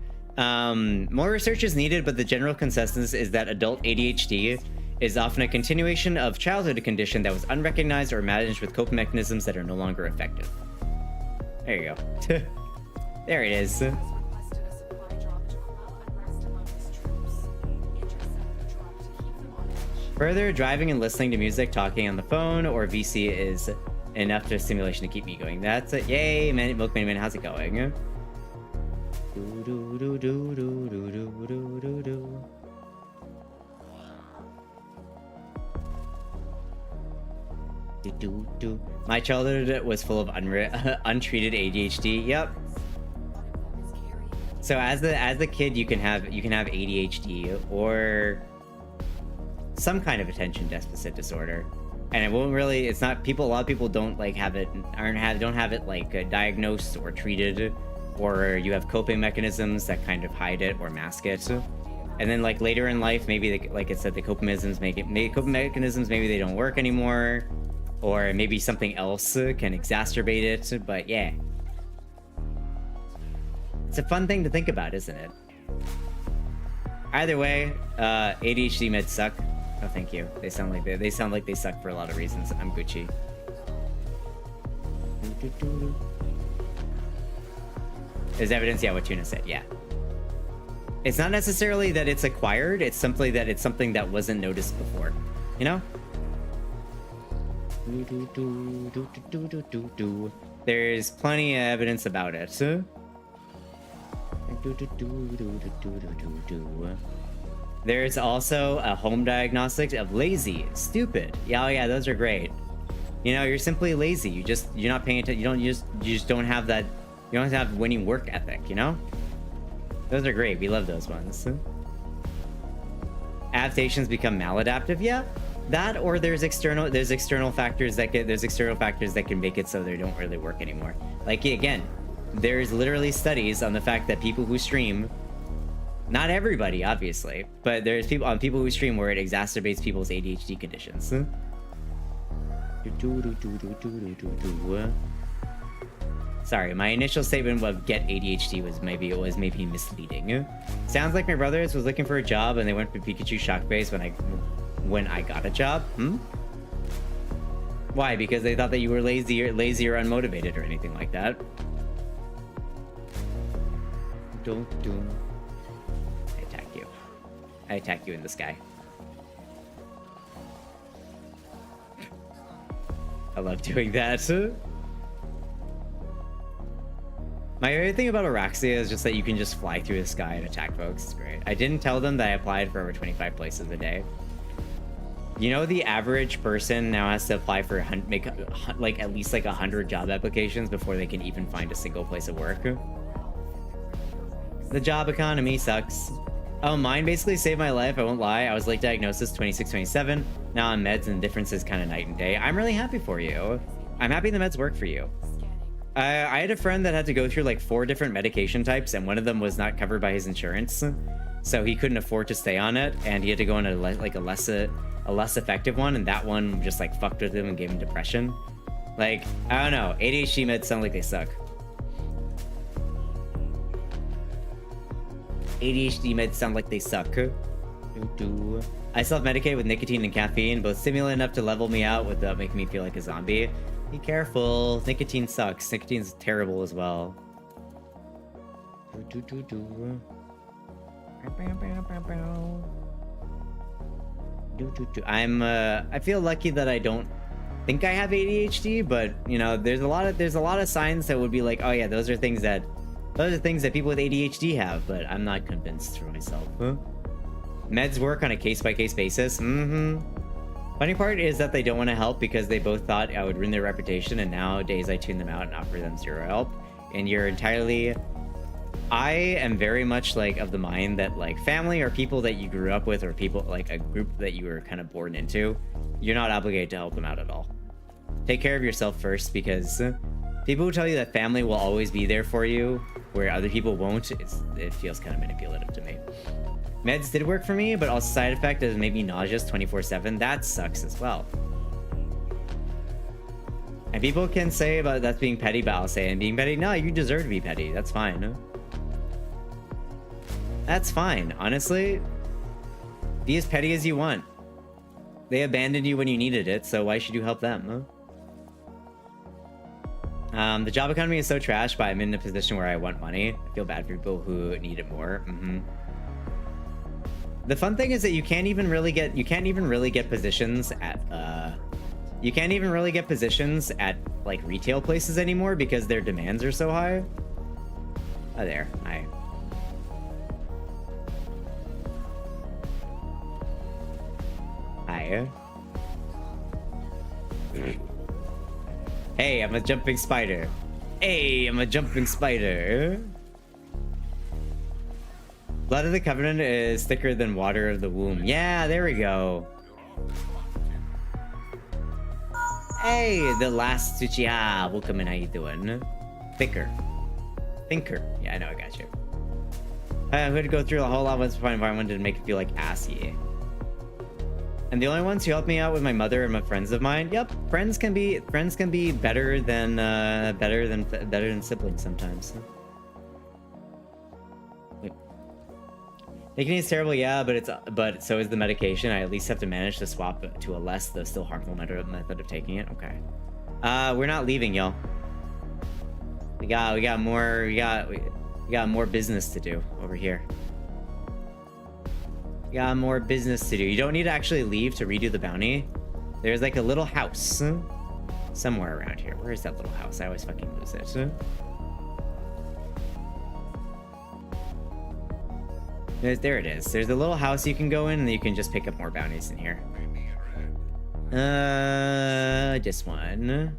More research is needed, but the general consensus is that adult ADHD is often a continuation of childhood condition that was unrecognized or managed with coping mechanisms that are no longer effective. There you go. There it is. Further, driving and listening to music, talking on the phone, or VC is enough to stimulation to keep me going. That's it. Yay, man, Milkman Man, how's it going? My childhood was full of untreated ADHD. Yep. So as the kid, you can have ADHD or some kind of attention deficit disorder, and it won't really. It's not people. A lot of people don't like have it. Don't have it like diagnosed or treated, or you have coping mechanisms that kind of hide it or mask it. And then like later in life, maybe like it said, the coping mechanisms maybe they don't work anymore, or maybe something else can exacerbate it. But yeah, it's a fun thing to think about, isn't it? Either way, ADHD meds suck. Oh, thank you. They sound like they suck for a lot of reasons. I'm Gucci. There's evidence, yeah, what Tuna said, yeah. It's not necessarily that it's acquired, it's simply that it's something that wasn't noticed before. You know? There's plenty of evidence about it. There's also a home diagnostic of lazy, stupid. Yeah, oh yeah, those are great. You know, you're simply lazy. You're not paying attention. You just don't have that. You don't have winning work ethic. You know, those are great. We love those ones. Adaptations become maladaptive. Yeah, that or there's external factors that can make it so they don't really work anymore. Like again, there's literally studies on the fact that people who stream. Not everybody, obviously, but there's people who stream where it exacerbates people's ADHD conditions. Sorry, my initial statement of get ADHD was maybe misleading. Sounds like my brothers was looking for a job and they went for Pikachu Shock Base when I got a job. Why? Because they thought that you were lazy or unmotivated or anything like that. I attack you in the sky. I love doing that. My favorite thing about Araxia is just that you can just fly through the sky and attack folks. It's great. I didn't tell them that I applied for over 25 places a day. You know, the average person now has to apply for make like at least like 100 job applications before they can even find a single place of work. The job economy sucks. Oh, mine basically saved my life, I won't lie. I was late diagnosis 26, 27. Now I'm meds and the difference is kind of night and day. I'm really happy for you. I'm happy the meds work for you. I had a friend that had to go through like 4 different medication types and one of them was not covered by his insurance. So he couldn't afford to stay on it and he had to go on a less effective one, and that one just like fucked with him and gave him depression. Like, I don't know. ADHD meds sound like they suck. ADHD meds sound like they suck. I self-medicate with nicotine and caffeine, both stimulant enough to level me out without making me feel like a zombie. Be careful. Nicotine sucks. Nicotine's terrible as well. I feel lucky that I don't think I have ADHD, but you know, there's a lot of signs that would be like, oh yeah, those are things that people with ADHD have, but I'm not convinced for myself. Meds work on a case-by-case basis. Funny part is that they don't want to help because they both thought I would ruin their reputation, and nowadays I tune them out and offer them zero help. And I am very much like of the mind that like family or people that you grew up with or people like a group that you were kind of born into, you're not obligated to help them out at all. Take care of yourself first, because people who tell you that family will always be there for you where other people won't, it feels kind of manipulative to me. Meds did work for me, but also side effect is made me nauseous 24/7. That sucks as well. And people can say about that's being petty, but I'll say, and being petty, no, you deserve to be petty. That's fine. That's fine. Honestly, be as petty as you want. They abandoned you when you needed it, so why should you help them? The job economy is so trash, but I'm in a position where I want money. I feel bad for people who need it more. The fun thing is that you can't even really get positions at like retail places anymore because their demands are so high. Oh, there. Hi. Hi. Hey, I'm a jumping spider. Hey, I'm a jumping spider. Blood of the Covenant is thicker than water of the womb. Yeah, there we go. Hey, the last Tsuchiya. Welcome in, how you doing? Thicker. Thinker. Yeah, I know, I got you. I had to go through a whole lot once to find environment to make it feel like assy. And the only ones who helped me out with my mother and my friends of mine. Yep, friends can be better than siblings sometimes. Nicotine is terrible, yeah, but so is the medication. I at least have to manage to swap to a less, though still harmful method of taking it. Okay. We're not leaving, y'all. We got more business to do over here. We got more business to do. You don't need to actually leave to redo the bounty. There's like a little house somewhere around here. Where is that little house? I always fucking lose it. There it is. There's a little house you can go in, and you can just pick up more bounties in here. This one.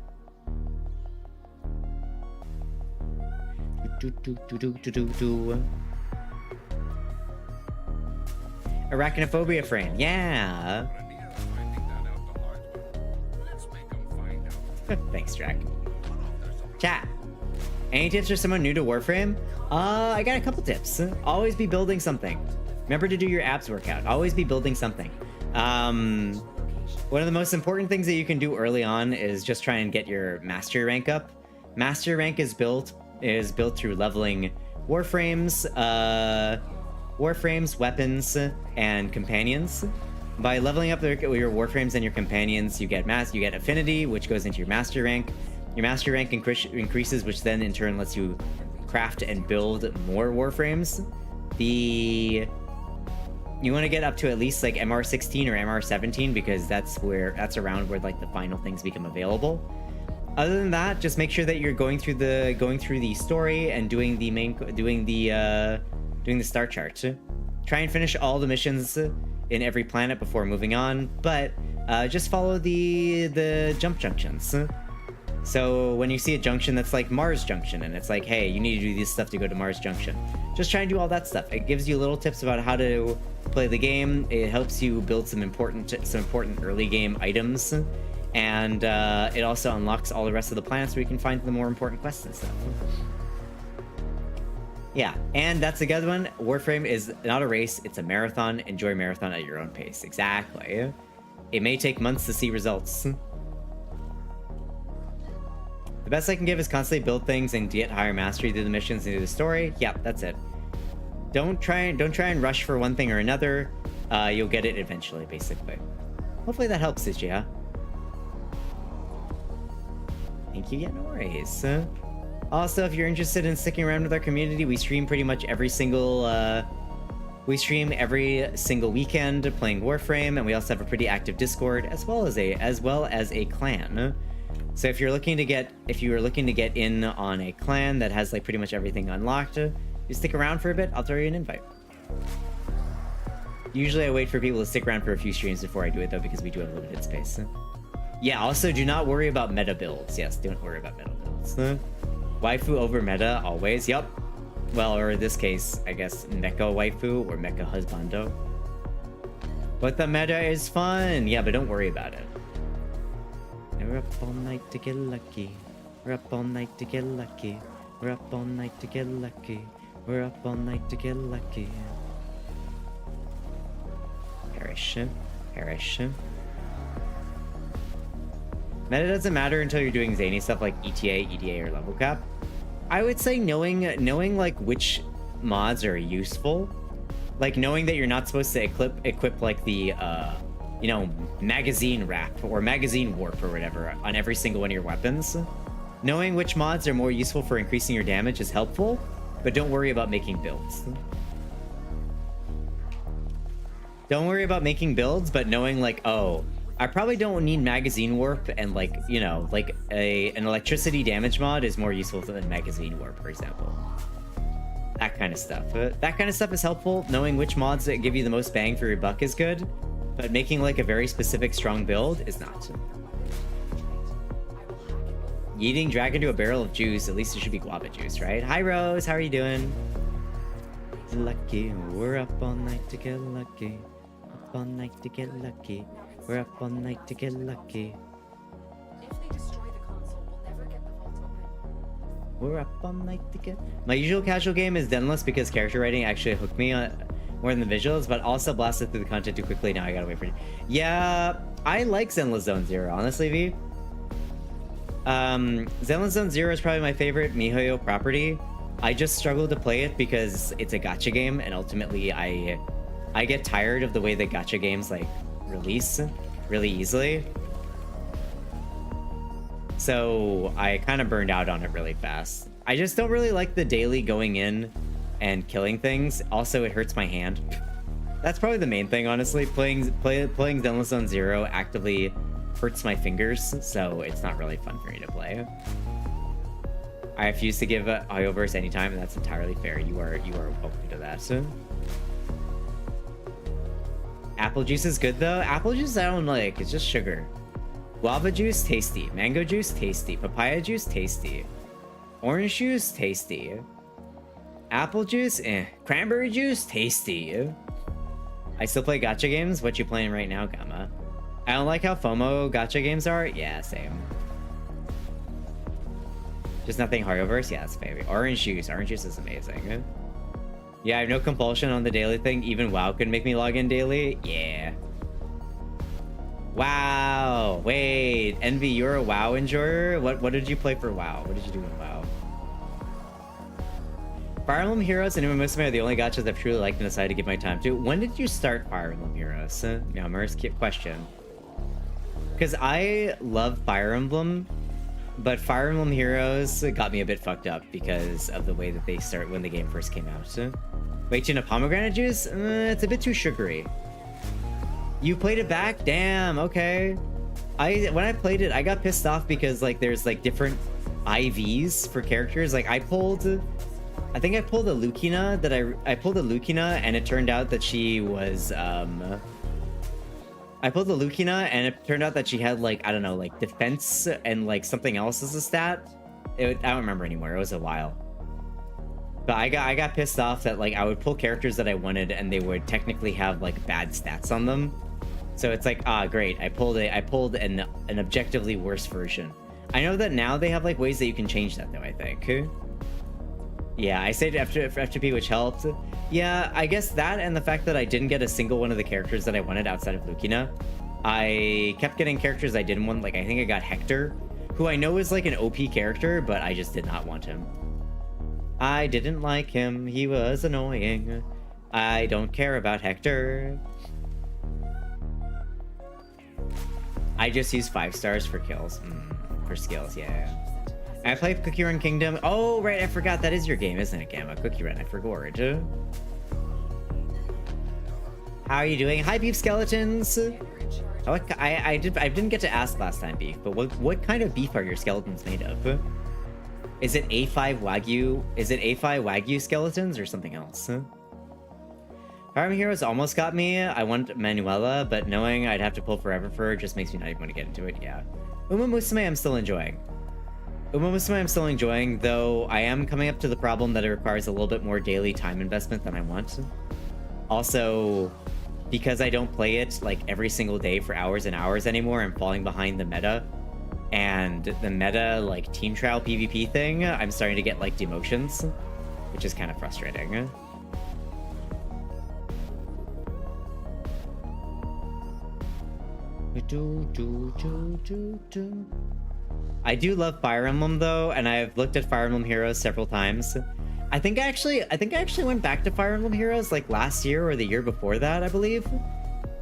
Arachnophobia frame. Yeah. Thanks, Drac. Chat. Any tips for someone new to Warframe? I got a couple tips. Always be building something. Remember to do your abs workout. Always be building something. One of the most important things that you can do early on is just try and get your mastery rank up. Mastery rank is built through leveling warframes, weapons, and companions. By leveling up your warframes and your companions, you get affinity, which goes into your mastery rank. Your mastery rank increases, which then in turn lets you craft and build more warframes. You want to get up to at least like MR16 or MR17 because that's around where like the final things become available. Other than that, just make sure that you're going through the story and doing the start chart. Try and finish all the missions in every planet before moving on, but just follow the jump junctions. So when you see a junction that's like Mars Junction, and it's like, hey, you need to do this stuff to go to Mars Junction, just try and do all that stuff. It gives you little tips about how to play the game. It helps you build some important early game items, and it also unlocks all the rest of the planets where you can find the more important quests and stuff. Yeah, and that's a good one. Warframe is not a race, it's a marathon. Enjoy marathon at your own pace. Exactly. It may take months to see results. The best I can give is constantly build things and get higher mastery through the missions and through the story. Yep, that's it. Don't try and rush for one thing or another. You'll get it eventually, basically. Hopefully that helps, Suchi. Thank you, yeah, no worries. Also, if you're interested in sticking around with our community, we stream pretty much every single weekend playing Warframe, and we also have a pretty active Discord as well as a clan. So if you were looking to get in on a clan that has like pretty much everything unlocked, you stick around for a bit, I'll throw you an invite. Usually I wait for people to stick around for a few streams before I do it though, because we do have limited space. Yeah, also do not worry about meta builds. Yes, don't worry about meta builds. Waifu over meta, always. Yup. Well, or in this case, I guess mecha waifu or mecha husbando. But the meta is fun. Yeah, but don't worry about it. We're up all night to get lucky. We're up all night to get lucky. We're up all night to get lucky. We're up all night to get lucky. Perish. Meta doesn't matter until you're doing zany stuff like ETA, EDA, or level cap. I would say knowing like which mods are useful, like knowing that you're not supposed to equip like the magazine wrap or magazine warp or whatever on every single one of your weapons. Knowing which mods are more useful for increasing your damage is helpful, but don't worry about making builds. Don't worry about making builds, but knowing like, oh, I probably don't need magazine warp, and like, you know, like an electricity damage mod is more useful than magazine warp, for example. That kind of stuff. That kind of stuff is helpful. Knowing which mods that give you the most bang for your buck is good, but making like a very specific strong build is not. Yeeting dragon to a barrel of juice, at least it should be guava juice, right? Hi Rose, how are you doing? Lucky, we're up all night to get lucky. Up all night to get lucky. We're up all night to get lucky. We're up all night to get... My usual casual game is Denless because character writing actually hooked me on more than the visuals, but also blasted through the content too quickly. Now I gotta wait for it. Yeah, I like Zenless Zone Zero, honestly, V. Zenless Zone Zero is probably my favorite MiHoYo property. I just struggle to play it because it's a gacha game, and ultimately I get tired of the way that gacha games like release really easily. So I kind of burned out on it really fast. I just don't really like the daily going in and killing things. Also, it hurts my hand. That's probably the main thing, honestly. Playing Zenless Zone Zero actively hurts my fingers, so it's not really fun for me to play. I refuse to give Hoyoverse anytime, and that's entirely fair. You are welcome to that. Apple juice is good though. Apple juice I don't like. It's just sugar. Guava juice, tasty. Mango juice, tasty. Papaya juice, tasty. Orange juice, tasty. Apple juice, eh. Cranberry juice, tasty. I still play gacha games. What you playing right now, Gamma? I don't like how FOMO gacha games are. Yeah, same. Just nothing Hoyoverse? Yes, baby. Orange juice. Orange juice is amazing. Yeah, I have no compulsion on the daily thing. Even WoW could make me log in daily. Yeah. Wow. Wait. Envy, you're a WoW enjoyer? What did you play for WoW? What did you do in WoW? Fire Emblem Heroes and Uma Musume are the only gachas I've truly liked and decided to give my time to. When did you start Fire Emblem Heroes? Meowmer's question. Because I love Fire Emblem, but Fire Emblem Heroes got me a bit fucked up because of the way that they start when the game first came out. Wait, tuna pomegranate juice? It's a bit too sugary. You played it back? Damn, okay. When I played it, I got pissed off because like there's like different IVs for characters. Like I think I pulled a Lucina I pulled a Lucina and it turned out that she was I pulled the Lucina and it turned out that she had like, I don't know, like defense and like something else as a stat. I don't remember anymore. It was a while. But I got pissed off that like I would pull characters that I wanted and they would technically have like bad stats on them. So it's like, great. I pulled an objectively worse version. I know that now they have like ways that you can change that though, I think. Yeah, I saved after FTP, which helped. Yeah, I guess that and the fact that I didn't get a single one of the characters that I wanted outside of Lucina. I kept getting characters I didn't want. Like, I think I got Hector, who I know is like an OP character, but I just did not want him. I didn't like him. He was annoying. I don't care about Hector. I just use 5 stars for kills. For skills, yeah. I play Cookie Run Kingdom. Oh, right, I forgot. That is your game, isn't it, Gamma? Cookie Run, I forgot. How are you doing? Hi, Beef Skeletons. I didn't get to ask last time, Beef, but what kind of beef are your skeletons made of? Is it A5 Wagyu? Is it A5 Wagyu skeletons or something else? Fire Emblem Heroes almost got me. I want Manuela, but knowing I'd have to pull forever for her just makes me not even want to get into it. Yeah. Uma Musume I'm still enjoying. Though I am coming up to the problem that it requires a little bit more daily time investment than I want. Also, because I don't play it like every single day for hours and hours anymore, I'm falling behind the meta. And the meta like team trial PvP thing, I'm starting to get like demotions, which is kind of frustrating. I do love Fire Emblem though, and I've looked at Fire Emblem Heroes several times. I think I actually went back to Fire Emblem Heroes like last year or the year before that, I believe.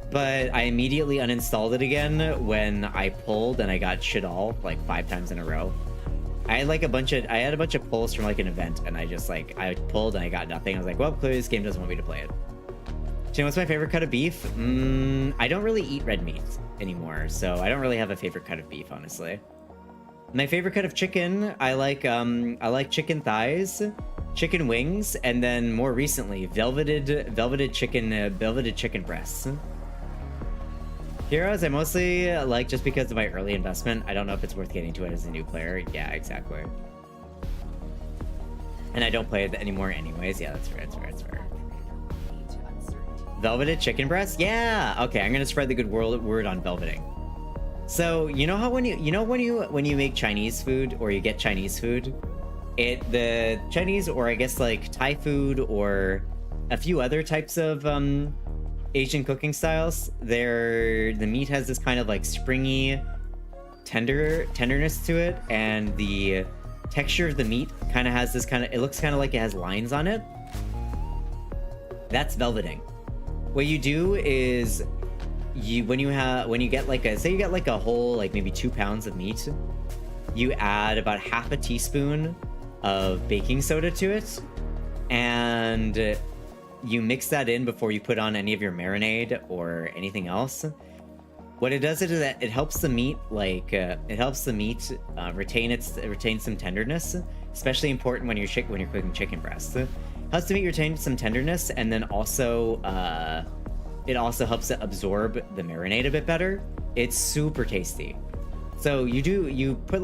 But I immediately uninstalled it again when I pulled and I got shit all like 5 times in a row. I had a bunch of pulls from like an event and I pulled and I got nothing. I was like, well, clearly this game doesn't want me to play it. Jim, what's my favorite cut of beef? I don't really eat red meat anymore, so I don't really have a favorite cut of beef, honestly. My favorite cut of chicken, I like chicken thighs, chicken wings, and then more recently, velveted chicken breasts. Heroes, I mostly like just because of my early investment. I don't know if it's worth getting to it as a new player. Yeah, exactly. And I don't play it anymore anyways. Yeah, that's fair, that's fair, that's fair. Velveted chicken breast? Yeah. Okay, I'm gonna spread the good word on velveting. So you know how when you make Chinese food or you get Chinese food, the Chinese, or I guess like Thai food or a few other types of Asian cooking styles, the meat has this kind of like springy tenderness to it, and the texture of the meat kind of has this it looks kind of like it has lines on it. That's velveting. What you do is when you get like say you get like a whole like maybe 2 pounds of meat, you add about half a teaspoon of baking soda to it, and you mix that in before you put on any of your marinade or anything else. What it does is that it helps the meat retain some tenderness, especially important when you're cooking chicken breast. Helps the meat retain some tenderness, and then also it also helps it absorb the marinade a bit better. It's super tasty. So you put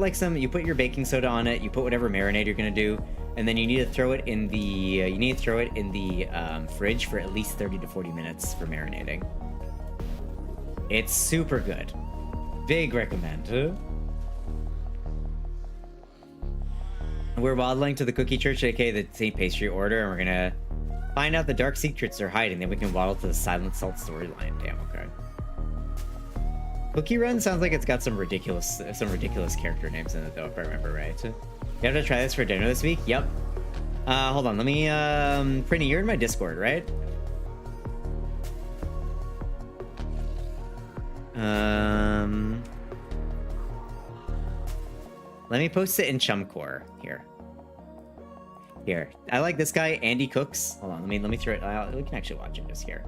your baking soda on it, you put whatever marinade you're gonna do, and then you need to throw it in the fridge for at least 30 to 40 minutes for marinating. It's super good. Big recommend. We're waddling to the Cookie Church, aka the St. Pastry Order, and we're gonna find out the dark secrets are hiding. Then we can waddle to the Silent Salt storyline. Damn, okay. Cookie Run sounds like it's got some ridiculous character names in it, though, if I remember right. You have to try this for dinner this week? Yep. Hold on, let me, Prinny, you're in my Discord, right? Let me post it in Chumcore. Here. I like this guy, Andy Cooks. Hold on, let me throw it. We can actually watch it just here.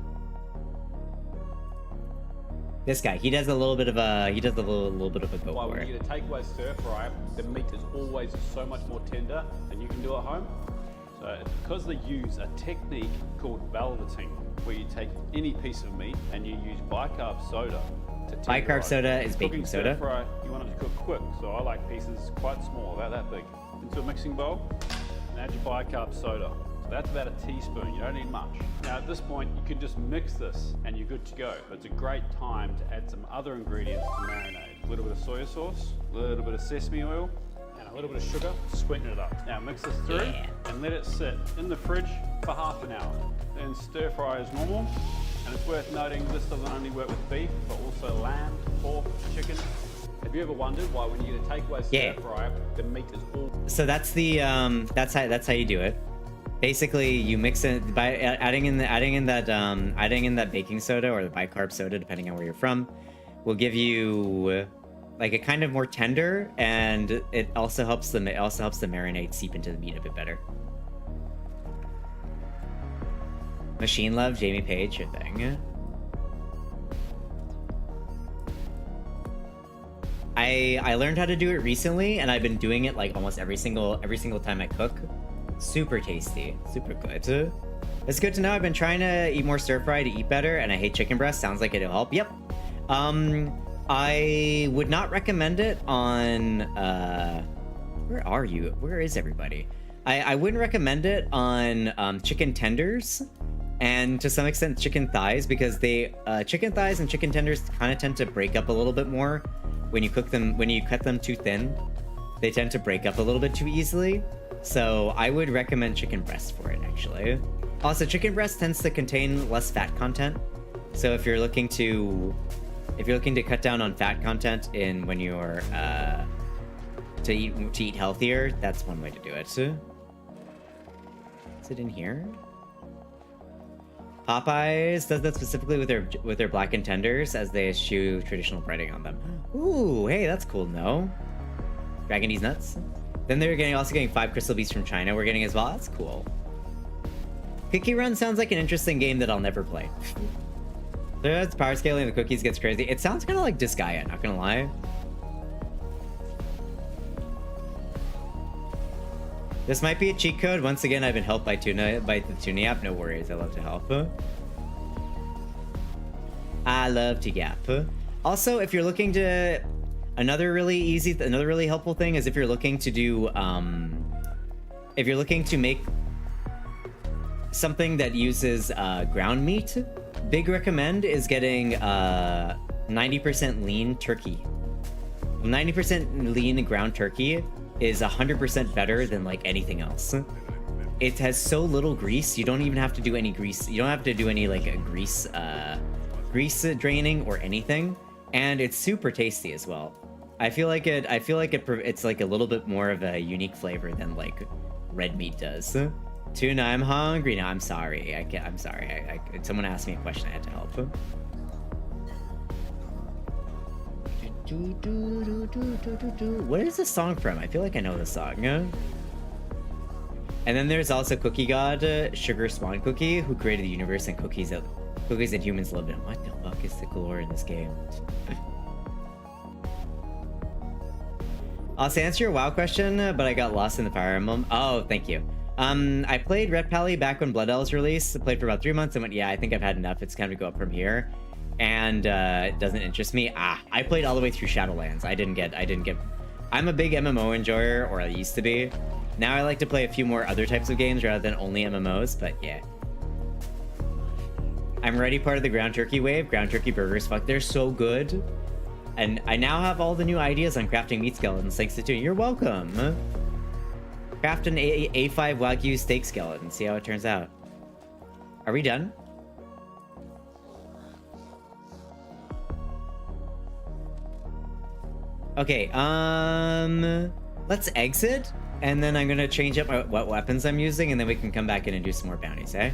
This guy, he does a little bit of a go Why, for when it. you get a takeaway stir fry, the meat is always so much more tender than you can do at home. So because they use a technique called velveting, where you take any piece of meat and you use bicarb soda to tenderize. Bicarb soda is baking Cooking soda. Stir fry, you want it to cook quick, so I like pieces quite small, about that big. Into a mixing bowl, and add your bicarb soda. So that's about a teaspoon, you don't need much. Now at this point, you can just mix this and you're good to go. But it's a great time to add some other ingredients to marinade. A little bit of soy sauce, a little bit of sesame oil, and a little bit of sugar, sweeten it up. Now mix this through and let it sit in the fridge for half an hour. Then stir fry as normal. And it's worth noting this doesn't only work with beef, but also lamb, pork, chicken. Have you ever wondered why when you get a takeaway stir fry, the meat is all... So that's the that's how you do it. Basically, you mix it by adding in that baking soda or the bicarb soda, depending on where you're from, will give you like a kind of more tender, and it also helps the marinade seep into the meat a bit better. Machine Love, Jamie Page, your thing. I learned how to do it recently, and I've been doing it like almost every single time I cook. Super tasty, super good. It's good to know. I've been trying to eat more stir fry to eat better, and I hate chicken breast. Sounds like it'll help. Yep. I would not recommend it on. Where are you? Where is everybody? I wouldn't recommend it on chicken tenders, and to some extent chicken thighs, because chicken thighs and chicken tenders kind of tend to break up a little bit more when you cook them. When you cut them too thin, they tend to break up a little bit too easily. So I would recommend chicken breast for it, actually. Also, chicken breast tends to contain less fat content. So if you're looking to cut down on fat content when you're to eat healthier, that's one way to do it. Is it in here? Popeyes does that specifically with their blackened tenders, as they eschew traditional breading on them. Ooh, hey, that's cool. No, Dragon D's nuts. Then they're also getting 5 crystal beasts from China. We're getting as well. That's cool. Cookie Run sounds like an interesting game that I'll never play. It's power scaling, the cookies gets crazy. It sounds kind of like Disgaea, not gonna lie. This might be a cheat code. Once again, I've been helped by the Tuna app. No worries, I love to help. I love to yap. Also, if you're looking to... Another really helpful thing is if you're looking to do... if you're looking to make something that uses ground meat, big recommend is getting 90% lean turkey. 90% lean ground turkey is 100% better than like anything else. It has so little grease, you don't even have to do any grease. You don't have to do any like grease draining or anything, and it's super tasty as well. I feel like it's like a little bit more of a unique flavor than like red meat does. Tuna, I'm hungry. No, I'm sorry. I'm sorry. Someone asked me a question. I had to help. What is this song from? I feel like I know the song. And then there's also Cookie God, Sugar Swan Cookie, who created the universe and cookies and humans lived in. What the fuck is the lore in this game? I'll answer your WoW question, but I got lost in the Fire Emblem. Oh, thank you. I played Red Pally back when Blood Elves released. I played for about 3 months and went, yeah, I think I've had enough. It's time to go up from here. And it doesn't interest me. I played all the way through Shadowlands. I didn't get. I'm a big MMO enjoyer, or I used to be. Now I like to play a few more other types of games rather than only MMOs, but yeah. I'm already part of the Ground Turkey wave. Ground Turkey burgers, fuck, they're so good. And I now have all the new ideas on crafting meat skeletons thanks to Tuna. You're welcome. Craft an A5 Wagyu steak skeleton. See how it turns out. Are we done? Okay, let's exit, and then I'm gonna change up what weapons I'm using, and then we can come back in and do some more bounties, eh?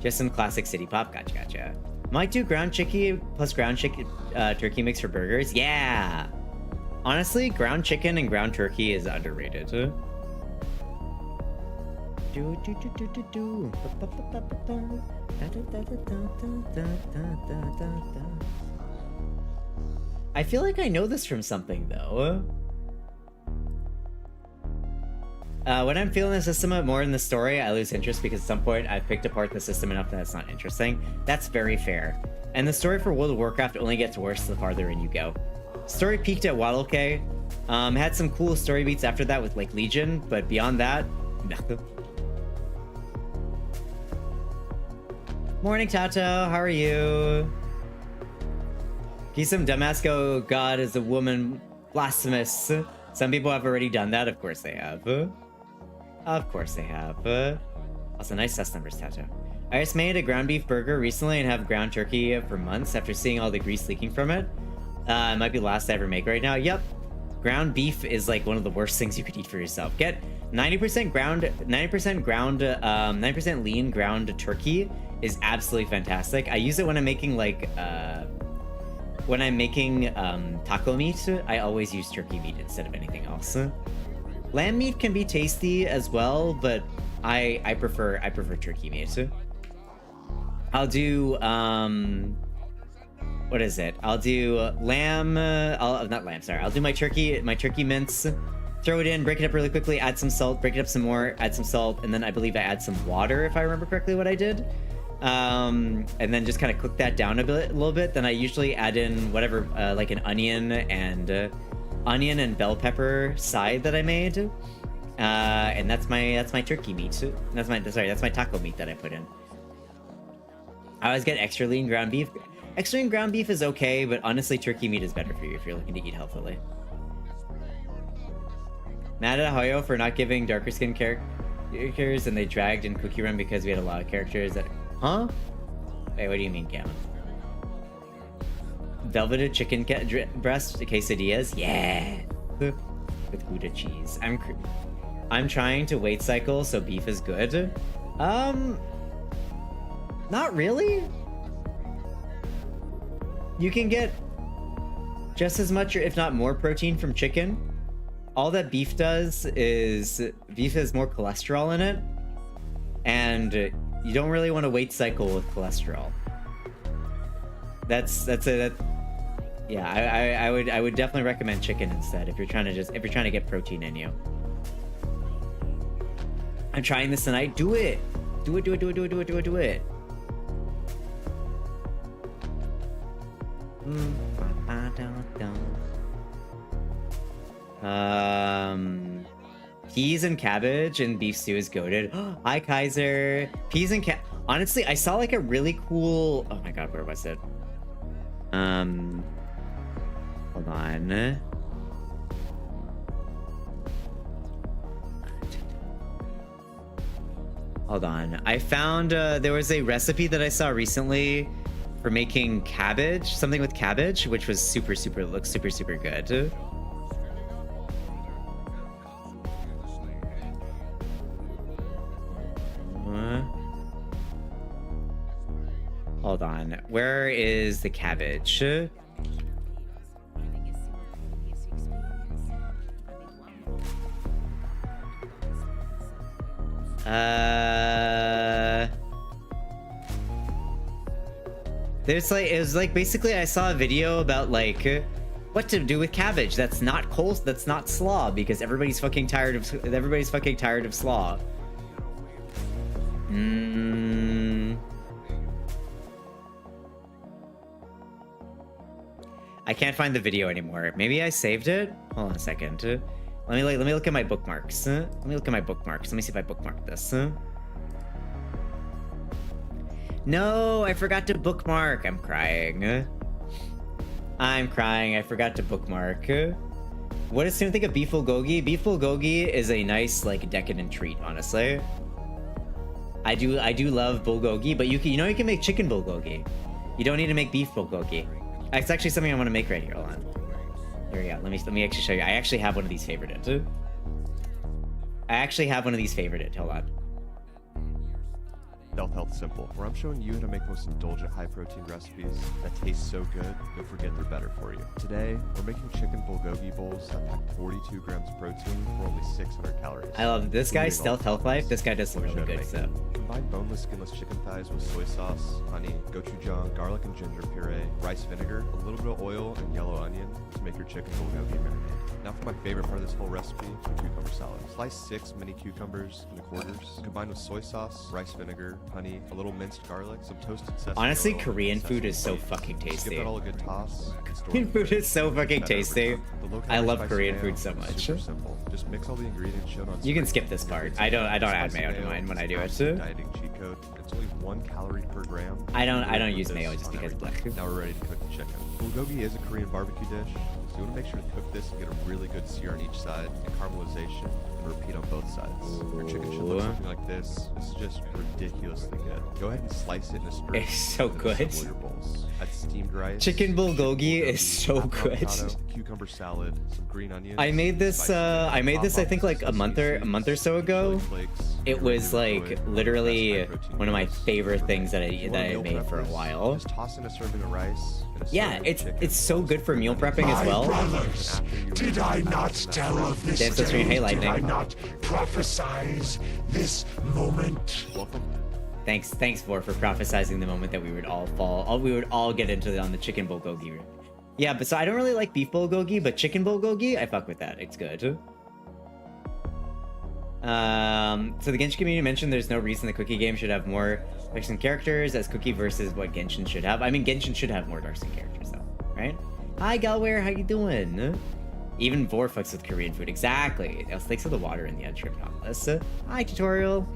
Just some classic city pop. Gotcha. Might do ground chicken plus ground chicken turkey mix for burgers. Yeah. Honestly, ground chicken and ground turkey is underrated. I feel like I know this from something though. When I'm feeling the system more in the story, I lose interest because at some point I've picked apart the system enough that it's not interesting. That's very fair. And the story for World of Warcraft only gets worse the farther in you go. Story peaked at Wadalke. Had some cool story beats after that with like Legion, but beyond that, nothing. Morning, Tato. How are you? Some dumbass go, God is a woman, blasphemous. Some people have already done that. Of course they have. Of course they have. Also, nice test numbers, Tato. I just made a ground beef burger recently and have ground turkey for months after seeing all the grease leaking from it. It might be the last I ever make right now. Yep. Ground beef is like one of the worst things you could eat for yourself. Get 90% lean ground turkey is absolutely fantastic. I use it when I'm making like, taco meat. I always use turkey meat instead of anything else. Lamb meat can be tasty as well, but I prefer turkey meat. I'll do what is it? I'll do lamb. Not lamb. Sorry. I'll do my turkey mince. Throw it in, break it up really quickly, add some salt, break it up some more, add some salt, and then I believe I add some water if I remember correctly what I did. And then just kind of cook that down a little bit. Then I usually add in whatever, like an onion and bell pepper side that I made. And that's my turkey meat. That's my taco meat that I put in. I always get extra lean ground beef. Extra lean ground beef is okay, but honestly, turkey meat is better for you if you're looking to eat healthily. Mad at Hoyo for not giving darker skin characters, and they dragged in Cookie Run because we had a lot of characters that... Huh? Wait, what do you mean, Cam? Velveted chicken breast quesadillas? Yeah! With Gouda cheese. I'm trying to weight cycle, so beef is good. Not really. You can get just as much, or if not more, protein from chicken. All that beef does is... Beef has more cholesterol in it. and you don't really want to wait cycle with cholesterol. Yeah, I would definitely recommend chicken instead if you're trying to get protein in you. I'm trying this tonight. Do it. Do it. Peas and cabbage and beef stew is goated. Hi, Kaiser. Peas and honestly, I saw like a really cool... Oh my god, where was it? Hold on. Hold on. I found there was a recipe that I saw recently for making cabbage, something with cabbage, which was looks super good. Hold on. Where is the cabbage? There's like, it was like basically I saw a video about like what to do with cabbage that's not that's not slaw, because everybody's fucking tired of slaw. I can't find the video anymore. Maybe I saved it? Hold on a second. Let me look at my bookmarks. Let me see if I bookmarked this. No, I forgot to bookmark. I'm crying. I forgot to bookmark. What does Tim think of beef bulgogi? Beef bulgogi is a nice, like, decadent treat, honestly. I do love bulgogi, but you can make chicken bulgogi. You don't need to make beef bulgogi. It's actually something I want to make right here. Hold on. Here we go. Let me actually show you. I actually have one of these favorited. Hold on. Stealth Health Simple, where I'm showing you how to make the most indulgent high-protein recipes that taste so good, you'll forget they're better for you. Today, we're making chicken bulgogi bowls that pack 42 grams of protein for only 600 calories. I love this guy's Stealth Health Life. This guy does some really good stuff. Combine boneless, skinless chicken thighs with soy sauce, honey, gochujang, garlic and ginger puree, rice vinegar, a little bit of oil, and yellow onion to make your chicken bulgogi marinade. Now for my favorite part of this whole recipe, the cucumber salad. Slice 6 mini cucumbers into quarters, combined with soy sauce, rice vinegar, honey, a little minced garlic, some toasted sesame Honestly, oil, Korean food is so fucking tasty. Give that all a good toss. Korean food is so fucking tasty. I love Korean food so much. Super simple. Just mix all the ingredients shown on. You can skip this part. I don't add mayo to mine when I do it. Dieting cheat code. It's only 1 calorie per gram. I don't use mayo just because black. Now we're ready to cook the chicken. Bulgogi is a Korean barbecue dish, so you want to make sure to cook this and get a really good sear on each side and caramelization, and repeat on both sides. Your chicken should look something like this. This is just ridiculously good. Go ahead and slice it into strips. It's so good. Your bowls. Add steamed rice. Chicken bulgogi is so good. Avocado, cucumber salad, some green onions. I made this I think like a month or so ago. It was like literally one of my favorite things that I made for a while. Just toss in a serving of rice. Yeah, it's so good for meal prepping as well. Brothers, did I not tell of this Dance day? Hey, Did I Lightning. not prophesize this moment? Welcome. Thanks, Vor, for prophesizing the moment that we would all fall. We would all get into it on the chicken bulgogi. Yeah, but so I don't really like beef bulgogi, but chicken bulgogi, I fuck with that. It's good. So the Genshin community mentioned there's no reason the Cookie game should have more Dark Skin characters as Cookie versus what Genshin should have. I mean, Genshin should have more Dark Skin characters though, right? Hi, Galware, how you doing? Even Vor fucks with Korean food. Exactly. Thanks for the water in the end trip, Nautilus. Hi, tutorial.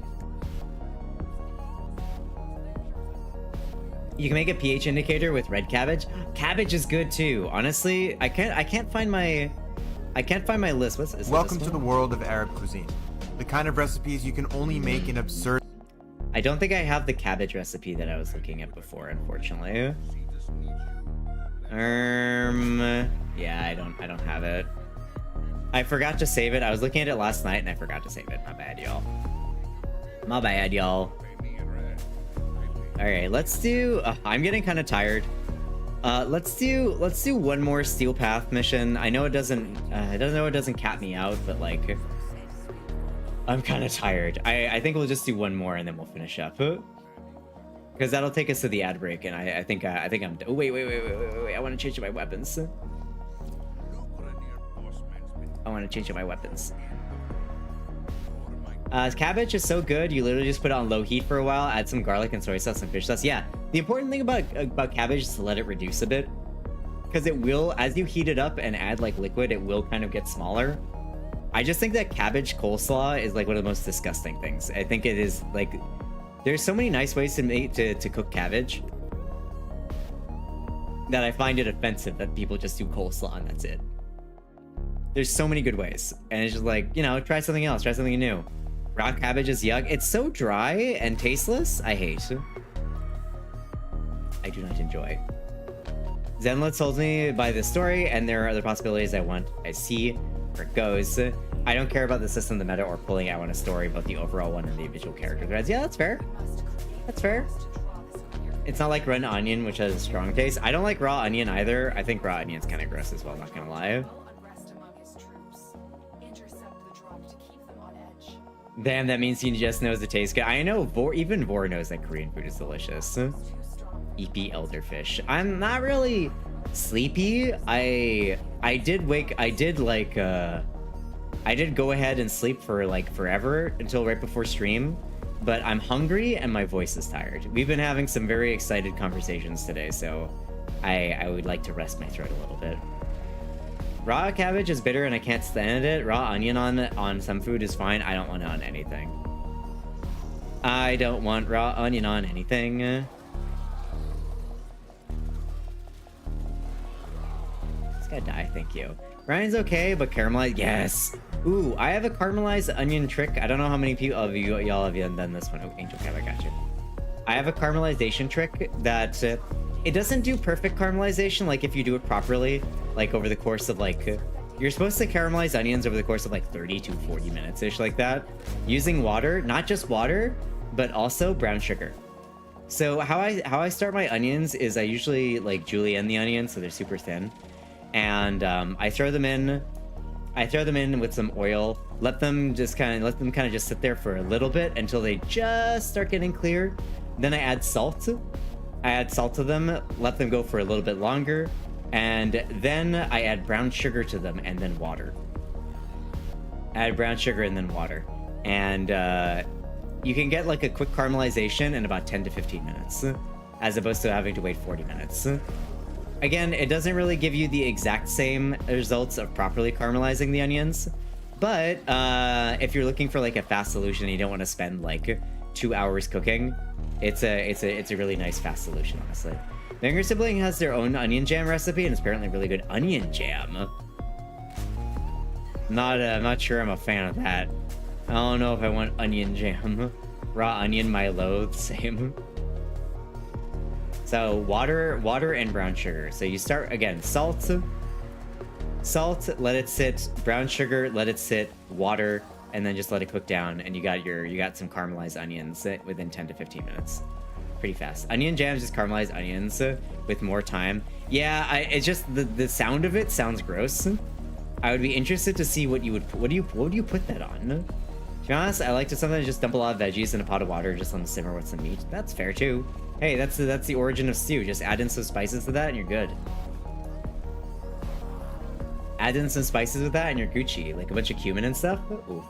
You can make a pH indicator with red cabbage. Cabbage is good too. Honestly, I can't find my list. What's Welcome to the world of Arab cuisine. The kind of recipes you can only make in absurd. I don't think I have the cabbage recipe that I was looking at before, unfortunately. Yeah, I don't have it. I forgot to save it. I was looking at it last night and I forgot to save it. My bad, y'all. My bad, y'all. All right, let's do. I'm getting kind of tired. Let's do one more Steel Path mission. I know it doesn't. I don't know it doesn't cap me out, but like, I'm kind of tired. I think we'll just do one more and then we'll finish up. Because that'll take us to the ad break, and I think I'm. Oh, wait! I want to change my weapons. I want to change my weapons. Cabbage is so good. You literally just put it on low heat for a while, add some garlic and soy sauce and fish sauce. Yeah, the important thing about cabbage is to let it reduce a bit, because it will, as you heat it up and add like liquid, it will kind of get smaller. I just think that cabbage coleslaw is like one of the most disgusting things. I think it is like. There's so many nice ways to cook cabbage that I find it offensive that people just do coleslaw and that's it. There's so many good ways. And it's just like, you know, try something else, try something new. Raw cabbage is yuck. It's so dry and tasteless. I hate. I do not enjoy. Zenlet told me by this story, and there are other possibilities I see where it goes. I don't care about the system, the meta, or pulling out on a story about the overall one and the individual character threads. Yeah, that's fair. That's fair. It's not like red onion, which has a strong taste. I don't like raw onion either. I think raw onion's kind of gross as well, not gonna lie. Damn, that means he just knows the taste good. I know even Vor knows that Korean food is delicious. EP elderfish. I'm not really sleepy. I did go ahead and sleep for like forever until right before stream, but I'm hungry and my voice is tired. We've been having some very excited conversations today, so I would like to rest my throat a little bit. Raw cabbage is bitter and I can't stand it. Raw onion on some food is fine. I don't want it on anything. I don't want raw onion on anything. It's gotta die, thank you. Ryan's okay, but caramelized, yes. Ooh, I have a caramelized onion trick. I don't know how many people of y'all have done this one. Oh, Angel Cab, I got you. I have a caramelization trick that it doesn't do perfect caramelization. Like if you do it properly, like over the course of like, you're supposed to caramelize onions over the course of like 30 to 40 minutes-ish like that, using water, not just water, but also brown sugar. So how I start my onions is I usually like julienne the onions so they're super thin. And I throw them in with some oil, let them kind of just sit there for a little bit until they just start getting clear. Then I add salt. I add salt to them, let them go for a little bit longer, and then I add brown sugar to them and then water. Add brown sugar and then water. And you can get like a quick caramelization in about 10 to 15 minutes, as opposed to having to wait 40 minutes. Again, it doesn't really give you the exact same results of properly caramelizing the onions, but if you're looking for like a fast solution and you don't want to spend like 2 hours cooking, it's a really nice fast solution, honestly. The younger sibling has their own onion jam recipe, and it's apparently really good onion jam. I'm not sure I'm a fan of that. I don't know if I want onion jam. Raw onion, my loathe, same. So water and brown sugar. So you start again, salt, let it sit, brown sugar, let it sit, water, and then just let it cook down, and you got some caramelized onions within 10 to 15 minutes. Pretty fast. Onion jam is just caramelized onions with more time. Yeah, it's just the sound of it sounds gross. I would be interested to see what would you put that on? To be honest, I like to sometimes just dump a lot of veggies in a pot of water, just let them simmer with some meat. That's fair too. Hey, that's the origin of stew. Just add in some spices to that and you're good. Add in some spices with that and you're Gucci. Like a bunch of cumin and stuff. Ooh.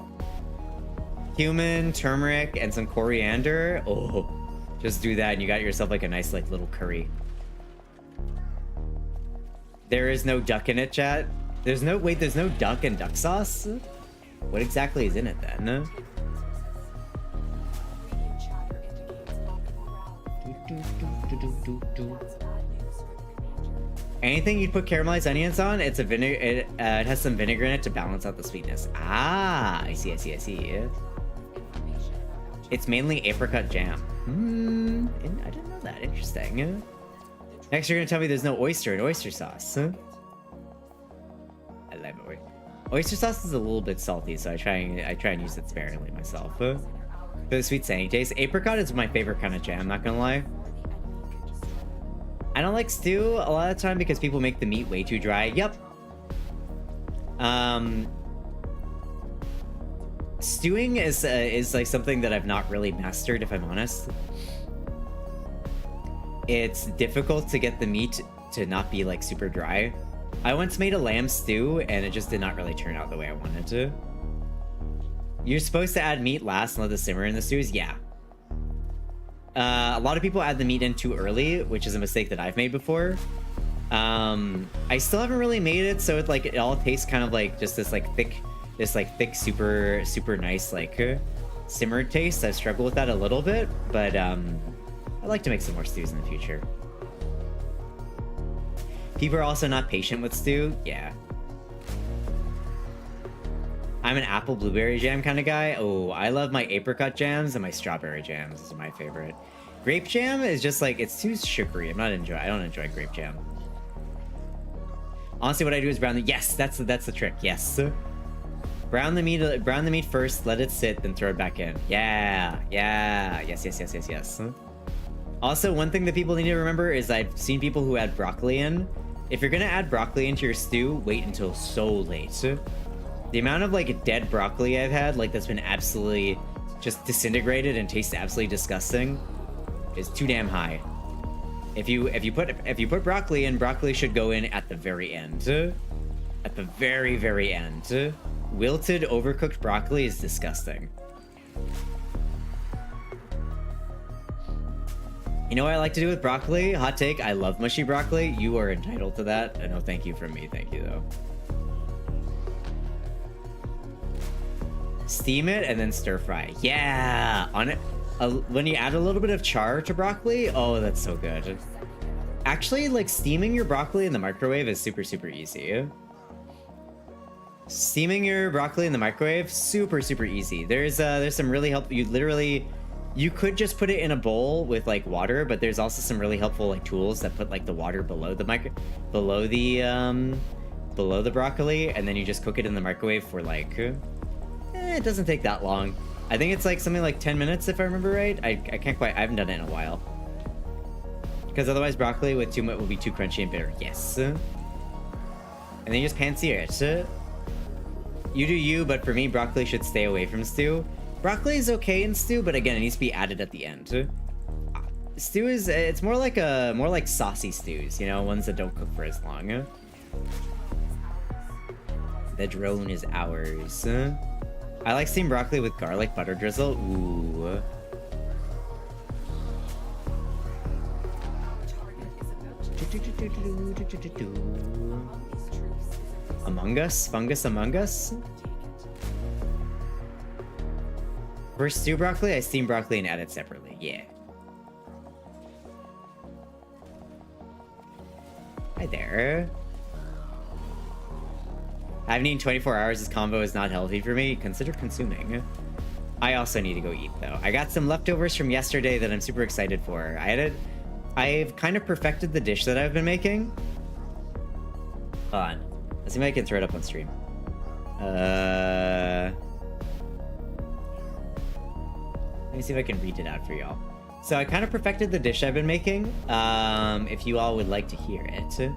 Cumin, turmeric, and some coriander. Oh, just do that and you got yourself like a nice like little curry. There is no duck in it, chat. There's no duck and duck sauce? What exactly is in it then? Anything you'd put caramelized onions on, it's a vinegar. It has some vinegar in it to balance out the sweetness. Ah, I see. It's mainly apricot jam. I didn't know that. Interesting. Next, you're gonna tell me there's no oyster in oyster sauce. I love it. Oyster sauce is a little bit salty, so I try and use it sparingly myself. For the sweet sandy taste, apricot is my favorite kind of jam. Not gonna lie. I don't like stew a lot of the time because people make the meat way too dry. Yep. Stewing is like something that I've not really mastered, if I'm honest. It's difficult to get the meat to not be like super dry. I once made a lamb stew and it just did not really turn out the way I wanted to. You're supposed to add meat last and let it simmer in the stews? Yeah. A lot of people add the meat in too early, which is a mistake that I've made before. I still haven't really made it, so it all tastes kind of like just this thick, super nice simmered taste. I struggle with that a little bit, but I'd like to make some more stews in the future. People are also not patient with stew. Yeah. I'm an apple blueberry jam kind of guy. Oh, I love my apricot jams and my strawberry jams. These are my favorite. Grape jam is just it's too sugary. I don't enjoy grape jam. Honestly, what I do is brown the... Yes, that's the trick. Yes. Brown the meat first, let it sit, then throw it back in. Yeah. Yes. Also, one thing that people need to remember is I've seen people who add broccoli in. If you're gonna add broccoli into your stew, wait until so late. The amount of dead broccoli I've had, that's been absolutely just disintegrated and tastes absolutely disgusting, is too damn high. If you put broccoli in, broccoli should go in at the very end. At the very, very end. Wilted, overcooked broccoli is disgusting. You know what I like to do with broccoli? Hot take, I love mushy broccoli. You are entitled to that. No thank you from me. Thank you, though. Steam it and then stir fry. Yeah! On it. When you add a little bit of char to broccoli, oh, that's so good. Actually, steaming your broccoli in the microwave is super, super easy. Steaming your broccoli in the microwave, super, super easy. There's some really helpful... You could just put it in a bowl with water, but there's also some really helpful tools that put the water below the broccoli, and then you just cook it in the microwave for it doesn't take that long. I think it's something like 10 minutes if I remember right. I can't quite... I haven't done it in a while. Because otherwise broccoli with too much will be too crunchy and bitter. Yes. And then you just pan-sear it. You do you, but for me, broccoli should stay away from stew. Broccoli is okay in stew, but again, it needs to be added at the end. Stew is... It's more like saucy stews, you know? Ones that don't cook for as long. The drone is ours. I like steamed broccoli with garlic butter drizzle. Ooh. Among Us? Fungus Among Us? For stew broccoli, I steam broccoli and add it separately. Yeah. Hi there. I haven't eaten 24 hours. This combo is not healthy for me. Consider consuming. I also need to go eat, though. I got some leftovers from yesterday that I'm super excited for. I've kind of perfected the dish that I've been making. Hold on. Let's see if I can throw it up on stream. Let me see if I can read it out for y'all. So I kind of perfected the dish I've been making. If you all would like to hear it.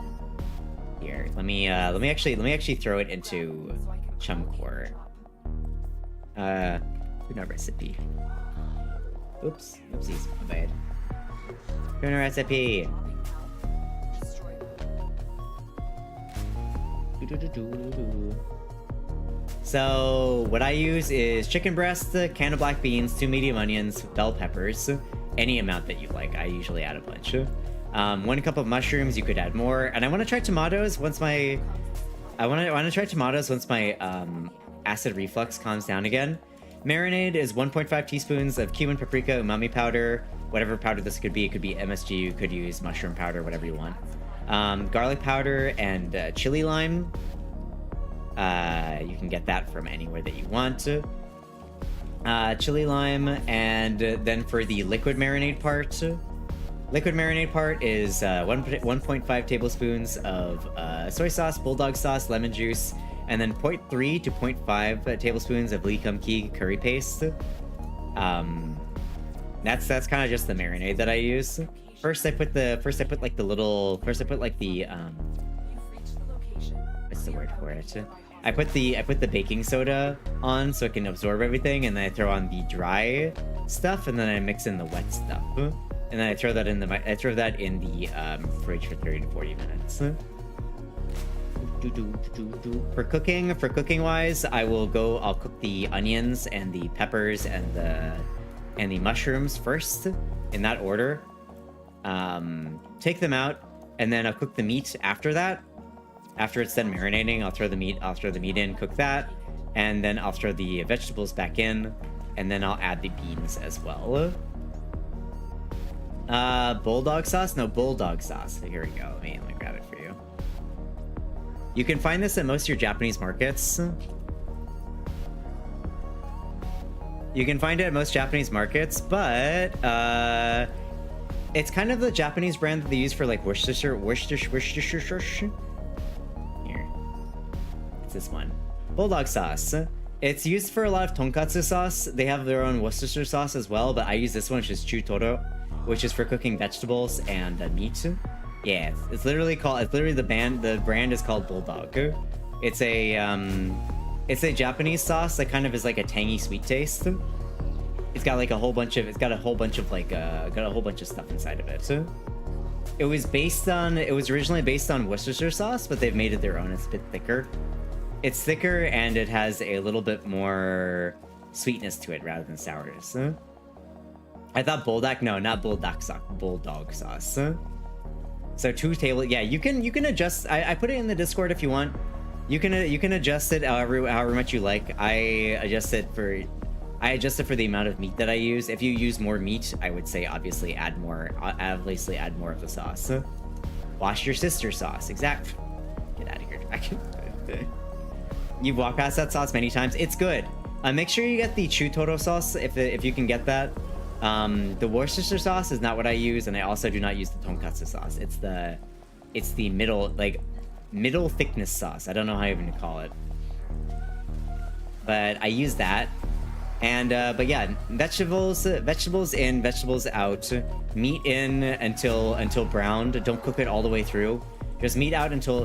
Here, let me actually throw it into Chumcore. Tuna recipe. Oops, oopsies, my bad. Tuna recipe. So what I use is chicken breast, a can of black beans, 2 medium onions, bell peppers, any amount that you like. I usually add a bunch. 1 cup of mushrooms. You could add more. And I want to try tomatoes once my acid reflux calms down again. Marinade is 1.5 teaspoons of cumin, paprika, umami powder, whatever powder this could be. It could be MSG. You could use mushroom powder, whatever you want. Garlic powder and chili lime. You can get that from anywhere that you want. Chili lime, and then for the liquid marinade part. Liquid marinade part is 1.5 tablespoons of soy sauce, bulldog sauce, lemon juice, and then 0.3 to 0.5 tablespoons of Lee Kum Kee curry paste. That's kind of just the marinade that I use. First I put what's the word for it? I put the baking soda on so it can absorb everything, and then I throw on the dry stuff, and then I mix in the wet stuff, and then I throw that in the fridge for 30 to 40 minutes. For cooking wise, I'll cook the onions and the peppers and the mushrooms first in that order. Take them out, and then I'll cook the meat after that. After it's done marinating, I'll throw the meat in, cook that, and then I'll throw the vegetables back in, and then I'll add the beans as well. Bulldog sauce? No, bulldog sauce. Here we go. Let me grab it for you. You can find this at most of your Japanese markets. You can find it at most Japanese markets, but it's kind of the Japanese brand that they use for like Worcestershire. Here, it's this one, bulldog sauce. It's used for a lot of tonkatsu sauce. They have their own Worcestershire sauce as well, but I use this one, which is chutoro, which is for cooking vegetables and meat. Yeah, it's literally the brand is called Bulldog. It's a Japanese sauce that kind of is like a tangy sweet taste. It's got like a whole bunch of stuff inside of it. It was originally based on Worcestershire sauce, but they've made it their own. It's a bit thicker. It's thicker and it has a little bit more sweetness to it rather than sourness. I thought bulldog, no, not bulldog sauce. So 2 table, yeah, you can adjust. I put it in the Discord if you want. You can adjust it however much you like. I adjust it for the amount of meat that I use. If you use more meat, I would say obviously add more of the sauce. Wash your sister's sauce. Exact. Get out of here, Dragon. You've walked past that sauce many times. It's good. Make sure you get the chutoro sauce if you can get that. The Worcestershire sauce is not what I use, and I also do not use the tonkatsu sauce. It's the middle thickness sauce. I don't know how even to call it, but I use that. And but yeah, vegetables in, vegetables out, meat in until browned. Don't cook it all the way through. Just meat out until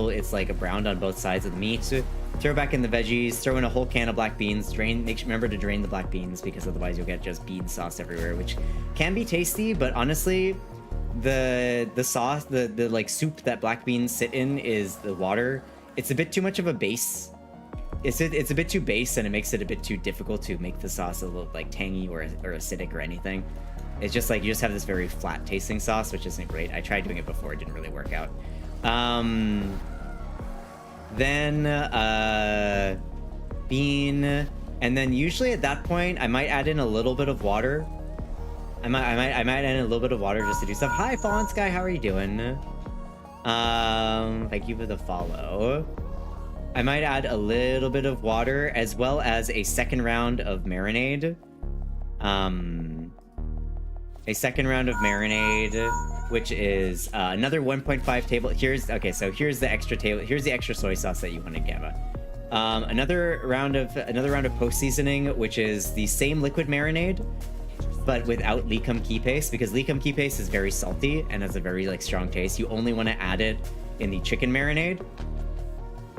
it's like browned on both sides of the meat. Throw back in the veggies. Throw in a whole can of black beans. Remember to drain the black beans, because otherwise you'll get just bean sauce everywhere, which can be tasty. But honestly, the sauce, the like soup that black beans sit in is the water. It's a bit too much of a base. It's a bit too base, and it makes it a bit too difficult to make the sauce a little like tangy or acidic or anything. It's just like you just have this very flat tasting sauce, which isn't great. I tried doing it before, it didn't really work out. Then bean, and then usually at that point I might add in a little bit of water. I might add in a little bit of water just to do stuff. Hi Fallen Sky, how are you doing? Thank you for the follow. I might add a little bit of water as well as a second round of marinade. A second round of marinade, which is another 1.5 table. Here's the extra table. Here's the extra soy sauce that you want to get. Another round of post seasoning, which is the same liquid marinade, but without likum key paste, because likum key paste is very salty and has a very like strong taste. You only want to add it in the chicken marinade,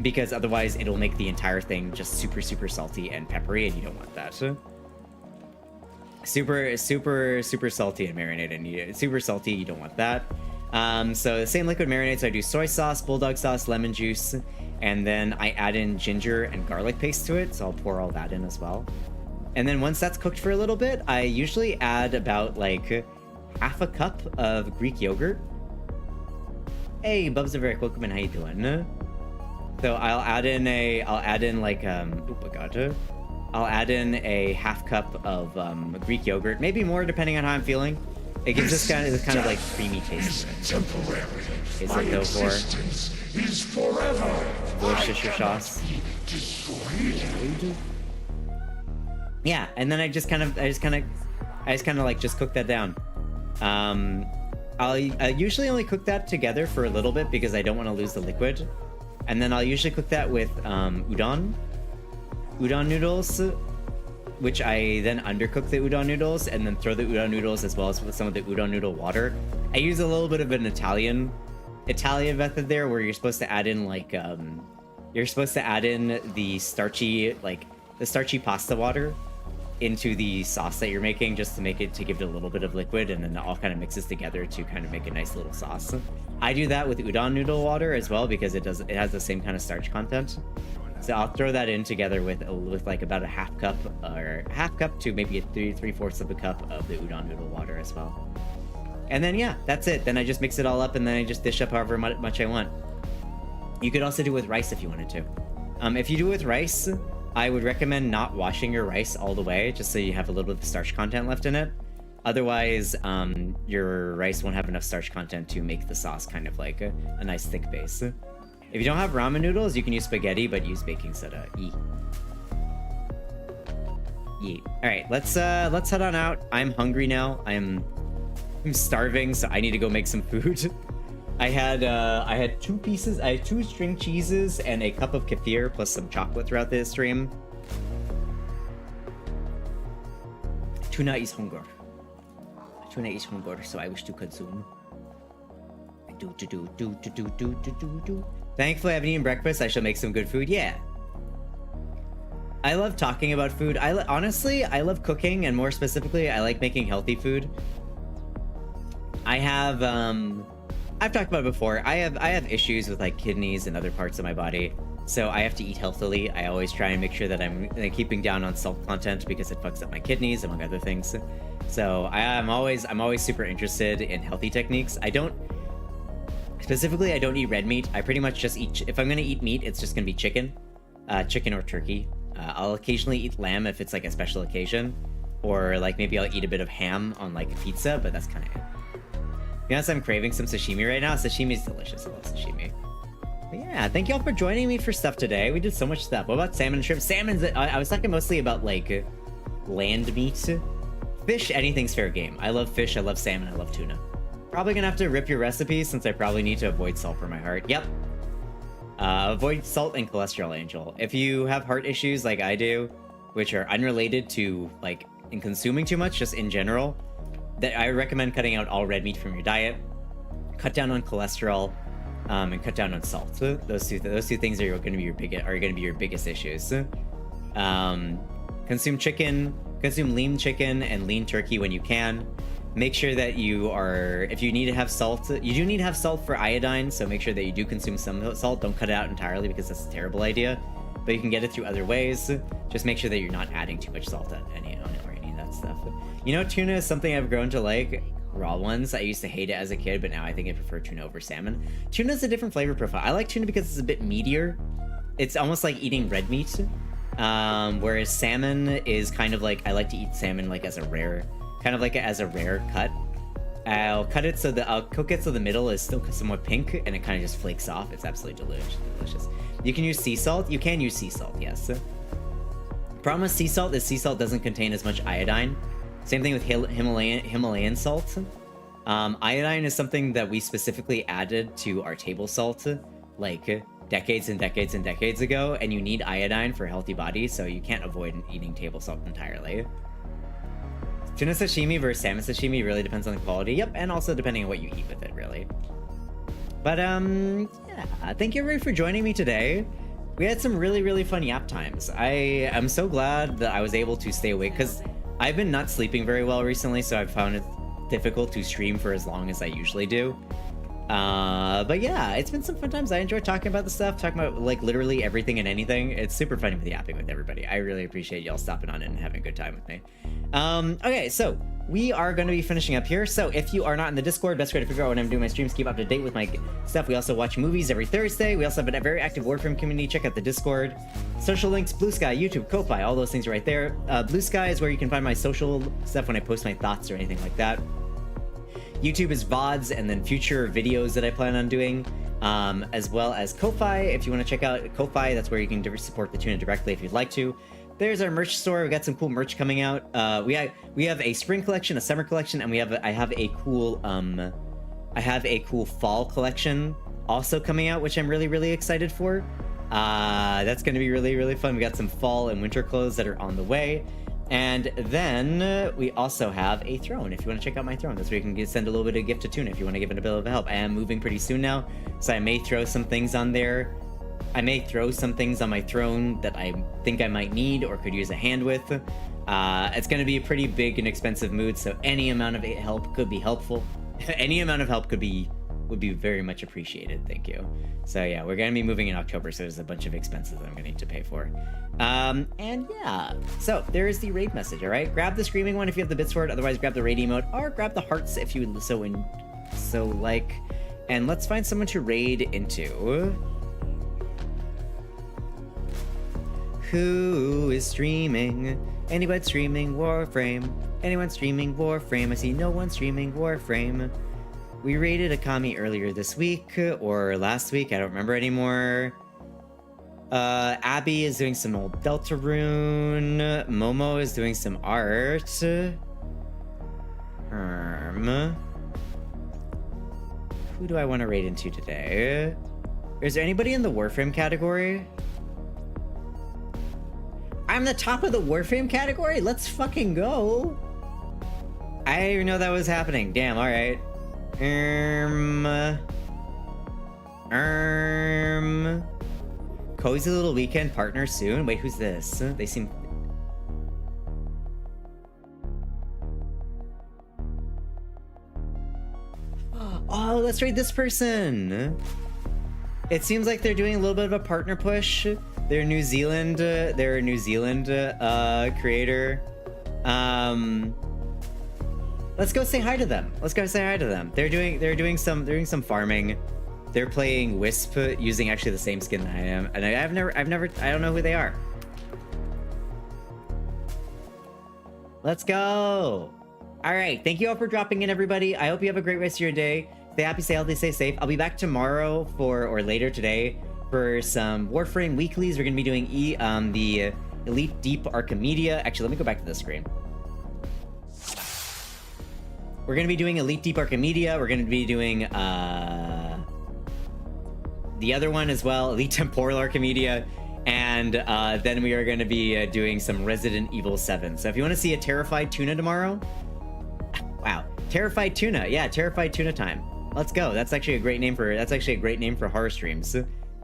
because otherwise it'll make the entire thing just super salty and peppery, and you don't want that. Super salty and marinated, and super salty, you don't want that. So the same liquid marinade, so I do soy sauce, bulldog sauce, lemon juice, and then I add in ginger and garlic paste to it, so I'll pour all that in as well. And then once that's cooked for a little bit, I usually add about like half a cup of Greek yogurt. Hey, Bubs are very welcome, and how you doing? So I'll add in a half cup of Greek yogurt, maybe more depending on how I'm feeling. It gives this kind of like creamy taste. Temporary. Is it though for is forever. Worcestershire sauce? Yeah, and then I just kind of cook that down. I usually only cook that together for a little bit because I don't want to lose the liquid. And then I'll usually cook that with udon noodles, which I then undercook the udon noodles and then throw the udon noodles as well as with some of the udon noodle water. I use a little bit of an Italian method there, where you're supposed to add in like you're supposed to add in the starchy pasta water into the sauce that you're making, just to give it a little bit of liquid, and then it all kind of mixes together to kind of make a nice little sauce. I do that with udon noodle water as well because it has the same kind of starch content. So I'll throw that in together with like about a half cup to maybe a 3/4 of a cup of the udon noodle water as well. And then yeah, that's it. Then I just mix it all up and then I just dish up however much I want. You could also do it with rice if you wanted to. If you do it with rice, I would recommend not washing your rice all the way, just so you have a little bit of starch content left in it. Otherwise, your rice won't have enough starch content to make the sauce kind of like a nice thick base. If you don't have ramen noodles, you can use spaghetti, but use baking soda. Yeet. All right, let's head on out. I'm hungry now. I'm starving, so I need to go make some food. I had 2 pieces. I had 2 string cheeses and a cup of kefir plus some chocolate throughout the stream. Tuna is hunger. Tuna is hunger, so I wish to consume. Do. Thankfully, I haven't eaten breakfast. I shall make some good food. Yeah. I love talking about food. Honestly, I love cooking, and more specifically, I like making healthy food. I've talked about it before. I have issues with like kidneys and other parts of my body, so I have to eat healthily. I always try and make sure that I'm keeping down on salt content because it fucks up my kidneys, among other things. So I'm always super interested in healthy techniques. I don't eat red meat. I pretty much just eat, if I'm gonna eat meat, it's just gonna be chicken or turkey. I'll occasionally eat lamb if it's like a special occasion, or like maybe I'll eat a bit of ham on like a pizza, but that's kind of it. To be honest, I'm craving some sashimi right now. Sashimi is delicious. I love sashimi. But yeah, thank y'all for joining me for stuff today. We did so much stuff. What about salmon and shrimp? Salmon's, I was talking mostly about like land meat. Fish, anything's fair game. I love fish, I love salmon, I love tuna. Probably gonna have to rip your recipe since I probably need to avoid salt for my heart. Yep. Avoid salt and cholesterol, Angel. If you have heart issues like I do, which are unrelated to like in consuming too much, just in general, that I recommend cutting out all red meat from your diet. Cut down on cholesterol, and cut down on salt. Those two things are going to be your biggest issues. Consume chicken, consume lean chicken and lean turkey when you can. Make sure that if you need to have salt, you do need to have salt for iodine, so make sure that you do consume some salt. Don't cut it out entirely because that's a terrible idea, but you can get it through other ways. Just make sure that you're not adding too much salt on any of that stuff. You know, tuna is something I've grown to like. Raw ones. I used to hate it as a kid, but now I think I prefer tuna over salmon. Tuna is a different flavor profile. I like tuna because it's a bit meatier. It's almost like eating red meat. Whereas salmon is kind of like, I like to eat salmon like as a rare cut. I'll cook it so the middle is still somewhat pink and it kind of just flakes off. It's absolutely delicious. You can use sea salt. You can use sea salt, yes. Problem with sea salt is sea salt doesn't contain as much iodine. Same thing with Himalayan salt. Iodine is something that we specifically added to our table salt like decades and decades and decades ago, and you need iodine for a healthy body, so you can't avoid eating table salt entirely. Tuna sashimi versus salmon sashimi really depends on the quality. Yep, and also depending on what you eat with it, really. But yeah, thank you everybody for joining me today. We had some really, really fun yap times. I am so glad that I was able to stay awake because I've been not sleeping very well recently, so I've found it difficult to stream for as long as I usually do. But yeah, it's been some fun times. I enjoy talking about the stuff, talking about like literally everything and anything. It's super funny with yapping with everybody. I really appreciate y'all stopping on and having a good time with me. Okay, so we are going to be finishing up here. So if you are not in the Discord, best way to figure out when I'm doing my streams, keep up to date with my stuff. We also watch movies every Thursday. We also have a very active Warframe community. Check out the Discord. Social links, Blue Sky, YouTube, Ko-Fi, all those things are right there. Blue Sky is where you can find my social stuff when I post my thoughts or anything like that. YouTube is VODs and then future videos that I plan on doing, as well as Ko-Fi. If you want to check out Ko-Fi, that's where you can support the Tuna directly if you'd like to. There's our merch store. We got some cool merch coming out. We have a spring collection, a summer collection, and I have a cool fall collection also coming out, which I'm really, really excited for. That's going to be really, really fun. We got some fall and winter clothes that are on the way. And then we also have a throne. If you want to check out my throne, that's where you can send a little bit of gift to Tuna if you want to give it a bit of help. I am moving pretty soon now, so I may throw some things on there I may throw some things on my throne that I think I might need or could use a hand with. It's going to be a pretty big and expensive mood, so any amount of help could be helpful. Any amount of help would be very much appreciated. Thank you. So yeah, we're going to be moving in October, so there's a bunch of expenses that I'm going to need to pay for. And yeah, so there is the raid message. All right, grab the screaming one if you have the bits for it. Otherwise, grab the raid emote or grab the hearts if you so like. And let's find someone to raid into. Who is streaming? Anyone streaming Warframe? Anyone streaming Warframe? I see no one streaming Warframe. We raided Akami earlier this week, or last week, I don't remember anymore. Abby is doing some old Deltarune. Momo is doing some art. Who do I want to raid into today? Is there anybody in the Warframe category? I'm the top of the Warframe category? Let's fucking go. I didn't even know that was happening. Damn, alright. Cozy little weekend partner soon? Wait, who's this? They seem... Oh, let's raid this person! It seems like they're doing a little bit of a partner push. They're a New Zealand creator. Let's go say hi to them. They're doing some farming. They're playing Wisp using actually the same skin that I am, and I don't know who they are. Let's go. All right, thank you all for dropping in, everybody. I hope you have a great rest of your day. Stay happy, stay healthy, stay safe. I'll be back tomorrow or later today for some Warframe weeklies. We're gonna be doing the Elite Deep Archimedia. Actually, let me go back to the screen. We're gonna be doing Elite Deep Archimedia. We're gonna be doing the other one as well, Elite Temporal Archimedia, and then we are gonna be doing some Resident Evil 7. So if you want to see a Terrified Tuna tomorrow, wow, Terrified Tuna, yeah, Terrified Tuna time. Let's go. That's actually a great name for horror streams.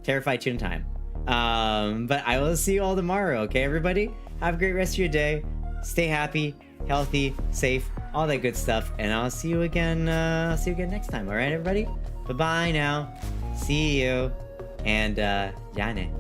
Terrified Tuna time. But I will see you all tomorrow. Okay, everybody. Have a great rest of your day. Stay happy, healthy, safe, all that good stuff. And I'll see you again. Next time. All right, everybody. Bye bye now. See you. And Jane.